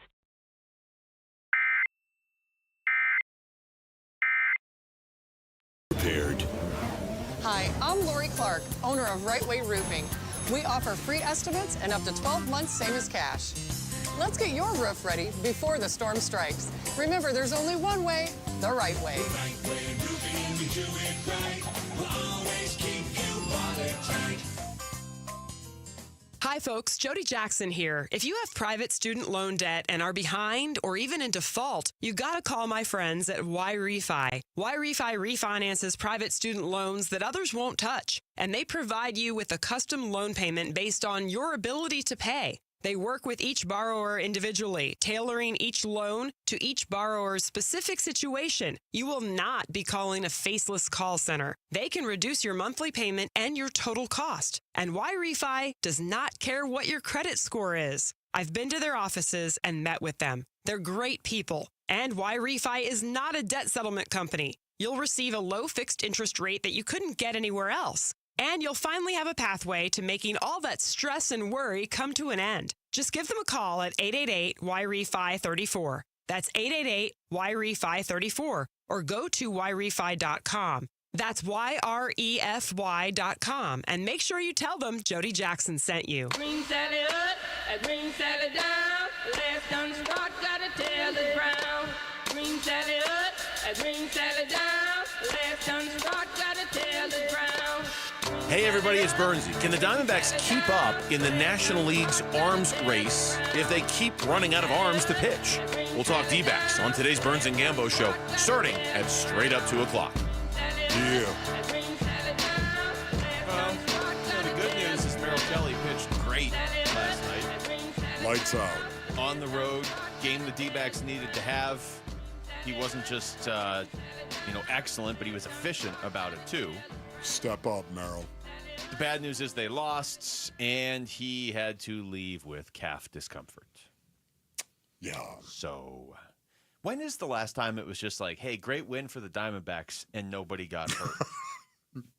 [SPEAKER 21] Prepared.
[SPEAKER 22] Hi, I'm Lori Clark, owner of Right Way Roofing. We offer free estimates and up to 12 months, same as cash. Let's get your roof ready before the storm strikes. Remember, there's only one way, the right way.
[SPEAKER 4] The right way roofing, we do it right. We'll always keep you watertight.
[SPEAKER 23] Hi folks, Jody Jackson here. If you have private student loan debt and are behind or even in default, you gotta call my friends at YRefi. YRefi refinances private student loans that others won't touch, and they provide you with a custom loan payment based on your ability to pay. They work with each borrower individually, tailoring each loan to each borrower's specific situation. You will not be calling a faceless call center. They can reduce your monthly payment and your total cost. And YRefi does not care what your credit score is. I've been to their offices and met with them. They're great people. And YRefi is not a debt settlement company. You'll receive a low fixed interest rate that you couldn't get anywhere else. And you'll finally have a pathway to making all that stress and worry come to an end. Just give them a call at 888-YRefi-34. That's 888-YRefi-34. Or go to YRefi.com. That's YREFY.com. And make sure you tell them Jody Jackson sent you.
[SPEAKER 14] Green Sally up, green Sally down. Last done start, gotta tell the ground. Green Sally up, green Sally down. Last done start, gotta tell the ground.
[SPEAKER 8] Hey everybody, it's Bernsey. Can the Diamondbacks keep up in the National League's arms race if they keep running out of arms to pitch? We'll talk Dbacks on today's Burns and Gambo show, starting at straight up 2 o'clock.
[SPEAKER 21] Yeah.
[SPEAKER 15] Well, the good news is Mel Kelly pitched great last night.
[SPEAKER 21] Lights out.
[SPEAKER 15] On the road, game the Dbacks needed to have. He wasn't just, excellent, but he was efficient about it too.
[SPEAKER 21] Step up, Merrill.
[SPEAKER 15] The bad news is they lost, and he had to leave with calf discomfort.
[SPEAKER 21] Yeah.
[SPEAKER 15] So, when is the last time it was just like, hey, great win for the Diamondbacks, and nobody got hurt?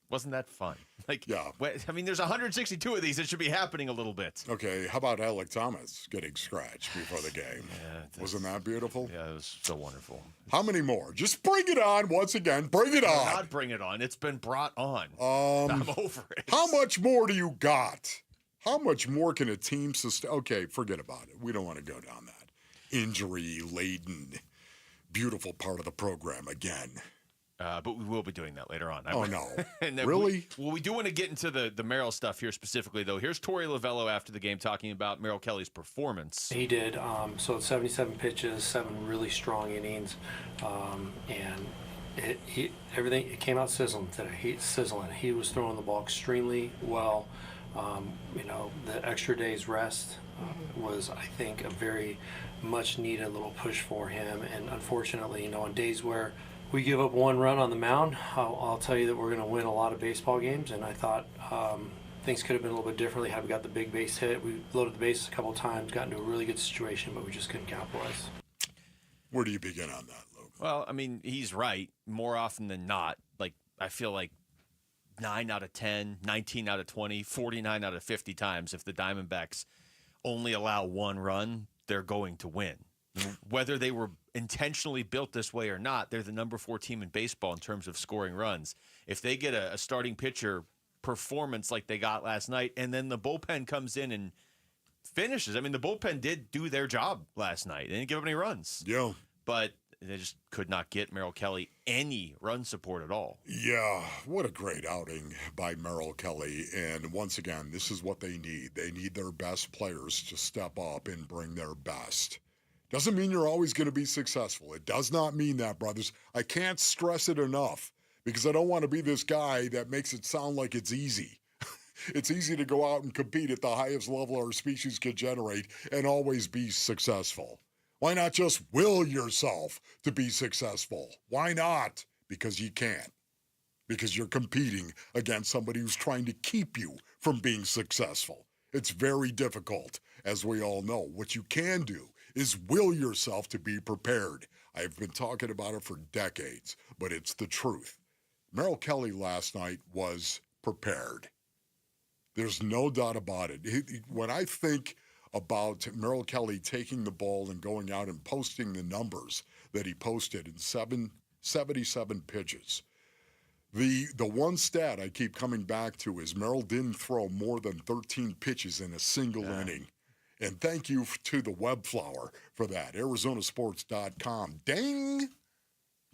[SPEAKER 15] Wasn't that fun? There's 162 of these. It should be happening a little bit.
[SPEAKER 21] Okay, how about Alec Thomas getting scratched before the game?
[SPEAKER 15] Yeah,
[SPEAKER 21] wasn't that beautiful?
[SPEAKER 15] Yeah, it was so wonderful.
[SPEAKER 21] How many more? Just bring it on once again. Bring it on.
[SPEAKER 15] Not bring it on. It's been brought on. I'm over it.
[SPEAKER 21] How much more do you got? How much more can a team sustain? Okay, forget about it. We don't want to go down that injury-laden, beautiful part of the program again.
[SPEAKER 15] But we will be doing that later on.
[SPEAKER 21] Oh, no.
[SPEAKER 15] Really? We do want to get into the Merrill stuff here specifically, though. Here's Torey Lovello after the game talking about Mel Kelly's performance.
[SPEAKER 24] He did. So 77 pitches, 7 really strong innings. And it came out sizzling today. He was throwing the ball extremely well. The extra day's rest was, I think, a very much needed little push for him. And unfortunately, on days where we give up 1 run on the mound, I'll tell you that we're going to win a lot of baseball games. And I thought things could have been a little bit differently had we got the big base hit. We loaded the bases a couple of times, got into a really good situation, but we just couldn't capitalize.
[SPEAKER 21] Where do you begin on that, Luke?
[SPEAKER 15] Well, I mean, he's right more often than not. Like, I feel like 9 out of 10, 19 out of 20, 49 out of 50 times, if the Diamondbacks only allow one run, they're going to win. Whether they were intentionally built this way or not, they're the number 4 team in baseball in terms of scoring runs. If they get a starting pitcher performance like they got last night, and then the bullpen comes in and finishes. I mean, the bullpen did do their job last night. They didn't give up any runs.
[SPEAKER 21] Yeah.
[SPEAKER 15] But they just could not get Mel Kelly any run support at all.
[SPEAKER 21] Yeah, what a great outing by Mel Kelly. And once again, this is what they need. They need their best players to step up and bring their best. Doesn't mean you're always going to be successful. It does not mean that, brothers. I can't stress it enough because I don't want to be this guy that makes it sound like it's easy. It's easy to go out and compete at the highest level our species can generate and always be successful. Why not just will yourself to be successful? Why not? Because you can't. Because you're competing against somebody who's trying to keep you from being successful. It's very difficult, as we all know. What you can do is will yourself to be prepared. I've been talking about it for decades, but it's the truth. Mel Kelly last night was prepared. There's no doubt about it. When I think about Mel Kelly taking the ball and going out and posting the numbers that he posted in 77 pitches, the one stat I keep coming back to is Merrill didn't throw more than 13 pitches in a single inning. And thank you to the Webflower for that. ArizonaSports.com. Ding!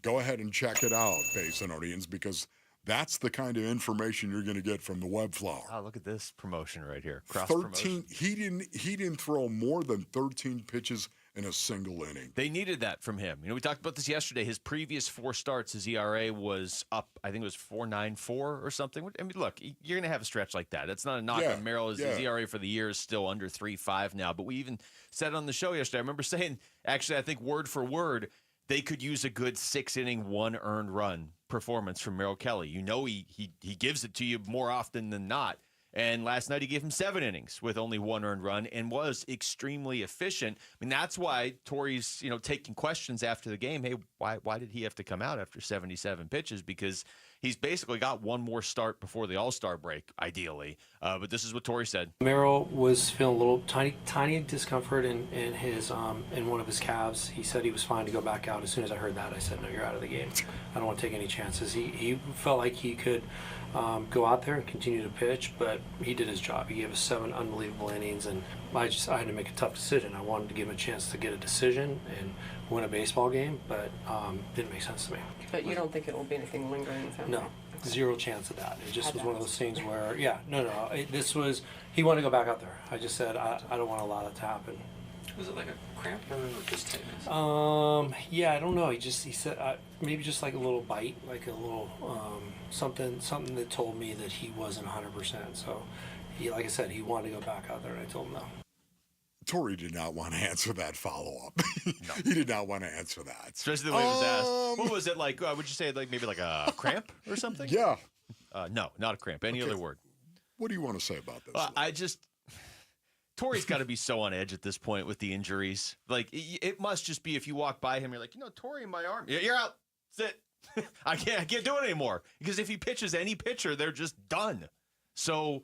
[SPEAKER 21] Go ahead and check it out, Basinonians, because that's the kind of information you're going to get from the Webflower.
[SPEAKER 15] Oh, look at this promotion right here. Cross
[SPEAKER 21] 13.
[SPEAKER 15] promotion.
[SPEAKER 21] He didn't throw more than 13 pitches in a single inning.
[SPEAKER 15] They needed that from him. You know, we talked about this yesterday. His previous 4 starts, his ERA was up, I think it was 4.94 or something. I mean, look, you're going to have a stretch like that. That's not a knock on Merrill. His ERA for the year is still under 3.5 now. But we even said on the show yesterday, I remember saying, actually, I think word for word, they could use a good 6-inning, 1 earned run performance from Mel Kelly. You know he gives it to you more often than not. And last night he gave him 7 innings with only 1 earned run and was extremely efficient. I mean, that's why Torrey's, taking questions after the game. Hey, why did he have to come out after 77 pitches? Because he's basically got one more start before the All-Star break, ideally. But this is what Torrey said.
[SPEAKER 24] Merrill was feeling a little tiny discomfort in his in one of his calves. He said he was fine to go back out. As soon as I heard that, I said, no, you're out of the game. I don't want to take any chances. He felt like he could go out there and continue to pitch, but he did his job. He gave us 7 unbelievable innings, and I had to make a tough decision. I wanted to give him a chance to get a decision and win a baseball game, but didn't make sense to me.
[SPEAKER 22] But you don't think it will be anything lingering with him?
[SPEAKER 24] No, zero chance of that. It just was one of those things where, this was, he wanted to go back out there. I just said, I don't want to allow that to happen.
[SPEAKER 2] Was it like a cramp or just tightness?
[SPEAKER 24] Yeah, I don't know. He said maybe just like a little bite, like a little something that told me that he wasn't 100%. So, like I said, he wanted to go back out there, and I told him no.
[SPEAKER 21] Torrey did not want to answer that follow-up. No. He did not want to answer that.
[SPEAKER 15] Especially the way it was asked. What was it like? Would you say maybe like a cramp or something?
[SPEAKER 21] Yeah.
[SPEAKER 15] No, not a cramp. Any other word?
[SPEAKER 21] What do you want to say about this?
[SPEAKER 15] Torrey's got to be so on edge at this point with the injuries. Like, it must just be if you walk by him, you're like, Torrey in my arm. You're out. Sit. I can't do it anymore. Because if he pitches any pitcher, they're just done. So,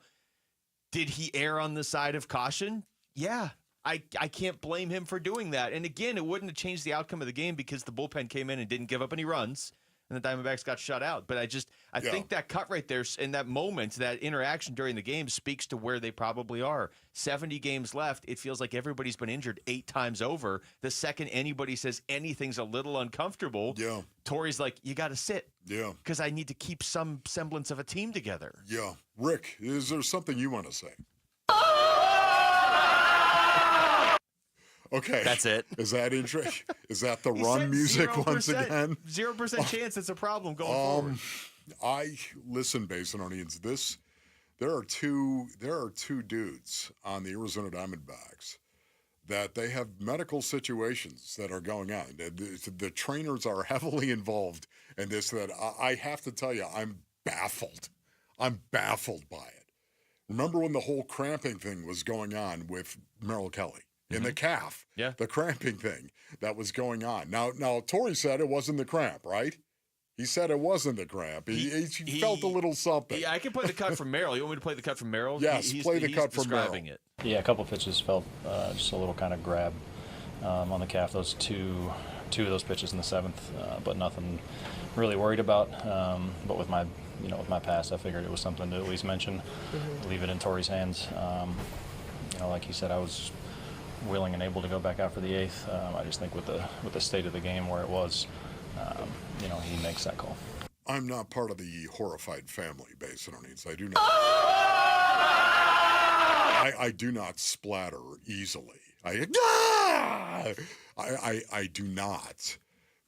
[SPEAKER 15] did he err on the side of caution? Yeah. I can't blame him for doing that. And again, it wouldn't have changed the outcome of the game because the bullpen came in and didn't give up any runs. And the Diamondbacks got shut out. But I think that cut right there in that moment, that interaction during the game speaks to where they probably are. 70 games left. It feels like everybody's been injured 8 times over. The second anybody says anything's a little uncomfortable, Torrey's like, you got to sit.
[SPEAKER 21] Yeah.
[SPEAKER 15] Because I need to keep some semblance of a team together.
[SPEAKER 21] Yeah. Rick, is there something you want to say? Okay.
[SPEAKER 15] That's it.
[SPEAKER 21] Is that interesting? Is that the run music
[SPEAKER 15] 0%,
[SPEAKER 21] once again?
[SPEAKER 15] 0% chance it's a problem going forward.
[SPEAKER 21] Listen, Basinonians, there are two dudes on the Arizona Diamondbacks that they have medical situations that are going on. The trainers are heavily involved in this. That I have to tell you, I'm baffled. I'm baffled by it. Remember when the whole cramping thing was going on with Mel Kelly in the calf?
[SPEAKER 15] Yeah.
[SPEAKER 21] The cramping thing that was going on. Now, Torrey said it wasn't the cramp, right? He said it wasn't the cramp. He felt a little something.
[SPEAKER 15] Yeah, I can play the cut from Merrill. You want me to play the cut from Merrill?
[SPEAKER 21] Yes, play the cut from Merrill.
[SPEAKER 15] Describing it.
[SPEAKER 6] Yeah, a couple pitches felt just a little kind of grab on the calf. Those two of those pitches in the seventh, but nothing really worried about. But with my pass, I figured it was something to at least mention. Leave it in Torrey's hands. Like you said, I was willing and able to go back out for the eighth. I just think with the state of the game where it was, he makes that call.
[SPEAKER 21] I'm not part of the horrified family, Basinonians. I do not. I do not splatter easily. I do not.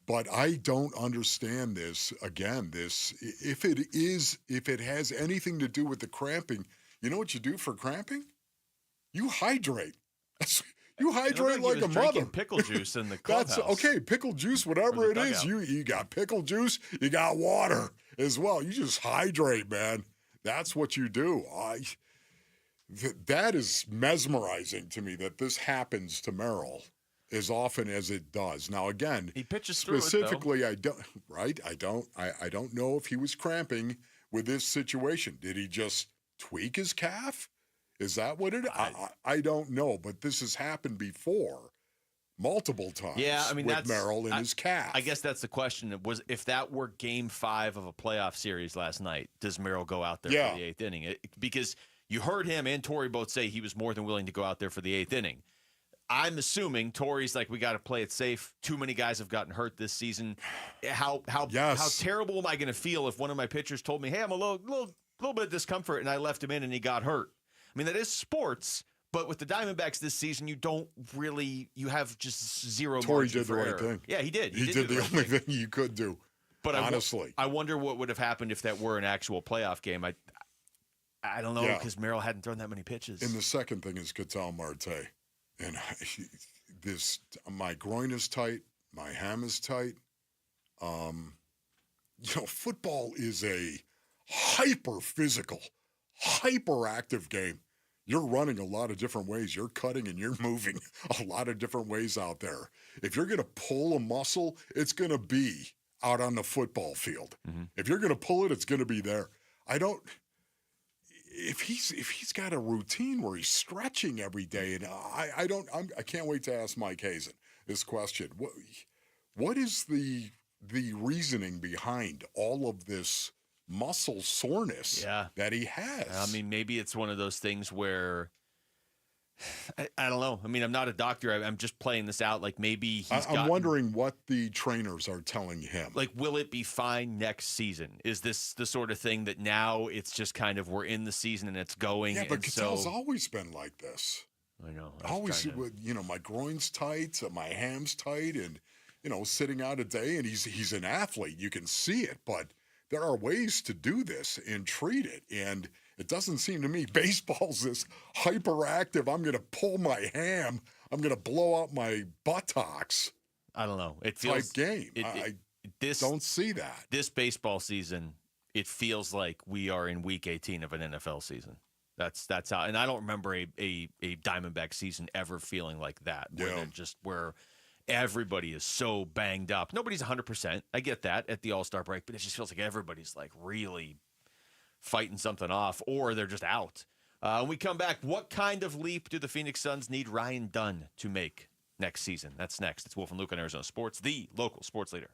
[SPEAKER 21] But I don't understand this. Again, if it has anything to do with the cramping, you know what you do for cramping? You hydrate. You hydrate like a mother.
[SPEAKER 15] Pickle juice in the clubhouse.
[SPEAKER 21] That's okay. Pickle juice, whatever it is, you got pickle juice. You got water as well. You just hydrate, man. That's what you do. That is mesmerizing to me that this happens to Merrill as often as it does. Now, again,
[SPEAKER 15] he pitches
[SPEAKER 21] specifically,
[SPEAKER 15] through it, though.
[SPEAKER 21] I don't know if he was cramping with this situation. Did he just tweak his calf? Is that what it is? I don't know, but this has happened before multiple times with Merrill and his calf.
[SPEAKER 15] I guess that's the question. Was if that were game 5 of a playoff series last night, does Merrill go out there for the 8th inning? Because you heard him and Torrey both say he was more than willing to go out there for the 8th inning. I'm assuming Torrey's like, we got to play it safe. Too many guys have gotten hurt this season. How terrible am I going to feel if one of my pitchers told me, hey, I'm a little bit of discomfort, and I left him in and he got hurt? I mean, that is sports, but with the Diamondbacks this season, you have just zero
[SPEAKER 21] Torrey
[SPEAKER 15] margin
[SPEAKER 21] did the
[SPEAKER 15] for
[SPEAKER 21] right
[SPEAKER 15] error.
[SPEAKER 21] thing.
[SPEAKER 15] Yeah, he did.
[SPEAKER 21] He did the only thing you could do. But honestly,
[SPEAKER 15] I wonder what would have happened if that were an actual playoff game. I don't know, because Merrill hadn't thrown that many pitches.
[SPEAKER 21] And the second thing is Ketel Marte. And my groin is tight, my ham is tight. Football is a hyper-physical, hyper-active game. You're running a lot of different ways. You're cutting and you're moving a lot of different ways out there. If you're going to pull a muscle, it's going to be out on the football field. Mm-hmm. If you're going to pull it, it's going to be there. If he's got a routine where he's stretching every day, and I can't wait to ask Mike Hazen this question. What is the reasoning behind all of this muscle soreness that he has?
[SPEAKER 15] I mean, maybe it's one of those things where I don't know. I mean, I'm not a doctor. I'm just playing this out. Like maybe I'm
[SPEAKER 21] wondering what the trainers are telling him.
[SPEAKER 15] Like, will it be fine next season? Is this the sort of thing that now it's just kind of we're in the season and it's going?
[SPEAKER 21] Yeah, but Ketel's always been like this.
[SPEAKER 15] I know.
[SPEAKER 21] Always, my groin's tight, my ham's tight, and sitting out a day. And he's an athlete. You can see it, but there are ways to do this and treat it. And it doesn't seem to me baseball's this hyperactive, I'm going to pull my ham, I'm going to blow out my buttocks.
[SPEAKER 15] I don't know. It feels
[SPEAKER 21] type game. I don't see that.
[SPEAKER 15] This baseball season, it feels like we are in week 18 of an NFL season. That's how, and I don't remember a Diamondback season ever feeling like that. Where everybody is so banged up. Nobody's 100%. I get that at the All-Star break, but it just feels like everybody's like really fighting something off, or they're just out. When we come back, what kind of leap do the Phoenix Suns need Ryan Dunn to make next season? That's next. It's Wolf and Luke on Arizona Sports, the local sports leader.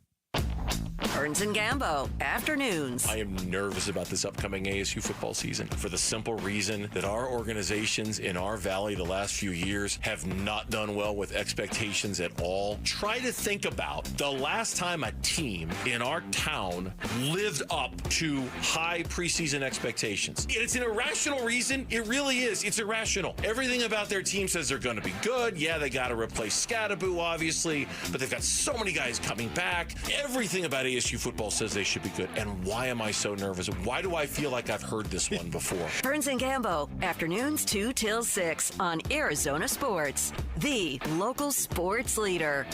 [SPEAKER 11] Burns and Gambo, afternoons.
[SPEAKER 12] I am nervous about this upcoming ASU football season for the simple reason that our organizations in our valley the last few years have not done well with expectations at all. Try to think about the last time a team in our town lived up to high preseason expectations. It's an irrational reason. It really is. It's irrational. Everything about their team says they're going to be good. Yeah, they got to replace Scadaboo, obviously, but they've got so many guys coming back. Everything about ASU football says they should be good. And why am I so nervous? Why do I feel like I've heard this one before?
[SPEAKER 11] Burns and Gambo, afternoons 2 till 6 on Arizona Sports, the local sports leader.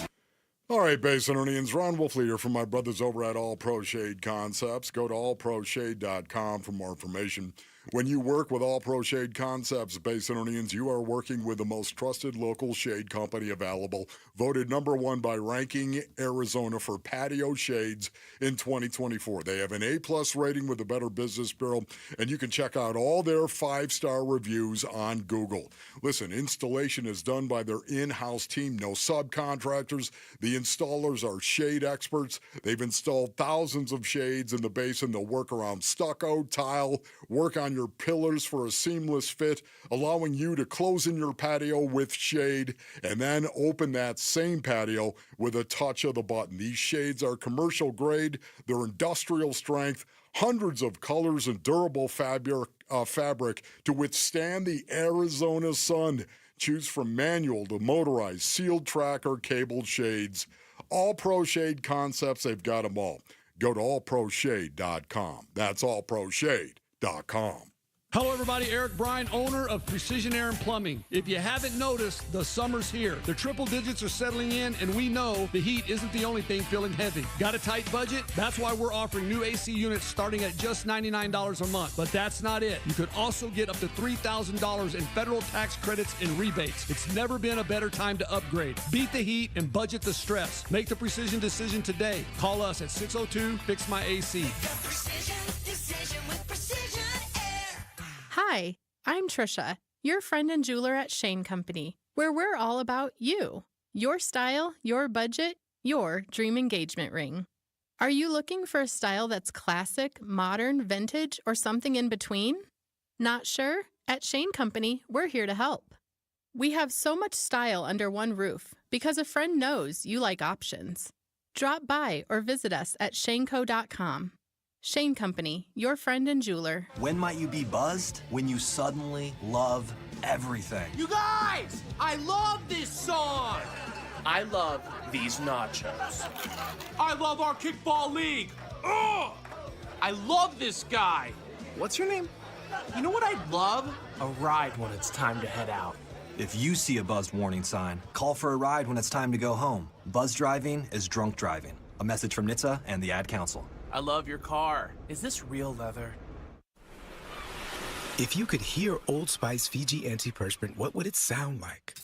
[SPEAKER 21] All right, Basinonians, Ron Wolfleader from my brothers over at All Pro Shade Concepts. Go to allproshade.com for more information. When you work with All Pro Shade Concepts Bay Center Indians, you are working with the most trusted local shade company available, voted #1 by Ranking Arizona for patio shades in 2024. They have an A+ rating with the Better Business Bureau, and you can check out all their 5-star reviews on Google. Listen, installation is done by their in-house team, no subcontractors. The installers are shade experts. They've installed thousands of shades in the basin. They'll work around stucco, tile, work on your pillars for a seamless fit, allowing you to close in your patio with shade and then open that same patio with a touch of the button. These shades are commercial grade. They're industrial strength, hundreds of colors and durable fabric to withstand the Arizona sun. Choose from manual to motorized, sealed track or cabled shades. All Pro Shade Concepts, they've got them all. Go to allproshade.com. That's allproshade.com.
[SPEAKER 3] Hello, everybody. Eric Bryan, owner of Precision Air and Plumbing. If you haven't noticed, the summer's here. The triple digits are settling in, and we know the heat isn't the only thing feeling heavy. Got a tight budget? That's why we're offering new AC units starting at just $99 a month. But that's not it. You could also get up to $3,000 in federal tax credits and rebates. It's never been a better time to upgrade. Beat the heat and budget the stress. Make the precision decision today. Call us at 602-FIX-MY-AC.
[SPEAKER 9] Hi, I'm Trisha, your friend and jeweler at Shane Company, where we're all about you, your style, your budget, your dream engagement ring. Are you looking for a style that's classic, modern, vintage, or something in between? Not sure? At Shane Company, we're here to help. We have so much style under one roof because a friend knows you like options. Drop by or visit us at shaneco.com. Shane Company, your friend and jeweler.
[SPEAKER 10] When might you be buzzed? When you suddenly love everything.
[SPEAKER 13] You guys! I love this song! I love these nachos. I love our kickball league. Ugh! I love this guy. What's your name? You know what I'd love? A ride when it's time to head out.
[SPEAKER 10] If you see a buzzed warning sign, call for a ride when it's time to go home. Buzz driving is drunk driving. A message from NHTSA and the Ad Council.
[SPEAKER 13] I love your car. Is this real leather?
[SPEAKER 17] If you could hear Old Spice Fiji Antiperspirant, what would it sound like?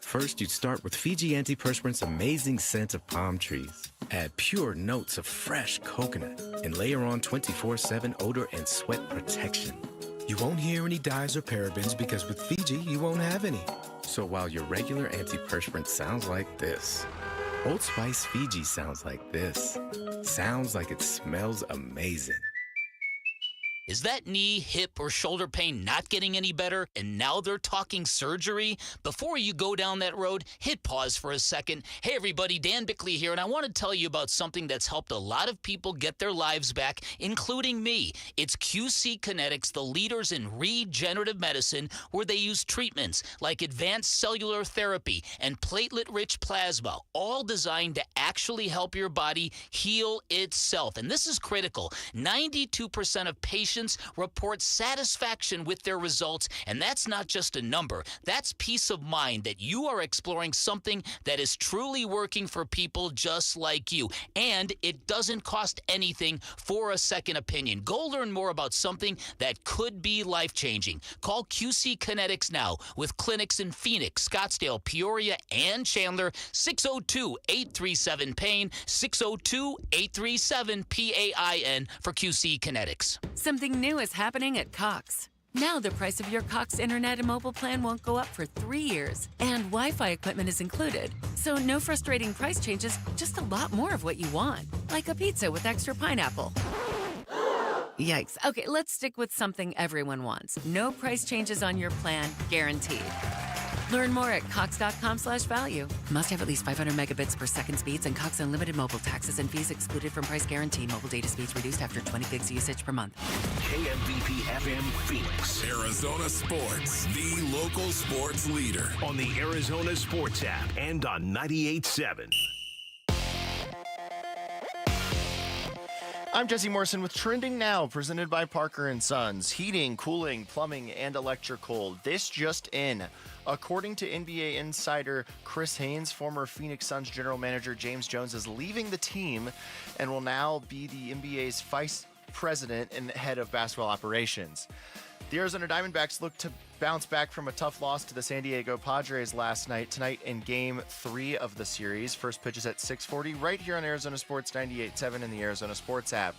[SPEAKER 17] First, you'd start with Fiji Antiperspirant's amazing scent of palm trees. Add pure notes of fresh coconut and layer on 24/7 odor and sweat protection. You won't hear any dyes or parabens because with Fiji, you won't have any. So while your regular antiperspirant sounds like this, Old Spice Fiji sounds like this. Sounds like it smells amazing.
[SPEAKER 1] Is that knee, hip, or shoulder pain not getting any better, and now they're talking surgery? Before you go down that road, hit pause for a second. Hey, everybody, Dan Bickley here, and I want to tell you about something that's helped a lot of people get their lives back, including me. It's QC Kinetics, the leaders in regenerative medicine, where they use treatments like advanced cellular therapy and platelet-rich plasma, all designed to actually help your body heal itself. And this is critical. 92% of patients report satisfaction with their results, and that's not just a number. That's peace of mind that you are exploring something that is truly working for people just like you. And it doesn't cost anything for a second opinion. Go learn more about something that could be life-changing. Call QC Kinetics now with clinics in Phoenix, Scottsdale, Peoria, and Chandler. 602-837-PAIN, 602-837-PAIN for QC Kinetics.
[SPEAKER 19] Something new is happening at Cox. Now the price of your Cox internet and mobile plan won't go up for 3 years, and Wi-Fi equipment is included. So no frustrating price changes, just a lot more of what you want, like a pizza with extra pineapple. Yikes. Okay, let's stick with something everyone wants. No price changes on your plan, guaranteed. Learn more at cox.com/value. Must have at least 500 megabits per second speeds and Cox Unlimited mobile taxes and fees excluded from price guarantee. Mobile data speeds reduced after 20 gigs usage per month.
[SPEAKER 7] KMVP FM Phoenix.
[SPEAKER 4] Arizona Sports, the local sports leader.
[SPEAKER 7] On the Arizona Sports app and on 98.7.
[SPEAKER 5] I'm Jesse Morrison with Trending Now, presented by Parker & Sons. Heating, cooling, plumbing, and electrical. This just in. According to NBA insider Chris Haynes, former Phoenix Suns general manager James Jones is leaving the team and will now be the NBA's vice president and head of basketball operations. The Arizona Diamondbacks look to bounce back from a tough loss to the San Diego Padres last night. Tonight in Game 3 of the series. First pitch is at 6:40 right here on Arizona Sports 98.7 and the Arizona Sports app.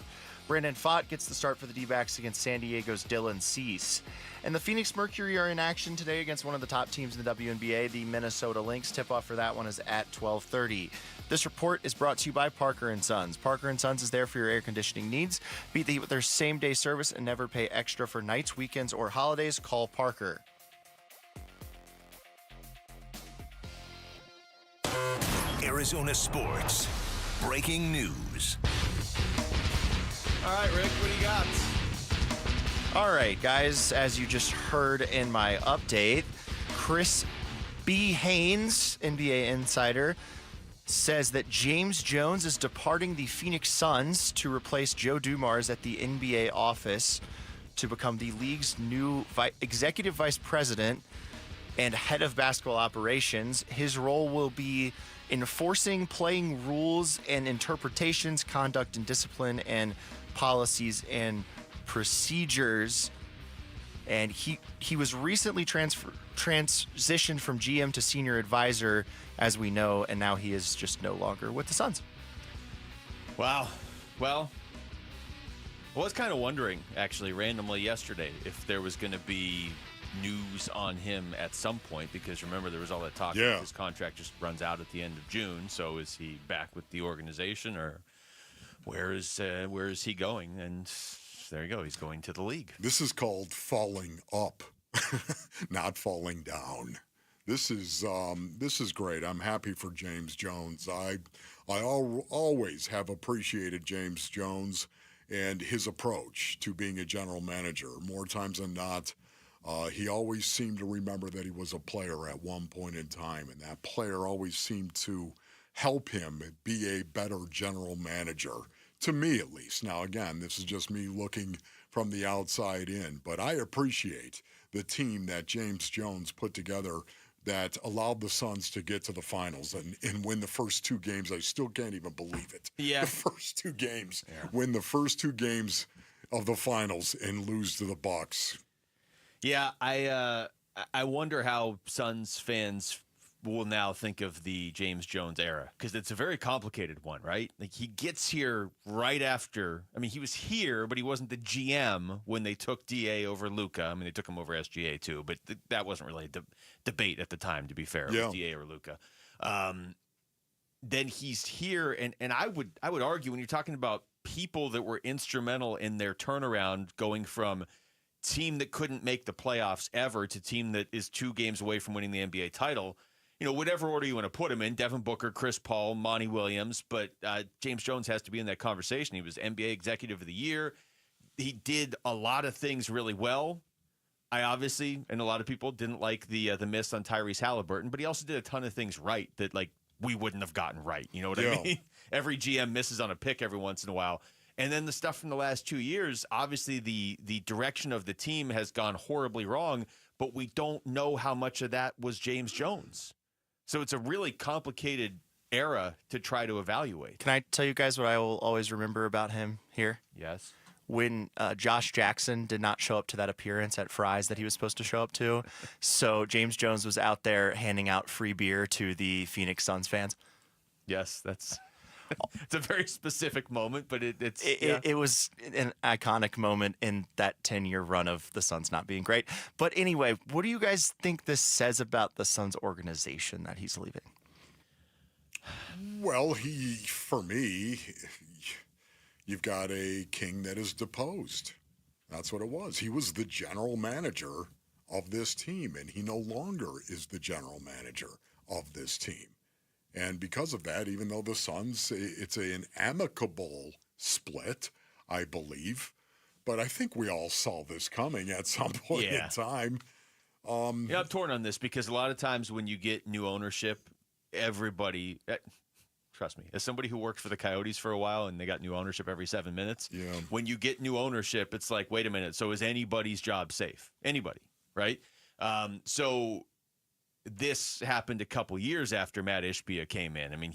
[SPEAKER 5] Brandon Pfaadt gets the start for the Dbacks against San Diego's Dylan Cease. And the Phoenix Mercury are in action today against one of the top teams in the WNBA, the Minnesota Lynx. Tip-off for that one is at 12:30. This report is brought to you by Parker & Sons. Parker & Sons is there for your air conditioning needs. Beat the heat with their same-day service and never pay extra for nights, weekends, or holidays. Call Parker.
[SPEAKER 7] Arizona Sports. Breaking news.
[SPEAKER 15] All right, Rick, what do you got?
[SPEAKER 5] All right, guys, as you just heard in my update, Chris B. Haynes, NBA insider, says that James Jones is departing the Phoenix Suns to replace Joe Dumars at the NBA office to become the league's new executive vice president and head of basketball operations. His role will be enforcing playing rules and interpretations, conduct and discipline, and policies and procedures. And he was recently transitioned from GM to senior advisor, as we know, and now he is just no longer with the Suns.
[SPEAKER 15] Wow. Well, I was kind of wondering, actually, randomly yesterday, if there was going to be news on him at some point, because remember, there was all that talk that his contract just runs out at the end of June. So is he back with the organization, or where is he going? And there you go. He's going to the league.
[SPEAKER 21] This is called falling up, not falling down. This is great. I'm happy for James Jones. I always have appreciated James Jones and his approach to being a general manager. More times than not, he always seemed to remember that he was a player at one point in time, and that player always seemed to help him be a better general manager, to me at least. Now, again, this is just me looking from the outside in, but I appreciate the team that James Jones put together that allowed the Suns to get to the finals and win the first two games. I still can't even believe it.
[SPEAKER 15] Yeah.
[SPEAKER 21] The first two games. Yeah. Win the first two games of the finals and lose to the Bucks.
[SPEAKER 15] Yeah, I wonder how Suns fans will now think of the James Jones era, because it's a very complicated one, right? Like, he gets here right after. I mean, he was here, but he wasn't the GM when they took DA over Luka. I mean, they took him over SGA too, but that wasn't really a debate at the time, to be fair. It was DA or Luka. Then he's here, and I would argue, when you're talking about people that were instrumental in their turnaround, going from team that couldn't make the playoffs ever to team that is 2 games away from winning the NBA title, you know, whatever order you want to put him in, Devin Booker, Chris Paul, Monty Williams, but James Jones has to be in that conversation. He was NBA Executive of the Year. He did a lot of things really well. I obviously, and a lot of people, didn't like the miss on Tyrese Halliburton, but he also did a ton of things right that, like, we wouldn't have gotten right. You know what I mean? Every GM misses on a pick every once in a while. And then the stuff from the last 2 years, obviously the direction of the team has gone horribly wrong, but we don't know how much of that was James Jones. So it's a really complicated era to try to evaluate.
[SPEAKER 5] Can I tell you guys what I will always remember about him here?
[SPEAKER 15] Yes.
[SPEAKER 5] When Josh Jackson did not show up to that appearance at Fry's that he was supposed to show up to, so James Jones was out there handing out free beer to the Phoenix Suns fans.
[SPEAKER 15] Yes, it's a very specific moment, but it
[SPEAKER 5] was an iconic moment in that 10-year run of the Suns not being great. But anyway, what do you guys think this says about the Suns organization that he's leaving?
[SPEAKER 21] Well, for me, you've got a king that is deposed. That's what it was. He was the general manager of this team, and he no longer is the general manager of this team. And because of that, even though the Suns, it's an amicable split, I believe, but I think we all saw this coming at some point in time.
[SPEAKER 15] I'm torn on this, because a lot of times when you get new ownership, everybody, trust me, as somebody who worked for the Coyotes for a while and they got new ownership every 7 minutes, when you get new ownership, it's like, wait a minute, so is anybody's job safe? Anybody, right? So this happened a couple years after Matt Ishbia came in. I mean,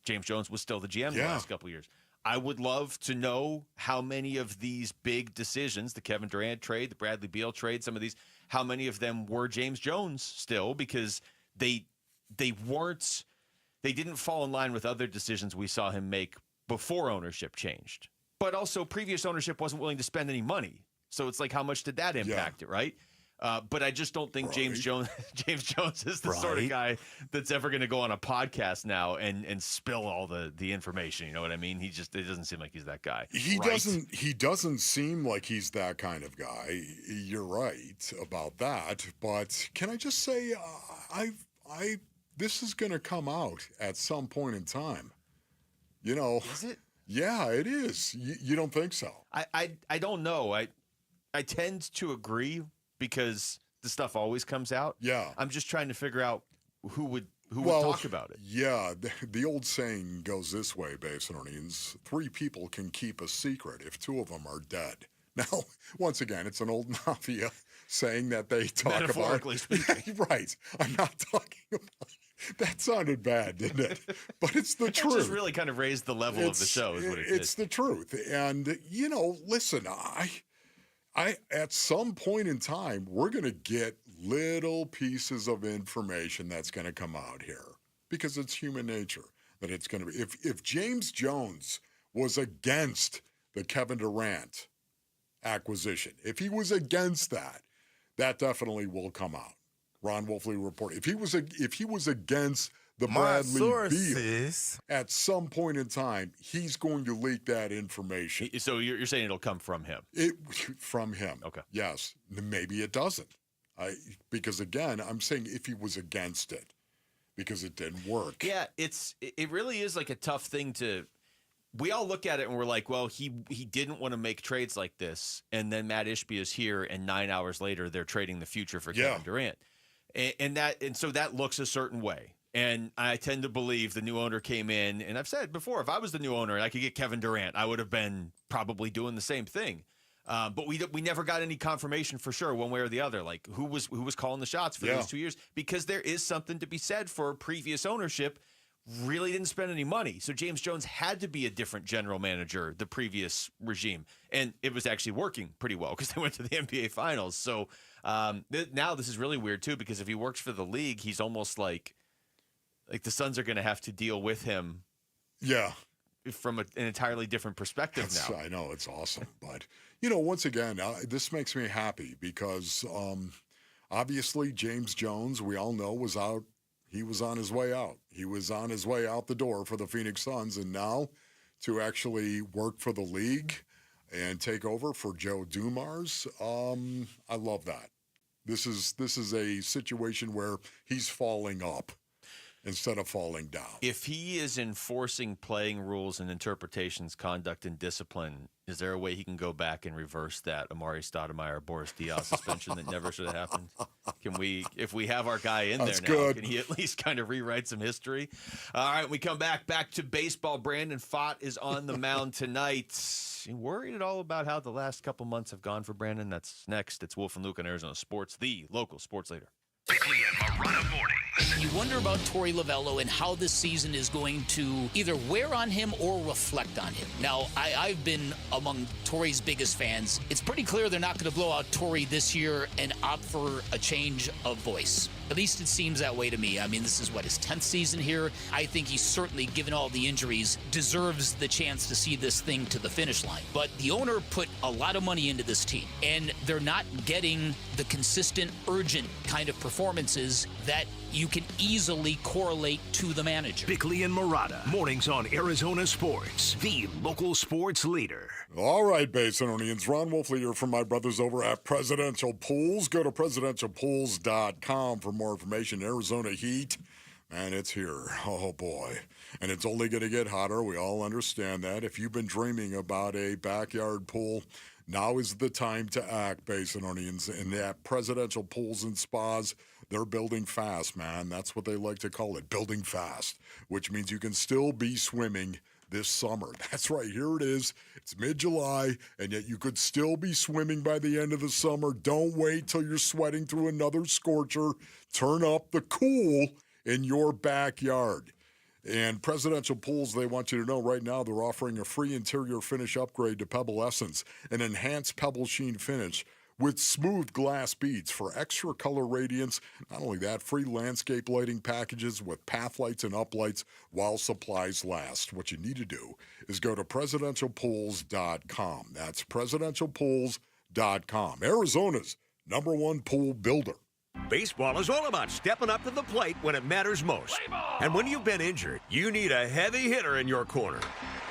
[SPEAKER 15] James Jones was still the GM the last couple years. I would love to know how many of these big decisions, the Kevin Durant trade, the Bradley Beal trade, some of these, how many of them were James Jones still, because they didn't fall in line with other decisions we saw him make before ownership changed. But also previous ownership wasn't willing to spend any money. So it's like, how much did that impact it, right? But I just don't think James Jones is the sort of guy that's ever going to go on a podcast now and spill all the information. You know what I mean? It doesn't seem like he's that guy.
[SPEAKER 21] He doesn't seem like he's that kind of guy. You're right about that. But can I just say, this is going to come out at some point in time. You know,
[SPEAKER 15] is it?
[SPEAKER 21] Yeah, it is. You don't think so?
[SPEAKER 15] I don't know. I tend to agree, because the stuff always comes out.
[SPEAKER 21] Yeah.
[SPEAKER 15] I'm just trying to figure out who would talk about it.
[SPEAKER 21] Yeah, the old saying goes this way, Basinonians: 3 people can keep a secret if 2 of them are dead. Now, once again, it's an old mafia saying that they talk about.
[SPEAKER 15] Metaphorically speaking.
[SPEAKER 21] Right. I'm not talking about. That sounded bad, didn't it? But it's the truth.
[SPEAKER 15] It just really kind of raised the level of the show, is what it is.
[SPEAKER 21] It's the truth. And, listen, I at some point in time, we're going to get little pieces of information that's going to come out here, because it's human nature that it's going to be. If James Jones was against the Kevin Durant acquisition, if he was against that, that definitely will come out. Ron Wolfley report. If he was against the Bradley Beal, at some point in time, he's going to leak that information.
[SPEAKER 15] So you're saying it'll come from him?
[SPEAKER 21] From him.
[SPEAKER 15] Okay.
[SPEAKER 21] Yes. Maybe it doesn't. Because again, I'm saying if he was against it, because it didn't work.
[SPEAKER 15] Yeah, it really is like a tough thing to. We all look at it and we're like, well, he didn't want to make trades like this, and then Matt Ishbia is here, and 9 hours later they're trading the future for Kevin Durant, and so that looks a certain way. And I tend to believe the new owner came in, and I've said before, if I was the new owner and I could get Kevin Durant, I would have been probably doing the same thing. But we never got any confirmation for sure, one way or the other, like who was calling the shots for those 2 years, because there is something to be said for previous ownership. Really didn't spend any money. So James Jones had to be a different general manager, the previous regime. And it was actually working pretty well, because they went to the NBA Finals. So now this is really weird, too, because if he works for the league, he's almost like the Suns are going to have to deal with him.
[SPEAKER 21] Yeah.
[SPEAKER 15] From an entirely different perspective now.
[SPEAKER 21] I know, it's awesome. But, once again, this makes me happy, because obviously James Jones, we all know, was out. He was on his way out. He was on his way out the door for the Phoenix Suns. And now to actually work for the league and take over for Joe Dumars, I love that. This is a situation where he's falling up instead of falling down.
[SPEAKER 15] If he is enforcing playing rules and interpretations, conduct, and discipline, is there a way he can go back and reverse that Amari Stoudemire, Boris Diaw suspension that never should have happened? Can we, if we have our guy in there now, can he at least kind of rewrite some history? All right, we come back to baseball. Brandon Pfaadt is on the mound tonight. You worried at all about how the last couple months have gone for Brandon? That's next. It's Wolf and Luke on Arizona Sports, the local sports leader.
[SPEAKER 7] Bickley and Marana mornings.
[SPEAKER 1] You wonder about Torey Lovello and how this season is going to either wear on him or reflect on him. Now, I've been among Torey's biggest fans. It's pretty clear they're not going to blow out Torey this year and opt for a change of voice. At least it seems that way to me. I mean, this is his 10th season here. I think he certainly, given all the injuries, deserves the chance to see this thing to the finish line. But the owner put a lot of money into this team, and they're not getting the consistent, urgent kind of performances that you can easily correlate to the manager.
[SPEAKER 7] Bickley and Murata, mornings on Arizona Sports, the local sports leader.
[SPEAKER 21] All right, Basinonians. Ron Wolfley here from my brothers over at Presidential Pools. Go to presidentialpools.com for more information. Arizona heat, man, it's here. Oh, boy. And it's only going to get hotter. We all understand that. If you've been dreaming about a backyard pool, now is the time to act, Basinonians. And at Presidential Pools and Spas, they're building fast, man. That's what they like to call it, building fast, which means you can still be swimming this summer. That's right. Here it is. It's mid-July, and yet you could still be swimming by the end of the summer. Don't wait till you're sweating through another scorcher. Turn up the cool in your backyard. And Presidential Pools, they want you to know right now they're offering a free interior finish upgrade to Pebble Essence, an enhanced pebble sheen finish with smooth glass beads for extra color radiance. Not only that, free landscape lighting packages with path lights and uplights while supplies last. What you need to do is go to presidentialpools.com. That's presidentialpools.com. Arizona's #1 pool builder.
[SPEAKER 16] Baseball is all about stepping up to the plate when it matters most. And when you've been injured, you need a heavy hitter in your corner.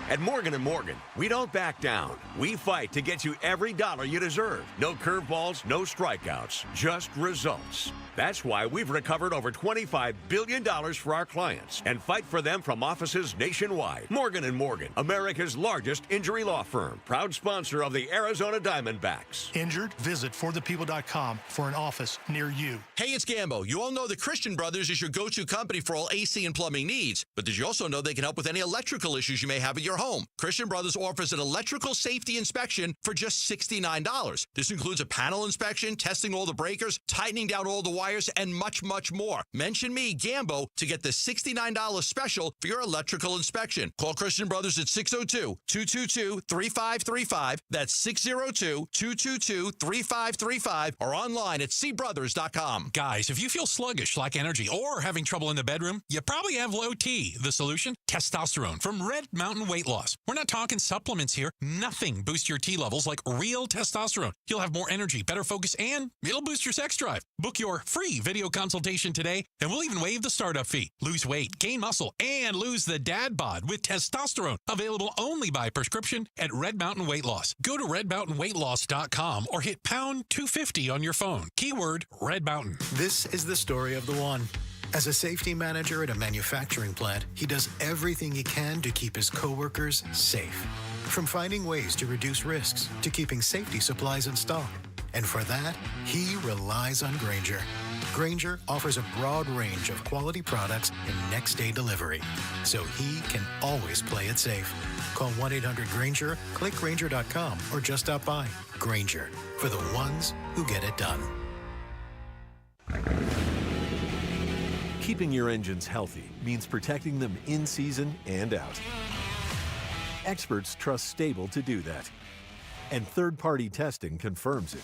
[SPEAKER 16] At Morgan & Morgan, we don't back down. We fight to get you every dollar you deserve. No curveballs, no strikeouts, just results. That's why we've recovered over $25 billion for our clients and fight for them from offices nationwide. Morgan & Morgan, America's largest injury law firm, proud sponsor of the Arizona Diamondbacks.
[SPEAKER 18] Injured? Visit forthepeople.com for an office near you.
[SPEAKER 20] Hey, it's Gambo. You all know the Christian Brothers is your go-to company for all AC and plumbing needs. But did you also know they can help with any electrical issues you may have at your home? Christian Brothers offers an electrical safety inspection for just $69. This includes a panel inspection, testing all the breakers, tightening down all the wires, and much, much more. Mention me, Gambo, to get the $69 special for your electrical inspection. Call Christian Brothers at 602-222-3535. That's 602-222-3535 or online at cbrothers.com.
[SPEAKER 23] Guys, if you feel sluggish, lack energy, or having trouble in the bedroom, you probably have low T. The solution? Testosterone from Red Mountain Weight Loss. We're not talking supplements here. Nothing boosts your T levels like real testosterone. You'll have more energy, better focus, and it'll boost your sex drive. Book your free video consultation today, and we'll even waive the startup fee. Lose weight, gain muscle, and lose the dad bod with testosterone. Available only by prescription at Red Mountain Weight Loss. Go to redmountainweightloss.com or hit pound 250 on your phone. Keyword Red Mountain.
[SPEAKER 18] This is the story of the one. As a safety manager at a manufacturing plant, he does everything he can to keep his coworkers safe. From finding ways to reduce risks to keeping safety supplies in stock. And for that, he relies on Grainger. Grainger offers a broad range of quality products and next-day delivery, so he can always play it safe. Call 1-800-GRAINGER, click Grainger.com, or just stop by. Grainger, for the ones who get it done.
[SPEAKER 25] Keeping your engines healthy means protecting them in season and out. Experts trust Stable to do that. And third-party testing confirms it.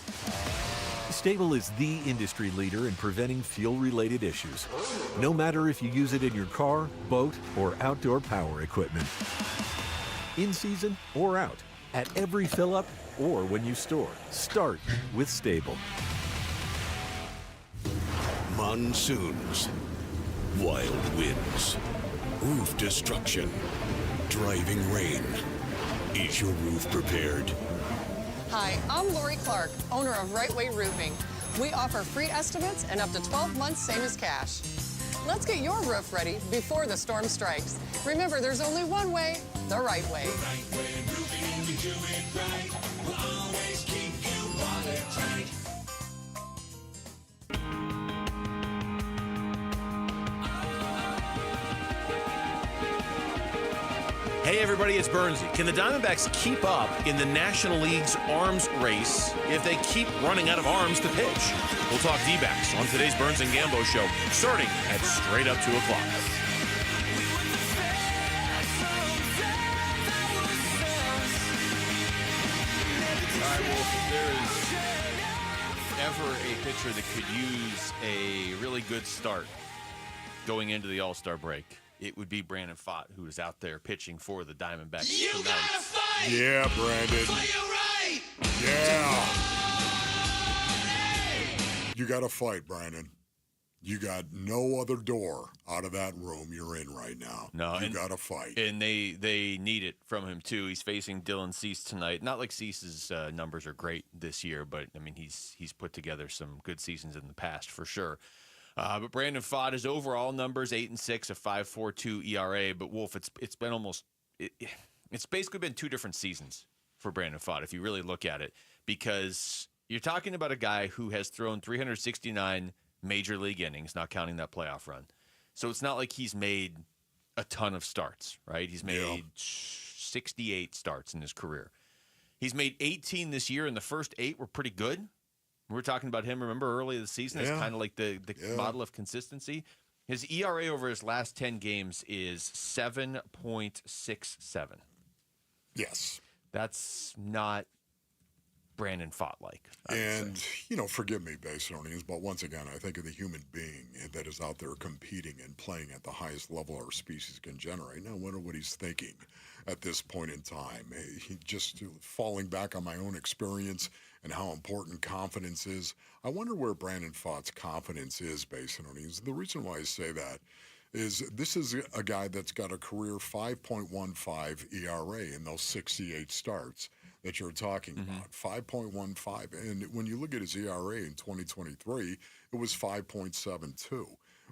[SPEAKER 25] Stable is the industry leader in preventing fuel-related issues, no matter if you use it in your car, boat, or outdoor power equipment. In season or out, at every fill-up or when you store, start with Stable.
[SPEAKER 26] Monsoons, wild winds, roof destruction, driving rain. Is your roof prepared?
[SPEAKER 22] Hi, I'm Lori Clark, owner of Right Way Roofing. We offer free estimates and up to 12 months, same as cash. Let's get your roof ready before the storm strikes. Remember, there's only one way, the right way.
[SPEAKER 4] Right Way Roofing, we do it right. We'll always keep you watertight.
[SPEAKER 8] Hey everybody, it's Burnsy. Can the Diamondbacks keep up in the National League's arms race if they keep running out of arms to pitch? We'll talk Dbacks on today's Burns and Gambo show, starting at straight up 2 o'clock.
[SPEAKER 5] All right, well, if there is ever a pitcher that could use a really good start going into the All-Star break, it would be Brandon Pfaadt, who is out there pitching for the Diamondbacks tonight.
[SPEAKER 21] Yeah, Brandon.
[SPEAKER 4] Right.
[SPEAKER 21] Yeah. You got to fight, Brandon. You got no other door out of that room you're in right now.
[SPEAKER 5] No,
[SPEAKER 21] you got to fight.
[SPEAKER 5] And they need it from him, too. He's facing Dylan Cease tonight. Not like Cease's numbers are great this year, but, I mean, he's put together some good seasons in the past for sure. But Brandon Pfaadt, his overall numbers 8-6, a 5.42 ERA. But Wolf, it's been it's basically been 2 different seasons for Brandon Pfaadt if you really look at it, because you're talking about a guy who has thrown 369 major league innings, not counting that playoff run. So it's not like he's made a ton of starts, right? He's made 68 starts in his career. He's made 18 this year, and the first 8 were pretty good. We were talking about him, remember, early in the season as kind of like the model of consistency.
[SPEAKER 15] His ERA over his last 10 games is 7.67.
[SPEAKER 21] Yes.
[SPEAKER 15] That's not Brandon Pfaadt-like.
[SPEAKER 21] And, forgive me, Basinonians, but once again, I think of the human being that is out there competing and playing at the highest level our species can generate. Now, I wonder what he's thinking at this point in time. He just falling back on my own experience and how important confidence is. I wonder where Brandon Pfaadt's confidence is, Basinonians. The reason why I say that is this is a guy that's got a career 5.15 ERA in those 68 starts that you're talking about, 5.15. And when you look at his ERA in 2023, it was 5.72.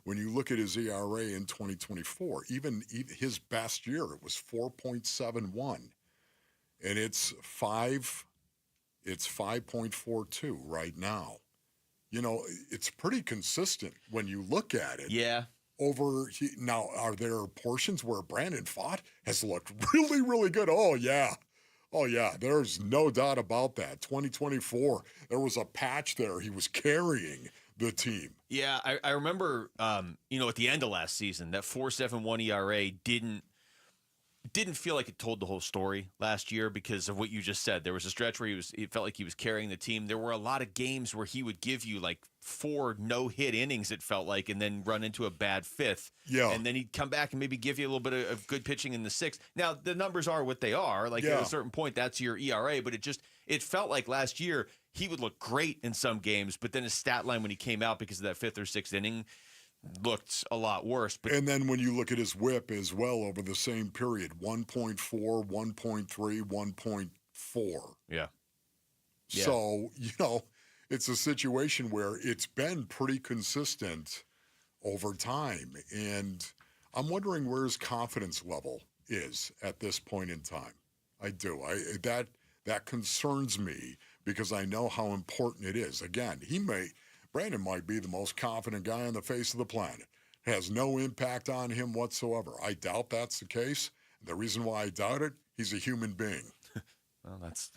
[SPEAKER 21] When you look at his ERA in 2024, even his best year, it was 4.71. And it's 5.42 right now. It's pretty consistent when you look at it.
[SPEAKER 15] Yeah.
[SPEAKER 21] Now, are there portions where Brandon Pfaadt has looked really, really good? Oh, yeah. There's no doubt about that. 2024, there was a patch there. He was carrying the team.
[SPEAKER 15] Yeah, I remember, at the end of last season, that 4.71 ERA didn't feel like it told the whole story last year because of what you just said. There was a stretch where it felt like he was carrying the team. There were a lot of games where he would give you like 4 no-hit innings, it felt like, and then run into a bad fifth.
[SPEAKER 21] Yeah.
[SPEAKER 15] And then he'd come back and maybe give you a little bit of good pitching in the sixth. Now, the numbers are what they are. Like, at a certain point, that's your ERA, but it felt like last year he would look great in some games, but then his stat line when he came out because of that 5th or 6th inning looked a lot worse.
[SPEAKER 21] And then when you look at his whip as well over the same period, 1.4, 1.3, 1.4.
[SPEAKER 15] Yeah.
[SPEAKER 21] So, it's a situation where it's been pretty consistent over time. And I'm wondering where his confidence level is at this point in time. I do. That concerns me because I know how important it is. Again, Brandon might be the most confident guy on the face of the planet. Has no impact on him whatsoever. I doubt that's the case. The reason why I doubt it, he's a human being.
[SPEAKER 15] Well, that's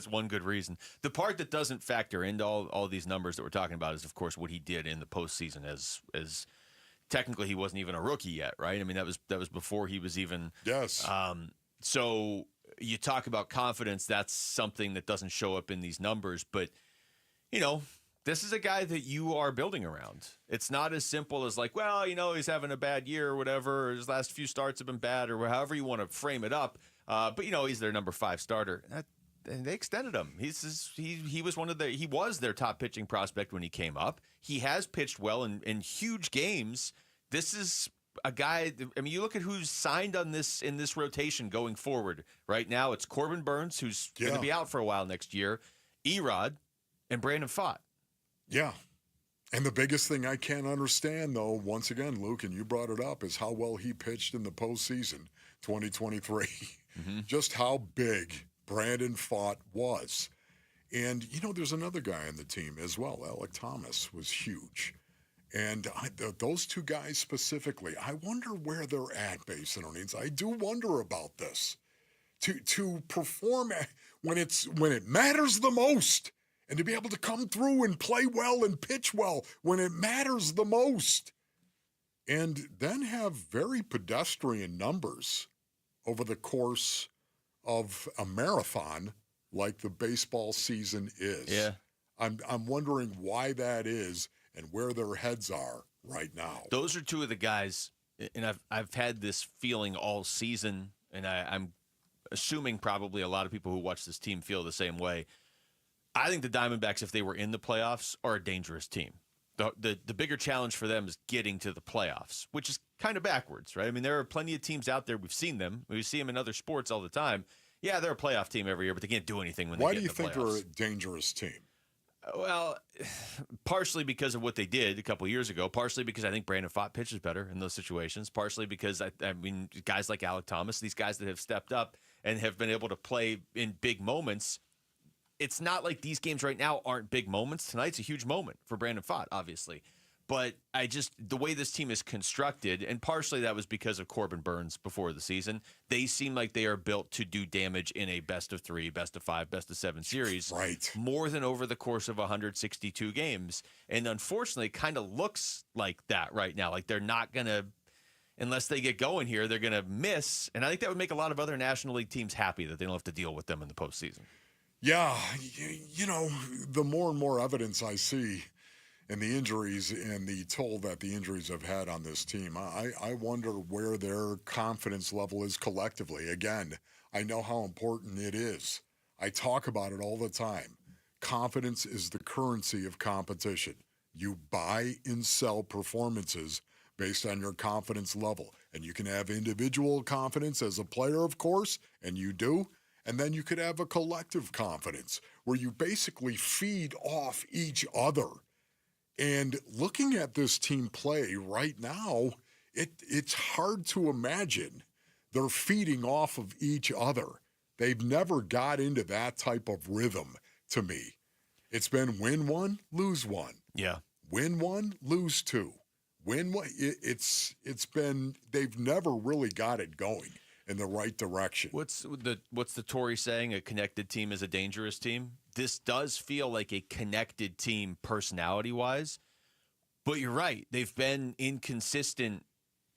[SPEAKER 15] one good reason. The part that doesn't factor into all these numbers that we're talking about is, of course, what he did in the postseason. As technically, he wasn't even a rookie yet, right? I mean, that was before he was even.
[SPEAKER 21] Yes.
[SPEAKER 15] So you talk about confidence. That's something that doesn't show up in these numbers, but this is a guy that you are building around. It's not as simple as like, well, he's having a bad year or whatever, or his last few starts have been bad, or however you want to frame it up. But he's their number 5 starter. And they extended him. He was their top pitching prospect when he came up. He has pitched well in huge games. This is a guy. I mean, you look at who's signed in this rotation going forward. Right now, it's Corbin Burns, who's going to be out for a while next year, Erod, and Brandon Pfaadt.
[SPEAKER 21] Yeah. And the biggest thing I can't understand, though, once again, Luke, and you brought it up, is how well he pitched in the postseason 2023. Just how big Brandon Pfaadt was. And, there's another guy on the team as well. Alec Thomas was huge. And those two guys specifically, I wonder where they're at, Basinonians. I do wonder about this. To perform when it matters the most. And to be able to come through and play well and pitch well when it matters the most. And then have very pedestrian numbers over the course of a marathon like the baseball season is.
[SPEAKER 15] Yeah.
[SPEAKER 21] I'm wondering why that is and where their heads are right now.
[SPEAKER 15] Those are two of the guys, and I've had this feeling all season, and I'm assuming probably a lot of people who watch this team feel the same way. I think the Diamondbacks, if they were in the playoffs, are a dangerous team. The bigger challenge for them is getting to the playoffs, which is kind of backwards, right? I mean, there are plenty of teams out there. We've seen them. We see them in other sports all the time. Yeah, they're a playoff team every year, but they can't do anything when they get in the playoffs.
[SPEAKER 21] Why do you think they're a dangerous team?
[SPEAKER 15] Well, partially because of what they did a couple of years ago, partially because I think Brandon Pfaadt pitches better in those situations, partially because, I mean, guys like Alec Thomas, these guys that have stepped up and have been able to play in big moments. It's not like these games right now aren't big moments. Tonight's a huge moment for Brandon Pfaadt, obviously. But the way this team is constructed, and partially that was because of Corbin Burns before the season, they seem like they are built to do damage in a best of 3, best of 5, best of 7 series.
[SPEAKER 21] Right.
[SPEAKER 15] More than over the course of 162 games. And unfortunately, it kind of looks like that right now. Like they're not going to, unless they get going here, they're going to miss. And I think that would make a lot of other National League teams happy that they don't have to deal with them in the postseason.
[SPEAKER 21] Yeah, the more and more evidence I see in the injuries and the toll that the injuries have had on this team, I wonder where their confidence level is collectively. Again, I know how important it is. I talk about it all the time. Confidence is the currency of competition. You buy and sell performances based on your confidence level. And you can have individual confidence as a player, of course, and you do. And then you could have a collective confidence where you basically feed off each other. And looking at this team play right now, it's hard to imagine they're feeding off of each other. They've never got into that type of rhythm to me. It's been win 1, lose 1.
[SPEAKER 15] Yeah.
[SPEAKER 21] Win 1, lose 2. Win 1. It's been, they've never really got it going in the right direction.
[SPEAKER 15] What's the Tory saying? A connected team is a dangerous team. This does feel like a connected team personality-wise, but you're right. They've been inconsistent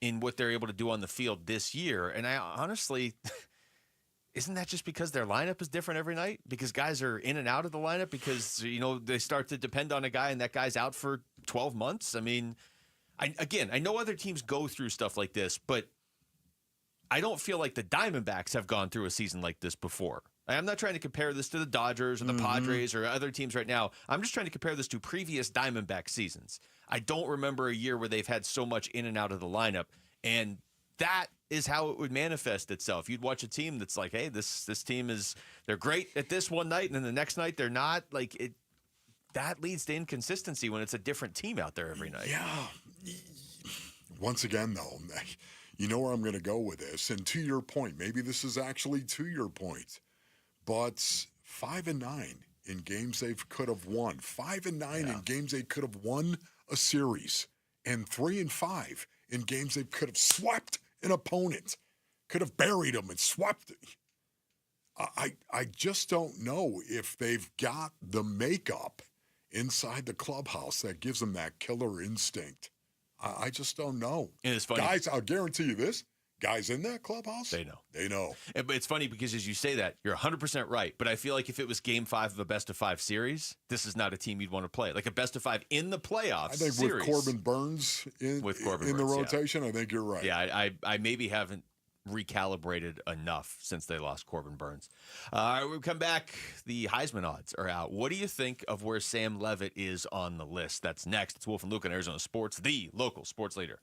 [SPEAKER 15] in what they're able to do on the field this year. And I honestly, isn't that just because their lineup is different every night? Because guys are in and out of the lineup because, they start to depend on a guy and that guy's out for 12 months? I mean, I know other teams go through stuff like this, but I don't feel like the Diamondbacks have gone through a season like this before. I'm not trying to compare this to the Dodgers or the Padres or other teams right now. I'm just trying to compare this to previous Diamondback seasons. I don't remember a year where they've had so much in and out of the lineup, and that is how it would manifest itself. You'd watch a team that's like, hey, this team they're great at this one night, and then the next night they're not. Like it, that leads to inconsistency when it's a different team out there every night.
[SPEAKER 21] Yeah. Once again, though, you know where I'm going to go with this. And to your point, maybe this is actually to your point, but 5-9 in games they could have won. 5-9 in games they could have won a series. And 3-5 in games they could have swept an opponent. Could have buried them and swept. I just don't know if they've got the makeup inside the clubhouse that gives them that killer instinct. I just don't know.
[SPEAKER 15] And it's funny.
[SPEAKER 21] Guys, I'll guarantee you this. Guys in that clubhouse,
[SPEAKER 15] they know.
[SPEAKER 21] They know.
[SPEAKER 15] But it's funny because as you say that, you're 100% right. But I feel like if it was game 5 of a best-of-5 series, this is not a team you'd want to play. Like a best-of-5 in the playoffs
[SPEAKER 21] I think
[SPEAKER 15] series.
[SPEAKER 21] with Corbin Burns in the rotation, I think you're right.
[SPEAKER 15] Yeah, I maybe haven't recalibrated enough since they lost Corbin Burns. We come back. The Heisman odds are out. What do you think of where Sam Levitt is on the list? That's next. It's Wolf and Luke on Arizona Sports, the local sports leader.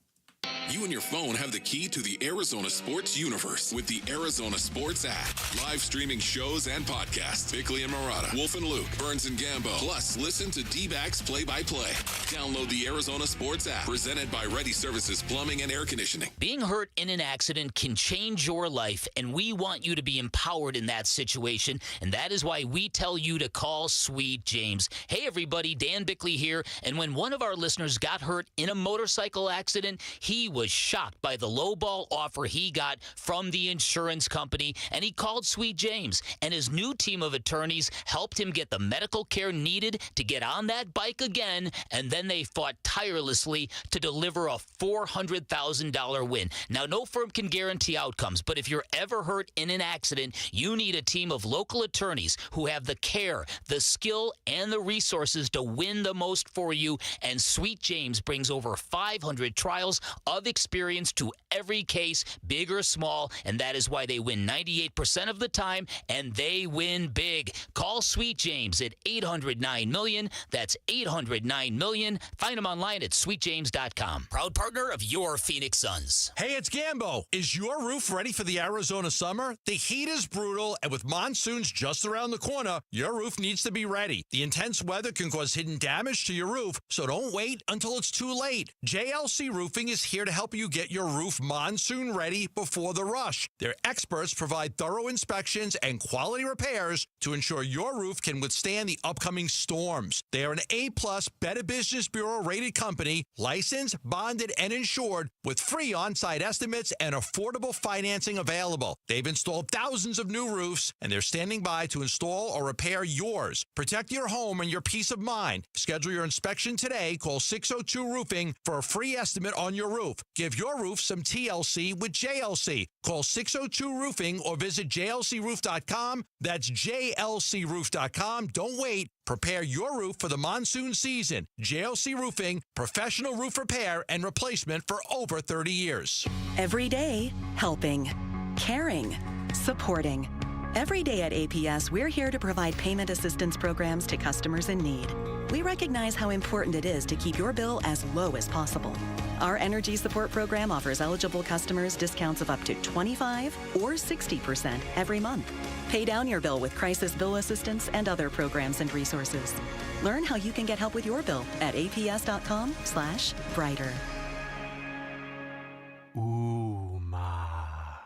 [SPEAKER 2] You and your phone have the key to the Arizona sports universe with the Arizona Sports app. Live streaming shows and podcasts. Bickley and Murata, Wolf and Luke, Burns and Gambo. Plus, listen to Dbacks play-by-play. Download the Arizona Sports app. Presented by Ready Services Plumbing and Air Conditioning.
[SPEAKER 1] Being hurt in an accident can change your life, and we want you to be empowered in that situation, and that is why we tell you to call Sweet James. Hey, everybody, Dan Bickley here, and when one of our listeners got hurt in a motorcycle accident, he was shocked by the lowball offer he got from the insurance company, and he called Sweet James, and his new team of attorneys helped him get the medical care needed to get on that bike again, and then they fought tirelessly to deliver a $400,000 win. Now, no firm can guarantee outcomes, but if you're ever hurt in an accident, you need a team of local attorneys who have the care, the skill, and the resources to win the most for you, and Sweet James brings over 500 trials of experience to every case, big or small, and that is why they win 98% of the time, and they win big. Call Sweet James at 800-9-million. That's 800-9-million. Find them online at sweetjames.com. Proud partner of your Phoenix Suns.
[SPEAKER 23] Hey, it's Gambo. Is your roof ready for the Arizona summer? The heat is brutal, and with monsoons just around the corner, your roof needs to be ready. The intense weather can cause hidden damage to your roof, so don't wait until it's too late. JLC Roofing is here to help
[SPEAKER 20] help you get your roof monsoon ready before the rush. Their experts provide thorough inspections and quality repairs to ensure your roof can withstand the upcoming storms. They are an A-plus Better Business Bureau rated company, licensed, bonded, and insured with free on-site estimates and affordable financing available. They've installed thousands of new roofs, and they're standing by to install or repair yours. Protect your home and your peace of mind. Schedule your inspection today. Call 602 Roofing for a free estimate on your roof. Give your roof some TLC with JLC. Call 602 Roofing or visit jlcroof.com. That's jlcroof.com. Don't wait. Prepare your roof for the monsoon season. JLC Roofing, professional roof repair and replacement for over 30 years.
[SPEAKER 3] Every day, helping, caring, supporting. Every day at APS, we're here to provide payment assistance programs to customers in need. We recognize how important it is to keep your bill as low as possible. Our energy support program offers eligible customers discounts of up to 25 or 60% every month. Pay down your bill with crisis bill assistance and other programs and resources. Learn how you can get help with your bill at aps.com/brighter.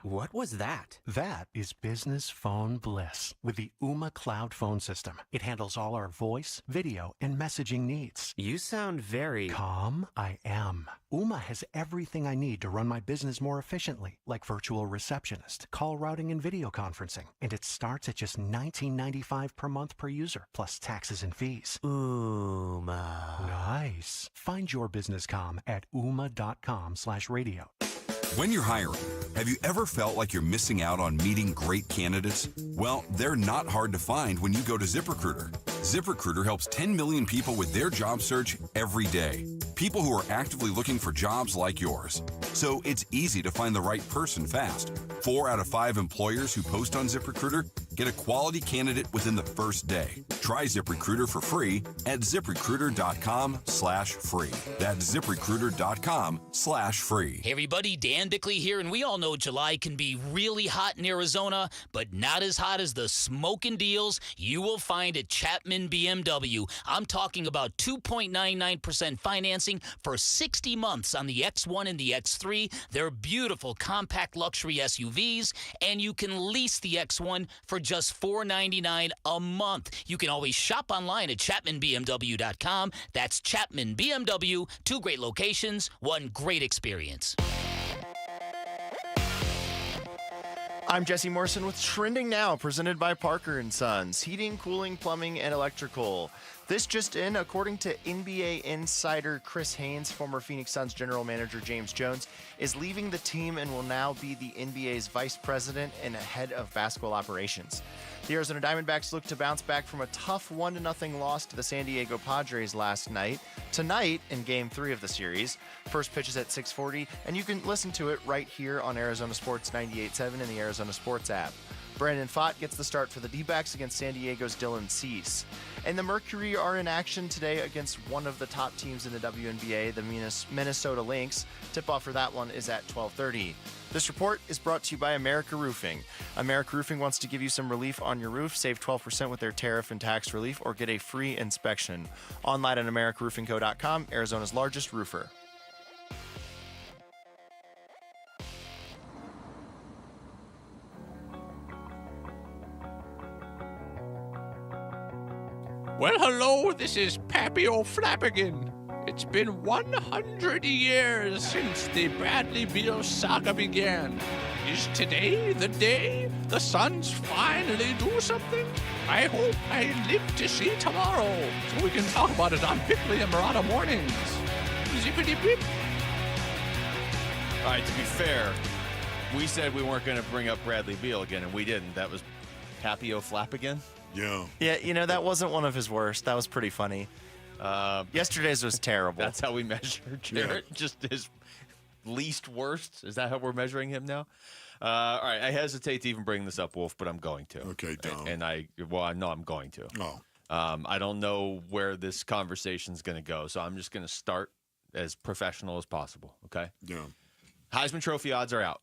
[SPEAKER 6] What was that?
[SPEAKER 11] That is business phone bliss with the Ooma Cloud Phone System. It handles all our voice, video, and messaging needs.
[SPEAKER 6] You sound very...
[SPEAKER 11] Calm? I am. Ooma has everything I need to run my business more efficiently, like virtual receptionist, call routing, and video conferencing. And it starts at just $19.95 per month per user, plus taxes and fees.
[SPEAKER 6] Ooma.
[SPEAKER 11] Nice. Find your business comm at ooma.com/radio.
[SPEAKER 12] When you're hiring, have you ever felt like you're missing out on meeting great candidates? Well, they're not hard to find when you go to ZipRecruiter. ZipRecruiter helps 10 million people with their job search every day. People who are actively looking for jobs like yours. So it's easy to find the right person fast. 4 out of 5 employers who post on ZipRecruiter get a quality candidate within the first day. Try ZipRecruiter for free at ZipRecruiter.com/free. That's ZipRecruiter.com/free.
[SPEAKER 1] Hey everybody, Dan Bickley here, and we all know July can be really hot in Arizona, but not as hot as the smoking deals you will find at Chapman BMW. I'm talking about 2.99% financing for 60 months on the X1 and the X3. They're beautiful compact luxury SUVs, and you can lease the X1 for just $499 a month. You can always shop online at ChapmanBMW.com. That's Chapman BMW. 2 great locations, 1 great experience.
[SPEAKER 5] I'm Jesse Morrison with Trending Now, presented by Parker & Sons. Heating, cooling, plumbing, and electrical. This just in, according to NBA insider Chris Haynes, former Phoenix Suns general manager James Jones is leaving the team and will now be the NBA's vice president and head of basketball operations. The Arizona Diamondbacks look to bounce back from a tough 1-0 loss to the San Diego Padres last night. Tonight, in Game 3 of the series, first pitch is at 6:40, and you can listen to it right here on Arizona Sports 98.7 and the Arizona Sports app. Brandon Pfaadt gets the start for the Dbacks against San Diego's Dylan Cease. And the Mercury are in action today against one of the top teams in the WNBA, the Minnesota Lynx. Tip-off for that one is at 12:30. This report is brought to you by America Roofing. America Roofing wants to give you some relief on your roof. Save 12% with their tariff and tax relief or get a free inspection. Online at AmericaRoofingCo.com, Arizona's largest roofer.
[SPEAKER 14] Well, hello, this is Pappy O'Flappigan. It's been 100 years since the Bradley Beal saga began. Is today the day the Suns finally do something? I hope I live to see tomorrow so we can talk about it on Bickley and Murata mornings. Zippity bip.
[SPEAKER 15] All right, to be fair, we said we weren't going to bring up Bradley Beal again, and we didn't. That was Pappy O'Flappigan?
[SPEAKER 21] Yeah.
[SPEAKER 5] Yeah, you know, that wasn't one of his worst. That was pretty funny. Yesterday's was terrible.
[SPEAKER 15] That's how we measure Jarrett. Just his least worst. Is that how we're measuring him now? All right. I hesitate to even bring this up, Wolf, but I'm going to.
[SPEAKER 21] Okay, Dom.
[SPEAKER 15] And I know I'm going to.
[SPEAKER 21] Oh.
[SPEAKER 15] I don't know where this conversation's going to go, so I'm just going to start as professional as possible. Okay.
[SPEAKER 21] Yeah.
[SPEAKER 15] Heisman Trophy odds are out.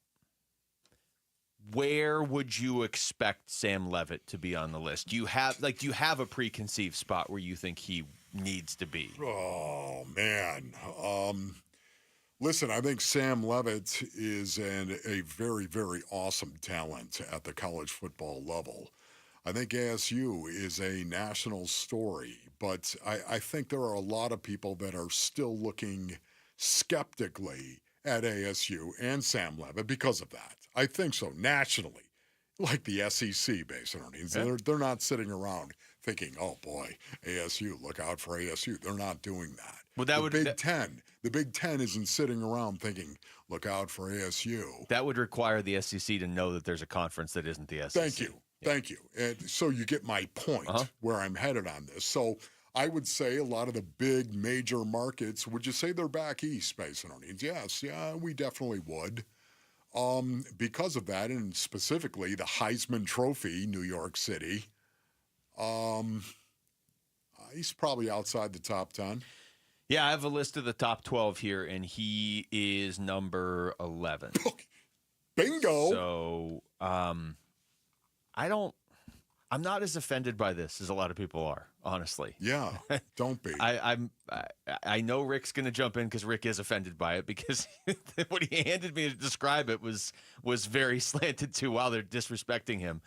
[SPEAKER 15] Where would you expect Sam Levitt to be on the list? Do you have a preconceived spot where you think he needs to be?
[SPEAKER 21] Oh man, Listen, I think Sam Levitt is a very, very awesome talent at the college football level. I think ASU is a national story, but I think there are a lot of people that are still looking skeptically at ASU and Sam Levitt because of that. I think so, nationally. Like the SEC base earnings.
[SPEAKER 15] Yeah.
[SPEAKER 21] They're not sitting around thinking, oh boy, ASU, look out for ASU. They're not doing that.
[SPEAKER 15] Well, that would
[SPEAKER 21] The Big Ten isn't sitting around thinking, look out for ASU.
[SPEAKER 15] That would require the SEC to know that there's a conference that isn't the SEC.
[SPEAKER 21] Thank you. Thank you. And so you get my point where I'm headed on this. So I would say a lot of the big major markets, would you say they're back east, base earnings? Yes, yeah, we definitely would. Because of that, and specifically the Heisman Trophy, New York City, he's probably outside the top 10.
[SPEAKER 15] Yeah, I have a list of the top 12 here, and he is number 11.
[SPEAKER 21] Bingo.
[SPEAKER 15] So, I'm not as offended by this as a lot of people are, honestly.
[SPEAKER 21] Yeah, don't be.
[SPEAKER 15] I know Rick's going to jump in because Rick is offended by it because what he handed me to describe it was very slanted to while they're disrespecting him.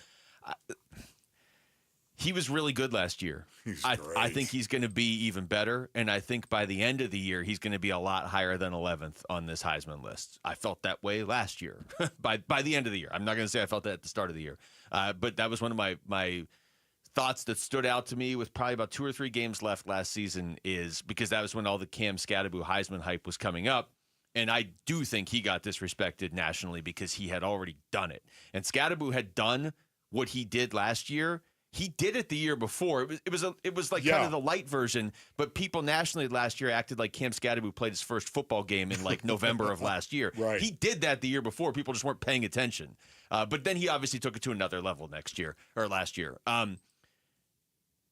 [SPEAKER 15] He was really good last year. I think he's going to be even better, and I think by the end of the year, he's going to be a lot higher than 11th on this Heisman list. I felt that way last year. by the end of the year. I'm not going to say I felt that at the start of the year, but that was one of my thoughts that stood out to me with probably about 2 or 3 games left last season is because that was when all the Cam Scadaboo Heisman hype was coming up. And I do think he got disrespected nationally because he had already done it. And Scadaboo had done what he did last year. He did it the year before. It was like kind of the light version, but people nationally last year acted like Cam Scadaboo played his first football game in like November of last year.
[SPEAKER 21] Right.
[SPEAKER 15] He did that the year before. People just weren't paying attention. But then he obviously took it to another level last year.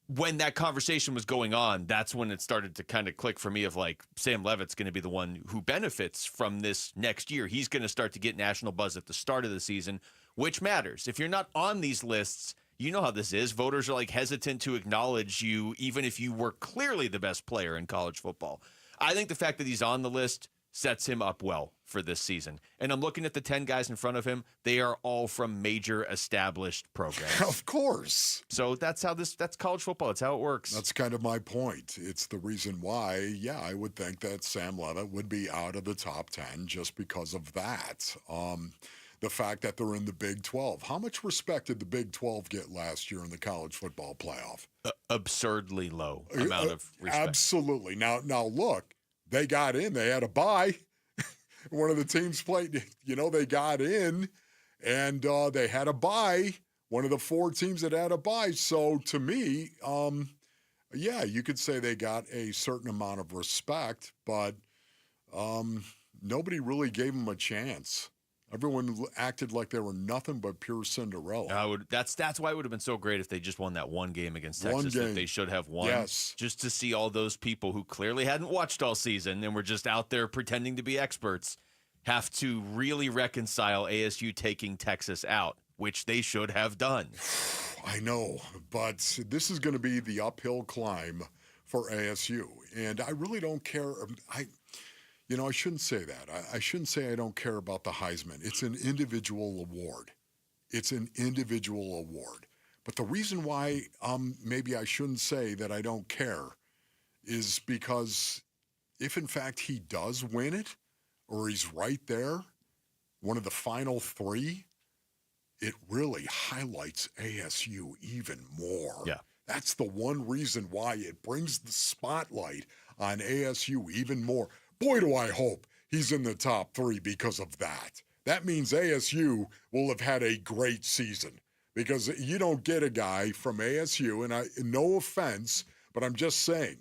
[SPEAKER 15] When that conversation was going on, that's when it started to kind of click for me of like Sam Levitt's going to be the one who benefits from this next year. He's going to start to get national buzz at the start of the season, which matters. If you're not on these lists, you know how this is. Voters are like hesitant to acknowledge you, even if you were clearly the best player in college football. I think the fact that he's on the list sets him up well for this season. And I'm looking at the 10 guys in front of him. They are all from major established programs.
[SPEAKER 21] Of course.
[SPEAKER 15] So that's college football. That's how it works.
[SPEAKER 21] That's kind of my point. It's the reason why, I would think that Sam Levitt would be out of the top 10 just because of that. The fact that they're in the Big 12. How much respect did the Big 12 get last year in the college football playoff?
[SPEAKER 15] Absurdly low amount of respect.
[SPEAKER 21] Absolutely. Now look, they got in. They had a bye. One of the teams played, they got in, and they had a bye. One of the 4 teams that had a bye. So to me, you could say they got a certain amount of respect, but nobody really gave them a chance. Everyone acted like they were nothing but pure Cinderella.
[SPEAKER 15] That's why it would have been so great if they just won that one game against Texas that they should have won.
[SPEAKER 21] Yes.
[SPEAKER 15] Just to see all those people who clearly hadn't watched all season and were just out there pretending to be experts have to really reconcile ASU taking Texas out, which they should have done.
[SPEAKER 21] I know, but this is going to be the uphill climb for ASU, and I really don't care. I shouldn't say that. I shouldn't say I don't care about the Heisman. It's an individual award. But the reason why maybe I shouldn't say that I don't care is because if, in fact, he does win it or he's right there, one of the final 3, it really highlights ASU even more.
[SPEAKER 15] Yeah.
[SPEAKER 21] That's the one reason why it brings the spotlight on ASU even more. Boy, do I hope he's in the top 3 because of that. That means ASU will have had a great season because you don't get a guy from ASU, and no offense, but I'm just saying,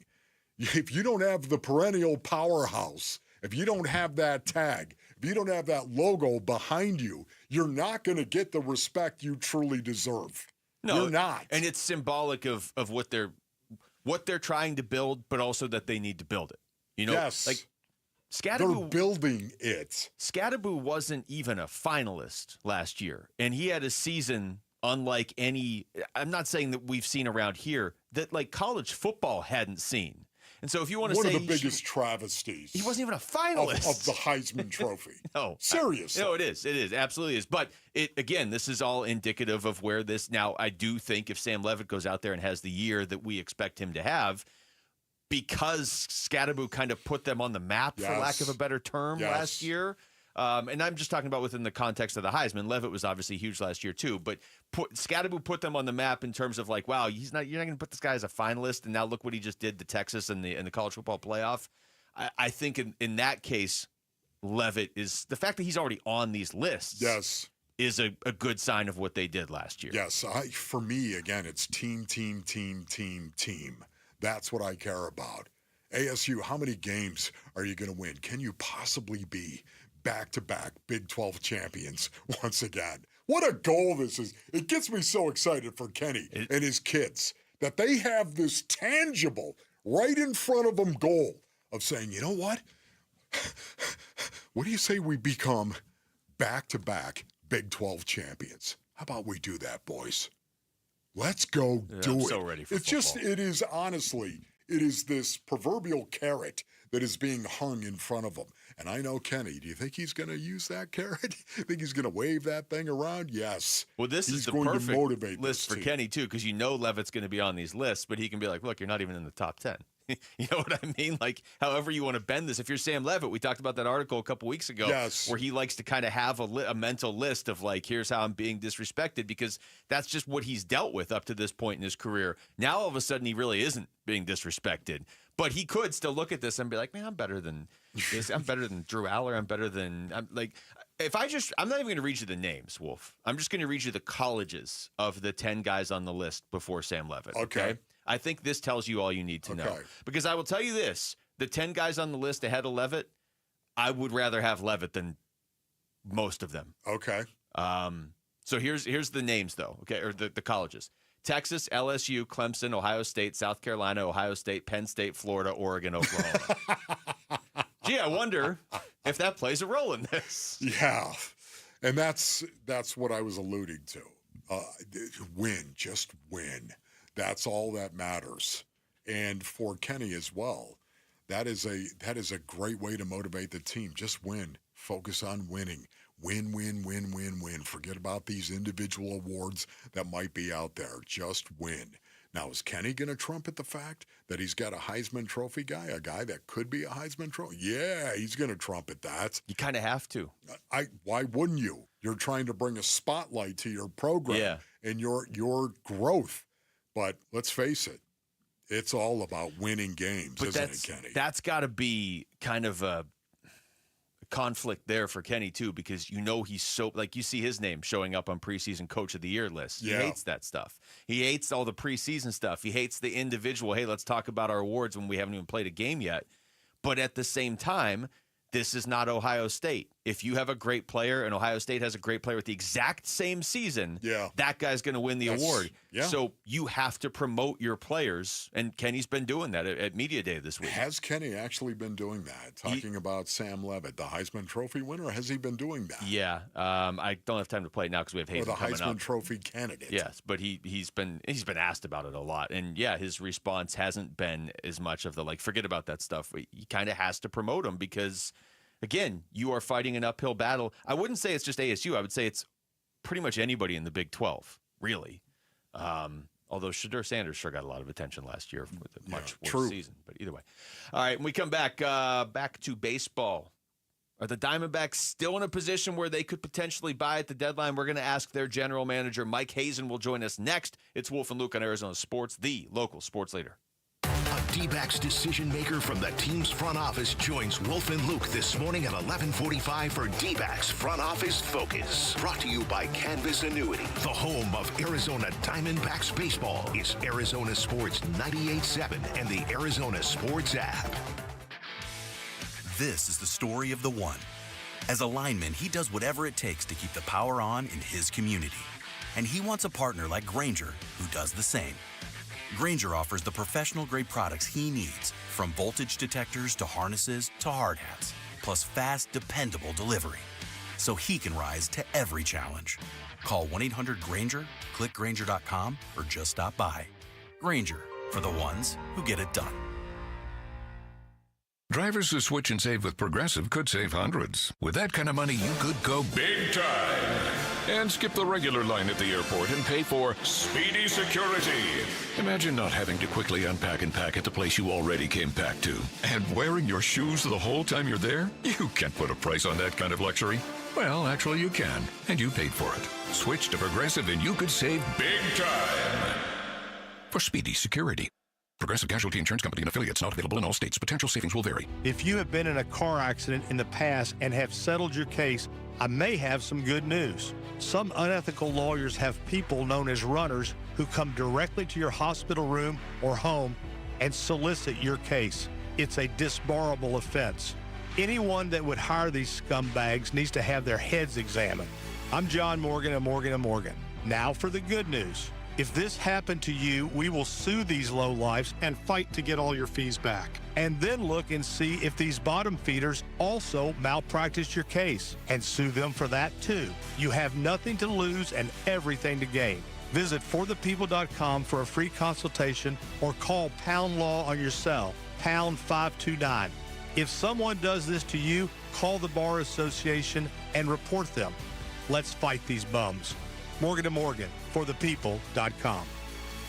[SPEAKER 21] if you don't have the perennial powerhouse, if you don't have that tag, if you don't have that logo behind you, you're not going to get the respect you truly deserve.
[SPEAKER 15] No,
[SPEAKER 21] you're not.
[SPEAKER 15] And it's symbolic of what they're trying to build, but also that they need to build it.
[SPEAKER 21] Yes.
[SPEAKER 15] Like Scadaboo,
[SPEAKER 21] they're building it.
[SPEAKER 15] Scadaboo wasn't even a finalist last year, and he had a season unlike any. I'm not saying that we've seen around here that like college football hadn't seen. And so if you want to
[SPEAKER 21] one
[SPEAKER 15] say
[SPEAKER 21] of the biggest travesties,
[SPEAKER 15] he wasn't even a finalist
[SPEAKER 21] of the Heisman Trophy.
[SPEAKER 15] No,
[SPEAKER 21] seriously.
[SPEAKER 15] No, it is, absolutely is. But this is all indicative of where this. Now, I do think if Sam Levitt goes out there and has the year that we expect him to have, because Scadaboo kind of put them on the map, for lack of a better term, last year. And I'm just talking about within the context of the Heisman. Levitt was obviously huge last year too, but Scadaboo put them on the map in terms of like, wow, you're not going to put this guy as a finalist, and now look what he just did to Texas in the college football playoff. I think in that case, Levitt is the fact that he's already on these lists.
[SPEAKER 21] Yes.
[SPEAKER 15] Is a good sign of what they did last year.
[SPEAKER 21] Yes. For me, again, it's team. That's what I care about. ASU, how many games are you going to win? Can you possibly be back-to-back Big 12 champions once again? What a goal this is. It gets me so excited for Kenny and his kids that they have this tangible, right in front of them goal of saying, you know what? What do you say we become back-to-back Big 12 champions? How about we do that, boys? Let's go do
[SPEAKER 15] I'm
[SPEAKER 21] it.
[SPEAKER 15] so ready for
[SPEAKER 21] football. It is this proverbial carrot that is being hung in front of him. And I know Kenny. Do you think he's going to use that carrot? Think he's going to wave that thing around? Yes.
[SPEAKER 15] Well, this
[SPEAKER 21] he's
[SPEAKER 15] is the
[SPEAKER 21] going
[SPEAKER 15] perfect
[SPEAKER 21] to motivate
[SPEAKER 15] list for
[SPEAKER 21] team.
[SPEAKER 15] Kenny, too, because you know Levitt's going to be on these lists, but he can be like, look, you're not even in the top 10. You know what I mean? Like, however you want to bend this. If you're Sam Levitt, we talked about that article a couple weeks ago where he likes to kind of have a mental list of, like, here's how I'm being disrespected, because that's just what he's dealt with up to this point in his career. Now, all of a sudden, he really isn't being disrespected. But he could still look at this and be like, man, I'm better than this. I'm better than Drew Aller. I'm not even going to read you the names, Wolf. I'm just going to read you the colleges of the 10 guys on the list before Sam Levitt. Okay. I think this tells you all you need to know. Because I will tell you this, the 10 guys on the list ahead of Levitt, I would rather have Levitt than most of them.
[SPEAKER 21] Okay.
[SPEAKER 15] So here's the names, though, okay, or the colleges. Texas, LSU, Clemson, Ohio State, South Carolina, Ohio State, Penn State, Florida, Oregon, Oklahoma. Gee, I wonder if that plays a role in this.
[SPEAKER 21] Yeah, and that's what I was alluding to. Just win. That's all that matters. And for Kenny as well, that is a great way to motivate the team. Just win. Focus on winning. Win. Forget about these individual awards that might be out there. Just win. Now, is Kenny going to trumpet the fact that he's got a Heisman Trophy guy, a guy that could be a Heisman Trophy? Yeah, he's going to trumpet that.
[SPEAKER 15] You kind of have to.
[SPEAKER 21] Why wouldn't you? You're trying to bring a spotlight to your program and your growth. But let's face it, it's all about winning games, isn't it, Kenny?
[SPEAKER 15] That's got to be kind of a conflict there for Kenny, too, because he's so, like, you see his name showing up on preseason Coach of the Year lists. He hates that stuff. He hates all the preseason stuff. He hates the individual, hey, let's talk about our awards when we haven't even played a game yet. But at the same time, this is not Ohio State. If you have a great player and Ohio State has a great player with the exact same season, that guy's going to win the award. Yeah. So you have to promote your players, and Kenny's been doing that at Media Day this week.
[SPEAKER 21] Has Kenny actually been doing that? Talking about Sam Levitt, the Heisman Trophy winner, has he been doing that?
[SPEAKER 15] Yeah. I don't have time to play it now because we have Hayes coming up.
[SPEAKER 21] Or the Heisman Trophy candidate.
[SPEAKER 15] Yes, but he's been asked about it a lot. And, his response hasn't been as much of the, like, forget about that stuff. He kind of has to promote him because – again, you are fighting an uphill battle. I wouldn't say it's just ASU. I would say it's pretty much anybody in the Big 12, really. Although Shedeur Sanders sure got a lot of attention last year with a much worse season. But either way. All right, when we come back to baseball. Are the Diamondbacks still in a position where they could potentially buy at the deadline? We're going to ask their general manager, Mike Hazen, will join us next. It's Wolf and Luke on Arizona Sports, the local sports leader.
[SPEAKER 7] A Dbacks decision maker from the team's front office joins Wolf and Luke this morning at 11:45 for Dbacks Front Office Focus. Brought to you by Canvas Annuity. The home of Arizona Diamondbacks baseball is Arizona Sports 98.7 and the Arizona Sports app.
[SPEAKER 9] This is the story of the one. As a lineman, he does whatever it takes to keep the power on in his community. And he wants a partner like Grainger who does the same. Grainger offers the professional-grade products he needs, from voltage detectors to harnesses to hard hats, plus fast, dependable delivery, so he can rise to every challenge. Call 1-800-GRAINGER, click Grainger.com, or just stop by. Grainger, for the ones who get it done.
[SPEAKER 10] Drivers who switch and save with Progressive could save hundreds. With that kind of money, you could go big time and skip the regular line at the airport and pay for speedy security. Imagine not having to quickly unpack and pack at the place you already came packed to. And wearing your shoes the whole time you're there? You can't put a price on that kind of luxury. Well, actually you can, and you paid for it. Switch to Progressive and you could save big time for speedy security. Progressive Casualty Insurance Company and affiliates, not available in all states. Potential savings will vary.
[SPEAKER 13] If you have been in a car accident in the past and have settled your case, I may have some good news. Some unethical lawyers have people known as runners who come directly to your hospital room or home and solicit your case. It's a disbarable offense. Anyone that would hire these scumbags needs to have their heads examined. I'm John Morgan of Morgan & Morgan. Now for the good news. If this happened to you, we will sue these lowlifes and fight to get all your fees back. And then look and see if these bottom feeders also malpracticed your case and sue them for that too. You have nothing to lose and everything to gain. Visit forthepeople.com for a free consultation or call Pound Law on your cell, pound 529. If someone does this to you, call the Bar Association and report them. Let's fight these bums. Morgan & Morgan, forthepeople.com.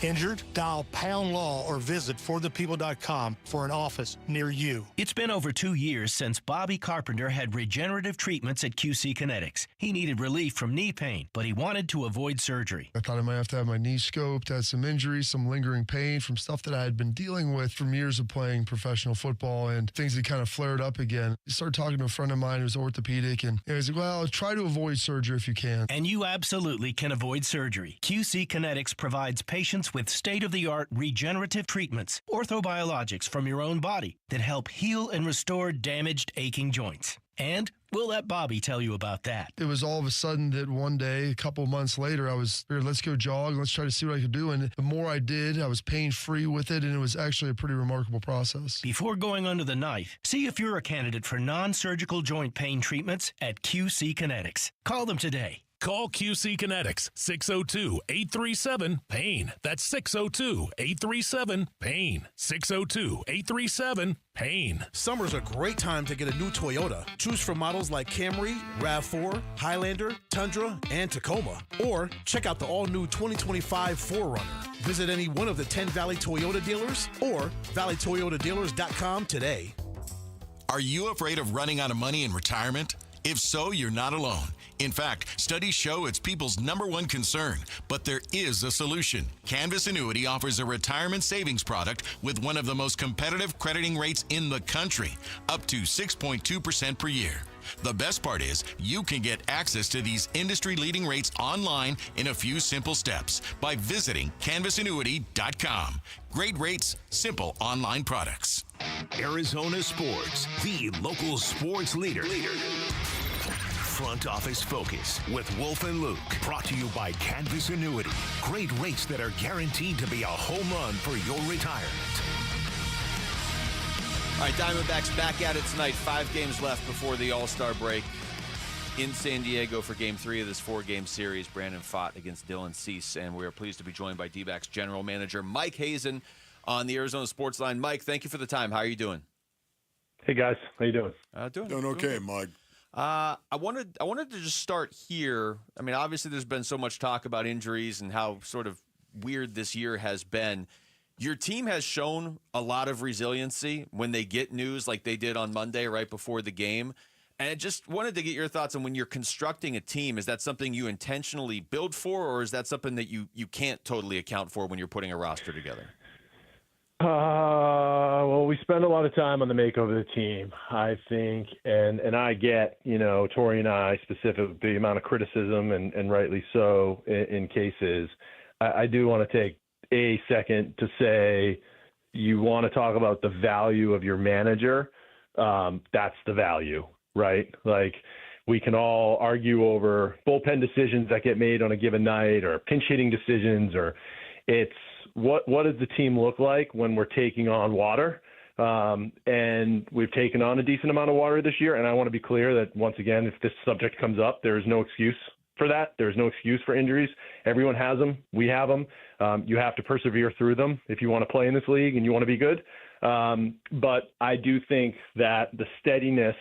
[SPEAKER 13] Injured? Dial Pound Law or visit forthepeople.com for an office near you.
[SPEAKER 16] It's been over 2 years since Bobby Carpenter had regenerative treatments at QC Kinetics. He needed relief from knee pain, but he wanted to avoid surgery.
[SPEAKER 17] I thought I might have to have my knee scoped, had some injuries, some lingering pain from stuff that I had been dealing with from years of playing professional football, and things had kind of flared up again. I started talking to a friend of mine who's orthopedic, and he was like, well, try to avoid surgery if you can.
[SPEAKER 16] And you absolutely can avoid surgery. QC Kinetics provides patients with state-of-the-art regenerative treatments, orthobiologics from your own body that help heal and restore damaged, aching joints. And we'll let Bobby tell you about that.
[SPEAKER 17] It was all of a sudden that one day, a couple of months later, I was here, let's go jog, let's try to see what I could do. And the more I did, I was pain-free with it, and it was actually a pretty remarkable process.
[SPEAKER 16] Before going under the knife, see if you're a candidate for non-surgical joint pain treatments at QC Kinetics. Call them today.
[SPEAKER 19] Call QC Kinetics, 602-837-PAIN. That's 602-837-PAIN. 602-837-PAIN.
[SPEAKER 24] Summer's a great time to get a new Toyota. Choose from models like Camry, RAV4, Highlander, Tundra, and Tacoma. Or check out the all-new 2025 4Runner. Visit any one of the 10 Valley Toyota dealers or valleytoyotadealers.com today.
[SPEAKER 27] Are you afraid of running out of money in retirement? If so, you're not alone. In fact, studies show it's people's #1 concern, but there is a solution. Canvas Annuity offers a retirement savings product with one of the most competitive crediting rates in the country, up to 6.2% per year. The best part is you can get access to these industry-leading rates online in a few simple steps by visiting canvasannuity.com. Great rates, simple online products.
[SPEAKER 7] Arizona Sports, the local sports leader. Front Office Focus with Wolf and Luke. Brought to you by Canvas Annuity. Great rates that are guaranteed to be a home run for your retirement.
[SPEAKER 15] All right, Diamondbacks back at it tonight. 5 games left before the All-Star break in San Diego for Game 3 of this 4-game series. Brandon Pfaadt against Dylan Cease, and we are pleased to be joined by Dbacks General Manager Mike Hazen on the Arizona Sports Line. Mike, thank you for the time. How are you doing?
[SPEAKER 28] Hey, guys. How you doing?
[SPEAKER 21] Doing okay, Mike.
[SPEAKER 15] I wanted to just start here. I mean, obviously there's been so much talk about injuries and how sort of weird this year has been. Your team has shown a lot of resiliency when they get news like they did on Monday right before the game. And I just wanted to get your thoughts on when you're constructing a team, is that something you intentionally build for, or is that something that you can't totally account for when you're putting a roster together?
[SPEAKER 28] Well, we spend a lot of time on the makeup of the team, I think, and I get, Tori and I specific the amount of criticism, and rightly so in cases. I do want to take a second to say you want to talk about the value of your manager. That's the value, right? Like, we can all argue over bullpen decisions that get made on a given night or pinch hitting decisions, or it's what does the team look like when we're taking on water? And we've taken on a decent amount of water this year. And I want to be clear that, once again, if this subject comes up, there is no excuse for that. There's no excuse for injuries. Everyone has them. We have them. You have to persevere through them if you want to play in this league and you want to be good. But I do think that the steadiness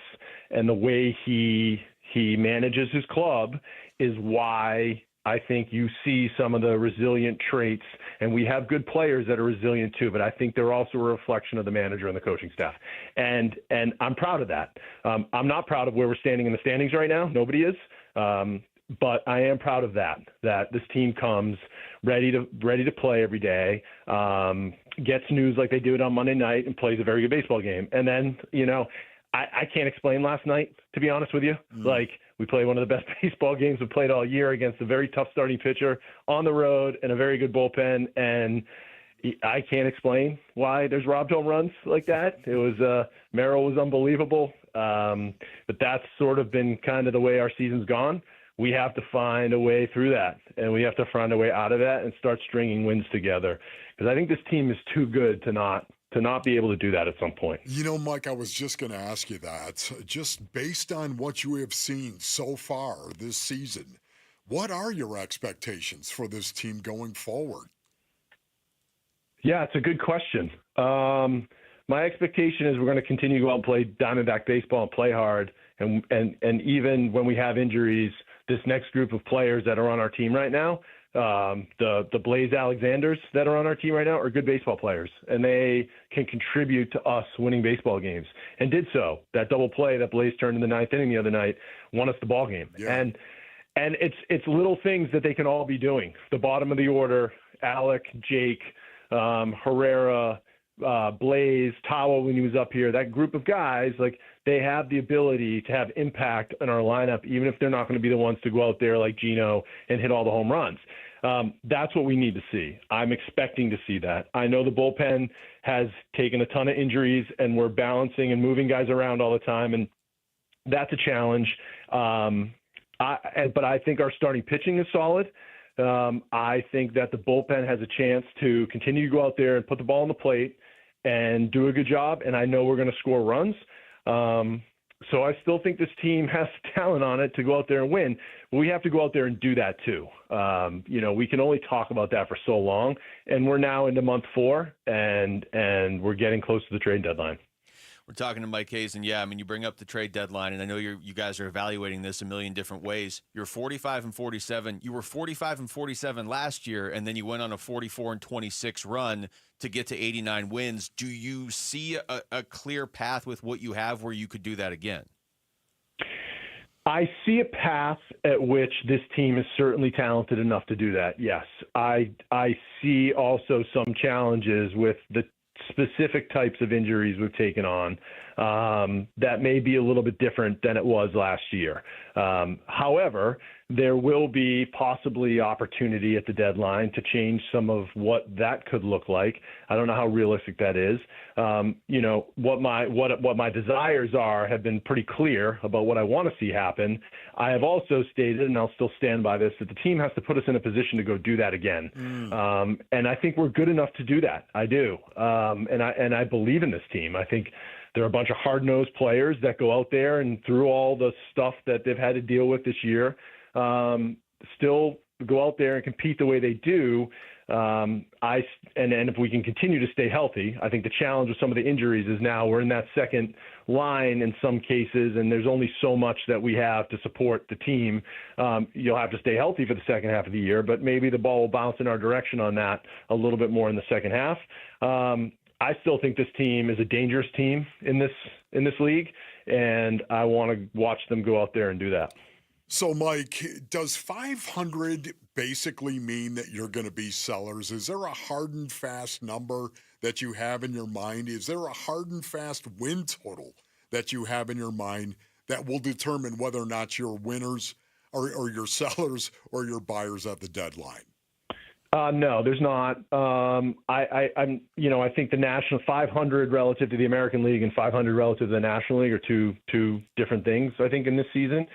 [SPEAKER 28] and the way he manages his club is why I think you see some of the resilient traits, and we have good players that are resilient too, but I think they're also a reflection of the manager and the coaching staff. And I'm proud of that. I'm not proud of where we're standing in the standings right now. Nobody is. But I am proud of that this team comes ready to play every day, gets news like they do it on Monday night, and plays a very good baseball game. And then, I can't explain last night, to be honest with you. Like, we played one of the best baseball games we've played all year against a very tough starting pitcher on the road and a very good bullpen. And I can't explain why there's robbed home runs like that. It was Merrill was unbelievable. But that's sort of been kind of the way our season's gone. We have to find a way through that, and we have to find a way out of that and start stringing wins together. Because I think this team is too good to not be able to do that at some point.
[SPEAKER 21] Mike, I was just going to ask you that. Just based on what you have seen so far this season, what are your expectations for this team going forward?
[SPEAKER 28] Yeah, it's a good question. My expectation is we're going to continue to go out and play Diamondback baseball and play hard. And even when we have injuries, this next group of players that are on our team right now, the Blaze Alexanders that are on our team right now are good baseball players, and they can contribute to us winning baseball games, and did so. That double play that Blaze turned in the ninth inning the other night won us the ball game. Yeah. And it's little things that they can all be doing. The bottom of the order, Alec, Jake, Herrera, Blaze, Tawa when he was up here, that group of guys, like, they have the ability to have impact in our lineup, even if they're not going to be the ones to go out there like Gino and hit all the home runs. That's what we need to see. I'm expecting to see that. I know the bullpen has taken a ton of injuries, and we're balancing and moving guys around all the time, and that's a challenge. But I think our starting pitching is solid. I think that the bullpen has a chance to continue to go out there and put the ball on the plate and do a good job, and I know we're going to score runs. So I still think this team has talent on it to go out there and win. But we have to go out there and do that too. We can only talk about that for so long, and we're now into month 4, and we're getting close to the trade deadline.
[SPEAKER 15] We're talking to Mike Hazen. Yeah, I mean, you bring up the trade deadline, and I know you guys are evaluating this a million different ways. You're 45-47. You were 45-47 last year, and then you went on a 44-26 run to get to 89 wins. Do you see a clear path with what you have where you could do that again?
[SPEAKER 28] I see a path at which this team is certainly talented enough to do that, yes. I see also some challenges with the specific types of injuries we've taken on that may be a little bit different than it was last year. However, there will be possibly opportunity at the deadline to change some of what that could look like. I don't know how realistic that is. What my desires are have been pretty clear about what I want to see happen. I have also stated, and I'll still stand by this, that the team has to put us in a position to go do that again. And I think we're good enough to do that. I do. And I believe in this team. I think there are a bunch of hard-nosed players that go out there and through all the stuff that they've had to deal with this year, still go out there and compete the way they do. And if we can continue to stay healthy, I think the challenge with some of the injuries is now we're in that second line in some cases, and there's only so much that we have to support the team. You'll have to stay healthy for the second half of the year, but maybe the ball will bounce in our direction on that a little bit more in the second half. I still think this team is a dangerous team in this league, and I want to watch them go out there and do that.
[SPEAKER 21] So, Mike, does 500 basically mean that you're going to be sellers? Is there a hard and fast number that you have in your mind? Is there a hard and fast win total that you have in your mind that will determine whether or not you're winners or you're sellers or you're buyers at the deadline?
[SPEAKER 28] No, there's not. I think the national 500 relative to the American League and 500 relative to the National League are two different things, I think, in this season.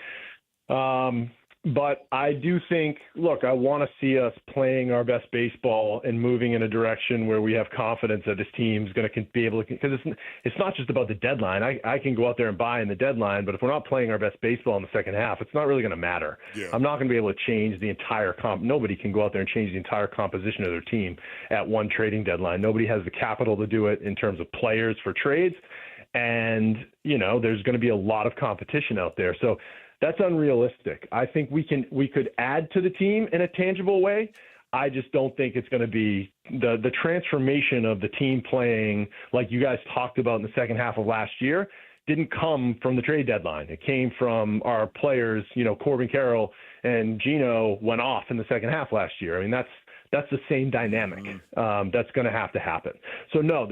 [SPEAKER 28] But I do think, look, I want to see us playing our best baseball and moving in a direction where we have confidence that this team's going to be able to, because it's not just about the deadline. I can go out there and buy in the deadline, but if we're not playing our best baseball in the second half, it's not really going to matter.
[SPEAKER 21] Yeah.
[SPEAKER 28] I'm not going to be able to change the entire nobody can go out there and change the entire composition of their team at one trading deadline. Nobody has the capital to do it in terms of players for trades. And, there's going to be a lot of competition out there. So that's unrealistic. I think we could add to the team in a tangible way. I just don't think it's going to be the transformation of the team playing like you guys talked about in the second half of last year didn't come from the trade deadline. It came from our players, Corbin Carroll and Gino went off in the second half last year. I mean, that's the same dynamic that's going to have to happen. So no,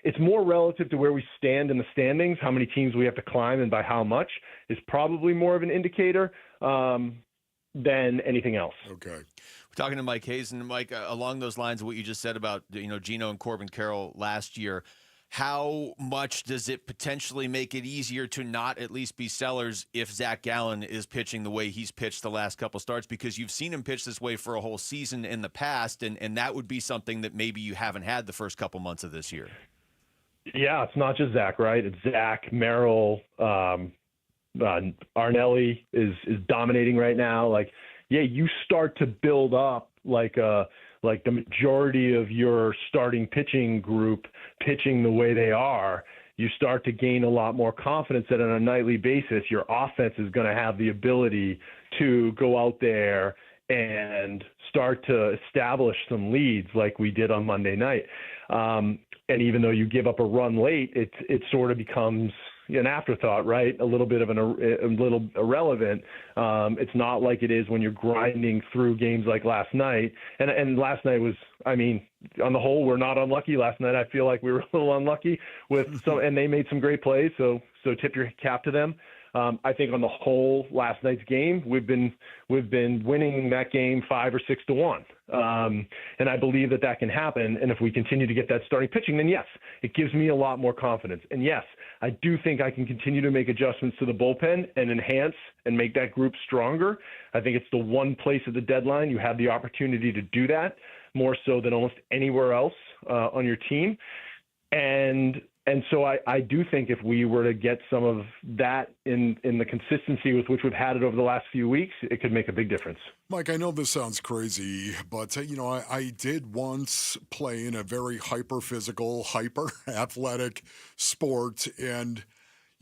[SPEAKER 28] it's more relative to where we stand in the standings, how many teams we have to climb and by how much is probably more of an indicator than anything else.
[SPEAKER 21] Okay.
[SPEAKER 15] We're talking to Mike Hazen. Mike, along those lines of what you just said about, Gino and Corbin Carroll last year, how much does it potentially make it easier to not at least be sellers if Zach Gallen is pitching the way he's pitched the last couple starts? Because you've seen him pitch this way for a whole season in the past, and that would be something that maybe you haven't had the first couple months of this year.
[SPEAKER 28] Yeah, it's not just Zach, right? It's Zach, Merrill, Arnelli is dominating right now. You start to build up like the majority of your starting pitching group pitching the way they are, you start to gain a lot more confidence that on a nightly basis, your offense is going to have the ability to go out there and start to establish some leads like we did on Monday night. And even though you give up a run late, it sort of becomes an afterthought, right? A little bit of a little irrelevant. It's not like it is when you're grinding through games like last night. And last night was, on the whole, we're not unlucky. Last night, I feel like we were a little unlucky with some, and they made some great plays. So tip your cap to them. I think on the whole, last night's game, we've been winning that game 5 or 6 to 1. And I believe that can happen. And if we continue to get that starting pitching, then yes, it gives me a lot more confidence. And yes, I do think I can continue to make adjustments to the bullpen and enhance and make that group stronger. I think it's the one place at the deadline you have the opportunity to do that more so than almost anywhere else on your team. And so I do think if we were to get some of that in the consistency with which we've had it over the last few weeks, it could make a big difference.
[SPEAKER 21] Mike, I know this sounds crazy, but, I did once play in a very hyper-physical, hyper-athletic sport, and,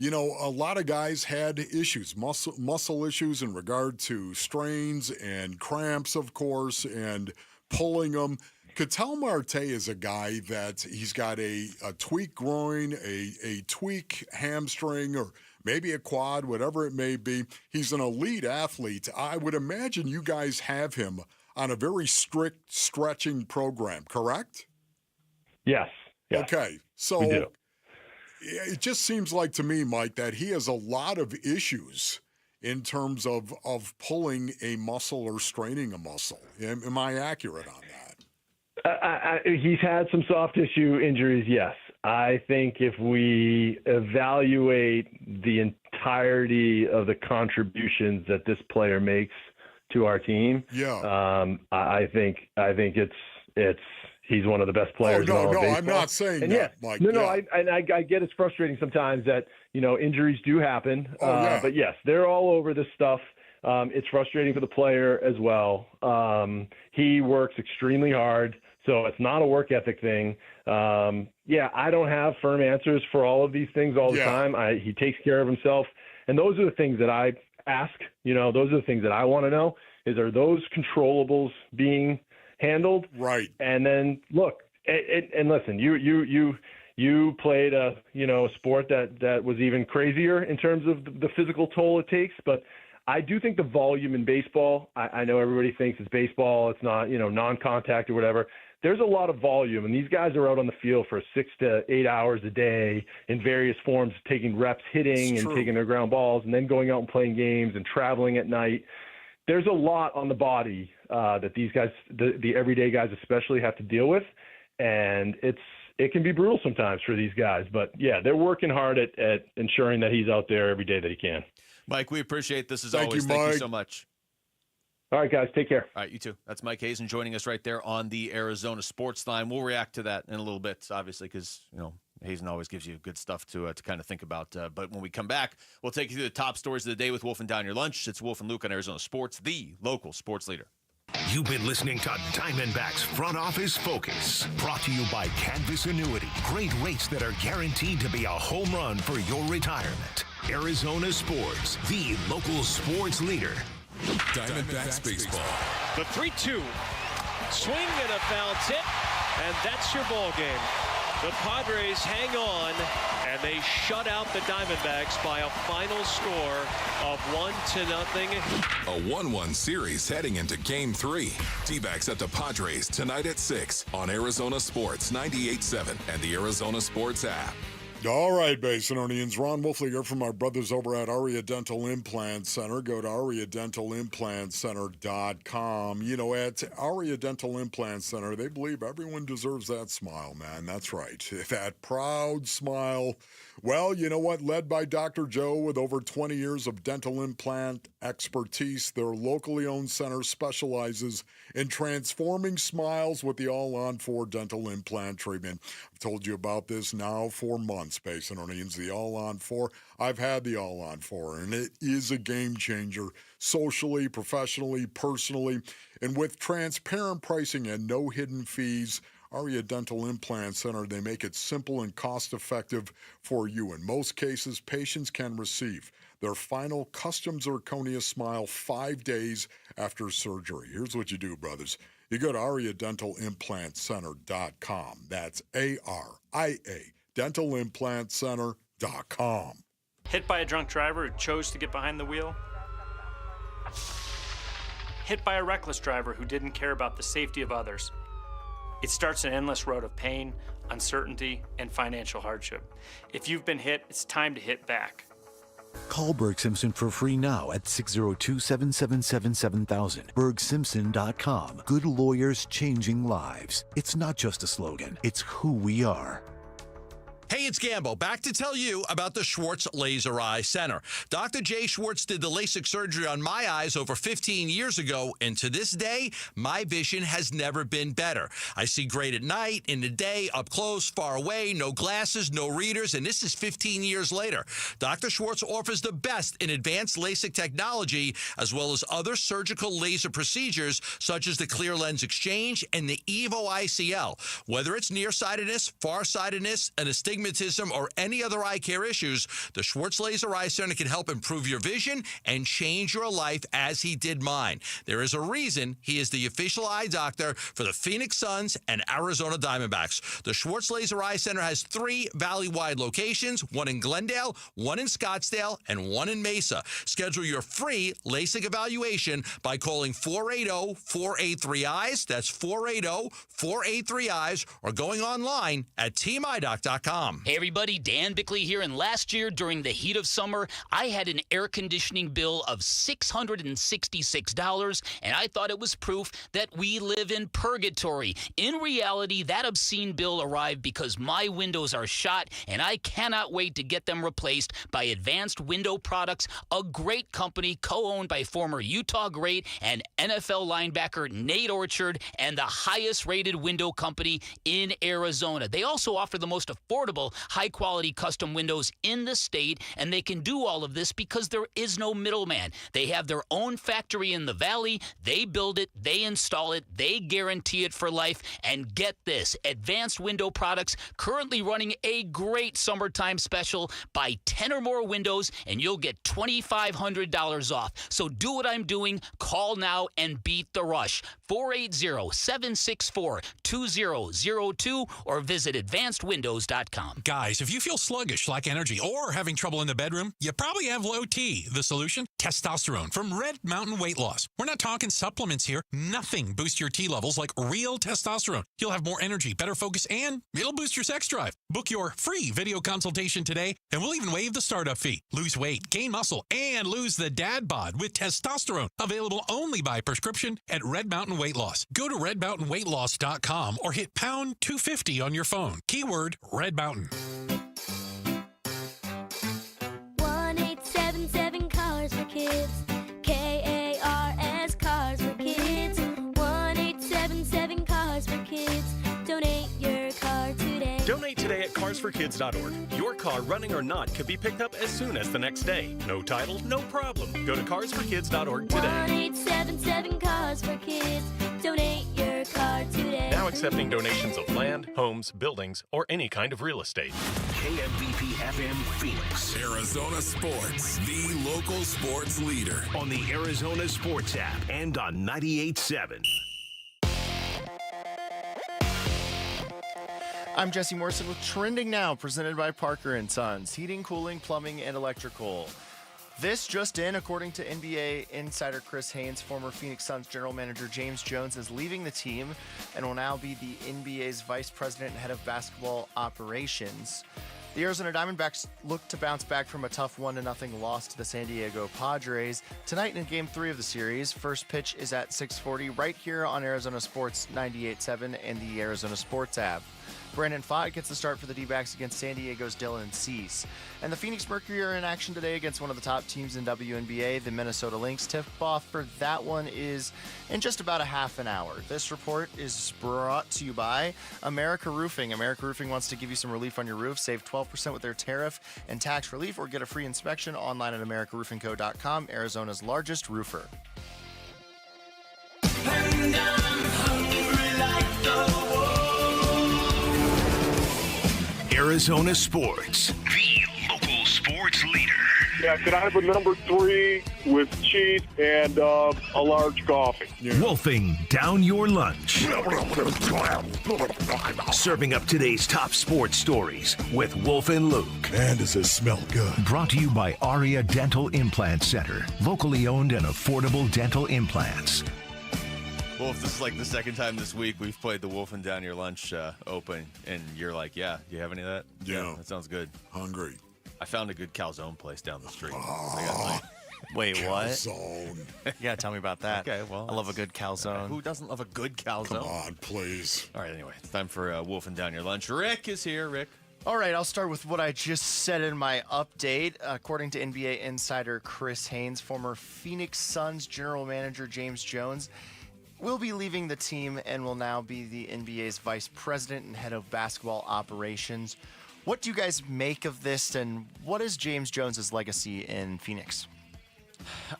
[SPEAKER 21] a lot of guys had issues, muscle issues in regard to strains and cramps, of course, and pulling them. Ketel Marte is a guy that he's got a tweak groin, a tweak hamstring, or maybe a quad, whatever it may be. He's an elite athlete. I would imagine you guys have him on a very strict stretching program, correct?
[SPEAKER 28] Yes.
[SPEAKER 21] Okay. So
[SPEAKER 28] we do.
[SPEAKER 21] It just seems like to me, Mike, that he has a lot of issues in terms of pulling a muscle or straining a muscle. Am I accurate on that?
[SPEAKER 28] He's had some soft tissue injuries, yes. I think if we evaluate the entirety of the contributions that this player makes to our team, I think it's he's one of the best players in all of baseball.
[SPEAKER 21] I'm not saying
[SPEAKER 28] and
[SPEAKER 21] that,
[SPEAKER 28] yes,
[SPEAKER 21] Mike.
[SPEAKER 28] I get it's frustrating sometimes that injuries do happen, but yes, they're all over this stuff. It's frustrating for the player as well. He works extremely hard, so it's not a work ethic thing. I don't have firm answers for all of these things all the time. He takes care of himself, and those are the things that I ask. Those are the things that I want to know: are those controllables being handled?
[SPEAKER 21] Right.
[SPEAKER 28] And then look, and listen, you played a sport that was even crazier in terms of the physical toll it takes, but I do think the volume in baseball, I know everybody thinks it's baseball, it's not, non-contact or whatever. There's a lot of volume, and these guys are out on the field for 6 to 8 hours a day in various forms, taking reps, hitting and taking their ground balls, and then going out and playing games and traveling at night. There's a lot on the body that these guys, the everyday guys especially, have to deal with, and it can be brutal sometimes for these guys. But, yeah, they're working hard at ensuring that he's out there every day that he can.
[SPEAKER 15] Mike, we appreciate this as
[SPEAKER 21] Thank
[SPEAKER 15] always.
[SPEAKER 21] you,
[SPEAKER 15] Thank
[SPEAKER 21] Mike.
[SPEAKER 15] you so much.
[SPEAKER 28] All right, guys, take care.
[SPEAKER 15] All right, you too. That's Mike Hazen joining us right there on the Arizona Sports Line. We'll react to that in a little bit, obviously, because, Hazen always gives you good stuff to kind of think about. But when we come back, we'll take you through the top stories of the day with Wolf and Down Your Lunch. It's Wolf and Luke on Arizona Sports, the local sports leader.
[SPEAKER 7] You've been listening to Diamondbacks Front Office Focus, brought to you by Canvas Annuity. Great rates that are guaranteed to be a home run for your retirement. Arizona Sports, the local sports leader.
[SPEAKER 10] Diamondbacks baseball.
[SPEAKER 2] The 3-2. Swing and a foul tip, and that's your ball game. The Padres hang on, and they shut out the Diamondbacks by a final score of 1-0.
[SPEAKER 10] A 1-1 series heading into Game 3. Dbacks at the Padres tonight at 6 on Arizona Sports 98.7 and the Arizona Sports app.
[SPEAKER 21] All right, Basinonians. Ron Wolfley here from our brothers over at Aria Dental Implant Center. Go to ariadentalimplantcenter.com. At Aria Dental Implant Center, they believe everyone deserves that smile, man. That's right. That proud smile. Well, you know what? Led by Dr. Joe with over 20 years of dental implant expertise, their locally owned center specializes in transforming smiles with the All-On-4 dental implant treatment. I've told you about this now for months, Basinonians. The All-On-4. I've had the All-On-4, and it is a game changer socially, professionally, personally. And with transparent pricing and no hidden fees, Aria Dental Implant Center, they make it simple and cost-effective for you. In most cases, patients can receive their final custom zirconia smile 5 days after surgery. Here's what you do, brothers. You go to ariadentalimplantcenter.com. That's ARIA, dentalimplantcenter.com.
[SPEAKER 4] Hit by a drunk driver who chose to get behind the wheel. Hit by a reckless driver who didn't care about the safety of others. It starts an endless road of pain, uncertainty, and financial hardship. If you've been hit, it's time to hit back.
[SPEAKER 8] Call Berg Simpson for free now at 602-777-7000. BergSimpson.com. Good lawyers changing lives. It's not just a slogan, it's who we are.
[SPEAKER 20] Hey, it's Gambo, back to tell you about the Schwartz Laser Eye Center. Dr. Jay Schwartz did the LASIK surgery on my eyes over 15 years ago, and to this day, my vision has never been better. I see great at night, in the day, up close, far away, no glasses, no readers, and this is 15 years later. Dr. Schwartz offers the best in advanced LASIK technology, as well as other surgical laser procedures, such as the clear lens exchange and the EVO ICL. Whether it's nearsightedness, farsightedness, and astigmatism, or any other eye care issues, the Schwartz Laser Eye Center can help improve your vision and change your life as he did mine. There is a reason he is the official eye doctor for the Phoenix Suns and Arizona Diamondbacks. The Schwartz Laser Eye Center has 3 valley-wide locations, one in Glendale, one in Scottsdale, and one in Mesa. Schedule your free LASIK evaluation by calling 480-483-EYES. That's 480-483-EYES, or going online at teamidoc.com.
[SPEAKER 1] Hey everybody, Dan Bickley here, and last year during the heat of summer, I had an air conditioning bill of $666, and I thought it was proof that we live in purgatory. In reality, that obscene bill arrived because my windows are shot, and I cannot wait to get them replaced by Advanced Window Products, a great company co-owned by former Utah great and NFL linebacker Nate Orchard, and the highest-rated window company in Arizona. They also offer the most affordable, high-quality custom windows in the state, and they can do all of this because there is no middleman. They have their own factory in the valley. They build it, they install it, they guarantee it for life. And get this, Advanced Window Products currently running a great summertime special. Buy 10 or more windows, and you'll get $2,500 off. So do what I'm doing. Call now and beat the rush. 480-764-2002 or visit advancedwindows.com.
[SPEAKER 18] Guys, if you feel sluggish, lack energy, or having trouble in the bedroom, you probably have low T. The solution? Testosterone from Red Mountain Weight Loss. We're not talking supplements here. Nothing boosts your T levels like real testosterone. You'll have more energy, better focus, and it'll boost your sex drive. Book your free video consultation today, and we'll even waive the startup fee. Lose weight, gain muscle, and lose the dad bod with testosterone. Available only by prescription at Red Mountain Weight Loss. Go to redmountainweightloss.com or hit pound 250 on your phone. Keyword Red Mountain.
[SPEAKER 22] 1877 Cars for Kids. KARS Cars
[SPEAKER 3] Donate today at carsforkids.org. Your car, running or not, could be picked up as soon as the next day. No title, no problem. Go to carsforkids.org today.
[SPEAKER 6] 1-877 Cars for Kids. Donate your car today.
[SPEAKER 19] Now accepting donations of land, homes, buildings, or any kind of real estate.
[SPEAKER 27] KMBP FM Phoenix.
[SPEAKER 11] Arizona Sports, the local sports leader.
[SPEAKER 27] On the Arizona Sports app and on 98.7.
[SPEAKER 5] I'm Jesse Morrison with Trending Now, presented by Parker & Sons, heating, cooling, plumbing, and electrical. This just in, according to NBA insider Chris Haynes, former Phoenix Suns general manager James Jones is leaving the team and will now be the NBA's vice president and head of basketball operations. The Arizona Diamondbacks look to bounce back from a tough 1-0 loss to the San Diego Padres tonight in Game 3 of the series. First pitch is at 6:40 right here on Arizona Sports 98.7 and the Arizona Sports app. Brandon Pfaadt gets the start for the Dbacks against San Diego's Dylan Cease. And the Phoenix Mercury are in action today against one of the top teams in WNBA, the Minnesota Lynx. Tip-off for that one is in just about a half an hour. This report is brought to you by America Roofing. America Roofing wants to give you some relief on your roof. Save 12% with their tariff and tax relief, or get a free inspection online at americaroofingco.com, Arizona's largest roofer.
[SPEAKER 11] And I'm hungry like the
[SPEAKER 27] Arizona Sports, the local sports leader.
[SPEAKER 12] Yeah, could I have a number 3 with cheese and a large coffee?
[SPEAKER 27] Wolfing down your lunch. Serving up today's top sports stories with Wolf and Luke.
[SPEAKER 21] Man, does this smell good.
[SPEAKER 27] Brought to you by Aria Dental Implant Center. Locally owned and affordable dental implants.
[SPEAKER 15] Wolf, this is like the second time this week we've played the Wolfing Down Your Lunch open, and you're like, yeah, do you have any of that?
[SPEAKER 21] Yeah.
[SPEAKER 15] That sounds good.
[SPEAKER 21] Hungry.
[SPEAKER 15] I found a good calzone place down the street. I got mine.
[SPEAKER 5] Wait, what?
[SPEAKER 21] Calzone.
[SPEAKER 5] You gotta tell me about that.
[SPEAKER 15] Okay, well,
[SPEAKER 5] I love a good calzone.
[SPEAKER 15] Who doesn't love a good calzone?
[SPEAKER 21] Come on, please.
[SPEAKER 15] All right, anyway, it's time for Wolfing Down Your Lunch. Rick is here. Rick.
[SPEAKER 5] All right, I'll start with what I just said in my update. According to NBA insider Chris Haynes, former Phoenix Suns general manager James Jones will be leaving the team and will now be the NBA's vice president and head of basketball operations. What do you guys make of this, and what is James Jones's legacy in Phoenix?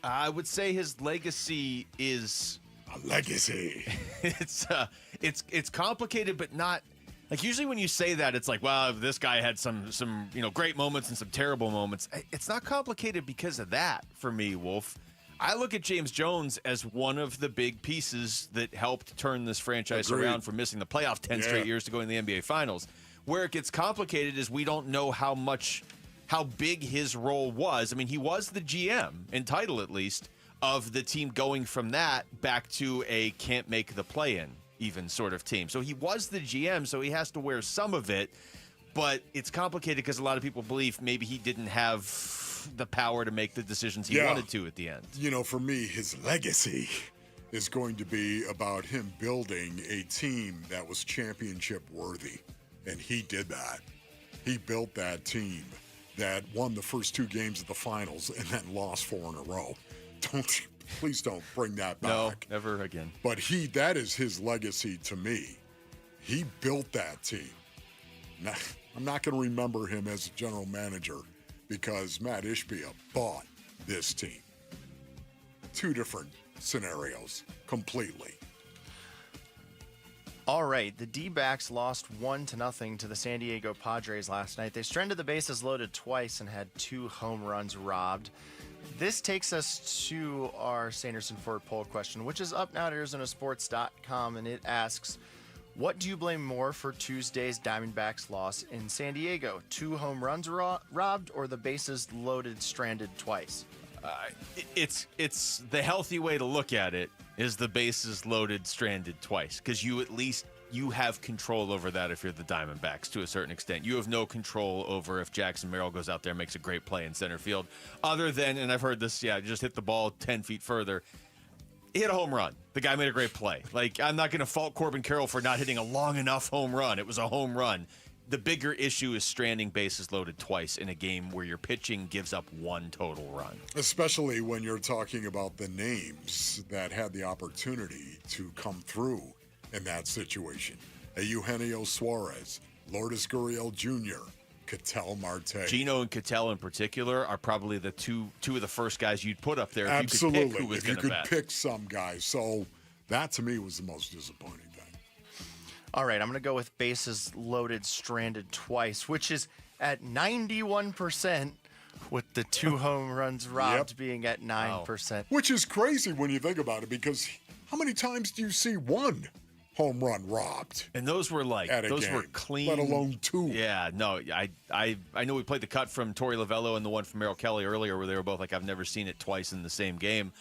[SPEAKER 15] I would say his legacy is
[SPEAKER 21] a legacy.
[SPEAKER 15] It's complicated, but not like usually when you say that, it's like, well, this guy had some great moments and some terrible moments. It's not complicated because of that for me, Wolf. I look at James Jones as one of the big pieces that helped turn this franchise around from missing the playoff 10 straight years to going to the NBA Finals. Where it gets complicated is we don't know how big his role was. I mean, he was the GM, in title at least, of the team going from that back to a can't make the play-in even sort of team. So he was the GM, so he has to wear some of it. But it's complicated because a lot of people believe maybe he didn't have the power to make the decisions he wanted to at the end.
[SPEAKER 21] You know, for me, his legacy is going to be about him building a team that was championship worthy. And he did that. He built that team that won the first 2 games of the finals and then lost 4 in a row. Please don't bring that back.
[SPEAKER 15] No, never again.
[SPEAKER 21] But that is his legacy to me. He built that team. Now, I'm not going to remember him as a general manager because Matt Ishbia bought this team. 2 different scenarios completely.
[SPEAKER 5] All right, the D-backs lost 1-0 to the San Diego Padres last night. They stranded the bases loaded twice and had 2 home runs robbed. This takes us to our Sanderson Ford poll question, which is up now at ArizonaSports.com, and it asks, what do you blame more for Tuesday's Diamondbacks loss in San Diego? 2 home runs robbed or the bases loaded stranded twice?
[SPEAKER 15] It's the healthy way to look at it is the bases loaded stranded twice, because you have control over that if you're the Diamondbacks to a certain extent. You have no control over if Jackson Merrill goes out there and makes a great play in center field, other than, and I've heard this, just hit the ball 10 feet further. He hit a home run. The guy made a great play. Like, I'm not going to fault Corbin Carroll for not hitting a long enough home run. It was a home run. The bigger issue is stranding bases loaded twice in a game where your pitching gives up 1 total run.
[SPEAKER 21] Especially when you're talking about the names that had the opportunity to come through in that situation. A Eugenio Suarez, Lourdes Gurriel Jr., Ketel Marte.
[SPEAKER 15] Gino and Ketel in particular are probably the two of the first guys you'd put up there if
[SPEAKER 21] Absolutely.
[SPEAKER 15] you could pick who was going to bat.
[SPEAKER 21] If you could pick some guys. So that, to me, was the most disappointing thing.
[SPEAKER 5] All right, I'm going to go with bases loaded, stranded twice, which is at 91%, with the 2 home runs robbed being at 9%.
[SPEAKER 21] Which is crazy when you think about it, because how many times do you see 1 home run robbed?
[SPEAKER 15] And those were like, were clean.
[SPEAKER 21] Let alone 2.
[SPEAKER 15] Yeah, no, I know we played the cut from Torey Lovello and the one from Mel Kelly earlier where they were both like, I've never seen it twice in the same game.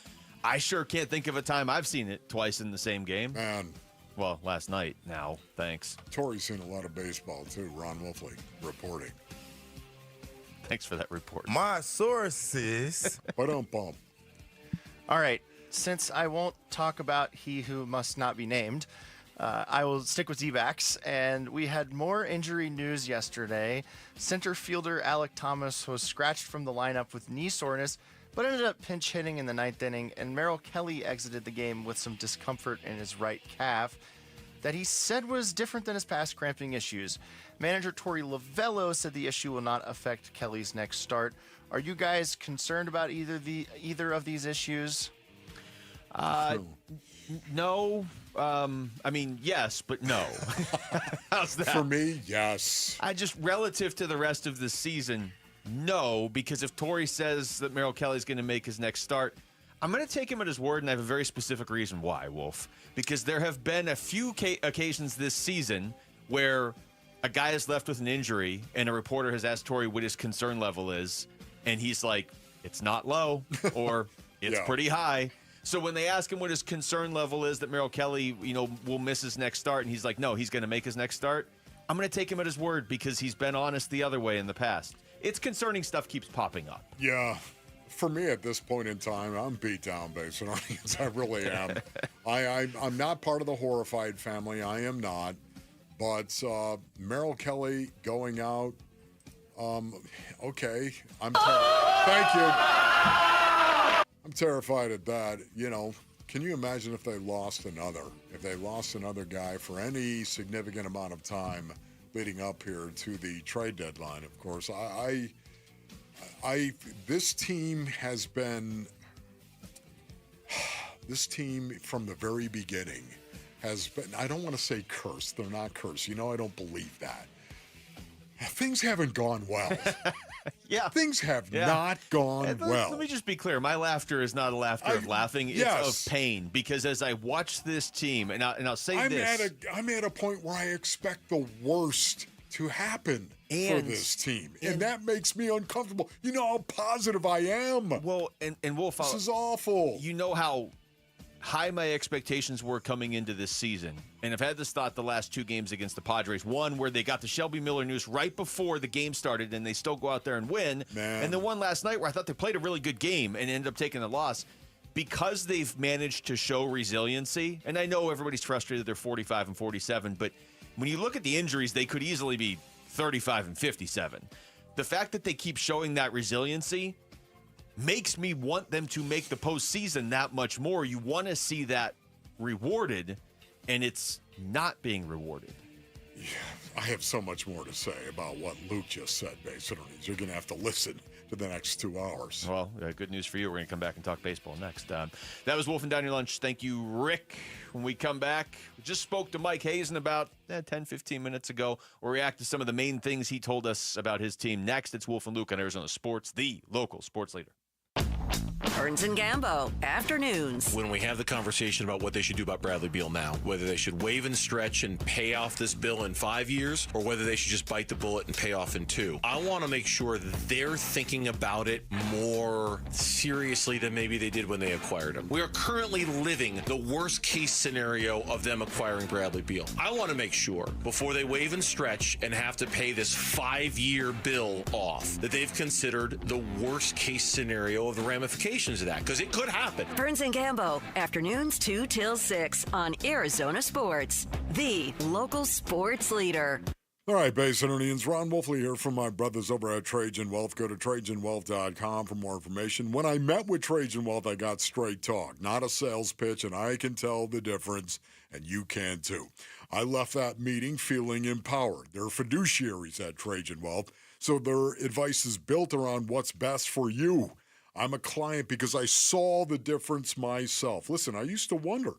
[SPEAKER 15] I sure can't think of a time I've seen it twice in the same game.
[SPEAKER 21] Man.
[SPEAKER 15] Well, last night now, thanks.
[SPEAKER 21] Torey's seen a lot of baseball too. Ron Wolfley reporting.
[SPEAKER 15] Thanks for that report.
[SPEAKER 9] My sources.
[SPEAKER 21] Bump.
[SPEAKER 5] All right, since I won't talk about he who must not be named, I will stick with Dbacks. And we had more injury news yesterday. Center fielder Alec Thomas was scratched from the lineup with knee soreness, but ended up pinch hitting in the 9th inning. And Mel Kelly exited the game with some discomfort in his right calf that he said was different than his past cramping issues. Manager Torey Lovello said the issue will not affect Kelly's next start. Are you guys concerned about either of these issues?
[SPEAKER 15] No. I mean, yes, but no. How's that?
[SPEAKER 21] For me, yes.
[SPEAKER 15] I just, relative to the rest of the season, no, because if Torey says that Mel Kelly's going to make his next start, I'm going to take him at his word, and I have a very specific reason why, Wolf. Because there have been a few occasions this season where a guy is left with an injury, and a reporter has asked Torey what his concern level is, and he's like, it's not low, or it's pretty high. So when they ask him what his concern level is that Mel Kelly, will miss his next start, and he's like, no, he's going to make his next start, I'm going to take him at his word because he's been honest the other way in the past. It's concerning stuff keeps popping up.
[SPEAKER 21] Yeah. For me at this point in time, I'm beat down, Basin Audience. I really am. I'm not part of the horrified family. I am not. But Mel Kelly going out, okay. Thank you. I'm terrified at that. Can you imagine if they lost another guy for any significant amount of time leading up here to the trade deadline? Of course, this team from the very beginning has been, I don't want to say cursed. They're not cursed. I don't believe that. Things haven't gone well.
[SPEAKER 15] Yeah.
[SPEAKER 21] Things have not gone well.
[SPEAKER 15] Let me just be clear. My laughter is not a laughter of laughing. It's of pain. Because as I watch this team, and I'll say this.
[SPEAKER 21] I'm at a point where I expect the worst to happen for this team. And that makes me uncomfortable. You know how positive I am.
[SPEAKER 15] Well, and Wolf,
[SPEAKER 21] this is awful.
[SPEAKER 15] You know how high my expectations were coming into this season. And I've had this thought the last 2 games against the Padres. One where they got the Shelby Miller news right before the game started and they still go out there and win.
[SPEAKER 21] Man.
[SPEAKER 15] And the one last night where I thought they played a really good game and ended up taking the loss. Because they've managed to show resiliency, and I know everybody's frustrated they're 45 and 47, but when you look at the injuries, they could easily be 35 and 57. The fact that they keep showing that resiliency makes me want them to make the postseason that much more. You want to see that rewarded, and it's not being rewarded.
[SPEAKER 21] Yeah, I have so much more to say about what Luke just said, basically. You're going to have to listen for the next 2 hours.
[SPEAKER 15] Well, good news for you. We're going to come back and talk baseball next. That was Wolf and Down Your Lunch. Thank you, Rick. When we come back, we just spoke to Mike Hazen about 10, 15 minutes ago. We'll react to some of the main things he told us about his team. Next, it's Wolf and Luke on Arizona Sports, the local sports leader.
[SPEAKER 13] Burns and Gambo, afternoons.
[SPEAKER 14] When we have the conversation about what they should do about Bradley Beal now, whether they should waive and stretch and pay off this bill in 5 years, or whether they should just bite the bullet and pay off in 2, I want to make sure that they're thinking about it more seriously than maybe they did when they acquired him. We are currently living the worst case scenario of them acquiring Bradley Beal. I want to make sure before they waive and stretch and have to pay this 5-year bill off that they've considered the worst case scenario of the ramifications of that, because it could happen.
[SPEAKER 13] Burns and Gambo, afternoons 2 till 6 on Arizona Sports, the local sports leader.
[SPEAKER 21] All right, Basin Indians, Ron Wolfley here from my brothers over at Trajan Wealth. Go to TrajanWealth.com for more information. When I met with Trajan Wealth, I got straight talk, not a sales pitch, and I can tell the difference, and you can too. I left that meeting feeling empowered. They're fiduciaries at Trajan Wealth, so their advice is built around what's best for you. I'm a client because I saw the difference myself. Listen, I used to wonder,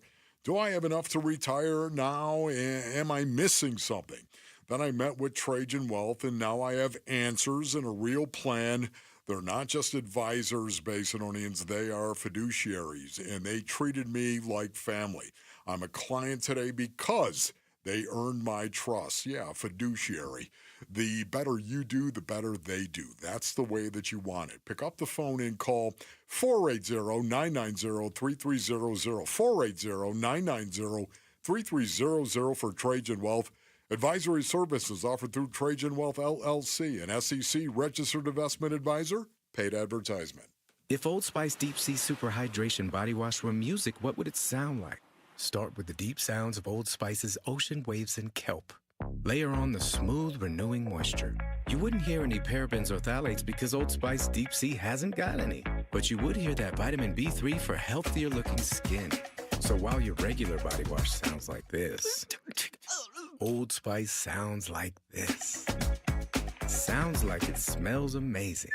[SPEAKER 21] do I have enough to retire now? Am I missing something? Then I met with Trajan Wealth, and now I have answers and a real plan. They're not just advisors, Basinonians. They are fiduciaries, and they treated me like family. I'm a client today because they earned my trust. Yeah, fiduciary. The better you do, the better they do. That's the way that you want it. Pick up the phone and call 480-990-3300, 480-990-3300 for Trajan Wealth. Advisory services offered through Trajan Wealth LLC, an SEC registered investment advisor, paid advertisement.
[SPEAKER 16] If Old Spice Deep Sea Super Hydration Body Wash were music, what would it sound like? Start with the deep sounds of Old Spice's ocean waves and kelp. Layer on the smooth, renewing moisture. You wouldn't hear any parabens or phthalates because Old Spice Deep Sea hasn't got any. But you would hear that vitamin B3 for healthier looking skin. So while your regular body wash sounds like this, Old Spice sounds like this. Sounds like it smells amazing.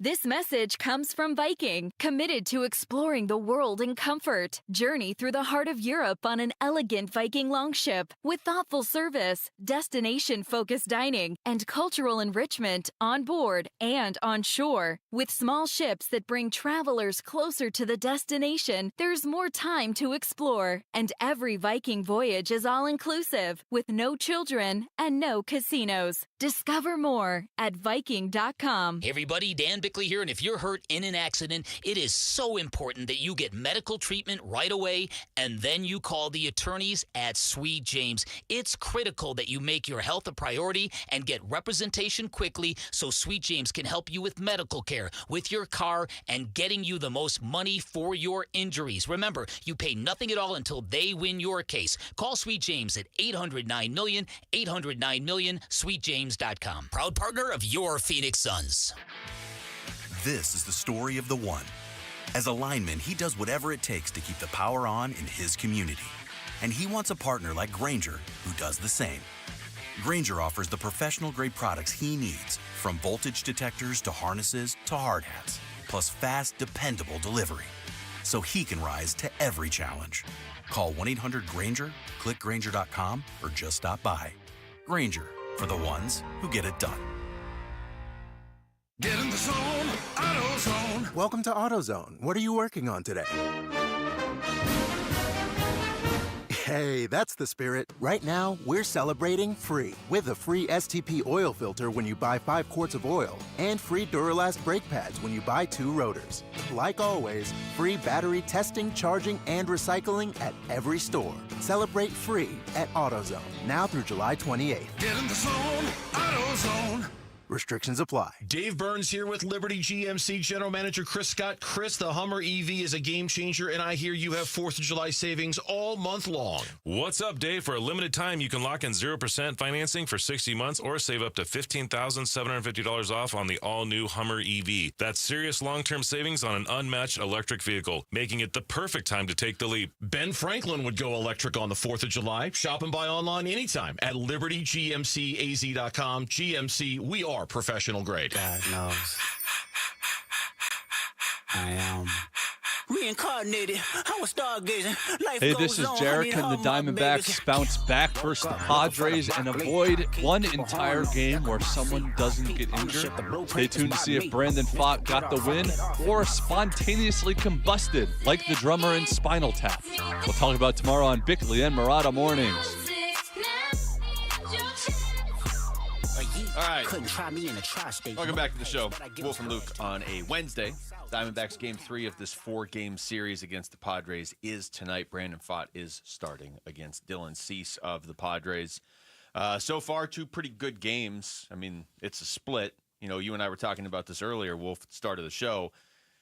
[SPEAKER 17] This message comes from Viking, committed to exploring the world in comfort. Journey through the heart of Europe on an elegant Viking longship with thoughtful service, destination-focused dining, and cultural enrichment on board and on shore. With small ships that bring travelers closer to the destination, there's more time to explore. And every Viking voyage is all-inclusive, with no children and no casinos. Discover more at Viking.com.
[SPEAKER 1] Hey everybody, Dan Bickley here, and if you're hurt in an accident, it is so important that you get medical treatment right away, and then you call the attorneys at Sweet James. It's critical that you make your health a priority and get representation quickly so Sweet James can help you with medical care, with your car, and getting you the most money for your injuries. Remember, you pay nothing at all until they win your case. Call Sweet James at 800-9-million, 800-9-million, sweetjames.com. Proud partner of your Phoenix Suns.
[SPEAKER 22] This is the story of the one. As a lineman, he does whatever it takes to keep the power on in his community. And he wants a partner like Grainger who does the same. Grainger offers the professional-grade products he needs, from voltage detectors to harnesses to hard hats, plus fast, dependable delivery, so he can rise to every challenge. Call 1-800-GRAINGER, click Grainger.com, or just stop by. Grainger, for the ones who get it done.
[SPEAKER 11] Get in the zone, AutoZone.
[SPEAKER 8] Welcome to AutoZone. What are you working on today? Hey, that's the spirit. Right now, we're celebrating free with a free STP oil filter when you buy 5 quarts of oil and free Duralast brake pads when you buy 2 rotors. Like always, free battery testing, charging, and recycling at every store. Celebrate free at AutoZone, now through July 28th.
[SPEAKER 11] Get in the zone, AutoZone.
[SPEAKER 8] Restrictions apply.
[SPEAKER 14] Dave Burns here with Liberty GMC General Manager Chris Scott. Chris, the Hummer EV is a game changer, and I hear you have 4th of July savings all month long.
[SPEAKER 19] What's up, Dave? For a limited time, you can lock in 0% financing for 60 months or save up to $15,750 off on the all-new Hummer EV. That's serious long-term savings on an unmatched electric vehicle, making it the perfect time to take the leap.
[SPEAKER 14] Ben Franklin would go electric on the 4th of July. Shop and buy online anytime at libertygmcaz.com. GMC, we are professional grade.
[SPEAKER 23] God knows. I am reincarnated. I was stargazing. Life
[SPEAKER 24] Hey,
[SPEAKER 23] goes
[SPEAKER 24] this is
[SPEAKER 23] on,
[SPEAKER 24] Jarek,
[SPEAKER 23] honey,
[SPEAKER 24] and the
[SPEAKER 23] all my
[SPEAKER 24] Diamondbacks
[SPEAKER 23] babies.
[SPEAKER 24] bounce back versus the Padres and avoid one entire game where someone doesn't get injured. Stay tuned to see if Brandon Pfaadt got the win or spontaneously combusted like the drummer in Spinal Tap. We'll talk about tomorrow on Bickley and Murata Mornings.
[SPEAKER 15] All right. Welcome back to the show. Wolf and Luke on a Wednesday. Diamondbacks game 3 of this 4-game series against the Padres is tonight. Brandon Pfaadt is starting against Dylan Cease of the Padres. So far, 2 pretty good games. I mean, it's a split. You know, you and I were talking about this earlier, Wolf, at the start of the show.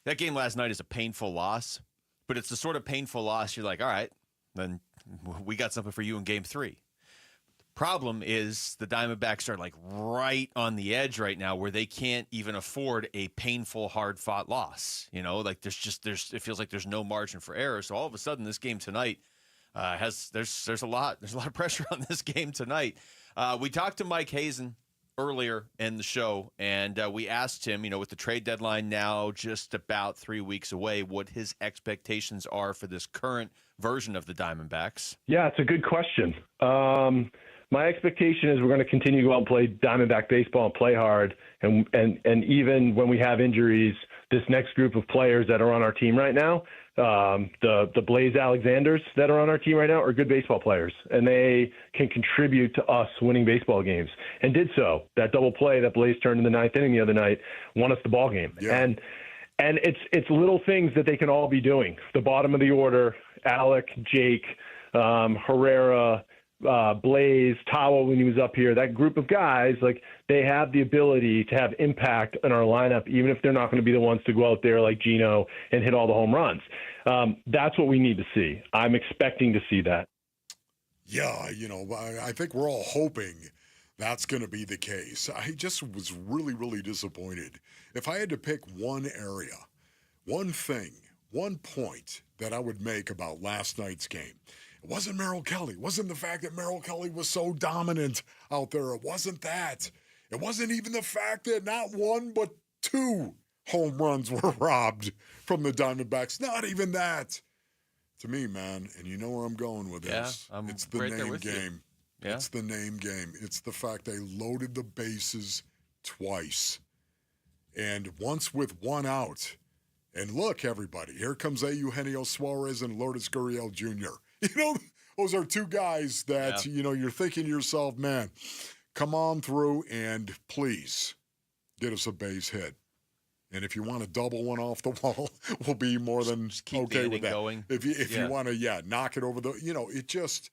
[SPEAKER 15] That game last night is a painful loss, but it's the sort of painful loss you're like, all right, then we got something for you in game 3. Problem is the Diamondbacks are like right on the edge right now where they can't even afford a painful, hard-fought loss. You know, like it feels like there's no margin for error. So all of a sudden this game tonight, There's a lot of pressure on this game tonight. We talked to Mike Hazen earlier in the show, and we asked him, with the trade deadline now just about 3 weeks away, what his expectations are for this current version of the Diamondbacks.
[SPEAKER 2] Yeah, it's a good question. My expectation is we're going to continue to go out and play Diamondback baseball and play hard. And even when we have injuries, this next group of players that are on our team right now, the Blaze Alexanders that are on our team right now are good baseball players, and they can contribute to us winning baseball games, and did so. That double play that Blaze turned in the ninth inning the other night won us the ball game. Yeah. And it's little things that they can all be doing. The bottom of the order, Alec, Jake, Herrera, Blaze, Tawa when he was up here, that group of guys, like, they have the ability to have impact in our lineup, even if they're not going to be the ones to go out there like Gino and hit all the home runs. That's what we need to see. I'm expecting to see that.
[SPEAKER 21] Yeah, I think we're all hoping that's going to be the case. I just was really, really disappointed. If I had to pick one area, one thing, one point that I would make about last night's game, it wasn't Mel Kelly. It wasn't the fact that Mel Kelly was so dominant out there. It wasn't that. It wasn't even the fact that not one but two home runs were robbed from the Diamondbacks. Not even that. To me, man, and you know where I'm going with this. It's the
[SPEAKER 15] right
[SPEAKER 21] name game.
[SPEAKER 15] Yeah.
[SPEAKER 21] It's the name game. It's the fact they loaded the bases twice. And once with one out. And look, everybody, here comes Eugenio Suarez and Lourdes Gurriel Jr. Those are two guys that, you're thinking to yourself, man, come on through and please get us a base hit. And if you want to double one off the wall, we'll be more than okay with that. Going. If you want to, knock it over it just,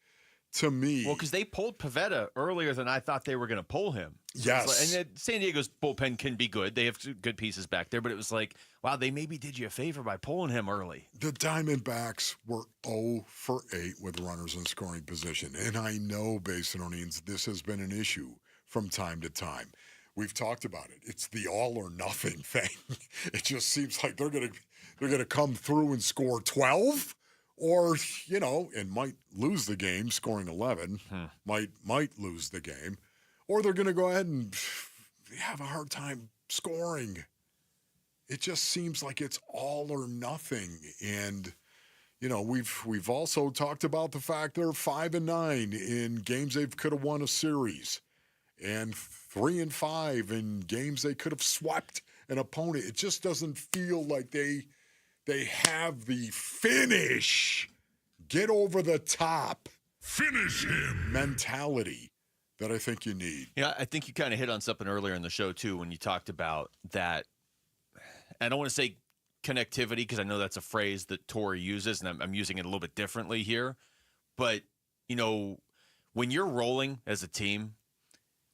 [SPEAKER 21] to me.
[SPEAKER 15] Well, because they pulled Pivetta earlier than I thought they were going to pull him.
[SPEAKER 21] Yes.
[SPEAKER 15] And San Diego's bullpen can be good. They have good pieces back there, but it was like, wow, they maybe did you a favor by pulling him early.
[SPEAKER 21] The Diamondbacks were 0 for 8 with runners in scoring position. And I know, Basinonians, this has been an issue from time to time. We've talked about it. It's the all or nothing thing. It just seems like they're gonna come through and score 12. Or, and might lose the game scoring 11, might lose the game. Or they're going to go ahead and have a hard time scoring. It just seems like it's all or nothing. And, we've also talked about the fact they're 5-9 in games they could have won a series. And 3-5 in games they could have swept an opponent. It just doesn't feel like they have the finish, get over the top, finish him mentality that I think you need.
[SPEAKER 15] Yeah, I think you kind of hit on something earlier in the show, too, when you talked about that. I don't want to say connectivity because I know that's a phrase that Torrey uses, and I'm using it a little bit differently here. But, when you're rolling as a team,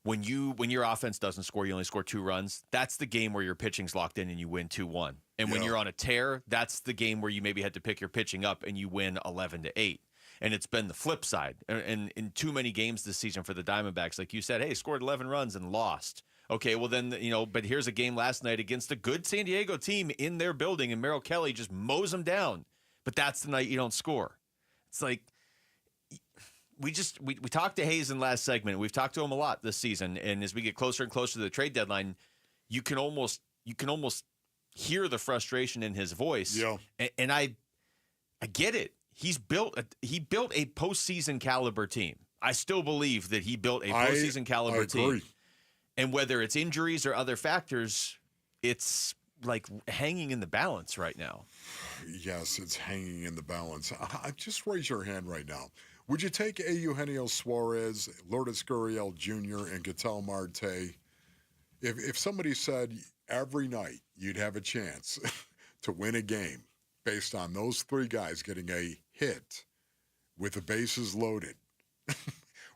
[SPEAKER 15] when your offense doesn't score, you only score 2 runs, that's the game where your pitching's locked in and you win 2-1. And when you're on a tear, that's the game where you maybe had to pick your pitching up and you win 11-8. And it's been the flip side. And in too many games this season for the Diamondbacks, like you said, hey, scored 11 runs and lost. Okay, well then, but here's a game last night against a good San Diego team in their building, and Mel Kelly just mows them down. But that's the night you don't score. It's like, we talked to Hazen last segment. We've talked to him a lot this season. And as we get closer and closer to the trade deadline, you can almost hear the frustration in his voice.
[SPEAKER 21] Yeah.
[SPEAKER 15] And I get it. He built a postseason caliber team. I still believe that he built a postseason caliber team. And whether it's injuries or other factors, it's like hanging in the balance right now.
[SPEAKER 21] Yes, it's hanging in the balance. Just raise your hand right now. Would you take Eugenio Suarez, Lourdes Gurriel Jr., and Ketel Marte? If somebody said every night you'd have a chance to win a game based on those 3 guys getting a hit with the bases loaded,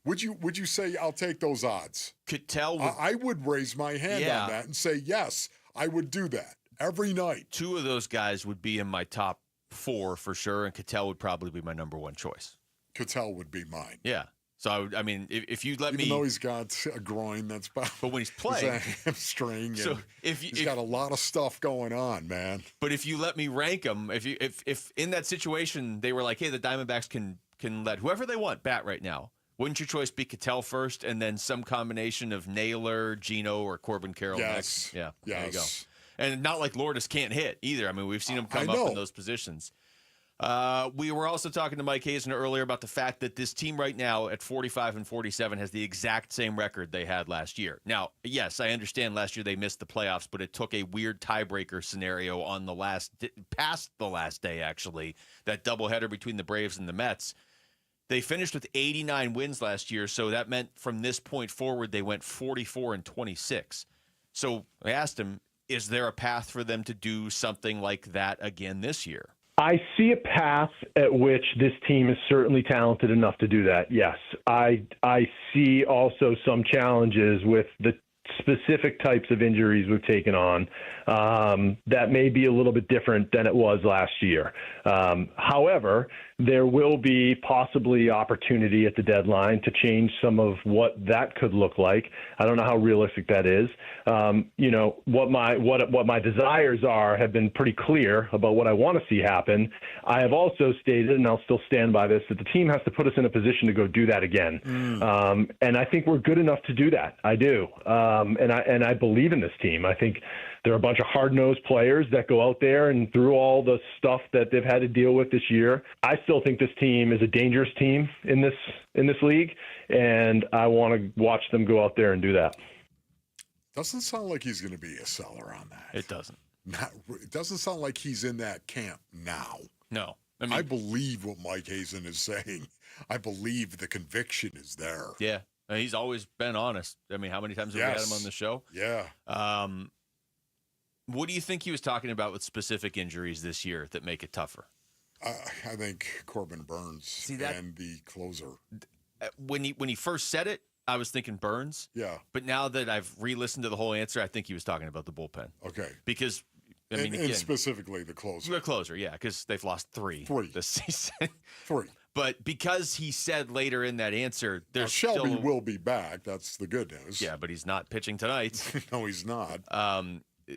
[SPEAKER 21] would you say I'll take those odds? I would raise my hand on that and say yes, I would do that every night.
[SPEAKER 15] 2 of those guys would be in my top 4 for sure, and Ketel would probably be my number 1 choice.
[SPEAKER 21] Ketel would be mine.
[SPEAKER 15] Yeah. So, I mean, if you let me...
[SPEAKER 21] Even though he's got a groin that's... But
[SPEAKER 15] when he's playing...
[SPEAKER 21] a hamstring.
[SPEAKER 15] So
[SPEAKER 21] he's got a lot of stuff going on, man.
[SPEAKER 15] But if you let me rank them, if in that situation they were like, hey, the Diamondbacks can can let whoever they want bat right now, wouldn't your choice be Cattell first and then some combination of Naylor, Gino, or Corbin Carroll next? Yeah, there you go. And not like Lourdes can't hit either. I mean, we've seen him come up in those positions. We were also talking to Mike Hazen earlier about the fact that this team right now at 45 and 47 has the exact same record they had last year. Now, yes, I understand last year they missed the playoffs, but it took a weird tiebreaker scenario on past the last day, actually, that doubleheader between the Braves and the Mets. They finished with 89 wins last year, so that meant from this point forward they went 44 and 26. So I asked him, is there a path for them to do something like that again this year?
[SPEAKER 2] I see a path at which this team is certainly talented enough to do that, yes. I see also some challenges with the specific types of injuries we've taken on that may be a little bit different than it was last year. However, there will be possibly opportunity at the deadline to change some of what that could look like. I don't know how realistic that is. What my desires are have been pretty clear about what I want to see happen. I have also stated, and I'll still stand by this, that the team has to put us in a position to go do that again. And I think we're good enough to do that. I do. And I believe in this team. I think there are a bunch of hard-nosed players that go out there and through all the stuff that they've had to deal with this year. I still think this team is a dangerous team in this league, and I want to watch them go out there and do that.
[SPEAKER 21] Doesn't sound like he's going to be a seller on that.
[SPEAKER 15] It doesn't.
[SPEAKER 21] It doesn't sound like he's in that camp now.
[SPEAKER 15] No.
[SPEAKER 21] I believe what Mike Hazen is saying. I believe the conviction is there.
[SPEAKER 15] Yeah. He's always been honest. I mean, how many times have we had him on the show?
[SPEAKER 21] Yeah.
[SPEAKER 15] What do you think he was talking about with specific injuries this year that make it tougher?
[SPEAKER 21] I think Corbin Burns and the closer.
[SPEAKER 15] When he first said it, I was thinking Burns.
[SPEAKER 21] Yeah.
[SPEAKER 15] But now that I've re-listened to the whole answer, I think he was talking about the bullpen.
[SPEAKER 21] Okay.
[SPEAKER 15] Because,
[SPEAKER 21] and specifically the closer.
[SPEAKER 15] The closer, yeah, because they've lost three this season.
[SPEAKER 21] 3.
[SPEAKER 15] But because he said later in that answer, there's
[SPEAKER 21] Shelby will be back. That's the good news.
[SPEAKER 15] Yeah, but he's not pitching tonight.
[SPEAKER 21] No, he's not.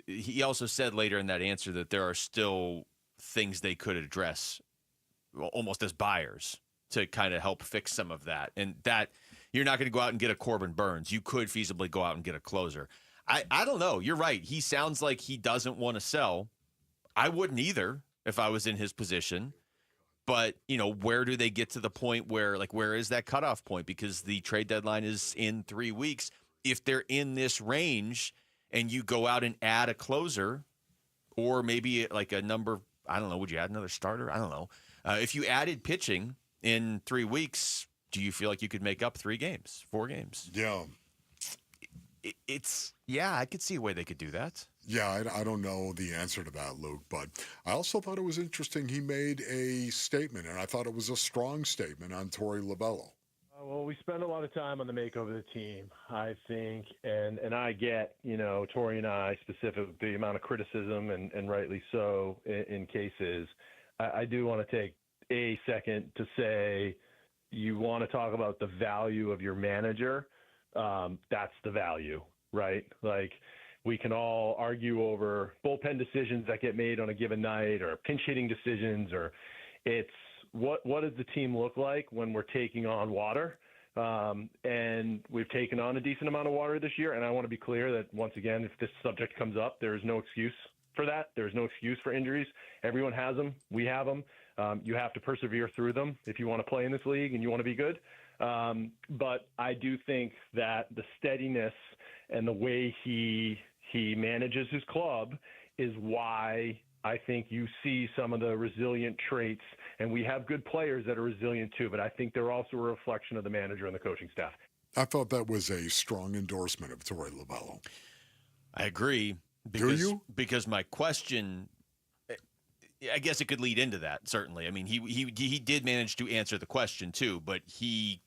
[SPEAKER 15] He also said later in that answer that there are still things they could address, almost as buyers, to kind of help fix some of that. And that you're not going to go out and get a Corbin Burns. You could feasibly go out and get a closer. I don't know. You're right. He sounds like he doesn't want to sell. I wouldn't either if I was in his position. But, where do they get to the point where is that cutoff point? Because the trade deadline is in 3 weeks. If they're in this range and you go out and add a closer or maybe like a number, I don't know, would you add another starter? I don't know. If you added pitching in 3 weeks, do you feel like you could make up 4 games?
[SPEAKER 21] Yeah.
[SPEAKER 15] I could see a way they could do that.
[SPEAKER 21] Yeah, I don't know the answer to that, Luke, but I also thought it was interesting he made a statement, and I thought it was a strong statement on Torey Lovullo.
[SPEAKER 2] Well, we spend a lot of time on the makeover of the team, I think, and I get, Torey and I specifically, the amount of criticism, and rightly so in cases. I do want to take a second to say you want to talk about the value of your manager. That's the value, right? Like, we can all argue over bullpen decisions that get made on a given night or pinch hitting decisions, or it's what does the team look like when we're taking on water? And we've taken on a decent amount of water this year. And I want to be clear that once again, if this subject comes up, there is no excuse for that. There's no excuse for injuries. Everyone has them. We have them. You have to persevere through them if you want to play in this league and you want to be good. But I do think that the steadiness and the way he manages his club is why I think you see some of the resilient traits, and we have good players that are resilient too, but I think they're also a reflection of the manager and the coaching staff.
[SPEAKER 21] I thought that was a strong endorsement of Torey Lovullo.
[SPEAKER 15] I agree.
[SPEAKER 21] Do you?
[SPEAKER 15] Because my question, I guess it could lead into that, certainly. I mean, he did manage to answer the question too, but he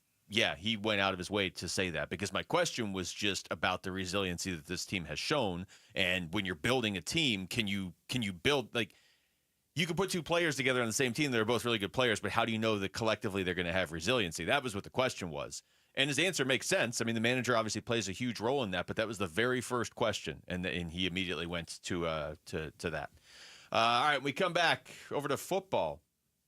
[SPEAKER 15] went out of his way to say that, because my question was just about the resiliency that this team has shown. And when you're building a team, can you build, like, you can put 2 players together on the same team that are both really good players, but how do you know that collectively they're going to have resiliency? That was what the question was. And his answer makes sense. I mean, the manager obviously plays a huge role in that, but that was the very first question, and he immediately went to that. All right, we come back over to football.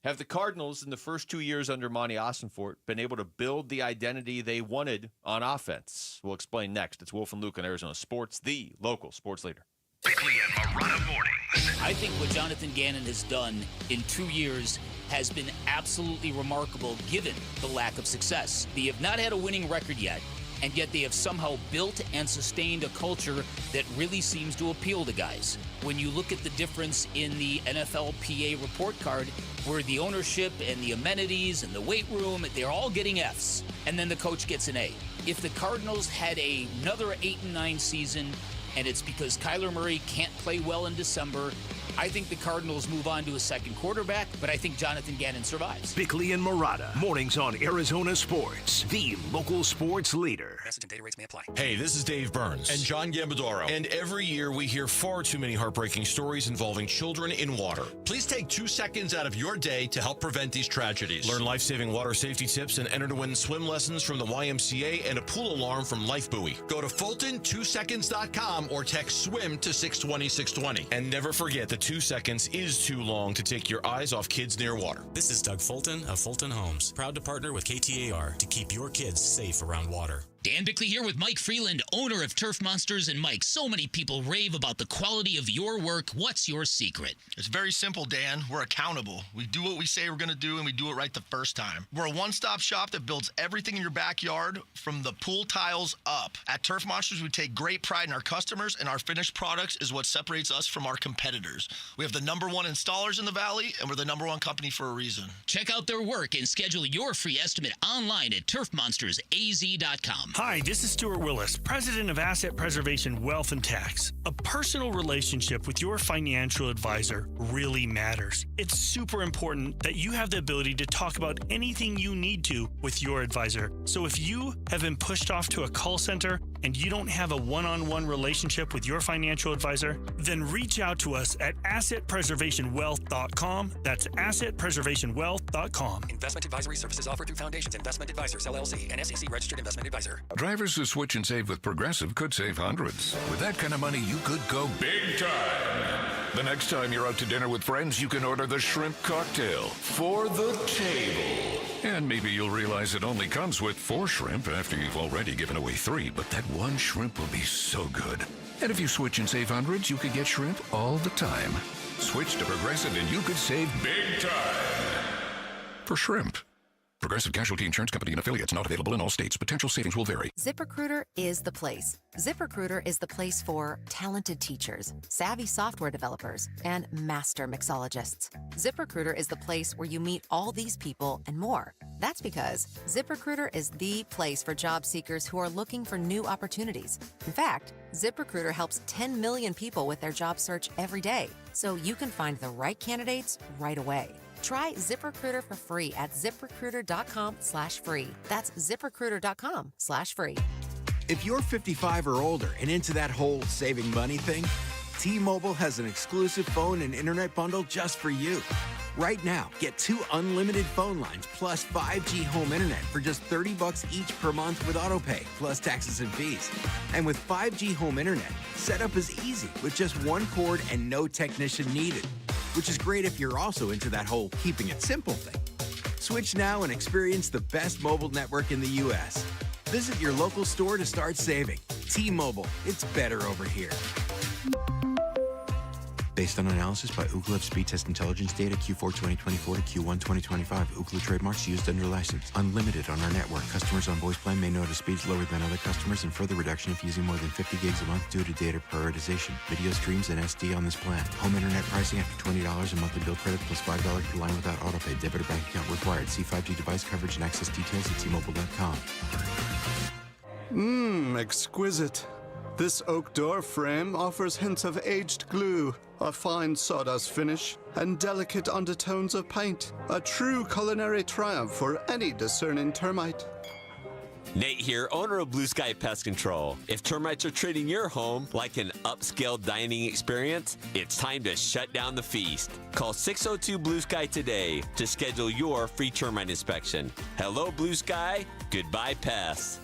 [SPEAKER 15] Have the Cardinals in the first 2 years under Monty Ossenfort been able to build the identity they wanted on offense? We'll explain next. It's Wolf and Luke on Arizona Sports, the local sports leader.
[SPEAKER 11] Bickley and Marotta mornings.
[SPEAKER 1] I think what Jonathan Gannon has done in 2 years has been absolutely remarkable given the lack of success. They have not had a winning record yet, and yet they have somehow built and sustained a culture that really seems to appeal to guys. When you look at the difference in the NFLPA report card, where the ownership and the amenities and the weight room, they're all getting Fs, and then the coach gets an A. If the Cardinals had another 8-9 season, and it's because Kyler Murray can't play well in December, I think the Cardinals move on to a second quarterback, but I think Jonathan Gannon survives.
[SPEAKER 11] Bickley and Marotta, mornings on Arizona Sports, the local sports leader.
[SPEAKER 4] Message and data rates may apply.
[SPEAKER 14] Hey, this is Dave Burns.
[SPEAKER 4] And
[SPEAKER 14] John Gambadoro. And every year we hear far too many heartbreaking stories involving children in water.
[SPEAKER 4] Please take 2 seconds out of your day to help prevent these tragedies.
[SPEAKER 14] Learn life-saving water safety tips and enter to win swim lessons from the YMCA and a pool alarm from Life Buoy.
[SPEAKER 4] Go to Fulton2seconds.com or text SWIM to 620-620.
[SPEAKER 14] And never forget that 2 seconds is too long to take your eyes off kids near water.
[SPEAKER 7] This is Doug Fulton of Fulton Homes, proud to partner with KTAR to keep your kids safe around water.
[SPEAKER 1] Dan Bickley here with Mike Freeland, owner of Turf Monsters. And Mike, so many people rave about the quality of your work. What's your secret?
[SPEAKER 10] It's very simple, Dan. We're accountable. We do what we say we're going to do, and we do it right the first time. We're a one-stop shop that builds everything in your backyard from the pool tiles up. At Turf Monsters, we take great pride in our customers, and our finished products is what separates us from our competitors. We have the #1 installers in the Valley, and we're the #1 company for a reason.
[SPEAKER 1] Check out their work and schedule your free estimate online at turfmonstersaz.com.
[SPEAKER 18] Hi, this is Stuart Willis, President of Asset Preservation Wealth and Tax. A personal relationship with your financial advisor really matters. It's super important that you have the ability to talk about anything you need to with your advisor. So if you have been pushed off to a call center and you don't have a one-on-one relationship with your financial advisor, then reach out to us at assetpreservationwealth.com. That's assetpreservationwealth.com.
[SPEAKER 4] Investment advisory services offered through Foundations Investment Advisors, LLC, an SEC-registered investment advisor.
[SPEAKER 11] Drivers who switch and save with Progressive could save hundreds. With that kind of money, you could go big time. The next time you're out to dinner with friends, you can order the shrimp cocktail for the table. And maybe you'll realize it only comes with 4 shrimp after you've already given away 3, but that one shrimp will be so good. And if you switch and save hundreds, you could get shrimp all the time. Switch to Progressive and you could save big time. For shrimp. Progressive Casualty Insurance Company and affiliates, not available in all states. Potential savings will vary.
[SPEAKER 20] ZipRecruiter is the place. ZipRecruiter is the place for talented teachers, savvy software developers, and master mixologists. ZipRecruiter is the place where you meet all these people and more. That's because ZipRecruiter is the place for job seekers who are looking for new opportunities. In fact, ZipRecruiter helps 10 million people with their job search every day, so you can find the right candidates right away. Try ZipRecruiter for free at ziprecruiter.com/free. That's ziprecruiter.com/free.
[SPEAKER 25] If you're 55 or older and into that whole saving money thing, T-Mobile has an exclusive phone and internet bundle just for you. Right now, get 2 unlimited phone lines plus 5G home internet for just $30 each per month with autopay, plus taxes and fees. And with 5G home internet, setup is easy with just 1 cord and no technician needed, which is great if you're also into that whole keeping it simple thing. Switch now and experience the best mobile network in the U.S. Visit your local store to start saving. T-Mobile, it's better over here.
[SPEAKER 26] Based on analysis by Ookla of speed test intelligence data Q4 2024 to Q1 2025. Ookla trademarks used under license. Unlimited on our network. Customers on voice plan may notice speeds lower than other customers and further reduction if using more than 50 gigs a month due to data prioritization. Video streams and SD on this plan. Home internet pricing after $20 a monthly bill credit plus $5 per line without autopay. Debit or bank account required. See 5G device coverage and access details at T-Mobile.com.
[SPEAKER 28] Exquisite. This oak door frame offers hints of aged glue, a fine sawdust finish, and delicate undertones of paint. A true culinary triumph for any discerning termite.
[SPEAKER 29] Nate here, owner of Blue Sky Pest Control. If termites are treating your home like an upscale dining experience, it's time to shut down the feast. Call 602 Blue Sky today to schedule your free termite inspection. Hello, Blue Sky. Goodbye, pests.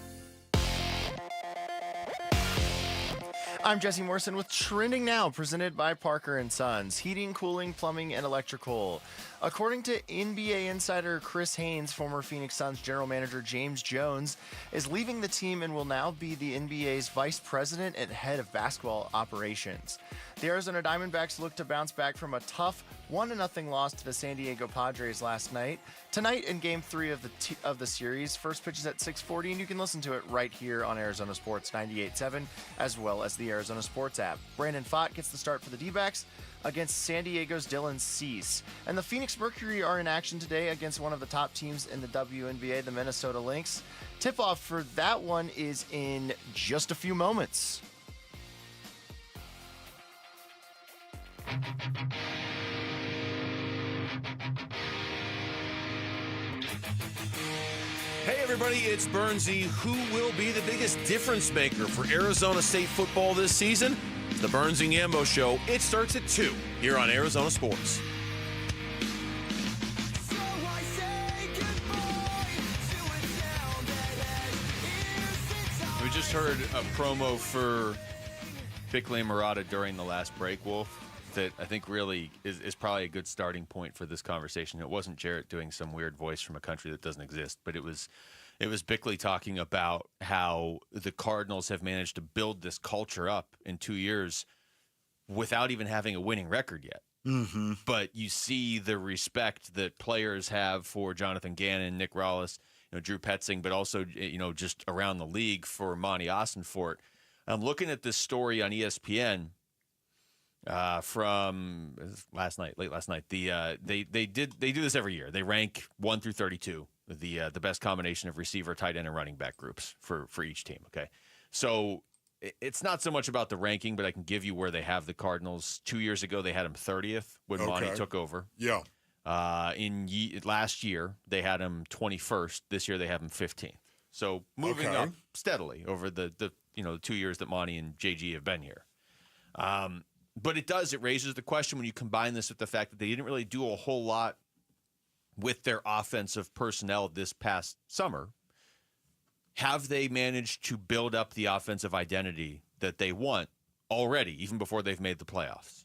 [SPEAKER 5] I'm Jesse Morrison with Trending Now, presented by Parker & Sons. Heating, cooling, plumbing, and electrical. According to NBA insider Chris Haynes, former Phoenix Suns general manager James Jones is leaving the team and will now be the NBA's vice president and head of basketball operations. The Arizona Diamondbacks look to bounce back from a tough 1-0 loss to the San Diego Padres last night. Tonight in Game 3 of the series, first pitch is at 6:40, and you can listen to it right here on Arizona Sports 98.7, as well as the Arizona Sports app. Brandon Pfaadt gets the start for the Dbacks against San Diego's Dylan Cease. And the Phoenix Mercury are in action today against one of the top teams in the WNBA, the Minnesota Lynx. Tip-off for that one is in just a few moments.
[SPEAKER 15] Hey everybody, it's Bernsey. Who will be the biggest difference maker for Arizona State football this season? It's the Burns and Gambo Show. It starts at 2 here on Arizona Sports. We just heard a promo for Bickley and Murata during the last break, Wolf, that I think really is probably a good starting point for this conversation. It wasn't Jarrett doing some weird voice from a country that doesn't exist, but it was Bickley talking about how the Cardinals have managed to build this culture up in 2 years without even having a winning record yet.
[SPEAKER 21] Mm-hmm.
[SPEAKER 15] But you see the respect that players have for Jonathan Gannon, Nick Rallis, Drew Petzing, but also just around the league for Monty Austinfort. I'm looking at this story on ESPN from late last night. They do this every year. They rank 1 through 32. The best combination of receiver, tight end, and running back groups for each team. Okay, so it's not so much about the ranking, but I can give you where they have the Cardinals. 2 years ago, they had them 30th when Monty took over.
[SPEAKER 21] Yeah.
[SPEAKER 15] Last year, they had them 21st. This year, they have them 15th. So moving up steadily over the 2 years that Monty and JG have been here. But it raises the question when you combine this with the fact that they didn't really do a whole lot with their offensive personnel this past summer. Have they managed to build up the offensive identity that they want already, even before they've made the playoffs?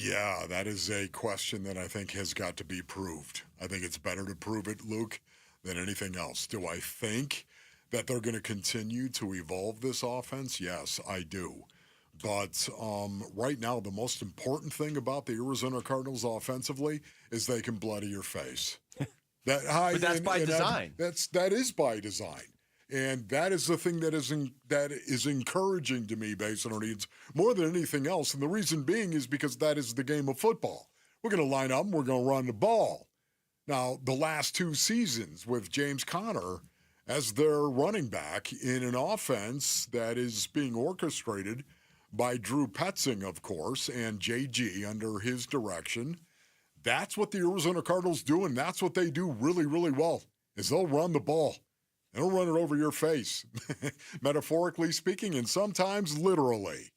[SPEAKER 21] Yeah, that is a question that I think has got to be proved. I think it's better to prove it, Luke, than anything else. Do I think that they're going to continue to evolve this offense? Yes, I do. But right now, the most important thing about the Arizona Cardinals offensively is they can bloody your face.
[SPEAKER 15] But that's by design.
[SPEAKER 21] That is by design. And that is the thing that is encouraging to me based on our needs more than anything else. And the reason being is because that is the game of football. We're going to line up and we're going to run the ball. Now, the last 2 seasons with James Conner as their running back in an offense that is being orchestrated by Drew Petzing, of course, and JG under his direction. That's what the Arizona Cardinals do, and that's what they do really, really well, is they'll run the ball. They'll run it over your face, metaphorically speaking, and sometimes literally.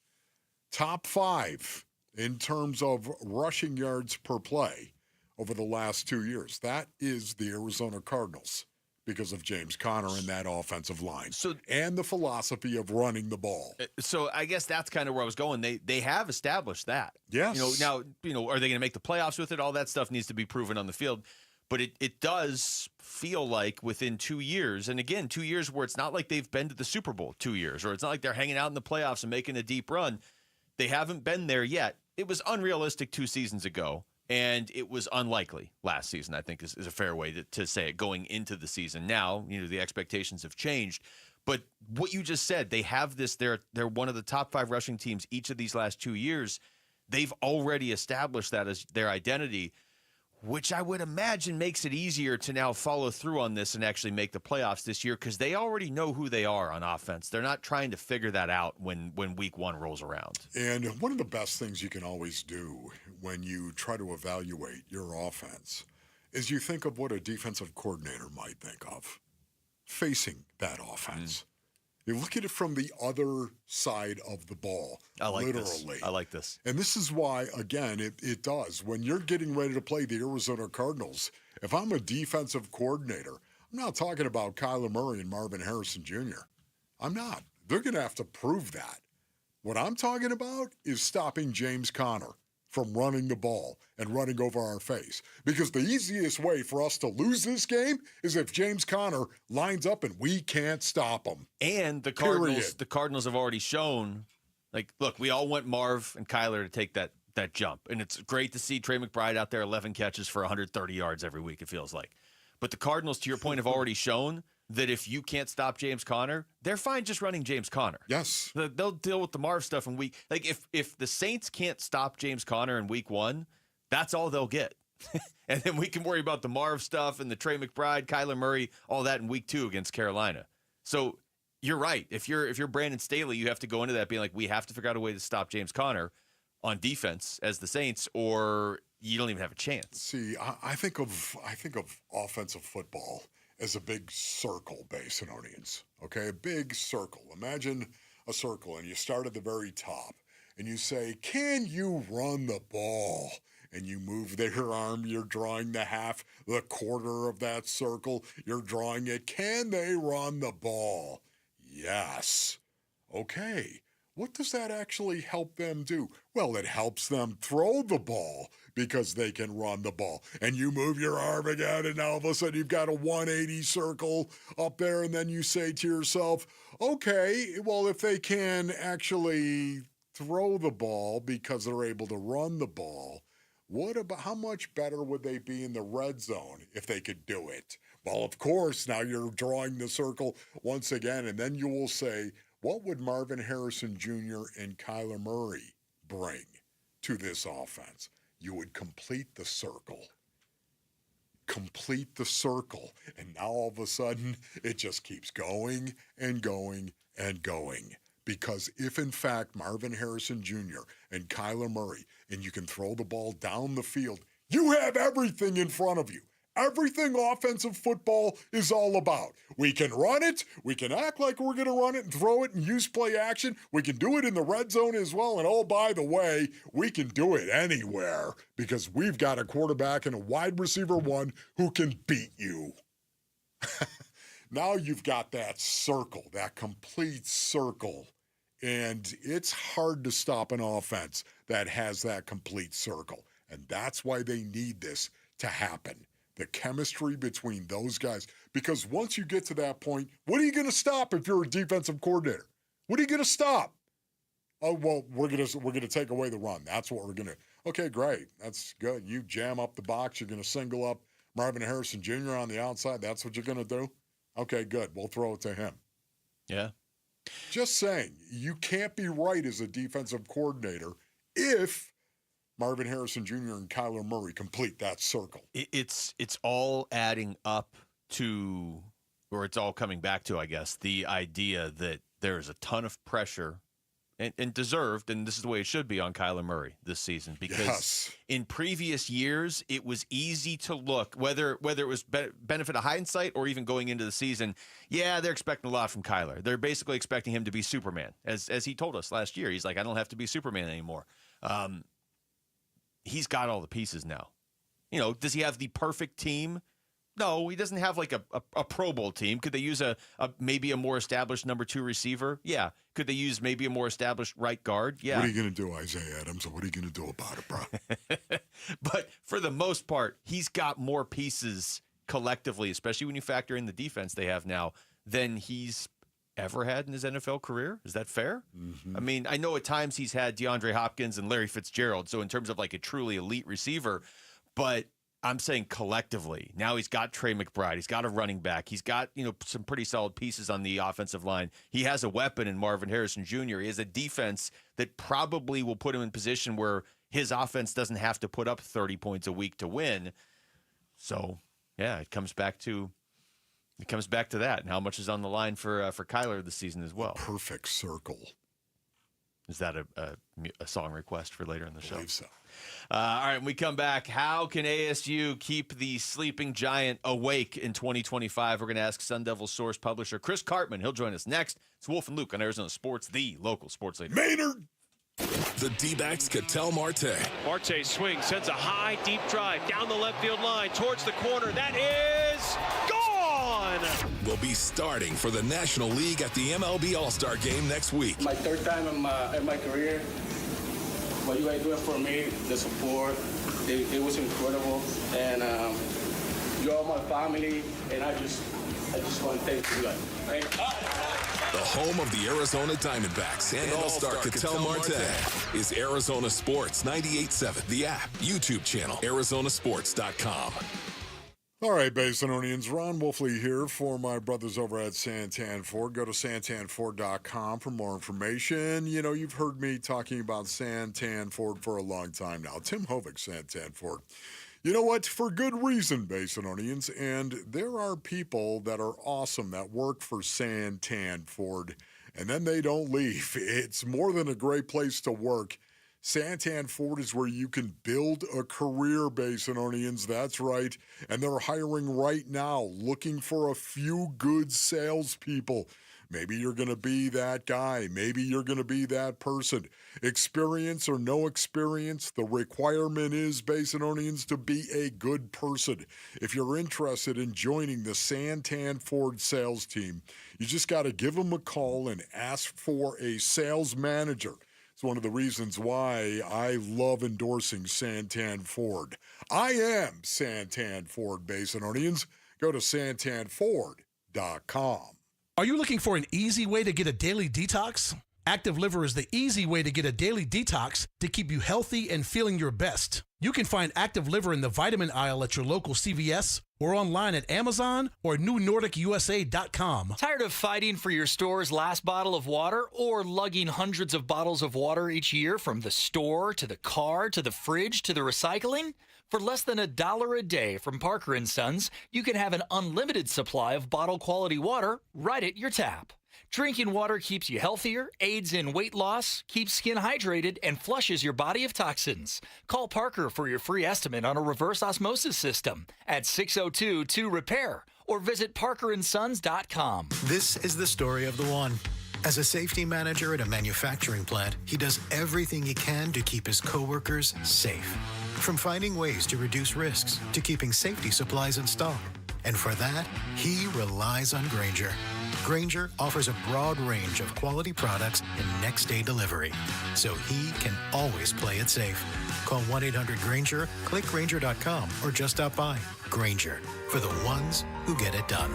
[SPEAKER 21] Top 5 in terms of rushing yards per play over the last 2 years. That is the Arizona Cardinals because of James Conner and that offensive line and the philosophy of running the ball.
[SPEAKER 15] So I guess that's kind of where I was going. They have established that.
[SPEAKER 21] Yes.
[SPEAKER 15] Now, are they going to make the playoffs with it? All that stuff needs to be proven on the field. But it does feel like within 2 years, and again, 2 years where it's not like they've been to the Super Bowl 2 years, or it's not like they're hanging out in the playoffs and making a deep run. They haven't been there yet. It was unrealistic 2 seasons ago, and it was unlikely last season, I think is a fair way to say it going into the season. Now, the expectations have changed. But what you just said, they have this, they're one of the top 5 rushing teams each of these last 2 years. They've already established that as their identity, which I would imagine makes it easier to now follow through on this and actually make the playoffs this year because they already know who they are on offense. They're not trying to figure that out when week 1 rolls around.
[SPEAKER 21] And one of the best things you can always do when you try to evaluate your offense is you think of what a defensive coordinator might think of facing that offense. You look at it from the other side of the ball, literally.
[SPEAKER 15] I like this.
[SPEAKER 21] And this is why, again, it does. When you're getting ready to play the Arizona Cardinals, if I'm a defensive coordinator, I'm not talking about Kyler Murray and Marvin Harrison Jr. I'm not. They're going to have to prove that. What I'm talking about is stopping James Conner from running the ball and running over our face. Because the easiest way for us to lose this game is if James Conner lines up and we can't stop him.
[SPEAKER 15] And the Cardinals have already shown, like, look, we all want Marv and Kyler to take that jump. And it's great to see Trey McBride out there, 11 catches for 130 yards every week, it feels like. But the Cardinals, to your point, have already shown that if you can't stop James Conner, they're fine just running James Conner.
[SPEAKER 21] Yes.
[SPEAKER 15] They'll deal with the Marv stuff in week. Like, if the Saints can't stop James Conner in week 1, that's all they'll get. And then we can worry about the Marv stuff and the Trey McBride, Kyler Murray, all that in week 2 against Carolina. So you're right. If you're Brandon Staley, you have to go into that being like, we have to figure out a way to stop James Conner on defense as the Saints, or you don't even have a chance.
[SPEAKER 21] See, I think of offensive football as a big circle, Basinonians. Okay, a big circle. Imagine a circle, and you start at the very top, and you say, can you run the ball? And you move your arm, you're drawing the quarter of that circle, you're drawing it. Can they run the ball? Yes. Okay. What does that actually help them do? Well, it helps them throw the ball because they can run the ball. And you move your arm again, and now all of a sudden you've got a 180 circle up there, and then you say to yourself, okay, well, if they can actually throw the ball because they're able to run the ball, how much better would they be in the red zone if they could do it? Well, of course, now you're drawing the circle once again, and then you will say, what would Marvin Harrison Jr. and Kyler Murray bring to this offense? You would complete the circle. Complete the circle. And now all of a sudden, it just keeps going and going and going. Because if, in fact, Marvin Harrison Jr. and Kyler Murray, and you can throw the ball down the field, you have everything in front of you. Everything offensive football is all about. We can run it. We can act like we're going to run it and throw it and use play action. We can do it in the red zone as well. And oh, by the way, we can do it anywhere because we've got a quarterback and a wide receiver 1 who can beat you. Now you've got that circle, that complete circle. And it's hard to stop an offense that has that complete circle. And that's why they need this to happen. The chemistry between those guys. Because once you get to that point, what are you going to stop if you're a defensive coordinator? What are you going to stop? Oh, well, we're going to take away the run. That's what we're going to. Okay, great. That's good. You jam up the box. You're going to single up Marvin Harrison Jr. on the outside. That's what you're going to do? Okay, good. We'll throw it to him.
[SPEAKER 15] Yeah.
[SPEAKER 21] Just saying, you can't be right as a defensive coordinator if Marvin Harrison Jr. and Kyler Murray complete that circle.
[SPEAKER 15] It's all adding up to, or it's all coming back to, I guess, the idea that there is a ton of pressure and deserved, and this is the way it should be, on Kyler Murray this season. Because in previous years, it was easy to look, whether it was benefit of hindsight or even going into the season, yeah, they're expecting a lot from Kyler. They're basically expecting him to be Superman. As he told us last year, he's like, I don't have to be Superman anymore. He's got all the pieces now. You know, does he have the perfect team? No, he doesn't have like a Pro Bowl team. Could they use maybe a more established number 2 receiver? Yeah. Could they use maybe a more established right guard? Yeah.
[SPEAKER 21] What are you going to do, Isaiah Adams? What are you going to do about it, bro?
[SPEAKER 15] But for the most part, he's got more pieces collectively, especially when you factor in the defense they have now, than he's ever had in his NFL career. Is that fair? Mm-hmm. I mean, I know at times he's had DeAndre Hopkins and Larry Fitzgerald, so in terms of like a truly elite receiver, but I'm saying collectively, now he's got Trey McBride, he's got a running back, he's got, some pretty solid pieces on the offensive line. He has a weapon in Marvin Harrison Jr. He has a defense that probably will put him in position where his offense doesn't have to put up 30 points a week to win. So, yeah, it comes back to that, and how much is on the line for Kyler this season as well.
[SPEAKER 21] Perfect circle.
[SPEAKER 15] Is that a song request for later in the show?
[SPEAKER 21] I believe so.
[SPEAKER 15] All right, when we come back, how can ASU keep the sleeping giant awake in 2025? We're going to ask Sun Devil source publisher Chris Cartman. He'll join us next. It's Wolf and Luke on Arizona Sports, the local sports leader.
[SPEAKER 21] Maynard!
[SPEAKER 3] The Dbacks Cattell Marte.
[SPEAKER 6] Marte swings, sends a high, deep drive down the left field line towards the corner. That is gone!
[SPEAKER 3] Will be starting for the National League at the MLB All-Star Game next week.
[SPEAKER 9] My third time in my career.
[SPEAKER 8] what you guys doing for me, the support, it was incredible. And you're all my family, and I just want to thank you guys. Thank you.
[SPEAKER 3] The home of the Arizona Diamondbacks and All-Star Ketel Marte is Arizona Sports 98.7, the app, YouTube channel, arizonasports.com.
[SPEAKER 21] All right, Basinonians, Ron Wolfley here for my brothers over at Santan Ford. Go to santanford.com for more information. You know, you've heard me talking about Santan Ford for a long time now. Tim Hovick, Santan Ford. You know what? For good reason, Basinonians. And there are people that are awesome that work for Santan Ford, and then they don't leave. It's more than a great place to work. Santan Ford is where you can build a career, Basinonians. That's right. And they're hiring right now, looking for a few good salespeople. Maybe you're going to be that guy. Maybe you're going to be that person. Experience or no experience, the requirement is, Basinonians, to be a good person. If you're interested in joining the Santan Ford sales team, you just got to give them a call and ask for a sales manager. It's one of the reasons why I love endorsing Santan Ford. I am Santan Ford, Basinonians. Go to santanford.com.
[SPEAKER 9] Are you looking for an easy way to get a daily detox? Active Liver is the easy way to get a daily detox to keep you healthy and feeling your best. You can find Active Liver in the vitamin aisle at your local CVS or online at Amazon or NewNordicUSA.com.
[SPEAKER 12] Tired of fighting for your store's last bottle of water or lugging hundreds of bottles of water each year from the store to the car to the fridge to the recycling? For less than $1 a day from Parker & Sons, you can have an unlimited supply of bottle-quality water right at your tap. Drinking water keeps you healthier, aids in weight loss, keeps skin hydrated, and flushes your body of toxins. Call Parker for your free estimate on a reverse osmosis system at 602-2-REPAIR or visit parkerandsons.com.
[SPEAKER 13] This is the story of the one. As a safety manager at a manufacturing plant, he does everything he can to keep his coworkers safe. From finding ways to reduce risks to keeping safety supplies in stock. And for that, he relies on Grainger. Grainger offers a broad range of quality products and next-day delivery, so he can always play it safe. Call 1-800-GRAINGER, click Grainger.com, or just stop by. Grainger, for the ones who get it done.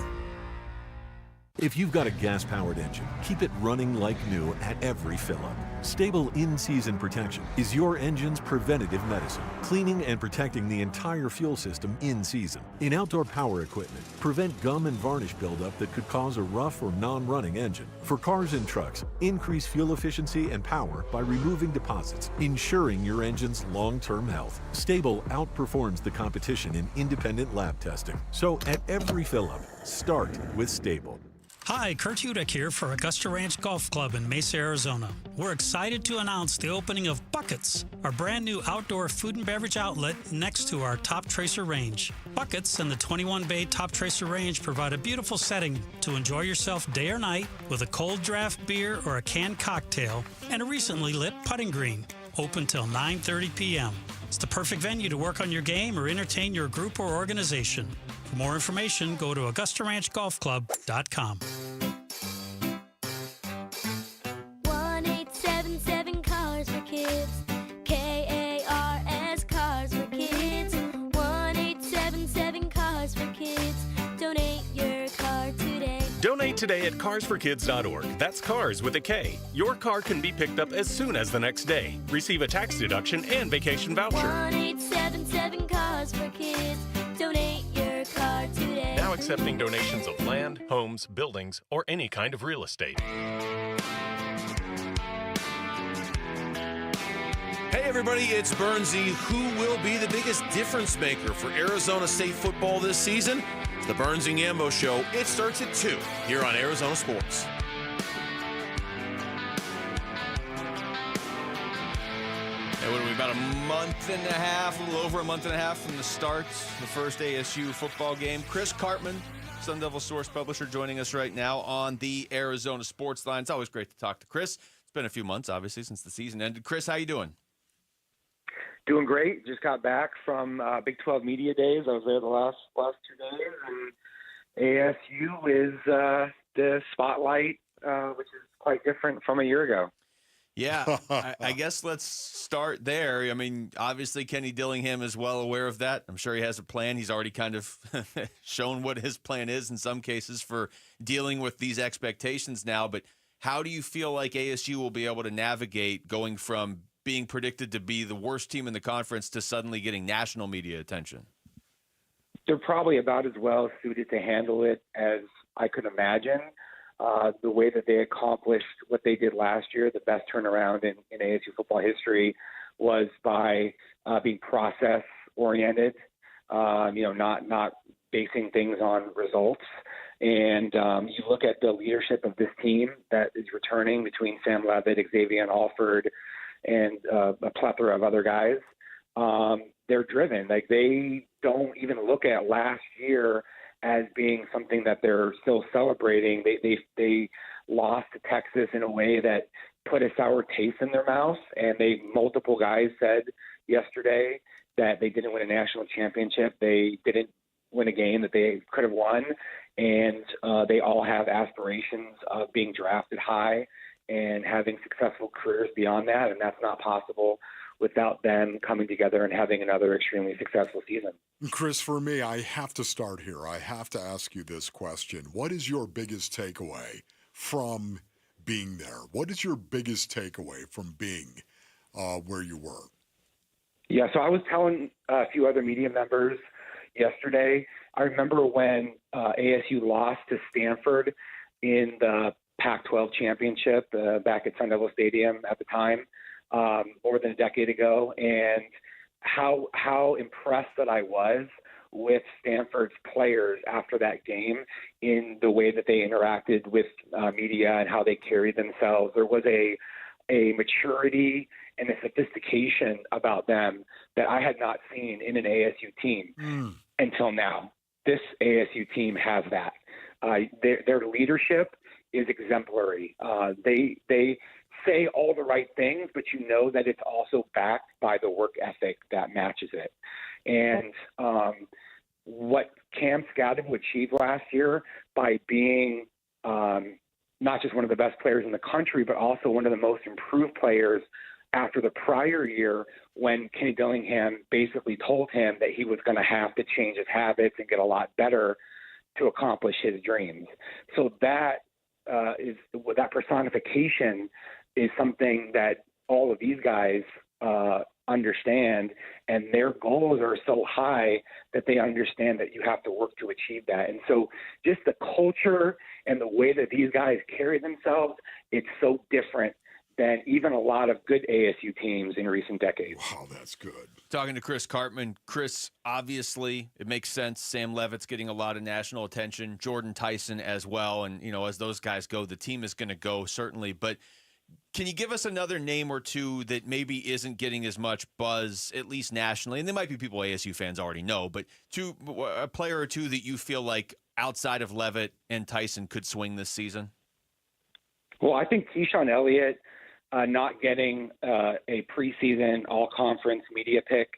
[SPEAKER 16] If you've got a gas-powered engine, keep it running like new at every fill-up. Stable in-season protection is your engine's preventative medicine, cleaning and protecting the entire fuel system in season. In outdoor power equipment, prevent gum and varnish buildup that could cause a rough or non-running engine. For cars and trucks, increase fuel efficiency and power by removing deposits, ensuring your engine's long-term health. Stable outperforms the competition in independent lab testing. So at every fill-up, start with Stable.
[SPEAKER 17] Hi, Kurt Hudek here for Augusta Ranch Golf Club in Mesa, Arizona. We're excited to announce the opening of Buckets, our brand new outdoor food and beverage outlet next to our Top Tracer range. Buckets and the 21 Bay Top Tracer range provide a beautiful setting to enjoy yourself day or night with a cold draft beer or a canned cocktail and a recently lit putting green, open till 9:30 p.m. It's the perfect venue to work on your game or entertain your group or organization. For more information, go to AugustaRanchGolfClub.com.
[SPEAKER 19] 1-877 Cars for Kids. KARS Cars for Kids. 1-877 Cars for Kids. Donate your car today.
[SPEAKER 22] Donate today at carsforkids.org. That's cars with a K. Your car can be picked up as soon as the next day. Receive a tax deduction and vacation voucher.
[SPEAKER 19] 1-877 Cars for Kids. Donate your car today.
[SPEAKER 22] Now accepting donations of land, homes, buildings, or any kind of real estate.
[SPEAKER 14] Hey everybody, it's Bernsey. Who will be the biggest difference maker for Arizona State football this season? It's the Burns and Gambo Show. It starts at 2 here on Arizona Sports.
[SPEAKER 15] And what are we, about a month and a half, a little over a month and a half from the start, the first ASU football game. Chris Cartman, Sun Devil Source publisher, joining us right now on the Arizona Sports Line. It's always great to talk to Chris. It's been a few months, obviously, since the season ended. Chris, how you doing?
[SPEAKER 27] Doing great. Just got back from Big 12 Media Days. I was there the last 2 days. And ASU is the spotlight, which is quite different from a year ago.
[SPEAKER 15] Yeah, I guess let's start there. I mean, obviously Kenny Dillingham is well aware of that. I'm sure he has a plan. He's already kind of shown what his plan is in some cases for dealing with these expectations now. But how do you feel like ASU will be able to navigate going from being predicted to be the worst team in the conference to suddenly getting national media attention?
[SPEAKER 27] They're probably about as well suited to handle it as I could imagine. The way that they accomplished what they did last year, the best turnaround in ASU football history, was by being process-oriented, not basing things on results. And you look at the leadership of this team that is returning between Sam Levitt, Xavier Alford, and a plethora of other guys. They're driven. Like, they don't even look at last year as being something that they're still celebrating. They lost to Texas in a way that put a sour taste in their mouth, and multiple guys said yesterday that they didn't win a national championship. They didn't win a game that they could have won, and they all have aspirations of being drafted high and having successful careers beyond that, and that's not possible without them coming together and having another extremely successful season.
[SPEAKER 21] Chris, for me, I have to start here. I have to ask you this question. What is your biggest takeaway from being there? What is your biggest takeaway from being where you were?
[SPEAKER 27] Yeah, so I was telling a few other media members yesterday, I remember when ASU lost to Stanford in the Pac-12 championship back at Sun Devil Stadium at the time, more than a decade ago, and how impressed that I was with Stanford's players after that game in the way that they interacted with media and how they carried themselves. There was a maturity and a sophistication about them that I had not seen in an ASU team until now. This ASU team has that. Their leadership is exemplary. They say all the right things, but you know that it's also backed by the work ethic that matches it. And what Cam Scadden achieved last year by being not just one of the best players in the country, but also one of the most improved players after the prior year, when Kenny Dillingham basically told him that he was going to have to change his habits and get a lot better to accomplish his dreams. So that that personification is something that all of these guys understand, and their goals are so high that they understand that you have to work to achieve that. And so just the culture and the way that these guys carry themselves, it's so different than even a lot of good ASU teams in recent decades.
[SPEAKER 21] Wow, that's good.
[SPEAKER 15] Talking to Chris Cartman. Chris, obviously, it makes sense. Sam Levitt's getting a lot of national attention. Jordan Tyson as well. And, as those guys go, the team is going to go, certainly. But can you give us another name or two that maybe isn't getting as much buzz, at least nationally? And there might be people ASU fans already know, but a player or two that you feel like outside of Levitt and Tyson could swing this season?
[SPEAKER 27] Well, I think Keyshawn Elliott not getting a preseason all-conference media pick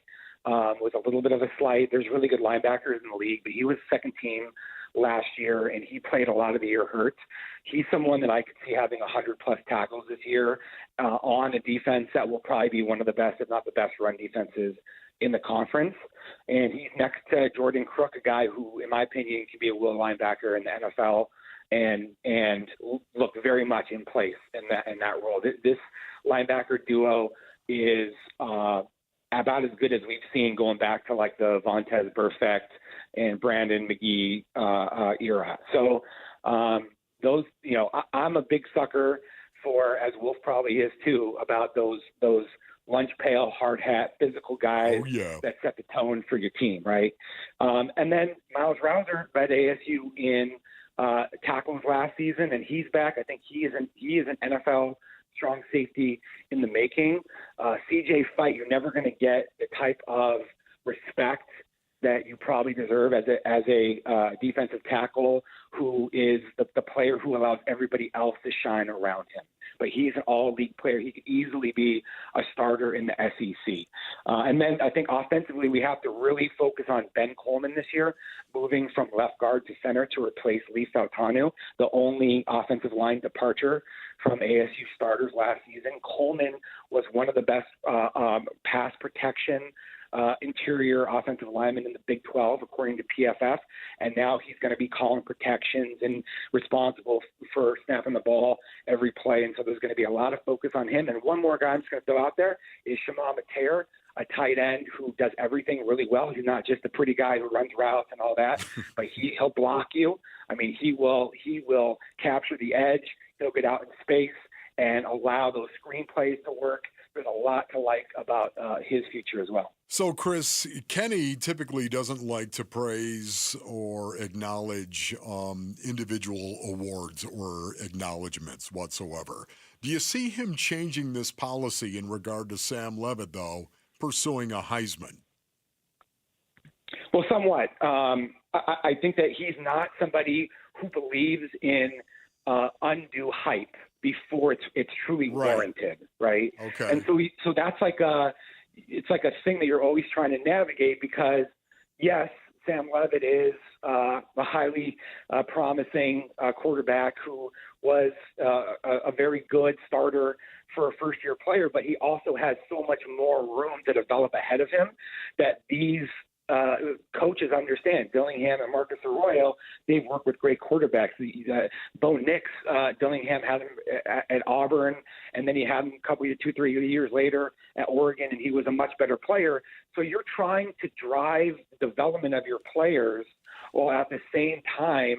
[SPEAKER 27] was a little bit of a slight. There's really good linebackers in the league, but he was second team last year, and he played a lot of the year hurt. He's someone that I could see having 100-plus tackles this year on a defense that will probably be one of the best, if not the best, run defenses in the conference. And he's next to Jordan Crook, a guy who, in my opinion, can be a will linebacker in the NFL and look very much in place in that role. This linebacker duo is about as good as we've seen going back to like the Vontez Burfict and Brandon McGee era. So those, I'm a big sucker for, as Wolf probably is too, about those lunch pail, hard hat, physical guys that set the tone for your team, right? And then Miles Rouser led ASU in tackles last season, and he's back. I think he is an NFL strong safety in the making. CJ Fight, you're never going to get the type of respect that you probably deserve as a defensive tackle who is the player who allows everybody else to shine around him. But he's an all-league player. He could easily be a starter in the SEC. And then I think offensively we have to really focus on Ben Coleman this year, moving from left guard to center to replace Lee Fautanu, the only offensive line departure from ASU starters last season. Coleman was one of the best pass protection interior offensive lineman in the Big 12, according to PFF, and now he's going to be calling protections and responsible for snapping the ball every play, and so there's going to be a lot of focus on him. And one more guy I'm just going to throw out there is Shema Mateer, a tight end who does everything really well. He's not just a pretty guy who runs routes and all that, but he'll block you. I mean, he will capture the edge. He'll get out in space and allow those screenplays to work. There's a lot to like about his future as well.
[SPEAKER 21] So, Chris, Kenny typically doesn't like to praise or acknowledge individual awards or acknowledgments whatsoever. Do you see him changing this policy in regard to Sam Levitt, though, pursuing a Heisman?
[SPEAKER 27] Well, somewhat. I think that he's not somebody who believes in undue hype before it's truly warranted, right?
[SPEAKER 21] Okay.
[SPEAKER 27] And so that's it's like a thing that you're always trying to navigate because, yes, Sam Levitt is a highly promising quarterback who was a very good starter for a first-year player, but he also has so much more room to develop ahead of him that these coaches understand. Dillingham and Marcus Arroyo, they've worked with great quarterbacks. Bo Nix, Dillingham had him at Auburn, and then he had him a couple of 2-3 years later at Oregon, and he was a much better player. So you're trying to drive the development of your players while at the same time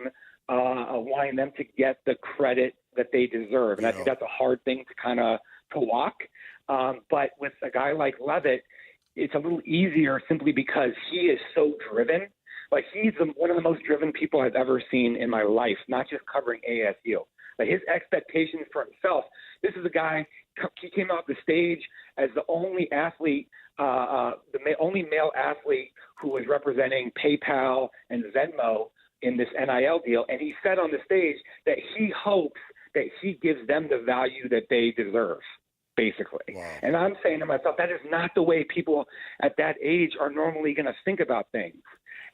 [SPEAKER 27] wanting them to get the credit that they deserve. And I think that's a hard thing to walk. But with a guy like Levitt, it's a little easier simply because he is so driven. Like, he's one of the most driven people I've ever seen in my life, not just covering ASU. Like, his expectations for himself, this is a guy, he came off the stage as the only athlete, only male athlete who was representing PayPal and Venmo in this NIL deal. And he said on the stage that he hopes that he gives them the value that they deserve, basically. Wow. And I'm saying to myself, that is not the way people at that age are normally going to think about things.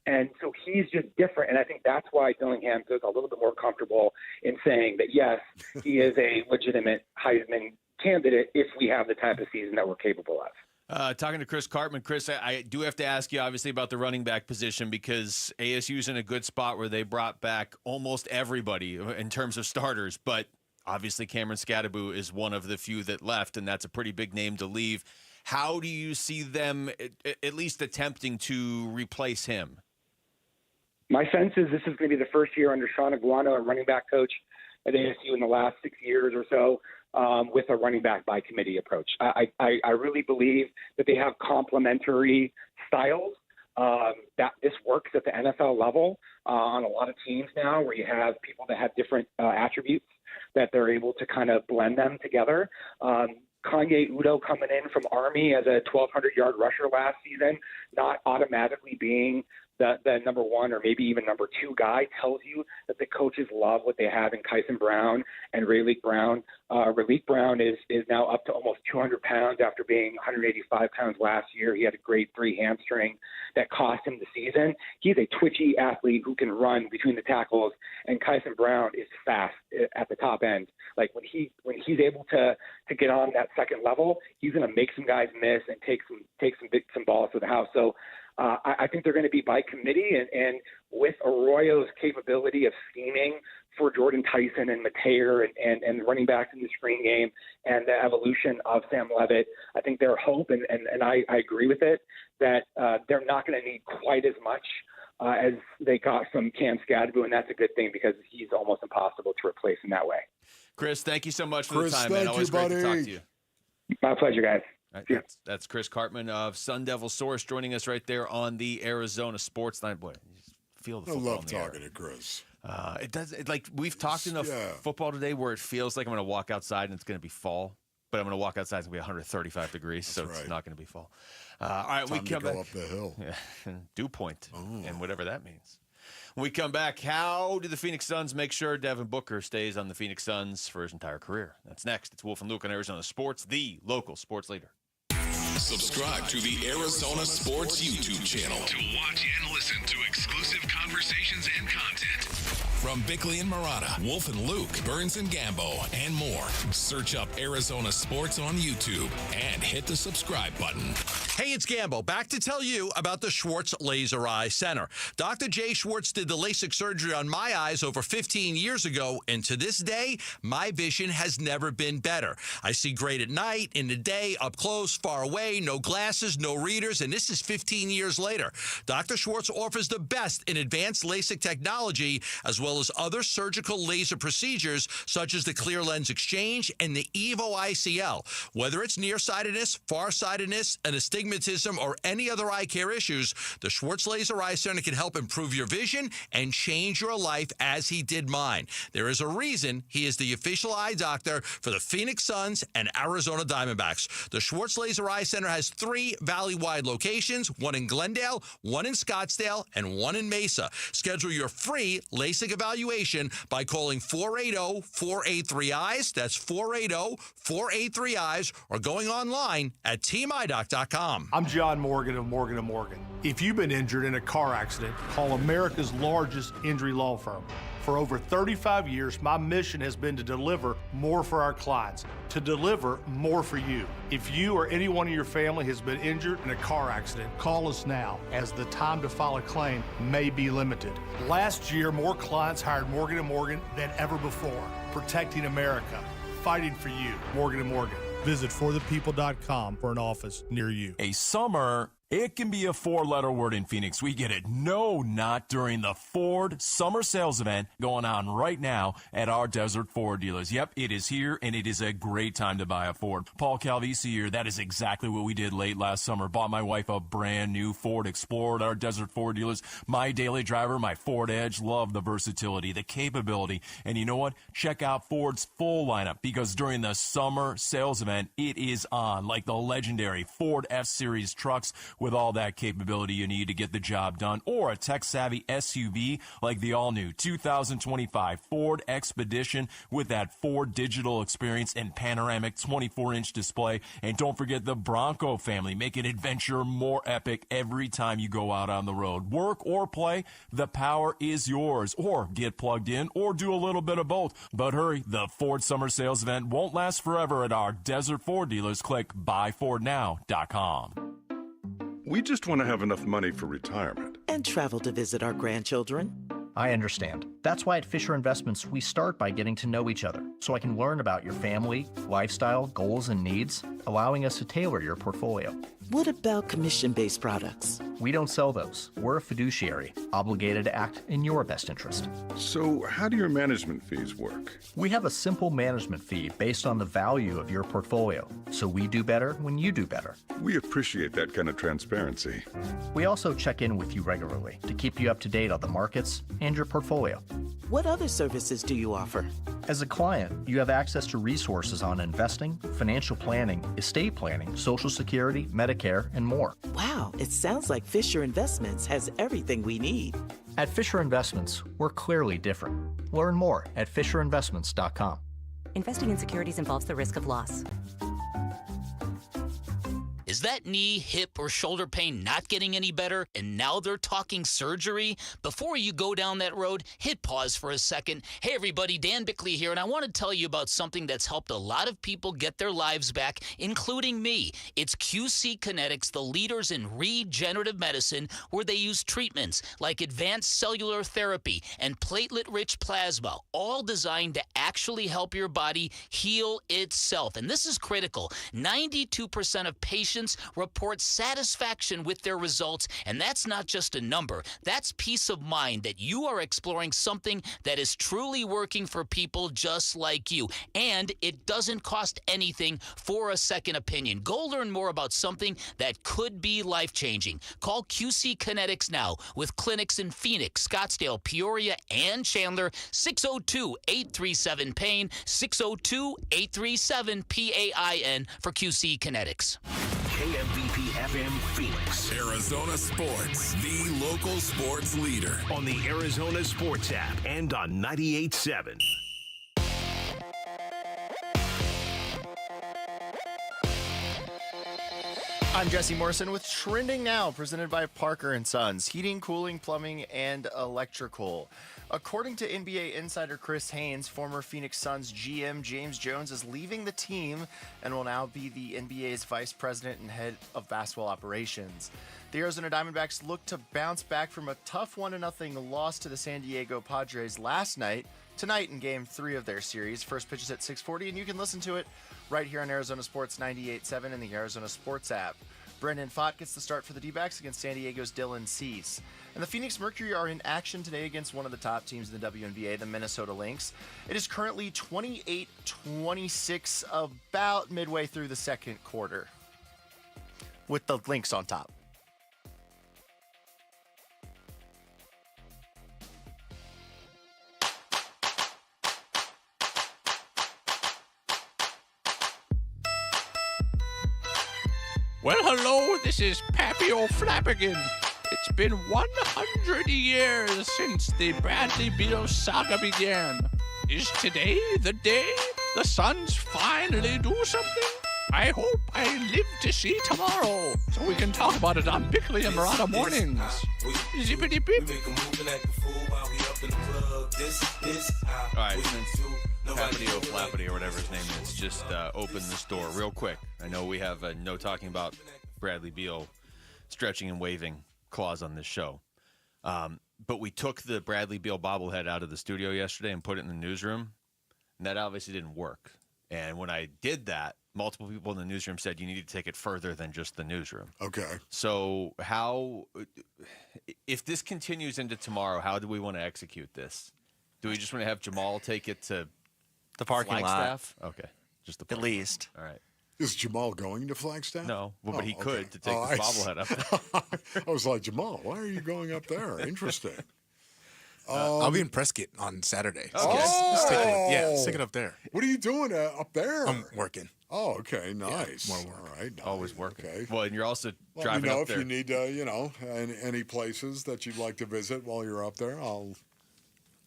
[SPEAKER 27] And so he's just different. And I think that's why Dillingham feels a little bit more comfortable in saying that, yes, he is a legitimate Heisman candidate if we have the type of season that we're capable of.
[SPEAKER 15] Talking to Chris Cartman. Chris, I do have to ask you, obviously, about the running back position because ASU's in a good spot where they brought back almost everybody in terms of starters, but obviously Cameron Scadaboo is one of the few that left, and that's a pretty big name to leave. How do you see them at least attempting to replace him?
[SPEAKER 27] My sense is this is going to be the first year under Sean Aguano, a running back coach at ASU in the last 6 years or so, with a running back by committee approach. I really believe that they have complementary styles. That this works at the NFL level on a lot of teams now where you have people that have different attributes that they're able to kind of blend them together. Kanye Udo coming in from Army as a 1,200-yard rusher last season, not automatically being the number one or maybe even number two guy, tells you that the coaches love what they have in Kyson Brown and Rayleigh Brown. Rayleigh Brown is now up to almost 200 pounds after being 185 pounds last year. He had a grade 3 hamstring that cost him the season. He's a twitchy athlete who can run between the tackles, and Kyson Brown is fast at the top end. Like when he's able to get on that second level, he's going to make some guys miss and take some balls to the house. So I think they're going to be by committee, and with Arroyo's capability of scheming for Jordan Tyson and Mateer and running backs in the screen game and the evolution of Sam Levitt, I think their hope, and I agree with it, that they're not going to need quite as much as they got from Cam Scadaboo, and that's a good thing because he's almost impossible to replace in that way.
[SPEAKER 15] Chris, thank you so much for the time, man. Always great to talk to you.
[SPEAKER 27] My pleasure, guys.
[SPEAKER 15] Right, that's Chris Cartman of Sun Devil Source joining us right there on the Arizona Sports Line. Boy, you just feel the football.
[SPEAKER 21] I love talking to Chris.
[SPEAKER 15] It does. Like we've talked enough football today where it feels like I'm going to walk outside and it's going to be fall. But I'm going to walk outside. It's going to be 135 degrees, so it's not going to be fall. All right,
[SPEAKER 21] Time
[SPEAKER 15] we come
[SPEAKER 21] to go
[SPEAKER 15] back.
[SPEAKER 21] up the hill.
[SPEAKER 15] Yeah, dew point, and whatever that means. When we come back, how do the Phoenix Suns make sure Devin Booker stays on the Phoenix Suns for his entire career? That's next. It's Wolf and Luke on Arizona Sports, the local sports leader.
[SPEAKER 3] Subscribe to the Arizona Sports YouTube channel
[SPEAKER 1] to watch and listen to exclusive conversations and content.
[SPEAKER 3] From Bickley and Murata, Wolf and Luke, Burns and Gambo, and more. Search up Arizona Sports on YouTube and hit the subscribe button.
[SPEAKER 2] Hey, it's Gambo, back to tell you about the Schwartz Laser Eye Center. Dr. Jay Schwartz did the LASIK surgery on my eyes over 15 years ago, and to this day, my vision has never been better. I see great at night, in the day, up close, far away, no glasses, no readers, and this is 15 years later. Dr. Schwartz offers the best in advanced LASIK technology, as well as other surgical laser procedures, such as the clear lens exchange and the EVO ICL. Whether it's nearsightedness, farsightedness, an astigmatism, or any other eye care issues, the Schwartz Laser Eye Center can help improve your vision and change your life as he did mine. There is a reason he is the official eye doctor for the Phoenix Suns and Arizona Diamondbacks. The Schwartz Laser Eye Center has 3 valley-wide locations, one in Glendale, one in Scottsdale, and one in Mesa. Schedule your free LASIK evaluation by calling 480-483-EYES. That's 480-483-EYES, or going online at teamidoc.com.
[SPEAKER 4] I'm John Morgan of Morgan & Morgan. If you've been injured in a car accident, call America's largest injury law firm. For over 35 years, my mission has been to deliver more for our clients, to deliver more for you. If you or anyone in your family has been injured in a car accident, call us now, as the time to file a claim may be limited. Last year, more clients hired Morgan & Morgan than ever before, protecting America, fighting for you. Morgan & Morgan. Visit forthepeople.com for an office near you.
[SPEAKER 7] A summer, it can be a 4-letter word in Phoenix. We get it. No, not during the Ford Summer Sales Event going on right now at our Desert Ford dealers. Yep, it is here, and it is a great time to buy a Ford. Paul Calvisi here. That is exactly what we did late last summer. Bought my wife a brand new Ford Explorer at our Desert Ford dealers. My daily driver, my Ford Edge. Love the versatility, the capability. And you know what? Check out Ford's full lineup, because during the Summer Sales Event, it is on, like the legendary Ford F-Series trucks with all that capability you need to get the job done, or a tech-savvy SUV like the all-new 2025 Ford Expedition with that Ford digital experience and panoramic 24-inch display. And don't forget the Bronco family, making adventure more epic every time you go out on the road. Work or play, the power is yours. Or get plugged in, or do a little bit of both. But hurry, the Ford Summer Sales Event won't last forever at our Desert Ford dealers. Click buyfordnow.com.
[SPEAKER 10] We just want to have enough money for retirement.
[SPEAKER 11] And travel to visit our grandchildren.
[SPEAKER 18] I understand. That's why at Fisher Investments, we start by getting to know each other, so I can learn about your family, lifestyle, goals, and needs, allowing us to tailor your portfolio.
[SPEAKER 11] What about commission-based products?
[SPEAKER 18] We don't sell those. We're a fiduciary, obligated to act in your best interest.
[SPEAKER 10] So how do your management fees work?
[SPEAKER 18] We have a simple management fee based on the value of your portfolio, so we do better when you do better.
[SPEAKER 10] We appreciate that kind of transparency.
[SPEAKER 18] We also check in with you regularly to keep you up to date on the markets and your portfolio.
[SPEAKER 11] What other services do you offer?
[SPEAKER 18] As a client, you have access to resources on investing, financial planning, estate planning, Social Security, Medicare, and more.
[SPEAKER 11] Wow, it sounds like Fisher Investments has everything we need.
[SPEAKER 18] At Fisher Investments, we're clearly different. Learn more at FisherInvestments.com.
[SPEAKER 23] Investing in securities involves the risk of loss.
[SPEAKER 24] Is that knee, hip, or shoulder pain not getting any better, and now they're talking surgery? Before you go down that road, hit pause for a second. Hey everybody, Dan Bickley here, and I want to tell you about something that's helped a lot of people get their lives back, including me. It's QC Kinetics, the leaders in regenerative medicine, where they use treatments like advanced cellular therapy and platelet-rich plasma, all designed to actually help your body heal itself. And this is critical. 92% of patients agents report satisfaction with their results, and that's not just a number. That's peace of mind that you are exploring something that is truly working for people just like you, and it doesn't cost anything for a second opinion. Go learn more about something that could be life-changing. Call QC Kinetics now with clinics in Phoenix, Scottsdale, Peoria, and Chandler. 602-837-PAIN, 602-837-PAIN for QC Kinetics.
[SPEAKER 1] KMVP FM Phoenix.
[SPEAKER 3] Arizona Sports, the local sports leader.
[SPEAKER 1] On the Arizona Sports app and on 98.7.
[SPEAKER 5] I'm Jesse Morrison with Trending Now, presented by Parker & Sons, heating, cooling, plumbing, and electrical. According to NBA insider Chris Haynes, former Phoenix Suns GM James Jones is leaving the team and will now be the NBA's vice president and head of basketball operations. The Arizona Diamondbacks look to bounce back from a tough 1-0 loss to the San Diego Padres last night. Tonight in Game 3 of their series. First pitch is at 6:40, and you can listen to it right here on Arizona Sports 98.7 and the Arizona Sports app. Brendan Pfaadt gets the start for the Dbacks against San Diego's Dylan Cease. And the Phoenix Mercury are in action today against one of the top teams in the WNBA, the Minnesota Lynx. It is currently 28-26, about midway through the second quarter, with the Lynx on top.
[SPEAKER 6] Well, hello, this is Pappy O'Flappigan. It's been 100 years since the Bradley Beal saga began. Is today the day the Suns finally do something? I hope I live to see tomorrow so we can talk about it on Bickley and Murata mornings. Zippity beep.
[SPEAKER 15] All right, since Pappy O'Flappity or whatever his name is, just open this door real quick. I know we have a no talking about Bradley Beal stretching and waving clause on this show. But we took the Bradley Beal bobblehead out of the studio yesterday and put it in the newsroom, and that obviously didn't work. And when I did that, multiple people in the newsroom said you need to take it further than just the newsroom.
[SPEAKER 21] Okay.
[SPEAKER 15] So if this continues into tomorrow, how do we want to execute this? Do we just want to have Jamal take it to
[SPEAKER 5] the parking
[SPEAKER 15] Flagstaff?
[SPEAKER 5] lot?
[SPEAKER 15] Okay. Just the
[SPEAKER 5] at least.
[SPEAKER 15] All right.
[SPEAKER 21] Is Jamal going to Flagstaff?
[SPEAKER 15] No, but he could to take
[SPEAKER 21] I
[SPEAKER 15] the bobblehead up there.
[SPEAKER 21] I was like, Jamal, why are you going up there? Interesting.
[SPEAKER 8] I'll be in Prescott on Saturday. So
[SPEAKER 21] Okay.
[SPEAKER 8] stick it up there.
[SPEAKER 21] What are you doing up there?
[SPEAKER 8] I'm working.
[SPEAKER 21] Oh, okay, nice.
[SPEAKER 8] more work.
[SPEAKER 21] All right, nice.
[SPEAKER 15] Always working.
[SPEAKER 21] Okay.
[SPEAKER 15] Well, and you're also
[SPEAKER 21] Let
[SPEAKER 15] driving
[SPEAKER 21] me know
[SPEAKER 15] up
[SPEAKER 21] if
[SPEAKER 15] there.
[SPEAKER 21] you need, any places that you'd like to visit while you're up there. I'll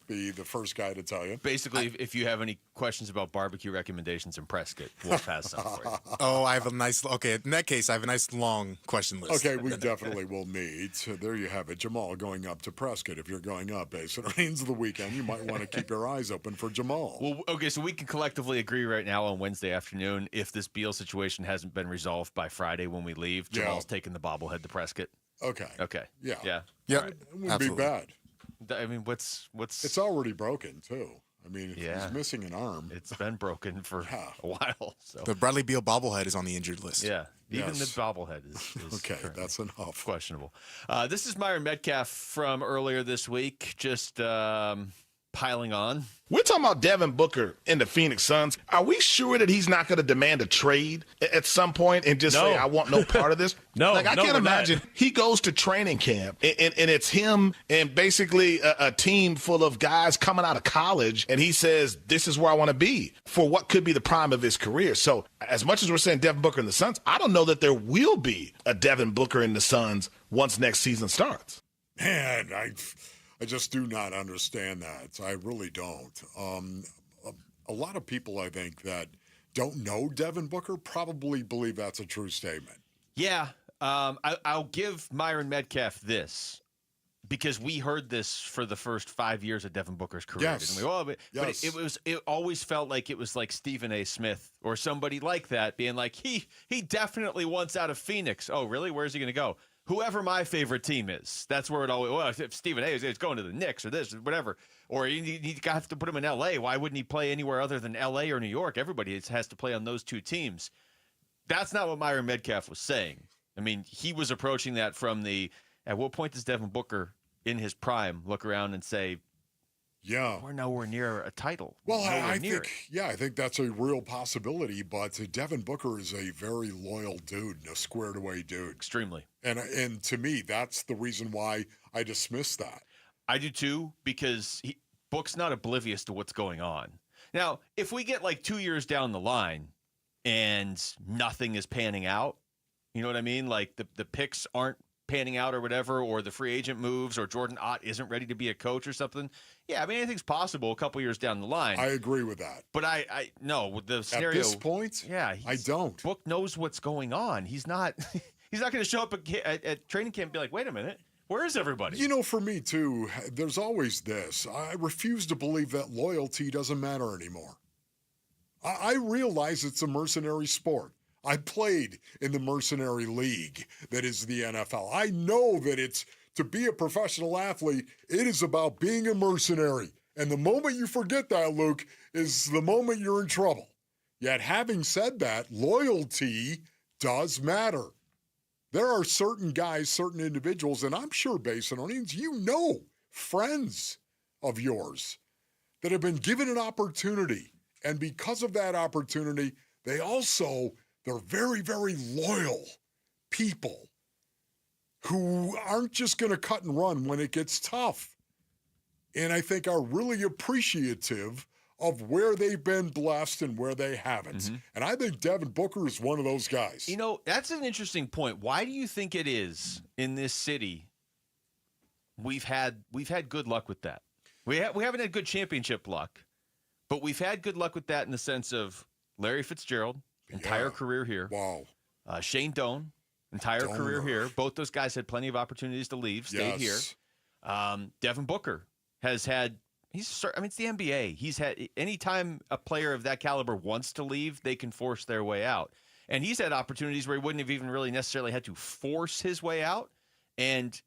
[SPEAKER 21] be the first guy to tell you.
[SPEAKER 15] Basically, if you have any questions about barbecue recommendations in Prescott, we'll pass some for you.
[SPEAKER 8] Oh, I have a nice. Okay, in that case, I have a nice long question list.
[SPEAKER 21] Okay, we definitely will meet. So there you have it. Jamal going up to Prescott. If you're going up, Ace, it rains the weekend. You might want to keep your eyes open for Jamal.
[SPEAKER 15] Well, okay, so we can collectively agree right now on Wednesday afternoon, if this Beal situation hasn't been resolved by Friday when we leave, Jamal's taking the bobblehead to Prescott.
[SPEAKER 21] Okay.
[SPEAKER 15] Okay.
[SPEAKER 21] Yeah.
[SPEAKER 15] Yeah.
[SPEAKER 8] Yeah.
[SPEAKER 21] It wouldn't be bad.
[SPEAKER 15] I mean, what's?
[SPEAKER 21] It's already broken, too. I mean,
[SPEAKER 15] Yeah.
[SPEAKER 21] he's missing an arm.
[SPEAKER 15] It's been broken for a while. So
[SPEAKER 8] The Bradley Beal bobblehead is on the injured list.
[SPEAKER 15] yeah, even the
[SPEAKER 21] Yes.
[SPEAKER 15] bobblehead is
[SPEAKER 21] Okay,
[SPEAKER 15] currently
[SPEAKER 21] that's enough.
[SPEAKER 15] questionable. This is Myron Metcalf from earlier this week, just piling on.
[SPEAKER 9] We're talking about Devin Booker and the Phoenix Suns. Are we sure that he's not going to demand a trade at some point and just say, I want no part of this?
[SPEAKER 20] No,
[SPEAKER 9] Like, I
[SPEAKER 20] no,
[SPEAKER 9] can't
[SPEAKER 20] we're not.
[SPEAKER 9] imagine. He goes to training camp, and it's him and basically a team full of guys coming out of college, and he says, this is where I want to be for what could be the prime of his career. So as much as we're saying Devin Booker and the Suns, I don't know that there will be a Devin Booker and the Suns once next season starts.
[SPEAKER 21] Man, I just do not understand that. I really don't. A lot of people, I think, that don't know Devin Booker probably believe that's a true statement.
[SPEAKER 15] Yeah, I'll give Myron Metcalf this, because we heard this for the first 5 years of Devin Booker's career.
[SPEAKER 21] Yes.
[SPEAKER 15] Didn't we? Well, but
[SPEAKER 21] Yes.
[SPEAKER 15] it always felt like it was like Stephen A. Smith or somebody like that being like, he definitely wants out of Phoenix. Oh, really? Where's he going to go? Whoever my favorite team is. That's where it always, well, if Stephen A. is going to the Knicks or this or whatever. Or you have to put him in L.A. Why wouldn't he play anywhere other than L.A. or New York? Everybody has to play on those two teams. That's not what Myron Metcalf was saying. I mean, he was approaching that from at what point does Devin Booker in his prime look around and say,
[SPEAKER 21] yeah,
[SPEAKER 15] we're nowhere near a title.
[SPEAKER 21] Well, I think that's a real possibility, but Devin Booker is a very loyal dude and a squared away dude.
[SPEAKER 15] Extremely.
[SPEAKER 21] And to me, that's the reason why I dismiss that.
[SPEAKER 15] I do too, because Book's not oblivious to what's going on. Now, if we get like 2 years down the line and nothing is panning out, you know what I mean? Like the picks aren't panning out or whatever, or the free agent moves, or Jordan Ott isn't ready to be a coach or something. Yeah, I mean, anything's possible a couple years down the line.
[SPEAKER 21] I agree with that.
[SPEAKER 15] But I no, with the scenario.
[SPEAKER 21] At this point,
[SPEAKER 15] yeah,
[SPEAKER 21] I don't.
[SPEAKER 15] Book knows what's going on. He's not going to show up at training camp and be like, wait a minute, where is everybody?
[SPEAKER 21] You know, for me too, there's always this. I refuse to believe that loyalty doesn't matter anymore. I realize it's a mercenary sport. I played in the mercenary league that is the NFL. I know that to be a professional athlete, it is about being a mercenary. And the moment you forget that, Luke, is the moment you're in trouble. Yet having said that, loyalty does matter. There are certain guys, certain individuals, and I'm sure, Basinonians, friends of yours that have been given an opportunity. And because of that opportunity, they're very, very loyal people who aren't just going to cut and run when it gets tough. And I think are really appreciative of where they've been blessed and where they haven't. Mm-hmm. And I think Devin Booker is one of those guys.
[SPEAKER 15] You know, that's an interesting point. Why do you think it is in this city we've had good luck with that? We haven't had good championship luck, but we've had good luck with that in the sense of Larry Fitzgerald, entire career here.
[SPEAKER 21] Wow.
[SPEAKER 15] Shane Doan, entire career here. Both those guys had plenty of opportunities to leave, stayed here. Devin Booker has had, it's the NBA. He's had, anytime a player of that caliber wants to leave, they can force their way out. And he's had opportunities where he wouldn't have even really necessarily had to force his way out. And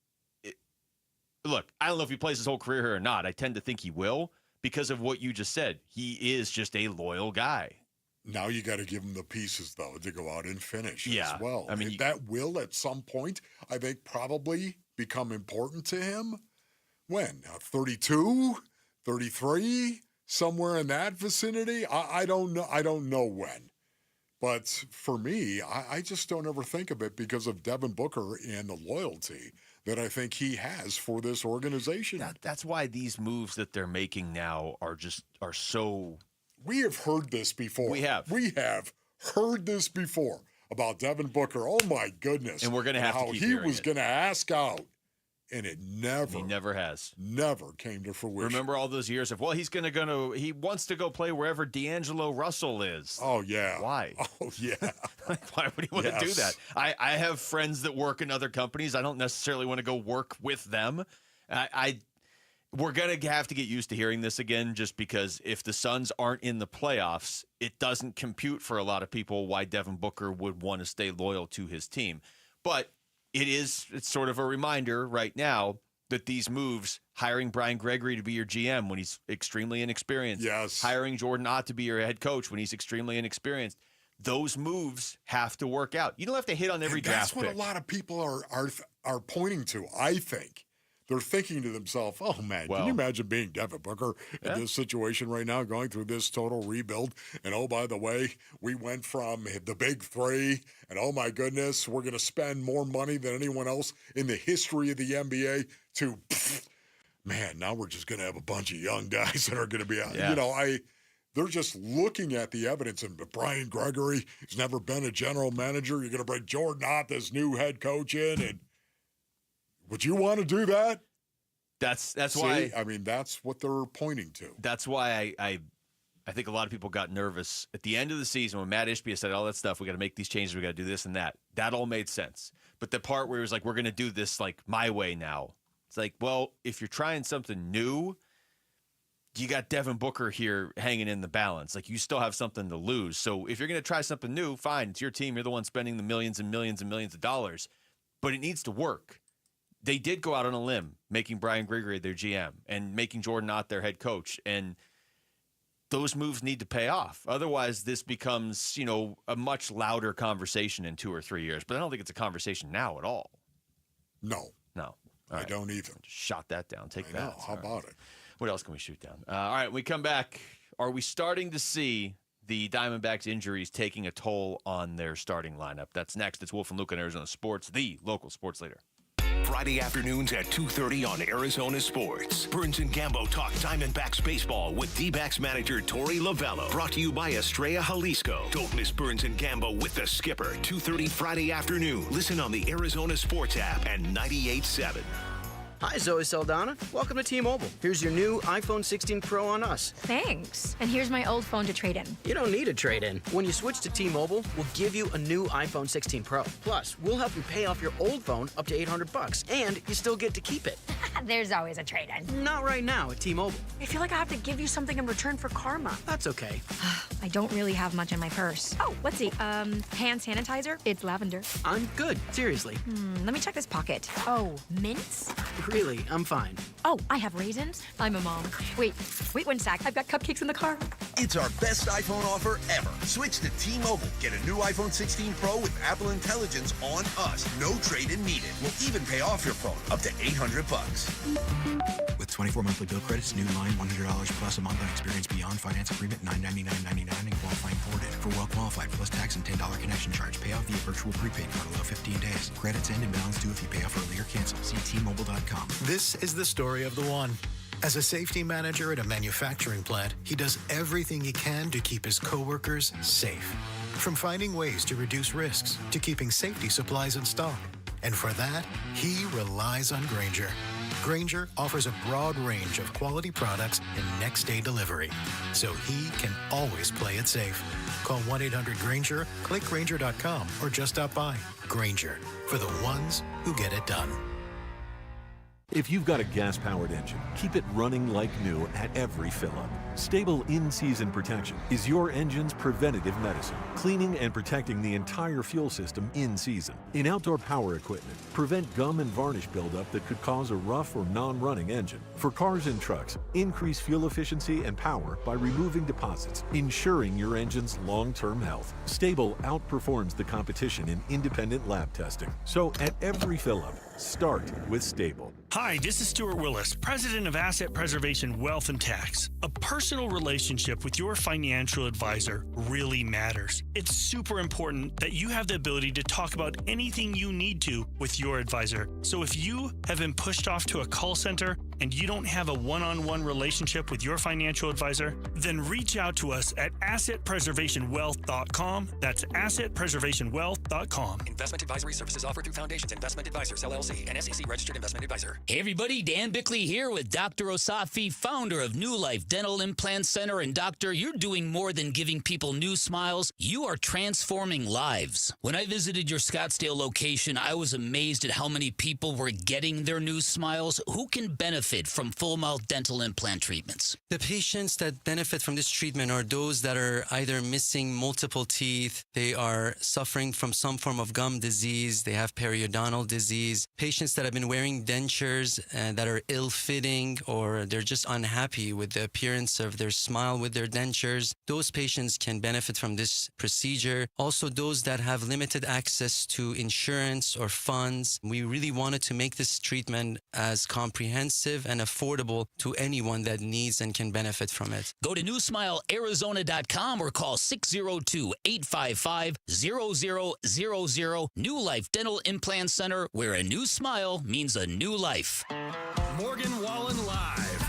[SPEAKER 15] look, I don't know if he plays his whole career here or not. I tend to think he will because of what you just said. He is just a loyal guy.
[SPEAKER 21] Now you got to give him the pieces, though, to go out and finish
[SPEAKER 15] as
[SPEAKER 21] well. I mean, that will at some point, I think, probably become important to him. When? 32, 33, somewhere in that vicinity? I don't know. I don't know when. But for me, I just don't ever think of it because of Devin Booker and the loyalty that I think he has for this organization.
[SPEAKER 15] That's why these moves that they're making now are so...
[SPEAKER 21] We have heard this before.
[SPEAKER 15] We have
[SPEAKER 21] heard this before about Devin Booker. Oh, my goodness.
[SPEAKER 15] And we're going to have to keep
[SPEAKER 21] hearing how he was going to ask out, and he never came to fruition.
[SPEAKER 15] Remember all those years of, he wants to go play wherever D'Angelo Russell is.
[SPEAKER 21] Oh, yeah.
[SPEAKER 15] Why?
[SPEAKER 21] Oh, yeah.
[SPEAKER 15] Why would he want to do that? I have friends that work in other companies. I don't necessarily want to go work with them. We're going to have to get used to hearing this again just because if the Suns aren't in the playoffs, it doesn't compute for a lot of people why Devin Booker would want to stay loyal to his team. But it's sort of a reminder right now that these moves, hiring Brian Gregory to be your GM when he's extremely inexperienced, hiring Jordan Ott to be your head coach when he's extremely inexperienced, those moves have to work out. You don't have to hit on every draft pick.
[SPEAKER 21] That's what a lot of people are pointing to, I think. They're thinking to themselves, oh, man, can you imagine being Devin Booker in this situation right now, going through this total rebuild? And, oh, by the way, we went from the big three, and, oh, my goodness, we're going to spend more money than anyone else in the history of the NBA to, man, now we're just going to have a bunch of young guys that are going to be out. Yeah. They're just looking at the evidence. And Brian Gregory has never been a general manager. You're going to bring Jordan Ott, this new head coach, in, and would you want to do that?
[SPEAKER 15] That's why.
[SPEAKER 21] I mean, that's what they're pointing to.
[SPEAKER 15] That's why I think a lot of people got nervous at the end of the season when Matt Ishbia said all that stuff. We got to make these changes. We got to do this and that. That all made sense. But the part where it was like, we're going to do this like my way now. It's like, well, if you're trying something new, you got Devin Booker here hanging in the balance. Like, you still have something to lose. So if you're going to try something new, fine. It's your team. You're the one spending the millions and millions and millions of dollars. But it needs to work. They did go out on a limb, making Brian Gregory their GM and making Jordan Ott their head coch. And those moves need to pay off. Otherwise, this becomes, a much louder conversation in 2 or 3 years. But I don't think it's a conversation now at all.
[SPEAKER 21] No.
[SPEAKER 15] All right.
[SPEAKER 21] I don't either.
[SPEAKER 15] Just shot that down. Take that.
[SPEAKER 21] Know. How about it?
[SPEAKER 15] What else can we shoot down? All right, when we come back, are we starting to see the Diamondbacks injuries taking a toll on their starting lineup? That's next. It's Wolf and Luke on Arizona Sports, the local sports leader.
[SPEAKER 12] Friday afternoons at 2:30 on Arizona Sports. Burns and Gambo talk Diamondbacks baseball with Dbacks manager Torey Lovello. Brought to you by Estrella Jalisco. Don't miss Burns and Gambo with the skipper. 2:30 Friday afternoon. Listen on the Arizona Sports app and 98.7.
[SPEAKER 13] Hi, Zoe Saldana. Welcome to T-Mobile. Here's your new iPhone 16 Pro on us.
[SPEAKER 16] Thanks. And here's my old phone to trade in.
[SPEAKER 13] You don't need a trade-in. When you switch to T-Mobile, we'll give you a new iPhone 16 Pro. Plus, we'll help you pay off your old phone up to $800, and you still get to keep it.
[SPEAKER 16] There's always a trade-in.
[SPEAKER 13] Not right now at T-Mobile.
[SPEAKER 16] I feel like I have to give you something in return for karma.
[SPEAKER 13] That's okay.
[SPEAKER 16] I don't really have much in my purse. Oh, let's see. Hand sanitizer. It's lavender.
[SPEAKER 13] I'm good. Seriously.
[SPEAKER 16] Let me check this pocket. Oh, mints?
[SPEAKER 13] Really, I'm fine.
[SPEAKER 16] Oh, I have raisins. I'm a mom. Wait one sec. I've got cupcakes in the car.
[SPEAKER 17] It's our best iPhone offer ever. Switch to T-Mobile. Get a new iPhone 16 Pro with Apple Intelligence on us. No trade-in needed. We'll even pay off your phone up to $800.
[SPEAKER 20] With 24 monthly bill credits, new line $100 plus a month on experience beyond finance agreement $999.99 and qualifying forwarded. For well qualified plus tax and $10 connection charge. Pay off via virtual prepaid card. Allow 15 days. Credits end and balance due if you pay off early or cancel. See T-Mobile.com.
[SPEAKER 25] This is the story of the one. As a safety manager at a manufacturing plant, he does everything he can to keep his coworkers safe. From finding ways to reduce risks to keeping safety supplies in stock. And for that, he relies on Grainger. Grainger offers a broad range of quality products and next-day delivery, so he can always play it safe. Call 1-800-GRAINGER, click Grainger.com, or just stop by. Grainger, for the ones who get it done.
[SPEAKER 26] If you've got a gas-powered engine, keep it running like new at every fill-up. Stable in-season protection is your engine's preventative medicine, cleaning and protecting the entire fuel system in season. In outdoor power equipment, prevent gum and varnish buildup that could cause a rough or non-running engine. For cars and trucks, increase fuel efficiency and power by removing deposits, ensuring your engine's long-term health. Stable outperforms the competition in independent lab testing. So at every fill-up, start with Stable.
[SPEAKER 28] Hi, this is Stuart Willis, President of Asset Preservation Wealth and Tax. A personal relationship with your financial advisor really matters. It's super important that you have the ability to talk about anything you need to with your advisor. So if you have been pushed off to a call center and you don't have a one-on-one relationship with your financial advisor, then reach out to us at assetpreservationwealth.com. That's assetpreservationwealth.com.
[SPEAKER 29] Investment advisory services offered through Foundations Investment Advisors, LLC, an SEC registered investment advisor.
[SPEAKER 24] Hey everybody, Dan Bickley here with Dr. Osafi, founder of New Life Dental Implant Center. And doctor, you're doing more than giving people new smiles. You are transforming lives. When I visited your Scottsdale location, I was amazed at how many people were getting their new smiles. Who can benefit from full mouth dental implant treatments?
[SPEAKER 30] The patients that benefit from this treatment are those that are either missing multiple teeth, they are suffering from some form of gum disease, they have periodontal disease, patients that have been wearing dentures that are ill-fitting, or they're just unhappy with the appearance of their smile with their dentures. Those patients can benefit from this procedure. Also, those that have limited access to insurance or funds. We really wanted to make this treatment as comprehensive and affordable to anyone that needs and can benefit from it.
[SPEAKER 24] Go to newsmilearizona.com or call 602-855-0000. New Life Dental Implant Center, where a new smile means a new life.
[SPEAKER 31] Morgan Wallen Live.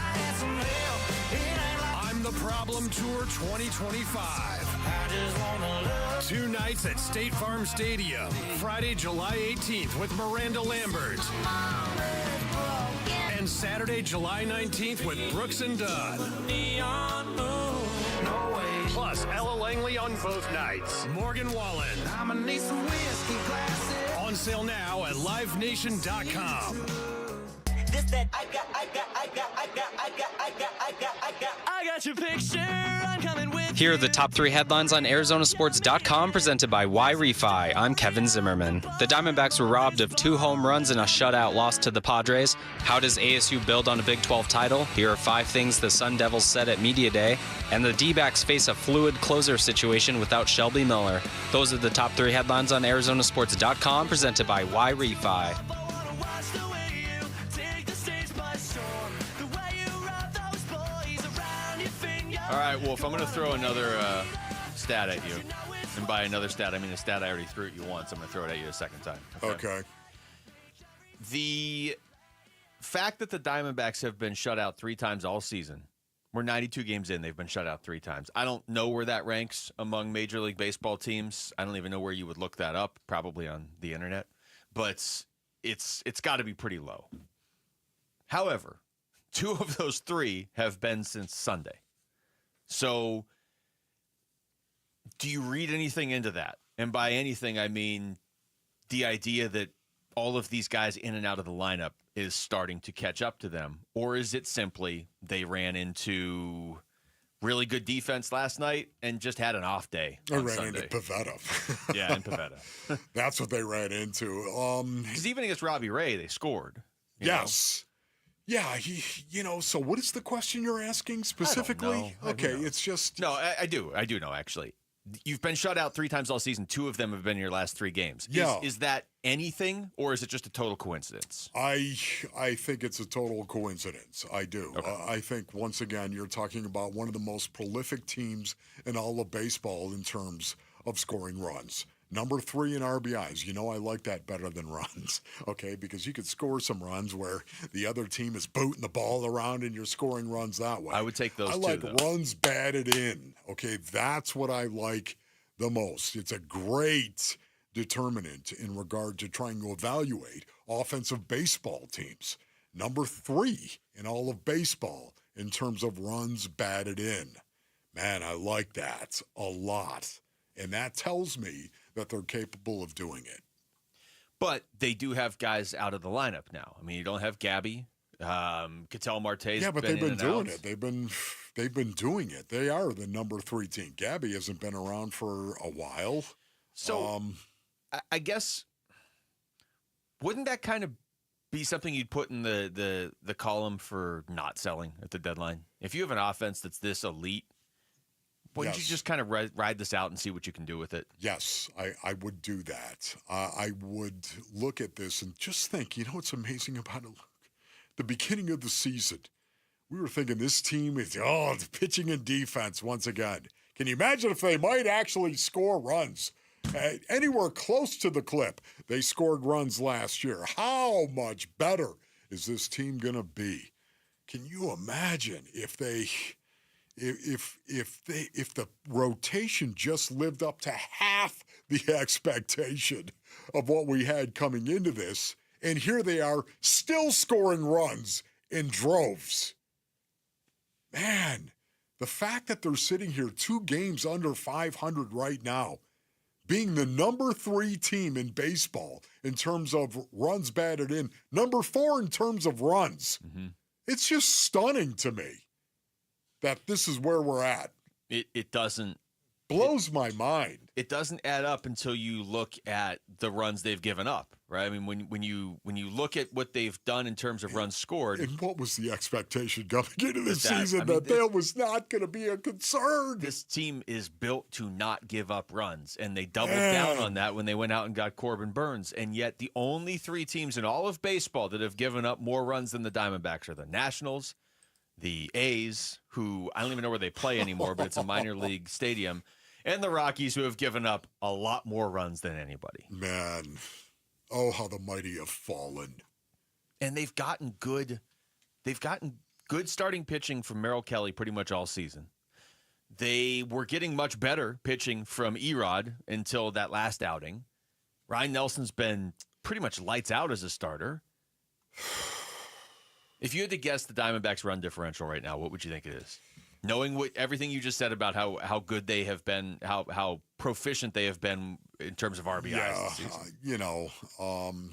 [SPEAKER 31] I'm the Problem Tour 2025. 2 nights at State Farm Stadium. Friday, July 18th with Miranda Lambert. And Saturday, July 19th with Brooks and Dunn. Plus, Ella Langley on both nights. Morgan Wallen. I'ma need some whiskey glasses. On sale now at livenation.com.
[SPEAKER 32] I got your picture. I'm coming with
[SPEAKER 2] Here are the top 3 headlines on ArizonaSports.com presented by Y-Refi. I'm Kevin Zimmerman. The Diamondbacks were robbed of 2 home runs in a shutout loss to the Padres. How does ASU build on a Big 12 title? Here are 5 things the Sun Devils said at Media Day. And the Dbacks face a fluid closer situation without Shelby Miller. Those are the top 3 headlines on ArizonaSports.com presented by Y-Refi.
[SPEAKER 15] All right, Wolf, I'm going to throw another stat at you. And by another stat, I mean a stat I already threw at you once. I'm going to throw it at you a second time.
[SPEAKER 21] Okay.
[SPEAKER 15] The fact that the Diamondbacks have been shut out 3 times all season, we're 92 games in, they've been shut out 3 times. I don't know where that ranks among Major League Baseball teams. I don't even know where you would look that up, probably on the internet. But it's got to be pretty low. However, 2 of those 3 have been since Sunday. So, do you read anything into that? And by anything, I mean the idea that all of these guys in and out of the lineup is starting to catch up to them? Or is it simply they ran into really good defense last night and just had an off day on Sunday?
[SPEAKER 21] Into Pavetta.
[SPEAKER 15] Yeah, and Pavetta.
[SPEAKER 21] That's what they ran into.
[SPEAKER 15] Because even against Robbie Ray, they scored.
[SPEAKER 21] Yes. Know? Yeah, so what is the question you're asking specifically? Okay, it's just...
[SPEAKER 15] No, I do know, actually. You've been shut out 3 times all season. 2 of them have been in your last 3 games.
[SPEAKER 21] Yeah.
[SPEAKER 15] Is that anything, or is it just a total coincidence?
[SPEAKER 21] I think it's a total coincidence. I do. Okay. I think, once again, you're talking about one of the most prolific teams in all of baseball in terms of scoring runs. Number 3 in RBIs. I like that better than runs, okay? Because you could score some runs where the other team is booting the ball around and you're scoring runs that way.
[SPEAKER 15] I would take those
[SPEAKER 21] I like runs batted in, okay? That's what I like the most. It's a great determinant in regard to trying to evaluate offensive baseball teams. Number 3 in all of baseball in terms of runs batted in. Man, I like that a lot. And that tells me that they're capable of doing it.
[SPEAKER 15] But they do have guys out of the lineup now. I mean, you don't have Gabby. Ketel Marte's
[SPEAKER 21] yeah, but
[SPEAKER 15] been
[SPEAKER 21] they've been doing
[SPEAKER 15] out.
[SPEAKER 21] it. They've been doing it. They are the number 3 team. Gabby hasn't been around for a while.
[SPEAKER 15] So I guess wouldn't that kind of be something you'd put in the column for not selling at the deadline? If you have an offense that's this elite, wouldn't you just kind of ride this out and see what you can do with it?
[SPEAKER 21] Yes, I would do that. I would look at this and just think, what's amazing about it? The beginning of the season, we were thinking this team is, the pitching and defense once again. Can you imagine if they might actually score runs? Anywhere close to the clip, they scored runs last year. How much better is this team going to be? Can you imagine if they... If the rotation just lived up to half the expectation of what we had coming into this, and here they are still scoring runs in droves. Man, the fact that they're sitting here 2 games under 500 right now, being the number 3 team in baseball in terms of runs batted in, number 4 in terms of runs, it's just stunning to me that this is where we're at.
[SPEAKER 15] It doesn't
[SPEAKER 21] blows my mind.
[SPEAKER 15] It doesn't add up until you look at the runs they've given up, right? I mean, when you look at what they've done in terms of runs scored,
[SPEAKER 21] and what was the expectation coming into the season that there was not going to be a concern?
[SPEAKER 15] This team is built to not give up runs, and they doubled down on that when they went out and got Corbin Burns. And yet, the only 3 teams in all of baseball that have given up more runs than the Diamondbacks are the Nationals, the A's, who I don't even know where they play anymore, but it's a minor league stadium, and the Rockies, who have given up a lot more runs than anybody.
[SPEAKER 21] Man, oh, how the mighty have fallen.
[SPEAKER 15] And they've gotten good starting pitching from Mel Kelly pretty much all season. They were getting much better pitching from Erod until that last outing. Ryan Nelson's been pretty much lights out as a starter. If you had to guess the Diamondbacks' run differential right now, what would you think it is? Knowing everything you just said about how good they have been, how proficient they have been in terms of RBIs this season.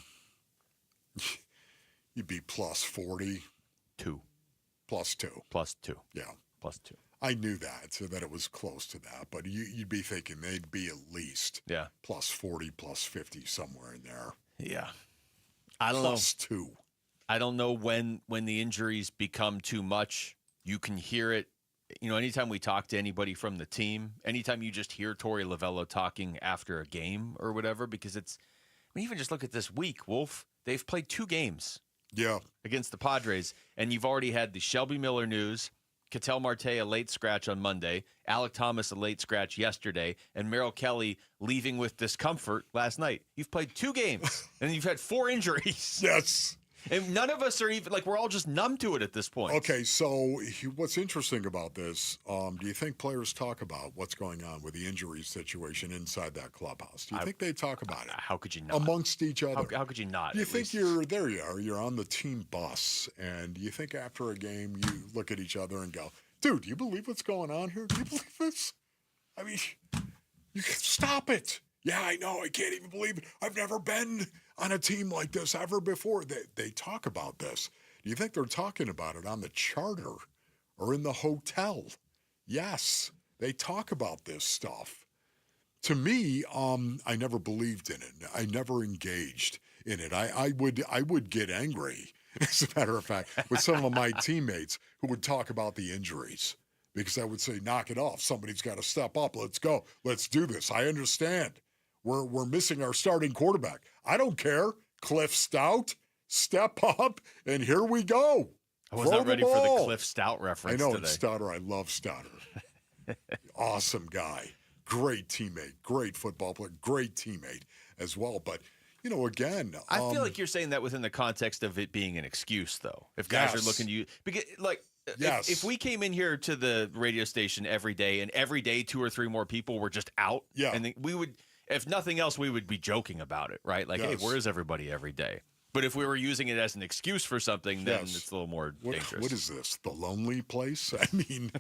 [SPEAKER 21] You'd be plus 40.
[SPEAKER 15] 2.
[SPEAKER 21] Plus 2.
[SPEAKER 15] Plus 2.
[SPEAKER 21] Yeah.
[SPEAKER 15] Plus 2.
[SPEAKER 21] I knew that, so that it was close to that. But you'd be thinking they'd be at least plus 40, plus 50, somewhere in there.
[SPEAKER 15] Yeah. I don't
[SPEAKER 21] Plus
[SPEAKER 15] know.
[SPEAKER 21] 2.
[SPEAKER 15] I don't know when the injuries become too much. You can hear it. You know, anytime we talk to anybody from the team, anytime you just hear Torey Lovello talking after a game or whatever, because it's, I mean, even just look at this week, Wolf. They've played 2 games.
[SPEAKER 21] Yeah.
[SPEAKER 15] Against the Padres, and you've already had the Shelby Miller news, Ketel Marte a late scratch on Monday, Alec Thomas a late scratch yesterday, and Mel Kelly leaving with discomfort last night. You've played 2 games, and you've had 4 injuries.
[SPEAKER 21] Yes.
[SPEAKER 15] And none of us are even, like, we're all just numb to it at this point.
[SPEAKER 21] Okay, so what's interesting about this, do you think players talk about what's going on with the injury situation inside that clubhouse? Do you think they talk about it?
[SPEAKER 15] How could you not?
[SPEAKER 21] Amongst each other.
[SPEAKER 15] How could you not?
[SPEAKER 21] You think you're on the team bus, and you think after a game you look at each other and go, dude, do you believe what's going on here? Do you believe this? I mean, you can stop it. Yeah, I know. I can't even believe it. I've never been on a team like this ever before. They talk about this. Do you think they're talking about it on the charter or in the hotel? Yes, they talk about this stuff. To me, I never believed in it. I never engaged in it. I would get angry, as a matter of fact, with some of my teammates who would talk about the injuries. Because I would say, knock it off. Somebody's got to step up. Let's go. Let's do this. I understand. We're missing our starting quarterback. I don't care. Cliff Stout, step up, and here we go.
[SPEAKER 15] I was not ready for the Cliff Stout reference
[SPEAKER 21] I know
[SPEAKER 15] today.
[SPEAKER 21] it's Stouter. I love Stouter. Awesome guy. Great teammate. Great football player. Great teammate as well. But, you know, again.
[SPEAKER 15] I feel like you're saying that within the context of it being an excuse, though. If guys are looking to you. Because, like, if we came in here to the radio station every day, and every day 2 or 3 more people were just out, and we would, if nothing else, we would be joking about it, right? Like, hey, where is everybody every day? But if we were using it as an excuse for something, then it's a little more dangerous.
[SPEAKER 21] What is this? The lonely place? I mean,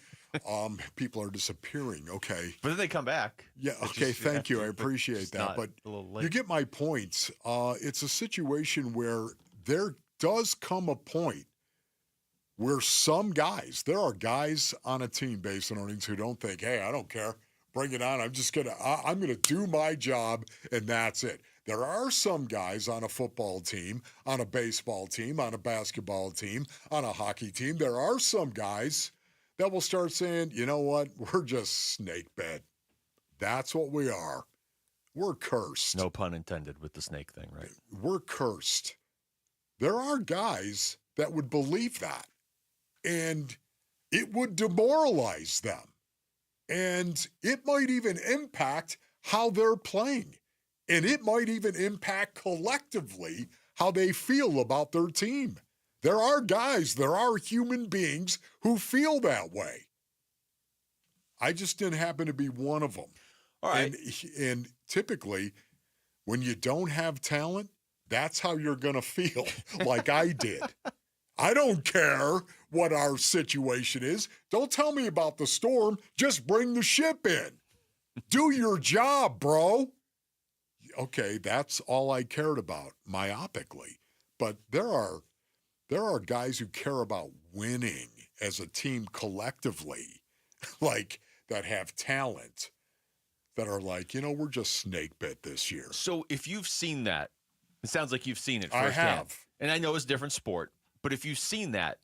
[SPEAKER 21] people are disappearing. Okay.
[SPEAKER 15] But then they come back.
[SPEAKER 21] Yeah. Okay. Thank you. I appreciate that. But you get my point. It's a situation where there does come a point where there are guys on a team based on earnings who don't think, hey, I don't care. Bring it on. I'm going to do my job, and that's it. There are some guys on a football team, on a baseball team, on a basketball team, on a hockey team. There are some guys that will start saying, you know what? We're just snake bed. That's what we are. We're cursed.
[SPEAKER 15] No pun intended with the snake thing, right?
[SPEAKER 21] We're cursed. There are guys that would believe that, and it would demoralize them. And it might even impact how they're playing. And it might even impact collectively how they feel about their team. There are guys, there are human beings who feel that way. I just didn't happen to be one of them.
[SPEAKER 15] All right.
[SPEAKER 21] And typically, when you don't have talent, that's how you're going to feel, like I did. I don't care what our situation is. Don't tell me about the storm. Just bring the ship in. Do your job, bro. Okay, that's all I cared about myopically. But there are guys who care about winning as a team collectively, like that have talent, that are like, we're just snake bit this year.
[SPEAKER 15] So if you've seen that, it sounds like you've seen it firsthand.
[SPEAKER 21] I have.
[SPEAKER 15] And I know it's a different sport, but if you've seen that,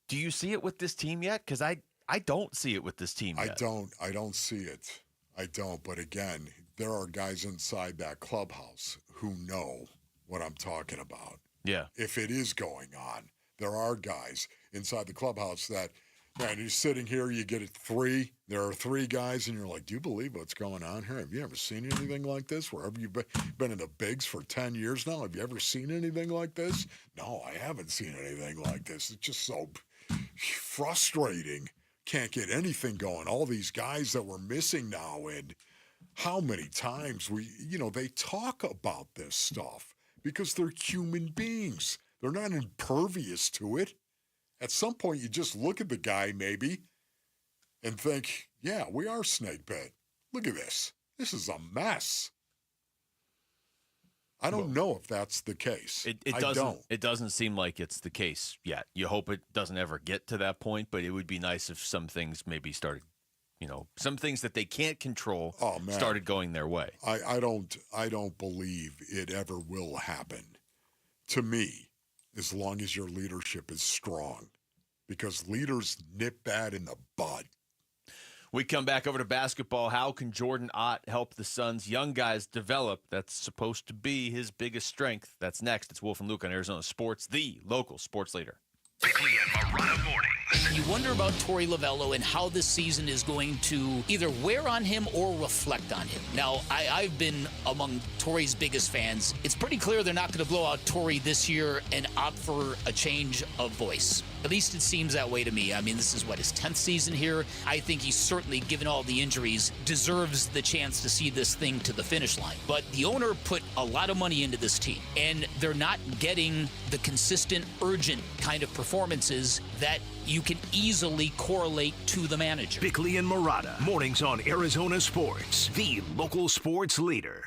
[SPEAKER 15] do you see it with this team yet? Because I don't see it with this team yet.
[SPEAKER 21] I don't see it. I don't. But again, there are guys inside that clubhouse who know what I'm talking about.
[SPEAKER 15] Yeah.
[SPEAKER 21] If it is going on, there are guys inside the clubhouse that, man, you're sitting here, you get it 3. There are 3 guys, and you're like, do you believe what's going on here? Have you ever seen anything like this? Wherever you've been in the bigs for 10 years now, have you ever seen anything like this? No, I haven't seen anything like this. It's just so frustrating. Can't get anything going. All these guys that we're missing now, and how many times they talk about this stuff because they're human beings. They're not impervious to it. At some point, you just look at the guy maybe and think, yeah, we are snake bit. Look at this. This is a mess. I don't know if that's the case.
[SPEAKER 15] It doesn't seem like it's the case yet. You hope it doesn't ever get to that point, but it would be nice if some things maybe started, some things that they can't control started going their way.
[SPEAKER 21] I don't believe it ever will happen. To me, as long as your leadership is strong, because leaders nip that in the bud.
[SPEAKER 15] We come back over to basketball. How can Jordan Ott help the Suns' young guys develop? That's supposed to be his biggest strength. That's next. It's Wolf and Luke on Arizona Sports, the local sports leader.
[SPEAKER 1] Bickley and Morada mornings.
[SPEAKER 24] You wonder about Torey Lovello and how this season is going to either wear on him or reflect on him. Now, I've been among Torey's biggest fans. It's pretty clear they're not going to blow out Torey this year and opt for a change of voice. At least it seems that way to me. I mean, this is his 10th season here. I think he's certainly, given all the injuries, deserves the chance to see this thing to the finish line. But the owner put a lot of money into this team, and they're not getting the consistent, urgent kind of performances that you can easily correlate to the manager.
[SPEAKER 12] Bickley and Morada, mornings on Arizona Sports, the local sports leader.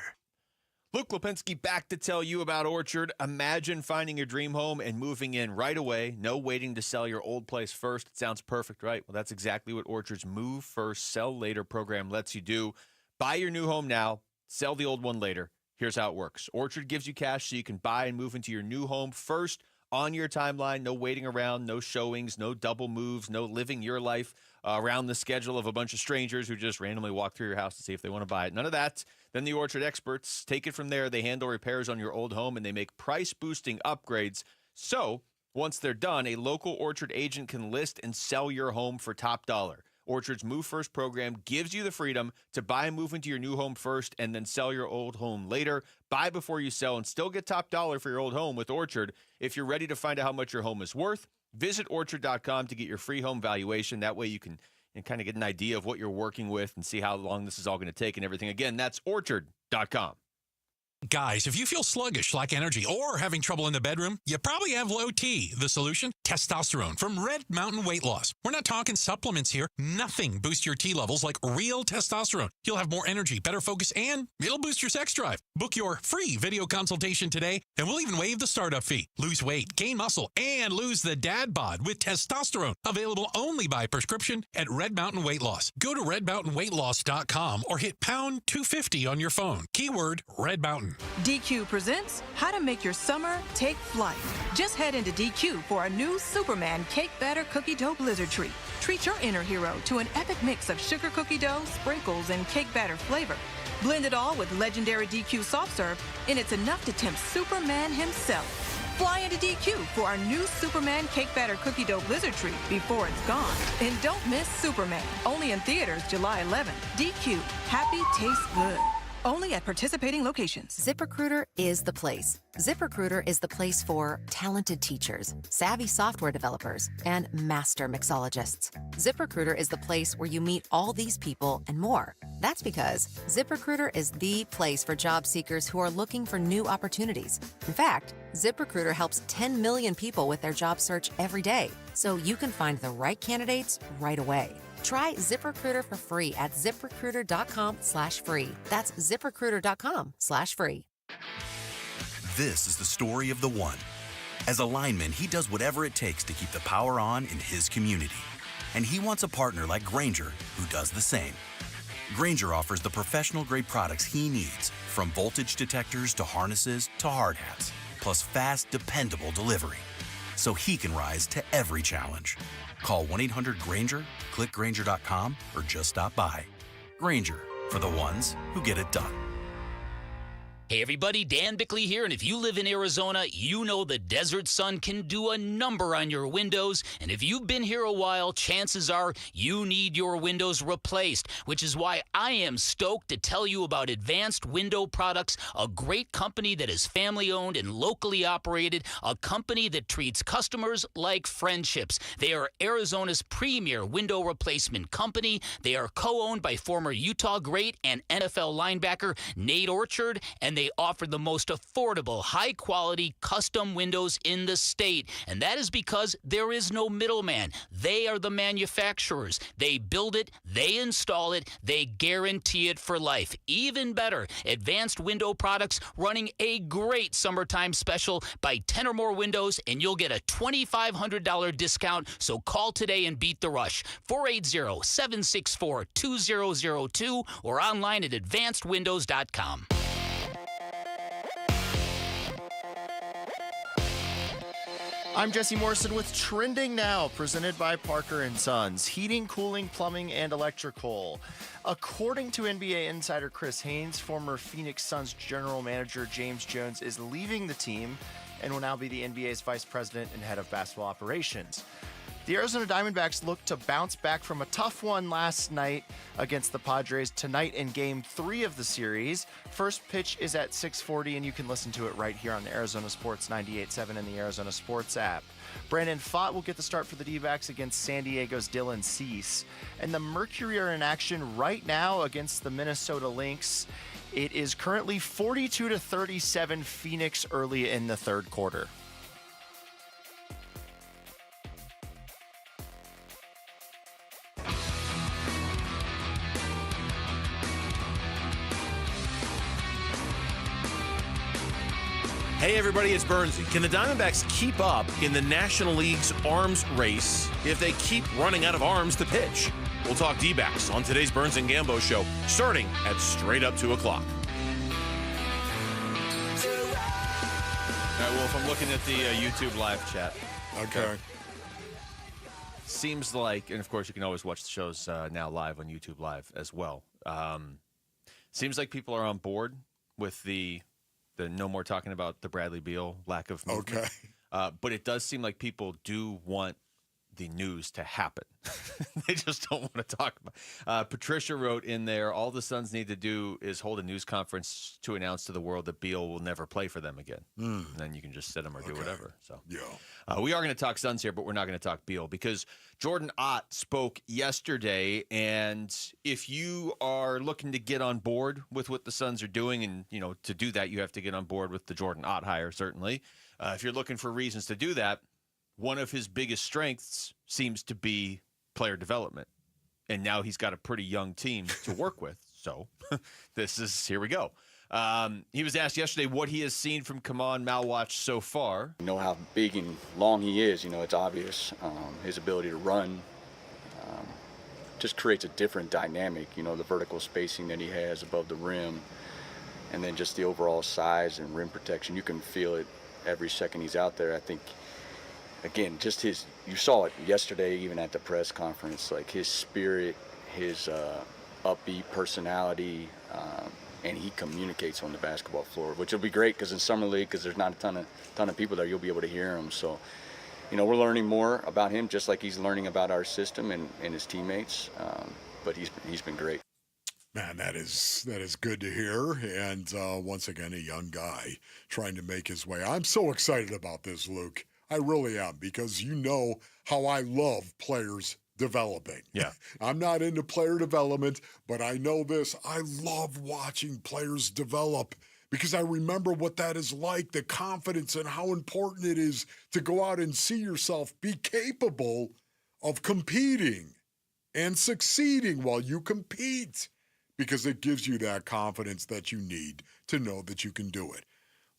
[SPEAKER 15] Luke Lipinski back to tell you about Orchard. Imagine finding your dream home and moving in right away. No waiting to sell your old place first. It sounds perfect, right? Well, that's exactly what Orchard's Move First, Sell Later program lets you do. Buy your new home now, sell the old one later. Here's how it works. Orchard gives you cash so you can buy and move into your new home first on your timeline. No waiting around, no showings, no double moves, no living your life around the schedule of a bunch of strangers who just randomly walk through your house to see if they want to buy it. None of that. Then the Orchard experts take it from there. They handle repairs on your old home, and they make price-boosting upgrades. So once they're done, a local Orchard agent can list and sell your home for top dollar. Orchard's Move First program gives you the freedom to buy and move into your new home first and then sell your old home later. Buy before you sell and still get top dollar for your old home with Orchard. If you're ready to find out how much your home is worth, visit Orchard.com to get your free home valuation. That way you can kind of get an idea of what you're working with and see how long this is all going to take and everything. Again, that's Orchard.com.
[SPEAKER 3] Guys, if you feel sluggish, lack energy, or having trouble in the bedroom, you probably have low T. The solution? Testosterone from Red Mountain Weight Loss. We're not talking supplements here. Nothing boosts your T levels like real testosterone. You'll have more energy, better focus, and it'll boost your sex drive. Book your free video consultation today, and we'll even waive the startup fee. Lose weight, gain muscle, and lose the dad bod with testosterone. Available only by prescription at Red Mountain Weight Loss. Go to redmountainweightloss.com or hit pound 250 on your phone. Keyword Red Mountain.
[SPEAKER 4] DQ presents How to Make Your Summer Take Flight. Just head into DQ for a new Superman Cake Batter Cookie Dough Blizzard Treat. Treat your inner hero to an epic mix of sugar cookie dough, sprinkles, and cake batter flavor. Blend it all with legendary DQ soft serve, and it's enough to tempt Superman himself. Fly into DQ for our new Superman Cake Batter Cookie Dough Blizzard Treat before it's gone. And don't miss Superman. Only in theaters July 11th. DQ. Happy tastes good. Only at participating locations.
[SPEAKER 7] ZipRecruiter is the place. ZipRecruiter is the place for talented teachers, savvy software developers, and master mixologists. ZipRecruiter is the place where you meet all these people and more. That's because ZipRecruiter is the place for job seekers who are looking for new opportunities. In fact, ZipRecruiter helps 10 million people with their job search every day, so you can find the right candidates right away. Try ZipRecruiter for free at ZipRecruiter.com/free. That's ZipRecruiter.com/free.
[SPEAKER 10] This is the story of the one. As a lineman, he does whatever it takes to keep the power on in his community. And he wants a partner like Grainger who does the same. Grainger offers the professional-grade products he needs, from voltage detectors to harnesses to hard hats, plus fast, dependable delivery, so he can rise to every challenge. Call 1-800-GRAINGER, click Grainger.com, or just stop by. Grainger, for the ones who get it done.
[SPEAKER 24] Hey everybody, Dan Bickley here, and if you live in Arizona, you know the desert sun can do a number on your windows, and if you've been here a while, chances are you need your windows replaced, which is why I am stoked to tell you about Advanced Window Products, a great company that is family-owned and locally operated, a company that treats customers like friendships. They are Arizona's premier window replacement company. They are co-owned by former Utah great and NFL linebacker Nate Orchard, and they offer the most affordable, high-quality custom windows in the state. And that is because there is no middleman. They are the manufacturers. They build it, they install it, they guarantee it for life. Even better, Advanced Window Products running a great summertime special. Buy 10 or more windows and you'll get a $2,500 discount. So call today and beat the rush. 480-764-2002 or online at advancedwindows.com.
[SPEAKER 5] I'm Jesse Morrison with Trending Now, presented by Parker & Sons. Heating, cooling, plumbing, and electrical. According to NBA insider Chris Haynes, former Phoenix Suns general manager James Jones is leaving the team and will now be the NBA's vice president and head of basketball operations. The Arizona Diamondbacks look to bounce back from a tough one last night against the Padres tonight in Game 3 of the series. First pitch is at 6:40, and you can listen to it right here on Arizona Sports 98.7 and the Arizona Sports app. Brandon Pfaadt will get the start for the Dbacks against San Diego's Dylan Cease. And the Mercury are in action right now against the Minnesota Lynx. It is currently 42-37 Phoenix early in the third quarter.
[SPEAKER 6] Hey everybody, it's Burnsy. Can the Diamondbacks keep up in the National League's arms race if they keep running out of arms to pitch? We'll talk Dbacks on today's Burns and Gambo show, starting at straight up 2 o'clock.
[SPEAKER 15] All right, Wolf, I'm looking at the YouTube live chat.
[SPEAKER 21] Okay.
[SPEAKER 15] Seems like, and of course you can always watch the shows now live on YouTube Live as well. Seems like people are on board with the no more talking about the Bradley Beal lack of movement.
[SPEAKER 21] Okay.
[SPEAKER 15] But it does seem like people do want the news to happen. They just don't want to talk about. Patricia wrote in there, all the Suns need to do is hold a news conference to announce to the world that Beal will never play for them again. And then you can just sit him or do whatever. So we are going to talk Suns here, but we're not going to talk Beal because Jordan Ott spoke yesterday. And if you are looking to get on board with what the Suns are doing, and to do that, you have to get on board with the Jordan Ott hire, certainly. If you're looking for reasons to do that, one of his biggest strengths seems to be player development. And now he's got a pretty young team to work with. So here we go. He was asked yesterday what he has seen from Kaman Malwatch so far.
[SPEAKER 8] You know how big and long he is. It's obvious. His ability to run just creates a different dynamic. The vertical spacing that he has above the rim, and then just the overall size and rim protection. You can feel it every second he's out there. I think, again, just you saw it yesterday, even at the press conference, like his spirit, his upbeat personality, and he communicates on the basketball floor, which will be great because in Summer League, because there's not a ton of people there, you'll be able to hear him. So, we're learning more about him, just like he's learning about our system and his teammates. But he's been great.
[SPEAKER 21] Man, that is good to hear. And once again, a young guy trying to make his way. I'm so excited about this, Luke. I really am, because you know how I love players developing.
[SPEAKER 15] Yeah.
[SPEAKER 21] I'm not into player development, but I know this. I love watching players develop because I remember what that is like, the confidence and how important it is to go out and see yourself be capable of competing and succeeding while you compete, because it gives you that confidence that you need to know that you can do it.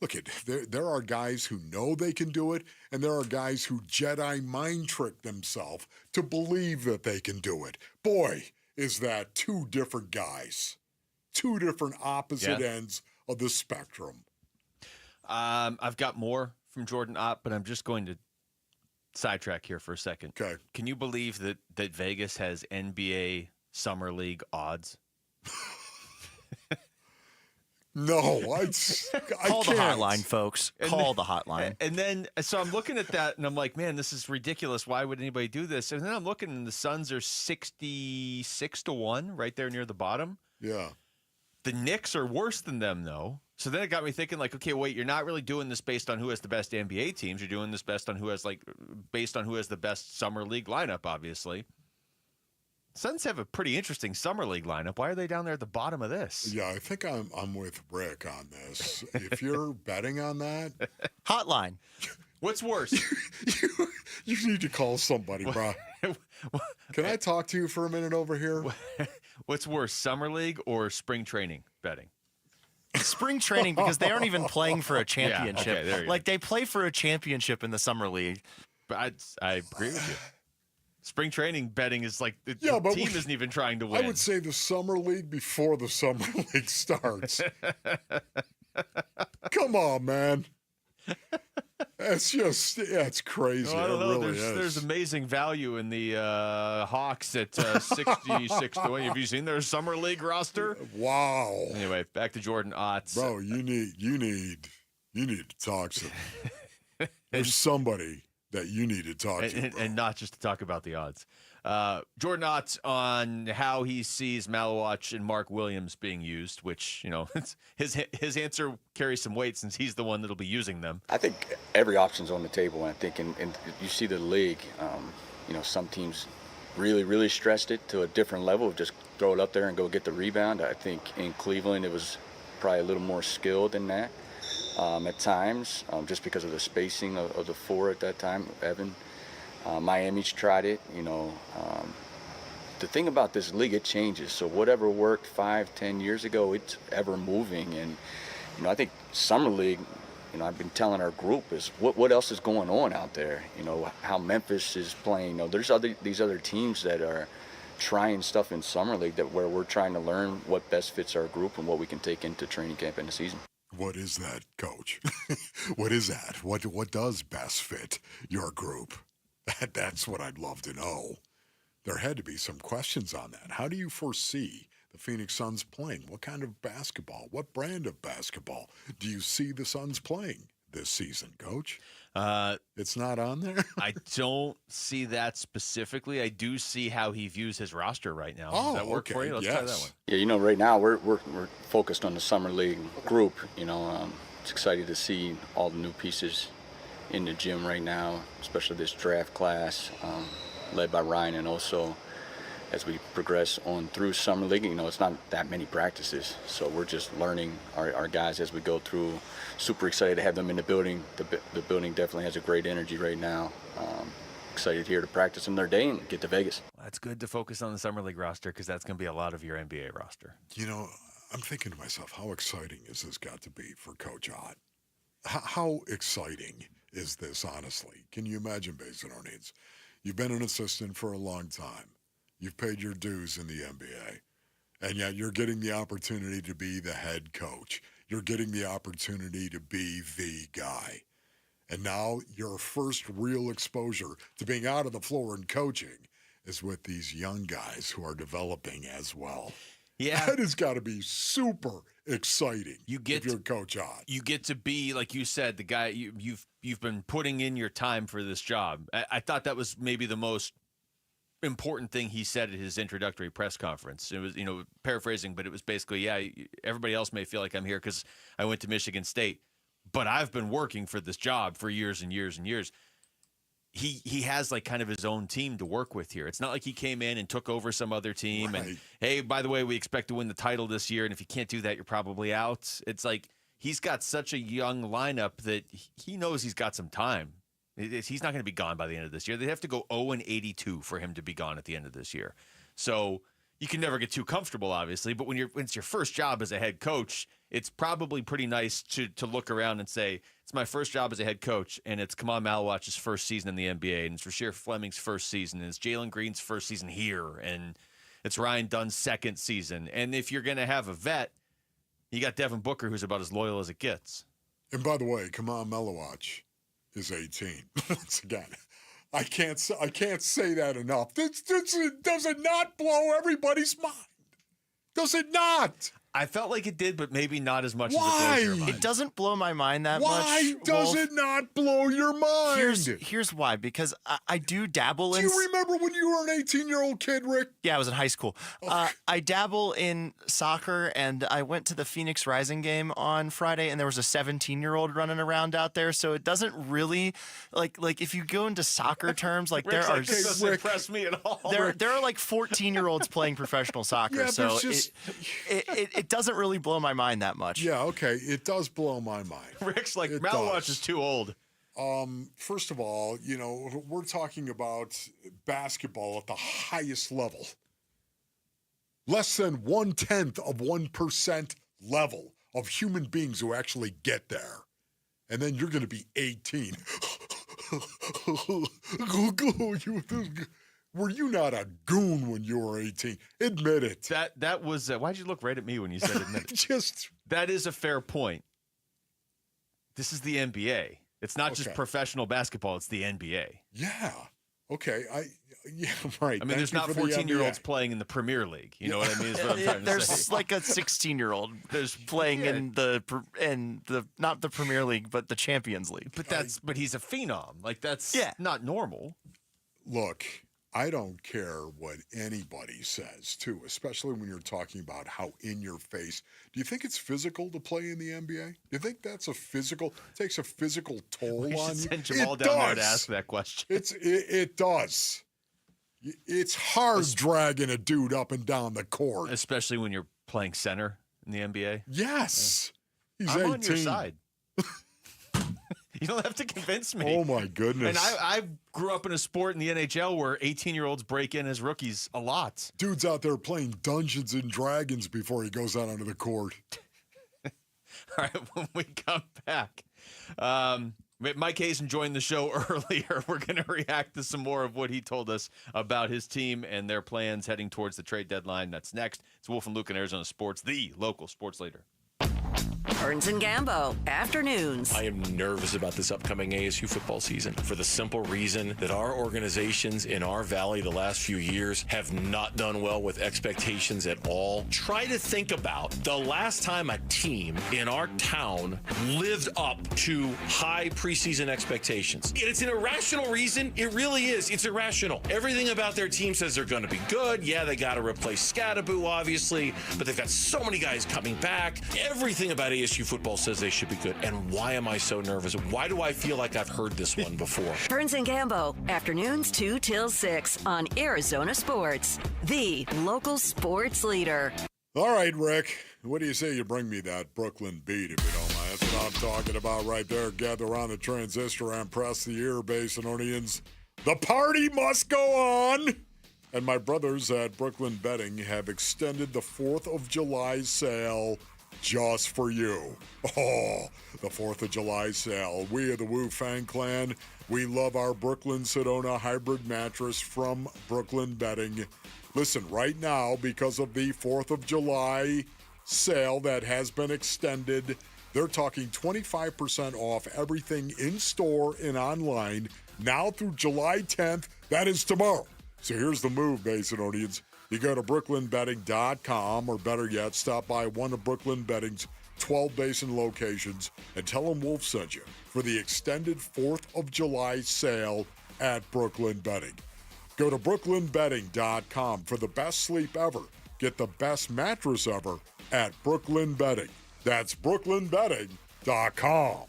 [SPEAKER 21] Look, there are guys who know they can do it, and there are guys who Jedi mind trick themselves to believe that they can do it. Boy, is that two different guys, two different opposite ends of the spectrum.
[SPEAKER 15] I've got more from Jordan Ott, but I'm just going to sidetrack here for a second.
[SPEAKER 21] Okay.
[SPEAKER 15] Can you believe that Vegas has NBA Summer League odds?
[SPEAKER 21] No, I
[SPEAKER 5] Call the
[SPEAKER 21] can't.
[SPEAKER 5] hotline, folks. Call the hotline.
[SPEAKER 15] And then, so I'm looking at that, and I'm like, man, this is ridiculous. Why would anybody do this? And then I'm looking, and the Suns are 66-1, right there near the bottom.
[SPEAKER 21] Yeah.
[SPEAKER 15] The Knicks are worse than them, though. So then it got me thinking, like, okay, wait, you're not really doing this based on who has the best NBA teams. You're doing this based on who has the best Summer League lineup, obviously. Suns have a pretty interesting summer league lineup. Why are they down there at the bottom of this?
[SPEAKER 21] Yeah, I think I'm with Rick on this. If you're betting on that,
[SPEAKER 5] hotline.
[SPEAKER 15] What's worse?
[SPEAKER 21] You need to call somebody, bro. Can I talk to you for a minute over here?
[SPEAKER 15] What's worse, summer league or spring training betting?
[SPEAKER 5] Spring training, because they aren't even playing for a championship.
[SPEAKER 15] Yeah, okay, there you go.
[SPEAKER 5] Like, they play for a championship in the summer league.
[SPEAKER 15] But I agree with you. Spring training betting is like the
[SPEAKER 21] but
[SPEAKER 15] team isn't even trying to win.
[SPEAKER 21] I would say the summer league before the summer league starts. Come on, man. It's crazy.
[SPEAKER 15] Well, I don't know.
[SPEAKER 21] Really
[SPEAKER 15] There's amazing value in the Hawks at 66 to 1. Have you seen their summer league roster?
[SPEAKER 21] Wow.
[SPEAKER 15] Anyway, back to Jordan Otts.
[SPEAKER 21] Bro, you need to talk to them. There's somebody that you need to talk to,
[SPEAKER 15] and not just to talk about the odds. Jordan Otts on how he sees Malawach and Mark Williams being used, which, his answer carries some weight since he's the one that'll be using them.
[SPEAKER 8] I think every option's on the table. I think, and you see the league, some teams really, really stressed it to a different level of just throw it up there and go get the rebound. I think in Cleveland it was probably a little more skilled than that at times, just because of the spacing of the four at that time, Evan. Miami's tried it, the thing about this league, it changes. So whatever worked 5-10 years ago, it's ever moving. And, I think summer league, I've been telling our group is what else is going on out there? How Memphis is playing. There's these other teams that are trying stuff in summer league where we're trying to learn what best fits our group and what we can take into training camp in the season.
[SPEAKER 21] What is that, Coach? What is that? What does best fit your group? That's what I'd love to know. There had to be some questions on that. How do you foresee the Phoenix Suns playing? What kind of basketball? What brand of basketball do you see the Suns playing this season, Coach? It's not on there?
[SPEAKER 15] I don't see that specifically. I do see how he views his roster right now. Does that work for you? Let's try that one.
[SPEAKER 8] Yeah, right now we're focused on the summer league group. It's exciting to see all the new pieces in the gym right now, especially this draft class led by Ryan, and also as we progress on through summer league, it's not that many practices, so we're just learning our guys as we go through. Super excited to have them in the building. The building definitely has a great energy right now. Excited here to practice in their day and get to Vegas.
[SPEAKER 15] That's good to focus on the summer league roster because that's going to be a lot of your NBA roster.
[SPEAKER 21] I'm thinking to myself, how exciting has this got to be for Coach Ott? How exciting is this, honestly? Can you imagine, based on our needs? You've been an assistant for a long time. You've paid your dues in the NBA, and yet you're getting the opportunity to be the head coach. You're getting the opportunity to be the guy. And now your first real exposure to being out of the floor and coaching is with these young guys who are developing as well.
[SPEAKER 15] Yeah.
[SPEAKER 21] That has got to be super exciting if you're Coach Ott.
[SPEAKER 15] You get to be, like you said, the guy you've been putting in your time for this job. I thought that was maybe the most important thing he said at his introductory press conference. It was, paraphrasing, but it was basically, everybody else may feel like I'm here because I went to Michigan State, but I've been working for this job for years and years and years. He has like kind of his own team to work with here. It's not like he came in and took over some other team and, hey, by the way, we expect to win the title this year, and if you can't do that, you're probably out. It's like he's got such a young lineup that he knows he's got some time. He's not going to be gone by the end of this year. They'd have to go 0-82 for him to be gone at the end of this year. So you can never get too comfortable, obviously, but when it's your first job as a head coach, it's probably pretty nice to look around and say, it's my first job as a head coach, and it's Kamal Malawach's first season in the NBA, and it's Rasheer Fleming's first season, and it's Jalen Green's first season here, and it's Ryan Dunn's second season. And if you're going to have a vet, you got Devin Booker, who's about as loyal as it gets.
[SPEAKER 21] And by the way, Kamal Malawach is 18. Once again, I can't say that enough. Does it not blow everybody's mind? Does it not?
[SPEAKER 15] I felt like it did, but maybe not as much
[SPEAKER 21] Why?
[SPEAKER 15] as it blows your mind.
[SPEAKER 5] It doesn't blow my mind that much.
[SPEAKER 21] Why does it not blow your mind?
[SPEAKER 5] Here's why. Because I do dabble in...
[SPEAKER 21] Do you remember when you were an 18-year-old kid, Rick?
[SPEAKER 5] Yeah, I was in high school. I dabble in soccer, and I went to the Phoenix Rising game on Friday, and there was a 17-year-old running around out there. So it doesn't really... Like if you go into soccer terms, like
[SPEAKER 15] Rick's
[SPEAKER 5] there are...
[SPEAKER 15] Like, this doesn't impress me at all.
[SPEAKER 5] There are like 14-year-olds playing professional soccer,
[SPEAKER 21] Yeah,
[SPEAKER 5] so
[SPEAKER 21] but it's
[SPEAKER 5] it doesn't really blow my mind that much.
[SPEAKER 21] Yeah, okay, it does blow my mind.
[SPEAKER 15] Rick's like,
[SPEAKER 21] It
[SPEAKER 15] Malwatch
[SPEAKER 21] does.
[SPEAKER 15] is too old.
[SPEAKER 21] First of all, we're talking about basketball at the highest level. Less than 0.1% level of human beings who actually get there. And then you're going to be 18. Were you not a goon when you were 18? Admit it.
[SPEAKER 15] That was why'd you look right at me when you said admit it?
[SPEAKER 21] That
[SPEAKER 15] is a fair point. This is the NBA. It's not just professional basketball, it's the NBA.
[SPEAKER 21] Yeah. Okay. Right.
[SPEAKER 15] I mean, there's not 14-year-olds playing in the Premier League. You know what I mean? Is what I'm trying to
[SPEAKER 5] There's
[SPEAKER 15] say.
[SPEAKER 5] like a 16-year-old playing in the not the Premier League, but the Champions League.
[SPEAKER 15] But he's a phenom. Like that's not normal.
[SPEAKER 21] Look, I don't care what anybody says, too, especially when you're talking about how in your face. Do you think it's physical to play in the NBA? Do you think that's takes a physical toll
[SPEAKER 15] We
[SPEAKER 21] on
[SPEAKER 15] should
[SPEAKER 21] you?
[SPEAKER 15] send Jamal down there to ask that question.
[SPEAKER 21] It does. It's hard dragging a dude up and down the court.
[SPEAKER 15] Especially when you're playing center in the NBA.
[SPEAKER 21] Yes.
[SPEAKER 15] Yeah.
[SPEAKER 21] He's
[SPEAKER 15] I'm
[SPEAKER 21] 18.
[SPEAKER 15] on your side. You don't have to convince me.
[SPEAKER 21] Oh, my goodness.
[SPEAKER 15] And I grew up in a sport in the NHL where 18-year-olds break in as rookies a lot.
[SPEAKER 21] Dude's out there playing Dungeons and Dragons before he goes out onto the court.
[SPEAKER 15] All right, when we come back, Mike Hazen joined the show earlier. We're going to react to some more of what he told us about his team and their plans heading towards the trade deadline. That's next. It's Wolf and Luke in Arizona Sports, the local sports leader.
[SPEAKER 9] Burns and Gambo, afternoons.
[SPEAKER 11] I am nervous about this upcoming ASU football season for the simple reason that our organizations in our valley the last few years have not done well with expectations at all. Try to think about the last time a team in our town lived up to high preseason expectations. It's an irrational reason. It really is. It's irrational. Everything about their team says they're going to be good. Yeah, they got to replace Scadaboo, obviously, but they've got so many guys coming back. Everything about ASU football says they should be good. And why am I so nervous? Why do I feel like I've heard this one before?
[SPEAKER 9] Burns and Gambo, afternoons 2 till 6 on Arizona Sports, the local sports leader.
[SPEAKER 21] All right, Rick. What do you say you bring me that Brooklyn beat, if you don't mind? That's what I'm talking about right there. Gather around the transistor and press the ear, Basinonians. The party must go on. And my brothers at Brooklyn Betting have extended the 4th of July sale just for you. Oh, the 4th of July sale. We are the Wu Fang Clan. We love our Brooklyn Sedona hybrid mattress from Brooklyn Betting. Listen, right now, because of the 4th of July sale that has been extended, they're talking 25% off everything in store and online now through July 10th. That is tomorrow. So here's the move, Basinonians. You go to brooklynbetting.com, or better yet, stop by one of Brooklyn Betting's 12 Basin locations and tell them Wolf sent you for the extended 4th of July sale at Brooklyn Betting. Go to brooklynbetting.com for the best sleep ever. Get the best mattress ever at Brooklyn Betting. That's brooklynbetting.com.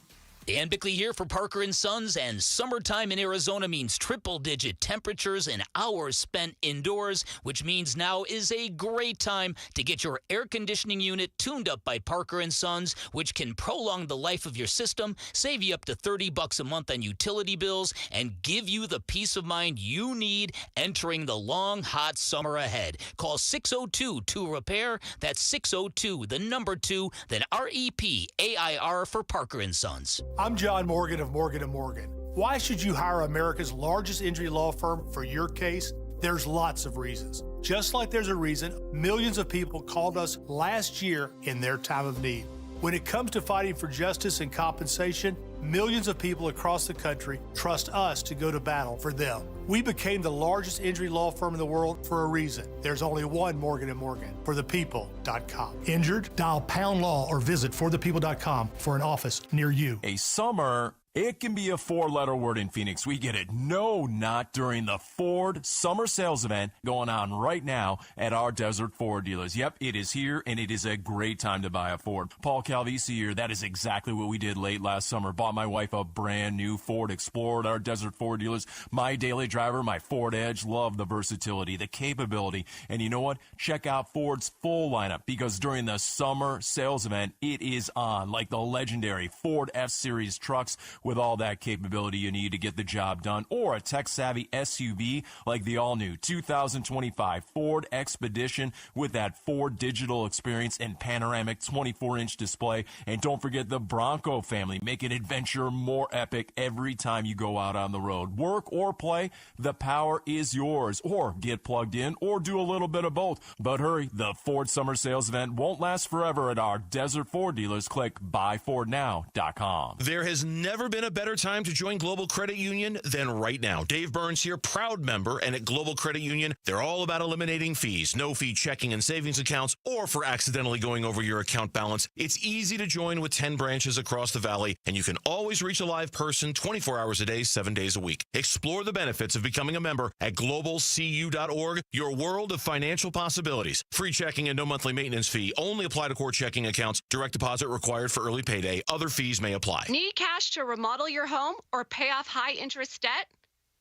[SPEAKER 24] Dan Bickley here for Parker & Sons, and summertime in Arizona means triple-digit temperatures and hours spent indoors, which means now is a great time to get your air conditioning unit tuned up by Parker & Sons, which can prolong the life of your system, save you up to $30 a month on utility bills, and give you the peace of mind you need entering the long, hot summer ahead. Call 602-2REPAIR. That's 602, the number 2, then REPAIR for Parker & Sons.
[SPEAKER 13] I'm John Morgan of Morgan & Morgan. Why should you hire America's largest injury law firm for your case? There's lots of reasons. Just like there's a reason millions of people called us last year in their time of need. When it comes to fighting for justice and compensation, millions of people across the country trust us to go to battle for them. We became the largest injury law firm in the world for a reason. There's only one Morgan & Morgan, forthepeople.com. Injured? Dial pound law or visit forthepeople.com for an office near you.
[SPEAKER 14] A summer, it can be a four-letter word in Phoenix. We get it. No, not during the Ford Summer Sales Event going on right now at our Desert Ford dealers. Yep, it is here, and it is a great time to buy a Ford. Paul Calvisi here. That is exactly what we did late last summer. Bought my wife a brand new Ford Explorer at our Desert Ford dealers. My daily driver, my Ford Edge. Love the versatility, the capability. And you know what? Check out Ford's full lineup, because during the Summer Sales Event, it is on, like the legendary Ford F-Series trucks with all that capability you need to get the job done, or a tech-savvy SUV like the all-new 2025 Ford Expedition with that Ford digital experience and panoramic 24-inch display. And don't forget the Bronco family, making adventure more epic every time you go out on the road. Work or play, the power is yours. Or get plugged in, or do a little bit of both. But hurry, the Ford Summer Sales Event won't last forever at our Desert Ford dealers. Click buyfordnow.com.
[SPEAKER 6] There has never been a better time to join Global Credit Union than right now. Dave Burns here, proud member, and at Global Credit Union, they're all about eliminating fees, no-fee checking and savings accounts, or for accidentally going over your account balance. It's easy to join with 10 branches across the valley, and you can always reach a live person 24 hours a day, 7 days a week. Explore the benefits of becoming a member at globalcu.org, your world of financial possibilities. Free checking and no monthly maintenance fee. Only apply to core checking accounts. Direct deposit required for early payday. Other fees may apply.
[SPEAKER 16] Need cash to remodel your home or pay off high-interest debt?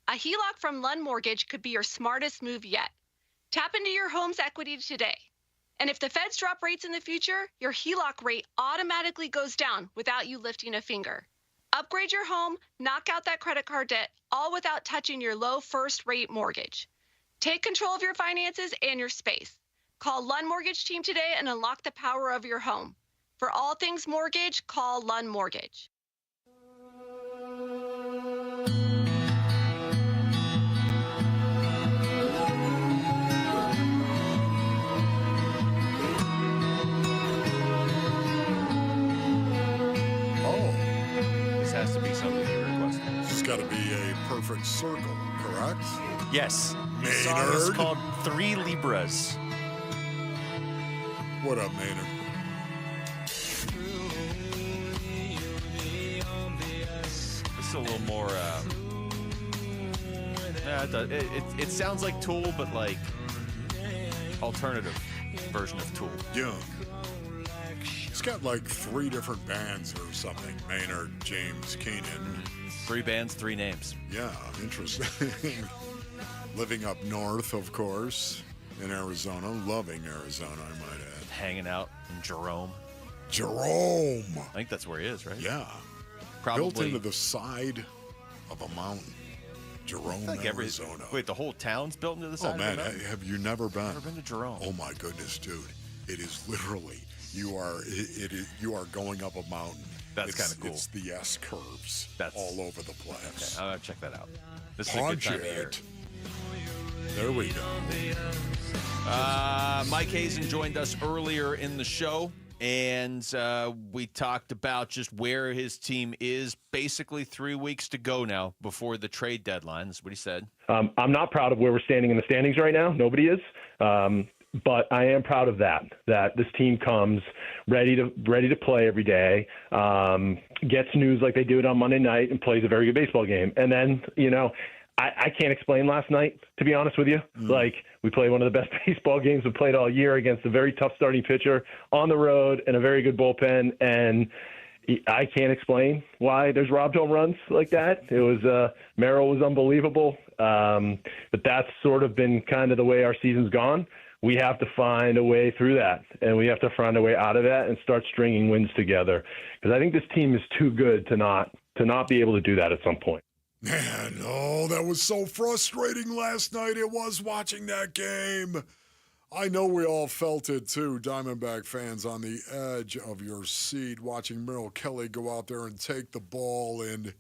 [SPEAKER 16] A HELOC from Lund Mortgage could be your smartest move yet. Tap into your home's equity today. And if the feds drop rates in the future, your HELOC rate automatically goes down without you lifting a finger. Upgrade your home, knock out that credit card debt, all without touching your low first-rate mortgage. Take control of your finances and your space. Call Lund Mortgage Team today and unlock the power of your home. For all things mortgage, call Lund Mortgage.
[SPEAKER 15] This has to be something you requested.
[SPEAKER 21] This has got to be a perfect circle, correct?
[SPEAKER 5] Yes. The song is called 3 Libras.
[SPEAKER 21] What up, Maynard?
[SPEAKER 15] This is a little more. It sounds like Tool, but like alternative version of Tool.
[SPEAKER 21] Yeah. It's got like 3 different bands or something. Maynard, James, Keenan.
[SPEAKER 15] 3 bands, 3 names.
[SPEAKER 21] Yeah, interesting. Living up north, of course, in Arizona. Loving Arizona, I might add.
[SPEAKER 15] Hanging out in Jerome.
[SPEAKER 21] Jerome!
[SPEAKER 15] I think that's where he is, right?
[SPEAKER 21] Yeah.
[SPEAKER 15] Probably.
[SPEAKER 21] Built into the side of a mountain. Jerome, Arizona.
[SPEAKER 15] Wait, the whole town's built into the side
[SPEAKER 21] of a mountain?
[SPEAKER 15] Oh, man,
[SPEAKER 21] have you never been?
[SPEAKER 15] Never been to Jerome.
[SPEAKER 21] Oh, my goodness, dude. It is literally, you are going up a mountain.
[SPEAKER 15] That's kind of cool.
[SPEAKER 21] It's the S curves all over the place.
[SPEAKER 15] Okay, I'll check that out. This is a good time of year.
[SPEAKER 21] There we go.
[SPEAKER 15] Mike Hazen joined us earlier in the show, and we talked about just where his team is. Basically 3 weeks to go now before the trade deadline. That's what he said.
[SPEAKER 17] I'm not proud of where we're standing in the standings right now. Nobody is. But I am proud of that this team comes ready to play every day, gets news like they do it on Monday night, and plays a very good baseball game. And then, I can't explain last night, to be honest with you. Like, we played one of the best baseball games we played all year against a very tough starting pitcher on the road and a very good bullpen. And I can't explain why there's robbed home runs like that. It was Merrill was unbelievable. But that's sort of been kind of the way our season's gone. We have to find a way through that, and we have to find a way out of that and start stringing wins together. Because I think this team is too good to not be able to do that at some point.
[SPEAKER 21] Man, that was so frustrating last night. It was watching that game. I know we all felt it too, Diamondback fans, on the edge of your seat, watching Mel Kelly go out there and take the ball and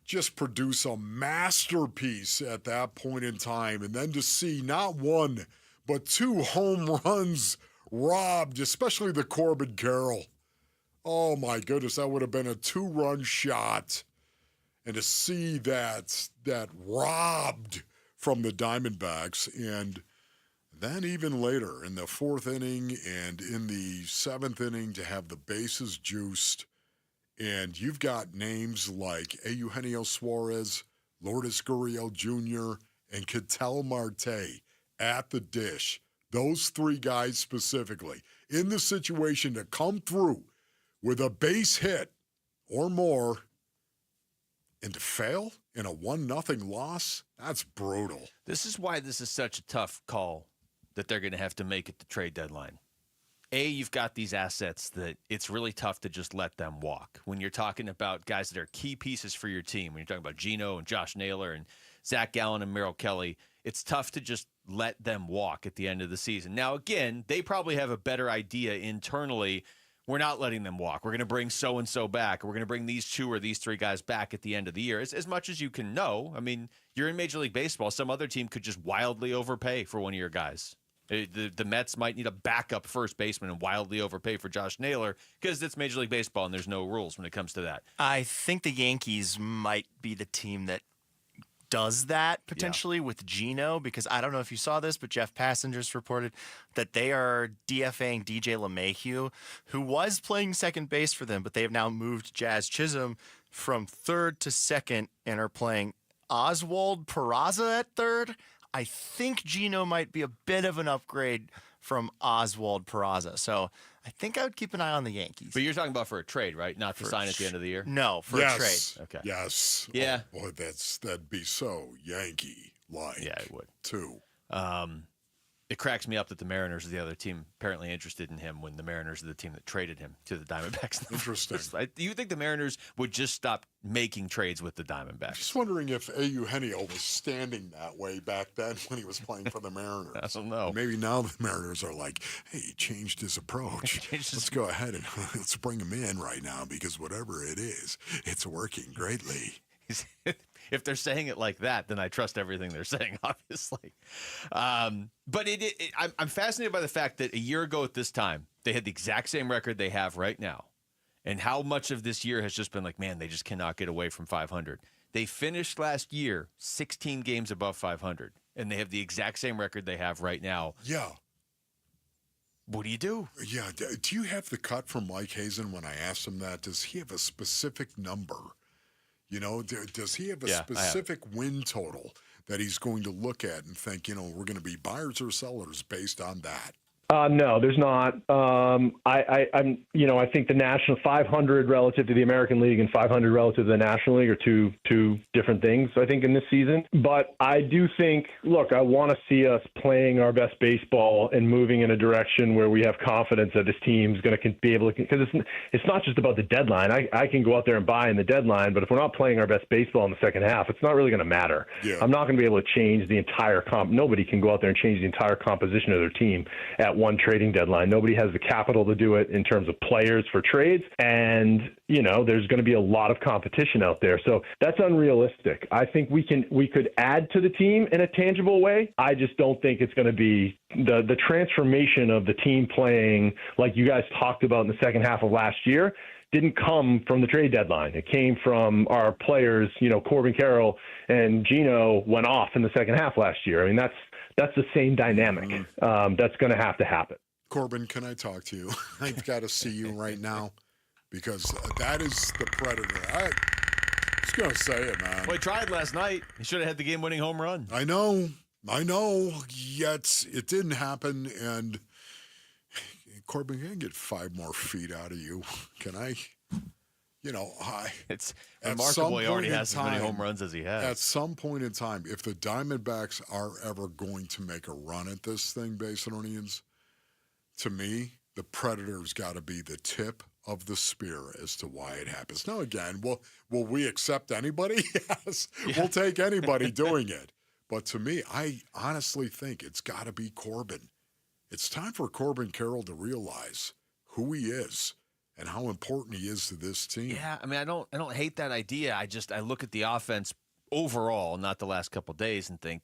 [SPEAKER 21] just produce a masterpiece at that point in time. And then to see not one, but 2 home runs robbed, especially the Corbin Carroll. Oh, my goodness, that would have been a 2-run shot. And to see that robbed from the Diamondbacks. And then even later in the fourth inning and in the seventh inning to have the bases juiced. And you've got names like Eugenio Suarez, Lourdes Gurriel Jr., and Ketel Marte at the dish. Those three guys specifically in the situation to come through with a base hit or more and to fail in a 1-0 loss, that's brutal.
[SPEAKER 15] This is why this is such a tough call that they're going to have to make at the trade deadline. You've got these assets that it's really tough to just let them walk. When you're talking about guys that are key pieces for your team, when you're talking about Gino and Josh Naylor and Zach Gallen and Mel Kelly, it's tough to just let them walk at the end of the season. Now, again, they probably have a better idea internally. We're not letting them walk. We're going to bring so-and-so back. Or we're going to bring these two or these three guys back at the end of the year. As much as you can know, I mean, you're in Major League Baseball. Some other team could just wildly overpay for one of your guys. The Mets might need a backup first baseman and wildly overpay for Josh Naylor because it's Major League Baseball and there's no rules when it comes to that.
[SPEAKER 5] I think the Yankees might be the team that does that potentially with Gino, because I don't know if you saw this, but Jeff Passengers reported that they are DFAing DJ LeMahieu, who was playing second base for them, but they have now moved Jazz Chisholm from third to second and are playing Oswald Peraza at third. I think Gino might be a bit of an upgrade from Oswald Peraza. So I think I would keep an eye on the Yankees.
[SPEAKER 15] But you're talking about for a trade, right? Not to sign at the end of the year?
[SPEAKER 5] No, for a trade.
[SPEAKER 15] Okay.
[SPEAKER 21] Yes.
[SPEAKER 15] Yeah.
[SPEAKER 21] Oh, boy, that'd be so Yankee-like.
[SPEAKER 15] Yeah, it would.
[SPEAKER 21] Too.
[SPEAKER 15] It cracks me up that the Mariners are the other team apparently interested in him when the Mariners are the team that traded him to the Diamondbacks.
[SPEAKER 21] Interesting.
[SPEAKER 15] Do you think the Mariners would just stop making trades with the Diamondbacks?
[SPEAKER 21] Just wondering if Eugenio was standing that way back then when he was playing for the Mariners.
[SPEAKER 15] I don't know.
[SPEAKER 21] Maybe now the Mariners are like, hey, he changed his approach. Let's go ahead and let's bring him in right now because whatever it is, it's working greatly.
[SPEAKER 15] If they're saying it like that, then I trust everything they're saying, obviously. But I'm fascinated by the fact that a year ago at this time, they had the exact same record they have right now. And how much of this year has just been like, man, they just cannot get away from 500. They finished last year 16 games above 500, and they have the exact same record they have right now.
[SPEAKER 21] Yeah.
[SPEAKER 15] What do you do?
[SPEAKER 21] Yeah. Do you have the cut from Mike Hazen when I asked him that? Does he have a specific number? You know, does he have a specific win total that he's going to look at and think, you know, we're going to be buyers or sellers based on that?
[SPEAKER 17] No, there's not. I think the national 500 relative to the American League and 500 relative to the National League are two different things, I think, in this season. But I do think, look, I want to see us playing our best baseball and moving in a direction where we have confidence that this team's going to be able to, because it's not just about the deadline. I can go out there and buy in the deadline, but if we're not playing our best baseball in the second half, it's not really going to matter.
[SPEAKER 21] Yeah.
[SPEAKER 17] I'm not going to be able to change the entire nobody can go out there and change the entire composition of their team at one trading deadline. Nobody has the capital to do it in terms of players for trades. And, there's going to be a lot of competition out there. So that's unrealistic. I think we could add to the team in a tangible way. I just don't think it's going to be the transformation of the team playing like you guys talked about in the second half of last year didn't come from the trade deadline. It came from our players, Corbin Carroll and Gino went off in the second half last year. I mean, that's the same dynamic that's going to happen.
[SPEAKER 21] Corbin, can I talk to you? I've got to see you right now because that is the Predator. I was going to say it, man.
[SPEAKER 15] Well, he tried last night. He should have had the game-winning home run.
[SPEAKER 21] I know. Yet it didn't happen. And Corbin, can I get 5 more feet out of you? Can I?
[SPEAKER 15] It's remarkable he already has as many home runs as he has.
[SPEAKER 21] At some point in time, if the Diamondbacks are ever going to make a run at this thing, Basinonians, to me, the Predator's got to be the tip of the spear as to why it happens. Now, again, will we accept anybody? Yes, we'll take anybody doing it. But to me, I honestly think it's got to be Corbin. It's time for Corbin Carroll to realize who he is and how important he is to this team.
[SPEAKER 15] Yeah, I mean, I don't hate that idea. I look at the offense overall, not the last couple of days, and think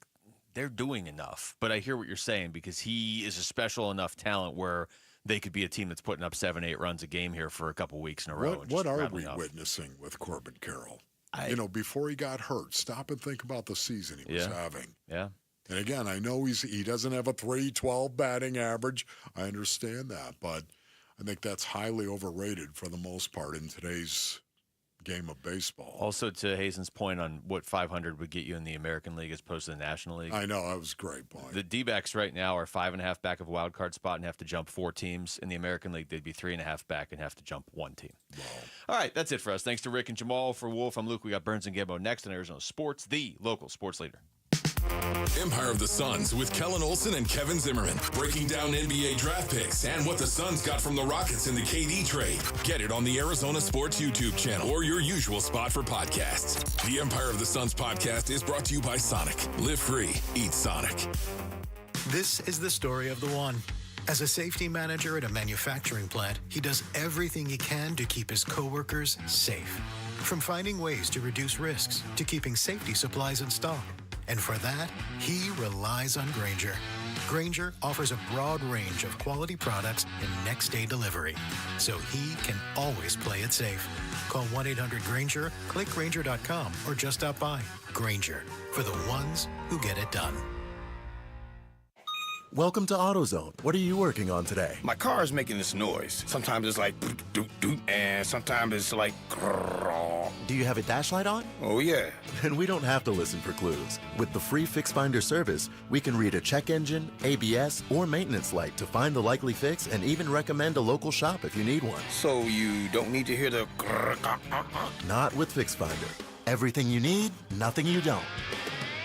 [SPEAKER 15] they're doing enough. But I hear what you're saying because he is a special enough talent where they could be a team that's putting up 7-8 runs a game here for a couple weeks in a row.
[SPEAKER 21] What are we witnessing with Corbin Carroll? before he got hurt, stop and think about the season he was having.
[SPEAKER 15] Yeah.
[SPEAKER 21] And again, I know he doesn't have a .312 batting average. I understand that, but I think that's highly overrated for the most part in today's game of baseball.
[SPEAKER 15] Also, to Hazen's point on what 500 would get you in the American League as opposed to the National League.
[SPEAKER 21] I know, that was a great point.
[SPEAKER 15] The Dbacks right now are 5.5 back of a wild card spot and have to jump 4 teams. In the American League, they'd be 3.5 back and have to jump 1 team.
[SPEAKER 21] Wow.
[SPEAKER 15] All right, that's it for us. Thanks to Rick and Jamal. For Wolf, I'm Luke. We got Burns and Gambo next on Arizona Sports, the local sports leader.
[SPEAKER 1] Empire of the Suns with Kellen Olson and Kevin Zimmerman. Breaking down NBA draft picks and what the Suns got from the Rockets in the KD trade. Get it on the Arizona Sports YouTube channel or your usual spot for podcasts. The Empire of the Suns podcast is brought to you by Sonic. Live free. Eat Sonic.
[SPEAKER 18] This is the story of the one. As a safety manager at a manufacturing plant, he does everything he can to keep his coworkers safe. From finding ways to reduce risks to keeping safety supplies in stock. And for that, he relies on Grainger. Grainger offers a broad range of quality products and next-day delivery, so he can always play it safe. Call 1-800-GRAINGER, click Grainger.com, or just stop by. Grainger, for the ones who get it done.
[SPEAKER 19] Welcome to AutoZone. What are you working on today?
[SPEAKER 20] My car is making this noise. Sometimes it's like doot, doot, doot, and sometimes it's like grrr.
[SPEAKER 19] Do you have a dash light on?
[SPEAKER 20] Oh, yeah.
[SPEAKER 19] Then we don't have to listen for clues. With the free Fix Finder service, we can read a check engine, ABS, or maintenance light to find the likely fix and even recommend a local shop if you need one.
[SPEAKER 20] So you don't need to hear the grrr.
[SPEAKER 19] Not with Fix Finder. Everything you need, nothing you don't.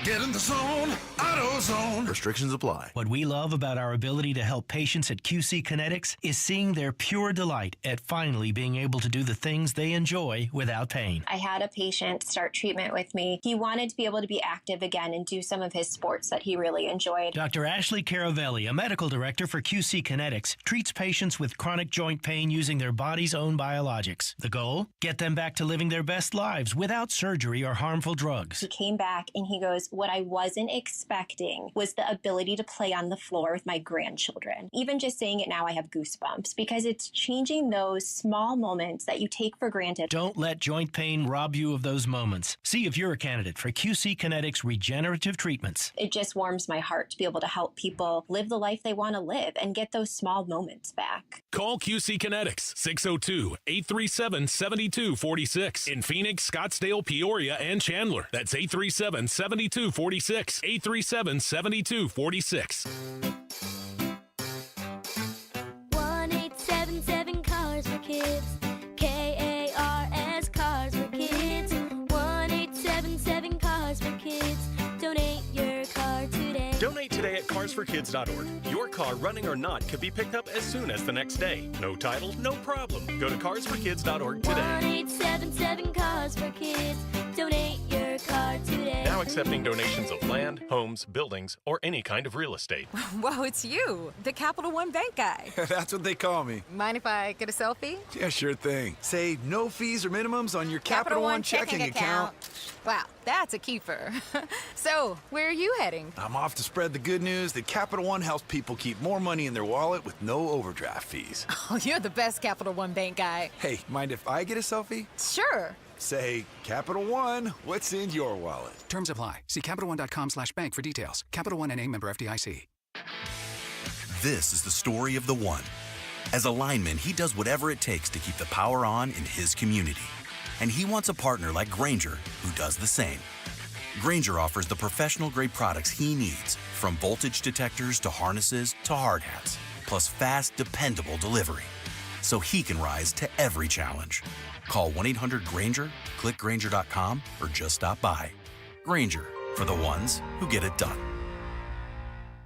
[SPEAKER 20] Get in the zone, AutoZone.
[SPEAKER 19] Restrictions apply.
[SPEAKER 22] What we love about our ability to help patients at QC Kinetics is seeing their pure delight at finally being able to do the things they enjoy without pain.
[SPEAKER 23] I had a patient start treatment with me. He wanted to be able to be active again and do some of his sports that he really enjoyed.
[SPEAKER 22] Dr. Ashley Caravelli, a medical director for QC Kinetics, treats patients with chronic joint pain using their body's own biologics. The goal? Get them back to living their best lives without surgery or harmful drugs.
[SPEAKER 23] He came back and he goes, what I wasn't expecting was the ability to play on the floor with my grandchildren. Even just saying it now, I have goosebumps because it's changing those small moments that you take for granted.
[SPEAKER 22] Don't let joint pain rob you of those moments. See if you're a candidate for QC Kinetics regenerative treatments.
[SPEAKER 23] It just warms my heart to be able to help people live the life they want to live and get those small moments back.
[SPEAKER 31] Call QC Kinetics, 602-837-7246. In Phoenix, Scottsdale, Peoria, and Chandler. That's 837-7246. 837-7246.
[SPEAKER 25] 1877 Cars for Kids. KARS Cars for Kids. 1877 Cars for Kids. Donate your car today.
[SPEAKER 26] Donate today at carsforkids.org. Your car, running or not, could be picked up as soon as the next day. No title, no problem. Go to carsforkids.org today.
[SPEAKER 25] 1877 Cars for Kids. Donate your car today.
[SPEAKER 26] Now accepting donations of land, homes, buildings, or any kind of real estate.
[SPEAKER 27] Whoa, it's you, the Capital One Bank guy.
[SPEAKER 31] That's what they call me.
[SPEAKER 27] Mind if I get a selfie?
[SPEAKER 31] Yeah, sure thing. Say no fees or minimums on your Capital One checking account.
[SPEAKER 27] Wow, that's a keeper. So, where are you heading?
[SPEAKER 31] I'm off to spread the good news that Capital One helps people keep more money in their wallet with no overdraft fees.
[SPEAKER 27] Oh, you're the best Capital One Bank guy.
[SPEAKER 31] Hey, mind if I get a selfie?
[SPEAKER 27] Sure.
[SPEAKER 31] Say, Capital One, what's in your wallet?
[SPEAKER 28] Terms apply. See CapitalOne.com/bank for details. Capital One NA, member FDIC.
[SPEAKER 10] This is the story of the one. As a lineman, he does whatever it takes to keep the power on in his community. And he wants a partner like Grainger who does the same. Grainger offers the professional-grade products he needs, from voltage detectors to harnesses to hard hats, plus fast, dependable delivery, so he can rise to every challenge. Call 1-800-GRAINGER, click Grainger.com, or just stop by. Grainger, for the ones who get it done.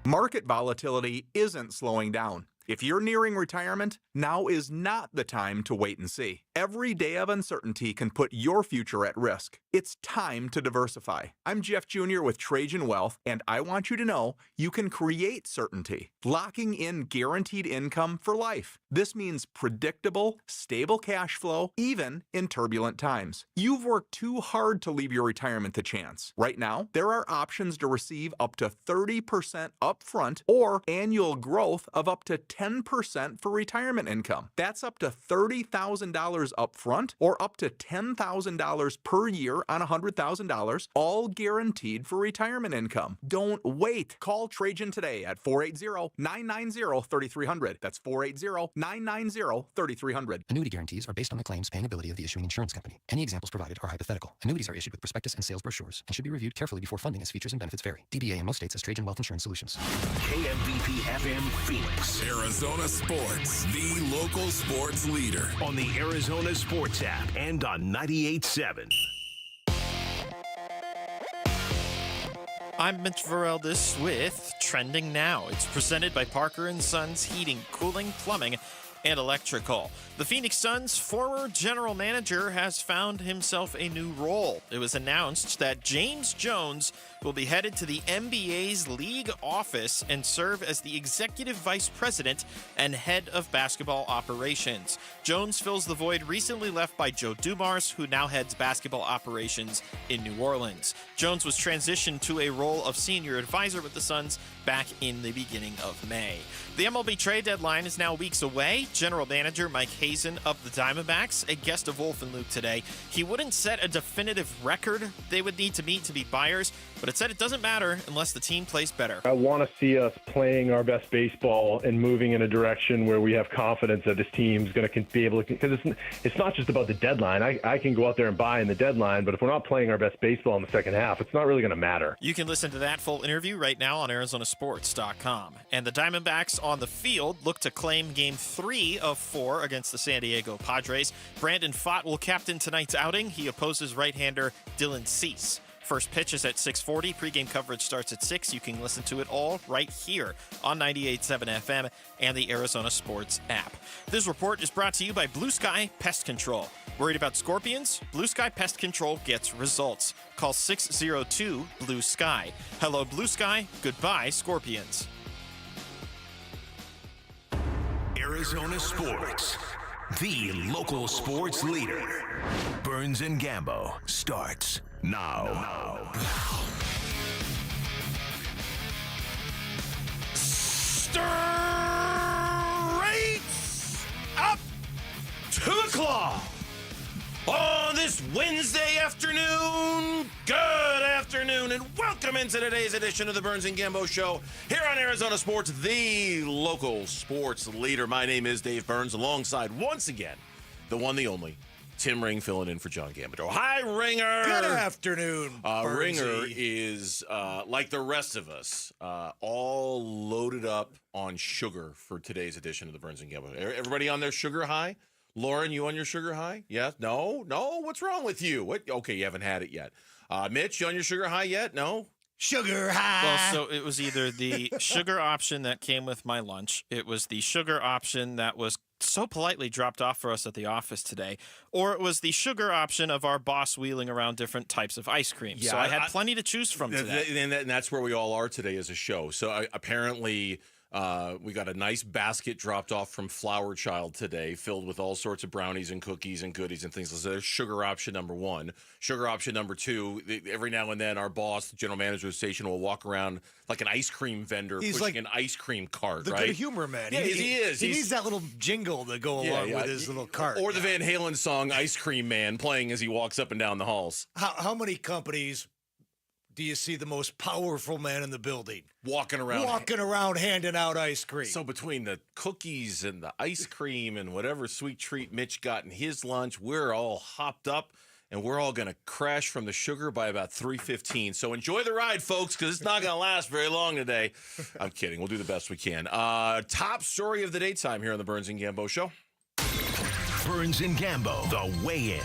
[SPEAKER 29] Market volatility isn't slowing down. If you're nearing retirement, now is not the time to wait and see. Every day of uncertainty can put your future at risk. It's time to diversify. I'm Jeff Jr. with Trajan Wealth, and I want you to know you can create certainty, locking in guaranteed income for life. This means predictable, stable cash flow, even in turbulent times. You've worked too hard to leave your retirement to chance. Right now, there are options to receive up to 30% upfront or annual growth of up to 10% for retirement income. That's up to $30,000 up front or up to $10,000 per year on $100,000, all guaranteed for retirement income. Don't wait. Call Trajan today at 480-990-3300. That's 480-990-3300.
[SPEAKER 28] Annuity guarantees are based on the claims paying ability of the issuing insurance company. Any examples provided are hypothetical. Annuities are issued with prospectus and sales brochures and should be reviewed carefully before funding as features and benefits vary. DBA in most states as Trajan Wealth Insurance Solutions.
[SPEAKER 31] KMVP FM Phoenix.
[SPEAKER 1] Arizona Sports, the local sports leader.
[SPEAKER 31] On the Arizona Sports app and on 98.7.
[SPEAKER 5] I'm Mitch Vareldis with Trending Now. It's presented by Parker & Sons Heating, Cooling, Plumbing, and Electrical. The Phoenix Suns' former general manager has found himself a new role. It was announced that James Jones will be headed to the NBA's league office and serve as the executive vice president and head of basketball operations. Jones fills the void recently left by Joe Dumars, who now heads basketball operations in New Orleans. Jones was transitioned to a role of senior advisor with the Suns back in the beginning of May. The MLB trade deadline is now weeks away. General manager Mike Hazen of the Diamondbacks, a guest of Wolf and Luke today. He wouldn't set a definitive record they would need to meet to be buyers, but it said it doesn't matter unless the team plays better.
[SPEAKER 17] I want to see us playing our best baseball and moving in a direction where we have confidence that this team's going to be able to, because it's not just about the deadline. I can go out there and buy in the deadline, but if we're not playing our best baseball in the second half, it's not really going to matter.
[SPEAKER 5] You can listen to that full interview right now on ArizonaSports.com. And the Diamondbacks on the field look to claim Game 3 of 4 against the San Diego Padres. Brandon Pfaadt will captain tonight's outing. He opposes right-hander Dylan Cease. First pitch is at 6:40. Pre-game coverage starts at 6. You can listen to it all right here on 98.7 FM and the Arizona Sports app. This report is brought to you by Blue Sky Pest Control. Worried about scorpions? Blue Sky Pest Control gets results. Call 602-BLUE-SKY. Hello, Blue Sky. Goodbye, scorpions.
[SPEAKER 31] Arizona Sports, the local sports leader. Burns and Gambo starts now.
[SPEAKER 6] Straight up to the claw on this Wednesday afternoon. Good afternoon, and welcome into today's edition of the Burns and Gambo Show here on Arizona Sports, the local sports leader. My name is Dave Burns, alongside, once again, the one, the only, Tim Ring, filling in for John Gambador. Hi, Ringer.
[SPEAKER 2] Good afternoon,
[SPEAKER 6] Ringer is, like the rest of us, all loaded up on sugar for today's edition of the Burns and Gambo. Everybody on their sugar high? Lauren, you on your sugar high? Yes? No? What's wrong with you? What? Okay, you haven't had it yet. Mitch, you on your sugar high yet? No?
[SPEAKER 2] Sugar high.
[SPEAKER 5] Well, so it was either the sugar option that came with my lunch, it was the sugar option that was so politely dropped off for us at the office today, or it was the sugar option of our boss wheeling around different types of ice cream. Yeah, so I had plenty to choose from today.
[SPEAKER 6] And that's where we all are today as a show. So apparently we got a nice basket dropped off from Flower Child today, filled with all sorts of brownies and cookies and goodies and things. So there's sugar option number one. Sugar option number two, every now and then our boss, the general manager of the station, will walk around like an ice cream vendor pushing like an ice cream cart,
[SPEAKER 2] the
[SPEAKER 6] right?
[SPEAKER 2] good humor man.
[SPEAKER 6] Yeah, he is.
[SPEAKER 2] He needs that little jingle to go along with his little cart.
[SPEAKER 6] Or the Van Halen song Ice Cream Man playing as he walks up and down the halls.
[SPEAKER 2] How many companies do you see the most powerful man in the building?
[SPEAKER 6] Walking around
[SPEAKER 2] handing out ice cream.
[SPEAKER 6] So between the cookies and the ice cream and whatever sweet treat Mitch got in his lunch, we're all hopped up, and we're all going to crash from the sugar by about 3:15. So enjoy the ride, folks, because it's not going to last very long today. I'm kidding. We'll do the best we can. Top story of the daytime here on the Burns and Gambo Show.
[SPEAKER 31] Burns and Gambo, the weigh-in.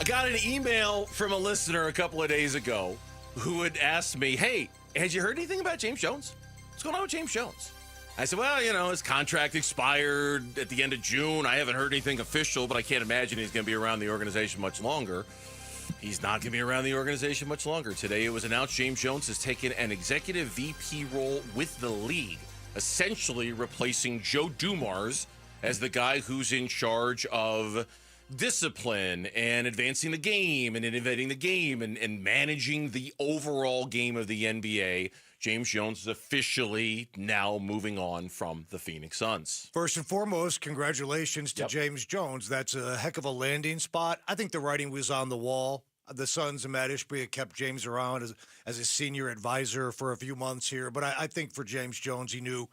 [SPEAKER 6] I got an email from a listener a couple of days ago who had asked me, hey, has you heard anything about James Jones? What's going on with James Jones? I said, well, his contract expired at the end of June. I haven't heard anything official, but I can't imagine he's going to be around the organization much longer. He's not going to be around the organization much longer. Today it was announced James Jones has taken an executive VP role with the league, essentially replacing Joe Dumars as the guy who's in charge of discipline and advancing the game and innovating the game and managing the overall game of the NBA. James Jones is officially now moving on from the Phoenix Suns.
[SPEAKER 2] First and foremost, congratulations to James Jones. That's a heck of a landing spot. I think the writing was on the wall. The Suns and Matt Ishbia kept James around as a senior advisor for a few months here. But I think for James Jones, he knew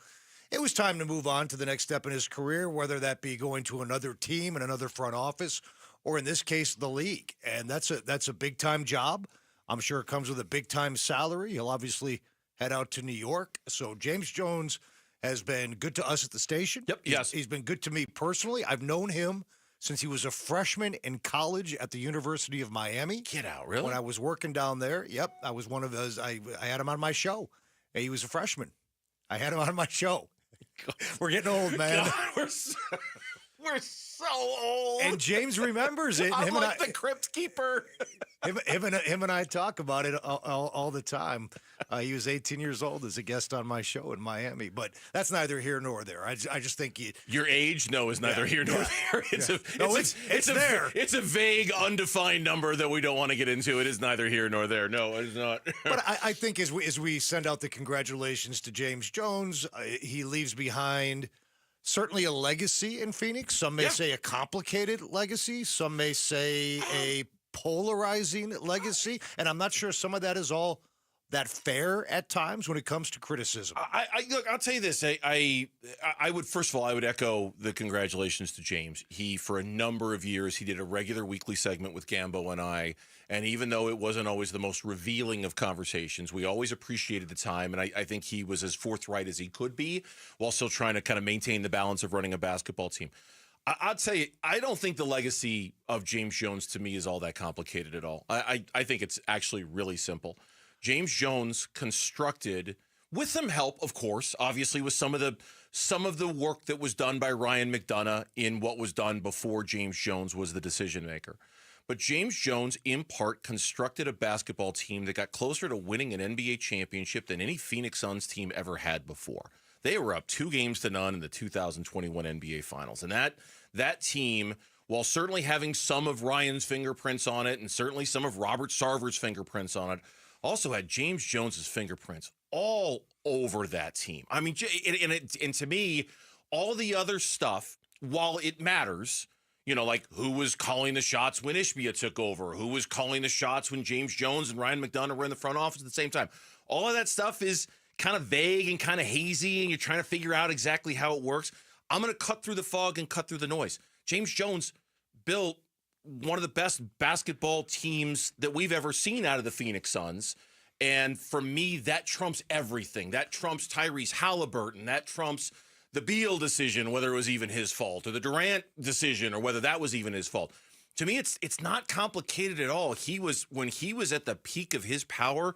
[SPEAKER 2] it was time to move on to the next step in his career, whether that be going to another team and another front office, or in this case, the league. And that's a big-time job. I'm sure it comes with a big-time salary. He'll obviously head out to New York. So James Jones has been good to us at the station.
[SPEAKER 6] Yep, yes.
[SPEAKER 2] He's been good to me personally. I've known him since he was a freshman in college at the University of Miami.
[SPEAKER 6] Get out, really?
[SPEAKER 2] When I was working down there. Yep, I was one of those. I had him on my show. He was a freshman. I had him on my show. We're getting old, man.
[SPEAKER 6] God, we're so old.
[SPEAKER 2] And James remembers it.
[SPEAKER 6] I'm like the crypt keeper.
[SPEAKER 2] Him and I talk about it all the time. He was 18 years old as a guest on my show in Miami, but that's neither here nor there. I just think
[SPEAKER 6] your age, is neither here nor there. It's a vague, undefined number that we don't want to get into. It is neither here nor there. No, it is not.
[SPEAKER 2] But I think as we send out the congratulations to James Jones, he leaves behind certainly a legacy in Phoenix. Some may say a complicated legacy. Some may say a polarizing legacy. And I'm not sure some of that is all that fair at times when it comes to criticism.
[SPEAKER 6] Look, I'll tell you this. I would, first of all, I would echo the congratulations to James. He, for a number of years, he did a regular weekly segment with Gambo and I. And even though it wasn't always the most revealing of conversations, we always appreciated the time. And I think he was as forthright as he could be while still trying to kind of maintain the balance of running a basketball team. I'll tell you, I don't think the legacy of James Jones to me is all that complicated at all. I think it's actually really simple. James Jones constructed, with some help, of course, obviously with some of the work that was done by Ryan McDonough in what was done before James Jones was the decision maker. But James Jones, in part, constructed a basketball team that got closer to winning an NBA championship than any Phoenix Suns team ever had before. They were up 2-0 in the 2021 NBA Finals. And that team, while certainly having some of Ryan's fingerprints on it and certainly some of Robert Sarver's fingerprints on it, also had James Jones's fingerprints all over that team. I mean, and to me, all the other stuff, while it matters, like who was calling the shots when Ishbia took over, who was calling the shots when James Jones and Ryan McDonough were in the front office at the same time. All of that stuff is kind of vague and kind of hazy, and you're trying to figure out exactly how it works. I'm going to cut through the fog and cut through the noise. James Jones built one of the best basketball teams that we've ever seen out of the Phoenix Suns. And for me, that trumps everything. That trumps Tyrese Halliburton. That trumps the Beal decision, whether it was even his fault, or the Durant decision, or whether that was even his fault. To me, it's not complicated at all. When he was at the peak of his power,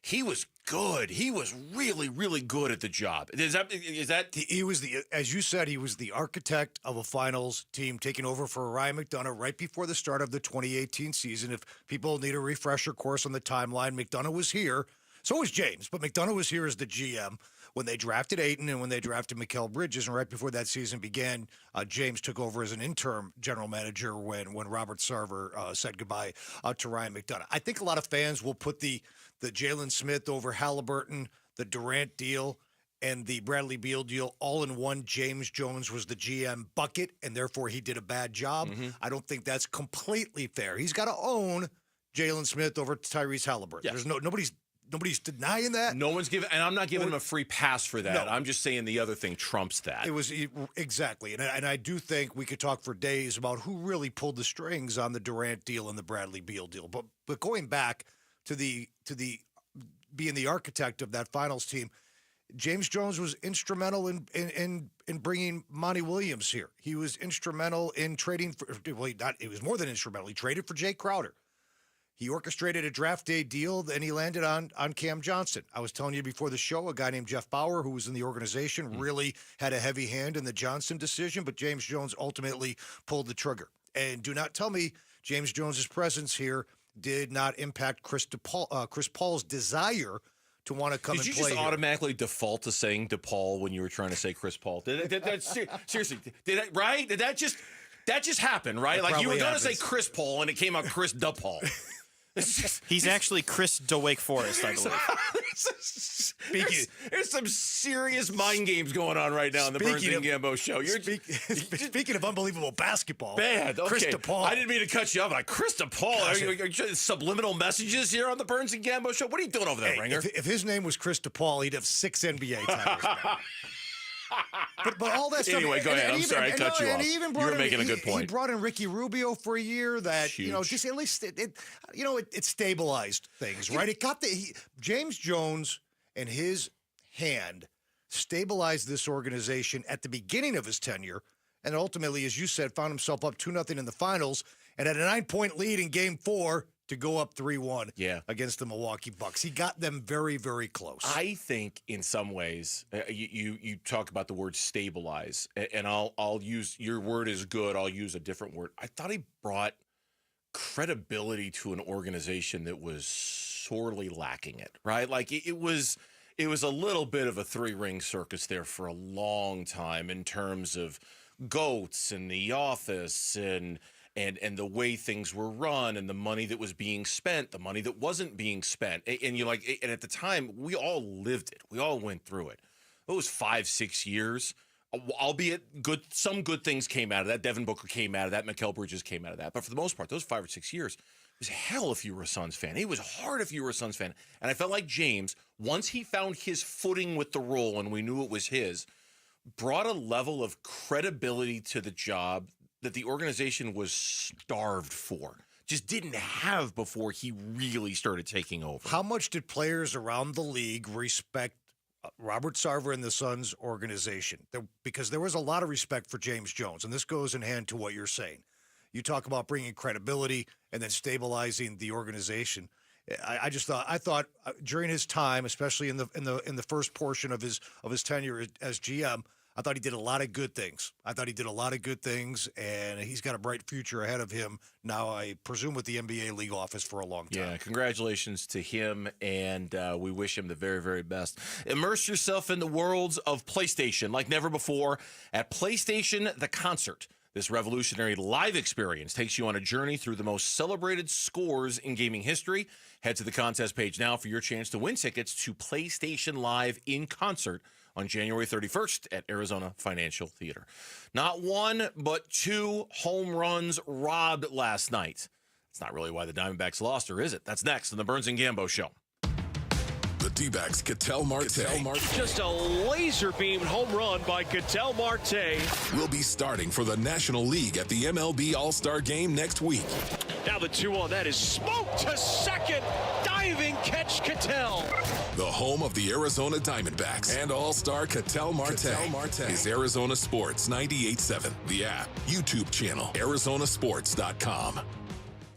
[SPEAKER 6] he was good. He was really, really good at the job. Is that
[SPEAKER 2] he was as you said, he was the architect of a finals team taking over for Ryan McDonough right before the start of the 2018 season. If people need a refresher course on the timeline, McDonough was here. So was James, but McDonough was here as the GM when they drafted Ayton and when they drafted Mikal Bridges. And right before that season began, James took over as an interim general manager when Robert Sarver said goodbye to Ryan McDonough. I think a lot of fans will put the Jalen Smith over Halliburton, the Durant deal, and the Bradley Beal deal all in one. James Jones was the GM bucket, and therefore he did a bad job. Mm-hmm. I don't think that's completely fair. He's got to own Jalen Smith over Tyrese Halliburton.
[SPEAKER 6] Yeah.
[SPEAKER 2] There's nobody's denying that.
[SPEAKER 6] No one's giving, and I'm not giving him a free pass for that. No. I'm just saying the other thing trumps that.
[SPEAKER 2] It was exactly, and I do think we could talk for days about who really pulled the strings on the Durant deal and the Bradley Beal deal. But going back to the being the architect of that finals team, James Jones was instrumental in bringing Monty Williams here. He was instrumental in trading for. Well, he was more than instrumental. He traded for Jay Crowder. He orchestrated a draft day deal, and he landed on Cam Johnson. I was telling you before the show, a guy named Jeff Bauer, who was in the organization, really had a heavy hand in the Johnson decision, but James Jones ultimately pulled the trigger. And do not tell me James Jones's presence here did not impact Chris Paul's desire to want to come and play.
[SPEAKER 6] Did you just automatically default to saying DePaul when you were trying to say Chris Paul? Seriously, right? Did that just happen, right? Like you were going to say Chris Paul and it came out Chris DePaul.
[SPEAKER 3] He's actually Chris DeWake Forest, I believe.
[SPEAKER 6] There's some serious mind games going on right now in the Burns and Gambo show.
[SPEAKER 2] Speaking of unbelievable basketball,
[SPEAKER 6] bad. Okay.
[SPEAKER 2] Chris DePaul.
[SPEAKER 6] I didn't mean to cut you off. Like Chris DePaul. Are you subliminal messages here on the Burns and Gambo show? What are you doing over there, Ringer?
[SPEAKER 2] If his name was Chris DePaul, he'd have 6 NBA titles. But all that stuff.
[SPEAKER 6] Anyway, go ahead. I'm sorry I cut you off. You were making a good point.
[SPEAKER 2] He brought in Ricky Rubio for a year. That just at least it stabilized things, right? It got James Jones and his hand stabilized this organization at the beginning of his tenure, and ultimately, as you said, found himself up 2-0 in the finals and had a 9-point lead in Game 4 to go up 3-1 against the Milwaukee Bucks. He got them very, very close.
[SPEAKER 6] I think in some ways, you talk about the word stabilize, and I'll use your word is good. I'll use a different word. I thought he brought credibility to an organization that was sorely lacking it, right? Like it was a little bit of a 3-ring circus there for a long time in terms of goats and the office and the way things were run and the money that was being spent, the money that wasn't being spent. And at the time, we all lived it. We all went through it. Those 5-6 years, albeit good, some good things came out of that. Devin Booker came out of that. Mikal Bridges came out of that. But for the most part, those 5 or 6 years, it was hell if you were a Suns fan. It was hard if you were a Suns fan. And I felt like James, once he found his footing with the role and we knew it was his, brought a level of credibility to the job that the organization was starved for, just didn't have before he really started taking over.
[SPEAKER 2] How much did players around the league respect Robert Sarver and the Suns organization? Because there was a lot of respect for James Jones, and this goes in hand to what you're saying. You talk about bringing credibility and then stabilizing the organization. I thought during his time, especially in the first portion of his tenure as GM, I thought he did a lot of good things. And he's got a bright future ahead of him now, I presume, with the NBA league office for a long time.
[SPEAKER 6] Yeah, congratulations to him, and we wish him the very, very best. Immerse yourself in the worlds of PlayStation like never before at PlayStation The Concert. This revolutionary live experience takes you on a journey through the most celebrated scores in gaming history. Head to the contest page now for your chance to win tickets to PlayStation Live in Concert on January 31st at Arizona Financial Theater. Not one, but 2 home runs robbed last night. That's not really why the Diamondbacks lost, or is it? That's next on the Burns and Gambo Show.
[SPEAKER 1] The Dbacks Ketel Marte.
[SPEAKER 31] Just a laser-beamed home run by Ketel Marte.
[SPEAKER 1] Will be starting for the National League at the MLB All-Star Game next week.
[SPEAKER 31] Now the 2 on that is smoked to second. Diving catch Ketel.
[SPEAKER 1] The home of the Arizona Diamondbacks and All-Star Ketel Marte is Arizona Sports 98.7. The app, YouTube channel, ArizonaSports.com.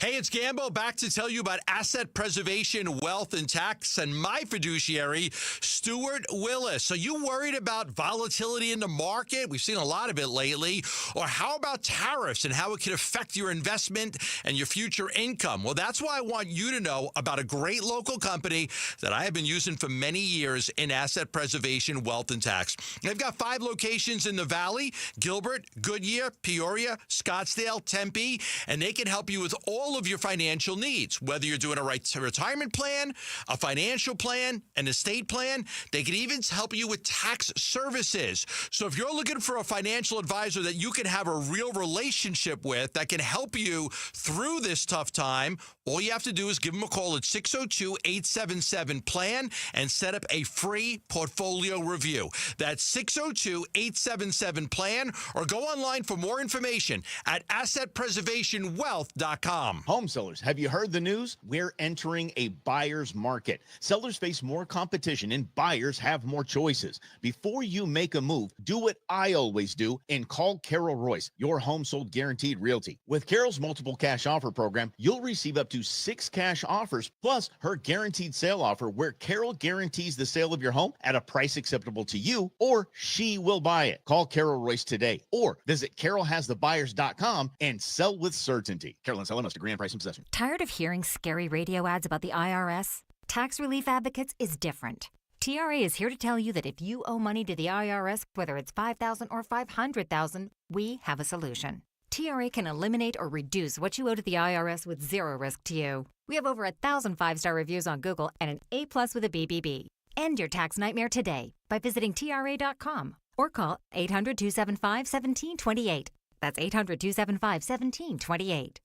[SPEAKER 4] Hey, it's Gambo back to tell you about asset preservation, wealth, and tax, and my fiduciary, Stuart Willis. So you worried about volatility in the market? We've seen a lot of it lately. Or how about tariffs and how it could affect your investment and your future income? Well, that's why I want you to know about a great local company that I have been using for many years in asset preservation, wealth, and tax. They've got 5 locations in the Valley: Gilbert, Goodyear, Peoria, Scottsdale, Tempe, and they can help you with all of your financial needs. Whether you're doing a retirement plan, a financial plan, an estate plan, they can even help you with tax services. So if you're looking for a financial advisor that you can have a real relationship with that can help you through this tough time, all you have to do is give them a call at 602-877-PLAN and set up a free portfolio review. That's 602-877-PLAN, or go online for more information at assetpreservationwealth.com.
[SPEAKER 7] Home sellers, have you heard the news? We're entering a buyer's market. Sellers face more competition and buyers have more choices. Before you make a move, do what I always do and call Carol Royce, your home sold guaranteed realty. With Carol's multiple cash offer program, you'll receive up to 6 cash offers plus her guaranteed sale offer, where Carol guarantees the sale of your home at a price acceptable to you, or she will buy it. Call Carol Royce today or visit carolhasthebuyers.com and sell with certainty. Carol and Seller must agree on price and possession.
[SPEAKER 8] Tired of hearing scary radio ads about the IRS? Tax Relief Advocates is different. TRA is here to tell you that if you owe money to the IRS, whether it's $5,000 or $500,000, we have a solution. TRA can eliminate or reduce what you owe to the IRS with zero risk to you. We have over 1,000 5-star reviews on Google and an A+ with a BBB. End your tax nightmare today by visiting TRA.com or call 800-275-1728. That's 800-275-1728.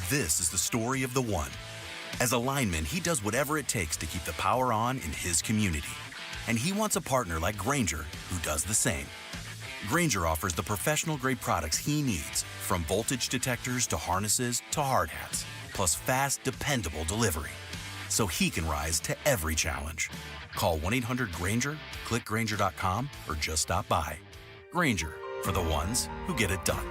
[SPEAKER 10] This is the story of the one. As a lineman, he does whatever it takes to keep the power on in his community. And he wants a partner like Grainger who does the same. Grainger offers the professional-grade products he needs, from voltage detectors to harnesses to hard hats, plus fast, dependable delivery, so he can rise to every challenge. Call 1-800-GRAINGER, click Grainger.com, or just stop by. Grainger, for the ones who get it done.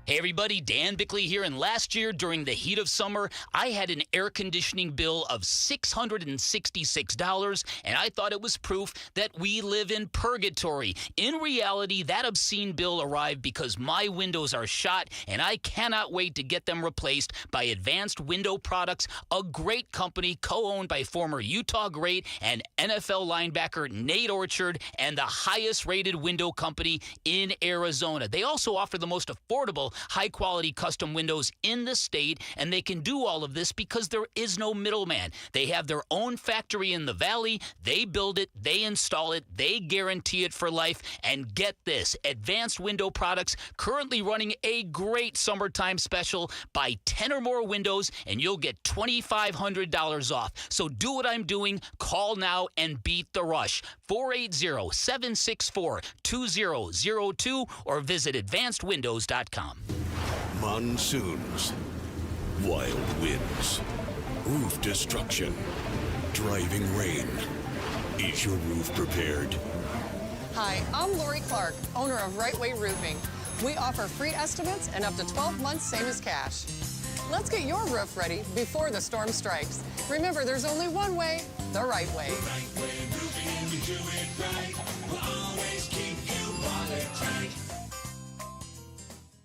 [SPEAKER 9] Hey everybody, Dan Bickley here, and last year during the heat of summer, I had an air conditioning bill of $666, and I thought it was proof that we live in purgatory. In reality, that obscene bill arrived because my windows are shot, and I cannot wait to get them replaced by Advanced Window Products, a great company co-owned by former Utah great and NFL linebacker Nate Orchard, and the highest-rated window company in Arizona. They also offer the most affordable high-quality custom windows in the state, and they can do all of this because there is no middleman. They have their own factory in the valley. They build it, they install it, they guarantee it for life. And get this, Advanced Window Products currently running a great summertime special. Buy 10 or more windows, and you'll get $2,500 off. So do what I'm doing. Call now and beat the rush. 480-764-2002 or visit advancedwindows.com.
[SPEAKER 11] Monsoons, wild winds, roof destruction, driving rain. Is your roof prepared?
[SPEAKER 12] Hi, I'm Lori Clark, owner of Right Way Roofing. We offer free estimates and up to 12 months, same as cash. Let's get your roof ready before the storm strikes. Remember, there's only one way, the right way.
[SPEAKER 13] The right way roofing, we do it right. We'll always keep you watertight.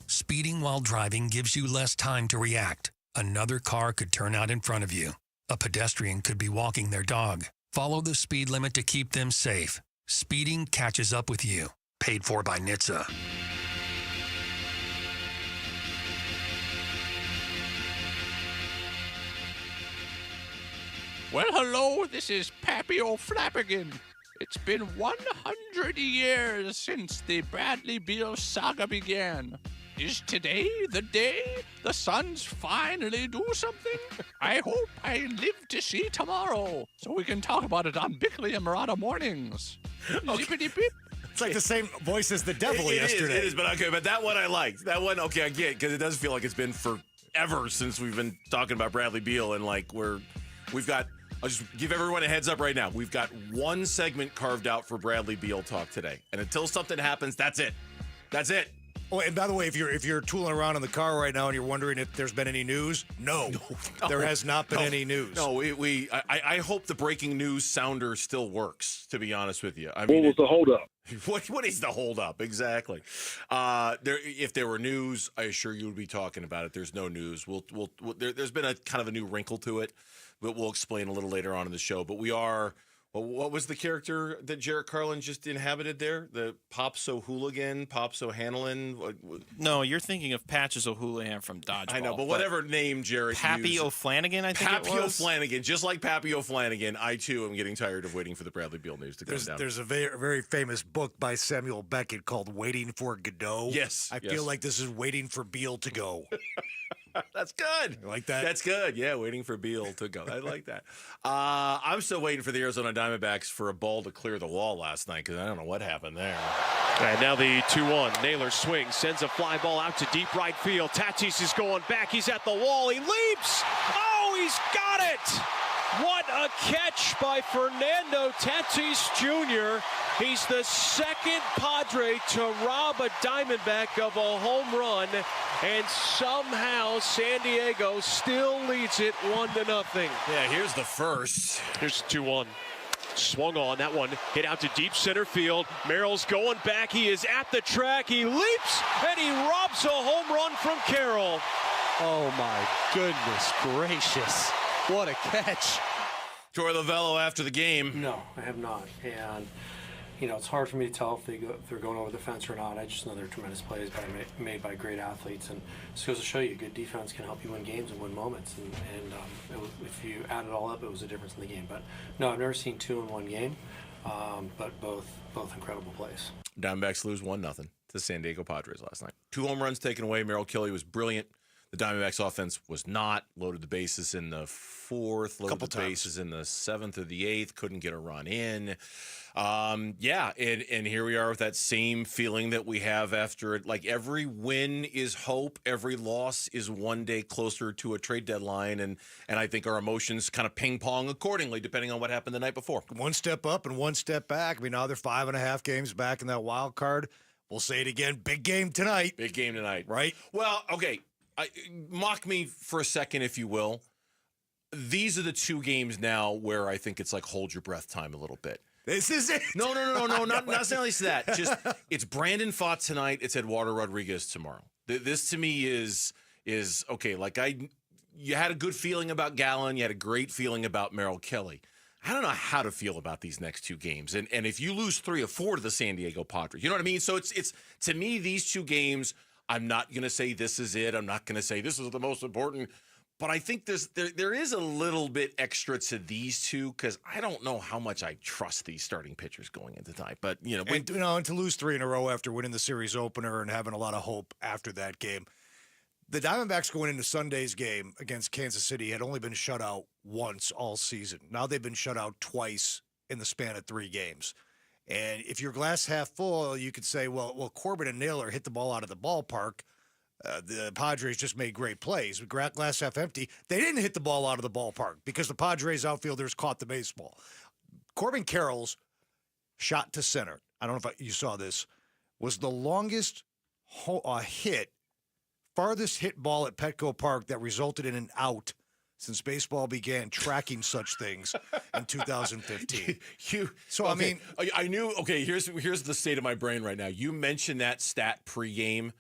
[SPEAKER 14] Speeding while driving gives you less time to react. Another car could turn out in front of you. A pedestrian could be walking their dog. Follow the speed limit to keep them safe. Speeding catches up with you. Paid for by NHTSA.
[SPEAKER 15] Well, hello, this is Pappy O'Flappigan. It's been 100 years since the Bradley Beal saga began. Is today the day the Suns finally do something? I hope I live to see tomorrow so we can talk about it on Bickley and Murata mornings. Zippity beep.
[SPEAKER 2] It's like the same voice as the devil yesterday.
[SPEAKER 6] It is, but okay, but that one I liked. That one, okay, I get, because it does feel like it's been forever since we've been talking about Bradley Beal, and like we've got. I'll just give everyone a heads up right now. We've got one segment carved out for Bradley Beal talk today, and until something happens, that's it. That's it.
[SPEAKER 2] Oh, and by the way, if you're tooling around in the car right now and you're wondering if there's been any news, no, there has not been any news.
[SPEAKER 6] No, I hope the breaking news sounder still works. To be honest with you,
[SPEAKER 16] what was the holdup?
[SPEAKER 6] What is the holdup exactly? If there were news, I assure you would be talking about it. There's no news. There's been a kind of a new wrinkle to it, but we'll explain a little later on in the show. But we are. What was the character that Jarrett Carlin just inhabited there? The Popso Hooligan, Popso Hanlon?
[SPEAKER 3] No, you're thinking of Patches O'Houlihan from Dodgeball.
[SPEAKER 6] I know, but whatever name Jarrett
[SPEAKER 3] Pappy
[SPEAKER 6] used.
[SPEAKER 3] O'Flanagan, I think
[SPEAKER 6] Pappy
[SPEAKER 3] it was.
[SPEAKER 6] O'Flanagan, just like Pappy O'Flanagan, I too am getting tired of waiting for the Bradley Beal news to come down.
[SPEAKER 2] There's a very famous book by Samuel Beckett called Waiting for Godot.
[SPEAKER 6] Yes.
[SPEAKER 2] I feel like this is waiting for Beal to go.
[SPEAKER 6] That's good.
[SPEAKER 2] You like that?
[SPEAKER 6] That's good. Yeah, waiting for Beal to go. I like that. I'm still waiting for the Arizona Diamondbacks for a ball to clear the wall last night because I don't know what happened there.
[SPEAKER 18] All right, now the 2-1. Naylor swings, sends a fly ball out to deep right field. Tatis is going back. He's at the wall. He leaps. Oh, he's got it. What a catch by Fernando Tatis Jr. He's the second Padre to rob a Diamondback of a home run, and somehow San Diego still leads it 1-0.
[SPEAKER 6] Yeah, here's the first.
[SPEAKER 18] Here's 2-1. Swung on. That one hit out to deep center field. Merrill's going back. He is at the track. He leaps, and he robs a home run from Carroll.
[SPEAKER 21] Oh, my goodness gracious. What a catch.
[SPEAKER 6] Troy Lavello after the game.
[SPEAKER 24] No, I have not. And
[SPEAKER 16] it's hard for me to tell if they're going over the fence or not. I just know they're tremendous plays made by great athletes, and just goes to show you, good defense can help you win games and win moments. And if you add it all up, it was a difference in the game. But no, I've never seen two in one game, but both incredible plays.
[SPEAKER 6] Diamondbacks lose 1-0 to the San Diego Padres last night. 2 home runs taken away. Mel Kelly was brilliant. The Diamondbacks offense was not. Loaded the bases in the 4th, loaded the bases in the 7th or the 8th, couldn't get a run in. And here we are with that same feeling that we have after it. Like, every win is hope, every loss is one day closer to a trade deadline, and I think our emotions kind of ping-pong accordingly, depending on what happened the night before.
[SPEAKER 2] One step up and one step back. I mean, now they're 5.5 games back in that wild card. We'll say it again, big game tonight.
[SPEAKER 6] Big game tonight.
[SPEAKER 2] Right?
[SPEAKER 6] Well, okay. Mock me for a second, if you will. These are the 2 games now where I think it's like hold your breath time a little bit.
[SPEAKER 2] This is it.
[SPEAKER 6] No, not necessarily that. Just it's Brandon Pfaadt tonight. It's Eduardo Rodriguez tomorrow. This to me is okay. Like, you had a good feeling about Gallen. You had a great feeling about Mel Kelly. I don't know how to feel about these next 2 games. And if you lose 3 or 4 to the San Diego Padres, you know what I mean? So it's to me, these 2 games, I'm not going to say this is it. I'm not going to say this is the most important. But I think there is a little bit extra to these 2 because I don't know how much I trust these starting pitchers going into tonight. But,
[SPEAKER 2] and to lose 3 in a row after winning the series opener and having a lot of hope after that game. The Diamondbacks going into Sunday's game against Kansas City had only been shut out once all season. Now they've been shut out twice in the span of 3 games. And if you're glass half full, you could say, well, Corbin and Naylor hit the ball out of the ballpark. The Padres just made great plays. Glass half empty. They didn't hit the ball out of the ballpark because the Padres outfielders caught the baseball. Corbin Carroll's shot to center, I don't know if you saw this, was the longest farthest hit ball at Petco Park that resulted in an out since baseball began tracking such things in 2015.
[SPEAKER 6] I knew. Okay, here's the state of my brain right now. You mentioned that stat pregame.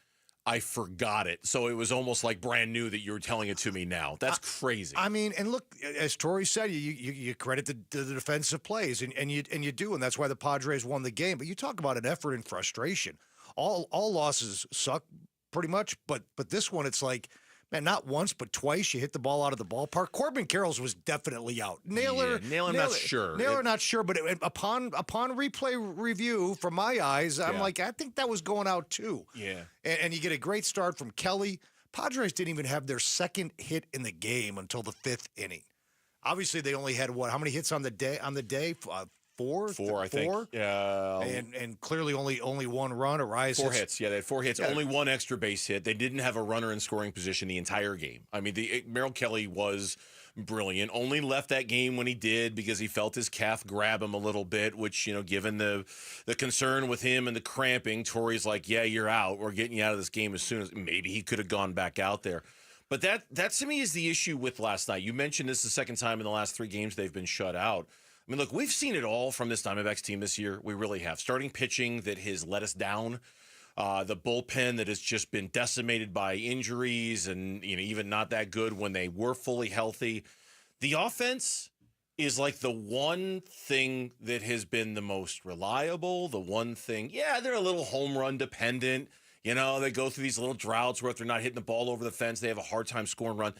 [SPEAKER 6] I forgot it, so it was almost like brand new that you were telling it to me now. That's crazy.
[SPEAKER 2] I mean, and look, as Torrey said, you credit the defensive plays, and you do, and that's why the Padres won the game. But you talk about an effort and frustration. All losses suck pretty much, but this one, it's like, man, not once, but twice you hit the ball out of the ballpark. Corbin Carroll's was definitely out. Naylor,
[SPEAKER 6] not sure.
[SPEAKER 2] Naylor, not sure, but upon replay review, from my eyes, I'm like, I think that was going out too.
[SPEAKER 6] Yeah.
[SPEAKER 2] And you get a great start from Kelly. Padres didn't even have their second hit in the game until the 5th inning. Obviously, they only had how many hits on the day? Four,
[SPEAKER 6] I think. Yeah.
[SPEAKER 2] And clearly only one run arises.
[SPEAKER 6] 4 hits. Yeah, they had 4 hits. Yeah. Only 1 extra base hit. They didn't have a runner in scoring position the entire game. I mean, Mel Kelly was brilliant. Only left that game when he did because he felt his calf grab him a little bit, which, given the concern with him and the cramping, Torrey's like, yeah, you're out. We're getting you out of this game as soon as maybe he could have gone back out there. But that to me is the issue with last night. You mentioned this the second time in the last 3 games they've been shut out. I mean, look, we've seen it all from this Diamondbacks team this year. We really have. Starting pitching that has let us down. The bullpen that has just been decimated by injuries and even not that good when they were fully healthy. The offense is like the one thing that has been the most reliable. The one thing, they're a little home run dependent. They go through these little droughts where if they're not hitting the ball over the fence, they have a hard time scoring run.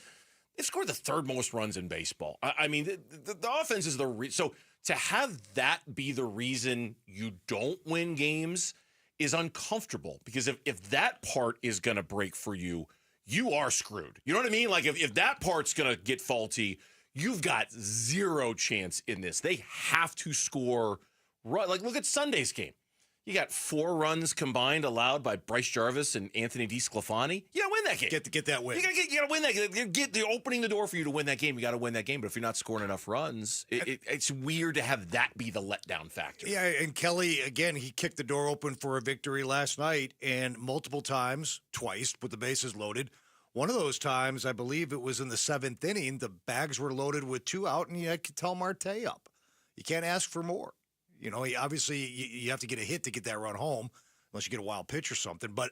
[SPEAKER 6] They've scored the 3rd most runs in baseball. I mean, the offense is so to have that be the reason you don't win games is uncomfortable because if that part is going to break for you, you are screwed. You know what I mean? Like if that part's going to get faulty, you've got 0 chance in this. They have to score. Like look at Sunday's game. You got 4 runs combined allowed by Bryce Jarvis and Anthony DeSclafani. You got to win that game.
[SPEAKER 2] Get that win.
[SPEAKER 6] You got to win that game. They're opening the door for you to win that game. You got to win that game. But if you're not scoring enough runs, it's weird to have that be the letdown factor.
[SPEAKER 2] Yeah, and Kelly, again, he kicked the door open for a victory last night, and multiple times, twice, with the bases loaded. One of those times, I believe it was in the 7th inning, the bags were loaded with 2 out, and you had to tell Marte up. You can't ask for more. Obviously, you have to get a hit to get that run home, unless you get a wild pitch or something. But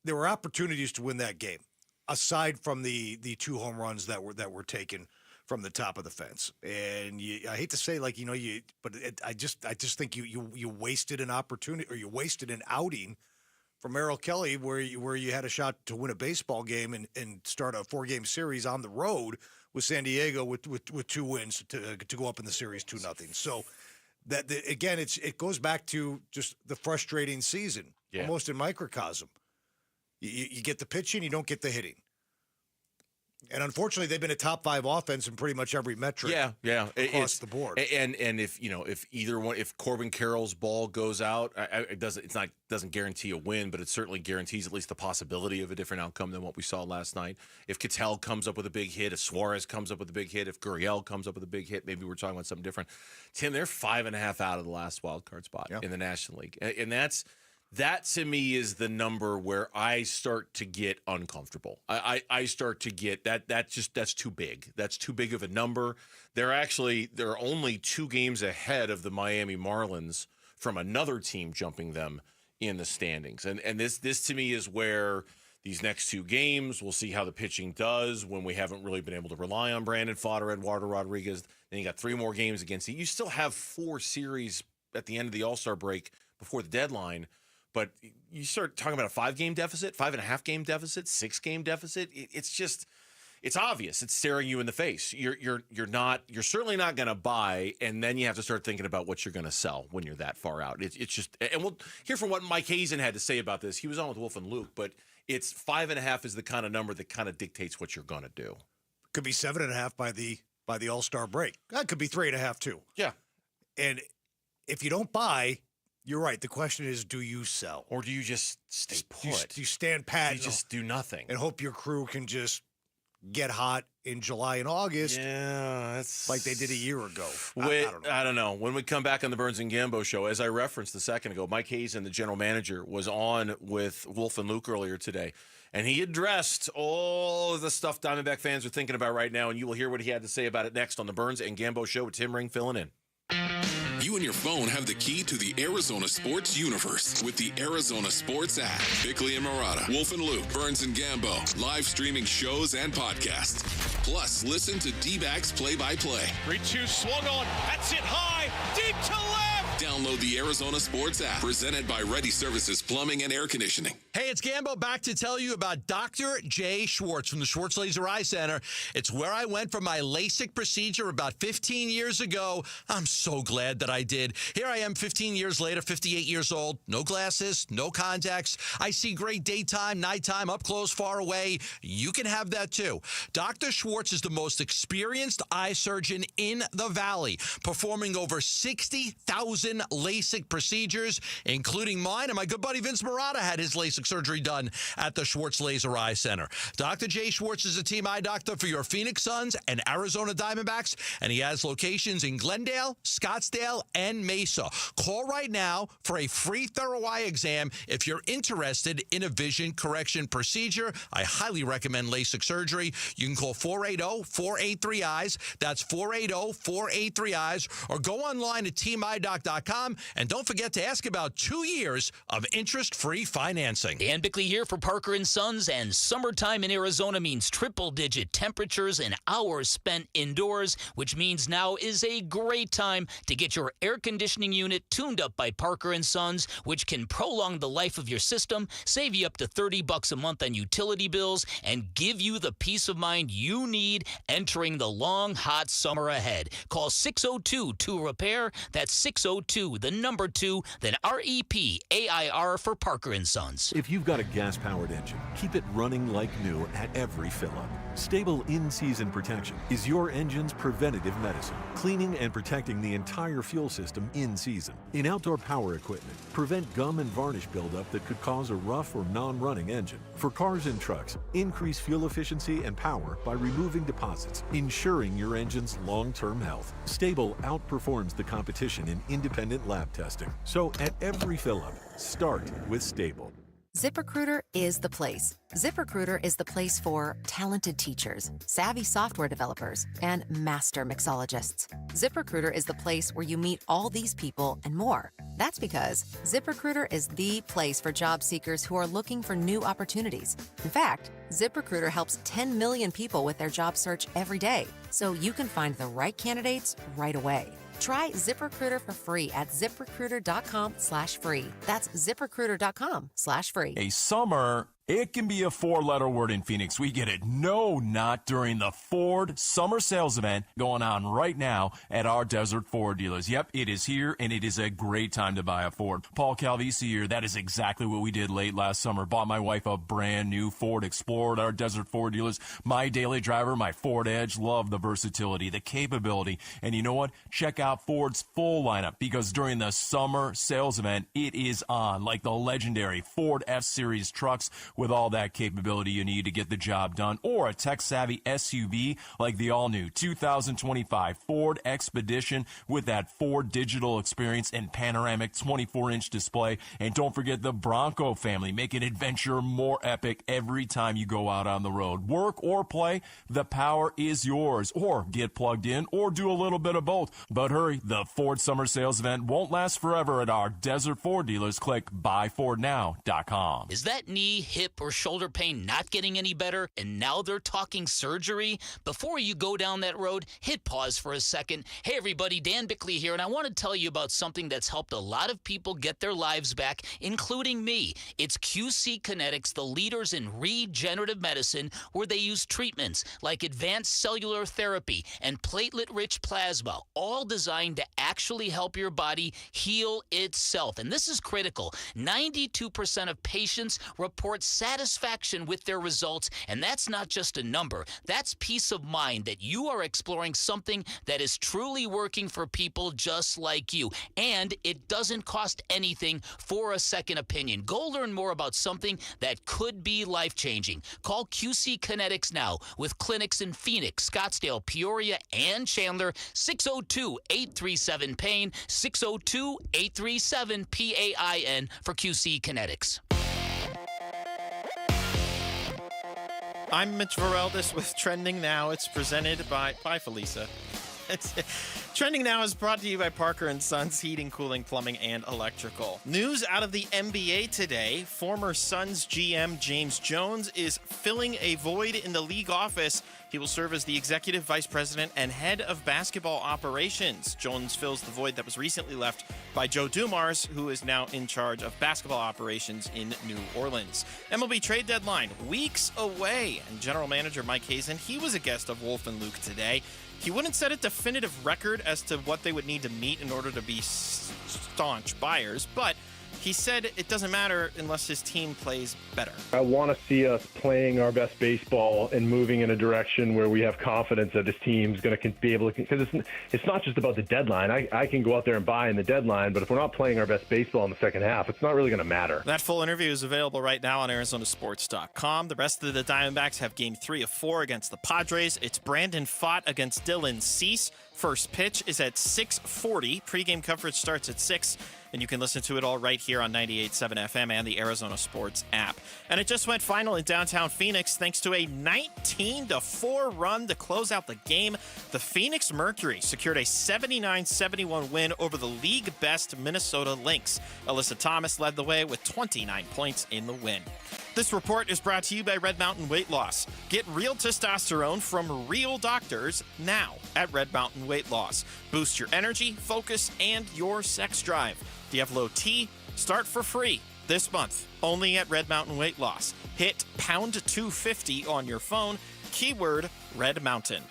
[SPEAKER 2] there were opportunities to win that game, aside from the 2 home runs that were taken from the top of the fence. And I hate to say, like, I just think you wasted an opportunity, or you wasted an outing from Mel Kelly where you had a shot to win a baseball game and start a 4-game series on the road with San Diego with 2 wins to go up in the series 2-0. So again, it goes back to just the frustrating season, almost in microcosm. You get the pitching, you don't get the hitting. And unfortunately, they've been a top 5 offense in pretty much every metric.
[SPEAKER 6] Across
[SPEAKER 2] the board.
[SPEAKER 6] And if Corbin Carroll's ball goes out, it doesn't guarantee a win, but it certainly guarantees at least the possibility of a different outcome than what we saw last night. If Cattell comes up with a big hit, if Suarez comes up with a big hit, if Gurriel comes up with a big hit, maybe we're talking about something different. Tim, they're 5.5 out of the last wild card spot in the National League, and that to me is the number where I start to get uncomfortable. I start to get that's too big. That's too big of a number. They're only 2 games ahead of the Miami Marlins from another team jumping them in the standings. And this to me is where these next 2 games, we'll see how the pitching does when we haven't really been able to rely on Brandon Pfaadt or Eduardo Rodriguez. Then you got 3 more games against you. Still have 4 series at the end of the All-Star break before the deadline. But you start talking about a 5-game deficit, 5.5-game deficit, 6-game deficit. It's obvious. It's staring you in the face. You're certainly not going to buy, and then you have to start thinking about what you're going to sell when you're that far out. It's just, and we'll hear from what Mike Hazen had to say about this. He was on with Wolf and Luke, but it's 5.5 is the kind of number that kind of dictates what you're going to do.
[SPEAKER 2] Could be 7.5 by the All-Star break. That could be 3.5 too.
[SPEAKER 6] Yeah,
[SPEAKER 2] and if you don't buy. You're right. The question is, do you sell?
[SPEAKER 6] Or do you just stay put?
[SPEAKER 2] Do you stand pat?
[SPEAKER 6] You just do nothing.
[SPEAKER 2] And hope your crew can just get hot in July and August.
[SPEAKER 6] Yeah, that's
[SPEAKER 2] like they did a year ago.
[SPEAKER 6] I don't know. When we come back on the Burns and Gambo show, as I referenced a second ago, Mike Hazen, the general manager, was on with Wolf and Luke earlier today. And he addressed all of the stuff Diamondback fans are thinking about right now. And you will hear what he had to say about it next on the Burns and Gambo show with Tim Ring filling in.
[SPEAKER 1] You and your phone have the key to the Arizona sports universe with the Arizona Sports app. Bickley and Murata, Wolf and Luke, Burns and Gambo, live streaming shows and podcasts. Plus, listen to Dbacks play-by-play.
[SPEAKER 18] 3-2 swung on. That's it high. Deep to left.
[SPEAKER 1] Download the Arizona Sports app, presented by Ready Services Plumbing and Air Conditioning.
[SPEAKER 4] Hey, it's Gambo back to tell you about Dr. J. Schwartz from the Schwartz Laser Eye Center. It's where I went for my LASIK procedure about 15 years ago. I'm so glad that I did. Here I am 15 years later, 58 years old, no glasses, no contacts. I see great daytime, nighttime, up close, far away. You can have that too. Dr. Schwartz is the most experienced eye surgeon in the Valley, performing over 60,000 LASIK procedures, including mine. And my good buddy Vince Murata had his LASIK surgery done at the Schwartz Laser Eye Center. Dr. J. Schwartz is a team eye doctor for your Phoenix Suns and Arizona Diamondbacks, and he has locations in Glendale, Scottsdale, and Mesa. Call right now for a free thorough eye exam if you're interested in a vision correction procedure. I highly recommend LASIK surgery. You can call 480-483-EYES. That's 480-483-EYES. Or go online at teamidoc.com. And don't forget to ask about 2 years of interest-free financing.
[SPEAKER 9] Dan Bickley here for Parker & Sons, and summertime in Arizona means triple-digit temperatures and hours spent indoors, which means now is a great time to get your air conditioning unit tuned up by Parker & Sons, which can prolong the life of your system, save you up to $30 a month on utility bills, and give you the peace of mind you need entering the long, hot summer ahead. Call 602-2-REPAIR. That's 602-2, then REPAIR for Parker & Sons.
[SPEAKER 19] If you've got a gas-powered engine, keep it running like new at every fill-up. Stable in-season protection is your engine's preventative medicine, cleaning and protecting the entire fuel system in season. In outdoor power equipment, prevent gum and varnish buildup that could cause a rough or non-running engine. For cars and trucks, increase fuel efficiency and power by removing deposits, ensuring your engine's long-term health. Stable outperforms the competition in independent lab testing. So at every fill-up, start with Stable.
[SPEAKER 17] ZipRecruiter is the place. ZipRecruiter is the place for talented teachers, savvy software developers, and master mixologists. ZipRecruiter is the place where you meet all these people and more. That's because ZipRecruiter is the place for job seekers who are looking for new opportunities. In fact, ZipRecruiter helps 10 million people with their job search every day, so you can find the right candidates right away. Try ZipRecruiter for free at ZipRecruiter.com/free. That's ZipRecruiter.com/free.
[SPEAKER 20] A summer, it can be a four-letter word in Phoenix. We get it. No, not during the Ford Summer Sales Event going on right now at our Desert Ford dealers. Yep, it is here, and it is a great time to buy a Ford. Paul Calvisi here. That is exactly what we did late last summer. Bought my wife a brand new Ford Explorer at our Desert Ford dealers. My daily driver, my Ford Edge. Love the versatility, the capability. And you know what? Check out Ford's full lineup, because during the Summer Sales Event, it is on, like the legendary Ford F-Series trucks with all that capability you need to get the job done, or a tech-savvy SUV like the all-new 2025 Ford Expedition with that Ford digital experience and panoramic 24-inch display. And don't forget the Bronco family, making adventure more epic every time you go out on the road. Work or play, the power is yours. Or get plugged in, or do a little bit of both. But hurry, the Ford Summer Sales Event won't last forever at our Desert Ford dealers. Click buyfordnow.com.
[SPEAKER 9] Is that knee, hip, or shoulder pain not getting any better, and now they're talking surgery? Before you go down that road, hit pause for a second. Hey everybody, Dan Bickley here, and I want to tell you about something that's helped a lot of people get their lives back, including me. It's QC Kinetics, the leaders in regenerative medicine, where they use treatments like advanced cellular therapy and platelet-rich plasma, all designed to actually help your body heal itself. And this is critical. 92% of patients report satisfaction with their results, and that's not just a number. That's peace of mind that you are exploring something that is truly working for people just like you. And it doesn't cost anything for a second opinion. Go learn more about something that could be life-changing. Call QC Kinetics now, with clinics in Phoenix, Scottsdale, Peoria, and Chandler. 602-837-PAIN, 602-837-PAIN for QC Kinetics.
[SPEAKER 3] I'm Mitch Vareldis with Trending Now. It's presented by Felisa. Trending Now is brought to you by Parker & Sons Heating, Cooling, Plumbing, and Electrical. News out of the NBA today. Former Suns GM James Jones is filling a void in the league office. He will serve as the executive vice president and head of basketball operations. Jones fills the void that was recently left by Joe Dumars, who is now in charge of basketball operations in New Orleans. MLB trade deadline weeks away, and general manager Mike Hazen, he was a guest of Wolf and Luke today. He wouldn't set a definitive record as to what they would need to meet in order to be staunch buyers, but he said it doesn't matter unless his team plays better.
[SPEAKER 22] I want to see us playing our best baseball and moving in a direction where we have confidence that this team's going to be able to, because it's not just about the deadline. I can go out there and buy in the deadline, but if we're not playing our best baseball in the second half, it's not really going to matter.
[SPEAKER 3] That full interview is available right now on ArizonaSports.com. The rest of the Diamondbacks have game 3 of 4 against the Padres. It's Brandon Pfaadt against Dylan Cease. First pitch is at 6:40. Pre-game coverage starts at 6, and you can listen to it all right here on 98.7 FM and the Arizona Sports app. And it just went final in downtown Phoenix thanks to a 19-4 run to close out the game. The Phoenix Mercury secured a 79-71 win over the league-best Minnesota Lynx. Alyssa Thomas led the way with 29 points in the win. This report is brought to you by Red Mountain Weight Loss. Get real testosterone from real doctors now at Red Mountain Weight Loss. Boost your energy, focus, and your sex drive. Do you have low T? Start for free this month only at Red Mountain Weight Loss. Hit pound 250 on your phone, keyword Red Mountain.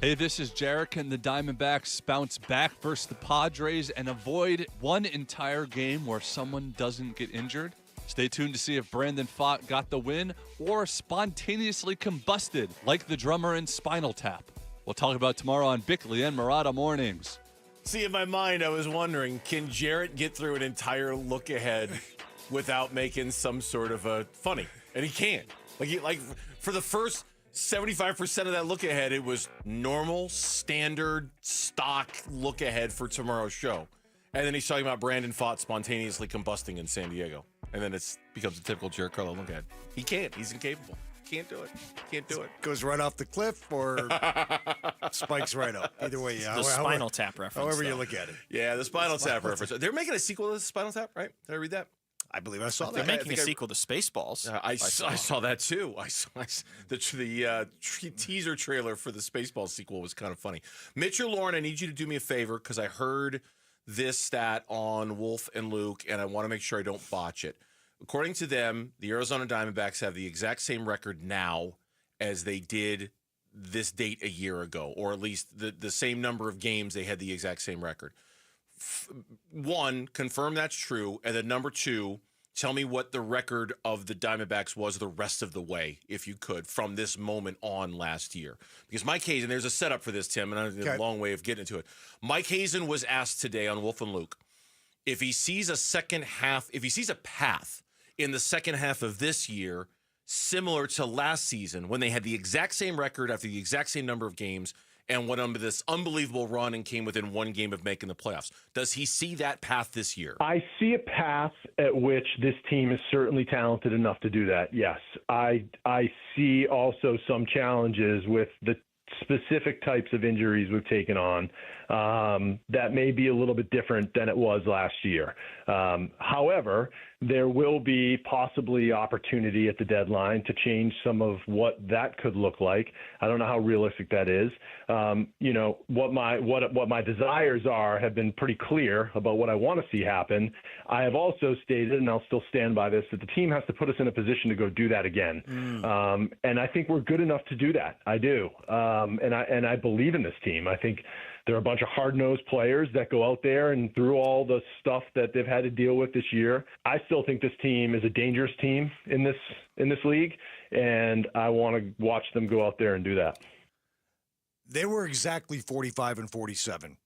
[SPEAKER 23] Hey, this is Jarek. Can the Diamondbacks bounce back versus the Padres and avoid one entire game where someone doesn't get injured? Stay tuned to see if Brandon Pfaadt got the win or spontaneously combusted like the drummer in Spinal Tap. We'll talk about tomorrow on Bickley and Murata Mornings.
[SPEAKER 6] See, in my mind, I was wondering, can Jarrett get through an entire look ahead without making some sort of a funny? And he can. Like for the first 75% of that look ahead, it was normal, standard, stock look ahead for tomorrow's show. And then he's talking about Brandon Pfaadt spontaneously combusting in San Diego. And then it becomes a typical Jared Carlo look ahead. He can't. He's incapable. Can't do it. Can't do it.
[SPEAKER 2] Goes right off the cliff or spikes right up. Either way, yeah.
[SPEAKER 3] The Spinal Tap reference.
[SPEAKER 2] However you look at it.
[SPEAKER 6] Yeah, the Spinal Tap reference. They're making a sequel to Spinal Tap, right? Did I read that?
[SPEAKER 2] I believe I saw that.
[SPEAKER 3] They're making a sequel to Spaceballs.
[SPEAKER 6] I saw that too. I saw the teaser trailer for the Spaceballs sequel was kind of funny. Mitch or Lauren, I need you to do me a favor because I heard this stat on Wolf and Luke, and I want to make sure I don't botch it. According to them, the Arizona Diamondbacks have the exact same record now as they did this date a year ago, or at least the same number of games they had the exact same record. One, confirm that's true, and then number two, tell me what the record of the Diamondbacks was the rest of the way, if you could, from this moment on last year. Because Mike Hazen, there's a setup for this, Tim, and I have a long way of getting into it. Mike Hazen was asked today on Wolf and Luke if he sees a path in the second half of this year similar to last season when they had the exact same record after the exact same number of games and went on this unbelievable run and came within one game of making the playoffs. Does he see that path this year?
[SPEAKER 22] I see a path at which this team is certainly talented enough to do that, yes. I see also some challenges with the specific types of injuries we've taken on that may be a little bit different than it was last year. However, there will be possibly opportunity at the deadline to change some of what that could look like. I don't know how realistic that is. What my desires are have been pretty clear about what I want to see happen. I have also stated, and I'll still stand by this, that the team has to put us in a position to go do that again. And I think we're good enough to do that. I do. And I believe in this team. I think there are a bunch of hard-nosed players that go out there and through all the stuff that they've had to deal with this year. I still think this team is a dangerous team in this league, and I want to watch them go out there and do that.
[SPEAKER 2] They were exactly 45 and 47.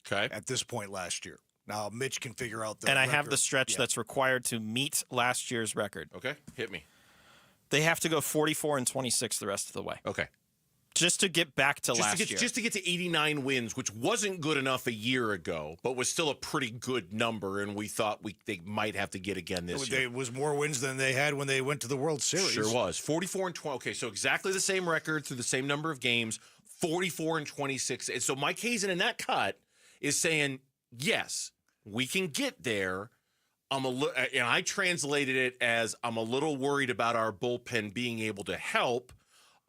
[SPEAKER 6] Okay.
[SPEAKER 2] At this point last year. Now Mitch can figure out the
[SPEAKER 3] And I
[SPEAKER 2] record.
[SPEAKER 3] have the stretch that's required to meet last year's record.
[SPEAKER 6] Okay, hit me.
[SPEAKER 3] They have to go 44 and 26 the rest of the way.
[SPEAKER 6] Okay.
[SPEAKER 3] Just to get back to last year.
[SPEAKER 6] Just to get to 89 wins, which wasn't good enough a year ago, but was still a pretty good number, and we thought they might have to get again this year.
[SPEAKER 2] It was more wins than they had when they went to the World Series.
[SPEAKER 6] Sure was. 44 and 20. Okay, so exactly the same record through the same number of games, 44 and 26. And so Mike Hazen in that cut is saying, yes, we can get there. And I translated it as I'm a little worried about our bullpen being able to help.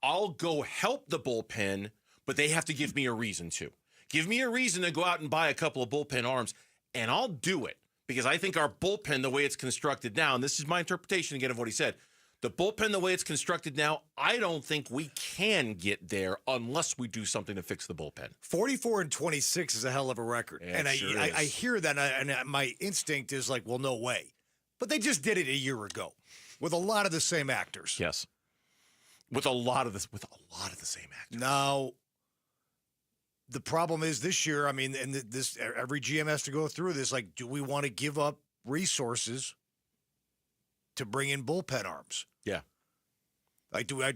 [SPEAKER 6] I'll go help the bullpen, but they have to give me a reason to. Give me a reason to go out and buy a couple of bullpen arms, and I'll do it. Because I think our bullpen, the way it's constructed now, and this is my interpretation again of what he said, the bullpen, the way it's constructed now, I don't think we can get there unless we do something to fix the bullpen.
[SPEAKER 2] 44 and 26 is a hell of a record.
[SPEAKER 6] Yeah,
[SPEAKER 2] and
[SPEAKER 6] sure
[SPEAKER 2] I hear that, and my instinct is like, well, no way. But they just did it a year ago with a lot of the same actors.
[SPEAKER 6] Yes. With a lot of the same actors.
[SPEAKER 2] Now, the problem is this year, I mean, and this every GM has to go through this. Like, do we want to give up resources to bring in bullpen arms?
[SPEAKER 6] Yeah.
[SPEAKER 2] Like, do I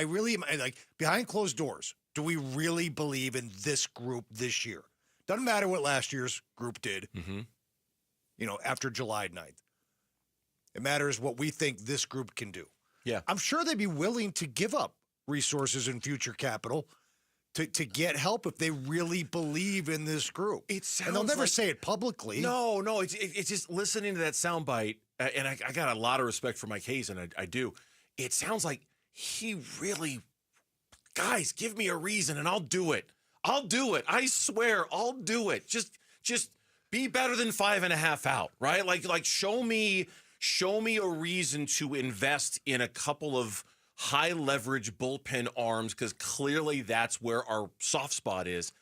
[SPEAKER 2] really like behind closed doors? Do we really believe in this group this year? Doesn't matter what last year's group did. After July 9th, it matters what we think this group can do.
[SPEAKER 6] Yeah.
[SPEAKER 2] I'm sure they'd be willing to give up resources and future capital to get help if they really believe in this group.
[SPEAKER 6] It sounds
[SPEAKER 2] and they'll never
[SPEAKER 6] like,
[SPEAKER 2] say it publicly.
[SPEAKER 6] No, it's just listening to that soundbite, and I got a lot of respect for Mike Hazen, I do. It sounds like he really, guys, give me a reason and I'll do it. I'll do it. I swear, I'll do it. Just be better than 5.5 out, right? Like show me a reason to invest in a couple of high leverage bullpen arms, because clearly that's where our soft spot is,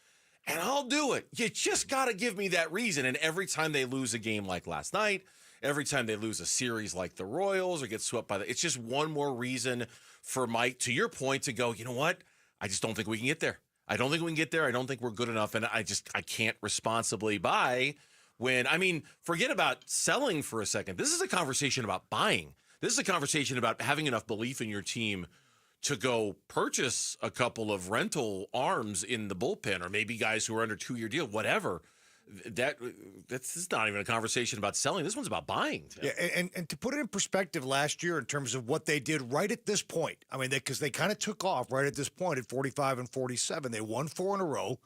[SPEAKER 6] and I'll do it. You just got to give me that reason. And every time they lose a game like last night, every time they lose a series like the Royals or get swept by it's just one more reason for Mike, to your point, to go, you know what? I just don't think we can get there. I don't think we can get there. I don't think we're good enough. And I can't responsibly buy when, forget about selling for a second. This is a conversation about buying. This is a conversation about having enough belief in your team to go purchase a couple of rental arms in the bullpen, or maybe guys who are under 2-year deal, whatever. That's not even a conversation about selling. This one's about buying.
[SPEAKER 2] Yeah, and to put it in perspective, last year in terms of what they did right at this point, I mean, because they kind of took off right at this point at 45 and 47. They won 4 in a row.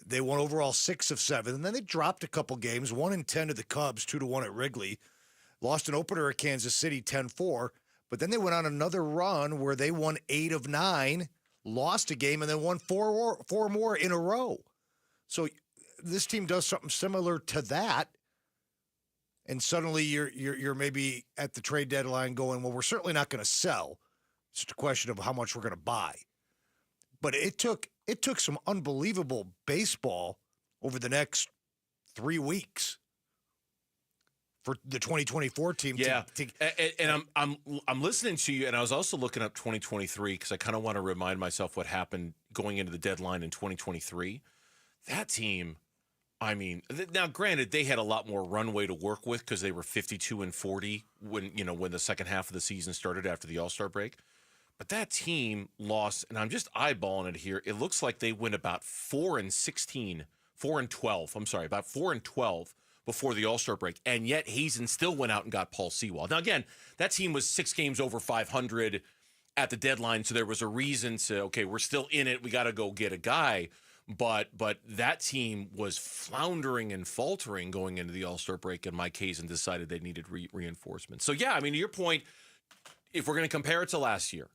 [SPEAKER 2] They won overall 6 of 7, and then they dropped a couple games, 1-10 to the Cubs, 2-1 at Wrigley. Lost an opener at Kansas City, 10-4. But then they went on another run where they won 8 of 9, lost a game, and then won four more in a row. So this team does something similar to that, and suddenly you're maybe at the trade deadline going, well, we're certainly not going to sell. It's just a question of how much we're going to buy. But it took some unbelievable baseball over the next 3 weeks for the 2024 team.
[SPEAKER 6] Yeah, and I'm listening to you, and I was also looking up 2023 because I kind of want to remind myself what happened going into the deadline in 2023. That team, I mean, now granted they had a lot more runway to work with because they were 52 and 40 when the second half of the season started after the All-Star break. But that team lost, and I'm just eyeballing it here. It looks like they went about 4 and 12. I'm sorry, about 4 and 12 before the All-Star break, and yet Hazen still went out and got Paul Sewald. Now, again, that team was 6 games over 500 at the deadline, so there was a reason to, okay, we're still in it. We got to go get a guy. But that team was floundering and faltering going into the All-Star break, and Mike Hazen decided they needed reinforcements. So, yeah, I mean, to your point, if we're going to compare it to last year,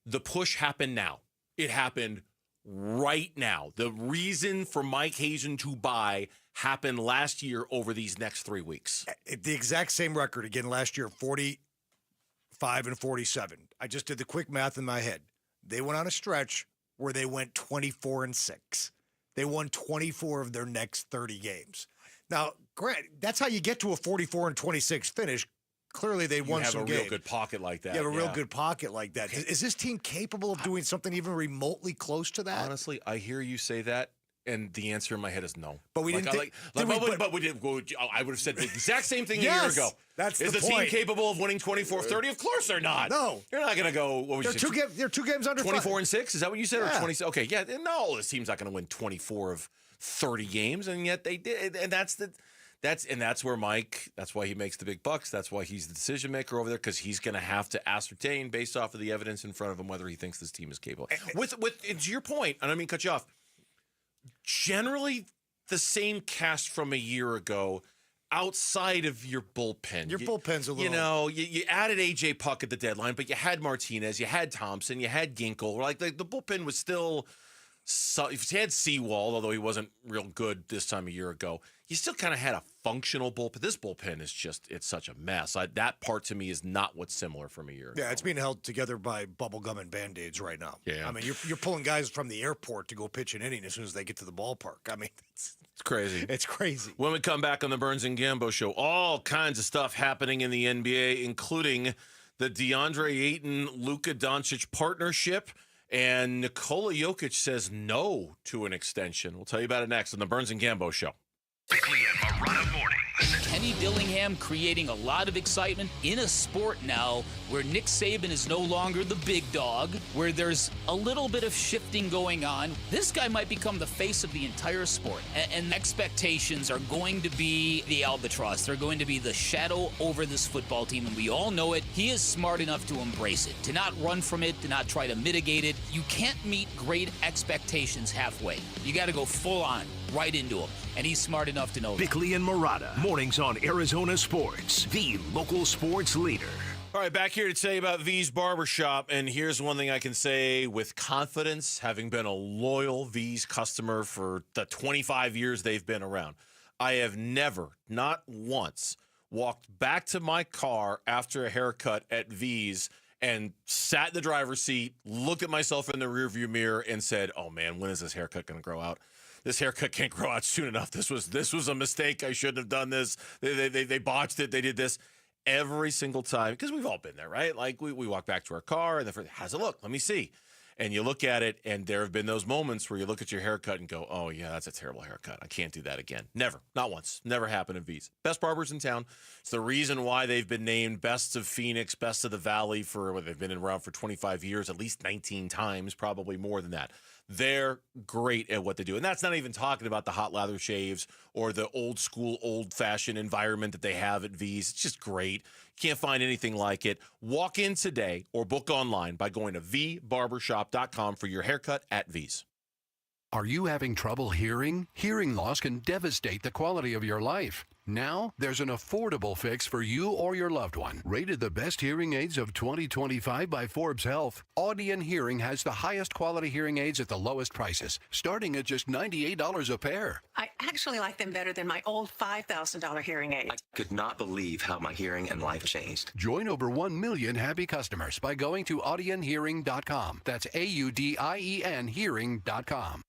[SPEAKER 6] the push happened now. It happened right now. The reason for Mike Hazen to buy happened last year over these next 3 weeks.
[SPEAKER 2] The exact same record again last year, 45 and 47. I just did the quick math in my head. They went on a stretch where they went 24 and 6. They won 24 of their next 30 games. Now, Grant, that's how you get to a 44 and 26 finish. Clearly, they won some games.
[SPEAKER 6] You have a real good pocket like that.
[SPEAKER 2] You have a real good pocket like that. Is this team capable of doing something even remotely close to that?
[SPEAKER 6] Honestly, I hear you say that, and the answer in my head is no.
[SPEAKER 2] But we didn't.
[SPEAKER 6] I would have said the exact same thing a year ago.
[SPEAKER 2] That's
[SPEAKER 6] is the
[SPEAKER 2] point.
[SPEAKER 6] team capable of winning 24-30? Of course they're not.
[SPEAKER 2] No,
[SPEAKER 6] you're not going to go. What was
[SPEAKER 2] they're 2 games under
[SPEAKER 6] 24 and 6. Is that what you said?
[SPEAKER 2] Yeah.
[SPEAKER 6] Or 20? Okay, yeah. No, this team's not going to win 24 of 30 games, and yet they did. And that's where Mike. That's why he makes the big bucks. That's why he's the decision maker over there, because he's going to have to ascertain based off of the evidence in front of him whether he thinks this team is capable. With to your point, and I mean cut you off. Generally, the same cast from a year ago. Outside of your bullpen.
[SPEAKER 2] Your bullpen's a little...
[SPEAKER 6] You added A.J. Puck at the deadline, but you had Martinez, you had Thompson, you had Ginkel. Like, the bullpen was still... you had Sewald, although he wasn't real good this time a year ago. You still kind of had a functional bullpen. This bullpen is just... It's such a mess. That part, to me, is not what's similar from a year ago.
[SPEAKER 2] Yeah, it's being held together by bubble gum and Band-Aids right now.
[SPEAKER 6] Yeah.
[SPEAKER 2] I mean, you're pulling guys from the airport to go pitch an inning as soon as they get to the ballpark. I mean...
[SPEAKER 6] It's crazy.
[SPEAKER 2] It's crazy.
[SPEAKER 6] When we come back on the Burns and Gambo Show, all kinds of stuff happening in the NBA, including the DeAndre Ayton-Luka Doncic partnership, and Nikola Jokic says no to an extension. We'll tell you about it next on the Burns and Gambo Show.
[SPEAKER 5] Quickly and Marana mornings.
[SPEAKER 9] Kenny Dillingham creating a lot of excitement in a sport now where Nick Saban is no longer the big dog, where there's a little bit of shifting going on. This guy might become the face of the entire sport. And expectations are going to be the albatross. They're going to be the shadow over this football team, and we all know it. He is smart enough to embrace it, to not run from it, to not try to mitigate it. You can't meet great expectations halfway. You got to go full on, right into them. And he's smart enough to know that.
[SPEAKER 5] Bickley and Murata, mornings on Arizona Sports, the local sports leader.
[SPEAKER 6] All right, back here to tell you about V's Barbershop, and here's one thing I can say with confidence, having been a loyal V's customer for the 25 years they've been around. I have never, not once, walked back to my car after a haircut at V's and sat in the driver's seat, looked at myself in the rearview mirror, and said, oh, man, when is this haircut going to grow out? This haircut can't grow out soon enough. This was a mistake. I shouldn't have done this. They botched it. They did this. Every single time, because we've all been there, right? Like we walk back to our car and how's it look? Let me see. And you look at it, and there have been those moments where you look at your haircut and go, oh, yeah, that's a terrible haircut. I can't do that again. Never. Not once. Never happened at V's. Best barbers in town. It's the reason why they've been named Best of Phoenix, Best of the Valley they've been around for 25 years, at least 19 times, probably more than that. They're great at what they do. And that's not even talking about the hot lather shaves or the old school, old-fashioned environment that they have at V's. It's just great. Can't find anything like it. Walk in today or book online by going to vbarbershop.com for your haircut at V's.
[SPEAKER 7] Are you having trouble hearing? Hearing loss can devastate the quality of your life. Now, there's an affordable fix for you or your loved one. Rated the best hearing aids of 2025 by Forbes Health, Audion Hearing has the highest quality hearing aids at the lowest prices, starting at just $98 a pair.
[SPEAKER 8] I actually like them better than my old $5,000 hearing aid.
[SPEAKER 10] I could not believe how my hearing and life changed.
[SPEAKER 7] Join over 1 million happy customers by going to audionhearing.com. That's AUDIEN hearing.com.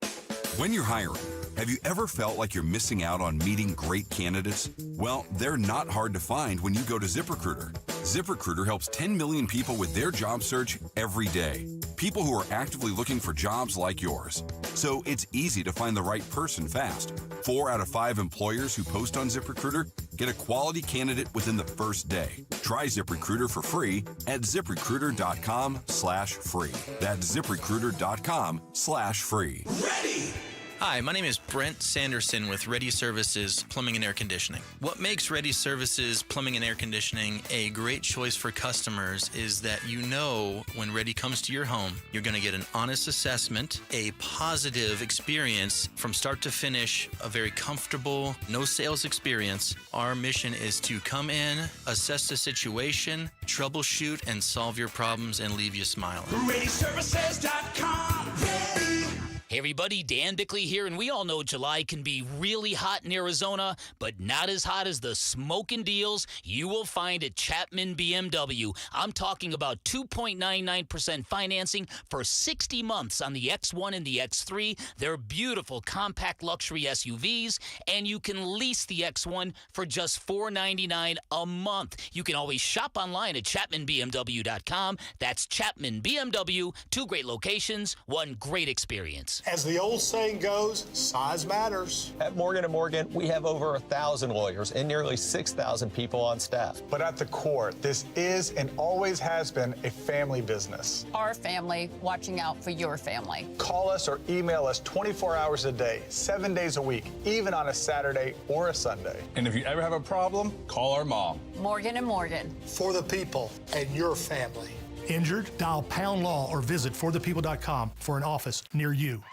[SPEAKER 24] When you're hiring, have you ever felt like you're missing out on meeting great candidates? Well, they're not hard to find when you go to ZipRecruiter. ZipRecruiter helps 10 million people with their job search every day. People who are actively looking for jobs like yours. So it's easy to find the right person fast. 4 out of 5 employers who post on ZipRecruiter get a quality candidate within the first day. Try ZipRecruiter for free at ZipRecruiter.com/free. That's ZipRecruiter.com/free.
[SPEAKER 25] Ready! Hi, my name is Brent Sanderson with Ready Services Plumbing and Air Conditioning. What makes Ready Services Plumbing and Air Conditioning a great choice for customers is that you know when Ready comes to your home, you're going to get an honest assessment, a positive experience from start to finish, a very comfortable, no sales experience. Our mission is to come in, assess the situation, troubleshoot, and solve your problems and leave you smiling.
[SPEAKER 8] ReadyServices.com. Ready. Hey everybody, Dan Bickley here, and we all know July can be really hot in Arizona, but not as hot as the smoking deals you will find at Chapman BMW. I'm talking about 2.99% financing for 60 months on the X1 and the X3. They're beautiful compact luxury SUVs, and you can lease the X1 for just $499 a month. You can always shop online at ChapmanBMW.com. That's Chapman BMW, 2 great locations, 1 great experience.
[SPEAKER 26] As the old saying goes, size matters.
[SPEAKER 27] At Morgan & Morgan, we have over 1,000 lawyers and nearly 6,000 people on staff.
[SPEAKER 26] But at the core, this is and always has been a family business.
[SPEAKER 28] Our family watching out for your family.
[SPEAKER 26] Call us or email us 24 hours a day, 7 days a week, even on a Saturday or a Sunday.
[SPEAKER 23] And if you ever have a problem, call our mom.
[SPEAKER 28] Morgan & Morgan.
[SPEAKER 26] For the people and your family.
[SPEAKER 29] Injured? Dial Pound Law or visit forthepeople.com for an office near you.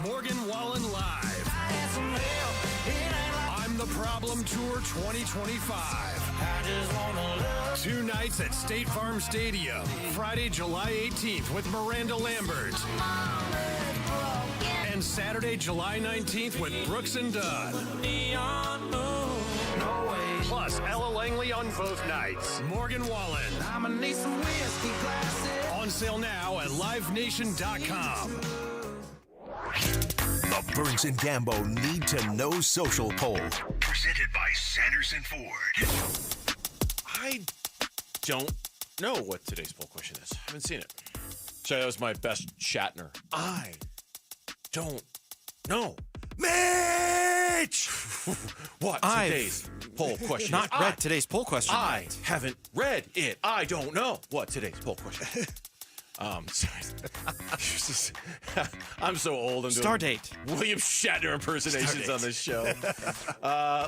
[SPEAKER 5] Morgan Wallen Live. I'm the Problem Tour 2025. 2 nights at State Farm Stadium. Friday, July 18th with Miranda Lambert. And Saturday, July 19th with Brooks and Dunn. Plus, Ella Langley on both nights. Morgan Wallen. I'ma need some whiskey glasses. On sale now at livenation.com. The Burns and Gambo Need to Know Social Poll. Presented by Sanderson Ford.
[SPEAKER 6] I don't know what today's poll question is. I haven't seen it. So that was my best Shatner. I don't know. Mitch! What today's poll question?
[SPEAKER 3] Not read today's poll question.
[SPEAKER 6] I haven't read it. I don't know what today's poll question. Sorry. I'm so old. I'm
[SPEAKER 3] Star
[SPEAKER 6] doing
[SPEAKER 3] date.
[SPEAKER 6] William Shatner impersonations on this show.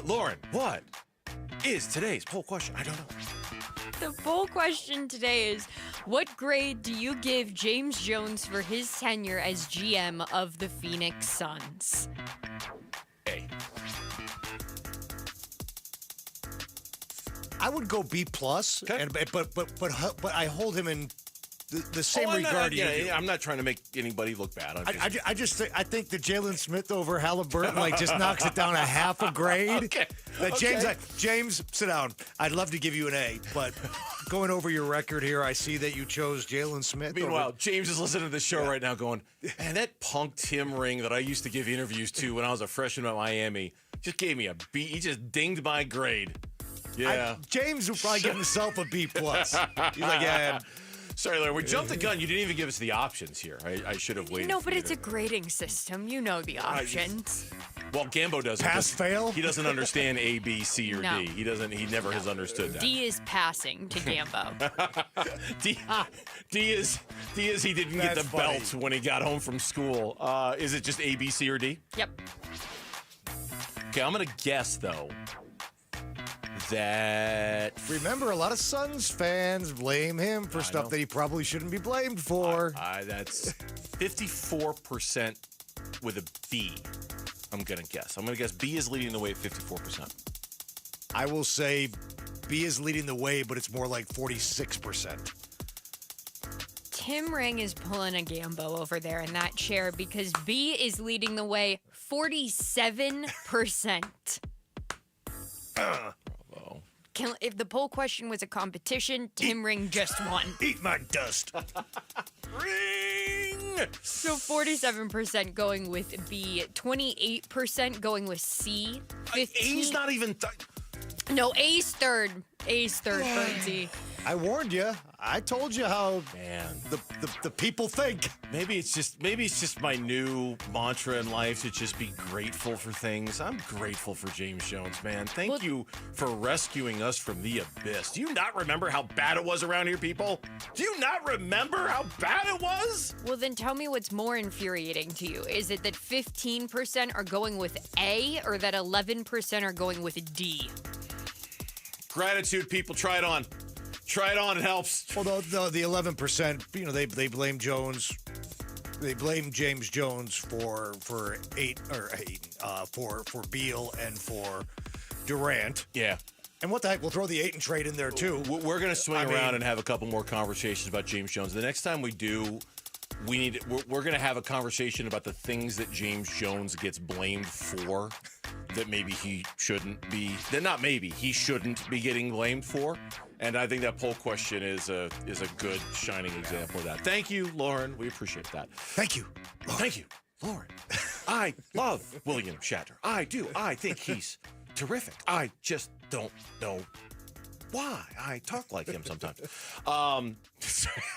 [SPEAKER 6] Lauren, what is today's poll question? I don't know.
[SPEAKER 30] The poll question today is, what grade do you give James Jones for his tenure as GM of the Phoenix Suns?
[SPEAKER 6] A.
[SPEAKER 2] I would go B+, and but I hold him in the same regard.
[SPEAKER 6] I'm not trying to make anybody look bad.
[SPEAKER 2] I just think that Jalen Smith over Halliburton just knocks it down a half a grade.
[SPEAKER 6] Okay.
[SPEAKER 2] James, sit down. I'd love to give you an A, but going over your record here, I see that you chose Jalen Smith.
[SPEAKER 6] Meanwhile, James is listening to the show right now going, man, that punk Tim Ring that I used to give interviews to when I was a freshman at Miami just gave me a B. He just dinged my grade. Yeah.
[SPEAKER 2] James would probably give himself a B+. He's like, yeah.
[SPEAKER 6] Sorry, Larry. We jumped the gun. You didn't even give us the options here. I should have waited.
[SPEAKER 30] No, but it's a grading system. You know the options.
[SPEAKER 6] Well, Gambo doesn't.
[SPEAKER 2] Pass, fail?
[SPEAKER 6] He doesn't understand A, B, C, or
[SPEAKER 30] No.
[SPEAKER 6] D. He doesn't. He never has understood that.
[SPEAKER 30] D is passing to Gambo.
[SPEAKER 6] D is he didn't get the
[SPEAKER 2] That's funny.
[SPEAKER 6] belt when he got home from school. Is it just A, B, C, or D?
[SPEAKER 30] Yep.
[SPEAKER 6] Okay, I'm gonna guess though that
[SPEAKER 2] Remember, a lot of Suns fans blame him for stuff that he probably shouldn't be blamed for.
[SPEAKER 6] That's 54% with a B. I'm gonna guess. I'm gonna guess B is leading the way at 54%.
[SPEAKER 2] I will say B is leading the way, but it's more like 46%.
[SPEAKER 30] Tim Ring is pulling a Gambo over there in that chair because B is leading the way 47%. If the poll question was a competition, Tim Ring just won.
[SPEAKER 2] Eat my dust.
[SPEAKER 6] Ring!
[SPEAKER 30] So 47% going with B, 28% going with C.
[SPEAKER 6] A's not even...
[SPEAKER 30] No, A's third. A's third, Bernsey.
[SPEAKER 2] I warned you. I told you how the people think.
[SPEAKER 6] Maybe it's just my new mantra in life to just be grateful for things. I'm grateful for James Jones, man. Thank you for rescuing us from the abyss. Do you not remember how bad it was around here, people? Do you not remember how bad it was?
[SPEAKER 30] Well, then tell me what's more infuriating to you. Is it that 15% are going with A or that 11% are going with D?
[SPEAKER 6] Gratitude, people. Try it on. Try it on. It helps.
[SPEAKER 2] Well, the 11%, they blame Jones. They blame James Jones for Beal and for Durant.
[SPEAKER 6] Yeah.
[SPEAKER 2] And what the heck? We'll throw the Ayton trade in there too.
[SPEAKER 6] We're going to swing around and have a couple more conversations about James Jones. The next time we do, we're going to have a conversation about the things that James Jones gets blamed for that maybe he shouldn't be. Not maybe, he shouldn't be getting blamed for. And I think that poll question is a good shining example of that. Thank you, Lauren. We appreciate that.
[SPEAKER 2] Thank you.
[SPEAKER 6] Thank you, Lauren. I love William Shatner. I do. I think he's terrific. I just don't know why I talk like him sometimes. Sorry.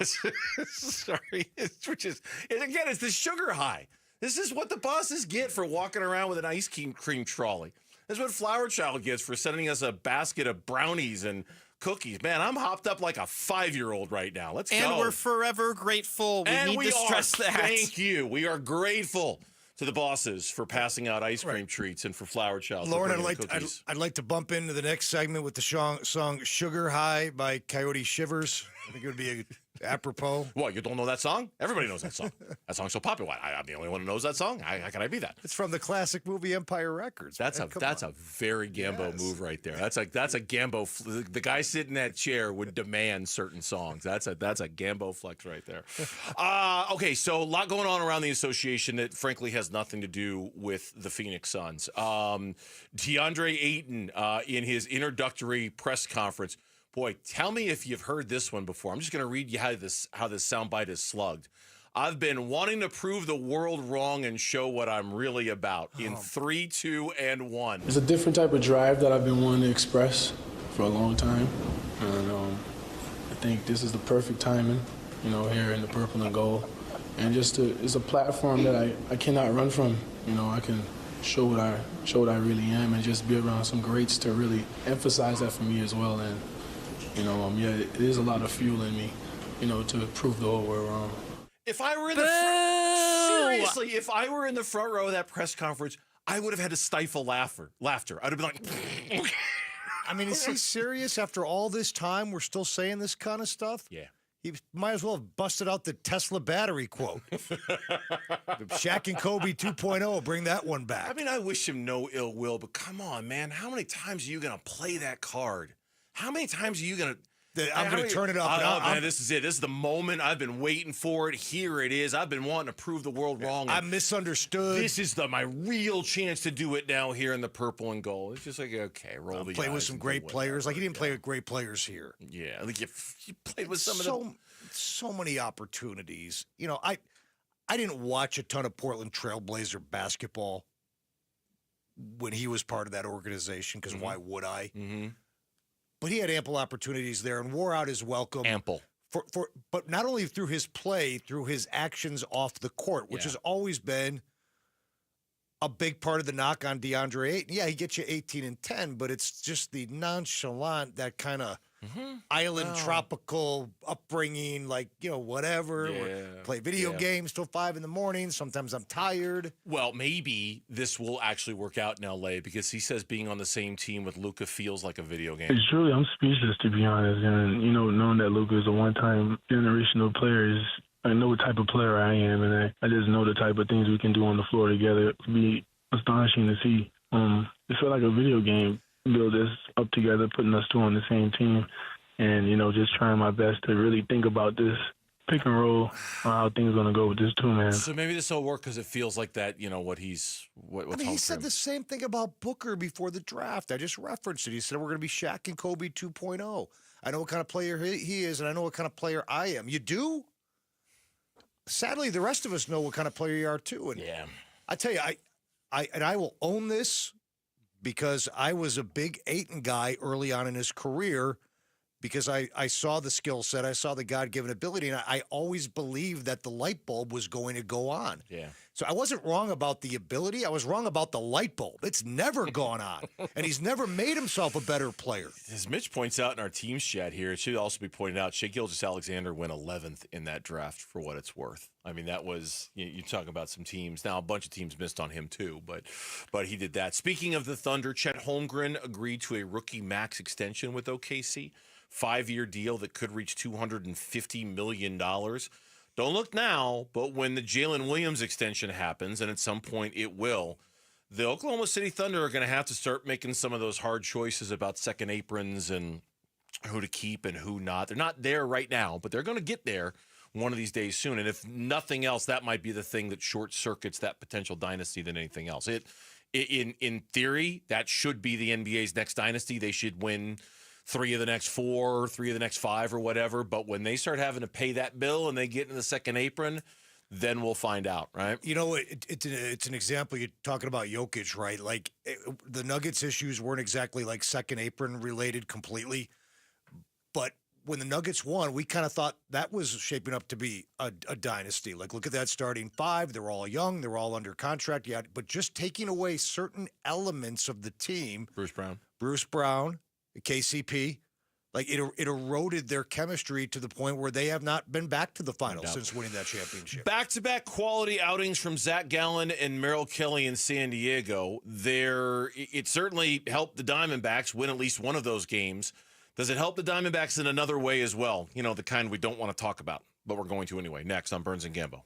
[SPEAKER 6] It's the sugar high. This is what the bosses get for walking around with an ice cream trolley. This is what Flower Child gets for sending us a basket of brownies and cookies. Man, I'm hopped up like a 5-year-old right now. Let's go.
[SPEAKER 3] And we're forever grateful. We need to stress that.
[SPEAKER 6] Thank you. We are grateful to the bosses for passing out ice cream treats and for Flower Child.
[SPEAKER 2] Lauren, I'd like to bump into the next segment with the song Sugar High by Coyote Shivers. I think it would be apropos.
[SPEAKER 6] What, you don't know that song? Everybody knows that song. That song's so popular. I'm the only one who knows that song. How can I be that?
[SPEAKER 2] It's from the classic movie Empire Records.
[SPEAKER 6] That's a very Gambo move right there. That's a Gambo. The guy sitting in that chair would demand certain songs. That's a Gambo flex right there. Okay, so a lot going on around the association that frankly has nothing to do with the Phoenix Suns. DeAndre Ayton in his introductory press conference. Boy, tell me if you've heard this one before. I'm just going to read you how this soundbite is slugged. I've been wanting to prove the world wrong and show what I'm really about in 3, 2, and 1.
[SPEAKER 1] It's a different type of drive that I've been wanting to express for a long time. And I think this is the perfect timing, here in the purple and gold. And it's a platform that I cannot run from. I can show what I really am and just be around some greats to really emphasize that for me as well. And it is a lot of fuel in me, to prove the whole world wrong.
[SPEAKER 6] If I were in the seriously, if I were in the front row of that press conference, I would have had to stifle laughter. I'd have been like,
[SPEAKER 2] I mean, is he serious? After all this time, we're still saying this kind of stuff?
[SPEAKER 6] Yeah.
[SPEAKER 2] He might as well have busted out the Tesla battery quote. Shaq and Kobe 2.0, bring that one back.
[SPEAKER 6] I mean, I wish him no ill will, but come on, man. How many times are you going to play that card? How many times are you going to...
[SPEAKER 2] I'm going to turn it up.
[SPEAKER 6] Man, this is it. This is the moment. I've been waiting for it. Here it is. I've been wanting to prove the world wrong.
[SPEAKER 2] I'm misunderstood.
[SPEAKER 6] This is my real chance to do it now here in the purple and gold. It's just like, okay, roll the
[SPEAKER 2] play with some great players. Like, he didn't play with great players here.
[SPEAKER 6] Yeah, like you played with some of them.
[SPEAKER 2] So many opportunities. I didn't watch a ton of Portland Trailblazer basketball when he was part of that organization, because why would I?
[SPEAKER 6] Mm-hmm.
[SPEAKER 2] But he had ample opportunities there and wore out his welcome.
[SPEAKER 6] Ample.
[SPEAKER 2] but not only through his play, through his actions off the court, which has always been a big part of the knock on DeAndre Ayton. Yeah, he gets you 18 and 10, but it's just the nonchalant, that kind of island tropical upbringing, like, whatever. Play video games till 5 a.m. Sometimes I'm tired.
[SPEAKER 6] Well, maybe this will actually work out in L.A. because he says being on the same team with Luka feels like a video game.
[SPEAKER 4] It's truly, I'm speechless, to be honest. And, knowing that Luka is a one-time generational player I know what type of player I am, and I just know the type of things we can do on the floor together. It would be astonishing to see. It felt like a video game, build this up together, putting us two on the same team, and, just trying my best to really think about this pick and roll, how things are going to go with this two-man.
[SPEAKER 6] So maybe this will work because it feels like that, what's
[SPEAKER 2] he
[SPEAKER 6] home
[SPEAKER 2] said the same thing about Booker before the draft. I just referenced it. He said, we're going to be Shaq and Kobe 2.0. I know what kind of player he is, and I know what kind of player I am. You do? Sadly, the rest of us know what kind of player you are, too. And I tell you, I will own this because I was a big Ayton guy early on in his career because I saw the skill set, I saw the God-given ability, and I always believed that the light bulb was going to go on.
[SPEAKER 6] Yeah.
[SPEAKER 2] So I wasn't wrong about the ability. I was wrong about the light bulb. It's never gone on, and he's never made himself a better player.
[SPEAKER 6] As Mitch points out in our team's chat here, it should also be pointed out, Shai Gilgeous-Alexander went 11th in that draft for what it's worth. I mean, that was, you talk about some teams. Now, a bunch of teams missed on him too, but he did that. Speaking of the Thunder, Chet Holmgren agreed to a rookie max extension with OKC. 5-year deal that could reach $250 million. Don't look now, but when the Jalen Williams extension happens, and at some point it will, the Oklahoma City Thunder are going to have to start making some of those hard choices about second aprons and who to keep and who not. They're not there right now, but they're going to get there one of these days soon. And if nothing else, that might be the thing that short circuits that potential dynasty than anything else. In theory, that should be the NBA's next dynasty. They should win 3 of the next 4, 3 of the next 5 or whatever. But when they start having to pay that bill and they get in the second apron, then we'll find out, right?
[SPEAKER 2] It's an example. You're talking about Jokic, right? Like the Nuggets issues weren't exactly like second apron related completely. But when the Nuggets won, we kind of thought that was shaping up to be a dynasty. Like, look at that starting 5. They're all young. They're all under contract. Yeah, but just taking away certain elements of the team.
[SPEAKER 6] Bruce
[SPEAKER 2] Brown. KCP, like it eroded their chemistry to the point where they have not been back to the finals since winning that championship.
[SPEAKER 6] Back-to-back quality outings from Zach Gallen and Mel Kelly in San Diego. It certainly helped the Diamondbacks win at least one of those games. Does it help the Diamondbacks in another way as well? The kind we don't want to talk about, but we're going to anyway. Next on Burns and Gambo.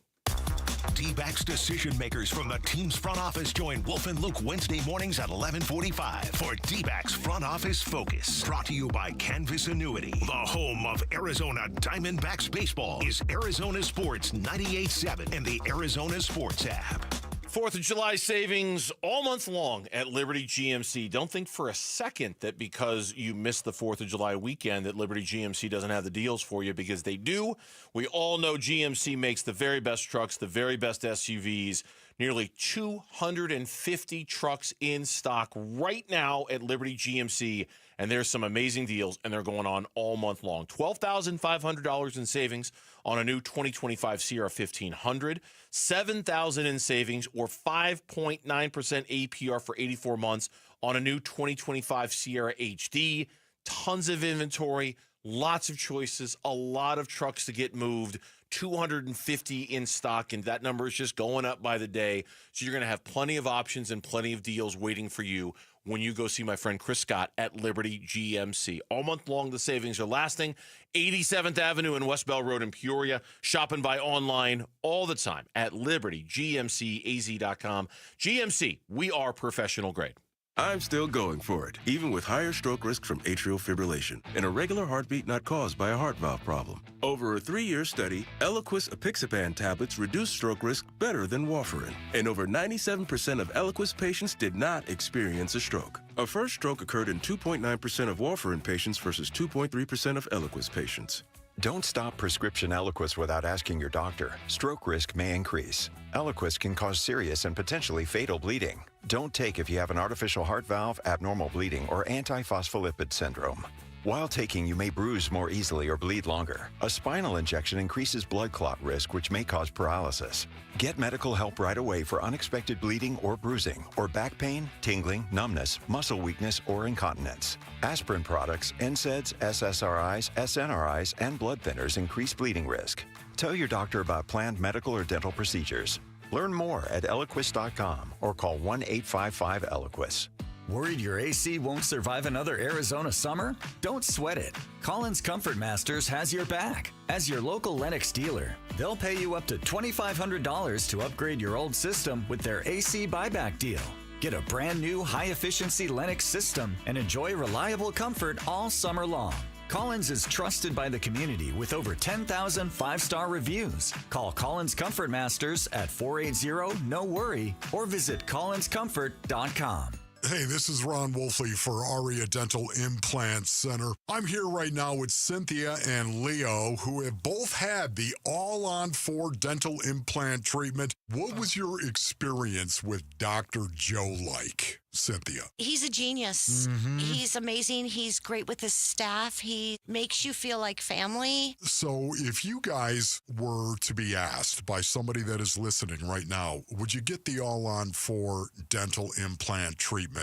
[SPEAKER 5] Dbacks decision makers from the team's front office join Wolf and Luke Wednesday mornings at 11:45 for Dbacks Front Office Focus. Brought to you by Canvas Annuity. The home of Arizona Diamondbacks baseball is Arizona Sports 98.7 and the Arizona Sports app.
[SPEAKER 6] 4th of July savings all month long at Liberty GMC. Don't think for a second that because you missed the 4th of July weekend that Liberty GMC doesn't have the deals for you, because they do. We all know GMC makes the very best trucks, the very best SUVs. Nearly 250 trucks in stock right now at Liberty GMC, and there's some amazing deals, and they're going on all month long. $12,500 in savings on a new 2025 Sierra 1500, $7,000 in savings or 5.9% APR for 84 months on a new 2025 Sierra HD. Tons of inventory, lots of choices, a lot of trucks to get moved. 250 in stock, and that number is just going up by the day. So you're going to have plenty of options and plenty of deals waiting for you when you go see my friend Chris Scott at Liberty GMC. All month long, the savings are lasting. 87th Avenue and West Bell Road in Peoria. Shop and buy online all the time at libertygmcaz.com. GMC, we are professional grade.
[SPEAKER 11] I'm still going for it, even with higher stroke risk from atrial fibrillation and a regular heartbeat not caused by a heart valve problem. Over a 3-year study, Eliquis apixaban tablets reduced stroke risk better than warfarin, and over 97% of Eliquis patients did not experience a stroke. A first stroke occurred in 2.9% of warfarin patients versus 2.3% of Eliquis patients.
[SPEAKER 12] Don't stop prescription Eliquis without asking your doctor. Stroke risk may increase. Eliquis can cause serious and potentially fatal bleeding. Don't take if you have an artificial heart valve, abnormal bleeding, or antiphospholipid syndrome. While taking, you may bruise more easily or bleed longer. A spinal injection increases blood clot risk, which may cause paralysis. Get medical help right away for unexpected bleeding or bruising, or back pain, tingling, numbness, muscle weakness, or incontinence. Aspirin products, NSAIDs, SSRIs, SNRIs, and blood thinners increase bleeding risk. Tell your doctor about planned medical or dental procedures. Learn more at Eliquis.com or call 1-855-ELIQUIS.
[SPEAKER 13] Worried your AC won't survive another Arizona summer? Don't sweat it. Collins Comfort Masters has your back. As your local Lennox dealer, they'll pay you up to $2,500 to upgrade your old system with their AC buyback deal. Get a brand new high-efficiency Lennox system and enjoy reliable comfort all summer long. Collins is trusted by the community with over 10,000 five-star reviews. Call Collins Comfort Masters at 480-NO-WORRY or visit collinscomfort.com.
[SPEAKER 14] Hey, this is Ron Wolfley for Aria Dental Implant Center. I'm here right now with Cynthia and Leo, who have both had the all-on-4 dental implant treatment. What was your experience with Dr. Joe like, Cynthia?
[SPEAKER 15] He's a genius. He's amazing. He's great with his staff. He makes you feel like family.
[SPEAKER 14] So if you guys were to be asked by somebody that is listening right now, would you get the all-on-4 dental implant treatment?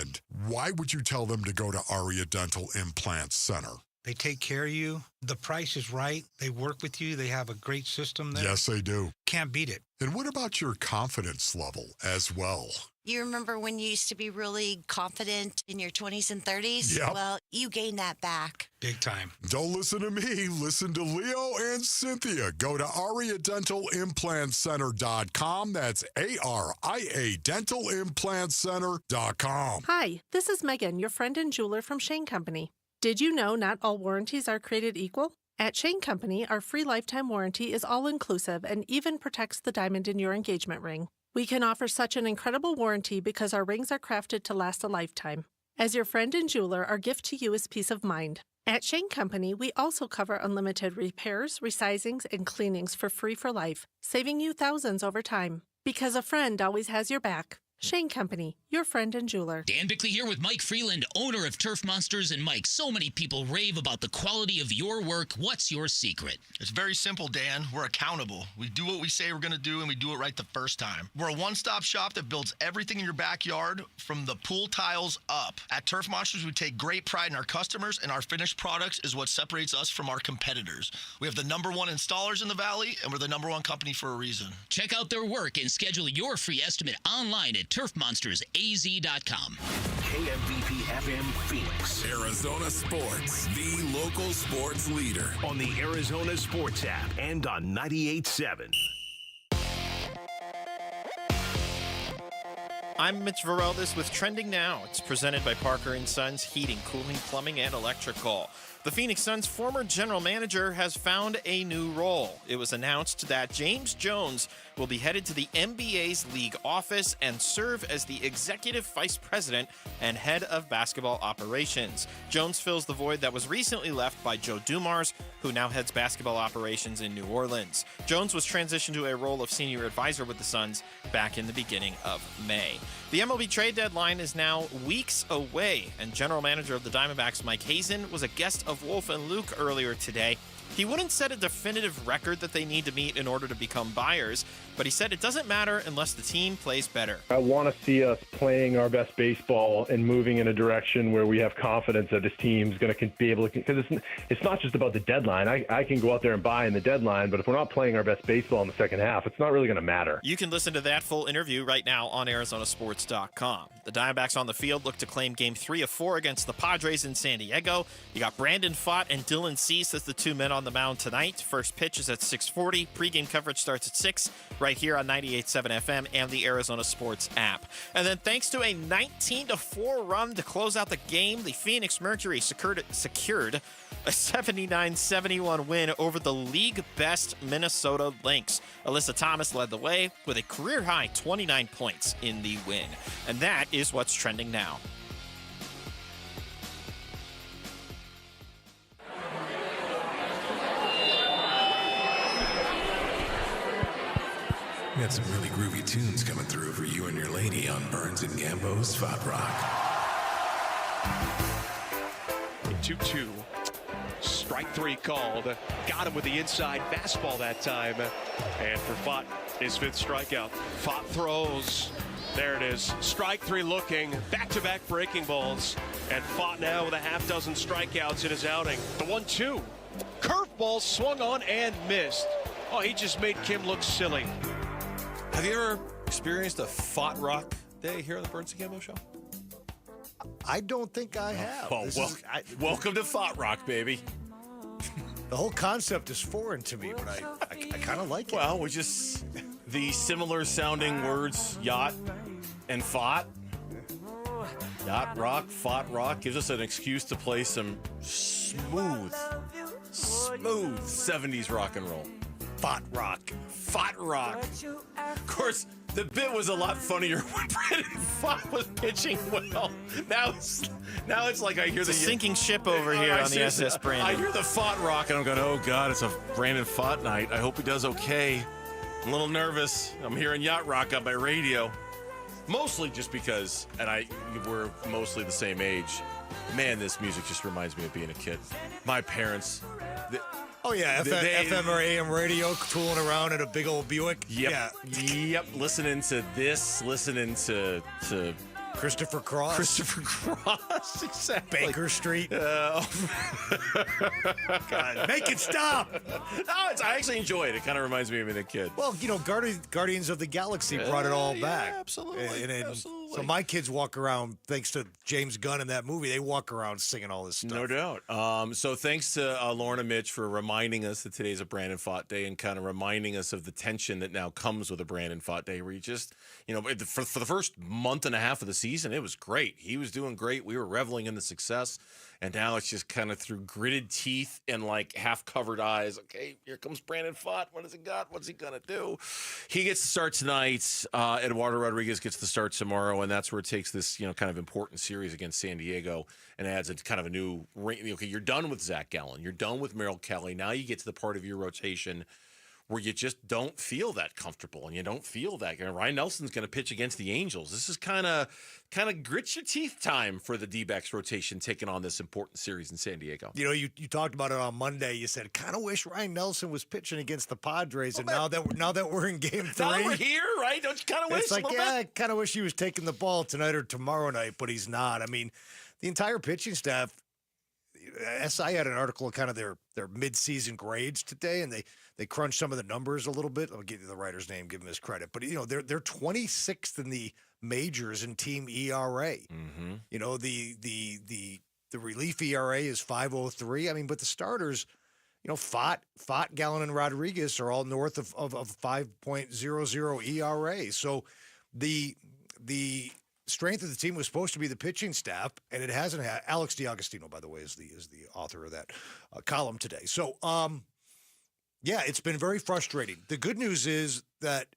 [SPEAKER 14] Why would you tell them to go to Aria Dental Implant Center?
[SPEAKER 16] They take care of you. The price is right. They work with you. They have a great system there.
[SPEAKER 14] Yes, they do.
[SPEAKER 16] Can't beat it.
[SPEAKER 14] And what about your confidence level as well?
[SPEAKER 15] You remember when you used to be really confident in your 20s and 30s?
[SPEAKER 14] Yep.
[SPEAKER 15] Well, you gained that back.
[SPEAKER 16] Big time.
[SPEAKER 14] Don't listen to me. Listen to Leo and Cynthia. Go to AriaDentalImplantCenter.com. That's ARIA DentalImplantCenter.com.
[SPEAKER 17] Hi, this is Megan, your friend and jeweler from Shane Company. Did you know not all warranties are created equal? At Shane Company, our free lifetime warranty is all-inclusive and even protects the diamond in your engagement ring. We can offer such an incredible warranty because our rings are crafted to last a lifetime. As your friend and jeweler, our gift to you is peace of mind. At Shane Company, we also cover unlimited repairs, resizings, and cleanings for free for life, saving you thousands over time. Because a friend always has your back. Shane Company, your friend and jeweler.
[SPEAKER 8] Dan Bickley here with Mike Freeland, owner of Turf Monsters. And Mike, so many people rave about the quality of your work. What's your secret?
[SPEAKER 18] It's very simple, Dan. We're accountable. We do what we say we're going to do, and we do it right the first time. We're a one-stop shop that builds everything in your backyard from the pool tiles up. At Turf Monsters, we take great pride in our customers, and our finished products is what separates us from our competitors. We have the #1 installers in the Valley, and we're the #1 company for a reason.
[SPEAKER 8] Check out their work and schedule your free estimate online at turfmonstersaz.com.
[SPEAKER 5] KMVP FM Phoenix.
[SPEAKER 19] Arizona Sports, the local sports leader.
[SPEAKER 5] On the Arizona Sports app and on 98.7.
[SPEAKER 3] I'm Mitch Vareldis with Trending Now. It's presented by Parker & Sons Heating, Cooling, Plumbing, and Electrical. The Phoenix Suns' former general manager has found a new role. It was announced that James Jones will be headed to the NBA's league office and serve as the executive vice president and head of basketball operations. Jones fills the void that was recently left by Joe Dumars, who now heads basketball operations in New Orleans. Jones was transitioned to a role of senior advisor with the Suns back in the beginning of May. The MLB trade deadline is now weeks away, and general manager of the Diamondbacks, Mike Hazen, was a guest of Wolf and Luke earlier today. He wouldn't set a definitive record that they need to meet in order to become buyers, but he said it doesn't matter unless the team plays better.
[SPEAKER 20] I want to see us playing our best baseball and moving in a direction where we have confidence that this team's going to be able to, because it's not just about the deadline. I can go out there and buy in the deadline, but if we're not playing our best baseball in the second half, it's not really going to matter.
[SPEAKER 3] You can listen to that full interview right now on ArizonaSports.com. The Diamondbacks on the field look to claim Game 3 of 4 against the Padres in San Diego. You got Brandon Pfaadt and Dylan Cease as the two men on the mound tonight. First pitch is at 6:40. Pre-game coverage starts at 6 right here on 98.7 FM and the Arizona Sports app. And then thanks to a 19-4 run to close out the game, the Phoenix Mercury secured a 79-71 win over the league-best Minnesota Lynx. Alyssa Thomas led the way with a career-high 29 points in the win. And that is what's trending now.
[SPEAKER 19] We got some really groovy tunes coming through for you and your lady on Burns and Gambo's Spot Rock.
[SPEAKER 3] 2-2.
[SPEAKER 7] Strike three called. Got him with the inside fastball that time. And for Fott, his fifth strikeout. Fott throws. There it is. Strike three looking. Back-to-back breaking balls. And Fott now with a half dozen strikeouts in his outing. The 1-2. Curveball swung on and missed. Oh, he just made Kim look silly.
[SPEAKER 6] Have you ever experienced a Fott Rock day here on the Burns and Gambo Show?
[SPEAKER 2] I don't think I have.
[SPEAKER 6] Oh, welcome to Fott Rock, baby.
[SPEAKER 2] The whole concept is foreign to me, but I kind of like it.
[SPEAKER 6] Well, we just, the similar sounding words, yacht and Fott. Yacht Rock, Fott Rock gives us an excuse to play some smooth 70s rock and roll. Fott Rock. Of course, the bit was a lot funnier when Brandon Fott was pitching well. Now it's like I hear
[SPEAKER 3] it's a sinking ship over here on the SS Brandon.
[SPEAKER 6] I hear the Fott Rock and I'm going, oh God, it's a Brandon Fott night. I hope he does okay. I'm a little nervous. I'm hearing Yacht Rock on my radio. Mostly just because, we're mostly the same age. Man, this music just reminds me of being a kid. My parents...
[SPEAKER 2] FM or AM radio tooling around in a big old Buick.
[SPEAKER 6] Yep. Listening to this, listening to
[SPEAKER 2] Christopher Cross,
[SPEAKER 6] exactly.
[SPEAKER 2] Baker Street. God, make it stop.
[SPEAKER 6] No, I actually enjoy it. It kind of reminds me of being a kid.
[SPEAKER 2] Well, Guardians of the Galaxy brought it all back.
[SPEAKER 6] Absolutely.
[SPEAKER 2] Absolutely. So my kids walk around, thanks to James Gunn in that movie, they walk around singing all this stuff.
[SPEAKER 6] No doubt. So thanks to Lauren and Mitch for reminding us that today's a Brandon Fott day and kind of reminding us of the tension that now comes with a Brandon Fott day where you just, for the first month and a half of the season, it was great. He was doing great. We were reveling in the success. And now it's just kind of through gritted teeth and like half-covered eyes. Okay, here comes Brandon Fott. What has he got? What's he going to do? He gets the start tonight. Eduardo Rodriguez gets the start tomorrow, and that's where it takes this kind of important series against San Diego and adds a kind of a new ring. Okay, you're done with Zach Gallen. You're done with Mel Kelly. Now you get to the part of your rotation where you just don't feel that comfortable and you don't feel that. Ryan Nelson's going to pitch against the Angels. This is kind of grit your teeth time for the Dbacks rotation taking on this important series in San Diego.
[SPEAKER 2] You talked about it on Monday. You said, kind of wish Ryan Nelson was pitching against the Padres. And now that we're in Game 3.
[SPEAKER 6] Now we're here, right? Don't you kind of wish
[SPEAKER 2] it's like, I kind of wish he was taking the ball tonight or tomorrow night, but he's not. I mean, the entire pitching staff, SI had an article of kind of their mid-season grades today, and they crunched some of the numbers a little bit. I'll give you the writer's name, give him his credit. But, they're 26th in the majors in team ERA.
[SPEAKER 6] Mm-hmm.
[SPEAKER 2] The relief ERA is 5.03. I mean, but the starters, Fott, Gallen, and Rodriguez are all north of 5.00 ERA. So the strength of the team was supposed to be the pitching staff, and it hasn't had. Alex DiAgostino, by the way, is the author of that column today. So, it's been very frustrating. The good news is that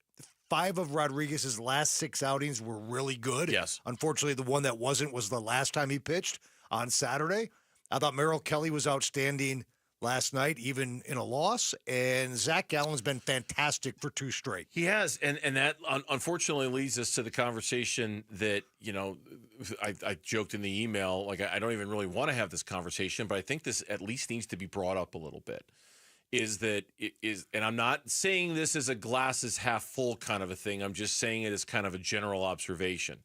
[SPEAKER 2] 5 of Rodriguez's last 6 outings were really good.
[SPEAKER 6] Yes.
[SPEAKER 2] Unfortunately, the one that wasn't was the last time he pitched on Saturday. I thought Mel Kelly was outstanding last night, even in a loss, and Zach Gallen's been fantastic for 2 straight.
[SPEAKER 6] He has, and that unfortunately leads us to the conversation that, I joked in the email, like I don't even really want to have this conversation, but I think this at least needs to be brought up a little bit, is that it is, and I'm not saying this as a glass is half full kind of a thing, I'm just saying it as kind of a general observation.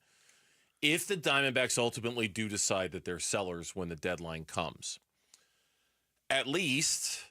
[SPEAKER 6] If the Diamondbacks ultimately do decide that they're sellers when the deadline comes, at least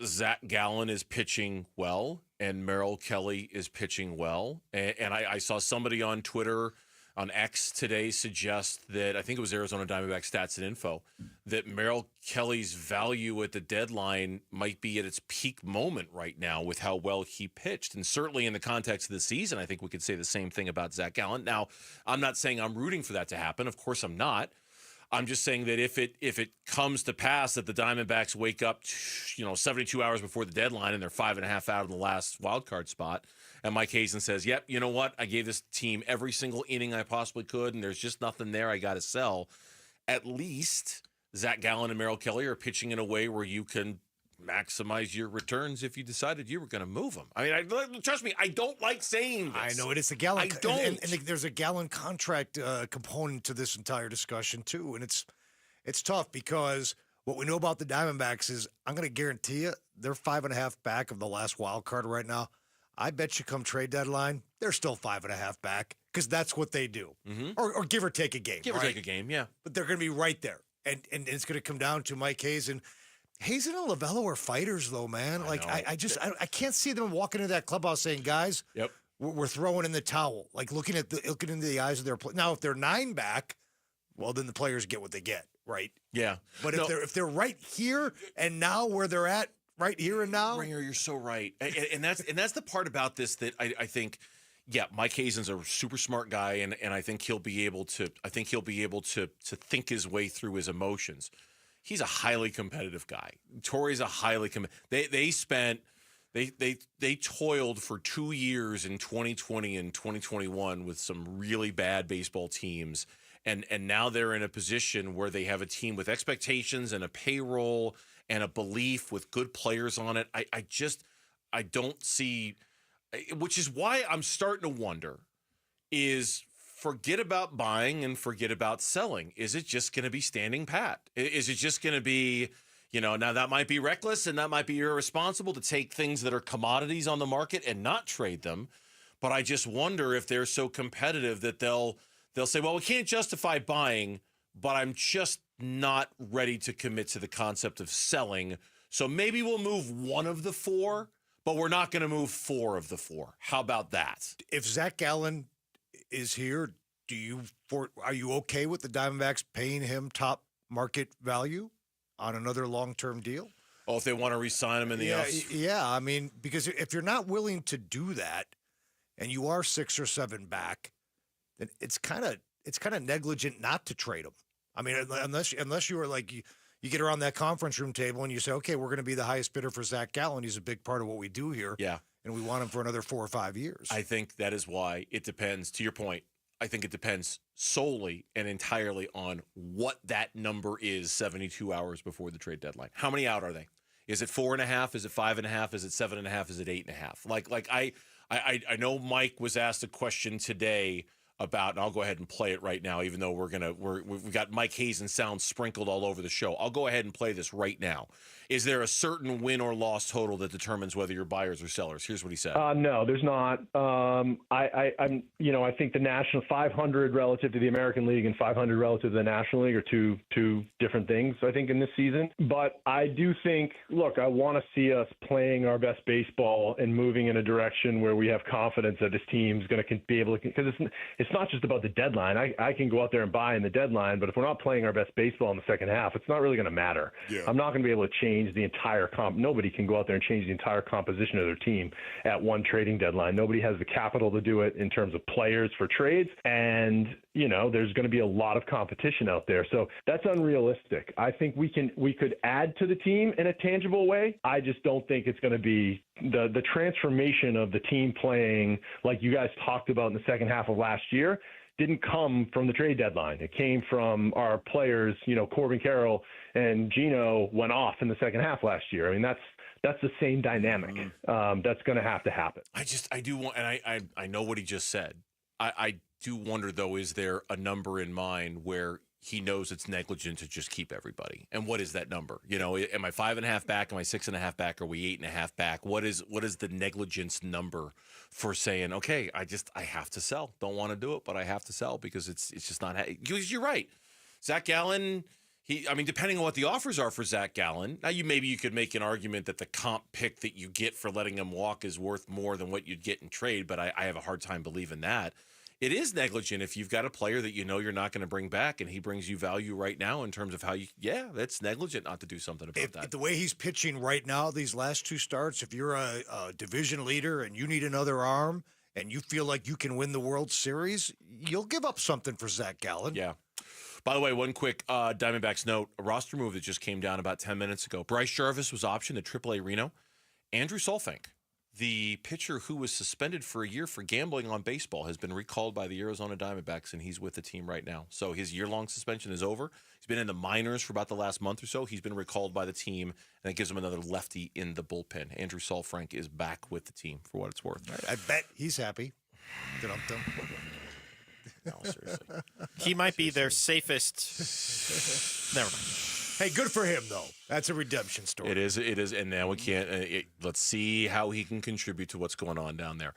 [SPEAKER 6] Zach Gallen is pitching well and Mel Kelly is pitching well. And I saw somebody on Twitter, on X today, suggest that, I think it was Arizona Diamondback Stats and Info, that Mel Kelly's value at the deadline might be at its peak moment right now with how well he pitched. And certainly in the context of the season, I think we could say the same thing about Zach Gallen. Now, I'm not saying I'm rooting for that to happen. Of course I'm not. I'm just saying that if it comes to pass that the Diamondbacks wake up, 72 hours before the deadline and they're 5.5 out of the last wild card spot, and Mike Hazen says, "Yep, you know what? I gave this team every single inning I possibly could, and there's just nothing there. I got to sell." At least Zach Gallen and Mel Kelly are pitching in a way where you can maximize your returns if you decided you were going to move them. I mean, trust me, I don't like saying this.
[SPEAKER 2] I know it is a Gallen.
[SPEAKER 6] I don't.
[SPEAKER 2] And there's a Gallen contract component to this entire discussion too, and it's tough because What we know about the Diamondbacks is I'm going to guarantee you they're 5.5 back of the last wild card right now. I bet you come trade deadline, they're still 5.5 back because that's what they do. Or give or take a game.
[SPEAKER 6] Give or take a game, yeah.
[SPEAKER 2] But they're going to be right there. And it's going to come down to Mike Hazen. Hazen and Lavello are fighters, though, man. I can't see them walking into that clubhouse saying, guys, we're throwing in the towel. Like looking into the eyes of their play. Now, if they're 9 back, well, then the players get what they get, right?
[SPEAKER 6] Yeah.
[SPEAKER 2] But if they're right here and now where they're at, right here and now,
[SPEAKER 6] Ringer, you're so right, and that's the part about this that I think. Yeah, Mike Hazen's a super smart guy, and I think he'll be able to. I think he'll be able to think his way through his emotions. He's a highly competitive guy. Torrey's a highly They toiled for 2 years in 2020 and 2021 with some really bad baseball teams, and now they're in a position where they have a team with expectations and a payroll and a belief with good players on it. I don't see. Which is why I'm starting to wonder, is forget about buying and forget about selling. Is it just going to be standing pat? Is it just going to be, now that might be reckless and that might be irresponsible to take things that are commodities on the market and not trade them. But I just wonder if they're so competitive that they'll say, well, we can't justify buying, but I'm just not ready to commit to the concept of selling. So maybe we'll move one of the 4. But we're not going to move 4 of the 4. How about that?
[SPEAKER 2] If Zach Gallen is here, are you okay with the Diamondbacks paying him top market value on another long-term deal?
[SPEAKER 6] Oh, if they want to re-sign him in the off.
[SPEAKER 2] Yeah, I mean, because if you're not willing to do that, and you are 6 or 7 back, then it's kind of negligent not to trade him. I mean, unless you are like. You get around that conference room table and you say, okay, we're going to be the highest bidder for Zach Gallen. He's a big part of what we do here.
[SPEAKER 6] Yeah.
[SPEAKER 2] And we want him for another 4 or 5 years.
[SPEAKER 6] I think that is why it depends. To your point, I think it depends solely and entirely on what that number is 72 hours before the trade deadline. How many out are they? Is it 4.5? Is it 5.5? Is it 7.5? Is it 8.5? I know Mike was asked a question today about, and I'll go ahead and play it right now, even though we've got Mike Hazen sound sprinkled all over the show. I'll go ahead and play this right now. Is there a certain win or loss total that determines whether you're buyers or sellers? Here's what he said.
[SPEAKER 20] No, there's not. I think the national 500 relative to the American League and 500 relative to the National League are two different things, I think, in this season. But I do think, look, I want to see us playing our best baseball and moving in a direction where we have confidence that this team's going to be able to, because it's not just about the deadline. I can go out there and buy in the deadline, but if we're not playing our best baseball in the second half, it's not really going to matter. Yeah. I'm not going to be able to change the entire nobody can go out there and change the entire composition of their team at one trading deadline. Nobody has the capital to do it in terms of players for trades, and there's going to be a lot of competition out there. So that's unrealistic. I think we could add to the team in a tangible way. I just don't think it's going to be the transformation of the team playing like you guys talked about in the second half of last year. Didn't come from the trade deadline. It came from our players. Corbin Carroll and Gino went off in the second half last year. I mean, that's the same dynamic. That's going to have to happen.
[SPEAKER 6] I do want, and I know what he just said. I do wonder, though, is there a number in mind where he knows it's negligent to just keep everybody? And what is that number? Am I 5.5 back? Am I 6.5 back? Are we 8.5 back? What is the negligence number for saying, okay, I have to sell. Don't want to do it, but I have to sell because it's just not. You're right. Zach Gallen, depending on what the offers are for Zach Gallen, now maybe you could make an argument that the comp pick that you get for letting him walk is worth more than what you'd get in trade, but I have a hard time believing that. It is negligent if you've got a player that you're not going to bring back and he brings you value right now in terms of how that's negligent not to do something about that.
[SPEAKER 2] The way he's pitching right now, these last 2 starts, if you're a division leader and you need another arm and you feel like you can win the World Series, you'll give up something for Zach Gallen.
[SPEAKER 6] Yeah. By the way, one quick Diamondbacks note, a roster move that just came down about 10 minutes ago. Bryce Jarvis was optioned at AAA Reno. Andrew Solfank, the pitcher who was suspended for a year for gambling on baseball, has been recalled by the Arizona Diamondbacks, and he's with the team right now. So his year-long suspension is over. He's been in the minors for about the last month or so. He's been recalled by the team, and it gives him another lefty in the bullpen. Andrew Solfank is back with the team, for what it's worth.
[SPEAKER 2] Right, I bet he's happy.
[SPEAKER 6] No, seriously.
[SPEAKER 3] He might be their safest. Never mind.
[SPEAKER 2] Hey, good for him, though. That's a redemption story.
[SPEAKER 6] It is, and now we can't. Let's see how he can contribute to what's going on down there.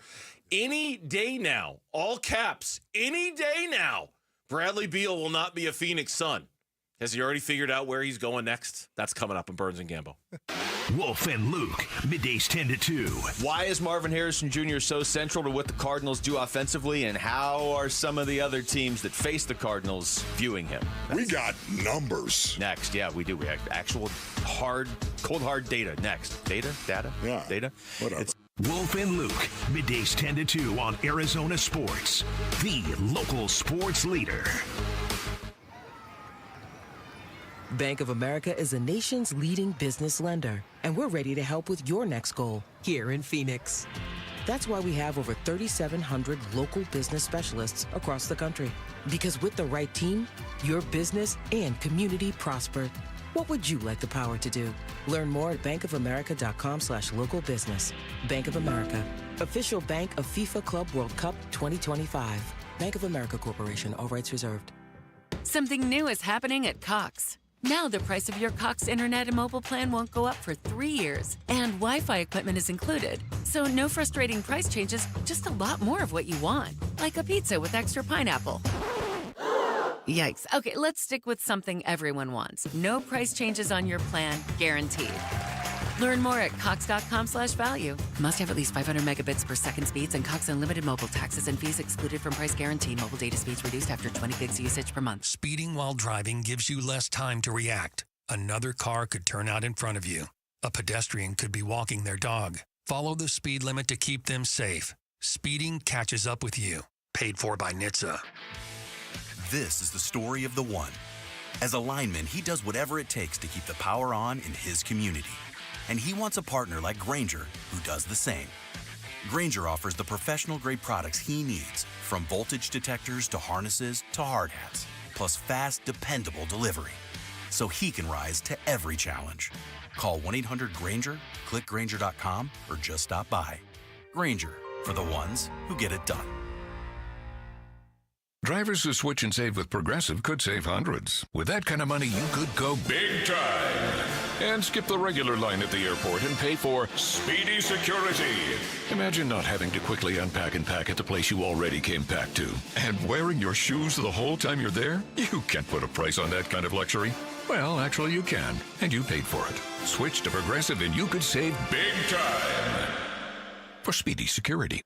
[SPEAKER 6] Any day now, all caps, any day now, Bradley Beal will not be a Phoenix Sun. Has he already figured out where he's going next? That's coming up in Burns and Gambo.
[SPEAKER 5] Wolf and Luke, middays 10 to 2.
[SPEAKER 9] Why is Marvin Harrison Jr. so central to what the Cardinals do offensively, and how are some of the other teams that face the Cardinals viewing him?
[SPEAKER 14] We got numbers.
[SPEAKER 9] Next, yeah, we do. We have actual cold hard data. Next. Data?
[SPEAKER 14] Yeah.
[SPEAKER 9] Data?
[SPEAKER 14] Whatever.
[SPEAKER 5] Wolf and Luke, middays 10 to 2 on Arizona Sports, the local sports leader.
[SPEAKER 10] Bank of America is the nation's leading business lender, and we're ready to help with your next goal here in Phoenix. That's why we have over 3,700 local business specialists across the country. Because with the right team, your business and community prosper. What would you like the power to do? Learn more at bankofamerica.com/local business. Bank of America, official bank of FIFA Club World Cup 2025. Bank of America Corporation, all rights reserved.
[SPEAKER 21] Something new is happening at Cox. Now the price of your Cox internet and mobile plan won't go up for 3 years, and Wi-Fi equipment is included. So no frustrating price changes, just a lot more of what you want, like a pizza with extra pineapple. Yikes. Okay, let's stick with something everyone wants. No price changes on your plan, guaranteed. Learn more at cox.com/value. Must have at least 500 megabits per second speeds and Cox Unlimited mobile taxes and fees excluded from price guarantee. Mobile data speeds reduced after 20 gigs usage per month.
[SPEAKER 22] Speeding while driving gives you less time to react. Another car could turn out in front of you. A pedestrian could be walking their dog. Follow the speed limit to keep them safe. Speeding catches up with you. Paid for by NHTSA.
[SPEAKER 23] This is the story of the one. As a lineman, he does whatever it takes to keep the power on in his community. And he wants a partner like Grainger who does the same. Grainger offers the professional-grade products he needs, from voltage detectors to harnesses to hard hats, plus fast, dependable delivery, so he can rise to every challenge. Call 1-800-GRAINGER, click Grainger.com, or just stop by. Grainger, for the ones who get it done.
[SPEAKER 24] Drivers who switch and save with Progressive could save hundreds. With that kind of money, you could go big time and skip the regular line at the airport and pay for speedy security. Imagine not having to quickly unpack and pack at the place you already came packed to. And wearing your shoes the whole time you're there? You can't put a price on that kind of luxury. Well, actually you can, and you paid for it. Switch to Progressive and you could save big time for speedy security.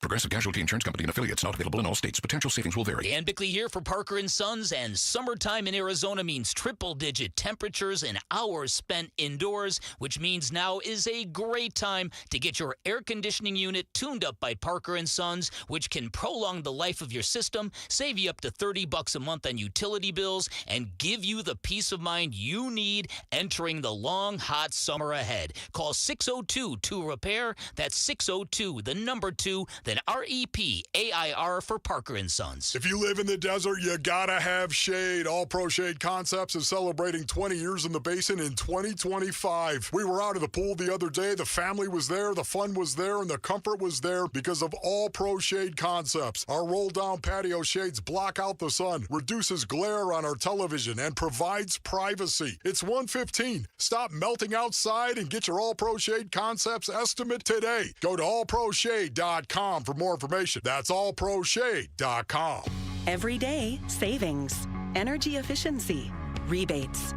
[SPEAKER 24] Progressive Casualty Insurance Company and affiliates, not available in all states. Potential savings will vary.
[SPEAKER 8] Dan Bickley here for Parker & Sons, and summertime in Arizona means triple-digit temperatures and hours spent indoors, which means now is a great time to get your air conditioning unit tuned up by Parker & Sons, which can prolong the life of your system, save you up to $30 a month on utility bills, and give you the peace of mind you need entering the long, hot summer ahead. Call 602-2-REPAIR. That's 602, the number 2, then REPAIR for Parker & Sons.
[SPEAKER 14] If you live in the desert, you gotta have shade. All Pro Shade Concepts is celebrating 20 years in the basin in 2025. We were out of the pool the other day. The family was there, the fun was there, and the comfort was there because of All Pro Shade Concepts. Our roll-down patio shades block out the sun, reduces glare on our television, and provides privacy. It's 1:15. Stop melting outside and get your All Pro Shade Concepts estimate today. Go to allproshade.com for more information. That's allproshade.com.
[SPEAKER 25] Every day, savings, energy efficiency, rebates.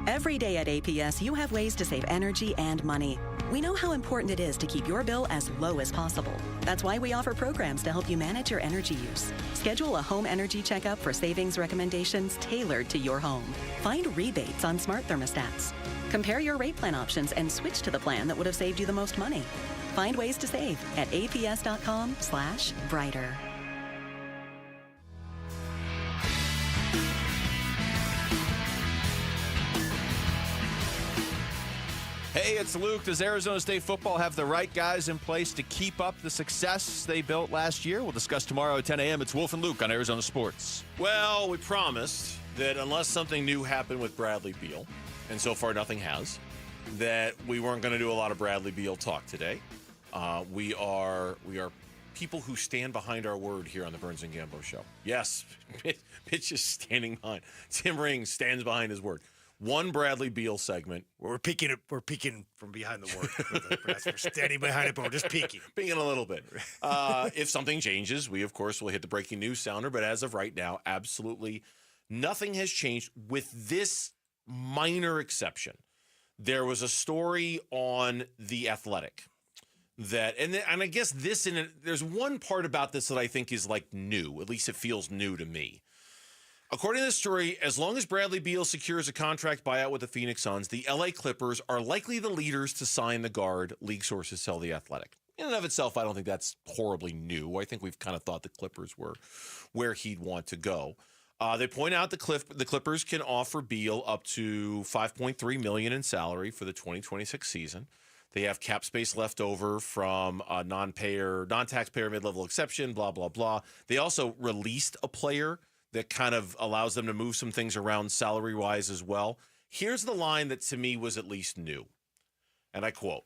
[SPEAKER 25] Every day at APS, you have ways to save energy and money. We know how important it is to keep your bill as low as possible. That's why we offer programs to help you manage your energy use. Schedule a home energy checkup for savings recommendations tailored to your home. Find rebates on smart thermostats. Compare your rate plan options and switch to the plan that would have saved you the most money. Find ways to save at aps.com/brighter.
[SPEAKER 9] Hey, it's Luke. Does Arizona State football have the right guys in place to keep up the success they built last year? We'll discuss tomorrow at 10 a.m. It's Wolf and Luke on Arizona Sports.
[SPEAKER 6] Well, we promised that unless something new happened with Bradley Beal, and so far nothing has, that we weren't going to do a lot of Bradley Beal talk today. We are people who stand behind our word here on the Burns and Gambo show. Yes, Mitch is standing behind. Tim Ring stands behind his word. one Bradley Beal segment.
[SPEAKER 2] We're peeking from behind the work. We're standing behind it, but we're just peeking.
[SPEAKER 6] Peeking a little bit. If something changes, we, of course, will hit the breaking news sounder. But as of right now, absolutely nothing has changed with this minor exception. There was a story on The Athletic that, and I guess there's one part about this that I think is like new. At least it feels new to me. According to the story, as long as Bradley Beal secures a contract buyout with the Phoenix Suns, the LA Clippers are likely the leaders to sign the guard, league sources tell The Athletic. In and of itself, I don't think that's horribly new. I think we've kind of thought the Clippers were where he'd want to go. They point out the Clippers can offer Beal up to $5.3 million in salary for the 2026 season. They have cap space left over from a non-taxpayer mid-level exception, blah, blah, blah. They also released a player that kind of allows them to move some things around salary-wise as well. Here's the line that to me was at least new. And I quote,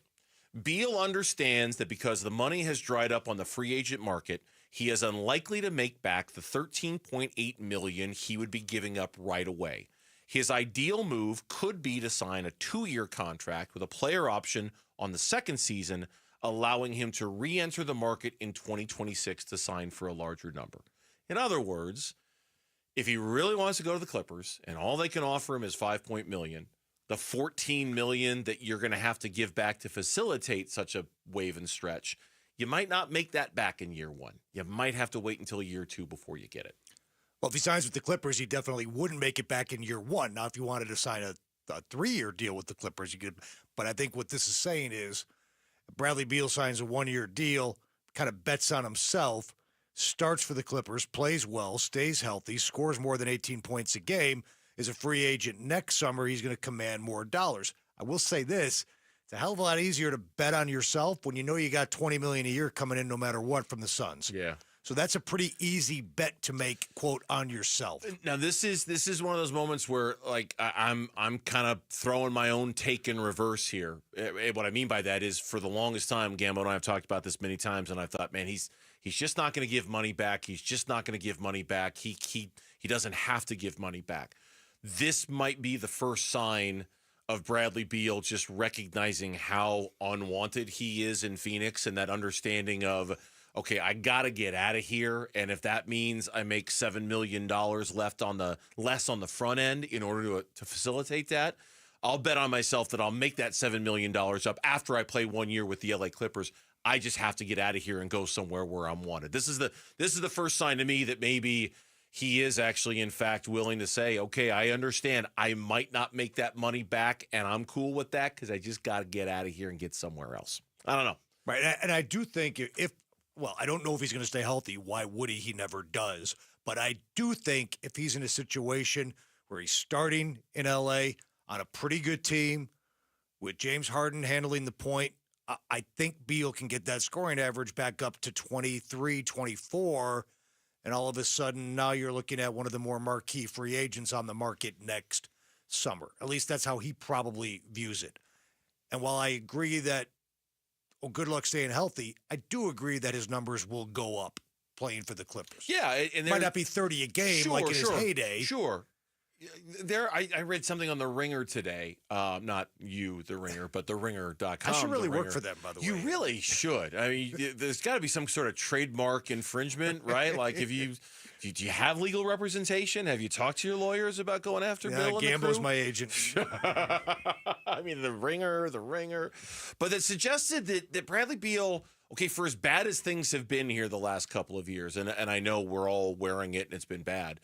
[SPEAKER 6] Beal understands that because the money has dried up on the free agent market, he is unlikely to make back the $13.8 million he would be giving up right away. His ideal move could be to sign a 2-year contract with a player option on the second season, allowing him to re-enter the market in 2026 to sign for a larger number. In other words, if he really wants to go to the Clippers and all they can offer him is $5 million, the $14 million that you're going to have to give back to facilitate such a wave and stretch, you might not make that back in year one. You might have to wait until year 2 before you get it.
[SPEAKER 2] Well, if he signs with the Clippers, he definitely wouldn't make it back in year 1. Now, if you wanted to sign a 3-year deal with the Clippers, you could. But I think what this is saying is Bradley Beal signs a 1-year deal, kind of bets on himself, starts for the Clippers, plays well, stays healthy, scores more than 18 points a game, is a free agent next summer. He's going to command more dollars. I will say this. It's a hell of a lot easier to bet on yourself when you know you got $20 million a year coming in no matter what from the Suns.
[SPEAKER 6] Yeah.
[SPEAKER 2] So that's a pretty easy bet to make, quote, on yourself.
[SPEAKER 6] Now, this is one of those moments where, like, I'm kind of throwing my own take in reverse here. What I mean by that is, for the longest time, Gambo and I have talked about this many times, and I thought, man, he's just not going to give money back. He's just not going to give money back. He doesn't have to give money back. This might be the first sign of Bradley Beal just recognizing how unwanted he is in Phoenix, and that understanding of, okay, I got to get out of here, and if that means I make $7 million less on the front end in order to facilitate that, I'll bet on myself that I'll make that $7 million up after I play 1 year with the LA Clippers. I just have to get out of here and go somewhere where I'm wanted. This is the first sign to me that maybe he is actually, in fact, willing to say, okay, I understand I might not make that money back, and I'm cool with that because I just got to get out of here and get somewhere else. I don't know.
[SPEAKER 2] Right, and I do think well, I don't know if he's going to stay healthy. Why would he? He never does. But I do think if he's in a situation where he's starting in L.A. on a pretty good team with James Harden handling the point, I think Beal can get that scoring average back up to 23, 24, and all of a sudden now you're looking at one of the more marquee free agents on the market next summer. At least that's how he probably views it. And while I agree that, well, good luck staying healthy, I do agree that his numbers will go up playing for the Clippers.
[SPEAKER 6] Yeah. And
[SPEAKER 2] might not be 30 a game like in his heyday.
[SPEAKER 6] Sure. I read something on The Ringer today. Not you, The Ringer, but TheRinger.com.
[SPEAKER 2] I should really work for them, by the way.
[SPEAKER 6] You really should. I mean, there's got to be some sort of trademark infringement, right? Like, do you have legal representation? Have you talked to your lawyers about going after Bill and the
[SPEAKER 2] Gambo's
[SPEAKER 6] crew?
[SPEAKER 2] my agent.
[SPEAKER 6] I mean, The Ringer. But it suggested that Bradley Beal, okay, for as bad as things have been here the last couple of years, and I know we're all wearing it and it's been bad,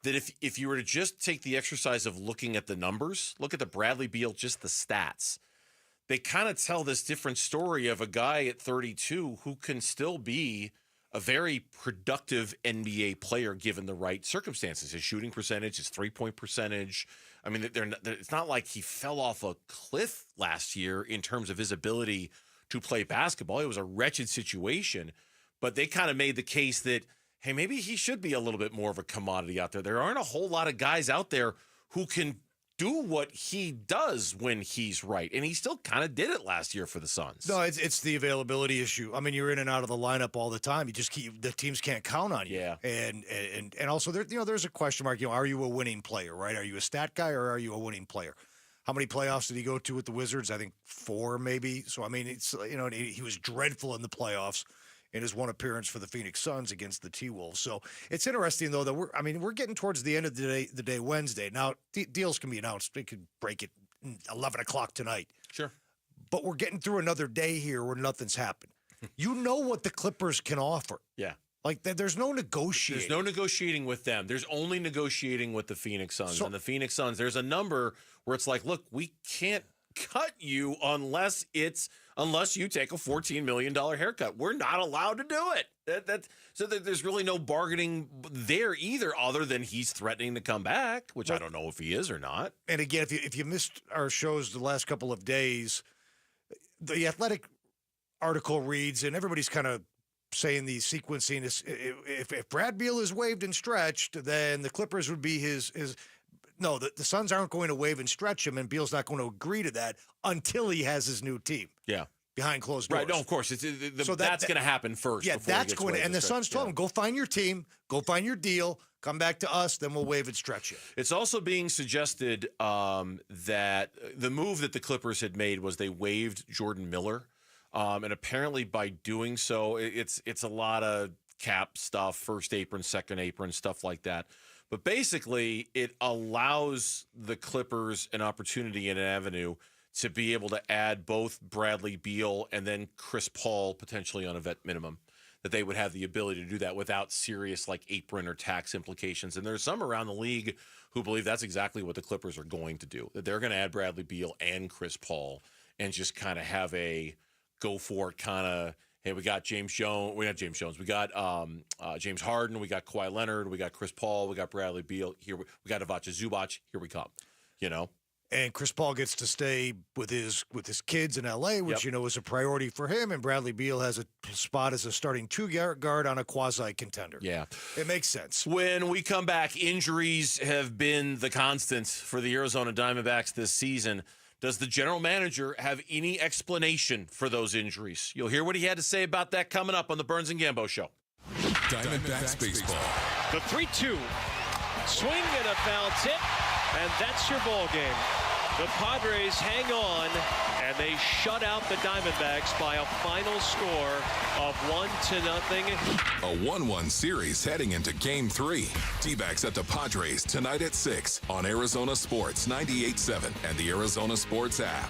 [SPEAKER 6] that if you were to just take the exercise of looking at the numbers, look at the Bradley Beal, just the stats, they kind of tell this different story of a guy at 32 who can still be a very productive NBA player given the right circumstances. His shooting percentage, his three-point percentage. I mean, it's not like he fell off a cliff last year in terms of his ability to play basketball. It was a wretched situation, but they kind of made the case that, hey, maybe he should be a little bit more of a commodity out there. There aren't a whole lot of guys out there who can do what he does when he's right, and he still kind of did it last year for the Suns.
[SPEAKER 2] No, it's the availability issue. I mean, you're in and out of the lineup all the time. You just the teams can't count on you.
[SPEAKER 6] Yeah,
[SPEAKER 2] and also there's a question mark. Are you a winning player? Right? Are you a stat guy or are you a winning player? How many playoffs did he go to with the Wizards? I think 4 maybe. So I mean, it's he was dreadful in the playoffs in his one appearance for the Phoenix Suns against the T-Wolves. So it's interesting, though, that we're getting towards the end of the day Wednesday. Now, deals can be announced. They could break it 11 o'clock tonight.
[SPEAKER 6] Sure.
[SPEAKER 2] But we're getting through another day here where nothing's happened. You know what the Clippers can offer.
[SPEAKER 6] Yeah.
[SPEAKER 2] Like, there's no negotiating.
[SPEAKER 6] There's no negotiating with them. There's only negotiating with the Phoenix Suns. And the Phoenix Suns, there's a number where it's like, look, we can't cut you unless you take a $14 million haircut. We're not allowed to do it. So there's really no bargaining there either, other than he's threatening to come back, which I don't know if he is or not.
[SPEAKER 2] And again, if you missed our shows the last couple of days, the Athletic article reads, and everybody's kind of saying the sequencing is, if Brad Beal is waived and stretched, then the Clippers would be his. No, the Suns aren't going to waive and stretch him, and Beal's not going to agree to that until he has his new team.
[SPEAKER 6] Yeah.
[SPEAKER 2] Behind closed doors.
[SPEAKER 6] Right, no, of course. That's going to happen first.
[SPEAKER 2] Yeah, that's going to, and the Suns told him, go find your team, go find your deal, come back to us, then we'll waive and stretch you.
[SPEAKER 6] It's also being suggested that the move that the Clippers had made was they waived Jordan Miller. And apparently by doing so, it's a lot of cap stuff, first apron, second apron, stuff like that. But basically, it allows the Clippers an opportunity and an avenue to be able to add both Bradley Beal and then Chris Paul potentially on a vet minimum, that they would have the ability to do that without serious like apron or tax implications. And there's some around the league who believe that's exactly what the Clippers are going to do, that they're going to add Bradley Beal and Chris Paul and just kind of have a go for it kind of, hey, we got James Jones. We got James Jones. We got James Harden. We got Kawhi Leonard. We got Chris Paul. We got Bradley Beal. Here we got Ivica Zubac. Here we come.
[SPEAKER 2] And Chris Paul gets to stay with his kids in L.A., which is a priority for him. And Bradley Beal has a spot as a starting guard on a quasi contender.
[SPEAKER 6] Yeah,
[SPEAKER 2] it makes sense.
[SPEAKER 6] When we come back, injuries have been the constant for the Arizona Diamondbacks this season. Does the general manager have any explanation for those injuries? You'll hear what he had to say about that coming up on the Burns and Gambo Show.
[SPEAKER 24] Diamondbacks baseball.
[SPEAKER 7] The 3-2. Swing and a foul tip, and that's your ball game. The Padres hang on, and they shut out the Diamondbacks by a final score of 1-0.
[SPEAKER 24] A 1-1 series heading into Game 3. Dbacks at the Padres tonight at 6 on Arizona Sports 98.7 and the Arizona Sports app.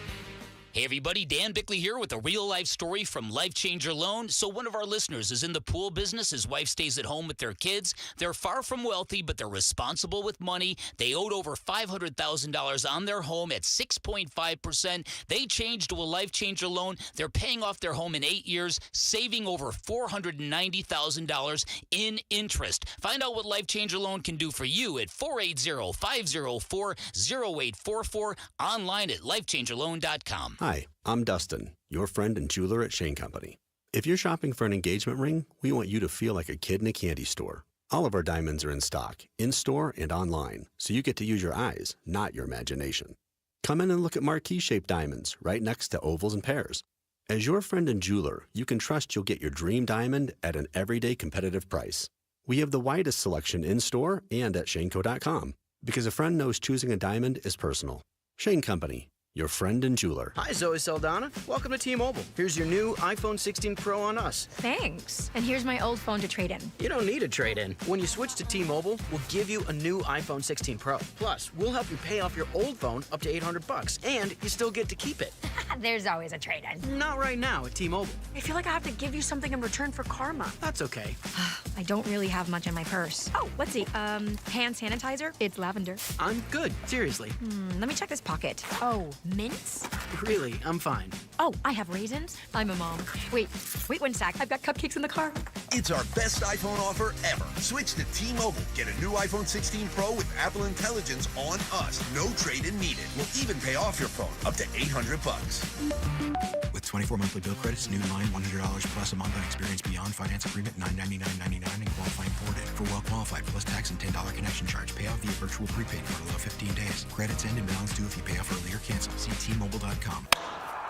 [SPEAKER 8] Hey everybody, Dan Bickley here with a real-life story from Life Changer Loan. So one of our listeners is in the pool business. His wife stays at home with their kids. They're far from wealthy, but they're responsible with money. They owed over $500,000 on their home at 6.5%. They changed to a Life Changer Loan. They're paying off their home in 8 years, saving over $490,000 in interest. Find out what Life Changer Loan can do for you at 480-504-0844, online at lifechangerloan.com.
[SPEAKER 1] Hi, I'm Dustin, your friend and jeweler at Shane Company. If you're shopping for an engagement ring, we want you to feel like a kid in a candy store. All of our diamonds are in stock, in-store and online, so you get to use your eyes, not your imagination. Come in and look at marquee-shaped diamonds right next to ovals and pears. As your friend and jeweler, you can trust you'll get your dream diamond at an everyday competitive price. We have the widest selection in-store and at shaneco.com, because a friend knows choosing a diamond is personal. Shane Company, your friend and jeweler.
[SPEAKER 4] Hi, Zoe Saldana. Welcome to T-Mobile. Here's your new iPhone 16 Pro on us.
[SPEAKER 11] Thanks. And here's my old phone to trade in.
[SPEAKER 4] You don't need a trade-in. When you switch to T-Mobile, we'll give you a new iPhone 16 Pro. Plus, we'll help you pay off your old phone up to $800, and you still get to keep it.
[SPEAKER 11] There's always a trade-in.
[SPEAKER 4] Not right now at T-Mobile.
[SPEAKER 11] I feel like I have to give you something in return for karma.
[SPEAKER 4] That's okay.
[SPEAKER 11] I don't really have much in my purse. Oh, let's see. Hand sanitizer. It's lavender.
[SPEAKER 4] I'm good. Seriously.
[SPEAKER 11] Let me check this pocket. Oh, mints?
[SPEAKER 4] Really, I'm fine.
[SPEAKER 11] Oh, I have raisins. I'm a mom. Wait 1 sec. I've got cupcakes in the car.
[SPEAKER 12] It's our best iPhone offer ever. Switch to T-Mobile. Get a new iPhone 16 Pro with Apple Intelligence on us. No trade-in needed. We'll even pay off your phone up to $800.
[SPEAKER 13] With 24 monthly bill credits, new line $100 plus a month on experience beyond finance agreement $999.99 and qualifying ported. For well qualified plus tax and $10 connection charge. Payout via virtual prepaid for below 15 days. Credits end and balance due if you pay off early or cancel. See T-Mobile.com.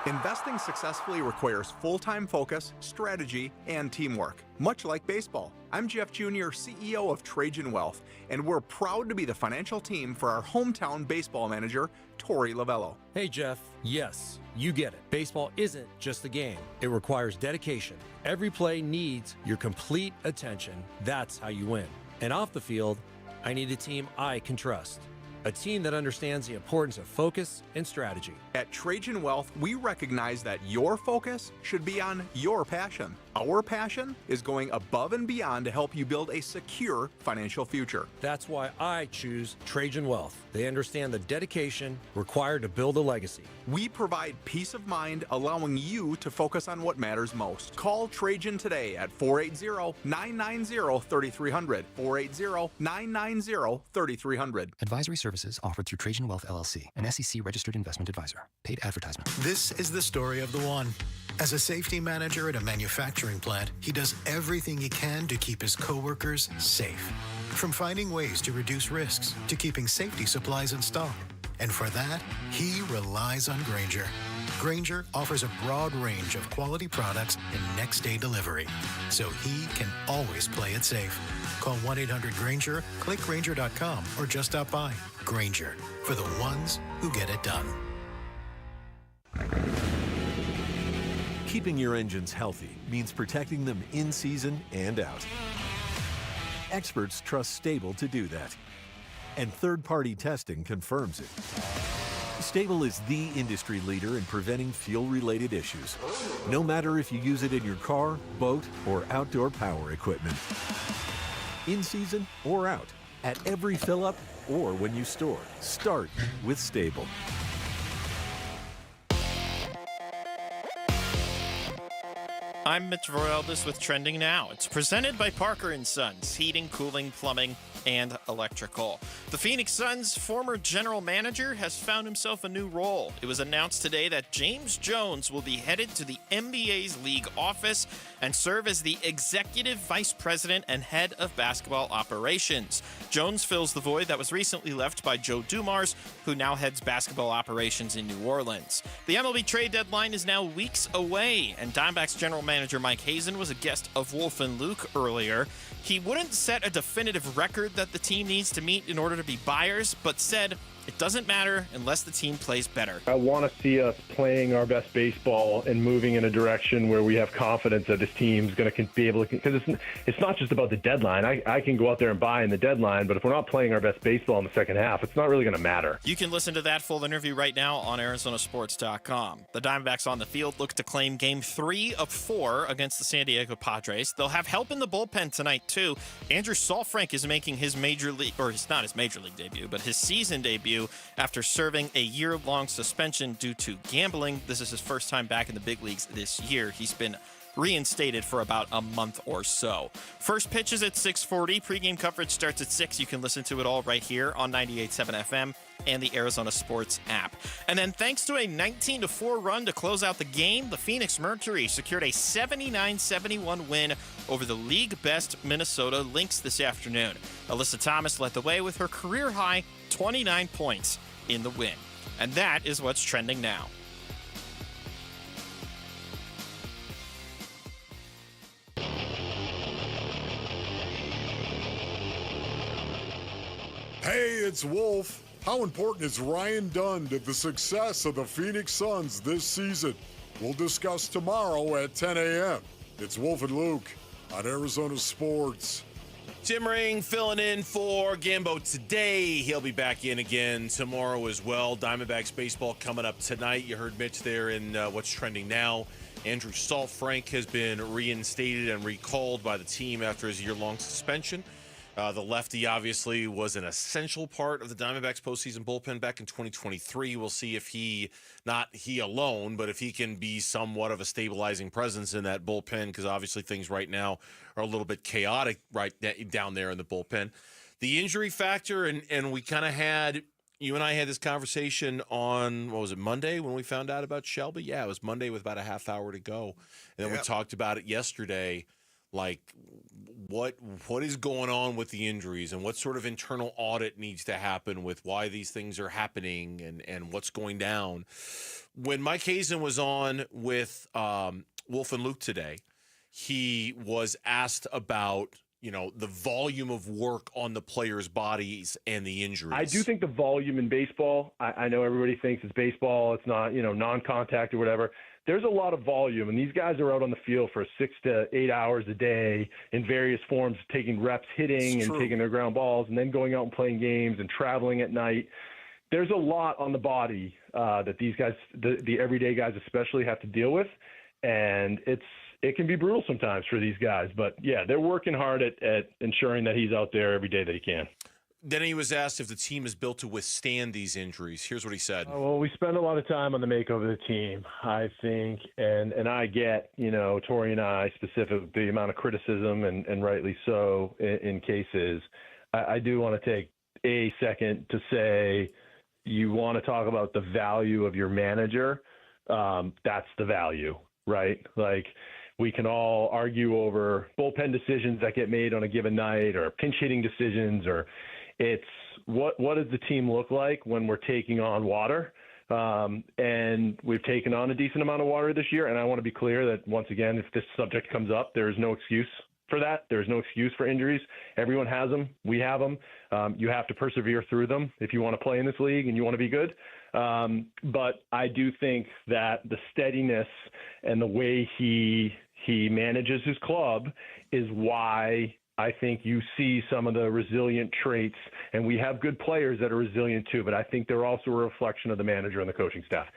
[SPEAKER 15] Investing successfully requires full-time focus, strategy, and teamwork, much like baseball. I'm Jeff Jr., CEO of Trajan Wealth, and we're proud to be the financial team for our hometown baseball manager, Tori Lavello.
[SPEAKER 16] Hey, Jeff. Yes, you get it. Baseball isn't just a game. It requires dedication. Every play needs your complete attention. That's how you win. And off the field, I need a team I can trust. A team that understands the importance of focus and strategy.
[SPEAKER 15] At Trajan Wealth, we recognize that your focus should be on your passion. Our passion is going above and beyond to help you build a secure financial future.
[SPEAKER 16] That's why I choose Trajan Wealth. They understand the dedication required to build a legacy.
[SPEAKER 15] We provide peace of mind, allowing you to focus on what matters most. Call Trajan today at 480-990-3300. 480-990-3300.
[SPEAKER 17] Advisory services offered through Trajan Wealth LLC, an SEC registered investment advisor. Paid advertisement.
[SPEAKER 26] This is the story of the one. As a safety manager at a manufacturing plant, he does everything he can to keep his coworkers safe. From finding ways to reduce risks to keeping safety supplies in stock. And for that, he relies on Grainger. Grainger offers a broad range of quality products and next-day delivery, so he can always play it safe. Call 1-800-GRAINGER, click Grainger.com, or just stop by. Grainger, for the ones who get it done.
[SPEAKER 27] Keeping your engines healthy means protecting them in season and out. Experts trust Stable to do that, and third-party testing confirms it. Stable is the industry leader in preventing fuel-related issues, no matter if you use it in your car, boat, or outdoor power equipment. In season or out, at every fill-up or when you store, start with Stable.
[SPEAKER 3] I'm Mitch Royaldis with Trending Now. It's presented by Parker & Sons, heating, cooling, plumbing, and electrical. The Phoenix Suns' former general manager has found himself a new role. It was announced today that James Jones will be headed to the NBA's league office and serve as the executive vice president and head of basketball operations. Jones fills the void that was recently left by Joe Dumars, who now heads basketball operations in New Orleans. The MLB trade deadline is now weeks away, and Diamondbacks general manager Mike Hazen was a guest of Wolf and Luke earlier. He wouldn't set a definitive record that the team needs to meet in order to be buyers, but said it doesn't matter unless the team plays better.
[SPEAKER 20] I want to see us playing our best baseball and moving in a direction where we have confidence that this team's going to be able to, because it's not just about the deadline. I can go out there and buy in the deadline, but if we're not playing our best baseball in the second half, it's not really going to matter.
[SPEAKER 3] You can listen to that full interview right now on ArizonaSports.com. The Diamondbacks on the field look to claim Game 3 of 4 against the San Diego Padres. They'll have help in the bullpen tonight, too. Andrew Saalfrank is making his major league, or it's not his major league debut, but his season debut after serving a year-long suspension due to gambling. This is his first time back in the big leagues this year. He's been reinstated for about a month or so. First pitch is at 6:40. Pre-game coverage starts at 6. You can listen to it all right here on 98.7 FM and the Arizona Sports app. And then thanks to a 19-4 run to close out the game, the Phoenix Mercury secured a 79-71 win over the league-best Minnesota Lynx this afternoon. Alyssa Thomas led the way with her career-high 29 points in the win. And that is what's trending now.
[SPEAKER 14] Hey, it's Wolf. How important is Ryan Dunn to the success of the Phoenix Suns this season? We'll discuss tomorrow at 10 a.m. It's Wolf and Luke on Arizona Sports.
[SPEAKER 6] Tim Ring filling in for Gambo today. He'll be back in again tomorrow as well. Diamondbacks baseball coming up tonight. You heard Mitch there in What's Trending Now. Andrew Saalfrank has been reinstated and recalled by the team after his year-long suspension. The lefty obviously was an essential part of the Diamondbacks postseason bullpen back in 2023. We'll see if not he alone, but if he can be somewhat of a stabilizing presence in that bullpen, because obviously things right now are a little bit chaotic right down there in the bullpen. The injury factor, and we kind of you and I had this conversation on, what was it, Monday when we found out about Shelby? Yeah, it was Monday with about a half hour to go. And then we talked about it yesterday. Like, what is going on with the injuries and what sort of internal audit needs to happen with why these things are happening and what's going down. When Mike Hazen was on with Wolf and Luke today, he was asked about, the volume of work on the players' bodies and the injuries.
[SPEAKER 20] I do think the volume in baseball, I know everybody thinks it's baseball, it's not, non-contact or whatever. There's a lot of volume, and these guys are out on the field for 6 to 8 hours a day in various forms, taking reps, hitting and taking their ground balls, and then going out and playing games and traveling at night. There's a lot on the body that these guys, the everyday guys especially, have to deal with, and it can be brutal sometimes for these guys. But, yeah, they're working hard at ensuring that he's out there every day that he can.
[SPEAKER 6] Then he was asked if the team is built to withstand these injuries. Here's what he said.
[SPEAKER 20] Well, we spend a lot of time on the makeover of the team, I think, and I get, Tori and I specific the amount of criticism, and rightly so in cases. I do want to take a second to say you want to talk about the value of your manager. That's the value, right? Like, we can all argue over bullpen decisions that get made on a given night or pinch hitting decisions, or it's what does the team look like when we're taking on water? And we've taken on a decent amount of water this year. And I want to be clear that, once again, if this subject comes up, there is no excuse for that. There's no excuse for injuries. Everyone has them. We have them. You have to persevere through them if you want to play in this league and you want to be good. But I do think that the steadiness and the way he manages his club is why I think you see some of the resilient traits, and we have good players that are resilient too, but I think they're also a reflection of the manager and the coaching staff.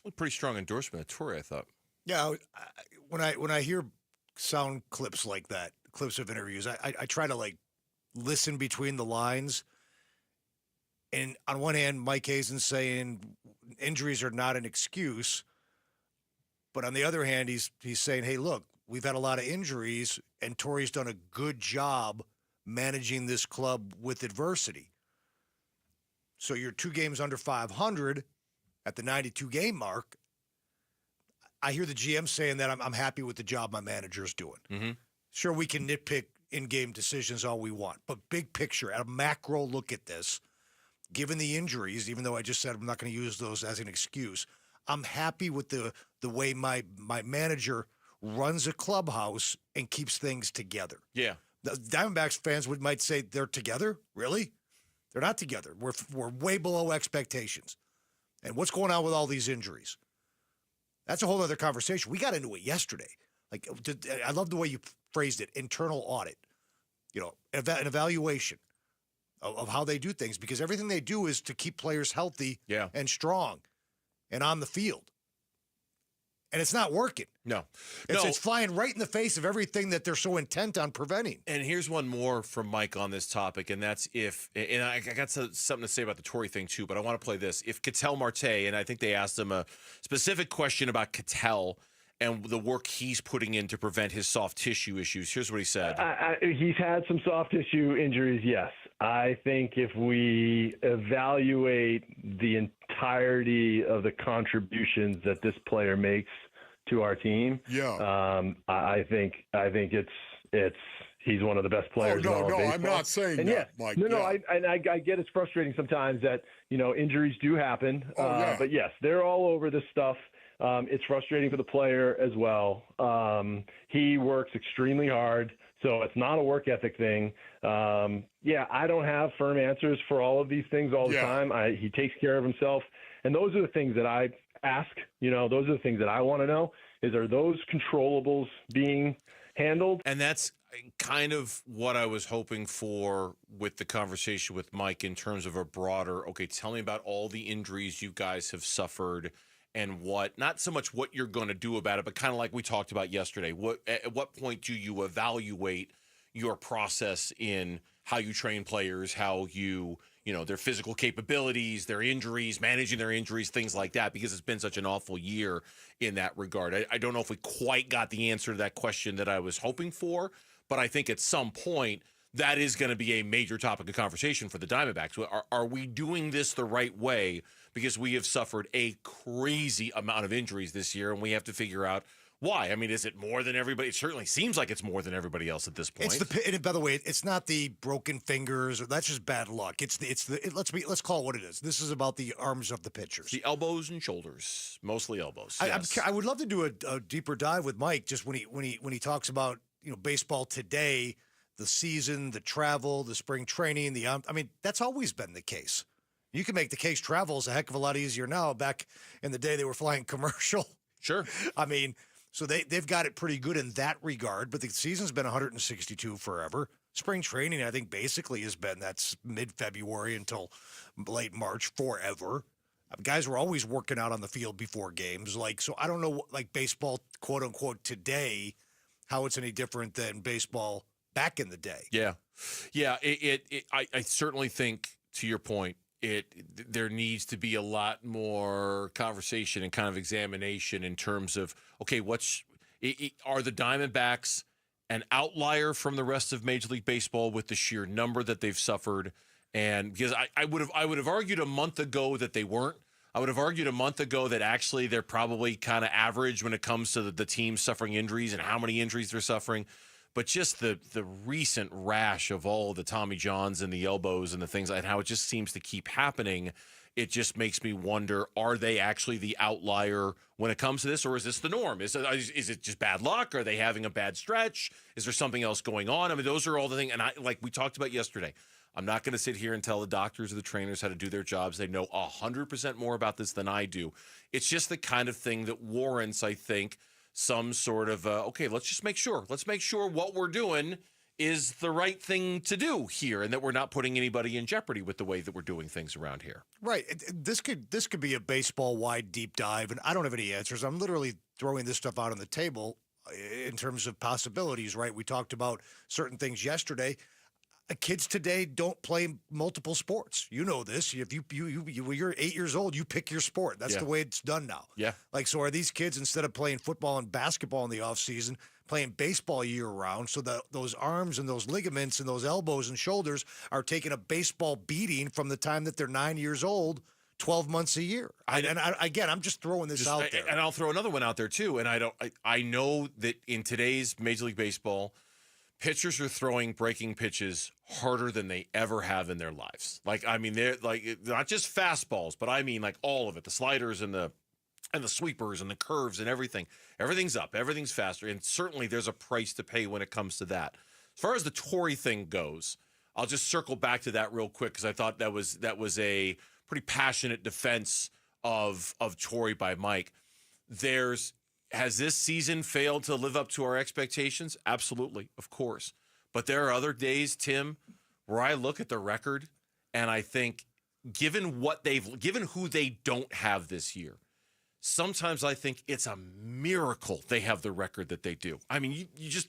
[SPEAKER 6] A pretty strong endorsement of Torrey, I thought.
[SPEAKER 2] Yeah, when I hear sound clips like that, clips of interviews, I try to listen between the lines. And on one hand, Mike Hazen's saying injuries are not an excuse, but on the other hand, he's saying, hey, look, we've had a lot of injuries, and Torrey's done a good job managing this club with adversity. So you're 2 games under 500 at the 92-game mark. I hear the GM saying that I'm happy with the job my manager's doing.
[SPEAKER 6] Mm-hmm.
[SPEAKER 2] Sure, we can nitpick in-game decisions all we want, but big picture, at a macro look at this, given the injuries, even though I just said I'm not going to use those as an excuse, I'm happy with the way my manager runs a clubhouse and keeps things together.
[SPEAKER 6] Yeah.
[SPEAKER 2] The Diamondbacks fans might say they're together. Really? They're not together. We're way below expectations. And what's going on with all these injuries? That's a whole other conversation. We got into it yesterday. I love the way you phrased it, internal audit. An evaluation of how they do things, because everything they do is to keep players healthy and strong and on the field. And it's not working.
[SPEAKER 6] No.
[SPEAKER 2] It's flying right in the face of everything that they're so intent on preventing.
[SPEAKER 6] And here's one more from Mike on this topic, and that's and I got something to say about the Torrey thing too, but I want to play this. If Ketel Marte, and I think they asked him a specific question about Ketel and the work he's putting in to prevent his soft tissue issues. Here's what he said.
[SPEAKER 20] He's had some soft tissue injuries, yes. I think if we evaluate the entirety of the contributions that this player makes to our team, I think it's he's one of the best players in all of baseball.
[SPEAKER 14] I'm not saying that, Mike.
[SPEAKER 20] I get it's frustrating sometimes that injuries do happen. But yes, they're all over this stuff. It's frustrating for the player as well. He works extremely hard, so it's not a work ethic thing. I don't have firm answers for all of these things all the time. He takes care of himself, and those are the things that I ask. Those are the things that I want to know, are those controllables being handled?
[SPEAKER 6] And that's kind of what I was hoping for with the conversation with Mike in terms of a broader, okay, tell me about all the injuries you guys have suffered and not so much what you're going to do about it, but kind of like we talked about yesterday. At what point do you evaluate your process in how you train players, how you know, their physical capabilities, their injuries, managing their injuries, things like that, because it's been such an awful year in that regard. I don't know if we quite got the answer to that question that I was hoping for, but I think at some point that is going to be a major topic of conversation for the Diamondbacks. Are we doing this the right way? Because we have suffered a crazy amount of injuries this year, and we have to figure out why. I mean, is it more than everybody? It certainly seems like it's more than everybody else at this point.
[SPEAKER 2] And by the way, it's not the broken fingers, or that's just bad luck. Let's call it what it is. This is about the arms of the pitchers,
[SPEAKER 6] the elbows and shoulders, mostly elbows.
[SPEAKER 2] Yes. I would love to do a deeper dive with Mike, just when he talks about, you know, baseball today, the season, the travel, the spring training. I mean, that's always been the case. You can make the case travel is a heck of a lot easier now. Back in the day, they were flying commercial.
[SPEAKER 6] Sure.
[SPEAKER 2] I mean. So they've got it pretty good in that regard, but the season's been 162 forever. Spring training, I think, basically has been that's mid-February until late March forever. Guys were always working out on the field before games. So I don't know, baseball, quote unquote, today, how it's any different than baseball back in the day.
[SPEAKER 6] Yeah, I certainly think, to your point, there needs to be a lot more conversation and kind of examination in terms of, okay, are the Diamondbacks an outlier from the rest of Major League Baseball with the sheer number that they've suffered? And because I would have argued a month ago that they weren't. I would have argued a month ago that actually they're probably kind of average when it comes to the team suffering injuries and how many injuries they're suffering. But just the recent rash of all the Tommy Johns and the elbows and the things, and how it just seems to keep happening, it just makes me wonder, are they actually the outlier when it comes to this, or is this the norm? Is it just bad luck? Are they having a bad stretch? Is there something else going on? I mean, those are all the things, and like we talked about yesterday, I'm not going to sit here and tell the doctors or the trainers how to do their jobs. They know 100% more about this than I do. It's just the kind of thing that warrants, I think, some sort of, okay, let's just make sure. Let's make sure what we're doing is the right thing to do here, and that we're not putting anybody in jeopardy with the way that we're doing things around here.
[SPEAKER 2] Right. This could be a baseball-wide deep dive, and I don't have any answers. I'm literally throwing this stuff out on the table in terms of possibilities, right? We talked about certain things yesterday. Kids today don't play multiple sports. You know this. If when you're 8 years old, you pick your sport. That's the way it's done now.
[SPEAKER 6] Yeah.
[SPEAKER 2] So are these kids, instead of playing football and basketball in the off season, playing baseball year round? So those arms and those ligaments and those elbows and shoulders are taking a baseball beating from the time that they're 9 years old, 12 months a year. Again, I'm just throwing this out there.
[SPEAKER 6] And I'll throw another one out there too. And I know that in today's Major League Baseball, pitchers are throwing breaking pitches harder than they ever have in their lives. They're not just fastballs, but I mean all of it, the sliders and the sweepers and the curves and everything. Everything's up. Everything's faster. And certainly there's a price to pay when it comes to that. As far as the Torrey thing goes, I'll just circle back to that real quick, because I thought that was a pretty passionate defense of Torrey by Mike. Has this season failed to live up to our expectations? Absolutely, of course. But there are other days, Tim, where I look at the record and I think, given who they don't have this year, sometimes I think it's a miracle they have the record that they do. I mean, you just,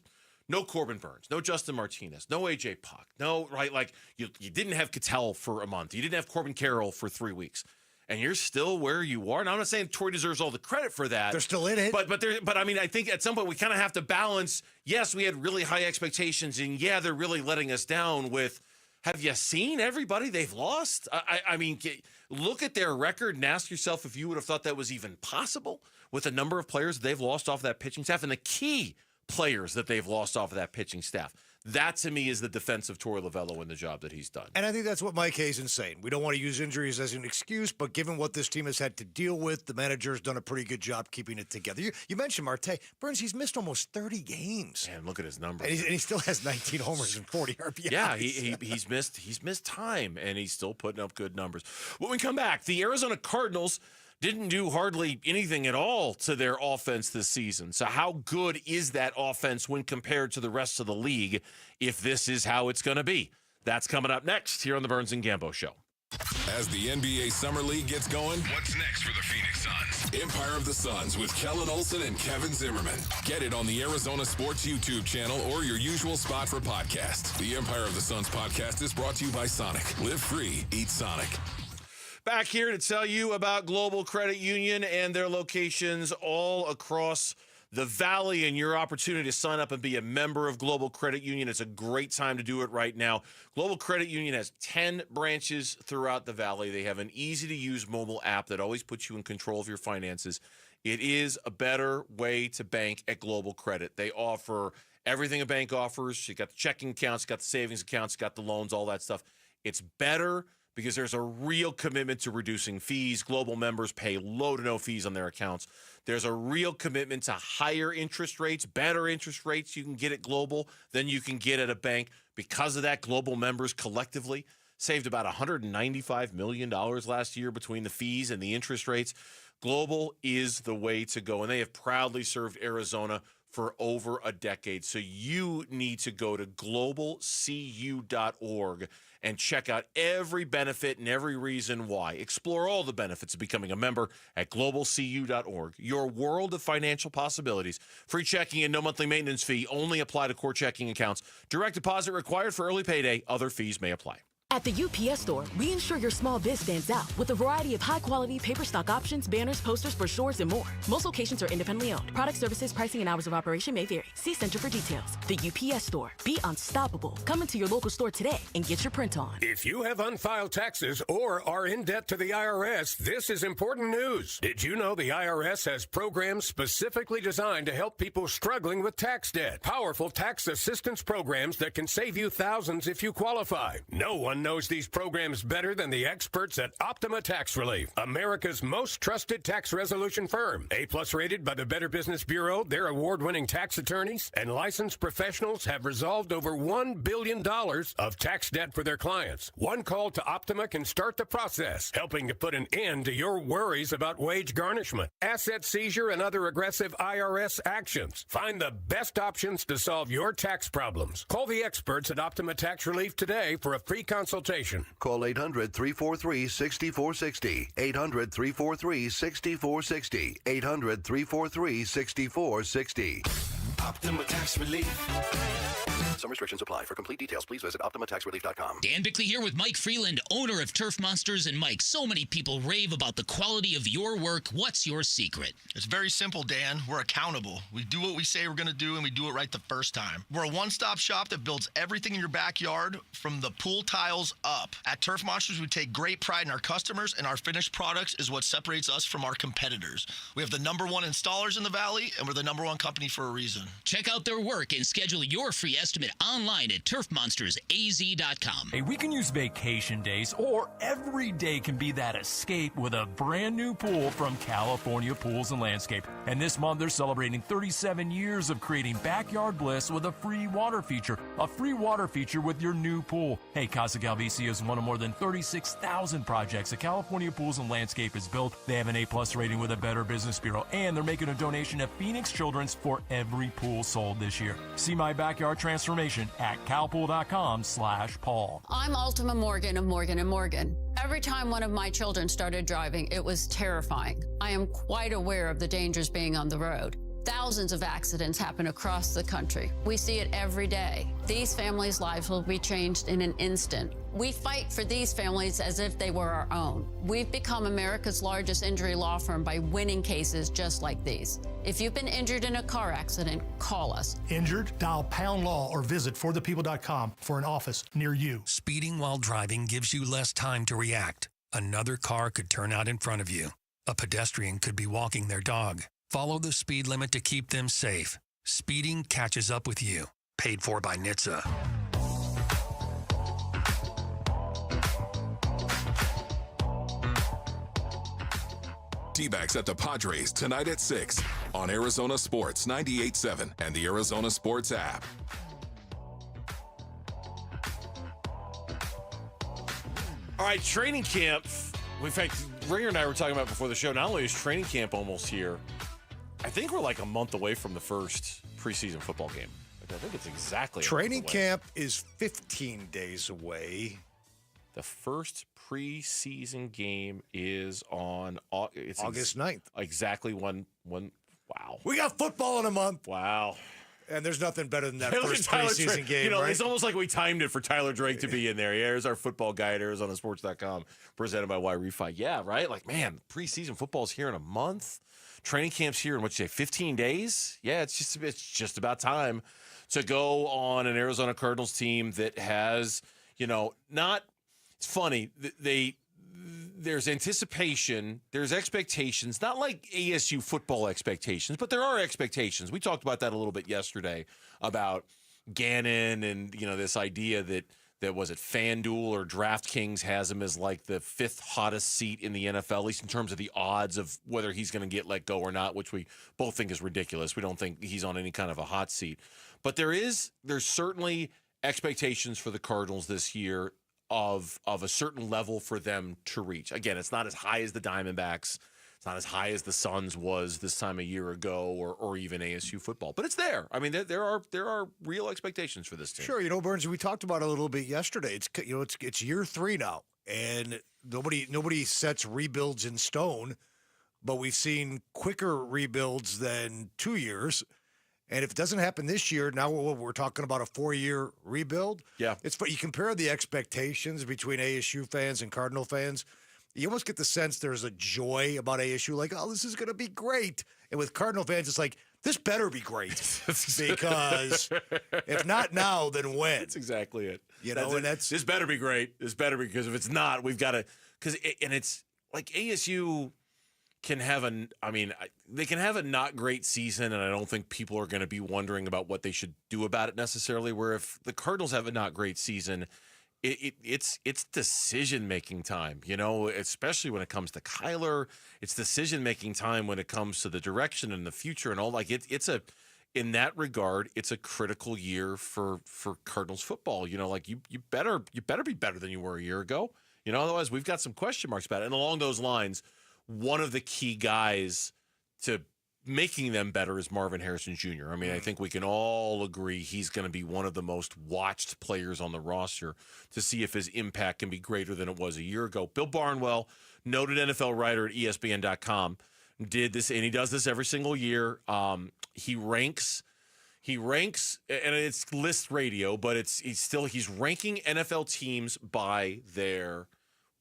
[SPEAKER 6] no Corbin Burns, no Justin Martinez, no A.J. Puck, no, right? You didn't have Cattell for a month. You didn't have Corbin Carroll for 3 weeks. And you're still where you are. Now, I'm not saying Torrey deserves all the credit for that.
[SPEAKER 2] They're still in it.
[SPEAKER 6] But I mean, I think at some point we kind of have to balance, yes, we had really high expectations, and yeah, they're really letting us down with, have you seen everybody they've lost? I mean, look at their record and ask yourself if you would have thought that was even possible with the number of players they've lost off that pitching staff and the key players that they've lost off of that pitching staff. That, to me, is the defense of Torrey Lovullo in the job that he's done.
[SPEAKER 2] And I think that's what Mike Hayes is saying. We don't want to use injuries as an excuse, but given what this team has had to deal with, the manager's done a pretty good job keeping it together. You mentioned Marte. Burns, he's missed almost 30 games.
[SPEAKER 6] And look at his numbers.
[SPEAKER 2] And he still has 19 homers and 40 RBIs.
[SPEAKER 6] Yeah, he's missed time, and he's still putting up good numbers. When we come back, the Arizona Cardinals didn't do hardly anything at all to their offense this season. So how good is that offense when compared to the rest of the league, if this is how it's going to be? That's coming up next here on the Burns and Gambo Show.
[SPEAKER 24] As the NBA Summer League gets going, what's next for the Phoenix Suns? Empire of the Suns with Kellen Olson and Kevin Zimmerman. Get it on the Arizona Sports YouTube channel or your usual spot for podcasts. The Empire of the Suns podcast is brought to you by Sonic. Live free, eat Sonic.
[SPEAKER 6] Back here to tell you about Global Credit Union and their locations all across the Valley and your opportunity to sign up and be a member of Global Credit Union. It's a great time to do it right now. Global Credit Union has 10 branches throughout the Valley. They have an easy-to-use mobile app that always puts you in control of your finances. It is a better way to bank at Global Credit. They offer everything a bank offers. You got the checking accounts, you got the savings accounts, you got the loans, all that stuff. It's better because there's a real commitment to reducing fees. Global members pay low to no fees on their accounts. There's a real commitment to higher interest rates, better interest rates you can get at Global than you can get at a bank. Because of that, Global members collectively saved about $195 million last year between the fees and the interest rates. Global is the way to go, and they have proudly served Arizona for over a decade. So you need to go to globalcu.org and check out every benefit and every reason why. Explore all the benefits of becoming a member at globalcu.org. Your world of financial possibilities. Free checking and no monthly maintenance fee. Only apply to core checking accounts. Direct deposit required for early payday. Other fees may apply.
[SPEAKER 5] At the UPS Store, we ensure your small biz stands out with a variety of high-quality paper stock options, banners, posters, brochures, and more. Most locations are independently owned. Product services, pricing, and hours of operation may vary. See Center for details. The UPS Store. Be unstoppable. Come into your local store today and get your print on.
[SPEAKER 10] If you have unfiled taxes or are in debt to the IRS, this is important news. Did you know the IRS has programs specifically designed to help people struggling with tax debt? Powerful tax assistance programs that can save you thousands if you qualify. No one knows these programs better than the experts at Optima Tax Relief, America's most trusted tax resolution firm. A-plus rated by the Better Business Bureau, their award-winning tax attorneys and licensed professionals have resolved over $1 billion of tax debt for their clients. One call to Optima can start the process, helping to put an end to your worries about wage garnishment, asset seizure, and other aggressive IRS actions. Find the best options to solve your tax problems. Call the experts at Optima Tax Relief today for a free consultation.
[SPEAKER 18] Call 800-343-6460. 800-343-6460. 800-343-6460.
[SPEAKER 12] Optima Tax Relief. Some restrictions apply. For complete details, please visit OptimaTaxRelief.com.
[SPEAKER 8] Dan Bickley here with Mike Freeland, owner of Turf Monsters. And Mike, so many people rave about the quality of your work. What's your secret?
[SPEAKER 19] It's very simple, Dan. We're accountable. We do what we say we're going to do, and we do it right the first time. We're a one-stop shop that builds everything in your backyard from the pool tiles up. At Turf Monsters, we take great pride in our customers, and our finished products is what separates us from our competitors. We have the #1 installers in the Valley, and we're the #1 company for a reason.
[SPEAKER 8] Check out their work and schedule your free estimate online at turfmonstersaz.com.
[SPEAKER 21] Hey, we can use vacation days, or every day can be that escape with a brand new pool from California Pools and Landscape. And this month, they're celebrating 37 years of creating backyard bliss with a free water feature. A free water feature with your new pool. Hey, Casa Galvici is one of more than 36,000 projects that California Pools and Landscape has built. They have an A+ rating with a Better Business Bureau, and they're making a donation to Phoenix Children's for every pool sold this year. See my backyard transformation at calpool.com/Paul.
[SPEAKER 22] I'm Ultima Morgan of Morgan & Morgan. Every time one of my children started driving, it was terrifying. I am quite aware of the dangers being on the road. Thousands of accidents happen across the country. We see it every day. These families' lives will be changed in an instant. We fight for these families as if they were our own. We've become America's largest injury law firm by winning cases just like these. If you've been injured in a car accident, call us.
[SPEAKER 23] Injured? Dial # law or visit forthepeople.com for an office near you.
[SPEAKER 28] Speeding while driving gives you less time to react. Another car could turn out in front of you. A pedestrian could be walking their dog. Follow the speed limit to keep them safe. Speeding catches up with you. Paid for by NHTSA.
[SPEAKER 24] Dbacks at the Padres tonight at 6 on Arizona Sports 98.7 and the Arizona Sports app.
[SPEAKER 6] All right, training camp. In fact, Ringer and I were talking about before the show, not only is training camp almost here, I think we're like a month away from the first preseason football game. Like, I think it's exactly
[SPEAKER 2] training camp is 15 days away.
[SPEAKER 6] The first preseason game is on
[SPEAKER 2] August 9th.
[SPEAKER 6] Exactly one. Wow.
[SPEAKER 2] We got football in a month.
[SPEAKER 6] Wow.
[SPEAKER 2] And there's nothing better than that
[SPEAKER 6] Hey, look
[SPEAKER 2] first
[SPEAKER 6] at Tyler
[SPEAKER 2] preseason
[SPEAKER 6] Drake.
[SPEAKER 2] game, right?
[SPEAKER 6] It's almost like we timed it for Tyler Drake to be in there. Yeah, here's our football guy at ArizonaSports.com, presented by Y-Refi. Yeah, right? Like, man, preseason football's here in a month. Training camp's here in, 15 days? Yeah, it's just about time to go on an Arizona Cardinals team that has, it's funny, there's anticipation, there's expectations, not like ASU football expectations, but there are expectations. We talked about that a little bit yesterday about Gannon and, this idea that was it FanDuel or DraftKings has him as like the 5th hottest seat in the NFL, at least in terms of the odds of whether he's going to get let go or not, which we both think is ridiculous. We don't think he's on any kind of a hot seat. But there's certainly expectations for the Cardinals this year of a certain level for them to reach. Again, it's not as high as the Diamondbacks. It's not as high as the Suns was this time a year ago or even ASU football. But it's there. I mean, there are real expectations for this team.
[SPEAKER 2] Sure. Burns, we talked about it a little bit yesterday. It's year 3 now, and nobody sets rebuilds in stone, but we've seen quicker rebuilds than 2 years. And if it doesn't happen this year, now we're talking about a 4-year rebuild.
[SPEAKER 6] Yeah.
[SPEAKER 2] You compare the expectations between ASU fans and Cardinal fans, you almost get the sense there's a joy about ASU, like, oh, this is going to be great. And with Cardinal fans, it's like, this better be great. Because if not now, then when?
[SPEAKER 6] That's exactly it.
[SPEAKER 2] This
[SPEAKER 6] better be great. This better be, because if it's not, we've got to, and it's like ASU can have they can have a not great season, and I don't think people are going to be wondering about what they should do about it necessarily. Where if the Cardinals have a not great season, it's decision making time, especially when it comes to Kyler. It's decision making time when it comes to the direction and the future and all. Like in that regard, it's a critical year for Cardinals football. Like you better be better than you were a year ago. Otherwise we've got some question marks about it. And along those lines, one of the key guys to making them better is Marvin Harrison Jr. I mean, I think we can all agree he's going to be one of the most watched players on the roster to see if his impact can be greater than it was a year ago. Bill Barnwell, noted NFL writer at ESPN.com, did this, and he does this every single year. He ranks, and it's list radio, but he's ranking NFL teams by their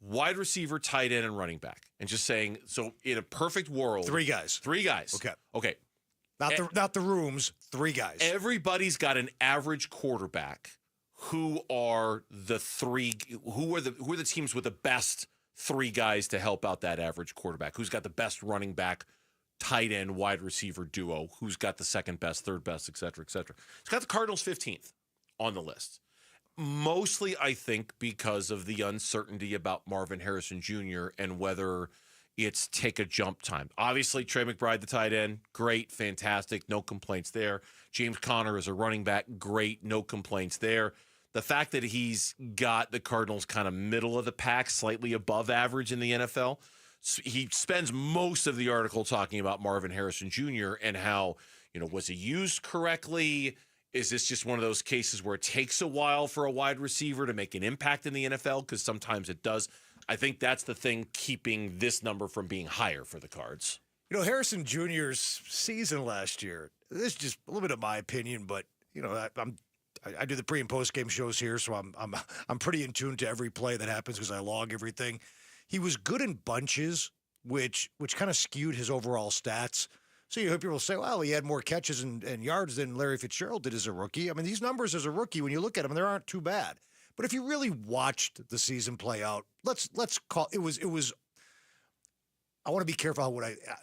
[SPEAKER 6] wide receiver, tight end, and running back, and just saying, so in a perfect world,
[SPEAKER 2] 3 guys.
[SPEAKER 6] Okay.
[SPEAKER 2] Not the rooms, 3 guys.
[SPEAKER 6] Everybody's got an average quarterback. Who are the teams with the best 3 guys to help out that average quarterback? Who's got the best running back, tight end, wide receiver duo? Who's got the second best, third best, et cetera, et cetera? It's got the Cardinals 15th on the list. Mostly, I think, because of the uncertainty about Marvin Harrison Jr. and whether it's take a jump time. Obviously, Trey McBride, the tight end, great, fantastic, no complaints there. James Conner is a running back, great, no complaints there. The fact that he's got the Cardinals kind of middle of the pack, slightly above average in the NFL, he spends most of the article talking about Marvin Harrison Jr. and how, was he used correctly? Is this just one of those cases where it takes a while for a wide receiver to make an impact in the NFL? Because sometimes it does. I think that's the thing keeping this number from being higher for the Cards.
[SPEAKER 2] Harrison Jr.'s season last year, this is just a little bit of my opinion, but, I do the pre and post game shows here, so I'm pretty in tune to every play that happens because I log everything. He was good in bunches, which kind of skewed his overall stats. So you hear people say, well, he had more catches and yards than Larry Fitzgerald did as a rookie. I mean, these numbers as a rookie, when you look at them, they aren't too bad. But if you really watched the season play out, let's call it was. I want to be careful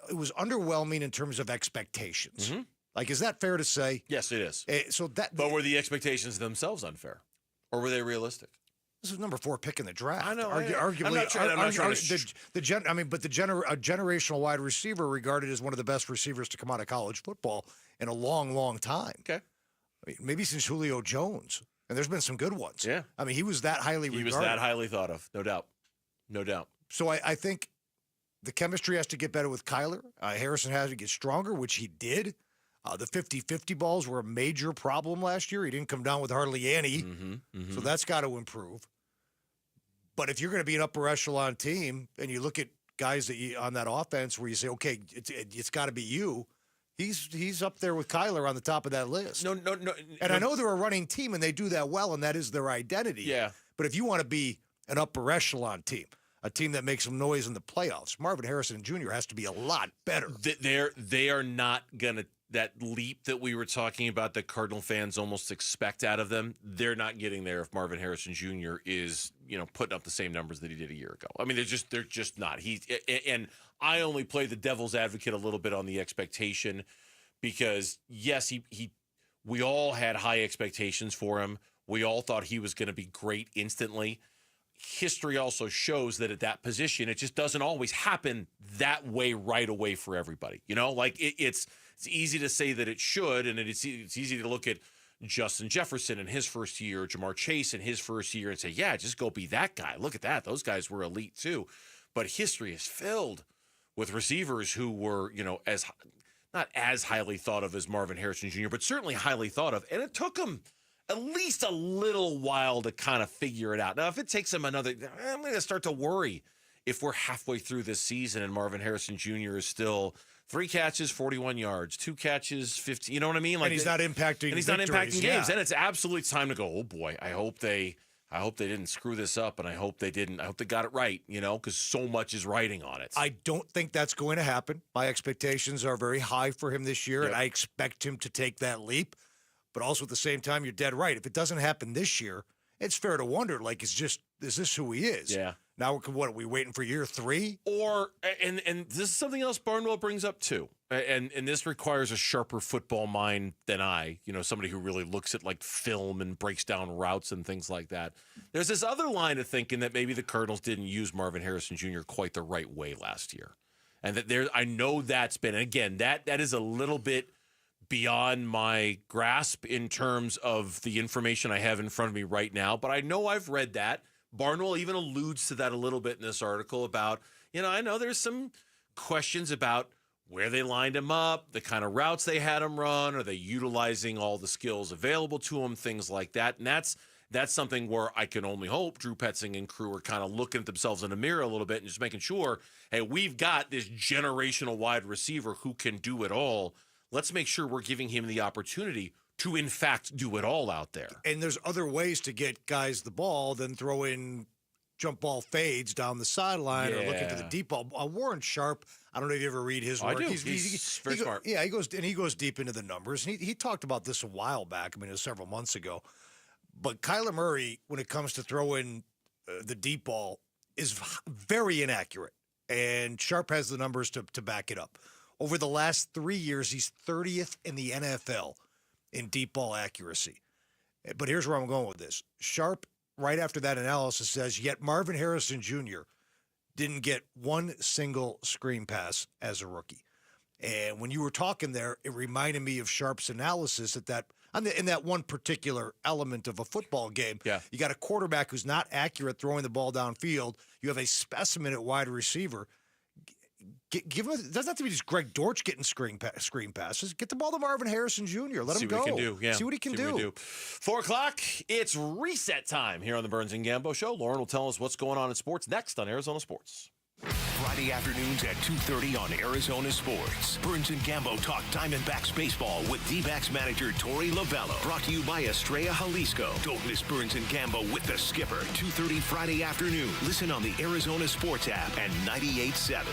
[SPEAKER 2] it was underwhelming in terms of expectations.
[SPEAKER 6] Mm-hmm.
[SPEAKER 2] Like, is that fair to say?
[SPEAKER 6] Yes, it is.
[SPEAKER 2] But
[SPEAKER 6] were the expectations themselves unfair, or were they realistic?
[SPEAKER 2] This is number 4 pick in the draft.
[SPEAKER 6] I know.
[SPEAKER 2] Arguably,
[SPEAKER 6] I'm not trying
[SPEAKER 2] a generational wide receiver regarded as one of the best receivers to come out of college football in a long, long time.
[SPEAKER 6] Okay.
[SPEAKER 2] I mean, maybe since Julio Jones, and there's been some good ones.
[SPEAKER 6] Yeah.
[SPEAKER 2] I mean, he was that highly regarded.
[SPEAKER 6] He was that highly thought of, no doubt.
[SPEAKER 2] So I think the chemistry has to get better with Kyler. Harrison has to get stronger, which he did. The 50-50 balls were a major problem last year. He didn't come down with hardly any.
[SPEAKER 6] Mm-hmm.
[SPEAKER 2] So that's got to improve. But if you're going to be an upper echelon team and you look at guys on that offense where you say, okay, it's got to be you, he's up there with Kyler on the top of that list.
[SPEAKER 6] No.
[SPEAKER 2] And I know they're a running team and they do that well, and that is their identity.
[SPEAKER 6] Yeah.
[SPEAKER 2] But if you want to be an upper echelon team, a team that makes some noise in the playoffs, Marvin Harrison Jr. has to be a lot better.
[SPEAKER 6] They are not going to, that leap that we were talking about that Cardinal fans almost expect out of them, they're not getting there if Marvin Harrison Jr. is, putting up the same numbers that he did a year ago. I mean, they're just not. And I only play the devil's advocate a little bit on the expectation because, yes, we all had high expectations for him. We all thought he was going to be great instantly. History also shows that at that position, it just doesn't always happen that way right away for everybody. It's easy to say that it should, and it's easy to look at Justin Jefferson in his first year, Jamar Chase in his first year, and say, yeah, just go be that guy. Look at that. Those guys were elite too. But history is filled with receivers who were, not as highly thought of as Marvin Harrison Jr., but certainly highly thought of. And it took him at least a little while to kind of figure it out. Now, if it takes him I'm going to start to worry if we're halfway through this season and Marvin Harrison Jr. is still 3 catches, 41 yards, 2 catches, 50. You know what I mean?
[SPEAKER 2] And he's not impacting
[SPEAKER 6] games.
[SPEAKER 2] Yeah.
[SPEAKER 6] Then it's absolutely time to go, oh boy, I hope they didn't screw this up, and I hope they got it right, because so much is riding on it.
[SPEAKER 2] I don't think that's going to happen. My expectations are very high for him this year, and I expect him to take that leap. But also at the same time, you're dead right. If it doesn't happen this year, it's fair to wonder, is this who he is?
[SPEAKER 6] Yeah.
[SPEAKER 2] Now, what are we waiting for year 3?
[SPEAKER 6] And this is something else Barnwell brings up too. And this requires a sharper football mind than I, somebody who really looks at like film and breaks down routes and things like that. There's this other line of thinking that maybe the Cardinals didn't use Marvin Harrison Jr. quite the right way last year. And that I know that's been, and again, that is a little bit beyond my grasp in terms of the information I have in front of me right now, but I know I've read that. Barnwell even alludes to that a little bit in this article about, I know there's some questions about where they lined him up, the kind of routes they had him run, are they utilizing all the skills available to him, things like that. And that's something where I can only hope Drew Petzing and crew are kind of looking at themselves in the mirror a little bit and just making sure, hey, we've got this generational wide receiver who can do it all. Let's make sure we're giving him the opportunity to, in fact, do it all out there.
[SPEAKER 2] And there's other ways to get guys the ball than throw in jump ball fades down the sideline or looking to the deep ball. Warren Sharp, I don't know if you ever read his work.
[SPEAKER 6] I do. He's very smart.
[SPEAKER 2] Yeah, he goes deep into the numbers. And he talked about this a while back. I mean, it was several months ago. But Kyler Murray, when it comes to throwing the deep ball, is very inaccurate. And Sharp has the numbers to back it up. Over the last 3 years, he's 30th in the NFL in deep ball accuracy. But here's where I'm going with this. Sharp, right after that analysis, says, yet Marvin Harrison Jr. didn't get one single screen pass as a rookie. And when you were talking there, it reminded me of Sharp's analysis in that one particular element of a football game.
[SPEAKER 6] Yeah.
[SPEAKER 2] You got a quarterback who's not accurate throwing the ball downfield. You have a specimen at wide receiver. Give him. It doesn't have to be just Greg Dortch getting screen passes. Get the ball to Marvin Harrison Jr. Let him go.
[SPEAKER 6] See what he can do. Yeah.
[SPEAKER 2] See what he can do.
[SPEAKER 6] 4 o'clock. It's reset time here on the Burns and Gambo Show. Lauren will tell us what's going on in sports next on Arizona Sports.
[SPEAKER 1] Friday afternoons at 2:30 on Arizona Sports. Burns and Gambo talk Diamondbacks baseball with Dbacks manager Torey Lovello. Brought to you by Estrella Jalisco. Don't miss Burns and Gambo with the skipper. 2:30 Friday afternoon. Listen on the Arizona Sports app and 98.7.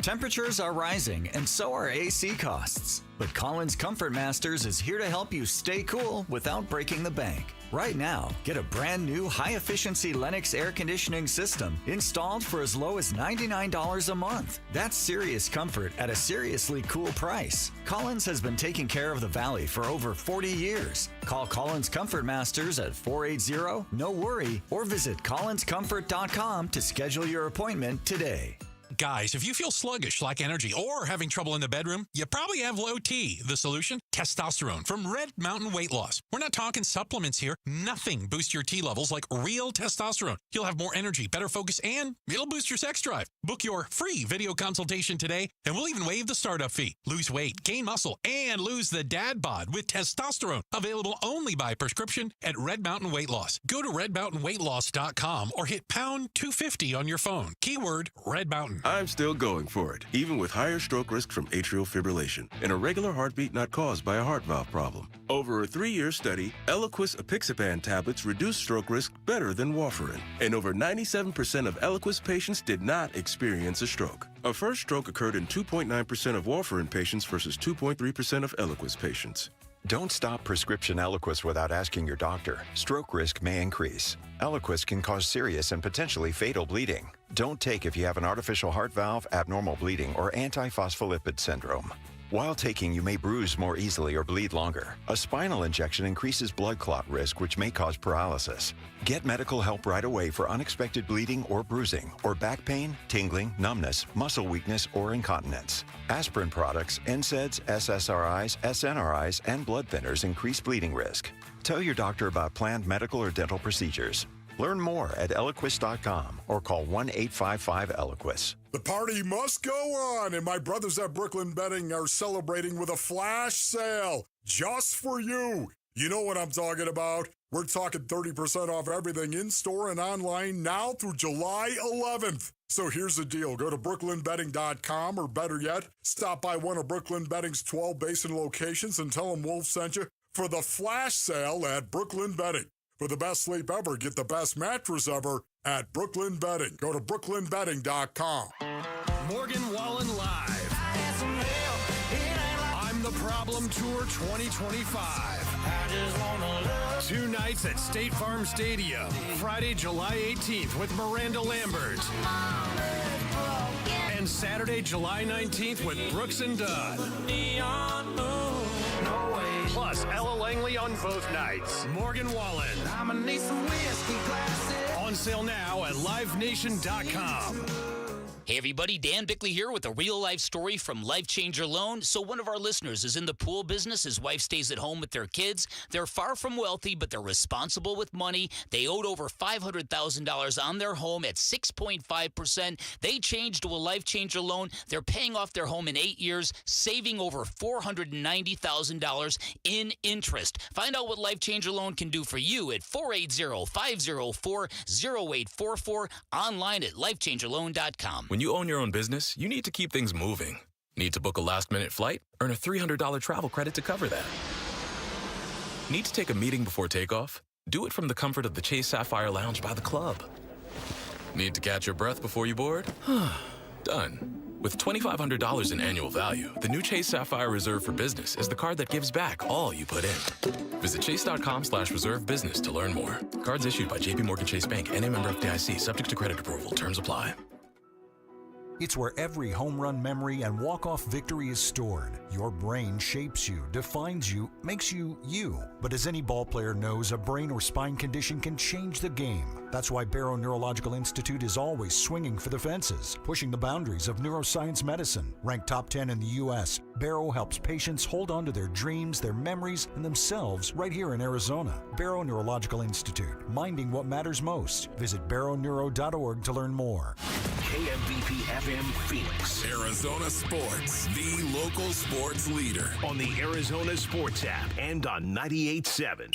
[SPEAKER 4] Temperatures are rising, and so are AC costs. But Collins Comfort Masters is here to help you stay cool without breaking the bank. Right now, get a brand new high-efficiency Lennox air conditioning system installed for as low as $99 a month. That's serious comfort at a seriously cool price. Collins has been taking care of the Valley for over 40 years. Call Collins Comfort Masters at 480-NO-WORRY or visit collinscomfort.com to schedule your appointment today.
[SPEAKER 7] Guys, if you feel sluggish, lack energy, or having trouble in the bedroom, you probably have low T. The solution? Testosterone from Red Mountain Weight Loss. We're not talking supplements here. Nothing boosts your T levels like real testosterone. You'll have more energy, better focus, and it'll boost your sex drive. Book your free video consultation today, and we'll even waive the startup fee. Lose weight, gain muscle, and lose the dad bod with testosterone. Available only by prescription at Red Mountain Weight Loss. Go to redmountainweightloss.com or hit pound 250 on your phone. Keyword Red Mountain.
[SPEAKER 9] I'm still going for it, even with higher stroke risk from atrial fibrillation, an irregular heartbeat not caused by a heart valve problem. Over a 3-year study, Eliquis apixaban tablets reduced stroke risk better than warfarin, and over 97% of Eliquis patients did not experience a stroke. A first stroke occurred in 2.9% of warfarin patients versus 2.3% of Eliquis patients.
[SPEAKER 11] Don't stop prescription Eliquis without asking your doctor. Stroke risk may increase. Eliquis can cause serious and potentially fatal bleeding. Don't take if you have an artificial heart valve, abnormal bleeding, or antiphospholipid syndrome. While taking, you may bruise more easily or bleed longer. A spinal injection increases blood clot risk, which may cause paralysis. Get medical help right away for unexpected bleeding or bruising, or back pain, tingling, numbness, muscle weakness, or incontinence. Aspirin products, NSAIDs, SSRIs, SNRIs, and blood thinners increase bleeding risk. Tell your doctor about planned medical or dental procedures. Learn more at Eliquis.com or call 1-855-ELIQUIS.
[SPEAKER 14] The party must go on, and my brothers at Brooklyn Betting are celebrating with a flash sale just for you. You know what I'm talking about. We're talking 30% off everything in-store and online now through July 11th. So here's the deal. Go to brooklynbetting.com, or better yet, stop by one of Brooklyn Betting's 12 Basin locations and tell them Wolf sent you for the flash sale at Brooklyn Betting. For the best sleep ever, get the best mattress ever at Brooklyn Betting. Go to brooklynbetting.com.
[SPEAKER 13] Morgan Wallen Live. I'm the Problem Tour 2025. 2 nights at State Farm Stadium. Friday, July 18th with Miranda Lambert. And Saturday, July 19th with Brooks and Dunn. Plus, Ella Langley on both nights. Morgan Wallen. I'ma need some whiskey glasses. On sale now at livenation.com.
[SPEAKER 8] Hey everybody, Dan Bickley here with a real life story from Life Changer Loan. So one of our listeners is in the pool business. His wife stays at home with their kids. They're far from wealthy, but they're responsible with money. They owed over $500,000 on their home at 6.5%. They changed to a Life Changer Loan. They're paying off their home in 8 years, saving over $490,000 in interest. Find out what Life Changer Loan can do for you at 480-504-0844, online at lifechangerloan.com.
[SPEAKER 15] When you own your own business, you need to keep things moving. Need to book a last-minute flight? Earn a $300 travel credit to cover that. Need to take a meeting before takeoff? Do it from the comfort of the Chase Sapphire Lounge by the club. Need to catch your breath before you board? Done. With $2,500 in annual value, the new Chase Sapphire Reserve for Business is the card that gives back all you put in. Visit chase.com/reserve business to learn more. Cards issued by JPMorgan Chase Bank, N.A. member FDIC, subject to credit approval. Terms apply.
[SPEAKER 16] It's where every home run memory and walk-off victory is stored. Your brain shapes you, defines you, makes you you. But as any ball player knows, a brain or spine condition can change the game. That's why Barrow Neurological Institute is always swinging for the fences, pushing the boundaries of neuroscience medicine. Ranked top 10 in the U.S., Barrow helps patients hold on to their dreams, their memories, and themselves right here in Arizona. Barrow Neurological Institute, minding what matters most. Visit barrowneuro.org to learn more.
[SPEAKER 1] KMVP FM Phoenix.
[SPEAKER 18] Arizona Sports, the local sports leader.
[SPEAKER 1] On the Arizona Sports app and on 98.7.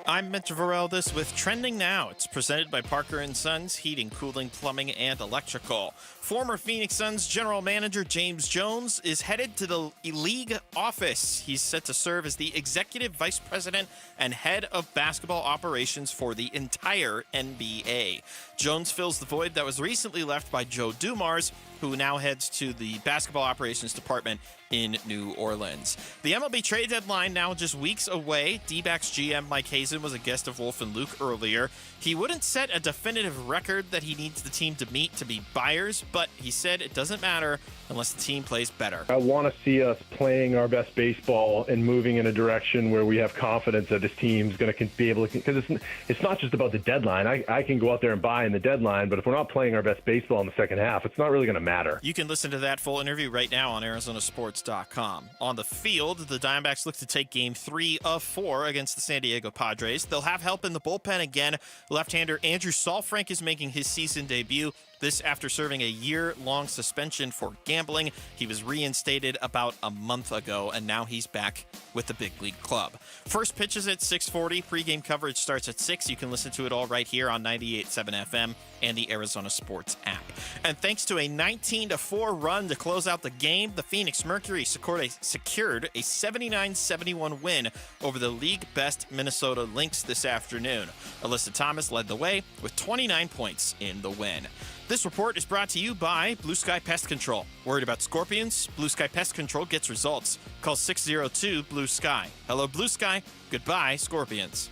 [SPEAKER 3] I'm Mitch Vareldes with Trending Now. It's presented by Parker & Sons, Heating, Cooling, Plumbing, and Electrical. Former Phoenix Suns general manager James Jones is headed to the league office. He's set to serve as the executive vice president and head of basketball operations for the entire NBA. Jones fills the void that was recently left by Joe Dumars, who now heads to the basketball operations department in New Orleans. The MLB trade deadline now just weeks away. Dbacks GM Mike Hazen Anderson was a guest of Wolf and Luke earlier. He wouldn't set a definitive record that he needs the team to meet to be buyers, but he said it doesn't matter unless the team plays better.
[SPEAKER 5] I want to see us playing our best baseball and moving in a direction where we have confidence that this team's going to be able to, because it's not just about the deadline. I can go out there and buy in the deadline, but if we're not playing our best baseball in the second half, it's not really going to matter.
[SPEAKER 3] You can listen to that full interview right now on ArizonaSports.com. On the field, the Diamondbacks look to take Game 3 of 4 against the San Diego Padres. They'll have help in the bullpen again. Left-hander Andrew Saalfrank is making his season debut. This after serving a year-long suspension for gambling. He was reinstated about a month ago, and now he's back with the big league club. First pitch is at 6:40. Pre-game coverage starts at 6. You can listen to it all right here on 98.7 FM and the Arizona Sports app. And thanks to a 19-4 run to close out the game, the Phoenix Mercury secured a 79-71 win over the league-best Minnesota Lynx this afternoon. Alyssa Thomas led the way with 29 points in the win. This report is brought to you by Blue Sky Pest Control. Worried about scorpions? Blue Sky Pest Control gets results. Call 602-BLUE-SKY. Hello, Blue Sky. Goodbye, scorpions.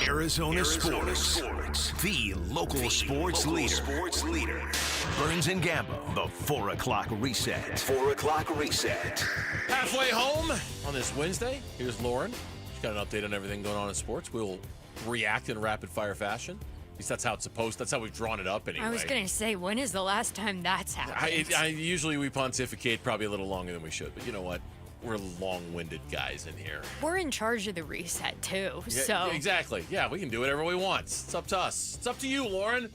[SPEAKER 1] Arizona Sports, the local sports leader. Burns and Gambo, the 4 o'clock reset. 4 o'clock reset.
[SPEAKER 6] Halfway home on this Wednesday. Here's Lauren. She's got an update on everything going on in sports. We'll react in rapid-fire fashion. At least that's how it's supposed. That's how we've drawn it up anyway.
[SPEAKER 10] I was going to say, when is the last time that's happened?
[SPEAKER 6] Usually we pontificate probably a little longer than we should, but you know what? We're long-winded guys in here.
[SPEAKER 10] We're in charge of the reset, too,
[SPEAKER 6] Yeah,
[SPEAKER 10] so...
[SPEAKER 6] exactly. Yeah, we can do whatever we want. It's up to us. It's up to you, Lauren.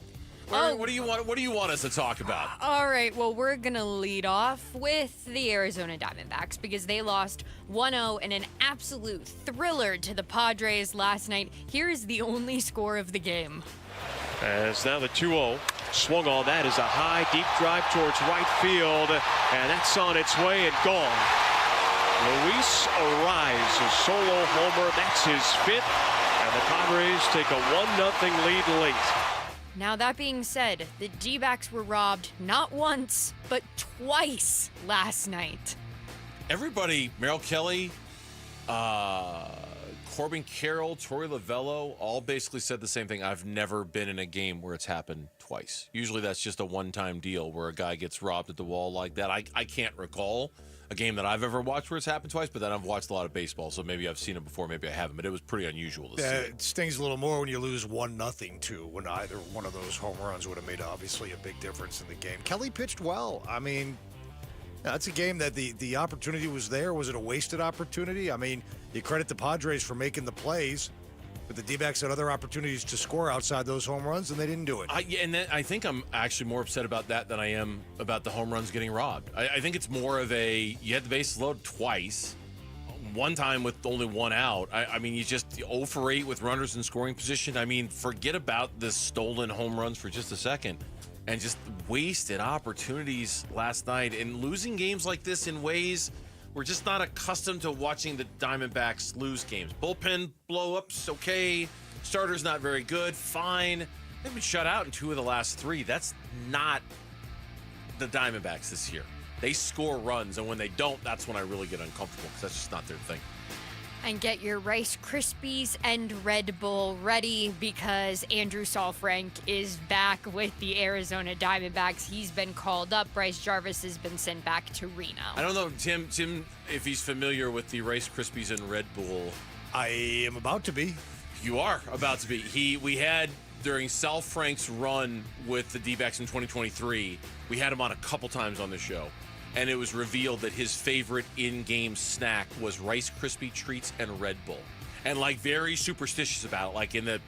[SPEAKER 6] What do you want us to talk about?
[SPEAKER 10] All right, well, we're going to lead off with the Arizona Diamondbacks because they lost 1-0 in an absolute thriller to the Padres last night. Here is the only score of the game.
[SPEAKER 12] As now the 2-0 swung on. That is a high, deep drive towards right field, and that's on its way and gone. Luis Ariz, a solo homer. That's his 5th, and the Padres take a 1-0 lead late.
[SPEAKER 10] Now, that being said, the Dbacks were robbed not once, but twice last night.
[SPEAKER 6] Everybody, Mel Kelly, Corbin Carroll, Torey Lovello, all basically said the same thing. I've never been in a game where it's happened twice. Usually that's just a one-time deal where a guy gets robbed at the wall like that. I can't recall a game that I've ever watched where it's happened twice, but then I've watched a lot of baseball, so maybe I've seen it before, maybe I haven't, but it was pretty unusual to see.
[SPEAKER 2] It stings a little more when you lose 1-0 too, when either one of those home runs would have made obviously a big difference in the game. Kelly pitched well. I mean, that's a game that the opportunity was there. Was it a wasted opportunity? I mean, you credit the Padres for making the plays, but the D-backs had other opportunities to score outside those home runs, and they didn't do it.
[SPEAKER 6] I think I'm actually more upset about that than I am about the home runs getting robbed. I think it's more of you had the bases loaded twice, one time with only one out. I mean, you just 0 for 8 with runners in scoring position. I mean, forget about the stolen home runs for just a second. And just wasted opportunities last night. And losing games like this in ways we're just not accustomed to watching the Diamondbacks lose games. Bullpen blow-ups, okay. Starters not very good, fine. They've been shut out in 2 of the last 3. That's not the Diamondbacks this year. They score runs, and when they don't, that's when I really get uncomfortable because that's just not their thing.
[SPEAKER 10] And get your Rice Krispies and Red Bull ready because Andrew Saalfrank is back with the Arizona Diamondbacks. He's been called up. Bryce Jarvis has been sent back to Reno.
[SPEAKER 6] I don't know, Tim, if he's familiar with the Rice Krispies and Red Bull.
[SPEAKER 2] I am about to be.
[SPEAKER 6] You are about to be. We had, during Saalfrank's run with the Dbacks in 2023, we had him on a couple times on the show. And it was revealed that his favorite in-game snack was Rice Krispie treats and Red Bull. And, very superstitious about it. Like, in the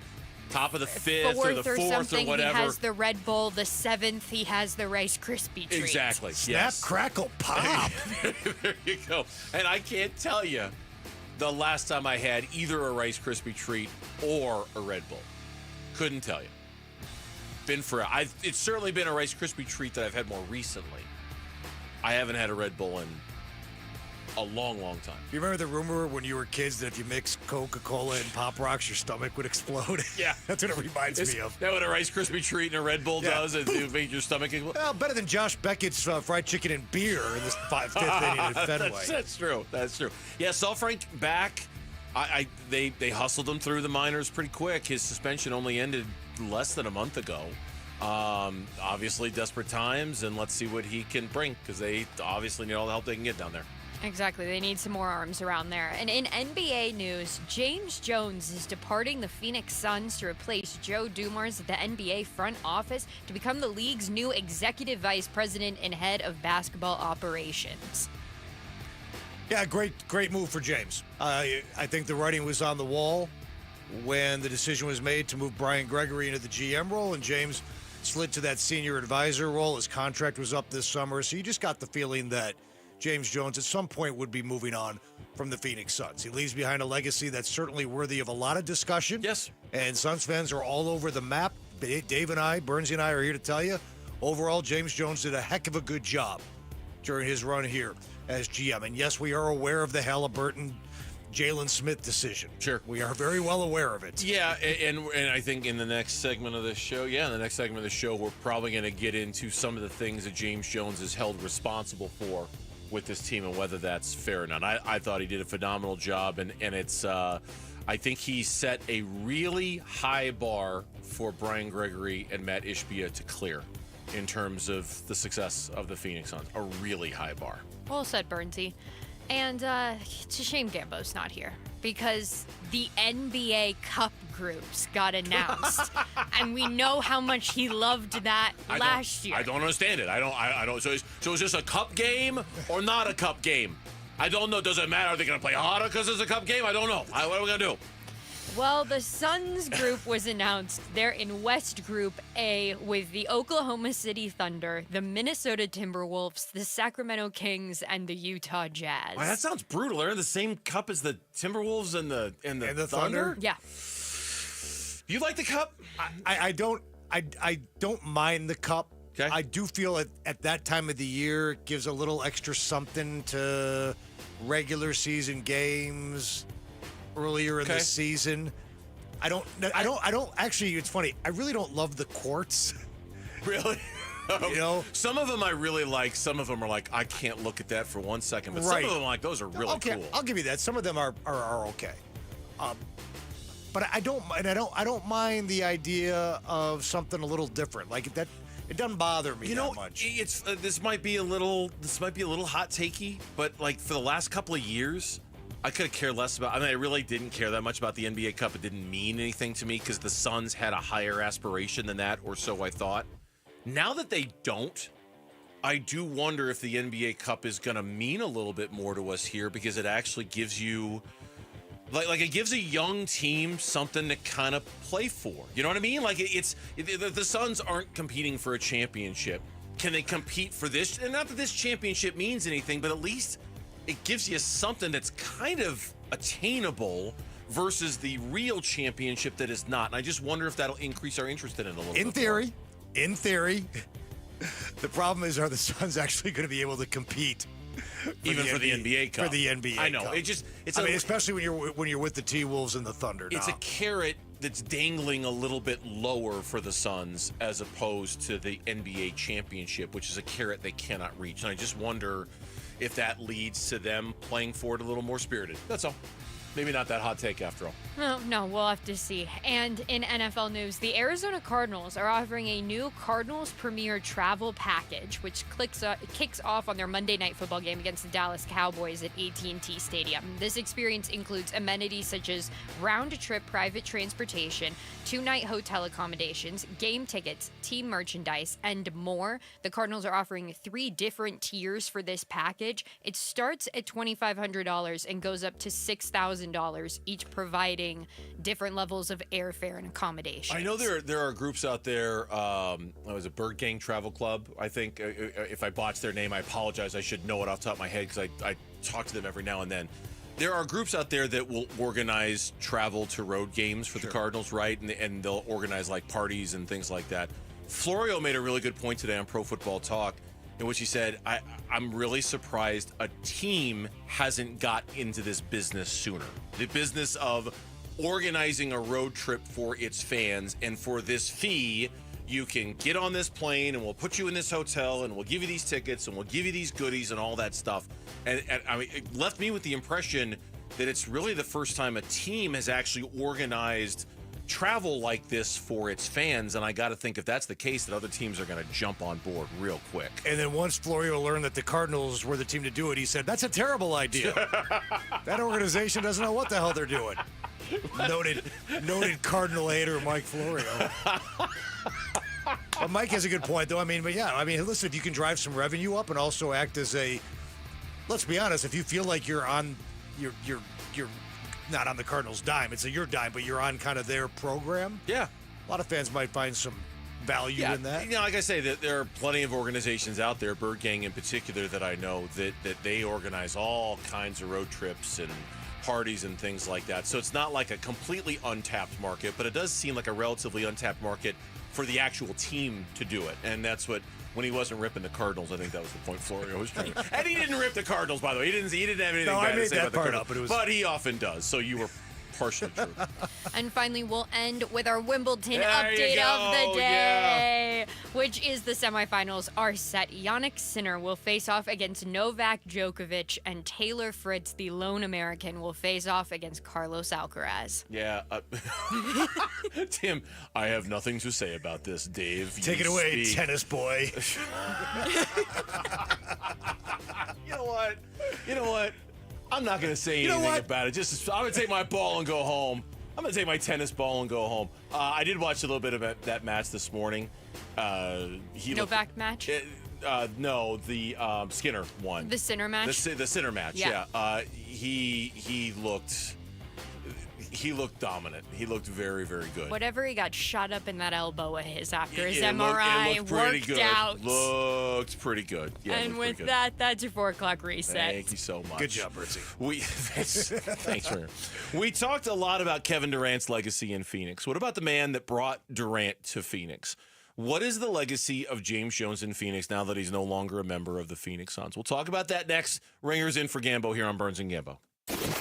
[SPEAKER 6] top of the 5th or the 4th or whatever.
[SPEAKER 10] He has the Red Bull. The 7th, he has the Rice Krispie treats.
[SPEAKER 6] Exactly,
[SPEAKER 2] Snap, crackle, pop.
[SPEAKER 6] There you go. And I can't tell you the last time I had either a Rice Krispie treat or a Red Bull. Couldn't tell you. It's certainly been a Rice Krispie treat that I've had more recently. I haven't had a Red Bull in a long, long time.
[SPEAKER 2] You remember the rumor when you were kids that if you mix Coca-Cola and Pop Rocks, your stomach would explode?
[SPEAKER 6] Yeah.
[SPEAKER 2] That's what it reminds me of.
[SPEAKER 6] That what a Rice Krispie treat and a Red Bull does? It makes your stomach explode?
[SPEAKER 2] Well, better than Josh Beckett's fried chicken and beer in this 5th inning at Fenway.
[SPEAKER 6] That's true. That's true. Yeah, Saalfrank back. They hustled him through the minors pretty quick. His suspension only ended less than a month ago. Obviously desperate times, and let's see what he can bring, because they obviously need all the help they can get down there.
[SPEAKER 10] Exactly. They need some more arms around there. And in NBA news, James Jones is departing the Phoenix Suns to replace Joe Dumars at the NBA front office to become the league's new executive vice president and head of basketball operations.
[SPEAKER 2] Yeah, great move for James. I think the writing was on the wall when the decision was made to move Brian Gregory into the GM role, and James slid to that senior advisor role. His contract was up this summer, so you just got the feeling that James Jones at some point would be moving on from the Phoenix Suns. He leaves behind a legacy that's certainly worthy of a lot of discussion.
[SPEAKER 6] Yes.
[SPEAKER 2] And Suns fans are all over the map. Dave and I, Burnsy and I are here to tell you, overall, James Jones did a heck of a good job during his run here as GM. And yes, we are aware of the Halliburton Jalen Smith decision.
[SPEAKER 6] Sure.
[SPEAKER 2] We are very well aware of it.
[SPEAKER 6] Yeah, and I think in the next segment of the show, we're probably going to get into some of the things that James Jones is held responsible for with this team and whether that's fair or not. I thought he did a phenomenal job, and it's I think he set a really high bar for Brian Gregory and Matt Ishbia to clear in terms of the success of the Phoenix Suns. A really high bar.
[SPEAKER 10] Well said, Burnsy. And it's a shame Gambo's not here, because the NBA Cup groups got announced, and we know how much he loved that last year.
[SPEAKER 6] I don't understand it. I don't. So is this a cup game or not a cup game? I don't know. Does it matter? Are they going to play harder because it's a cup game? I don't know. What are we going to do?
[SPEAKER 10] Well, the Suns group was announced. They're in West Group A with the Oklahoma City Thunder, the Minnesota Timberwolves, the Sacramento Kings, and the Utah Jazz.
[SPEAKER 6] Wow, that sounds brutal. They're in the same cup as the Timberwolves and the Thunder?
[SPEAKER 10] Yeah.
[SPEAKER 6] You like the cup?
[SPEAKER 2] I don't mind the cup.
[SPEAKER 6] Okay.
[SPEAKER 2] I do feel at that time of the year it gives a little extra something to regular season games earlier in the season. I don't actually, it's funny. I really don't love the courts.
[SPEAKER 6] Really?
[SPEAKER 2] You know,
[SPEAKER 6] some of them I really like. Some of them are like, I can't look at that for 1 second. But some of them are like, those are really cool.
[SPEAKER 2] I'll give you that. Some of them are okay. But I don't mind the idea of something a little different. Like that, it doesn't bother me that much.
[SPEAKER 6] It's this might be a little hot takey, but like for the last couple of years, I could have cared less about. I mean, I really didn't care that much about the NBA Cup. It didn't mean anything to me because the Suns had a higher aspiration than that, or so I thought. Now that they don't, I do wonder if the NBA Cup is going to mean a little bit more to us here, because it actually gives you, like it gives a young team something to kind of play for. You know what I mean? Like the Suns aren't competing for a championship. Can they compete for this? And not that this championship means anything, but at least it gives you something that's kind of attainable versus the real championship that is not. And I just wonder if that'll increase our interest in it a little bit.
[SPEAKER 2] In theory, the problem is, are the Suns actually going to be able to compete?
[SPEAKER 6] Even for the NBA Cup.
[SPEAKER 2] For the NBA
[SPEAKER 6] I know.
[SPEAKER 2] Cup.
[SPEAKER 6] I
[SPEAKER 2] mean, especially when you're with the T-Wolves and the Thunder now.
[SPEAKER 6] It's a carrot that's dangling a little bit lower for the Suns as opposed to the NBA championship, which is a carrot they cannot reach. And I just wonder if that leads to them playing for it a little more spirited. That's all. Maybe not that hot take after all.
[SPEAKER 10] No, we'll have to see. And in NFL news, the Arizona Cardinals are offering a new Cardinals Premier travel package, which kicks off on their Monday Night Football game against the Dallas Cowboys at AT&T Stadium. This experience includes amenities such as round-trip private transportation, 2-night hotel accommodations, game tickets, team merchandise, and more. The Cardinals are offering 3 different tiers for this package. It starts at $2,500 and goes up to $6,000, each providing different levels of airfare and accommodation.
[SPEAKER 6] I know there are groups out there. It was a Bird Gang Travel Club, I think. If I botched their name, I apologize. I should know it off the top of my head because I talk to them every now and then. There are groups out there that will organize travel to road games for the Cardinals, right? And they'll organize like parties and things like that. Florio made a really good point today on Pro Football Talk, in which he said, I'm really surprised a team hasn't got into this business sooner. The business of organizing a road trip for its fans, and for this fee, you can get on this plane and we'll put you in this hotel and we'll give you these tickets and we'll give you these goodies and all that stuff. And I mean, it left me with the impression that it's really the first time a team has actually organized travel like this for its fans, and I got to think if that's the case, that other teams are going to jump on board real quick.
[SPEAKER 2] And then once Florio learned that the Cardinals were the team to do it, he said, "That's a terrible idea. That organization doesn't know what the hell they're doing." Noted Cardinal hater Mike Florio. But Mike has a good point, though. Listen, if you can drive some revenue up and also act as a, let's be honest, if you feel like you're on, you're not on the Cardinals' dime. It's your dime, but you're on kind of their program.
[SPEAKER 6] Yeah.
[SPEAKER 2] A lot of fans might find some value in that.
[SPEAKER 6] Like I say, that there are plenty of organizations out there, Bird Gang in particular, that I know that they organize all kinds of road trips and parties and things like that. So it's not like a completely untapped market, but it does seem like a relatively untapped market for the actual team to do it. And that's what, when he wasn't ripping the Cardinals, I think that was the point Florio was trying to. And he didn't rip the Cardinals, by the way. He didn't have anything bad to say about the Cardinals. But he often does. So you were partially true.
[SPEAKER 10] And finally, we'll end with our Wimbledon update of the day, which is the semifinals are set. Jannik Sinner will face off against Novak Djokovic, and Taylor Fritz, the lone American, will face off against Carlos Alcaraz.
[SPEAKER 6] Yeah. Tim, I have nothing to say about this, Dave.
[SPEAKER 2] Take it away, tennis boy.
[SPEAKER 6] You know what? I'm not going to say anything about it. I'm going to take my ball and go home. I'm going to take my tennis ball and go home. I did watch a little bit of that match this morning.
[SPEAKER 10] Novak match?
[SPEAKER 6] No, the Skinner one.
[SPEAKER 10] The Sinner match?
[SPEAKER 6] The Sinner match, yeah. He looked dominant. He looked very, very good.
[SPEAKER 10] Whatever he got shot up in that elbow of his after his MRI worked out.
[SPEAKER 6] Looked pretty good. Yeah,
[SPEAKER 10] and with that, that's your 4 o'clock reset.
[SPEAKER 6] Thank you so much.
[SPEAKER 2] Good job, Ritzy.
[SPEAKER 6] Thanks for We talked a lot about Kevin Durant's legacy in Phoenix. What about the man that brought Durant to Phoenix? What is the legacy of James Jones in Phoenix now that he's no longer a member of the Phoenix Suns? We'll talk about that next. Ringers in for Gambo here on Burns and Gambo.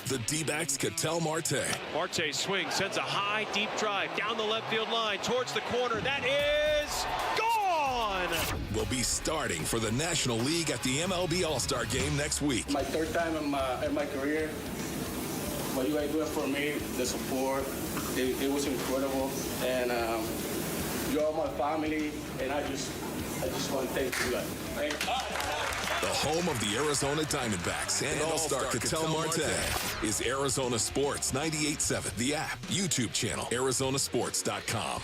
[SPEAKER 18] The Dbacks Ketel Marte.
[SPEAKER 12] Marte swings, sends a high, deep drive down the left field line towards the corner. That is gone!
[SPEAKER 18] Will be starting for the National League at the MLB All-Star Game next week.
[SPEAKER 17] My 3rd time in my career. What you guys doing for me, the support, it was incredible. And you're all my family, and I just want to thank you guys. Thank you.
[SPEAKER 18] The home of the Arizona Diamondbacks and All-Star Ketel Marte is Arizona Sports 98.7, the app, YouTube channel, ArizonaSports.com.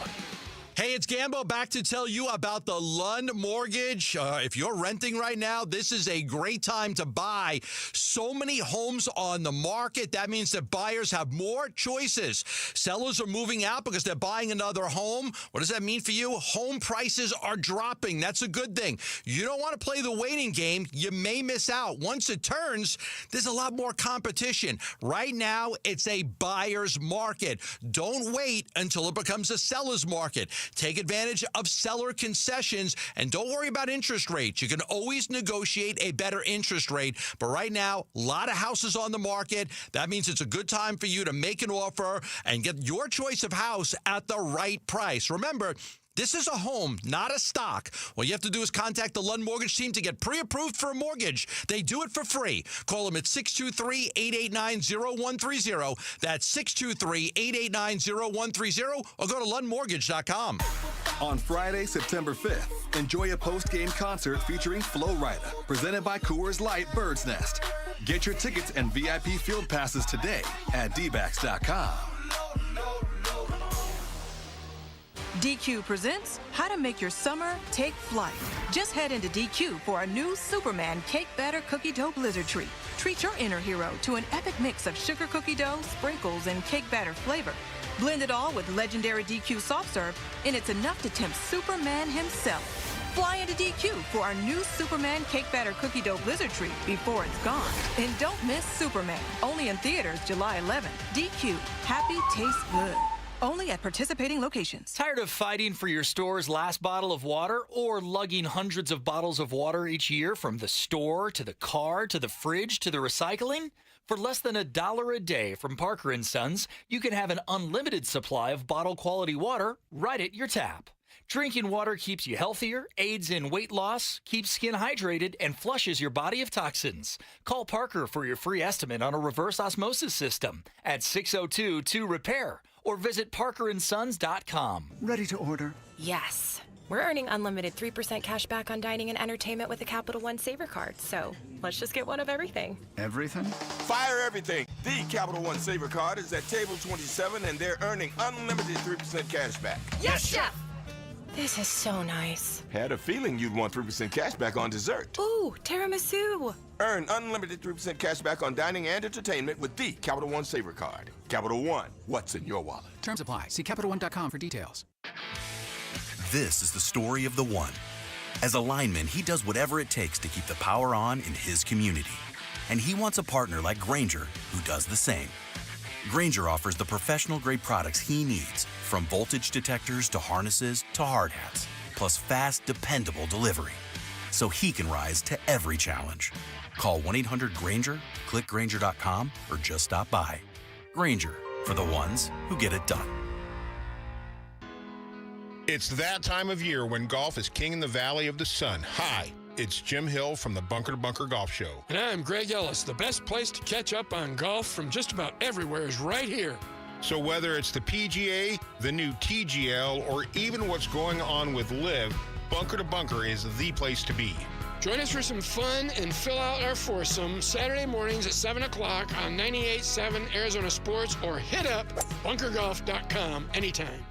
[SPEAKER 19] Hey, it's Gambo back to tell you about the Lund Mortgage. If you're renting right now, this is a great time to buy. So many homes on the market. That means that buyers have more choices. Sellers are moving out because they're buying another home. What does that mean for you? Home prices are dropping. That's a good thing. You don't want to play the waiting game. You may miss out. Once it turns, there's a lot more competition. Right now, it's a buyer's market. Don't wait until it becomes a seller's market. Take advantage of seller concessions, and don't worry about interest rates. You can always negotiate a better interest rate. But right now, a lot of houses on the market. That means it's a good time for you to make an offer and get your choice of house at the right price. Remember, this is a home, not a stock. All you have to do is contact the Lund Mortgage team to get pre-approved for a mortgage. They do it for free. Call them at 623-889-0130. That's 623-889-0130, or go to lundmortgage.com.
[SPEAKER 20] On Friday, September 5th, enjoy a post-game concert featuring Flo Rida, presented by Coors Light Bird's Nest. Get your tickets and VIP field passes today at Dbacks.com.
[SPEAKER 21] DQ presents How to Make Your Summer Take Flight. Just head into DQ for a new Superman Cake Batter Cookie Dough Blizzard Treat. Treat your inner hero to an epic mix of sugar cookie dough, sprinkles, and cake batter flavor. Blend it all with legendary DQ soft serve, and it's enough to tempt Superman himself. Fly into DQ for our new Superman Cake Batter Cookie Dough Blizzard Treat before it's gone. And don't miss Superman, only in theaters July 11th. DQ, happy tastes good. Only at participating locations.
[SPEAKER 22] Tired of fighting for your store's last bottle of water or lugging hundreds of bottles of water each year from the store to the car to the fridge to the recycling? For less than $1 a day from Parker & Sons, you can have an unlimited supply of bottle quality water right at your tap. Drinking water keeps you healthier, aids in weight loss, keeps skin hydrated, and flushes your body of toxins. Call Parker for your free estimate on a reverse osmosis system at 602-2-REPAIR or visit parkerandsons.com.
[SPEAKER 4] Ready to order?
[SPEAKER 7] Yes. We're earning unlimited 3% cash back on dining and entertainment with a Capital One Saver card, so let's just get one of everything.
[SPEAKER 4] Everything?
[SPEAKER 23] Fire everything. The Capital One Saver card is at table 27, and they're earning unlimited 3% cash back.
[SPEAKER 7] Yes, Chef! This is so nice.
[SPEAKER 23] Had a feeling you'd want 3% cash back on dessert.
[SPEAKER 7] Ooh, tiramisu.
[SPEAKER 23] Earn unlimited 3% cash back on dining and entertainment with the Capital One Saver card. Capital One, what's in your wallet?
[SPEAKER 24] Terms apply. See CapitalOne.com for details.
[SPEAKER 25] This is the story of the one. As a lineman, he does whatever it takes to keep the power on in his community. And he wants a partner like Grainger who does the same. Grainger offers the professional-grade products he needs, from voltage detectors to harnesses to hard hats, plus fast, dependable delivery, so he can rise to every challenge. Call 1-800-GRAINGER, click Grainger.com, or just stop by. Grainger, for the ones who get it done.
[SPEAKER 26] It's that time of year when golf is king in the Valley of the Sun. Hi, it's Jim Hill from the Bunker to Bunker Golf Show.
[SPEAKER 27] And I'm Greg Ellis. The best place to catch up on golf from just about everywhere is right here.
[SPEAKER 26] So whether it's the PGA, the new TGL, or even what's going on with LIV, Bunker to Bunker is the place to be.
[SPEAKER 27] Join us for some fun and fill out our foursome Saturday mornings at 7 o'clock on 98.7 Arizona Sports, or hit up bunkergolf.com anytime.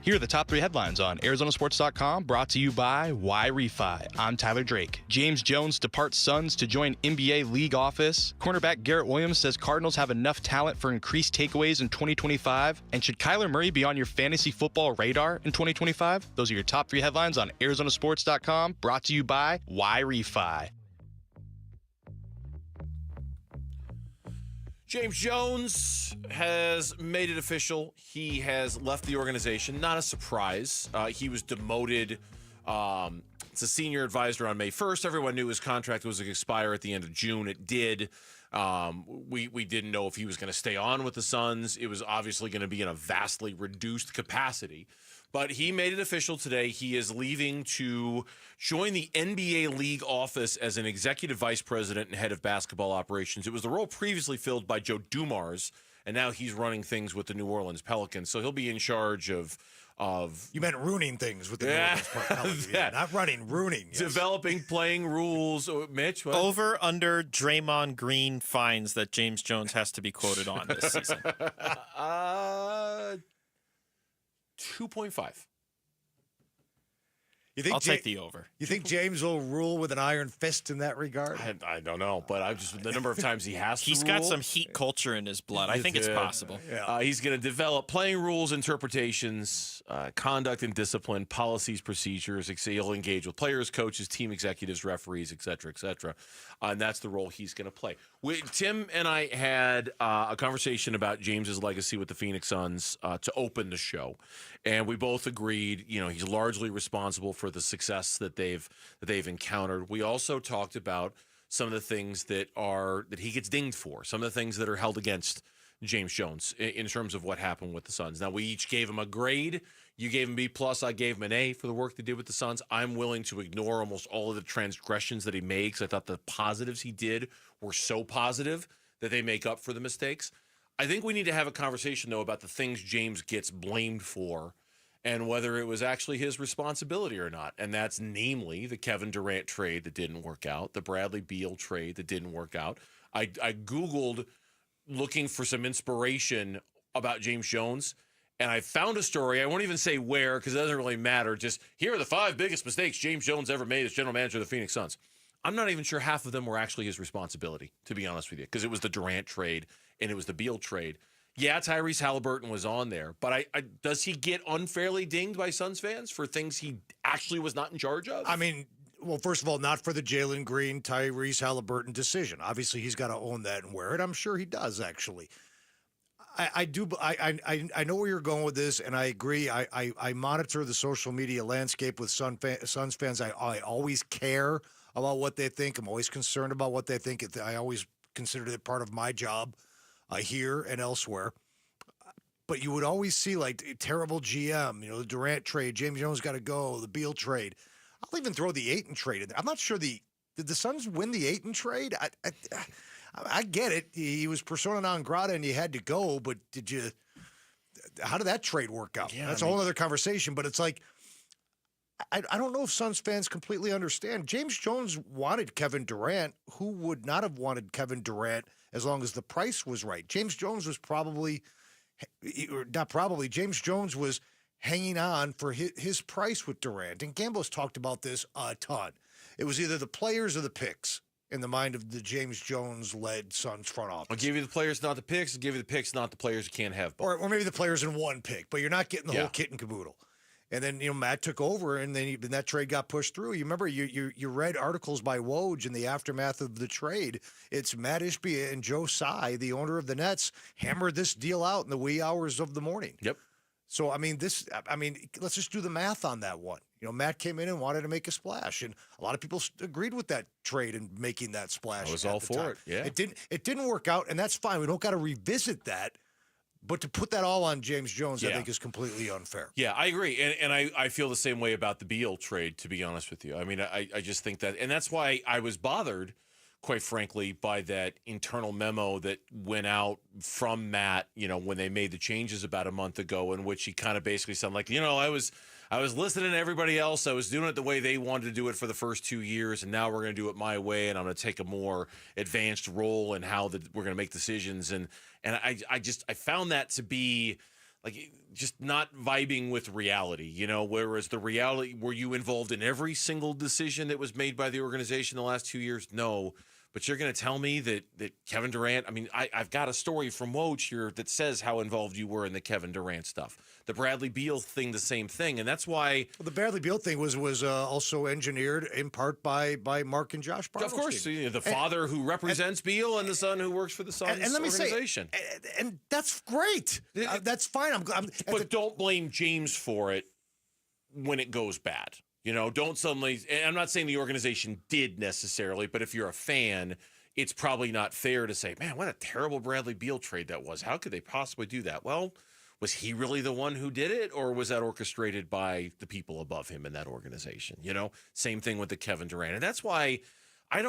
[SPEAKER 28] Here are the top 3 headlines on Arizonasports.com, brought to you by Why Refi. I'm Tyler Drake. James Jones departs Suns to join NBA league office. Cornerback Garrett Williams says Cardinals have enough talent for increased takeaways in 2025. And should Kyler Murray be on your fantasy football radar in 2025? Those are your top 3 headlines on Arizonasports.com, brought to you by Why Refi.
[SPEAKER 6] James Jones has made it official. He has left the organization. Not a surprise. He was demoted to senior advisor on May 1st. Everyone knew his contract was going to expire at the end of June. It did. We didn't know if he was going to stay on with the Suns. It was obviously going to be in a vastly reduced capacity. But he made it official today. He is leaving to join the NBA league office as an executive vice president and head of basketball operations. It was the role previously filled by Joe Dumars, and now he's running things with the New Orleans Pelicans. So he'll be in charge of
[SPEAKER 2] You meant ruining things with the New Orleans Pelicans. Yeah, not running, ruining. Yes.
[SPEAKER 6] Developing playing rules. Mitch, what?
[SPEAKER 3] Over, under Draymond Green fines that James Jones has to be quoted on this season.
[SPEAKER 6] 2.5.
[SPEAKER 3] I'll take the over.
[SPEAKER 2] You think James will rule with an iron fist in that regard?
[SPEAKER 6] I don't know, but I just the number of times he has to
[SPEAKER 3] He's
[SPEAKER 6] rule.
[SPEAKER 3] got some heat culture in his blood. I think it's possible.
[SPEAKER 6] He's going to develop playing rules, interpretations, conduct and discipline, policies, procedures. He'll engage with players, coaches, team executives, referees, et cetera, and that's the role he's going to play. Tim and I had a conversation about James's legacy with the Phoenix Suns to open the show, and we both agreed, he's largely responsible for the success that they've encountered. We also talked about some of the things that he gets dinged for, some of the things that are held against James Jones in terms of what happened with the Suns. Now, we each gave him a grade. You gave him B+, I gave him an A for the work they did with the Suns. I'm willing to ignore almost all of the transgressions that he made because I thought the positives he did were so positive that they make up for the mistakes. I think we need to have a conversation, though, about the things James gets blamed for and whether it was actually his responsibility or not. And that's namely the Kevin Durant trade that didn't work out, the Bradley Beal trade that didn't work out. I Googled looking for some inspiration about James Jones, and I found a story. I won't even say where because it doesn't really matter. Just here are the 5 biggest mistakes James Jones ever made as general manager of the Phoenix Suns. I'm not even sure half of them were actually his responsibility, to be honest with you, because it was the Durant trade and it was the Beal trade. Yeah, Tyrese Halliburton was on there, but does he get unfairly dinged by Suns fans for things he actually was not in charge of?
[SPEAKER 2] I mean, well, first of all, not for the Jalen Green, Tyrese Halliburton decision. Obviously, he's got to own that and wear it. I'm sure he does, actually. I know where you're going with this, and I agree. I monitor the social media landscape with Suns fans. I always care about what they think. I'm always concerned about what they think. I always consider it part of my job here and elsewhere. But you would always see like terrible GM, the Durant trade, James Jones got to go, the Beal trade. I'll even throw the Ayton trade in there. I'm not sure did the Suns win the Ayton trade? I get it. He was persona non grata and you had to go, but how did that trade work out?
[SPEAKER 6] Yeah,
[SPEAKER 2] That's a whole other conversation, but it's like, I don't know if Suns fans completely understand. James Jones wanted Kevin Durant. Who would not have wanted Kevin Durant as long as the price was right? James Jones was James Jones was hanging on for his price with Durant. And Gambo's talked about this a ton. It was either the players or the picks in the mind of the James Jones-led Suns front office.
[SPEAKER 6] I'll give you the players, not the picks. I'll give you the picks, not the players. You can't have both.
[SPEAKER 2] Or maybe the players in one pick, but you're not getting the whole kit and caboodle. And then, Matt took over, and then that trade got pushed through. You remember, you read articles by Woj in the aftermath of the trade. It's Matt Ishbia and Joe Tsai, the owner of the Nets, hammered this deal out in the wee hours of the morning.
[SPEAKER 6] Yep.
[SPEAKER 2] So, let's just do the math on that one. Matt came in and wanted to make a splash, and a lot of people agreed with that trade and making that splash.
[SPEAKER 6] I was all for it, yeah.
[SPEAKER 2] It didn't work out, and that's fine. We don't got to revisit that. But to put that all on James Jones, I think, is completely unfair.
[SPEAKER 6] Yeah, I agree. And I feel the same way about the Beal trade, to be honest with you. I mean, I just think that – and that's why I was bothered, quite frankly, by that internal memo that went out from Matt, when they made the changes about a month ago, in which he kind of basically sounded like, I was listening to everybody else. I was doing it the way they wanted to do it for the first 2 years, and now we're going to do it my way, and I'm going to take a more advanced role in how we're going to make decisions. And I found that to be like just not vibing with reality, whereas the reality, were you involved in every single decision that was made by the organization the last 2 years? No. But you're going to tell me that Kevin Durant, I've got a story from Woj here that says how involved you were in the Kevin Durant stuff. The Bradley Beal thing, the same thing. And that's why...
[SPEAKER 2] Well, the Bradley Beal thing was also engineered in part by Mark and Josh Bartlestein.
[SPEAKER 6] Of course, the father who represents Beal and the son who works for the Suns organization.
[SPEAKER 2] And that's great. That's fine.
[SPEAKER 6] But don't blame James for it when it goes bad. Don't suddenly, and I'm not saying the organization did necessarily, but if you're a fan, it's probably not fair to say, man, what a terrible Bradley Beal trade that was. How could they possibly do that? Well, was he really the one who did it, or was that orchestrated by the people above him in that organization? Same thing with the Kevin Durant. And that's why I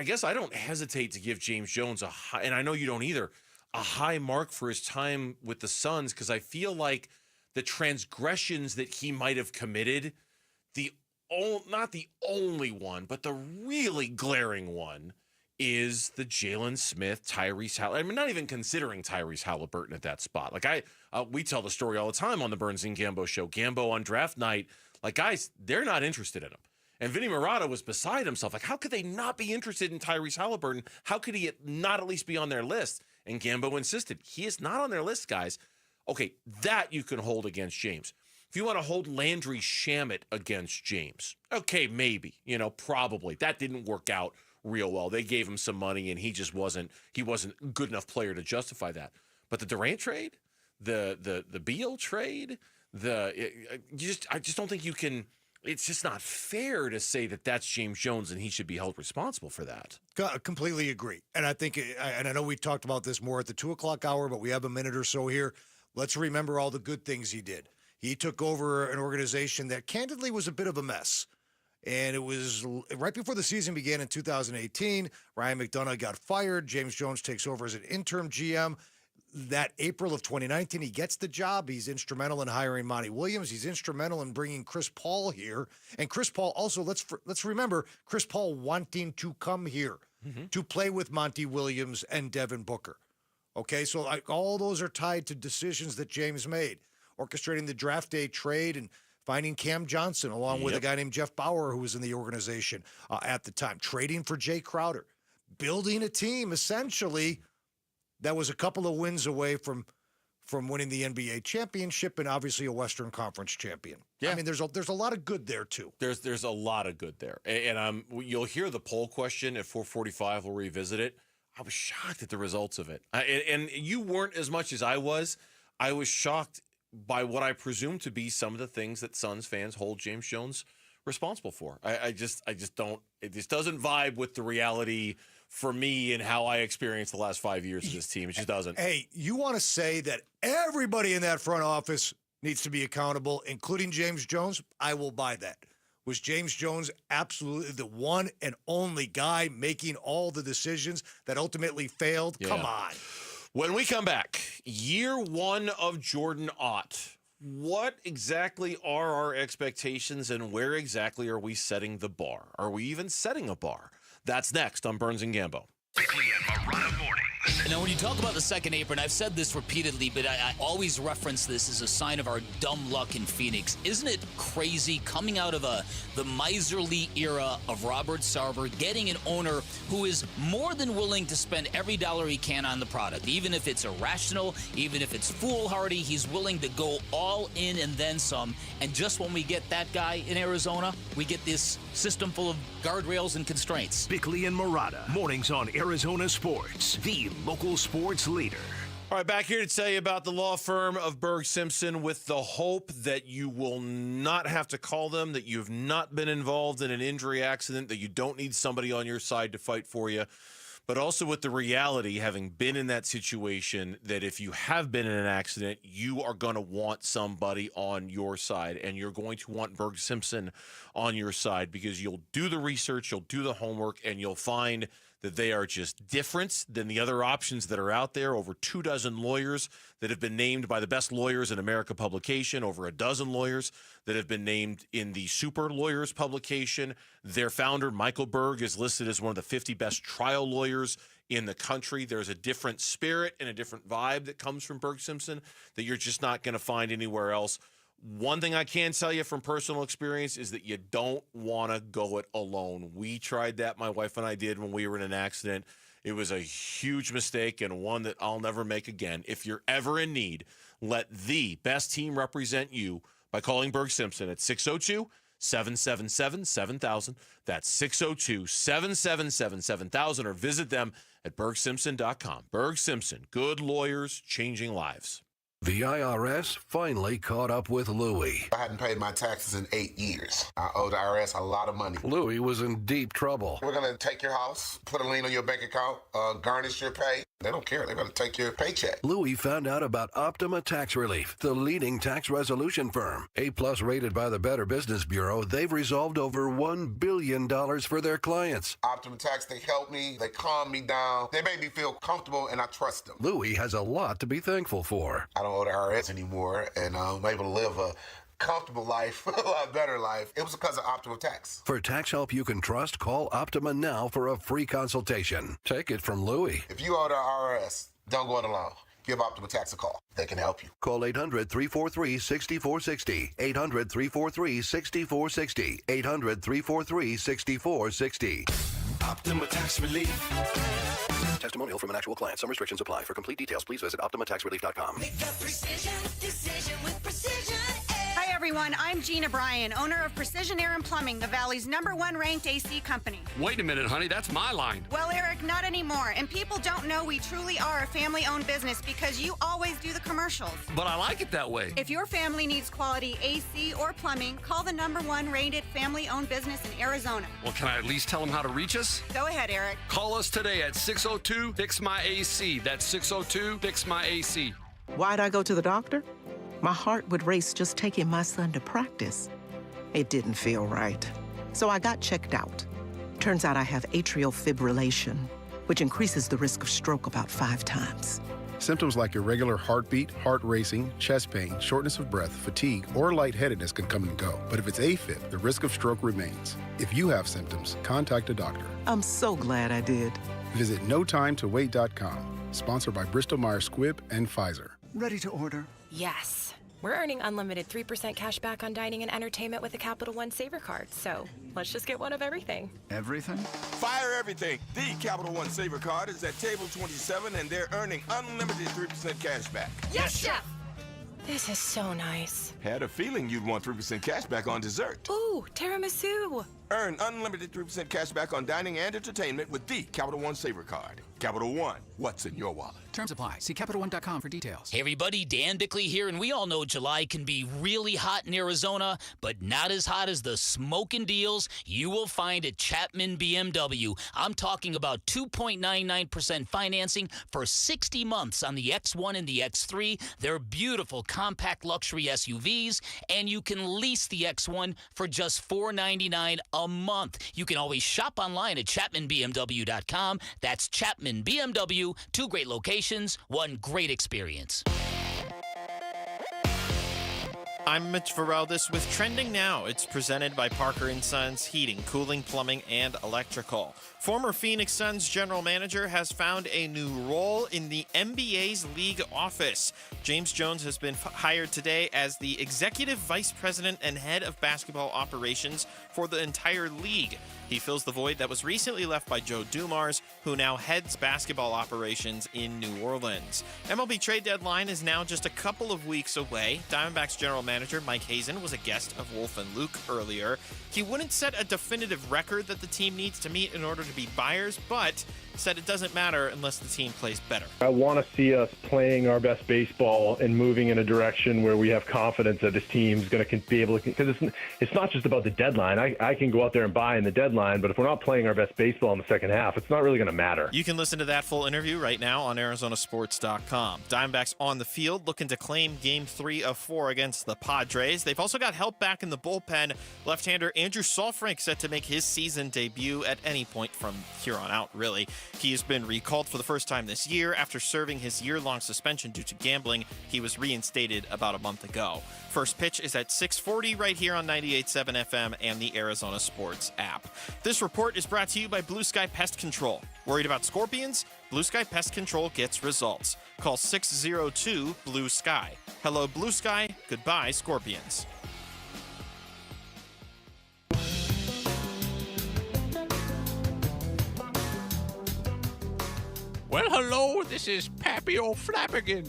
[SPEAKER 6] guess I don't hesitate to give James Jones a high, and I know you don't either, a high mark for his time with the Suns, because I feel like the transgressions that he might have committed, not the only one, but the really glaring one is the Jalen Smith, Tyrese Halliburton. Not even considering Tyrese Halliburton at that spot. Like we tell the story all the time on the Burns and Gambo show. Gambo on draft night, like, guys, they're not interested in him. And Vinny Marotta was beside himself. Like, how could they not be interested in Tyrese Halliburton? How could he not at least be on their list? And Gambo insisted, he is not on their list, guys. Okay, that you can hold against James. If you want to hold Landry Shamet against James, okay, maybe, probably. That didn't work out real well. They gave him some money, and he wasn't a good enough player to justify that. But the Durant trade, the Beal trade, I just don't think you can. It's just not fair to say that that's James Jones and he should be held responsible for that.
[SPEAKER 2] Completely agree. And I think, and I know we talked about this more at the 2:00 hour, but we have a minute or so here. Let's remember all the good things he did. He took over an organization that candidly was a bit of a mess. And it was right before the season began in 2018. Ryan McDonough got fired. James Jones takes over as an interim GM. That April of 2019, he gets the job. He's instrumental in hiring Monty Williams. He's instrumental in bringing Chris Paul here. And Chris Paul also, let's remember, Chris Paul wanting to come here to play with Monty Williams and Devin Booker. Okay, so all those are tied to decisions that James made. Orchestrating the draft day trade and finding Cam Johnson along with a guy named Jeff Bauer who was in the organization at the time. Trading for Jay Crowder. Building a team, essentially, that was a couple of wins away from winning the NBA championship and obviously a Western Conference champion. Yeah. I mean, there's a lot of good there, too.
[SPEAKER 6] There's a lot of good there. And you'll hear the poll question at 4:45. We'll revisit it. I was shocked at the results of it. And you weren't as much as I was. I was shocked by what I presume to be some of the things that Suns fans hold James Jones responsible for. I just don't. It just doesn't vibe with the reality for me and how I experienced the last 5 years of this team. It just doesn't.
[SPEAKER 2] Hey, you want to say that everybody in that front office needs to be accountable, including James Jones? I will buy that. Was James Jones absolutely the one and only guy making all the decisions that ultimately failed?
[SPEAKER 6] Yeah.
[SPEAKER 2] Come on.
[SPEAKER 6] When we come back, year one of Jordan Ott. What exactly are our expectations and where exactly are we setting the bar? Are we even setting a bar? That's next on Burns and Gambo.
[SPEAKER 4] Bickley and Marotta mornings. Now, when you talk about the second apron, I've said this repeatedly, but I always reference this as a sign of our dumb luck in Phoenix. Isn't it crazy coming out of the miserly era of Robert Sarver, getting an owner who is more than willing to spend every dollar he can on the product, even if it's irrational, even if it's foolhardy, he's willing to go all in and then some. And just when we get that guy in Arizona, we get this system full of guardrails and constraints.
[SPEAKER 1] Bickley and Marotta, mornings on Arizona Sports, the local sports leader.
[SPEAKER 6] All right, back here to tell you about the law firm of Berg Simpson with the hope that you will not have to call them, that you've not been involved in an injury accident, that you don't need somebody on your side to fight for you, but also with the reality, having been in that situation, that if you have been in an accident, you are going to want somebody on your side, and you're going to want Berg Simpson on your side because you'll do the research, you'll do the homework, and you'll find that they are just different than the other options that are out there. Over 24 lawyers that have been named by the Best Lawyers in America publication, over a dozen lawyers that have been named in the Super Lawyers publication. Their founder, Michael Berg, is listed as one of the 50 best trial lawyers in the country. There's a different spirit and a different vibe that comes from Berg Simpson that you're just not going to find anywhere else. One thing I can tell you from personal experience is that you don't want to go it alone. We tried that, my wife and I did, when we were in an accident. It was a huge mistake and one that I'll never make again. If you're ever in need, let the best team represent you by calling Berg Simpson at 602-777-7000. That's 602-777-7000, or visit them at bergsimpson.com. Berg Simpson, good lawyers, changing lives.
[SPEAKER 8] The IRS finally caught up with Louie.
[SPEAKER 9] I hadn't paid my taxes in 8 years. I owe the IRS a lot of money.
[SPEAKER 8] Louie was in deep trouble.
[SPEAKER 9] We're going to take your house, put a lien on your bank account, garnish your pay. They don't care. They're going to take your paycheck.
[SPEAKER 8] Louie found out about Optima Tax Relief, the leading tax resolution firm. A-plus rated by the Better Business Bureau, they've resolved over $1 billion for their clients.
[SPEAKER 9] Optima Tax, they help me. They calm me down. They make me feel comfortable, and I trust them.
[SPEAKER 8] Louie has a lot to be thankful for.
[SPEAKER 9] I don't owe the IRS anymore, and I'm able to live a comfortable life, a lot better life. It was because of Optima Tax.
[SPEAKER 8] For tax help you can trust, call Optima now for a free consultation. Take it from Louie.
[SPEAKER 9] If you owe the IRS, don't go it alone. Give Optima Tax a call. They can help you.
[SPEAKER 8] Call 800-343-6460. 800-343-6460. 800-343-6460.
[SPEAKER 1] Optima Tax Relief.
[SPEAKER 8] Testimonial from an actual client. Some restrictions apply. For complete details, please visit OptimaTaxRelief.com.
[SPEAKER 11] Make a precision decision with Precision Air. Hi, everyone. I'm Gina Bryan, owner of Precision Air and Plumbing, the Valley's #1 ranked AC company.
[SPEAKER 13] Wait a minute, honey. That's my line.
[SPEAKER 11] Well, Eric, not anymore. And people don't know we truly are a family-owned business because you always do the commercials.
[SPEAKER 13] But I like it that way.
[SPEAKER 11] If your family needs quality AC or plumbing, call the #1 rated family-owned business in Arizona.
[SPEAKER 13] Well, can I at least tell them how to reach us?
[SPEAKER 11] Go ahead, Eric.
[SPEAKER 13] Call us today at 602-FIX-MY-AC. That's 602-FIX-MY-AC.
[SPEAKER 14] Why'd I go to the doctor? My heart would race just taking my son to practice. It didn't feel right. So I got checked out. Turns out I have atrial fibrillation, which increases the risk of stroke about 5 times.
[SPEAKER 15] Symptoms like irregular heartbeat, heart racing, chest pain, shortness of breath, fatigue, or lightheadedness can come and go. But if it's AFib, the risk of stroke remains. If you have symptoms, contact a doctor.
[SPEAKER 14] I'm so glad I did.
[SPEAKER 15] Visit NoTimeToWait.com. Sponsored by Bristol-Myers Squibb and Pfizer.
[SPEAKER 21] Ready to order?
[SPEAKER 7] Yes. We're earning unlimited 3% cash back on dining and entertainment with the Capital One Saver Card, so let's just get one of everything.
[SPEAKER 21] Everything?
[SPEAKER 23] Fire everything. The Capital One Saver Card is at table 27, and they're earning unlimited 3% cash back.
[SPEAKER 7] Yes, Chef! This is so nice.
[SPEAKER 23] Had a feeling you'd want 3% cash back on dessert.
[SPEAKER 7] Ooh, tiramisu.
[SPEAKER 23] Earn unlimited 3% cash back on dining and entertainment with the Capital One Saver Card. Capital One, what's in your wallet?
[SPEAKER 24] Terms apply. See CapitalOne.com for details.
[SPEAKER 4] Hey everybody, Dan Bickley here, and we all know July can be really hot in Arizona, but not as hot as the smoking deals you will find at Chapman BMW. I'm talking about 2.99% financing for 60 months on the X1 and the X3. They're beautiful compact luxury SUVs, and you can lease the X1 for just $499 a month. You can always shop online at ChapmanBMW.com. That's Chapman BMW, 2 great locations, 1 great experience.
[SPEAKER 3] I'm Mitch Varel. With Trending Now. It's presented by Parker & Sons Heating, Cooling, Plumbing, and Electrical. Former Phoenix Suns general manager has found a new role in the NBA's league office. James Jones has been hired today as the executive vice president and head of basketball operations for the entire league. He fills the void that was recently left by Joe Dumars, who now heads basketball operations in New Orleans. MLB trade deadline is now just a couple of weeks away. Diamondbacks general manager Mike Hazen was a guest of Wolf and Luke earlier. He wouldn't set a definitive record that the team needs to meet in order to be buyers, but said it doesn't matter unless the team plays better.
[SPEAKER 5] I want to see us playing our best baseball and moving in a direction where we have confidence that this team's going to be able to, because it's not just about the deadline. I can go out there and buy in the deadline, but if we're not playing our best baseball in the second half, it's not really going to matter.
[SPEAKER 3] You can listen to that full interview right now on ArizonaSports.com. Diamondbacks on the field looking to claim Game 3 of 4 against the Padres. They've also got help back in the bullpen. Left-hander Andrew Saalfrank set to make his season debut at any point from here on out, really. He has been recalled for the first time this year after serving his year-long suspension due to gambling. He was reinstated about a month ago. First pitch is at 6:40 right here on 98.7 FM and the Arizona Sports app. This report is brought to you by Blue Sky Pest Control. Worried about scorpions? Blue Sky Pest Control gets results. Call 602-BLUE-SKY. Hello, Blue Sky. Goodbye, scorpions.
[SPEAKER 10] Well, hello, this is Pappy O'Flappigan.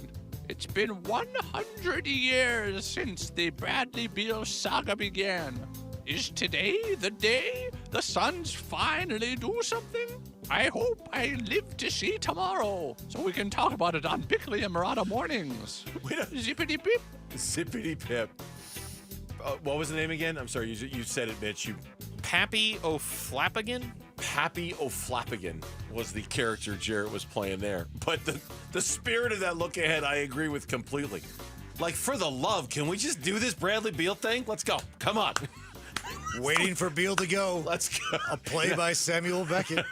[SPEAKER 10] It's been 100 years since the Bradley Beal saga began. Is today the day the Suns finally do something? I hope I live to see tomorrow, so we can talk about it on Bickley and Murata mornings. Zippity pip.
[SPEAKER 6] Zippity pip. What was the name again? I'm sorry, you said it, Mitch.
[SPEAKER 3] Pappy O'Flappigan?
[SPEAKER 6] Pappy O'Flappigan was the character Jarrett was playing there. But the spirit of that look ahead, I agree with completely. Like, for the love, can we just do this Bradley Beal thing? Let's go. Come on.
[SPEAKER 2] Waiting for Beal to go.
[SPEAKER 6] Let's go.
[SPEAKER 2] A play by Samuel Beckett.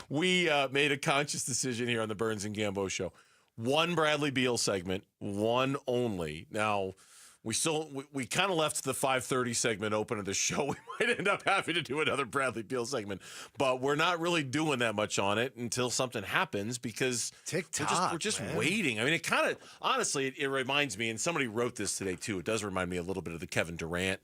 [SPEAKER 6] We made a conscious decision here on the Burns and Gambo show. One Bradley Beal segment, one only. Now, we kind of left the 5:30 segment open of the show. We might end up having to do another Bradley Beal segment, but we're not really doing that much on it until something happens because we're just waiting. I mean, it kind of, honestly, it reminds me, and somebody wrote this today too. It does remind me a little bit of the Kevin Durant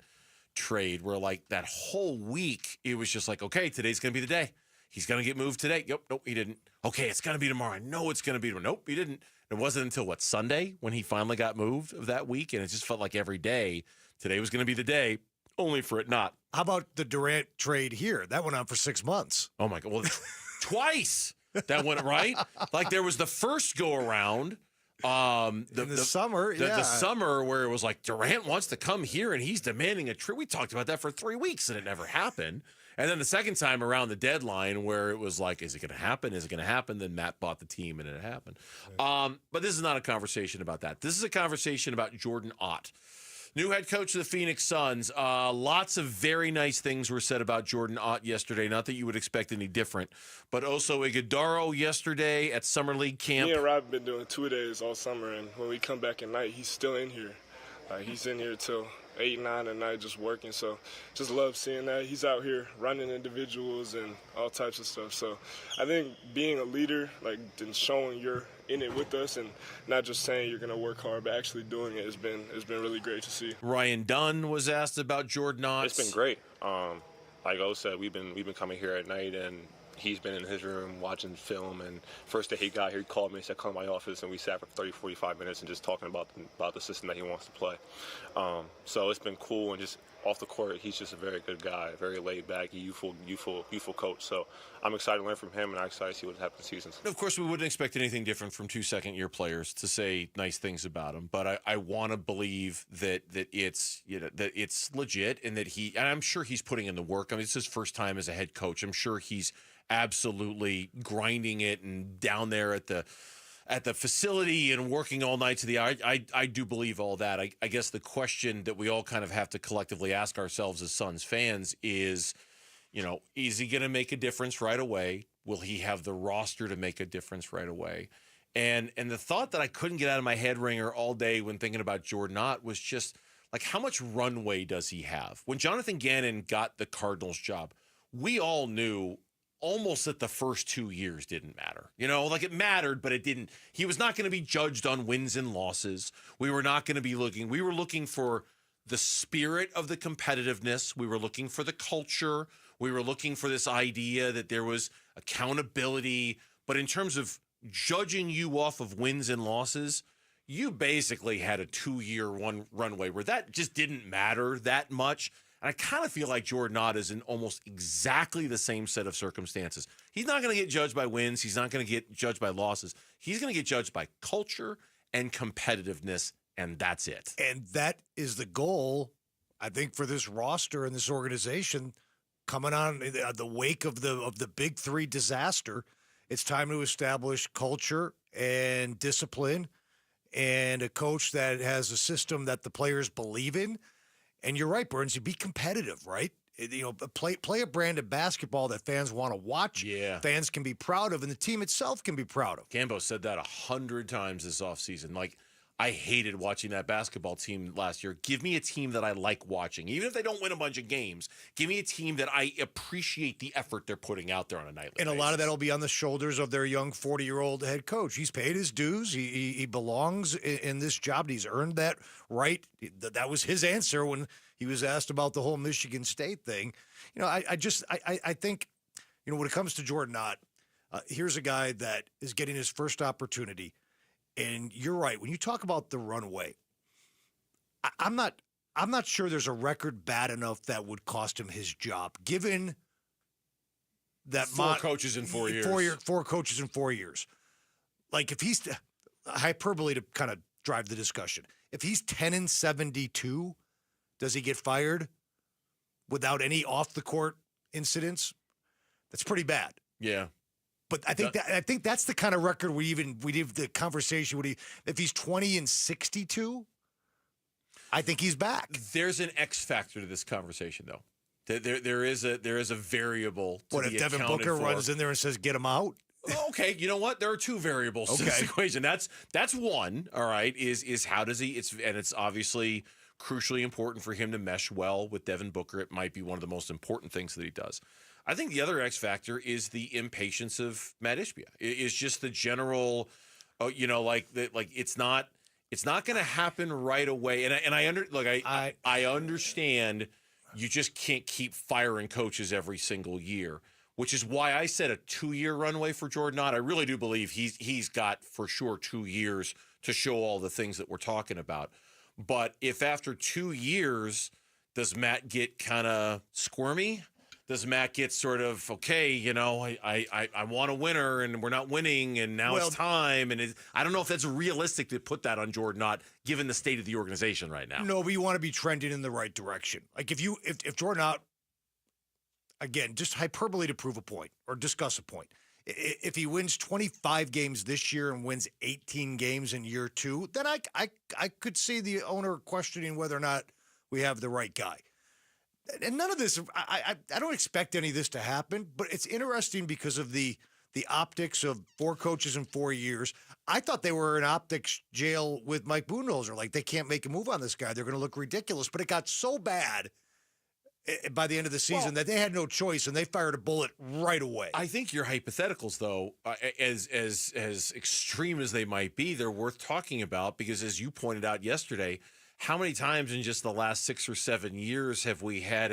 [SPEAKER 6] trade where like that whole week, it was just like, okay, today's going to be the day. He's going to get moved today. Nope, he didn't. Okay, it's going to be tomorrow. I know it's going to be tomorrow. Nope, he didn't. It wasn't until, Sunday when he finally got moved of that week, and it just felt like every day, today was going to be the day, only for it not.
[SPEAKER 2] How about the Durant trade here? That went on for 6 months.
[SPEAKER 6] Oh, my God. Well, twice that went, right? Like, there was the first go-around.
[SPEAKER 2] The summer,
[SPEAKER 6] the summer where it was like, Durant wants to come here, and he's demanding a trade. We talked about that for 3 weeks, and it never happened. And then the second time around the deadline where it was like, is it going to happen? Is it going to happen? Then Matt bought the team and it happened. But this is not a conversation about that. This is a conversation about Jordan Ott. New head coach of the Phoenix Suns. Lots of very nice things were said about Jordan Ott yesterday. Not that you would expect any different. But also Iguodaro yesterday at Summer League camp.
[SPEAKER 12] Me and Rob have been doing 2-a-days all summer. And when we come back at night, he's still in here. He's in here till 8, 9 at night just working. So just love seeing that. He's out here running individuals and all types of stuff. So I think being a leader, and showing you're in it with us and not just saying you're going to work hard, but actually doing it has been really great to see.
[SPEAKER 6] Ryan Dunn was asked about Jordan Ott.
[SPEAKER 16] It's been great. Like O said, we've been coming here at night, and he's been in his room watching film, and first day he got here, he called me and said, come to my office, and we sat for 30, 45 minutes and just talking about the system that he wants to play. So it's been cool, and just off the court, he's just a very good guy, very laid back, youthful coach. So I'm excited to learn from him, and I'm excited to see what happens this season.
[SPEAKER 6] Of course, we wouldn't expect anything different from 2 second-year players to say nice things about him, but I want to believe that it's that it's legit, and that and I'm sure he's putting in the work. I mean, it's his first time as a head coach. I'm sure he's absolutely grinding it and down there at the facility and working all night to the hour. I do believe all that. I guess the question that we all kind of have to collectively ask ourselves as Suns fans is, is he going to make a difference right away? Will he have the roster to make a difference right away? And the thought that I couldn't get out of my head ringer all day when thinking about Jordan Ott was just like, how much runway does he have? When Jonathan Gannon got the Cardinals job, we all knew almost that the first 2 years didn't matter. Like it mattered, but it didn't. He was not going to be judged on wins and losses. We were not going to be looking. We were looking for the spirit of the competitiveness. We were looking for the culture. We were looking for this idea that there was accountability. But in terms of judging you off of wins and losses, you basically had a 2-year runway where that just didn't matter that much. And I kind of feel like Jordan Ott is in almost exactly the same set of circumstances. He's not going to get judged by wins. He's not going to get judged by losses. He's going to get judged by culture and competitiveness, and that's it.
[SPEAKER 2] And that is the goal, I think, for this roster and this organization coming on the wake of the Big Three disaster. It's time to establish culture and discipline and a coach that has a system that the players believe in. And you're right, Burns, you be competitive, right? Play a brand of basketball that fans want to watch, fans can be proud of, and the team itself can be proud of.
[SPEAKER 6] Gambo said that 100 times this offseason. Like, I hated watching that basketball team last year. Give me a team that I like watching. Even if they don't win a bunch of games, give me a team that I appreciate the effort they're putting out there on a nightly basis.
[SPEAKER 2] And a lot of that will be on the shoulders of their young 40-year-old head coach. He's paid his dues. He belongs in this job. He's earned that right. That was his answer when he was asked about the whole Michigan State thing. I think, when it comes to Jordan Ott, here's a guy that is getting his first opportunity. And you're right. When you talk about the runway, I'm not sure there's a record bad enough that would cost him his job, given that
[SPEAKER 6] four coaches in 4 years.
[SPEAKER 2] Four coaches in 4 years. Like, if he's hyperbole to kind of drive the discussion. If he's 10-72, does he get fired without any off the court incidents? That's pretty bad.
[SPEAKER 6] Yeah.
[SPEAKER 2] But I think that's the kind of record we have the conversation. If he's 20-62, I think he's back.
[SPEAKER 6] There's an X factor to this conversation, though. There is a variable.
[SPEAKER 2] What if Devin Booker runs in there and says, "Get him out"?
[SPEAKER 6] Okay, you know what? There are two variables to this equation. That's one. All right, is how does he? It's obviously crucially important for him to mesh well with Devin Booker. It might be one of the most important things that he does. I think the other X factor is the impatience of Matt Ishbia. It's just the general, it's not going to happen right away. And I understand you just can't keep firing coaches every single year, which is why I said a 2-year runway for Jordan Ott. I really do believe he's got for sure 2 years to show all the things that we're talking about. But if after 2 years, does Matt get kind of squirmy? Does Matt get sort of, I want a winner and we're not winning and now it's time? And I don't know if that's realistic to put that on Jordan Ott given the state of the organization right now.
[SPEAKER 2] No, but you want to be trending in the right direction. Like if Jordan Ott, again, just hyperbole to prove a point or discuss a point. If he wins 25 games this year and wins 18 games in year 2, then I could see the owner questioning whether or not we have the right guy. And none of this, I don't expect any of this to happen, but it's interesting because of the optics of 4 coaches in 4 years. I thought they were in optics jail with Mike Budenholzer. Like, they can't make a move on this guy. They're going to look ridiculous. But it got so bad by the end of the season that they had no choice, and they fired a bullet right away.
[SPEAKER 6] I think your hypotheticals, though, as extreme as they might be, they're worth talking about because, as you pointed out yesterday, how many times in just the last 6 or 7 years have we had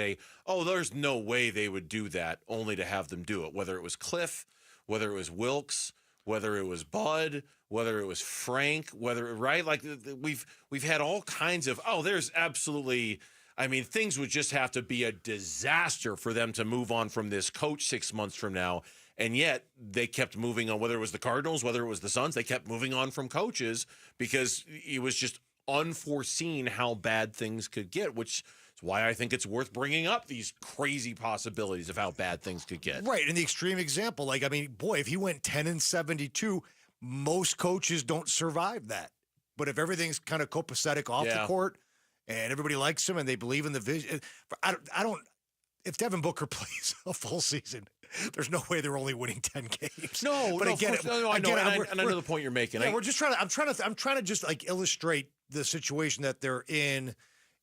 [SPEAKER 6] there's no way they would do that, only to have them do it? Whether it was Cliff, whether it was Wilkes, whether it was Bud, whether it was Frank, right? Like we've had all kinds of, there's absolutely I mean, things would just have to be a disaster for them to move on from this coach 6 months from now. And yet they kept moving on, whether it was the Cardinals, whether it was the Suns, they kept moving on from coaches because it was just unforeseen how bad things could get, which is why I think it's worth bringing up these crazy possibilities of how bad things could get.
[SPEAKER 2] Right. In the extreme example, like, I mean, boy, if he went 10-72, most coaches don't survive that. But if everything's kind of copacetic off the court and everybody likes him and they believe in the vision, I don't. If Devin Booker plays a full season, there's no way they're only winning 10 games.
[SPEAKER 6] No,
[SPEAKER 2] but
[SPEAKER 6] no,
[SPEAKER 2] again,
[SPEAKER 6] I know the point you're making.
[SPEAKER 2] Yeah, I'm trying to just like illustrate the situation that they're in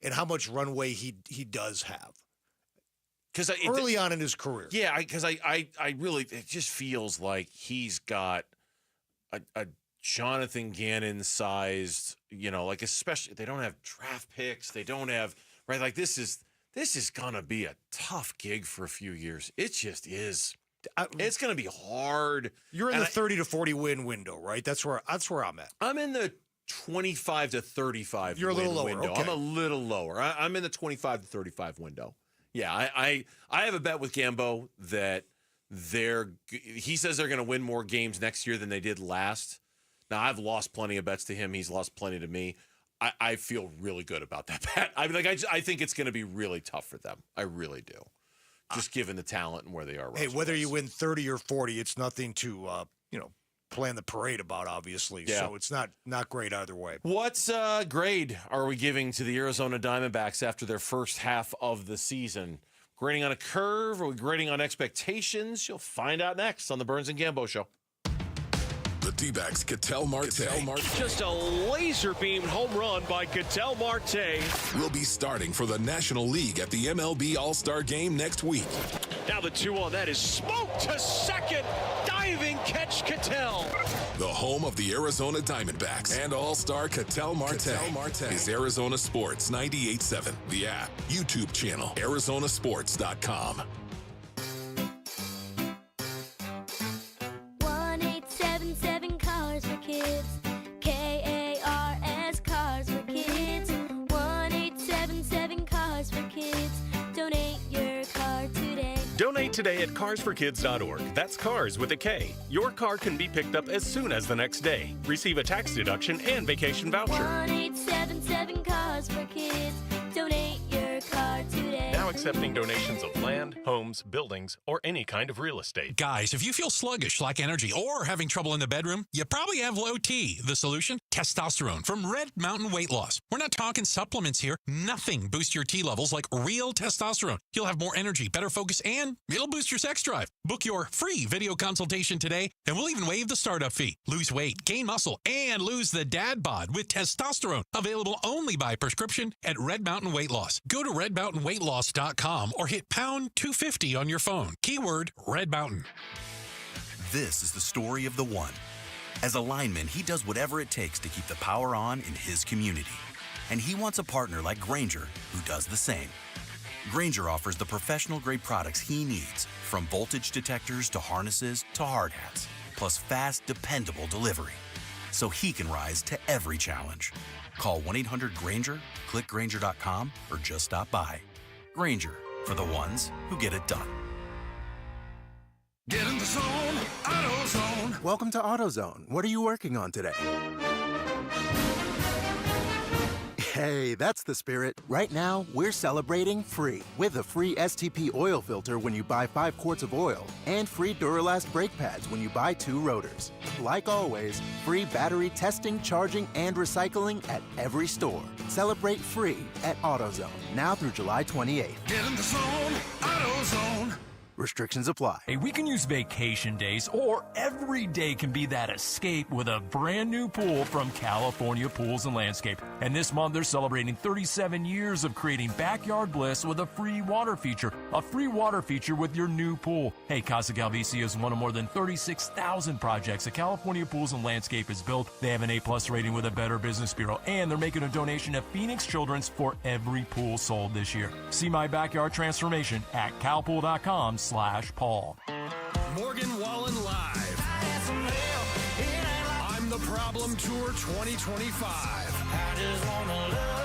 [SPEAKER 2] and how much runway he does have.
[SPEAKER 6] Because
[SPEAKER 2] early on in his career,
[SPEAKER 6] because I really, it just feels like he's got a Jonathan Gannon sized, like, especially they don't have draft picks, they don't have like this is gonna be a tough gig for a few years. It just is. It's gonna be hard.
[SPEAKER 2] You're in the 30 to 40 win window, right? That's where I'm at.
[SPEAKER 6] I'm in the 25 to 35.
[SPEAKER 2] You're a little lower.
[SPEAKER 6] Window.
[SPEAKER 2] Okay.
[SPEAKER 6] I'm a little lower. I'm in the 25 to 35 window. Yeah, I have a bet with Gambo that he says they're going to win more games next year than they did last. Now, I've lost plenty of bets to him. He's lost plenty to me. I feel really good about that bet. I mean, I think it's going to be really tough for them. I really do. Just given the talent and where they are.
[SPEAKER 2] Hey, whether you win 30 or 40, it's nothing to, plan the parade about, obviously.
[SPEAKER 6] Yeah.
[SPEAKER 2] So it's not great either way.
[SPEAKER 6] What grade are we giving to the Arizona Diamondbacks after their first half of the season? Grading on a curve? Are we grading on expectations? You'll find out next on the Burns and Gambo Show.
[SPEAKER 17] The Dbacks, Ketel Marte.
[SPEAKER 1] Just a laser-beamed home run by Ketel Marte.
[SPEAKER 17] Will be starting for the National League at the MLB All-Star Game next week.
[SPEAKER 1] Now the 2-1, that is smoked to second. Diving catch Ketel.
[SPEAKER 17] The home of the Arizona Diamondbacks and All-Star Ketel Marte is Arizona Sports 98.7. The app, YouTube channel, ArizonaSports.com.
[SPEAKER 18] 1-877 Cars for Kids. KARS Cars for Kids. 1-877 Cars for Kids. Donate your car today.
[SPEAKER 19] Donate today at carsforkids.org. That's cars with a K. Your car can be picked up as soon as the next day. Receive a tax deduction and vacation voucher.
[SPEAKER 18] 1-877 Cars for Kids. Donate your car today.
[SPEAKER 19] Now accepting donations of land, homes, buildings, or any kind of real estate.
[SPEAKER 20] Guys, if you feel sluggish, lack energy, or having trouble in the bedroom, you probably have low T. The solution? Testosterone from Red Mountain Weight Loss. We're not talking supplements here. Nothing boosts your T levels like real testosterone. You'll have more energy, better focus, and it'll boost your sex drive. Book your free video consultation today, and we'll even waive the startup fee. Lose weight, gain muscle, and lose the dad bod with testosterone. Available only by prescription at Red Mountain Weight Loss. Go to redmountainweightloss.com or hit pound 250 on your phone. Keyword Red Mountain.
[SPEAKER 22] This is the story of the one. As a lineman, he does whatever it takes to keep the power on in his community. And he wants a partner like Grainger who does the same. Grainger offers the professional-grade products he needs, from voltage detectors to harnesses to hard hats, plus fast, dependable delivery, so he can rise to every challenge. Call 1-800-GRAINGER, click Grainger.com, or just stop by. Grainger, for the ones who get it done.
[SPEAKER 17] Get in the zone, AutoZone.
[SPEAKER 25] Welcome to AutoZone. What are you working on today? Hey, that's the spirit. Right now, we're celebrating free with a free STP oil filter when you buy 5 quarts of oil and free Duralast brake pads when you buy 2 rotors. Like always, free battery testing, charging, and recycling at every store. Celebrate free at AutoZone, now through July 28th.
[SPEAKER 17] Get in the zone, AutoZone.
[SPEAKER 25] Restrictions apply.
[SPEAKER 26] Hey, we can use vacation days, or every day can be that escape with a brand new pool from California Pools and Landscape. And this month, they're celebrating 37 years of creating backyard bliss with a free water feature. A free water feature with your new pool. Hey, Casa Galvicia is one of more than 36,000 projects that California Pools and Landscape has built. They have an A+ rating with a Better Business Bureau, and they're making a donation to Phoenix Children's for every pool sold this year. See my backyard transformation at calpool.com/Paul.
[SPEAKER 27] Morgan Wallen Live. I'm the Problem Tour 2025.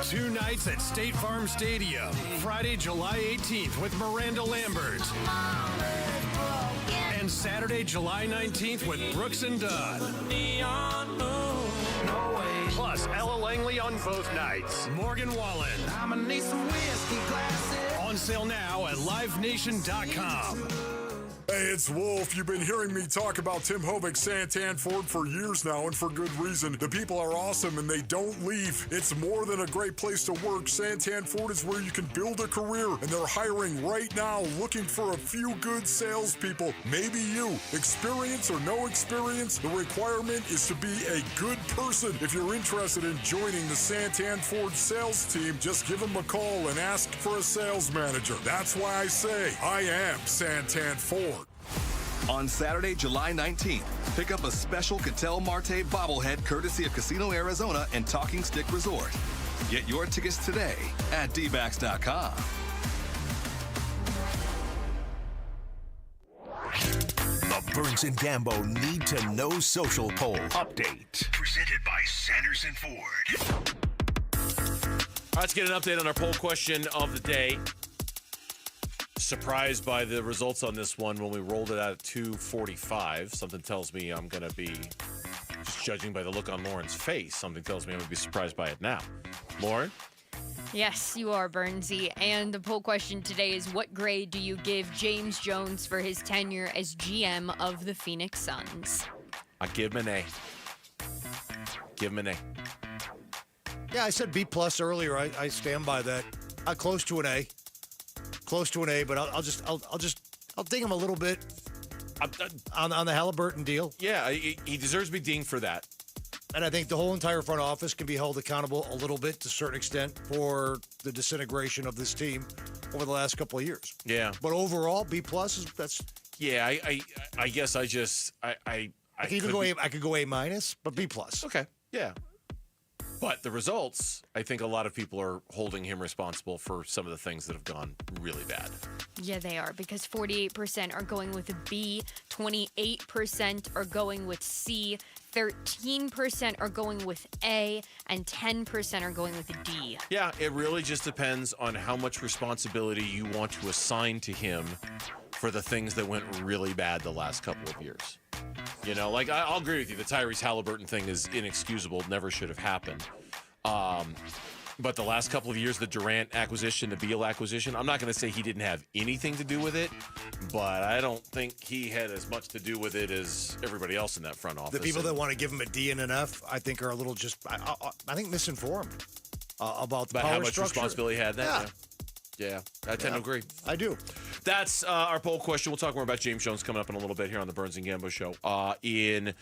[SPEAKER 27] 2 nights at State Farm Stadium. Friday, July 18th with Miranda Lambert. And Saturday, July 19th with Brooks and Dunn. Plus, Ella Langley on both nights. Morgan Wallen. I'ma need some whiskey glasses. On sale now at livenation.com.
[SPEAKER 8] Hey, it's Wolf. You've been hearing me talk about Tim Hovick's Santan Ford for years now, and for good reason. The people are awesome, and they don't leave. It's more than a great place to work. Santan Ford is where you can build a career, and they're hiring right now, looking for a few good salespeople. Maybe you. Experience or no experience, the requirement is to be a good person. If you're interested in joining the Santan Ford sales team, just give them a call and ask for a sales manager. That's why I say I am Santan Ford.
[SPEAKER 9] On Saturday, July 19th, pick up a special Cattell Marte bobblehead courtesy of Casino Arizona and Talking Stick Resort. Get your tickets today at Dbacks.com.
[SPEAKER 1] The Burns and Gambo Need to Know Social Poll Update. Presented by Sanderson Ford.
[SPEAKER 6] All right, let's get an update on our poll question of the day. Surprised by the results on this one when we rolled it out at 2:45. Something tells me I'm going to be, just judging by the look on Lauren's face, something tells me I'm going to be surprised by it now. Lauren?
[SPEAKER 11] Yes, you are, Burnsy. And the poll question today is, what grade do you give James Jones for his tenure as GM of the Phoenix Suns?
[SPEAKER 6] I give him an A. Give him an A.
[SPEAKER 2] Yeah, I said B+ earlier. I stand by that. Close to an A. Close to an A, but I'll ding him a little bit on the Halliburton deal.
[SPEAKER 6] Yeah, he deserves to be dinged for that.
[SPEAKER 2] And I think the whole entire front office can be held accountable a little bit to a certain extent for the disintegration of this team over the last couple of years.
[SPEAKER 6] Yeah.
[SPEAKER 2] But overall, B+ is that's.
[SPEAKER 6] Yeah, I guess I could
[SPEAKER 2] go A-, but B+.
[SPEAKER 6] Okay. Yeah. But the results, I think a lot of people are holding him responsible for some of the things that have gone really bad.
[SPEAKER 11] Yeah, they are, because 48% are going with a B, 28% are going with C, 13% are going with A, and 10% are going with a D.
[SPEAKER 6] Yeah, it really just depends on how much responsibility you want to assign to him for the things that went really bad the last couple of years. You know, like, I'll agree with you. The Tyrese Halliburton thing is inexcusable. Never should have happened. But the last couple of years, the Durant acquisition, the Beal acquisition, I'm not going to say he didn't have anything to do with it, but I don't think he had as much to do with it as everybody else in that front office.
[SPEAKER 2] The people that want to give him a D and an F, I think, are a little just, I think, misinformed about the power
[SPEAKER 6] how much
[SPEAKER 2] structure.
[SPEAKER 6] Responsibility he had that. Yeah, I tend to agree.
[SPEAKER 2] I do.
[SPEAKER 6] That's our poll question. We'll talk more about James Jones coming up in a little bit here on the Burns and Gambo Show. In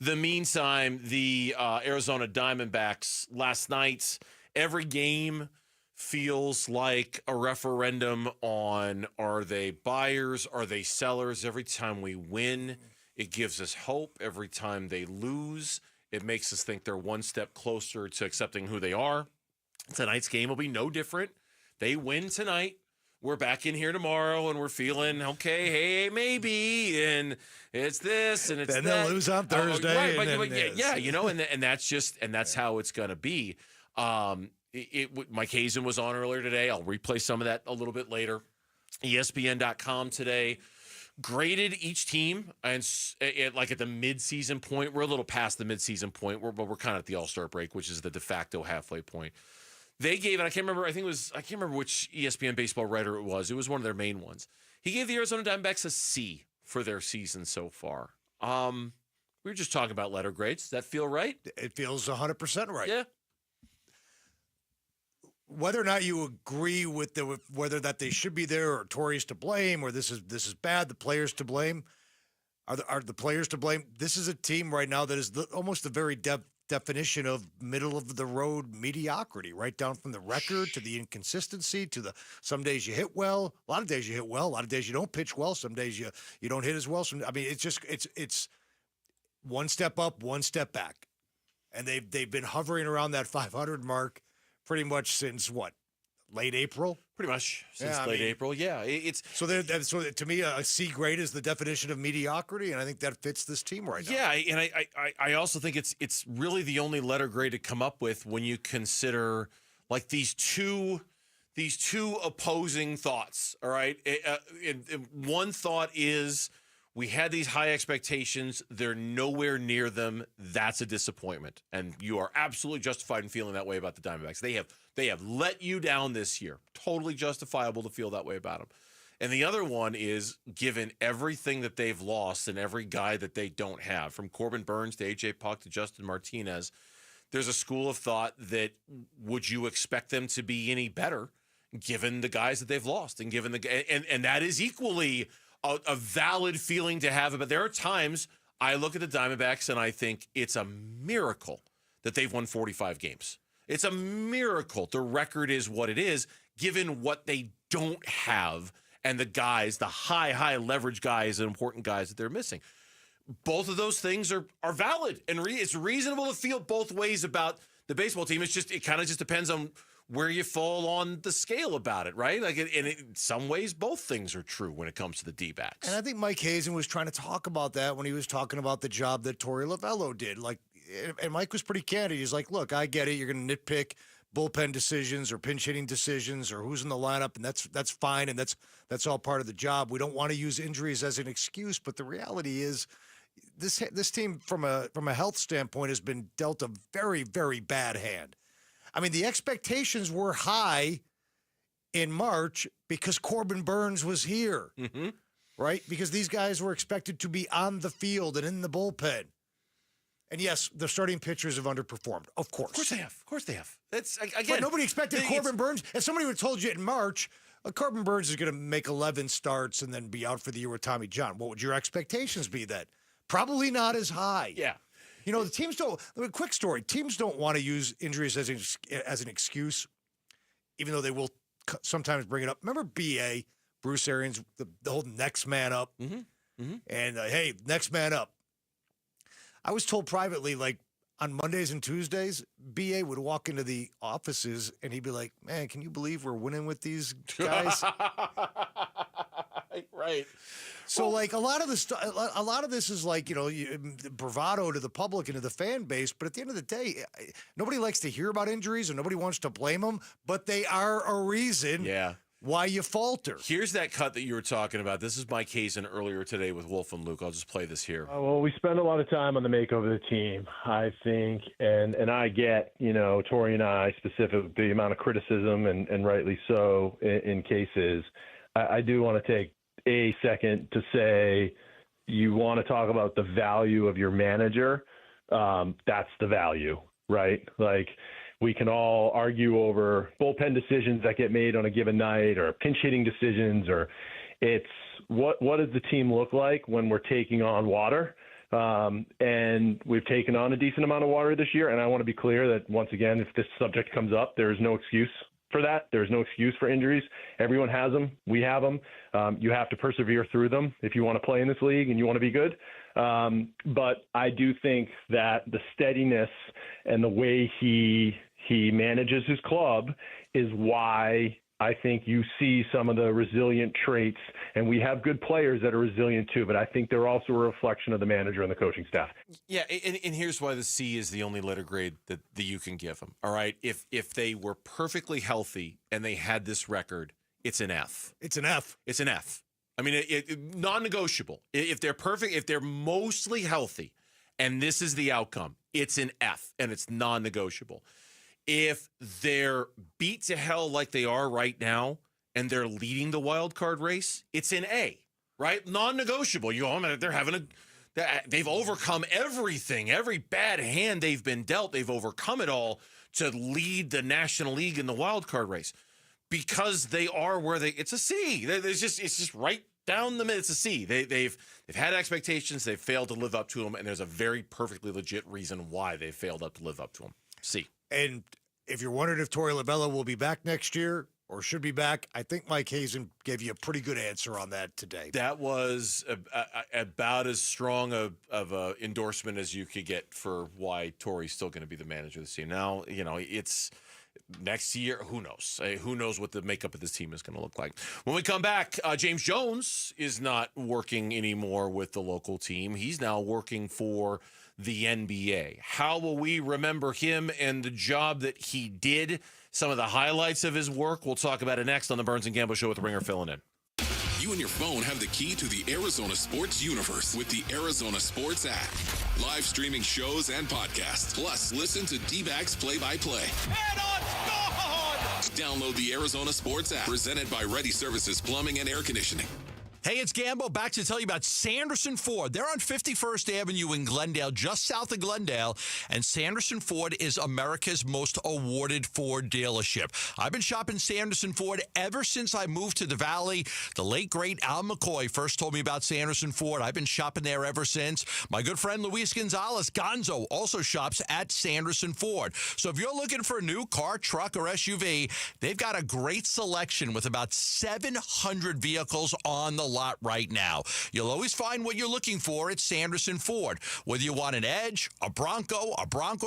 [SPEAKER 6] the meantime, the Arizona Diamondbacks last night, every game feels like a referendum on, are they buyers, are they sellers? Every time we win, it gives us hope. Every time they lose, it makes us think they're one step closer to accepting who they are. Tonight's game will be no different. They win tonight. We're back in here tomorrow, and we're feeling, okay, hey, maybe, and it's this, and it's
[SPEAKER 2] then
[SPEAKER 6] that.
[SPEAKER 2] They'll lose on Thursday.
[SPEAKER 6] Right,
[SPEAKER 2] and
[SPEAKER 6] but
[SPEAKER 2] then
[SPEAKER 6] yeah, you know, and that's how it's going to be. Mike Hazen was on earlier today. I'll replay some of that a little bit later. ESPN.com today graded each team, and like at the midseason point. We're a little past the midseason point, but we're kind of at the All-Star break, which is the de facto halfway point. They gave, and I can't remember which ESPN baseball writer it was. It was one of their main ones. He gave the Arizona Diamondbacks a C for their season so far. We were just talking about letter grades. Does that feel right?
[SPEAKER 2] It feels 100% right.
[SPEAKER 6] Yeah.
[SPEAKER 2] Whether or not you agree with whether that they should be there, or Torrey's to blame, or this is bad, the players to blame, are the players to blame? This is a team right now that is almost the very definition of middle of the road mediocrity, right down from the record to the inconsistency to the some days you hit well, a lot of days you hit well, a lot of days you don't pitch well, some days you don't hit as well. It's one step up, one step back, and they've been hovering around that 500 mark pretty much since what? Late April?
[SPEAKER 6] Pretty much since late April. Yeah, it's
[SPEAKER 2] so to me a C grade is the definition of mediocrity, and I think that fits this team right now.
[SPEAKER 6] Yeah, and I also think it's really the only letter grade to come up with when you consider like these two opposing thoughts. All right. One thought is we had these high expectations. They're nowhere near them. That's a disappointment. And you are absolutely justified in feeling that way about the Diamondbacks. They have let you down this year. Totally justifiable to feel that way about them. And the other one is, given everything that they've lost and every guy that they don't have, from Corbin Burns to A.J. Puck to Justin Martinez, there's a school of thought that would you expect them to be any better given the guys that they've lost and given and that is equally a valid feeling to have. But there are times I look at the Diamondbacks and I think it's a miracle that they've won 45 games. It's a miracle the record is what it is, given what they don't have and the guys, the high leverage guys and important guys that they're missing. Both of those things are valid, and it's reasonable to feel both ways about the baseball team. It kind of just depends on where you fall on the scale about it, right? Like, in some ways, both things are true when it comes to the D-backs.
[SPEAKER 2] And I think Mike Hazen was trying to talk about that when he was talking about the job that Torey Lovello did. Like, and Mike was pretty candid. He's like, look, I get it. You're going to nitpick bullpen decisions or pinch hitting decisions or who's in the lineup, and that's fine, and that's all part of the job. We don't want to use injuries as an excuse, but the reality is this team from a health standpoint has been dealt a very, very bad hand. I mean, the expectations were high in March because Corbin Burns was here, right? Because these guys were expected to be on the field and in the bullpen. And yes, the starting pitchers have underperformed. Of course.
[SPEAKER 6] Of course they have. That's again.
[SPEAKER 2] But nobody expected Corbin Burns. If somebody would have told you in March, Corbin Burns is going to make 11 starts and then be out for the year with Tommy John, what would your expectations be then? Probably not as high.
[SPEAKER 6] Yeah.
[SPEAKER 2] You know, the teams don't. Quick story: teams don't want to use injuries as an excuse, even though they will sometimes bring it up. Remember BA, Bruce Arians, the whole next man up, and hey, next man up. I was told privately, like on Mondays and Tuesdays, BA would walk into the offices and he'd be like, "Man, can you believe we're winning with these guys?"
[SPEAKER 6] Right.
[SPEAKER 2] So, like, a lot of this is like, you know, bravado to the public and to the fan base. But at the end of the day, nobody likes to hear about injuries and nobody wants to blame them. But they are a reason why you falter.
[SPEAKER 6] Here's that cut that you were talking about. This is Mike Hazen earlier today with Wolf and Luke. I'll just play this here.
[SPEAKER 5] Well, we spend a lot of time on the makeover of the team, I think. And I get, you know, Torey and I specifically, the amount of criticism, and rightly so in cases. I do want to take a second to say you want to talk about the value of your manager. That's the value, right? Like, we can all argue over bullpen decisions that get made on a given night or pinch hitting decisions, or it's what does the team look like when we're taking on water? And we've taken on a decent amount of water this year. And I want to be clear that, once again, if this subject comes up, there is no excuse for that. There's no excuse for injuries. Everyone has them. We have them. You have to persevere through them if you want to play in this league and you want to be good. But I do think that the steadiness and the way he manages his club is why I think you see some of the resilient traits, and we have good players that are resilient too, but I think they're also a reflection of the manager and the coaching staff.
[SPEAKER 6] Yeah, and here's why the C is the only letter grade that you can give them, all right? If they were perfectly healthy and they had this record, it's an F.
[SPEAKER 2] It's an F.
[SPEAKER 6] It's an F. I mean, non-negotiable. If they're perfect, if they're mostly healthy, and this is the outcome, it's an F, and it's non-negotiable. If they're beat to hell like they are right now and they're leading the wild card race, it's an A, right? Non-negotiable. They've overcome everything, every bad hand they've been dealt. They've overcome it all to lead the National League in the wild card race because they are where it's a C. It's just right down the middle. It's a C. They've had expectations. They've failed to live up to them, and there's a very perfectly legit reason why they failed to live up to them. C.
[SPEAKER 2] And if you're wondering if Torey Lovello will be back next year or should be back, I think Mike Hazen gave you a pretty good answer on that today.
[SPEAKER 6] That was about as strong of a endorsement as you could get for why Torey's still going to be the manager of the team. Now, you know, it's next year. Who knows? Who knows what the makeup of this team is going to look like? When we come back, James Jones is not working anymore with the local team. He's now working for the NBA. How will we remember him and the job that he did some of the highlights of his work. We'll talk about it next on the Burns and Gambo Show with Ringer filling in.
[SPEAKER 17] You and your phone have the key to the Arizona sports universe with the Arizona Sports app. Live streaming shows and podcasts. Plus, listen to Dbacks play-by-play.
[SPEAKER 7] And on score!
[SPEAKER 17] Download the Arizona Sports app, presented by Ready Services Plumbing and Air Conditioning.
[SPEAKER 13] Hey, it's Gambo back to tell you about Sanderson Ford. They're on 51st Avenue in Glendale, just south of Glendale, and Sanderson Ford is America's most awarded Ford dealership. I've been shopping Sanderson Ford ever since I moved to the Valley. The late, great Al McCoy first told me about Sanderson Ford. I've been shopping there ever since. My good friend Luis Gonzalez, Gonzo, also shops at Sanderson Ford. So if you're looking for a new car, truck, or SUV, they've got a great selection with about 700 vehicles on the lot right now. You'll always find what you're looking for at Sanderson Ford. Whether you want an Edge, a Bronco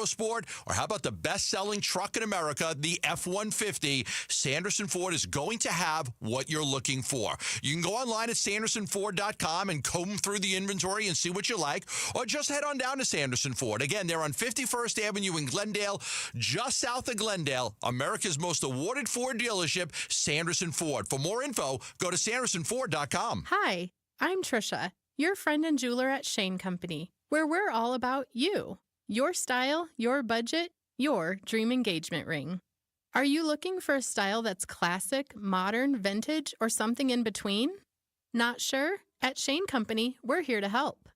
[SPEAKER 13] Sport, or how about the best-selling truck in America, the F-150, Sanderson Ford is going to have what you're looking for. You can go online at sandersonford.com and comb through the inventory and see what you like, or just head on down to Sanderson Ford. Again, they're on 51st Avenue in Glendale, just south of Glendale, America's most awarded Ford dealership, Sanderson Ford. For more info, go to sandersonford.com.
[SPEAKER 14] Hi, I'm Trisha, your friend and jeweler at Shane Company, where we're all about you, your style, your budget, your dream engagement ring. Are you looking for a style that's classic, modern, vintage, or something in between? Not sure? At Shane Company, we're here to help.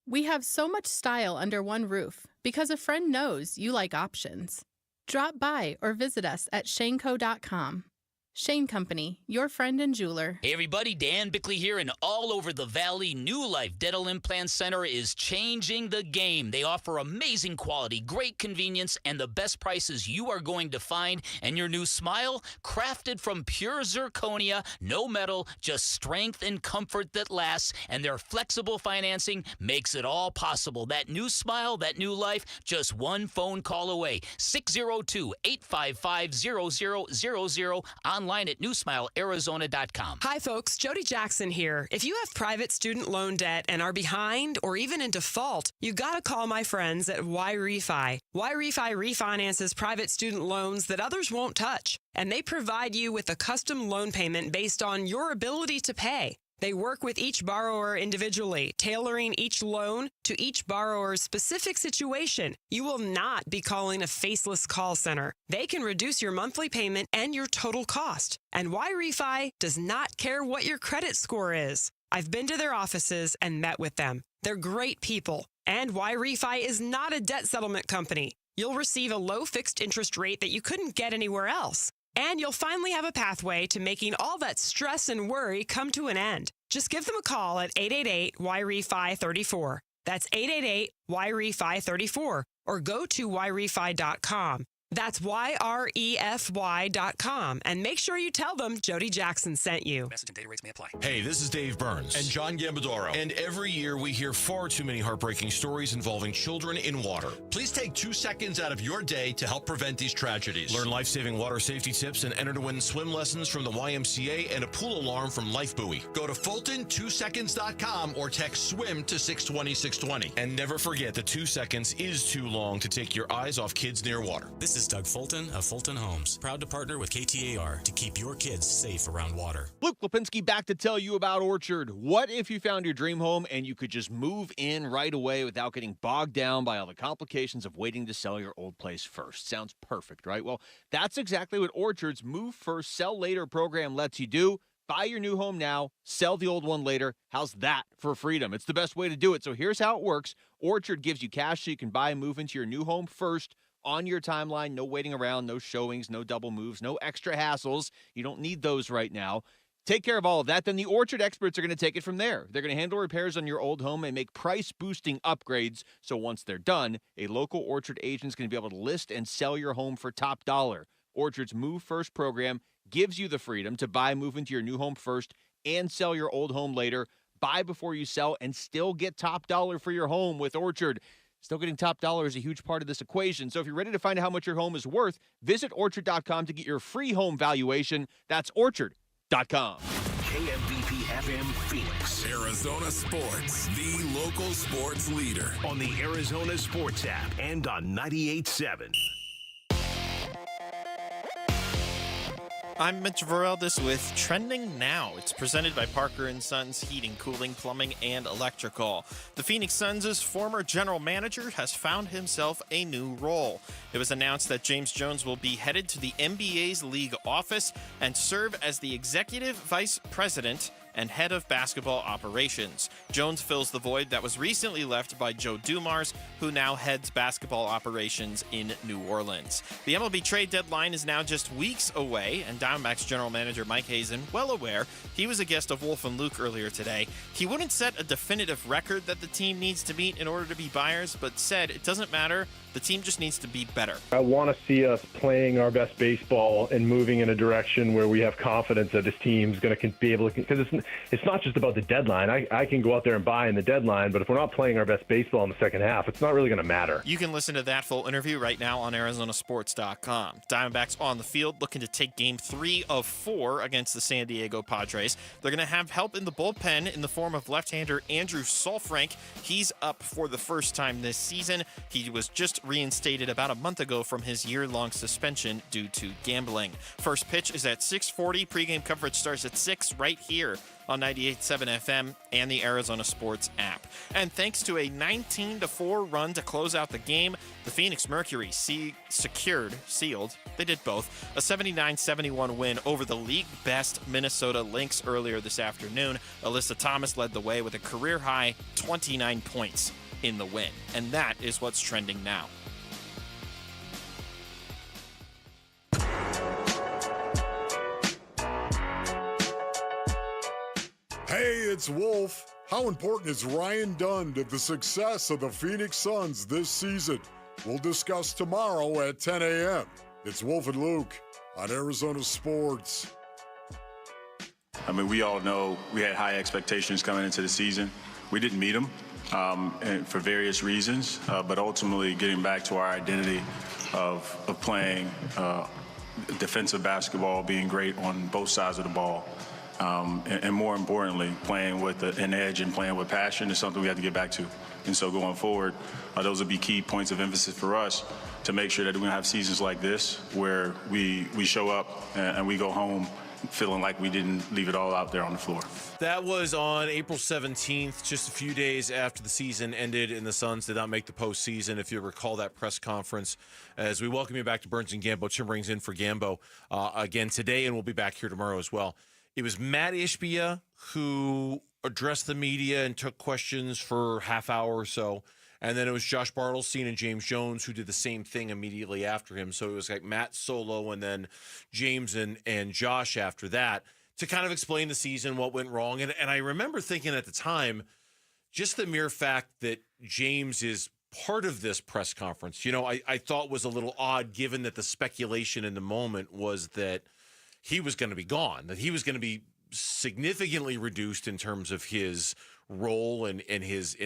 [SPEAKER 14] We have so much style under one roof because a friend knows you like options. Drop by or visit us at shaneco.com. Shane Company, your friend and jeweler.
[SPEAKER 4] Hey everybody, Dan Bickley here, and all over the valley, New Life Dental Implant Center is changing the game. They offer amazing quality, great convenience, and the best prices you are going to find. And your new smile, crafted from pure zirconia, no metal, just strength and comfort that lasts. And their flexible financing makes it all possible. That new smile, that new life, just one phone call away. 602-855-0000. Online at newsmilearizona.com.
[SPEAKER 15] Hi, folks. Jody Jackson here. If you have private student loan debt and are behind or even in default, you got to call my friends at YRefi. YRefi refinances private student loans that others won't touch, and they provide you with a custom loan payment based on your ability to pay. They work with each borrower individually, tailoring each loan to each borrower's specific situation. You will not be calling a faceless call center. They can reduce your monthly payment and your total cost. And YRefi does not care what your credit score is. I've been to their offices and met with them. They're great people. And YRefi is not a debt settlement company. You'll receive a low fixed interest rate that you couldn't get anywhere else. And you'll finally have a pathway to making all that stress and worry come to an end. Just give them a call at 888-YRefi-34. That's 888-YRefi-34. Or go to YRefi.com. That's YREFY.com. And make sure you tell them Jody Jackson sent you.
[SPEAKER 21] Message and data rates may apply.
[SPEAKER 6] Hey, this is Dave Burns.
[SPEAKER 13] And John Gambadoro.
[SPEAKER 6] And every year we hear far too many heartbreaking stories involving children in water.
[SPEAKER 13] Please take 2 seconds out of your day to help prevent these tragedies.
[SPEAKER 6] Learn life-saving water safety tips and enter to win swim lessons from the YMCA and a pool alarm from Life Buoy.
[SPEAKER 13] Go to Fulton2seconds.com or text SWIM to 620-620.
[SPEAKER 6] And never forget that 2 seconds is too long to take your eyes off kids near water.
[SPEAKER 23] This is Doug Fulton of Fulton Homes, proud to partner with KTAR to keep your kids safe around water.
[SPEAKER 24] Luke Lipinski back to tell you about Orchard. What if you found your dream home and you could just move in right away without getting bogged down by all the complications of waiting to sell your old place first? Sounds perfect, right? Well, that's exactly what Orchard's Move First, Sell Later program lets you do. Buy your new home now, sell the old one later. How's that for freedom? It's the best way to do it. So here's how it works. Orchard gives you cash so you can buy and move into your new home first on your timeline. No waiting around, no showings, no double moves, no extra hassles. You don't need those right now. Take care of all of that. Then the Orchard experts are going to take it from there. They're going to handle repairs on your old home and make price-boosting upgrades. So once they're done, a local Orchard agent is going to be able to list and sell your home for top dollar. Orchard's Move First program gives you the freedom to buy, move into your new home first, and sell your old home later. Buy before you sell and still get top dollar for your home with Orchard. Still getting top dollar is a huge part of this equation. So if you're ready to find out how much your home is worth, visit Orchard.com to get your free home valuation. That's Orchard.com.
[SPEAKER 1] KMBP FM Phoenix.
[SPEAKER 17] Arizona Sports, the local sports leader.
[SPEAKER 1] On the Arizona Sports app and on 98.7.
[SPEAKER 3] I'm Mitch Vareldes with Trending Now. It's presented by Parker & Sons Heating, Cooling, Plumbing, and Electrical. The Phoenix Suns' former general manager has found himself a new role. It was announced that James Jones will be headed to the NBA's league office and serve as the executive vice president and head of basketball operations. Jones fills the void that was recently left by Joe Dumars, who now heads basketball operations in New Orleans. The MLB trade deadline is now just weeks away, and Diamondbacks general manager Mike Hazen, well aware, he was a guest of Wolf and Luke earlier today. He wouldn't set a definitive record that the team needs to meet in order to be buyers, but said it doesn't matter. The team just needs to be better.
[SPEAKER 5] I want to see us playing our best baseball and moving in a direction where we have confidence that this team's going to be able to, because it's not just about the deadline. I can go out there and buy in the deadline, but if we're not playing our best baseball in the second half, it's not really going to matter.
[SPEAKER 3] You can listen to that full interview right now on ArizonaSports.com. Diamondbacks on the field looking to take Game 3 of 4 against the San Diego Padres. They're going to have help in the bullpen in the form of left-hander Andrew Saalfrank. He's up for the first time this season. He was just reinstated about a month ago from his year-long suspension due to gambling. First pitch is at 6:40. Pre-game coverage starts at 6 right here on 98.7 FM and the Arizona Sports app. And thanks to a 19-4 run to close out the game, the Phoenix Mercury sealed, they did both, a 79-71 win over the league-best Minnesota Lynx earlier this afternoon. Alyssa Thomas led the way with a career-high 29 points in the win. And that is what's trending now.
[SPEAKER 8] Hey, it's Wolf. How important is Ryan Dunn to the success of the Phoenix Suns this season? We'll discuss tomorrow at 10 a.m. It's Wolf and Luke on Arizona Sports.
[SPEAKER 10] I mean, we all know we had high expectations coming into the season. We didn't meet them and for various reasons, but ultimately getting back to our identity of playing defensive basketball, being great on both sides of the ball. And more importantly, playing with an edge and playing with passion is something we have to get back to. And so going forward, those will be key points of emphasis for us to make sure that we're going to have seasons like this where we show up and we go home feeling like we didn't leave it all out there on the floor.
[SPEAKER 6] That was on April 17th, just a few days after the season ended and the Suns did not make the postseason. If you recall that press conference, as we welcome you back to Burns and Gambo. Tim rings in for Gambo again today, and we'll be back here tomorrow as well. It was Matt Ishbia who addressed the media and took questions for a half hour or so. And then it was Josh Bartelstein and James Jones who did the same thing immediately after him. So it was like Matt solo and then James and Josh after that to kind of explain the season, what went wrong. And I remember thinking at the time, just the mere fact that James is part of this press conference, I thought was a little odd given that the speculation in the moment was that he was going to be gone, that he was going to be significantly reduced in terms of his role and his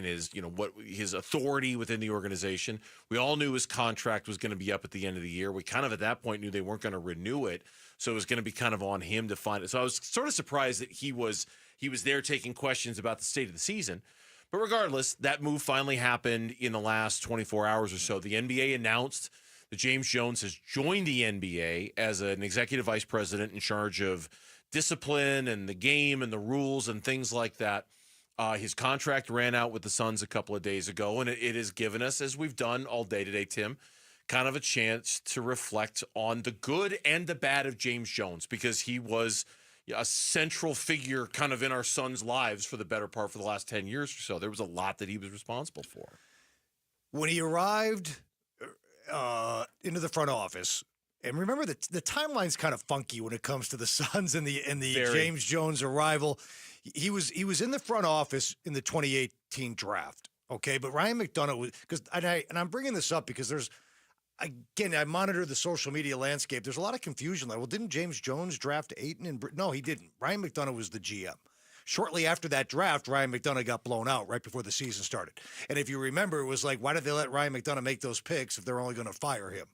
[SPEAKER 6] what his authority within the organization. We all knew his contract was going to be up at the end of the year. We kind of at that point knew they weren't going to renew it, so it was going to be kind of on him to find it. So I was sort of surprised that he was there taking questions about the state of the season. But regardless, that move finally happened in the last 24 hours or so. The NBA announced that James Jones has joined the NBA as an executive vice president in charge of discipline and the game and the rules and things like that. His contract ran out with the Suns a couple of days ago, and it has given us, as we've done all day today, Tim, kind of a chance to reflect on the good and the bad of James Jones, because he was a central figure kind of in our Suns' lives for the better part for the last 10 years or so. There was a lot that he was responsible for.
[SPEAKER 2] When he arrived into the front office, and remember the timeline's kind of funky when it comes to the Suns and the James Jones arrival. He was in the front office in the 2018 draft, okay? But Ryan McDonough was I'm bringing this up because I monitor the social media landscape. There's a lot of confusion there. Well, didn't James Jones draft Ayton? No, he didn't. Ryan McDonough was the GM. Shortly after that draft, Ryan McDonough got blown out right before the season started. And if you remember, it was like, why did they let Ryan McDonough make those picks if they're only going to fire him?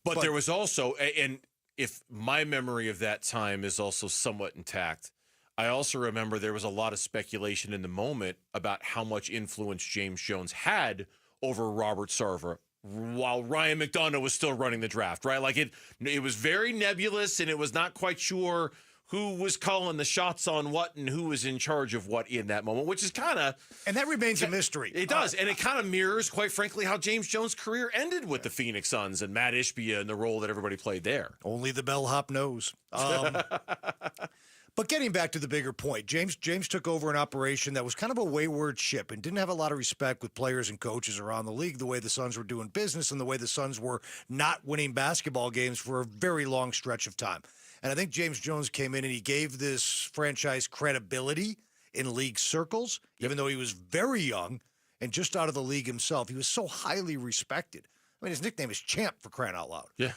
[SPEAKER 6] But there was also, and if my memory of that time is also somewhat intact, I also remember there was a lot of speculation in the moment about how much influence James Jones had over Robert Sarver while Ryan McDonough was still running the draft, right? Like it was very nebulous, and it was not quite sure who was calling the shots on what and who was in charge of what in that moment, which is kind of...
[SPEAKER 2] And that remains a mystery.
[SPEAKER 6] It does, and it kind of mirrors, quite frankly, how James Jones' career ended with the Phoenix Suns and Matt Ishbia and the role that everybody played there.
[SPEAKER 2] Only the bellhop knows. But getting back to the bigger point, James took over an operation that was kind of a wayward ship and didn't have a lot of respect with players and coaches around the league, the way the Suns were doing business and the way the Suns were not winning basketball games for a very long stretch of time. And I think James Jones came in and he gave this franchise credibility in league circles, even though he was very young and just out of the league himself. He was so highly respected. I mean, his nickname is Champ, for crying out loud.
[SPEAKER 6] Yeah.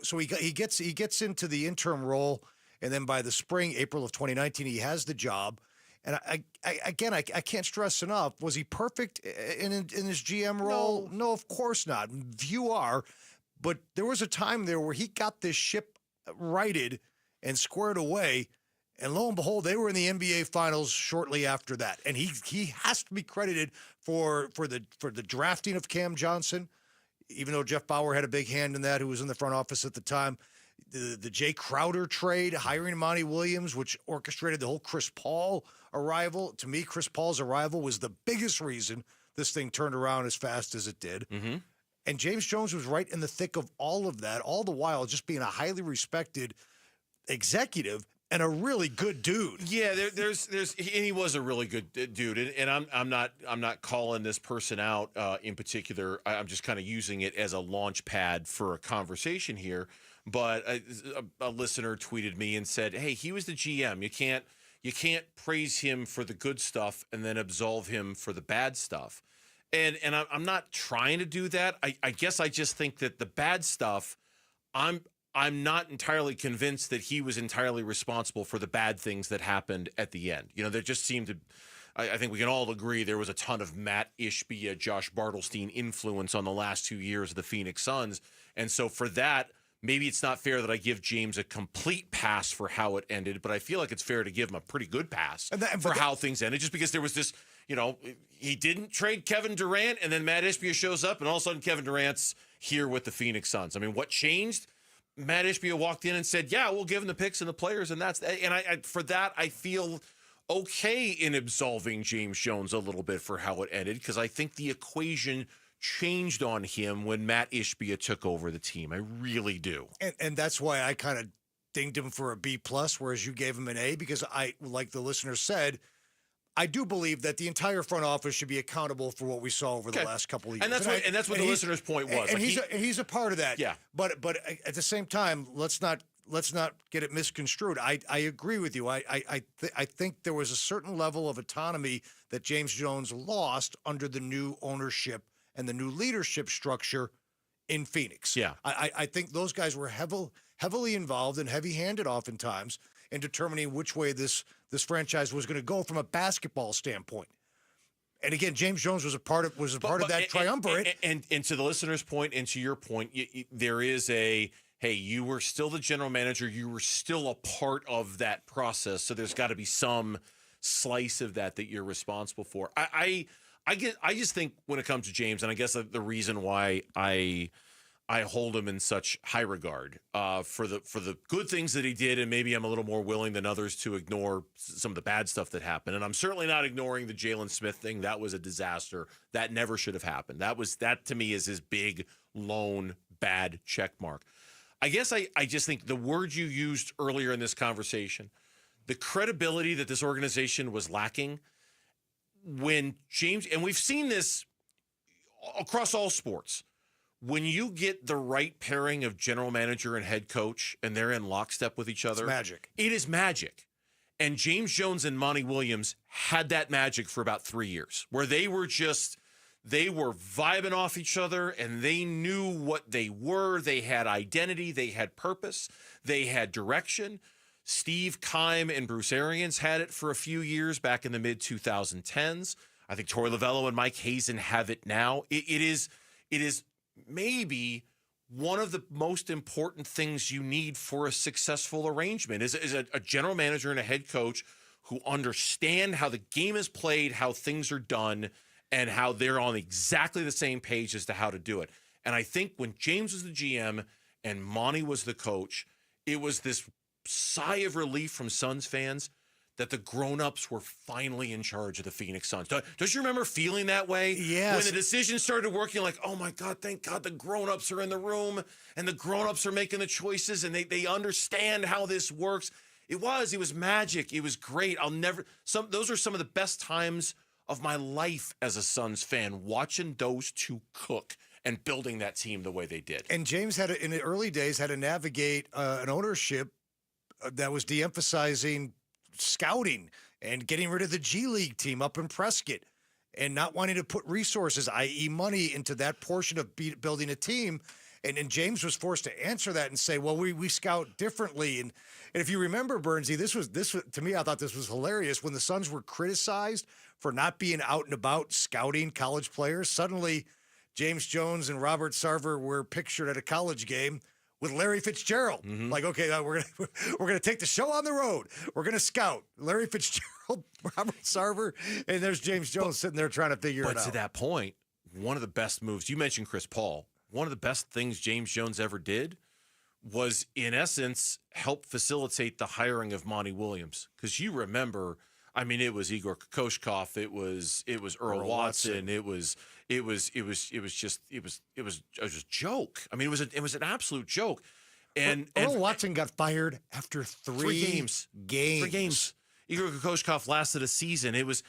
[SPEAKER 2] So he gets into the interim role, and then by the spring, April of 2019, he has the job. And I can't stress enough, was he perfect in his GM role? No, of course not. Few are. But there was a time there where he got this ship righted and squared away, and lo and behold, they were in the NBA Finals shortly after that. And he has to be credited for the drafting of Cam Johnson, even though Jeff Bauer had a big hand in that, who was in the front office at the time. The Jay Crowder trade, hiring Monty Williams, which orchestrated the whole Chris Paul arrival. To me, Chris Paul's arrival was the biggest reason this thing turned around as fast as it did.
[SPEAKER 6] Mm-hmm.
[SPEAKER 2] And James Jones was right in the thick of all of that, all the while just being a highly respected executive and a really good dude.
[SPEAKER 6] Yeah, and he was a really good dude, and I'm not calling this person out in particular. I'm just kind of using it as a launch pad for a conversation here. But a listener tweeted me and said, "Hey, he was the GM. You can't praise him for the good stuff and then absolve him for the bad stuff." And I'm not trying to do that. I guess I just think that the bad stuff, I'm not entirely convinced that he was entirely responsible for the bad things that happened at the end. There just seemed to, I think we can all agree there was a ton of Matt Ishbia, Josh Bartelstein influence on the last 2 years of the Phoenix Suns. And so for that, maybe it's not fair that I give James a complete pass for how it ended, but I feel like it's fair to give him a pretty good pass for how things ended, just because there was this, he didn't trade Kevin Durant, and then Matt Ishbia shows up, and all of a sudden Kevin Durant's here with the Phoenix Suns. I mean, what changed? Matt Ishbia walked in and said, "Yeah, we'll give him the picks and the players," and for that, I feel okay in absolving James Jones a little bit for how it ended, because I think the equation changed on him when Matt Ishbia took over the team. I really do.
[SPEAKER 2] And that's why I kind of dinged him for a B+, whereas you gave him an A, because like the listener said, I do believe that the entire front office should be accountable for what we saw over the last couple of years.
[SPEAKER 6] And that's what the listener's point was.
[SPEAKER 2] And he's a part of that.
[SPEAKER 6] Yeah.
[SPEAKER 2] But at the same time, let's not get it misconstrued. I agree with you. I think there was a certain level of autonomy that James Jones lost under the new ownership and the new leadership structure in Phoenix.
[SPEAKER 6] Yeah.
[SPEAKER 2] I think those guys were heavily involved and heavy-handed oftentimes in determining which way this franchise was going to go from a basketball standpoint. And again, James Jones was a part of that triumvirate.
[SPEAKER 6] And to the listener's point and to your point, there is hey, you were still the general manager. You were still a part of that process. So there's got to be some slice of that you're responsible for. I just think when it comes to James, and I guess the reason why I hold him in such high regard for the good things that he did, and maybe I'm a little more willing than others to ignore some of the bad stuff that happened. And I'm certainly not ignoring the Jalen Smith thing. That was a disaster. That never should have happened. That to me is his big, lone, bad check mark. I guess I just think the word you used earlier in this conversation, the credibility that this organization was lacking when James, and we've seen this across all sports, when you get the right pairing of general manager and head coach and they're in lockstep with each other,
[SPEAKER 2] it's magic.
[SPEAKER 6] It is magic. And James Jones and Monty Williams had that magic for about 3 years, where they were vibing off each other, and they knew what they were. They had identity. They had purpose. They had direction. Steve Keim and Bruce Arians had it for a few years back in the mid-2010s. I think Torey Lovello and Mike Hazen have it now. It is maybe one of the most important things you need for a successful arrangement is a general manager and a head coach who understand how the game is played, how things are done, and how they're on exactly the same page as to how to do it. And I think when James was the GM and Monty was the coach, it was this sigh of relief from Suns fans that the grown-ups were finally in charge of the Phoenix Suns. Don't you remember feeling that way?
[SPEAKER 2] Yes.
[SPEAKER 6] When the decisions started working, like, oh my God, thank God the grown-ups are in the room and the grown-ups are making the choices and they understand how this works. It was magic. It was great. Those are some of the best times of my life as a Suns fan, watching those two cook and building that team the way they did.
[SPEAKER 2] And James in the early days, had to navigate an ownership that was de-emphasizing scouting and getting rid of the G League team up in Prescott and not wanting to put resources, i.e. money, into that portion of building a team. And James was forced to answer that and say, well, we scout differently. And if you remember, Bernsey, this was to me, I thought this was hilarious. When the Suns were criticized for not being out and about scouting college players, suddenly James Jones and Robert Sarver were pictured at a college game with Larry Fitzgerald. Like, okay, we're gonna take the show on the road. We're gonna scout Larry Fitzgerald, Robert Sarver, and there's James Jones sitting there trying to figure it out.
[SPEAKER 6] But to that point, one of the best moves, you mentioned Chris Paul, one of the best things James Jones ever did was, in essence, help facilitate the hiring of Monty Williams. Because you remember, I mean, it was Igor Kokoshkov, it was Earl Watson, it was just a joke. I mean, it was an absolute joke. And
[SPEAKER 2] Earl Watson got fired after three games.
[SPEAKER 6] 3 games. Igor Kokoshkov lasted a season. It was,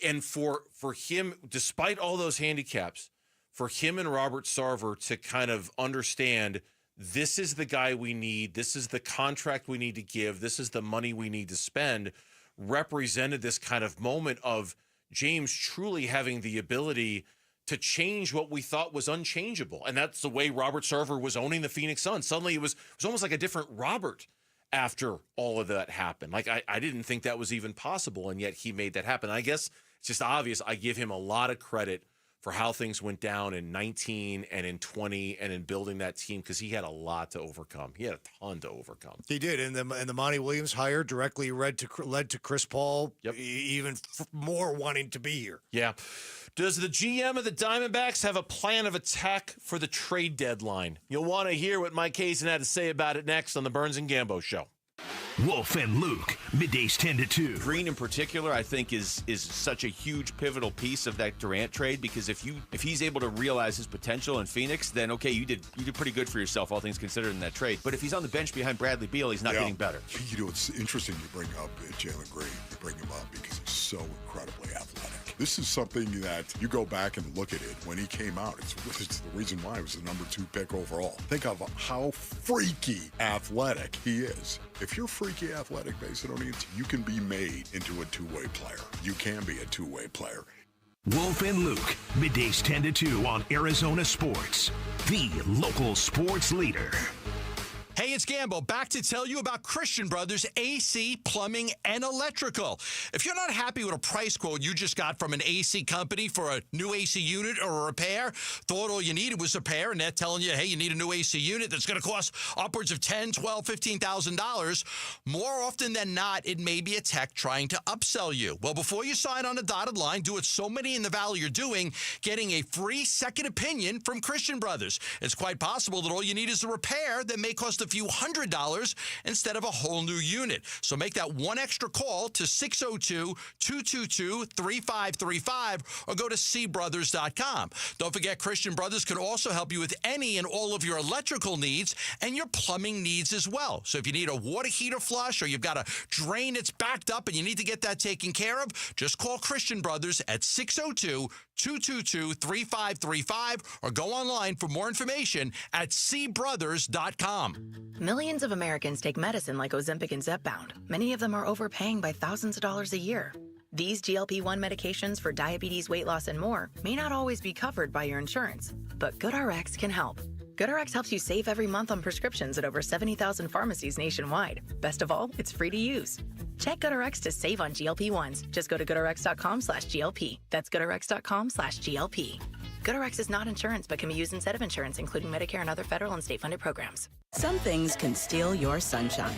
[SPEAKER 6] and for him, despite all those handicaps, for him and Robert Sarver to kind of understand, this is the guy we need, this is the contract we need to give, this is the money we need to spend, represented this kind of moment of James truly having the ability to change what we thought was unchangeable. And that's the way Robert Sarver was owning the Phoenix Suns. Suddenly it was almost like a different Robert after all of that happened. Like, I didn't think that was even possible, and yet he made that happen. I guess it's just obvious. I give him a lot of credit for how things went down in 19 and in 20 and in building that team, because he had a lot to overcome. He had a ton to overcome.
[SPEAKER 2] He did, and the Monty Williams hire directly led to Chris Paul even more wanting to be here.
[SPEAKER 6] Yeah. Does the GM of the Diamondbacks have a plan of attack for the trade deadline? You'll want to hear what Mike Hazen had to say about it next on the Burns and Gambo Show.
[SPEAKER 1] Wolf and Luke, middays 10 to 2.
[SPEAKER 24] Green in particular, I think, is such a huge pivotal piece of that Durant trade, because if he's able to realize his potential in Phoenix, then okay, you did pretty good for yourself, all things considered, in that trade. But if he's on the bench behind Bradley Beal, he's not getting better.
[SPEAKER 8] You know, it's interesting you bring up Jalen Green. You bring him up because he's so incredibly athletic. This is something that you go back and look at it when he came out. It's the reason why he was the number 2 pick overall. Think of how freaky athletic he is. If you're freaky athletic, Macedonians, you can be made into a two-way player. You can be a two-way player.
[SPEAKER 1] Wolf and Luke, middays 10 to 2 on Arizona Sports, the local sports leader.
[SPEAKER 13] Hey, it's Gambo, back to tell you about Christian Brothers AC, Plumbing, and Electrical. If you're not happy with a price quote you just got from an AC company for a new AC unit or a repair, thought all you needed was a repair, and they're telling you, hey, you need a new AC unit that's going to cost upwards of $10,000, $12,000, $15,000, more often than not, it may be a tech trying to upsell you. Well, before you sign on a dotted line, do what so many in the Valley are doing, getting a free second opinion from Christian Brothers. It's quite possible that all you need is a repair that may cost a few $100 instead of a whole new unit. So make that one extra call to 602-222-3535 or go to cbrothers.com. Don't forget, Christian Brothers can also help you with any and all of your electrical needs and your plumbing needs as well. So if you need a water heater flush or you've got a drain that's backed up and you need to get that taken care of, just call Christian Brothers at 602-222-3535 or go online for more information at cbrothers.com.
[SPEAKER 12] Millions of Americans take medicine like Ozempic and Zepbound. Many of them are overpaying by thousands of dollars a year. These GLP-1 medications for diabetes, weight loss, and more may not always be covered by your insurance, but GoodRx can help. GoodRx helps you save every month on prescriptions at over 70,000 pharmacies nationwide. Best of all, it's free to use. Check GoodRx to save on GLP-1s. Just go to GoodRx.com/GLP. That's GoodRx.com/GLP. GoodRx is not insurance, but can be used instead of insurance, including Medicare and other federal and state-funded programs.
[SPEAKER 16] Some things can steal your sunshine.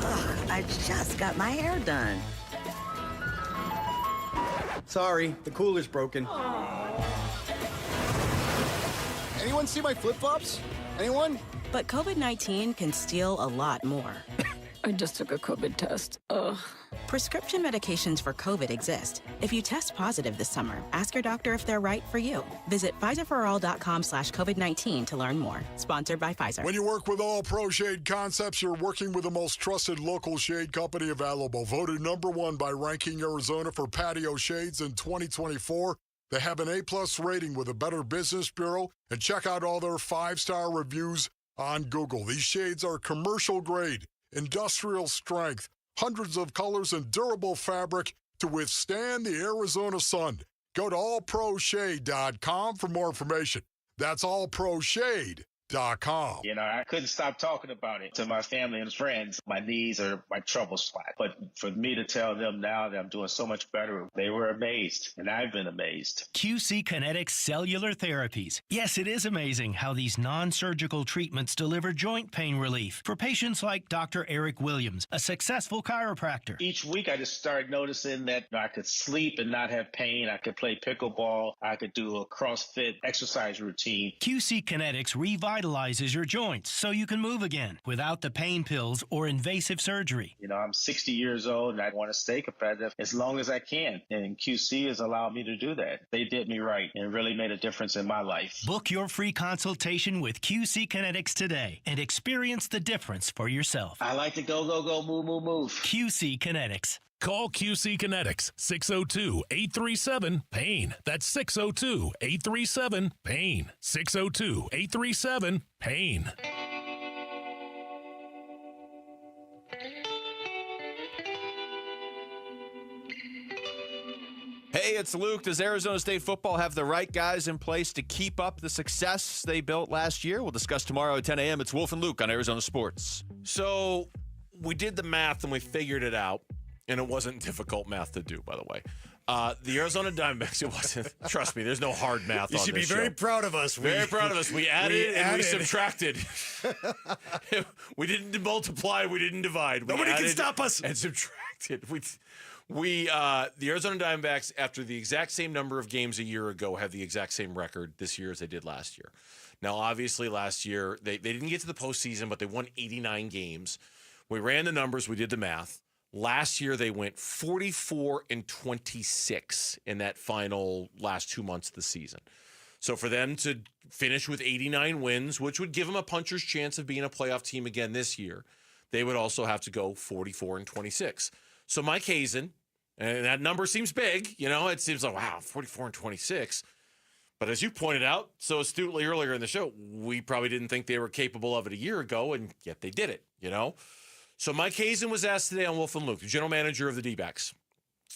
[SPEAKER 16] Ugh, I just got my hair done.
[SPEAKER 18] Sorry, the cooler's broken. Anyone see my flip-flops? Anyone?
[SPEAKER 16] But COVID-19 can steal a lot more.
[SPEAKER 19] I just took a COVID test. Ugh.
[SPEAKER 16] Prescription medications for COVID exist. If you test positive this summer, ask your doctor if they're right for you. Visit PfizerForAll.com/COVID-19 to learn more. Sponsored by Pfizer.
[SPEAKER 8] When you work with All Pro Shade Concepts, you're working with the most trusted local shade company available. Voted #1 by Ranking Arizona for patio shades in 2024. They have an A+ rating with a Better Business Bureau. And check out all their 5-star reviews on Google. These shades are commercial grade, industrial strength, hundreds of colors and durable fabric to withstand the Arizona sun. Go to allproshade.com for more information. That's allproshade.com.
[SPEAKER 20] You know, I couldn't stop talking about it to my family and friends. My knees are my trouble spot. But for me to tell them now that I'm doing so much better, they were amazed, and I've been amazed.
[SPEAKER 21] QC Kinetics Cellular Therapies. Yes, it is amazing how these non-surgical treatments deliver joint pain relief for patients like Dr. Eric Williams, a successful chiropractor.
[SPEAKER 20] Each week, I just started noticing that I could sleep and not have pain. I could play pickleball. I could do a CrossFit exercise routine.
[SPEAKER 21] QC Kinetics revitalizes your joints so you can move again without the pain pills or invasive surgery.
[SPEAKER 20] You know, I'm 60 years old and I want to stay competitive as long as I can. And QC has allowed me to do that. They did me right and really made a difference in my life.
[SPEAKER 21] Book your free consultation with QC Kinetics today and experience the difference for yourself.
[SPEAKER 20] I like to go, move, move, move.
[SPEAKER 21] QC Kinetics.
[SPEAKER 22] Call QC Kinetics, 602-837-PAIN. That's 602-837-PAIN. 602-837-PAIN.
[SPEAKER 24] Hey, it's Luke. Does Arizona State football have the right guys in place to keep up the success they built last year? We'll discuss tomorrow at 10 a.m. It's Wolf and Luke on Arizona Sports.
[SPEAKER 6] So we did the math and we figured it out. And it wasn't difficult math to do, by the way. The Arizona Diamondbacks, it wasn't. Trust me, there's no hard math on this
[SPEAKER 2] You should be very proud of us.
[SPEAKER 6] Very proud of us. We added and we subtracted. We didn't multiply. We didn't divide.
[SPEAKER 2] Nobody can stop us.
[SPEAKER 6] And subtracted. The Arizona Diamondbacks, after the exact same number of games a year ago, have the exact same record this year as they did last year. Now, obviously, last year, they didn't get to the postseason, but they won 89 games. We ran the numbers. We did the math. Last year, they went 44-26 in that final last 2 months of the season. So for them to finish with 89 wins, which would give them a puncher's chance of being a playoff team again this year, they would also have to go 44-26. So Mike Hazen, and that number seems big, you know, it seems like, wow, 44-26. But as you pointed out so astutely earlier in the show, we probably didn't think they were capable of it a year ago, and yet they did it, you know? So Mike Hazen was asked today on Wolf and Luke, the general manager of the Dbacks,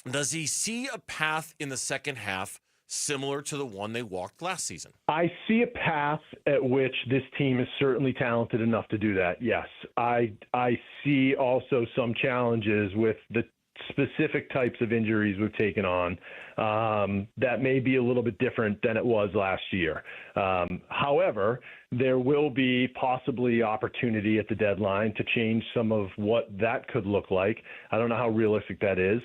[SPEAKER 6] does he see a path in the second half similar to the one they walked last season?
[SPEAKER 5] I see a path at which this team is certainly talented enough to do that, yes. I see also some challenges with the specific types of injuries we've taken on that may be a little bit different than it was last year. However, there will be possibly opportunity at the deadline to change some of what that could look like. I don't know how realistic that is.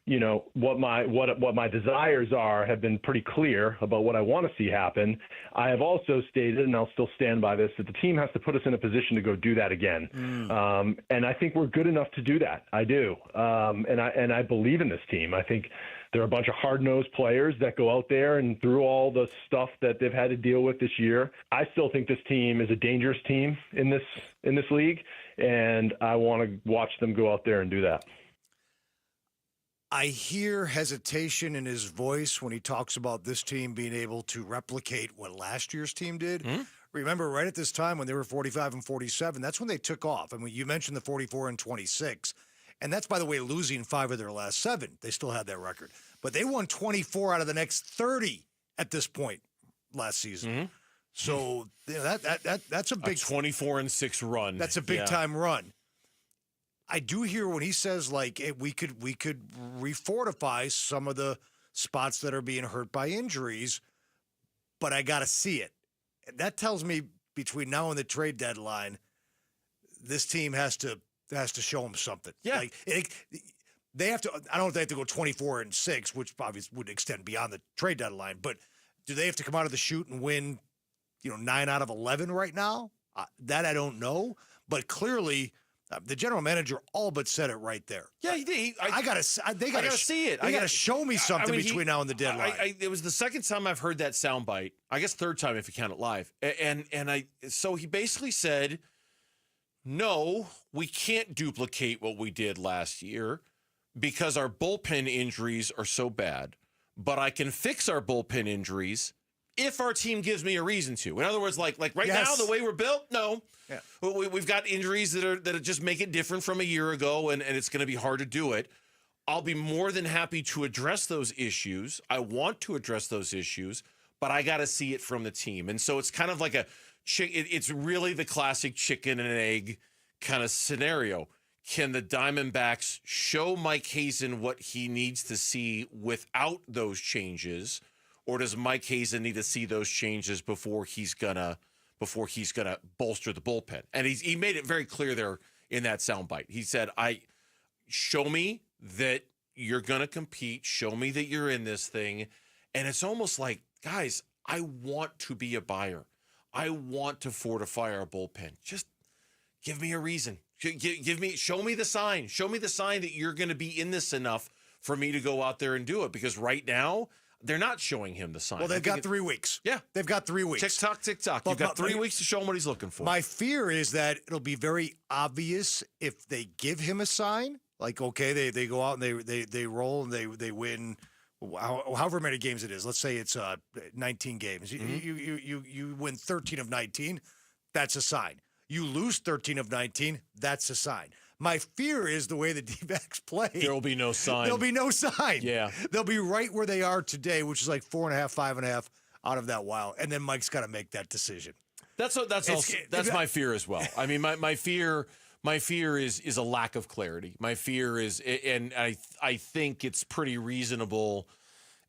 [SPEAKER 5] You know, what my desires are have been pretty clear about what I want to see happen. I have also stated, and I'll still stand by this, that the team has to put us in a position to go do that again. And I think we're good enough to do that. I do. And I believe in this team. I think there are a bunch of hard-nosed players that go out there and through all the stuff that they've had to deal with this year. I still think this team is a dangerous team in this league, and I want to watch them go out there and do that.
[SPEAKER 2] I hear hesitation in his voice when he talks about this team being able to replicate what last year's team did. Remember, right at this time when they were 45-47, that's when they took off. I mean, you mentioned the 44-26. And that's, by the way, losing 5 of their last 7. They still had that record. But they won 24 out of the next 30 at this point last season. So you know, that's a big
[SPEAKER 6] 24-6 run.
[SPEAKER 2] That's a big time run. I do hear when he says like hey, we could refortify some of the spots that are being hurt by injuries, but I got to see it. That tells me between now and the trade deadline, this team has to show them something.
[SPEAKER 6] Yeah.
[SPEAKER 2] Like they have to. I don't know if they have to go 24-6, which obviously would extend beyond the trade deadline. But do they have to come out of the chute and win 9 out of 11 right now? That I don't know. But clearly, the general manager all but said it right there.
[SPEAKER 6] Yeah, he did.
[SPEAKER 2] They got to
[SPEAKER 6] see it.
[SPEAKER 2] They got to show me something between now and the deadline.
[SPEAKER 6] It was the second time I've heard that soundbite. I guess third time if you count it live. So he basically said, no, we can't duplicate what we did last year because our bullpen injuries are so bad. But I can fix our bullpen injuries if our team gives me a reason to. In other words, like right now, the way we're built, no.
[SPEAKER 2] Yeah.
[SPEAKER 6] We've got injuries that just make it different from a year ago, and it's going to be hard to do it. I'll be more than happy to address those issues. I want to address those issues, but I got to see it from the team. And so it's kind of like it's really the classic chicken and an egg kind of scenario. Can the Diamondbacks show Mike Hazen what he needs to see without those changes, or does Mike Hazen need to see those changes before he's gonna bolster the bullpen? And he made it very clear there in that soundbite. He said, show me that you're gonna compete, show me that you're in this thing. And it's almost like, guys, I want to be a buyer. I want to fortify our bullpen. Just give me a reason. Show me the sign. Show me the sign that you're going to be in this enough for me to go out there and do it. Because right now, they're not showing him the sign.
[SPEAKER 2] Well, they've got 3 weeks.
[SPEAKER 6] Yeah.
[SPEAKER 2] They've got 3 weeks.
[SPEAKER 6] Tick-tock, tick-tock. You've got 3 weeks to show him what he's looking for.
[SPEAKER 2] My fear is that it'll be very obvious if they give him a sign. Like, okay, they go out and they roll and they win however many games it is. Let's say it's 19 games. Mm-hmm. You win 13 of 19. That's a sign. You lose 13 of 19, that's a sign. My fear is the way the Dbacks play.
[SPEAKER 6] There will be no sign.
[SPEAKER 2] There'll be no sign.
[SPEAKER 6] Yeah.
[SPEAKER 2] They'll be right where they are today, which is like 4.5, 5.5 out of that wild. And then Mike's got to make that decision.
[SPEAKER 6] That's my fear as well. I mean, my fear is a lack of clarity. My fear is, and I think it's pretty reasonable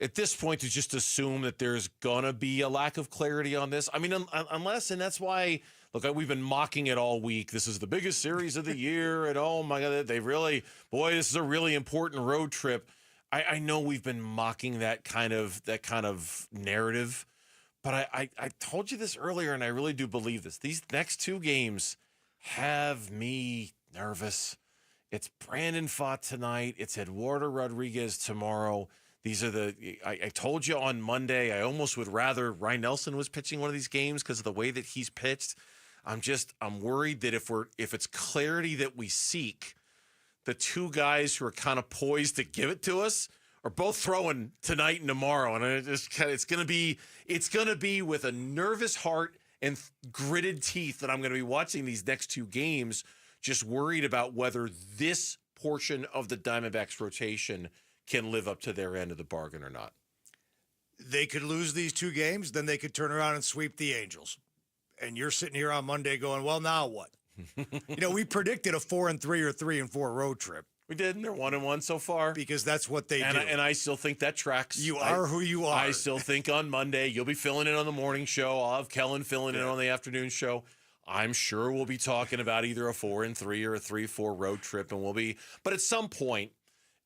[SPEAKER 6] at this point to just assume that there's gonna be a lack of clarity on this. I mean, unless, and that's why. Look, we've been mocking it all week. This is the biggest series of the year, and oh my God, this is a really important road trip. I know we've been mocking that kind of narrative, but I told you this earlier, and I really do believe this. These next 2 games have me nervous. It's Brandon Pfaadt tonight. It's Eduardo Rodriguez tomorrow. These are I told you on Monday, I almost would rather Ryan Nelson was pitching one of these games because of the way that he's pitched. I'm worried that if it's clarity that we seek, the 2 guys who are kind of poised to give it to us are both throwing tonight and tomorrow. And it's going to be with a nervous heart and gritted teeth that I'm going to be watching these next 2 games, just worried about whether this portion of the Diamondbacks rotation can live up to their end of the bargain or not.
[SPEAKER 2] They could lose these 2 games, then they could turn around and sweep the Angels. And you're sitting here on Monday going, well, now what? We predicted a 4-3 or 3-4 road trip.
[SPEAKER 6] We did, and they're 1-1 so far.
[SPEAKER 2] Because that's what they do.
[SPEAKER 6] And I still think that tracks.
[SPEAKER 2] You are who you are.
[SPEAKER 6] I still think on Monday, you'll be filling in on the morning show. I'll have Kellen filling in on the afternoon show. I'm sure we'll be talking about either a 4-3 or a 3-4 road trip, but at some point,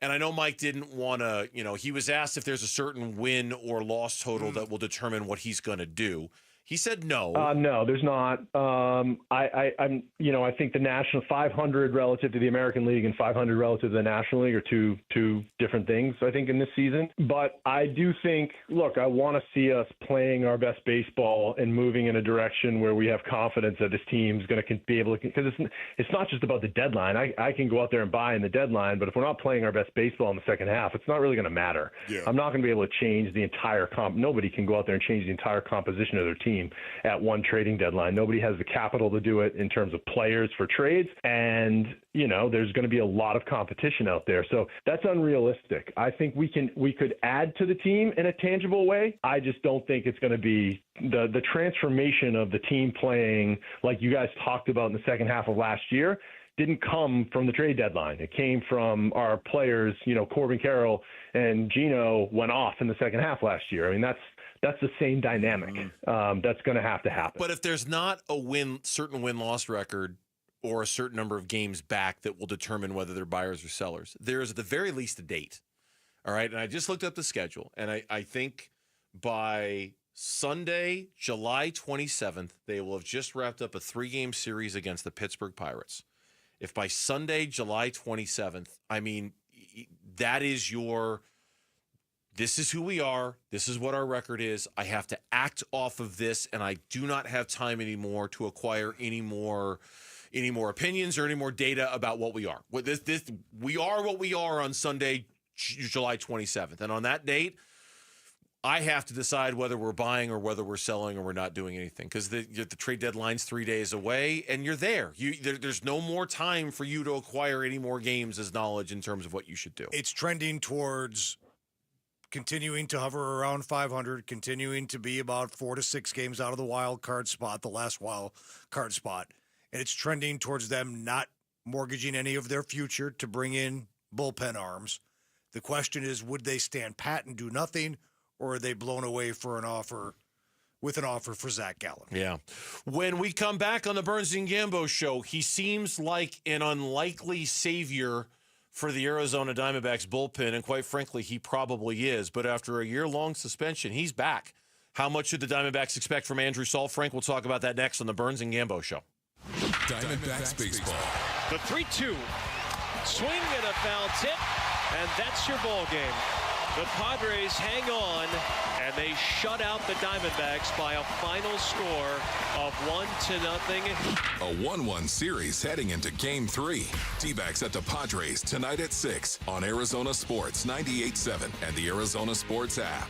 [SPEAKER 6] and I know Mike didn't want to, he was asked if there's a certain win or loss total that will determine what he's going to do. He said no.
[SPEAKER 5] No, there's not. I think the national 500 relative to the American League and 500 relative to the National League are two different things, I think, in this season. But I do think, look, I want to see us playing our best baseball and moving in a direction where we have confidence that this team's going to be able to, because it's not just about the deadline. I can go out there and buy in the deadline, but if we're not playing our best baseball in the second half, it's not really going to matter. Yeah. I'm not going to be able to change the entire nobody can go out there and change the entire composition of their team at one trading deadline. Nobody has the capital to do it in terms of players for trades. And, there's going to be a lot of competition out there. So that's unrealistic. I think we could add to the team in a tangible way. I just don't think it's going to be the transformation of the team playing like you guys talked about in the second half of last year. Didn't come from the trade deadline. It came from our players, Corbin Carroll and Gino went off in the second half last year. I mean, that's the same dynamic that's going to have to happen.
[SPEAKER 6] But if there's not a certain win-loss record or a certain number of games back that will determine whether they're buyers or sellers, there's at the very least a date. All right. And I just looked up the schedule, and I think by Sunday, July 27th, they will have just wrapped up a 3-game series against the Pittsburgh Pirates. If by Sunday, July 27th, I mean, that is this is who we are. This is what our record is. I have to act off of this, and I do not have time anymore to acquire any more opinions or any more data about what we are. We are what we are on Sunday, July 27th. And on that date, I have to decide whether we're buying or whether we're selling or we're not doing anything, because the trade deadline's 3 days away, and you're there. There's no more time for you to acquire any more games as knowledge in terms of what you should do.
[SPEAKER 2] It's trending towards continuing to hover around 500, continuing to be about 4 to 6 games out of the wild card spot, the last wild card spot. And it's trending towards them not mortgaging any of their future to bring in bullpen arms. The question is, would they stand pat and do nothing, or are they blown away for an offer for Zach Gallen?
[SPEAKER 6] Yeah. When we come back on the Burns and Gambo show, he seems like an unlikely savior for the Arizona Diamondbacks bullpen, and quite frankly, he probably is. But after a year-long suspension, he's back. How much should the Diamondbacks expect from Andrew Saalfrank? We'll talk about that next on the Burns and Gambo show.
[SPEAKER 17] Diamondbacks baseball.
[SPEAKER 7] The 3-2. Swing and a foul tip, and that's your ball game. The Padres hang on, and they shut out the Diamondbacks by a final score of 1-0.
[SPEAKER 17] A 1-1 series heading into Game 3. Dbacks at the Padres tonight at 6 on Arizona Sports 98.7 and the Arizona Sports app.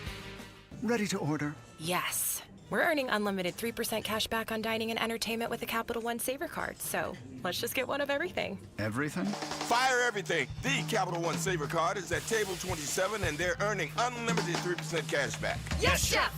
[SPEAKER 9] Ready to order?
[SPEAKER 11] Yes. We're earning unlimited 3% cash back on dining and entertainment with the Capital One Saver Card, so let's just get one of everything.
[SPEAKER 9] Everything?
[SPEAKER 14] Fire everything. The Capital One Saver Card is at table 27, and they're earning unlimited 3% cash back.
[SPEAKER 11] Yes, Chef!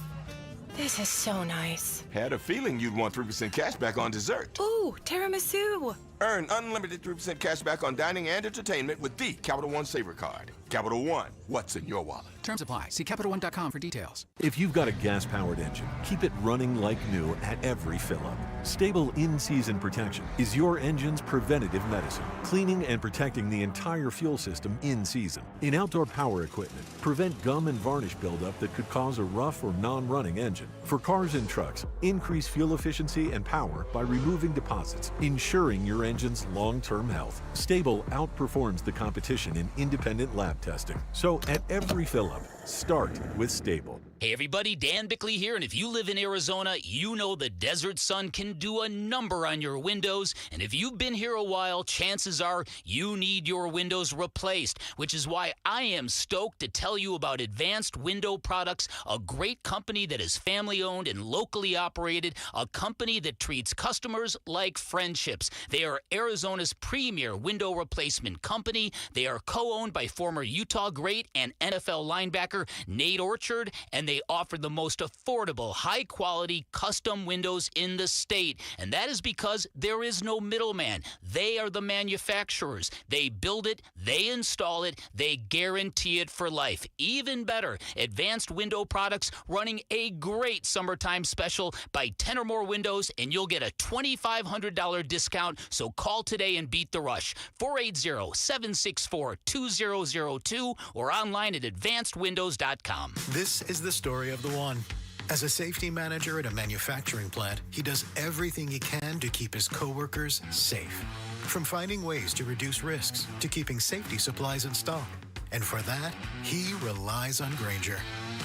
[SPEAKER 11] This is so nice.
[SPEAKER 14] Had a feeling you'd want 3% cash back on dessert.
[SPEAKER 11] Ooh, tiramisu.
[SPEAKER 14] Earn unlimited 3% cash back on dining and entertainment with the Capital One Saver Card. Capital One, what's in your wallet?
[SPEAKER 25] Terms apply. See CapitalOne.com for details.
[SPEAKER 26] If you've got a gas-powered engine, keep it running like new at every fill-up. Stable in-season protection is your engine's preventative medicine, cleaning and protecting the entire fuel system in season. In outdoor power equipment, prevent gum and varnish buildup that could cause a rough or non-running engine. For cars and trucks, increase fuel efficiency and power by removing deposits, ensuring your engine's long-term health. Stable outperforms the competition in independent lab testing. So at every fill-up, start with Stable.
[SPEAKER 4] Hey everybody, Dan Bickley here, and if you live in Arizona, you know the desert sun can do a number on your windows, and if you've been here a while, chances are you need your windows replaced, which is why I am stoked to tell you about Advanced Window Products, a great company that is family-owned and locally operated, a company that treats customers like friendships. They are Arizona's premier window replacement company. They are co-owned by former Utah great and NFL linebacker Nate Orchard, and they offer the most affordable, high-quality custom windows in the state. And that is because there is no middleman. They are the manufacturers. They build it, they install it, they guarantee it for life. Even better, Advanced Window Products running a great summertime special. Buy 10 or more windows and you'll get a $2,500 discount. So call today and beat the rush. 480-764-2002 or online at advancedwindows.com.
[SPEAKER 27] This is the story of the one. As a safety manager at a manufacturing plant, he does everything he can to keep his coworkers safe. From finding ways to reduce risks to keeping safety supplies in stock. And for that, he relies on Grainger.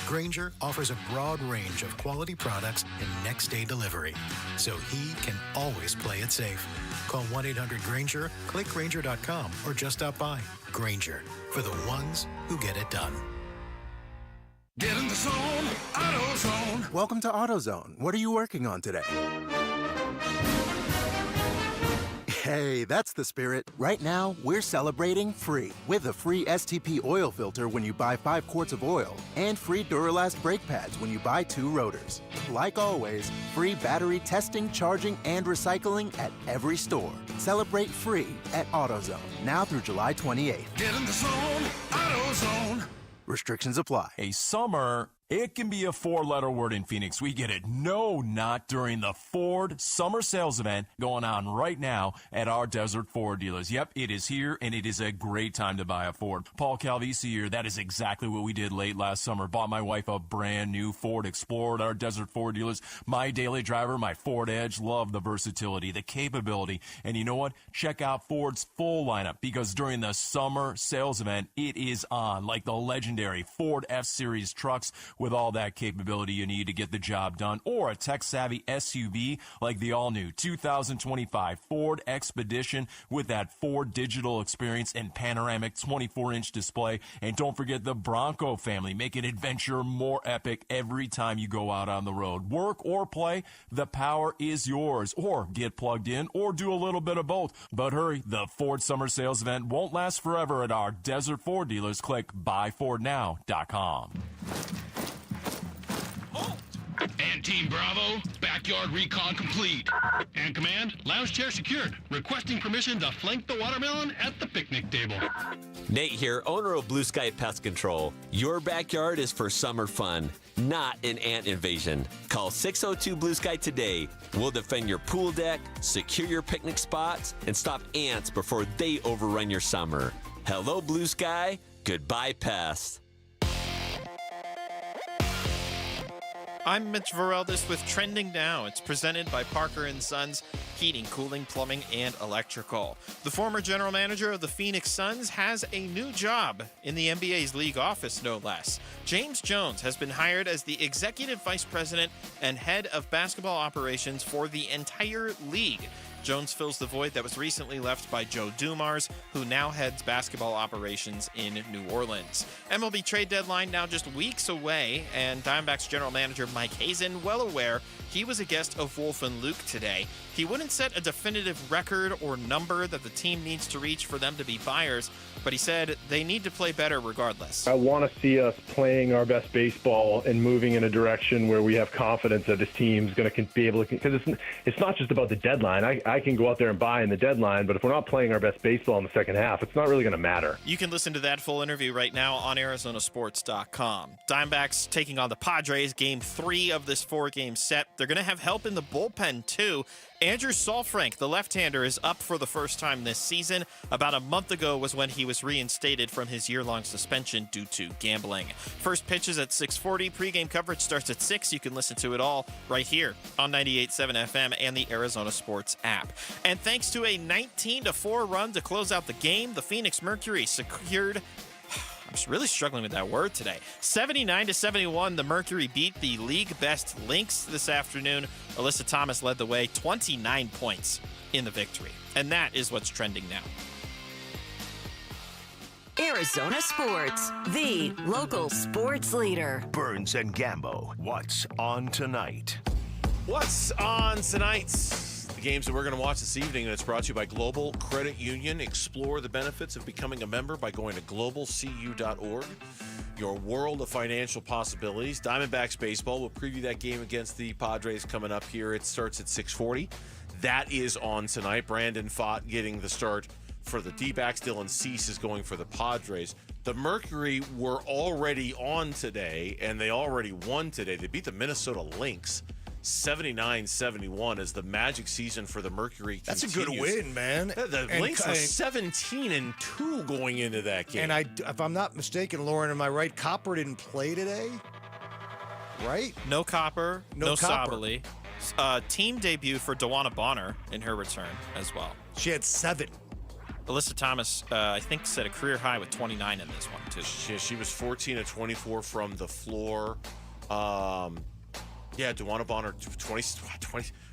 [SPEAKER 27] Grainger offers a broad range of quality products and next-day delivery, so he can always play it safe. Call 1-800-GRAINGER, click Grainger.com, or just stop by. Grainger, for the ones who get it done.
[SPEAKER 28] Get in the zone, AutoZone.
[SPEAKER 29] Welcome to AutoZone. What are you working on today? Hey, that's the spirit. Right now, we're celebrating free with a free STP oil filter when you buy 5 quarts of oil and free Duralast brake pads when you buy 2 rotors. Like always, free battery testing, charging, and recycling at every store. Celebrate free at AutoZone, now through July 28th.
[SPEAKER 28] Get in the zone, AutoZone.
[SPEAKER 29] Restrictions apply.
[SPEAKER 30] A summer
[SPEAKER 1] It can be a four-letter word in Phoenix. We get it. No, not during the Ford Summer Sales Event going on right now at our Desert Ford dealers. Yep, it is here, and it is a great time to buy a Ford. Paul Calvisi here. That is exactly what we did late last summer. Bought my wife a brand new Ford Explorer at our Desert Ford dealers. My daily driver, my Ford Edge. Love the versatility, the capability. And you know what? Check out Ford's full lineup, because during the Summer Sales Event, it is on, like the legendary Ford F-Series trucks with all that capability you need to get the job done, or a tech-savvy SUV like the all-new 2025 Ford Expedition with that Ford digital experience and panoramic 24-inch display. And don't forget the Bronco family, making adventure more epic every time you go out on the road. Work or play, the power is yours. Or get plugged in, or do a little bit of both. But hurry, the Ford Summer Sales Event won't last forever at our Desert Ford dealers. Click buyfordnow.com.
[SPEAKER 22] And Team Bravo, backyard recon complete. And Command, lounge chair secured. Requesting permission to flank the watermelon at the picnic table.
[SPEAKER 3] Nate here, owner of Blue Sky Pest Control. Your backyard is for summer fun, not an ant invasion. Call 602 Blue Sky today. We'll defend your pool deck, secure your picnic spots, and stop ants before they overrun your summer. Hello, Blue Sky. Goodbye, pests.
[SPEAKER 10] I'm Mitch Vareldis with Trending Now. It's presented by Parker & Sons Heating, Cooling, Plumbing, and Electrical. The former general manager of the Phoenix Suns has a new job in the NBA's league office, no less. James Jones has been hired as the executive vice president and head of basketball operations for the entire league. Jones fills the void that was recently left by Joe Dumars, who now heads basketball operations in New Orleans. MLB trade deadline now just weeks away, and Diamondbacks general manager Mike Hazen, well aware he was a guest of Wolf and Luke today. He wouldn't set a definitive record or number that the team needs to reach for them to be buyers, but he said they need to play better regardless.
[SPEAKER 5] I want to see us playing our best baseball and moving in a direction where we have confidence that this team's going to be able to, because it's not just about the deadline. I can go out there and buy in the deadline, but if we're not playing our best baseball in the second half, it's not really going to matter.
[SPEAKER 10] You can listen to that full interview right now on Arizonasports.com. Diamondbacks taking on the Padres, game 3 of this 4-game set. They're going to have help in the bullpen, too. Andrew Saalfrank, the left-hander, is up for the first time this season. About a month ago was when he was reinstated from his year-long suspension due to gambling. First pitch is at 6:40. Pre-game coverage starts at 6. You can listen to it all right here on 98.7 FM and the Arizona Sports app. And thanks to a 19-4 run to close out the game, the Phoenix Mercury secured... I'm really struggling with that word today. 79-71, the Mercury beat the league best Lynx this afternoon. Alyssa Thomas led the way, 29 points in the victory. And that is what's trending now.
[SPEAKER 12] Arizona Sports, the local sports leader.
[SPEAKER 13] Burns and Gambo, what's on tonight?
[SPEAKER 6] What's on tonight? The games that we're going to watch this evening, and it's brought to you by Global Credit Union. Explore the benefits of becoming a member by going to globalcu.org. Your world of financial possibilities. Diamondbacks baseball. We'll preview that game against the Padres coming up here. It starts at 6:40. That is on tonight. Brandon Pfaadt getting the start for the Dbacks. Dylan Cease is going for the Padres. The Mercury were already on today, and they already won today. They beat the Minnesota Lynx 79-71 as the magic season for the Mercury
[SPEAKER 2] That's
[SPEAKER 6] continues.
[SPEAKER 2] a good win, man.
[SPEAKER 6] The Lynx were 17-2 going into that game.
[SPEAKER 2] And if I'm not mistaken, Lauren, am I right? Copper didn't play today, right?
[SPEAKER 10] No Copper, no
[SPEAKER 2] Copper.
[SPEAKER 10] Sabali. Team debut for Dewana Bonner in her return as well.
[SPEAKER 2] She had 7.
[SPEAKER 10] Alyssa Thomas, I think, set a career high with 29 in this one, too.
[SPEAKER 6] She was 14-24 from the floor. Dewana Bonner, 20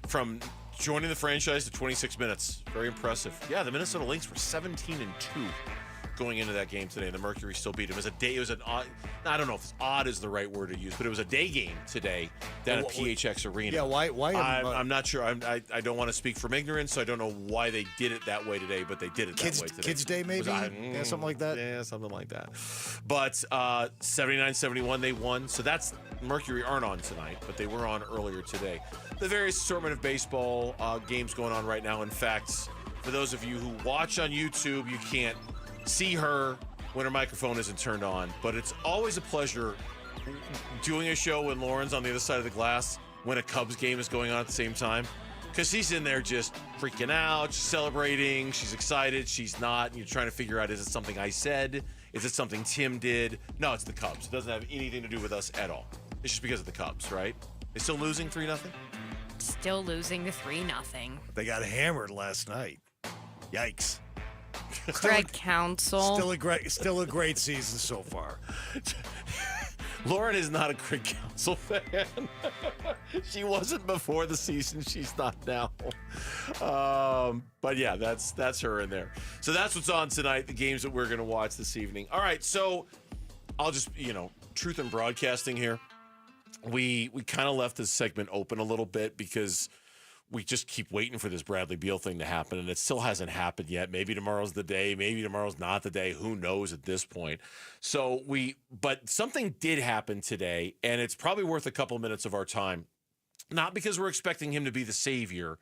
[SPEAKER 6] from joining the franchise to 26 minutes. Very impressive. Yeah, the Minnesota Lynx were 17-2 going into that game today, and the Mercury still beat them. It was an odd, I don't know if odd is the right word to use, but it was a day game today down at PHX Arena.
[SPEAKER 2] Yeah, why?
[SPEAKER 6] I'm not sure. I don't want to speak from ignorance, so I don't know why they did it that way today, but they did it that way today.
[SPEAKER 2] Kids Day, maybe? Yeah, something like that?
[SPEAKER 6] Yeah, something like that. But 79-71, they won. So that's Mercury aren't on tonight, but they were on earlier today. The various assortment of baseball games going on right now. In fact, for those of you who watch on YouTube, you can't see her when her microphone isn't turned on, but it's always a pleasure doing a show when Lauren's on the other side of the glass when a Cubs game is going on at the same time. Because she's in there just freaking out, she's celebrating, she's excited, she's not. And you're trying to figure out, is it something I said? Is it something Tim did? No, it's the Cubs. It doesn't have anything to do with us at all. It's just because of the Cubs, right? They're still losing 3-0?
[SPEAKER 8] Still losing 3-0.
[SPEAKER 2] They got hammered last night. Yikes.
[SPEAKER 8] Greg Counsell.
[SPEAKER 2] Still a great season so far.
[SPEAKER 6] Lauren is not a Greg Counsell fan. She wasn't before the season. She's not now. But yeah, that's her in there. So that's what's on tonight, the games that we're going to watch this evening. All right, so I'll just, truth in broadcasting here. We kind of left this segment open a little bit because we just keep waiting for this Bradley Beal thing to happen, and it still hasn't happened yet. Maybe tomorrow's the day. Maybe tomorrow's not the day. Who knows at this point? But something did happen today, and it's probably worth a couple minutes of our time. Not because we're expecting him to be the savior,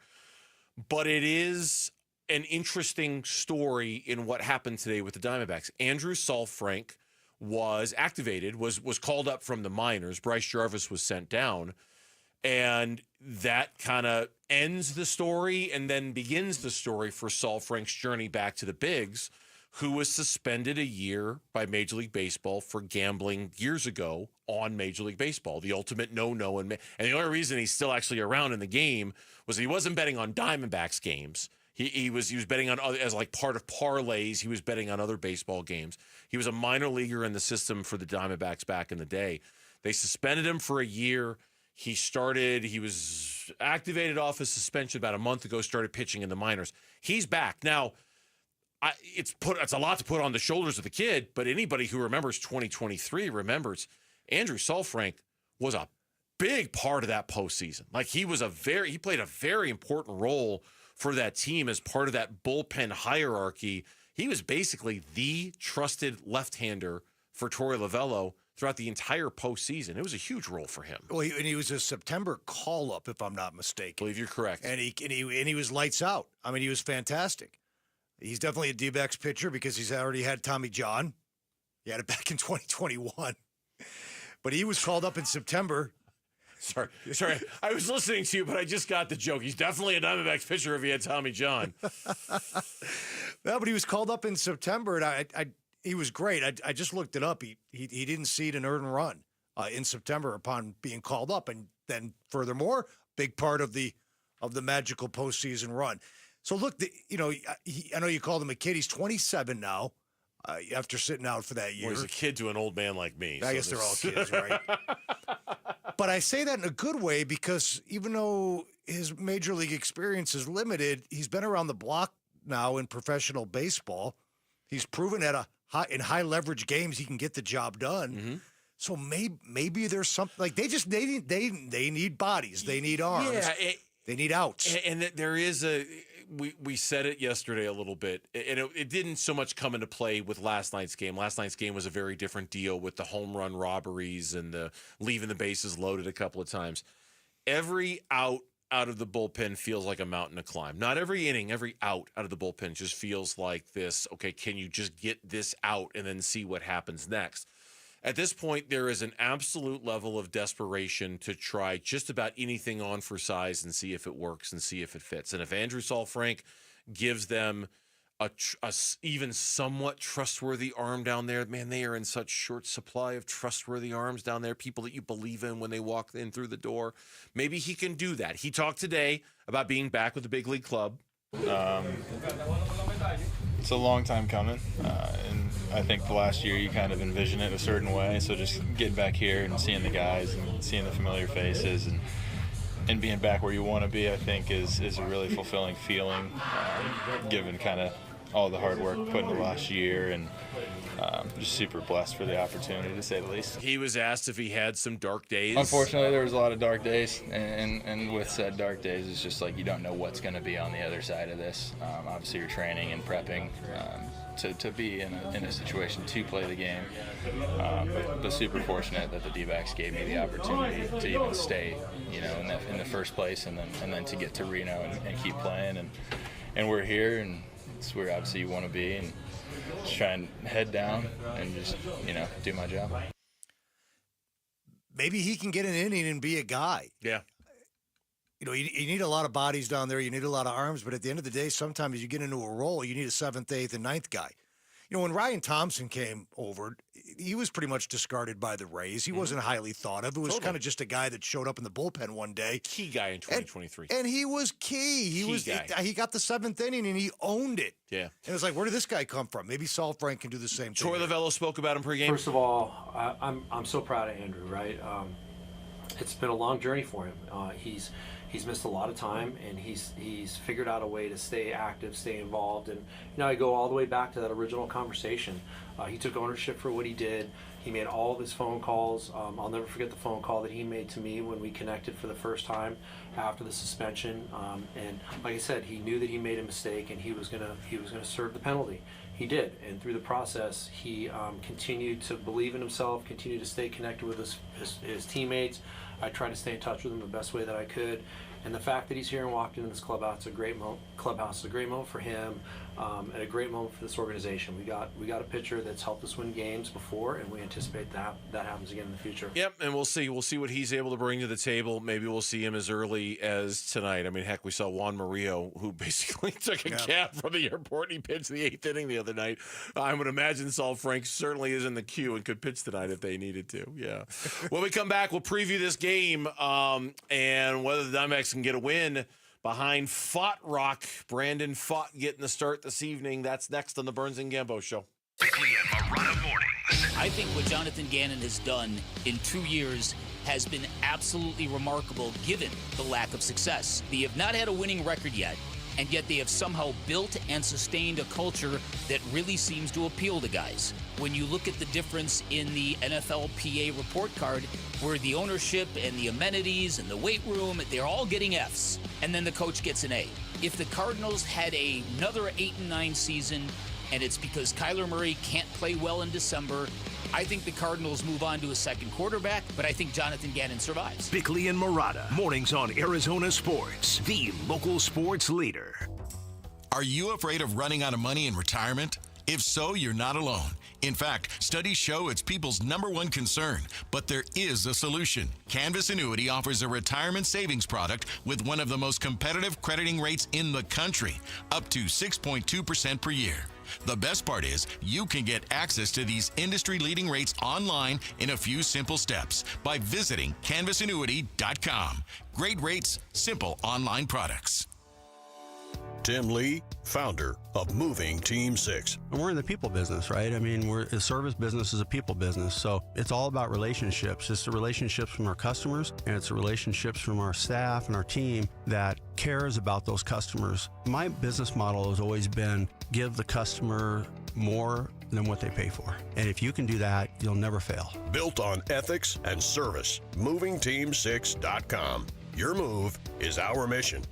[SPEAKER 6] but it is an interesting story in what happened today with the Diamondbacks. Andrew Saalfrank was activated, was called up from the minors. Bryce Jarvis was sent down. And that kind of ends the story and then begins the story for Saalfrank's journey back to the bigs, who was suspended a year by Major League Baseball for gambling years ago on Major League Baseball, the ultimate no-no. And the only reason he's still actually around in the game was he wasn't betting on Diamondbacks games. He was betting on other, as like part of parlays. He was betting on other baseball games. He was a minor leaguer in the system for the Diamondbacks back in the day. They suspended him for a year. He was activated off his suspension about a month ago, started pitching in the minors. He's back. Now, it's a lot to put on the shoulders of the kid, but anybody who remembers 2023 remembers Andrew Saalfrank was a big part of that postseason. Like he played a very important role for that team as part of that bullpen hierarchy. He was basically the trusted left-hander for Torey Lovullo throughout the entire postseason. It was a huge role for him.
[SPEAKER 2] Well, he was a September call-up, if I'm not mistaken.
[SPEAKER 6] I believe you're correct.
[SPEAKER 2] And he was lights out. I mean, he was fantastic. He's definitely a D-backs pitcher because he's already had Tommy John. He had it back in 2021. But he was called up in September.
[SPEAKER 6] Sorry. I was listening to you, but I just got the joke. He's definitely a Diamondbacks pitcher if he had Tommy John.
[SPEAKER 2] No, but he was called up in September, and he was great. I just looked it up. He didn't seed an earned run in September upon being called up, and then furthermore, big part of the magical postseason run. So look, I know you called him a kid. He's 27 now. After sitting out for that year,
[SPEAKER 6] well, he's a kid to an old man like me.
[SPEAKER 2] I guess they're all kids, right? But I say that in a good way because even though his major league experience is limited, he's been around the block now in professional baseball. He's proven that in high leverage games he can get the job done.
[SPEAKER 6] Mm-hmm.
[SPEAKER 2] So maybe there's something like they need bodies, they need arms, they need outs,
[SPEAKER 6] and there is we said it yesterday a little bit, and it didn't so much come into play with last night's game. Last night's game was a very different deal with the home run robberies and the leaving the bases loaded a couple of times. Every out of the bullpen feels like a mountain to climb. Not every inning, every out of the bullpen just feels like this, okay, can you just get this out and then see what happens next? At this point, there is an absolute level of desperation to try just about anything on for size and see if it works and see if it fits. And if Andrew Saalfrank gives them a even somewhat trustworthy arm down there, man, they are in such short supply of trustworthy arms down there, people that you believe in when they walk in through the door. Maybe he can do that. He talked today about being back with the big league club.
[SPEAKER 15] It's a long time coming, and I think the last year you kind of envision it a certain way, so just getting back here and seeing the guys and seeing the familiar faces and being back where you want to be, I think is a really fulfilling feeling, given kind of all the hard work put into last year, and just super blessed for the opportunity, to say the least.
[SPEAKER 6] He was asked if he had some dark days.
[SPEAKER 15] Unfortunately, there was a lot of dark days, and with said dark days, it's just like you don't know what's going to be on the other side of this. Obviously, you're training and prepping to be in a situation to play the game, but super fortunate that the Dbacks gave me the opportunity to even stay, in the first place, and then to get to Reno and keep playing, and we're here, and it's where obviously you want to be, and just try and head down and just, do my job.
[SPEAKER 2] maybe he can get an inning and be a guy.
[SPEAKER 6] Yeah.
[SPEAKER 2] You know, you need a lot of bodies down there. You need a lot of arms. But at the end of the day, sometimes you get into a role, you need a 7th, 8th, and 9th guy. You know, when Ryan Thompson came over, he was pretty much discarded by the Rays. He wasn't highly thought of. It was kind of just a guy that showed up in the bullpen one day.
[SPEAKER 6] Key guy in 2023.
[SPEAKER 2] And he was key. He got the 7th inning, and he owned it.
[SPEAKER 6] Yeah.
[SPEAKER 2] And it was like, where did this guy come from? Maybe Saul Frank can do the same thing.
[SPEAKER 6] Troy Lavello spoke about him pregame.
[SPEAKER 7] First of all, I'm so proud of Andrew, right? It's been a long journey for him. He's missed a lot of time, and he's figured out a way to stay active, stay involved. And I go all the way back to that original conversation. He took ownership for what he did. He made all of his phone calls. I'll never forget the phone call that he made to me when we connected for the first time after the suspension. And like I said, he knew that he made a mistake, and he was gonna serve the penalty. He did, and through the process, he continued to believe in himself, continued to stay connected with his teammates. I tried to stay in touch with him the best way that I could. And the fact that he's here and walked into this clubhouse is a great moment for him, and a great moment for this organization. We got a pitcher that's helped us win games before, and we anticipate that happens again in the future.
[SPEAKER 6] Yep, and we'll see what he's able to bring to the table. Maybe we'll see him as early as tonight. I mean, heck, we saw Juan Murillo, who basically took a cab from the airport. He pitched the 8th inning the other night. I would imagine Saul Frank certainly is in the queue and could pitch tonight if they needed to. Yeah. When we come back, we'll preview this game and whether the Diamondbacks can get a win behind Fott Rock. Brandon Fott getting the start this evening. That's next on the Burns and Gambo Show.
[SPEAKER 22] Bickley and Marotta mornings.
[SPEAKER 4] I think what Jonathan Gannon has done in 2 years has been absolutely remarkable given the lack of success. They have not had a winning record yet, and yet they have somehow built and sustained a culture that really seems to appeal to guys. When you look at the difference in the NFLPA report card, where the ownership and the amenities and the weight room, they're all getting Fs, and then the coach gets an A. If the Cardinals had another 8-9 season, and it's because Kyler Murray can't play well in December, I think the Cardinals move on to a second quarterback, but I think Jonathan Gannon survives.
[SPEAKER 13] Bickley and Marotta, mornings on Arizona Sports, the local sports leader.
[SPEAKER 16] Are you afraid of running out of money in retirement? If so, you're not alone. In fact, studies show it's people's #1 concern, but there is a solution. Canvas Annuity offers a retirement savings product with one of the most competitive crediting rates in the country, up to 6.2% per year. The best part is you can get access to these industry-leading rates online in a few simple steps by visiting canvasannuity.com. Great rates, simple online products.
[SPEAKER 17] Tim Lee, founder of Moving Team 6.
[SPEAKER 18] We're in the people business, right? I mean, a service business is a people business. So it's all about relationships. It's the relationships from our customers, and it's the relationships from our staff and our team that cares about those customers. My business model has always been give the customer more than what they pay for. And if you can do that, you'll never fail.
[SPEAKER 17] Built on ethics and service. MovingTeam6.com. Your move is our mission.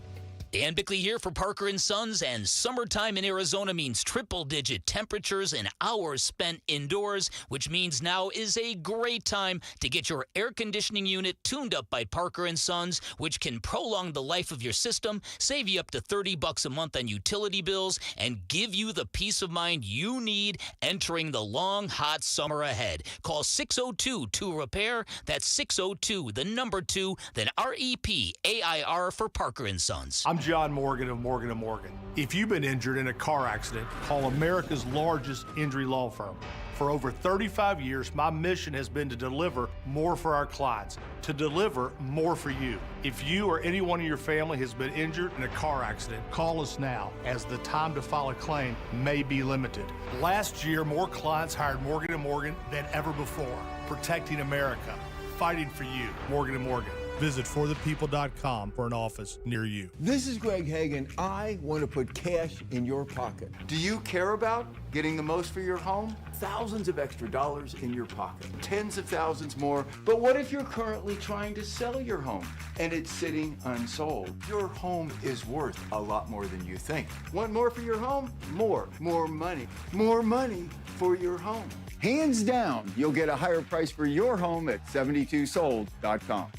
[SPEAKER 4] Dan Bickley here for Parker & Sons, and summertime in Arizona means triple-digit temperatures and hours spent indoors, which means now is a great time to get your air conditioning unit tuned up by Parker & Sons, which can prolong the life of your system, save you up to $30 a month on utility bills, and give you the peace of mind you need entering the long, hot summer ahead. Call 602-2REPAIR. That's 602, the number 2, then REPAIR for Parker & Sons.
[SPEAKER 19] I'm John Morgan of Morgan & Morgan. If you've been injured in a car accident, call America's largest injury law firm. For over 35 years, my mission has been to deliver more for our clients, to deliver more for you. If you or anyone in your family has been injured in a car accident, call us now, as the time to file a claim may be limited. Last year, more clients hired Morgan & Morgan than ever before, protecting America, fighting for you. Morgan & Morgan. Visit forthepeople.com for an office near you.
[SPEAKER 20] This is Greg Hagan. I want to put cash in your pocket. Do you care about getting the most for your home? Thousands of extra dollars in your pocket. Tens of thousands more. But what if you're currently trying to sell your home and it's sitting unsold? Your home is worth a lot more than you think. Want more for your home? More. More money. More money for your home. Hands down, you'll get a higher price for your home at 72sold.com.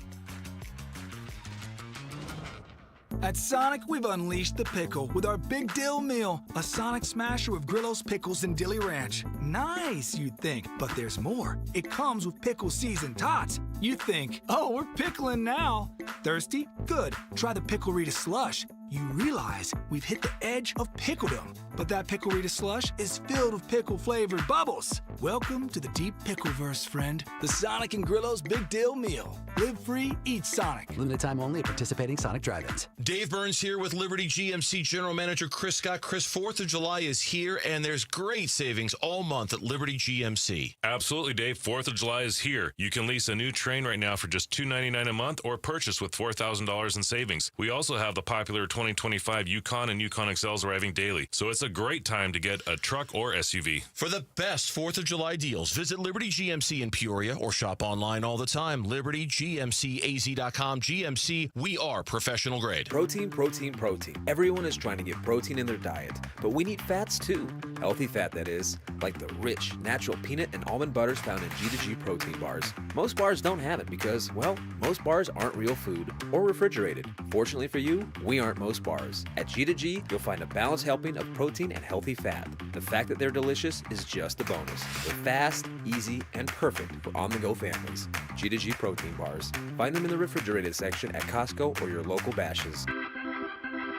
[SPEAKER 9] At Sonic, we've unleashed the pickle with our Big Dill Meal, a Sonic smasher with Grillo's pickles and Dilly Ranch. Nice, you'd think, but there's more. It comes with pickle seasoned tots. You think, oh, we're pickling now. Thirsty? Good. Try the Pickle Rita Slush. You realize we've hit the edge of pickledom, but that Pickle Rita Slush is filled with pickle-flavored bubbles. Welcome to the deep pickleverse, friend. The Sonic and Grillo's Big Dill Meal. Live free, eat Sonic.
[SPEAKER 11] Limited time only at participating Sonic drive-ins.
[SPEAKER 6] Dave Burns here with Liberty GMC General Manager Chris Scott. Chris, 4th of July is here, and there's great savings all month at Liberty GMC.
[SPEAKER 14] Absolutely, Dave. 4th of July is here. You can lease a new train right now for just $299 a month or purchase with $4,000 in savings. We also have the popular 2025 Yukon and Yukon XLs arriving daily, so it's a great time to get a truck or SUV.
[SPEAKER 6] For the best 4th of July deals, visit Liberty GMC in Peoria or shop online all the time. LibertyGMCAZ.com. GMC, we are professional grade.
[SPEAKER 21] Protein, protein, protein. Everyone is trying to get protein in their diet, but we need fats too. Healthy fat, that is, like the rich, natural peanut and almond butters found in G2G protein bars. Most bars don't have it because, well, most bars aren't real food or refrigerated. Fortunately for you, we aren't most bars. At G2G, you'll find a balanced helping of protein and healthy fat. The fact that they're delicious is just a bonus. They're fast, easy, and perfect for on-the-go families. G2G protein bars. Find them in the refrigerated section at Costco or your local Bashes.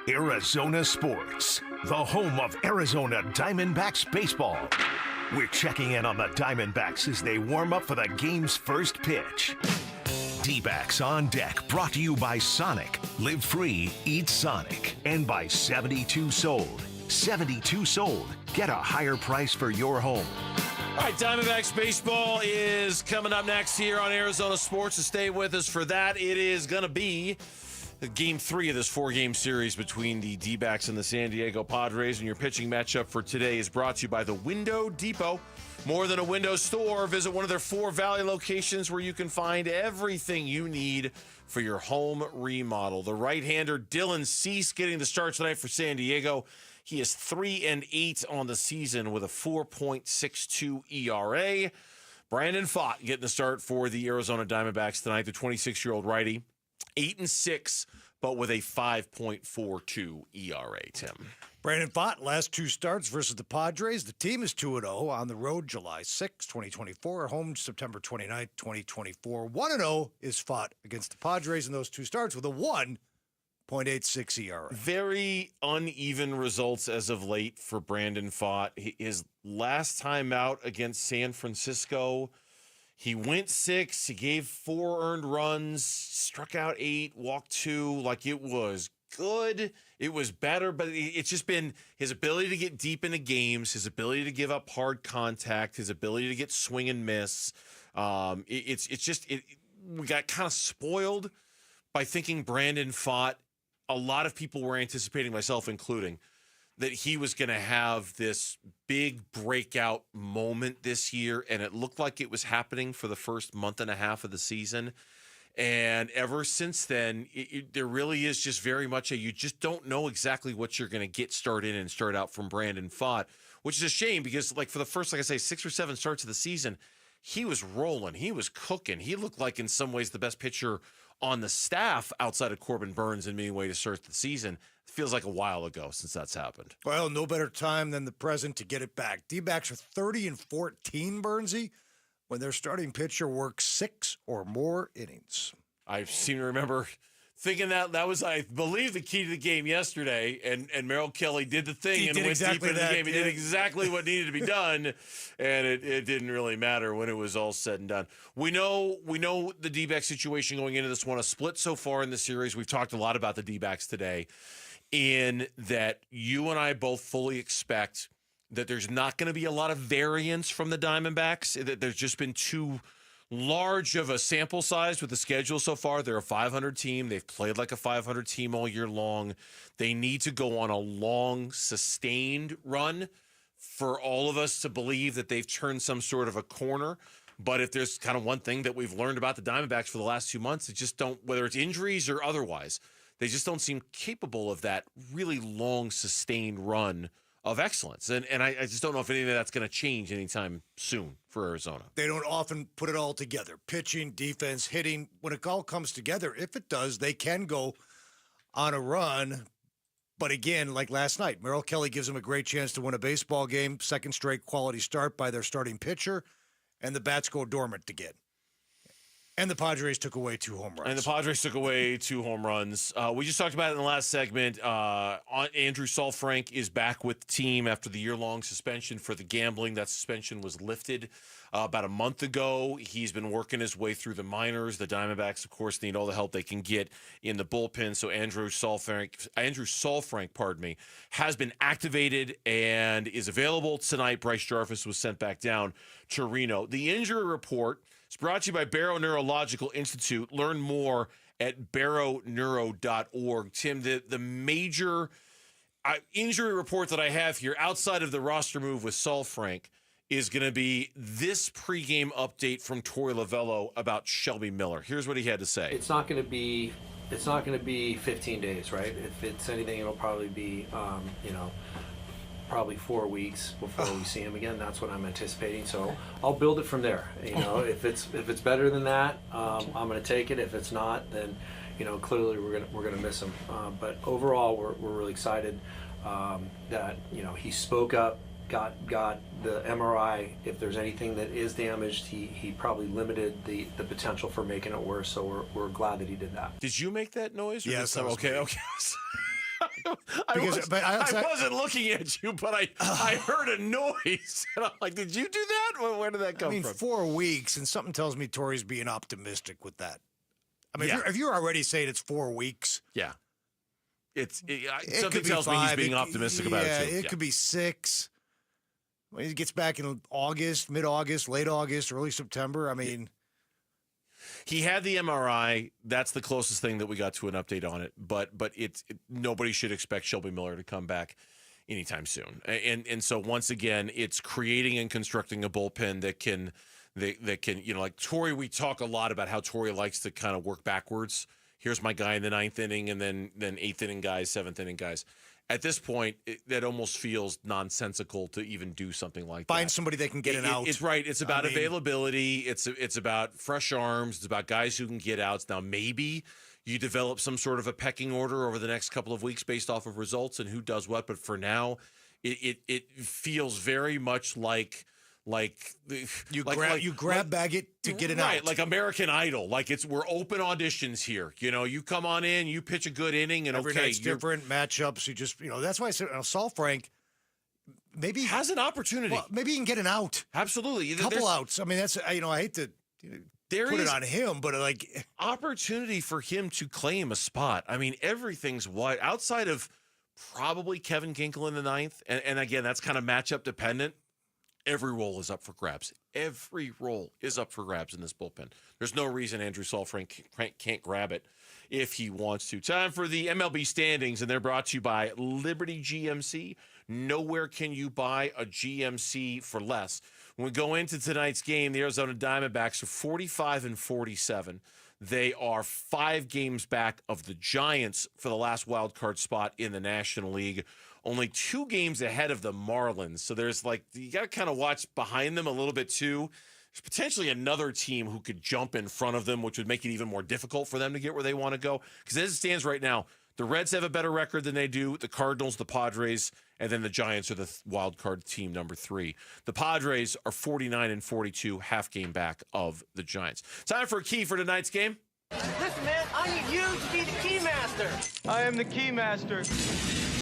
[SPEAKER 13] Arizona Sports, the home of Arizona Diamondbacks baseball. We're checking in on the Diamondbacks as they warm up for the game's first pitch. Dbacks on Deck, brought to you by Sonic. Live free, eat Sonic. And by 72 Sold. 72 Sold. Get a higher price for your home.
[SPEAKER 6] All right, Diamondbacks baseball is coming up next here on Arizona Sports. To stay with us for that, it is going to be Game 3 of this 4-game series between the Dbacks and the San Diego Padres. And your pitching matchup for today is brought to you by the Window Depot. More than a window store, visit one of their 4 Valley locations where you can find everything you need for your home remodel. The right-hander Dylan Cease getting the start tonight for San Diego. He is 3-8 on the season with a 4.62 ERA. Brandon Pfaadt getting the start for the Arizona Diamondbacks tonight, the 26-year-old righty. 8-6, but with a 5.42 ERA, Tim.
[SPEAKER 2] Brandon Pfaadt, last 2 starts versus the Padres. The team is 2-0 on the road July 6, 2024. Home September 29, 2024. 1-0 is Pfaadt against the Padres in those 2 starts with a 1.86 ERA.
[SPEAKER 6] Very uneven results as of late for Brandon Pfaadt. His last time out against San Francisco, he went 6. He gave 4 earned runs, struck out 8, walked 2. Like, it was good. It was better, but it's just been his ability to get deep into games, his ability to give up hard contact, his ability to get swing and miss. We got kind of spoiled by thinking Brandon Pfaadt. A lot of people were anticipating, myself including, that he was going to have this big breakout moment this year, and it looked like it was happening for the first month and a half of the season. And ever since then, there really is just very much you just don't know exactly what you're going to get start out from Brandon Pfaadt, which is a shame because, like, for the first, like I say, 6 or 7 starts of the season, he was rolling. He was cooking. He looked like, in some ways, the best pitcher on the staff outside of Corbin Burns in many ways to start the season. It feels like a while ago since that's happened.
[SPEAKER 2] Well, no better time than the present to get it back. D-backs are 30-14, Burnsy, when their starting pitcher works 6 or more innings.
[SPEAKER 6] I seem to remember thinking that was, I believe, the key to the game yesterday, and Mel Kelly did the thing and went
[SPEAKER 2] exactly
[SPEAKER 6] deep into the game. He did exactly what needed to be done, and it didn't really matter when it was all said and done. We know the D-back situation going into this one, a split so far in the series. We've talked a lot about the D-backs today, in that you and I both fully expect that there's not going to be a lot of variance from the Diamondbacks, that there's just been too large of a sample size with the schedule so far. They're a 500 team. They've played like a 500 team all year long. They need to go on a long, sustained run for all of us to believe that they've turned some sort of a corner. But if there's kind of one thing that we've learned about the Diamondbacks for the last 2 months, it just don't, whether it's injuries or otherwise, they just don't seem capable of that really long, sustained run of excellence. And I just don't know if any of that's going to change anytime soon for Arizona.
[SPEAKER 2] They don't often put it all together. Pitching, defense, hitting. When it all comes together, if it does, they can go on a run. But again, like last night, Mel Kelly gives them a great chance to win a baseball game, second straight quality start by their starting pitcher, and the bats go dormant again. And the Padres took away 2 home runs.
[SPEAKER 6] We just talked about it in the last segment. Andrew Saalfrank is back with the team after the year-long suspension for the gambling. That suspension was lifted about a month ago. He's been working his way through the minors. The Diamondbacks, of course, need all the help they can get in the bullpen. So Andrew Saalfrank, has been activated and is available tonight. Bryce Jarvis was sent back down to Reno. The injury report is brought to you by Barrow Neurological Institute. Learn more at barrowneuro.org. Tim, the major injury report that I have here outside of the roster move with Saalfrank is going to be this pregame update from Torey Lovullo about Shelby Miller. Here's what he had to say.
[SPEAKER 7] It's not going to be 15 days, right? If it's anything, it'll probably be probably 4 weeks before we see him again. That's what I'm anticipating. So I'll build it from there. If it's better than that, I'm going to take it. If it's not, then clearly we're gonna miss him. But overall, we're really excited that he spoke up, got the MRI. If there's anything that is damaged, he probably limited the potential for making it worse. So we're glad that he did that.
[SPEAKER 6] Did you make that noise?
[SPEAKER 2] Yes.
[SPEAKER 6] Okay. I wasn't looking at you, but I heard a noise. And I'm like, did you do that? Where did that come from?
[SPEAKER 2] 4 weeks, and something tells me Torey's being optimistic with that. If you're already saying it's 4 weeks.
[SPEAKER 6] Yeah. Something tells me he's being optimistic about it, too.
[SPEAKER 2] It could be 6. When he gets back in August, mid-August, late August, early September,
[SPEAKER 6] he had the MRI. That's the closest thing that we got to an update on it. But nobody should expect Shelby Miller to come back anytime soon. And so once again, it's creating and constructing a bullpen that can like Torey. We talk a lot about how Torey likes to kind of work backwards. Here's my guy in the 9th inning, and then 8th inning guys, 7th inning guys. At this point, that almost feels nonsensical to even do something like that.
[SPEAKER 2] Find somebody that can get an out.
[SPEAKER 6] It's right. It's about availability. It's about fresh arms. It's about guys who can get outs. Now, maybe you develop some sort of a pecking order over the next couple of weeks based off of results and who does what. But for now, it feels very much like
[SPEAKER 2] you grab bag it to get an out.
[SPEAKER 6] Right, like American Idol. Like we're open auditions here. You come on in, you pitch a good inning, and
[SPEAKER 2] every night's different matchups. You just that's why I said Saalfrank maybe
[SPEAKER 6] has an opportunity.
[SPEAKER 2] Well, maybe he can get an out.
[SPEAKER 6] Absolutely,
[SPEAKER 2] a couple outs. That's I hate to put it on him, but
[SPEAKER 6] opportunity for him to claim a spot. Everything's wide outside of probably Kevin Ginkel in the 9th, and again that's kind of matchup dependent. Every role is up for grabs. Every role is up for grabs in this bullpen. There's no reason Andrew Saalfrank can't grab it if he wants to. Time for the MLB standings, and they're brought to you by Liberty GMC. Nowhere can you buy a GMC for less. When we go into tonight's game, the Arizona Diamondbacks are 45-47. They are 5 games back of the Giants for the last wild card spot in the National League. Only 2 games ahead of the Marlins. So there's you got to kind of watch behind them a little bit too. There's potentially another team who could jump in front of them, which would make it even more difficult for them to get where they want to go. Because as it stands right now, the Reds have a better record than they do. The Cardinals, the Padres, and then the Giants are the wild card team number 3. The Padres are 49-42, half game back of the Giants. Time for a key for tonight's game.
[SPEAKER 1] Listen, man, I need you to be the key master. I am the key master.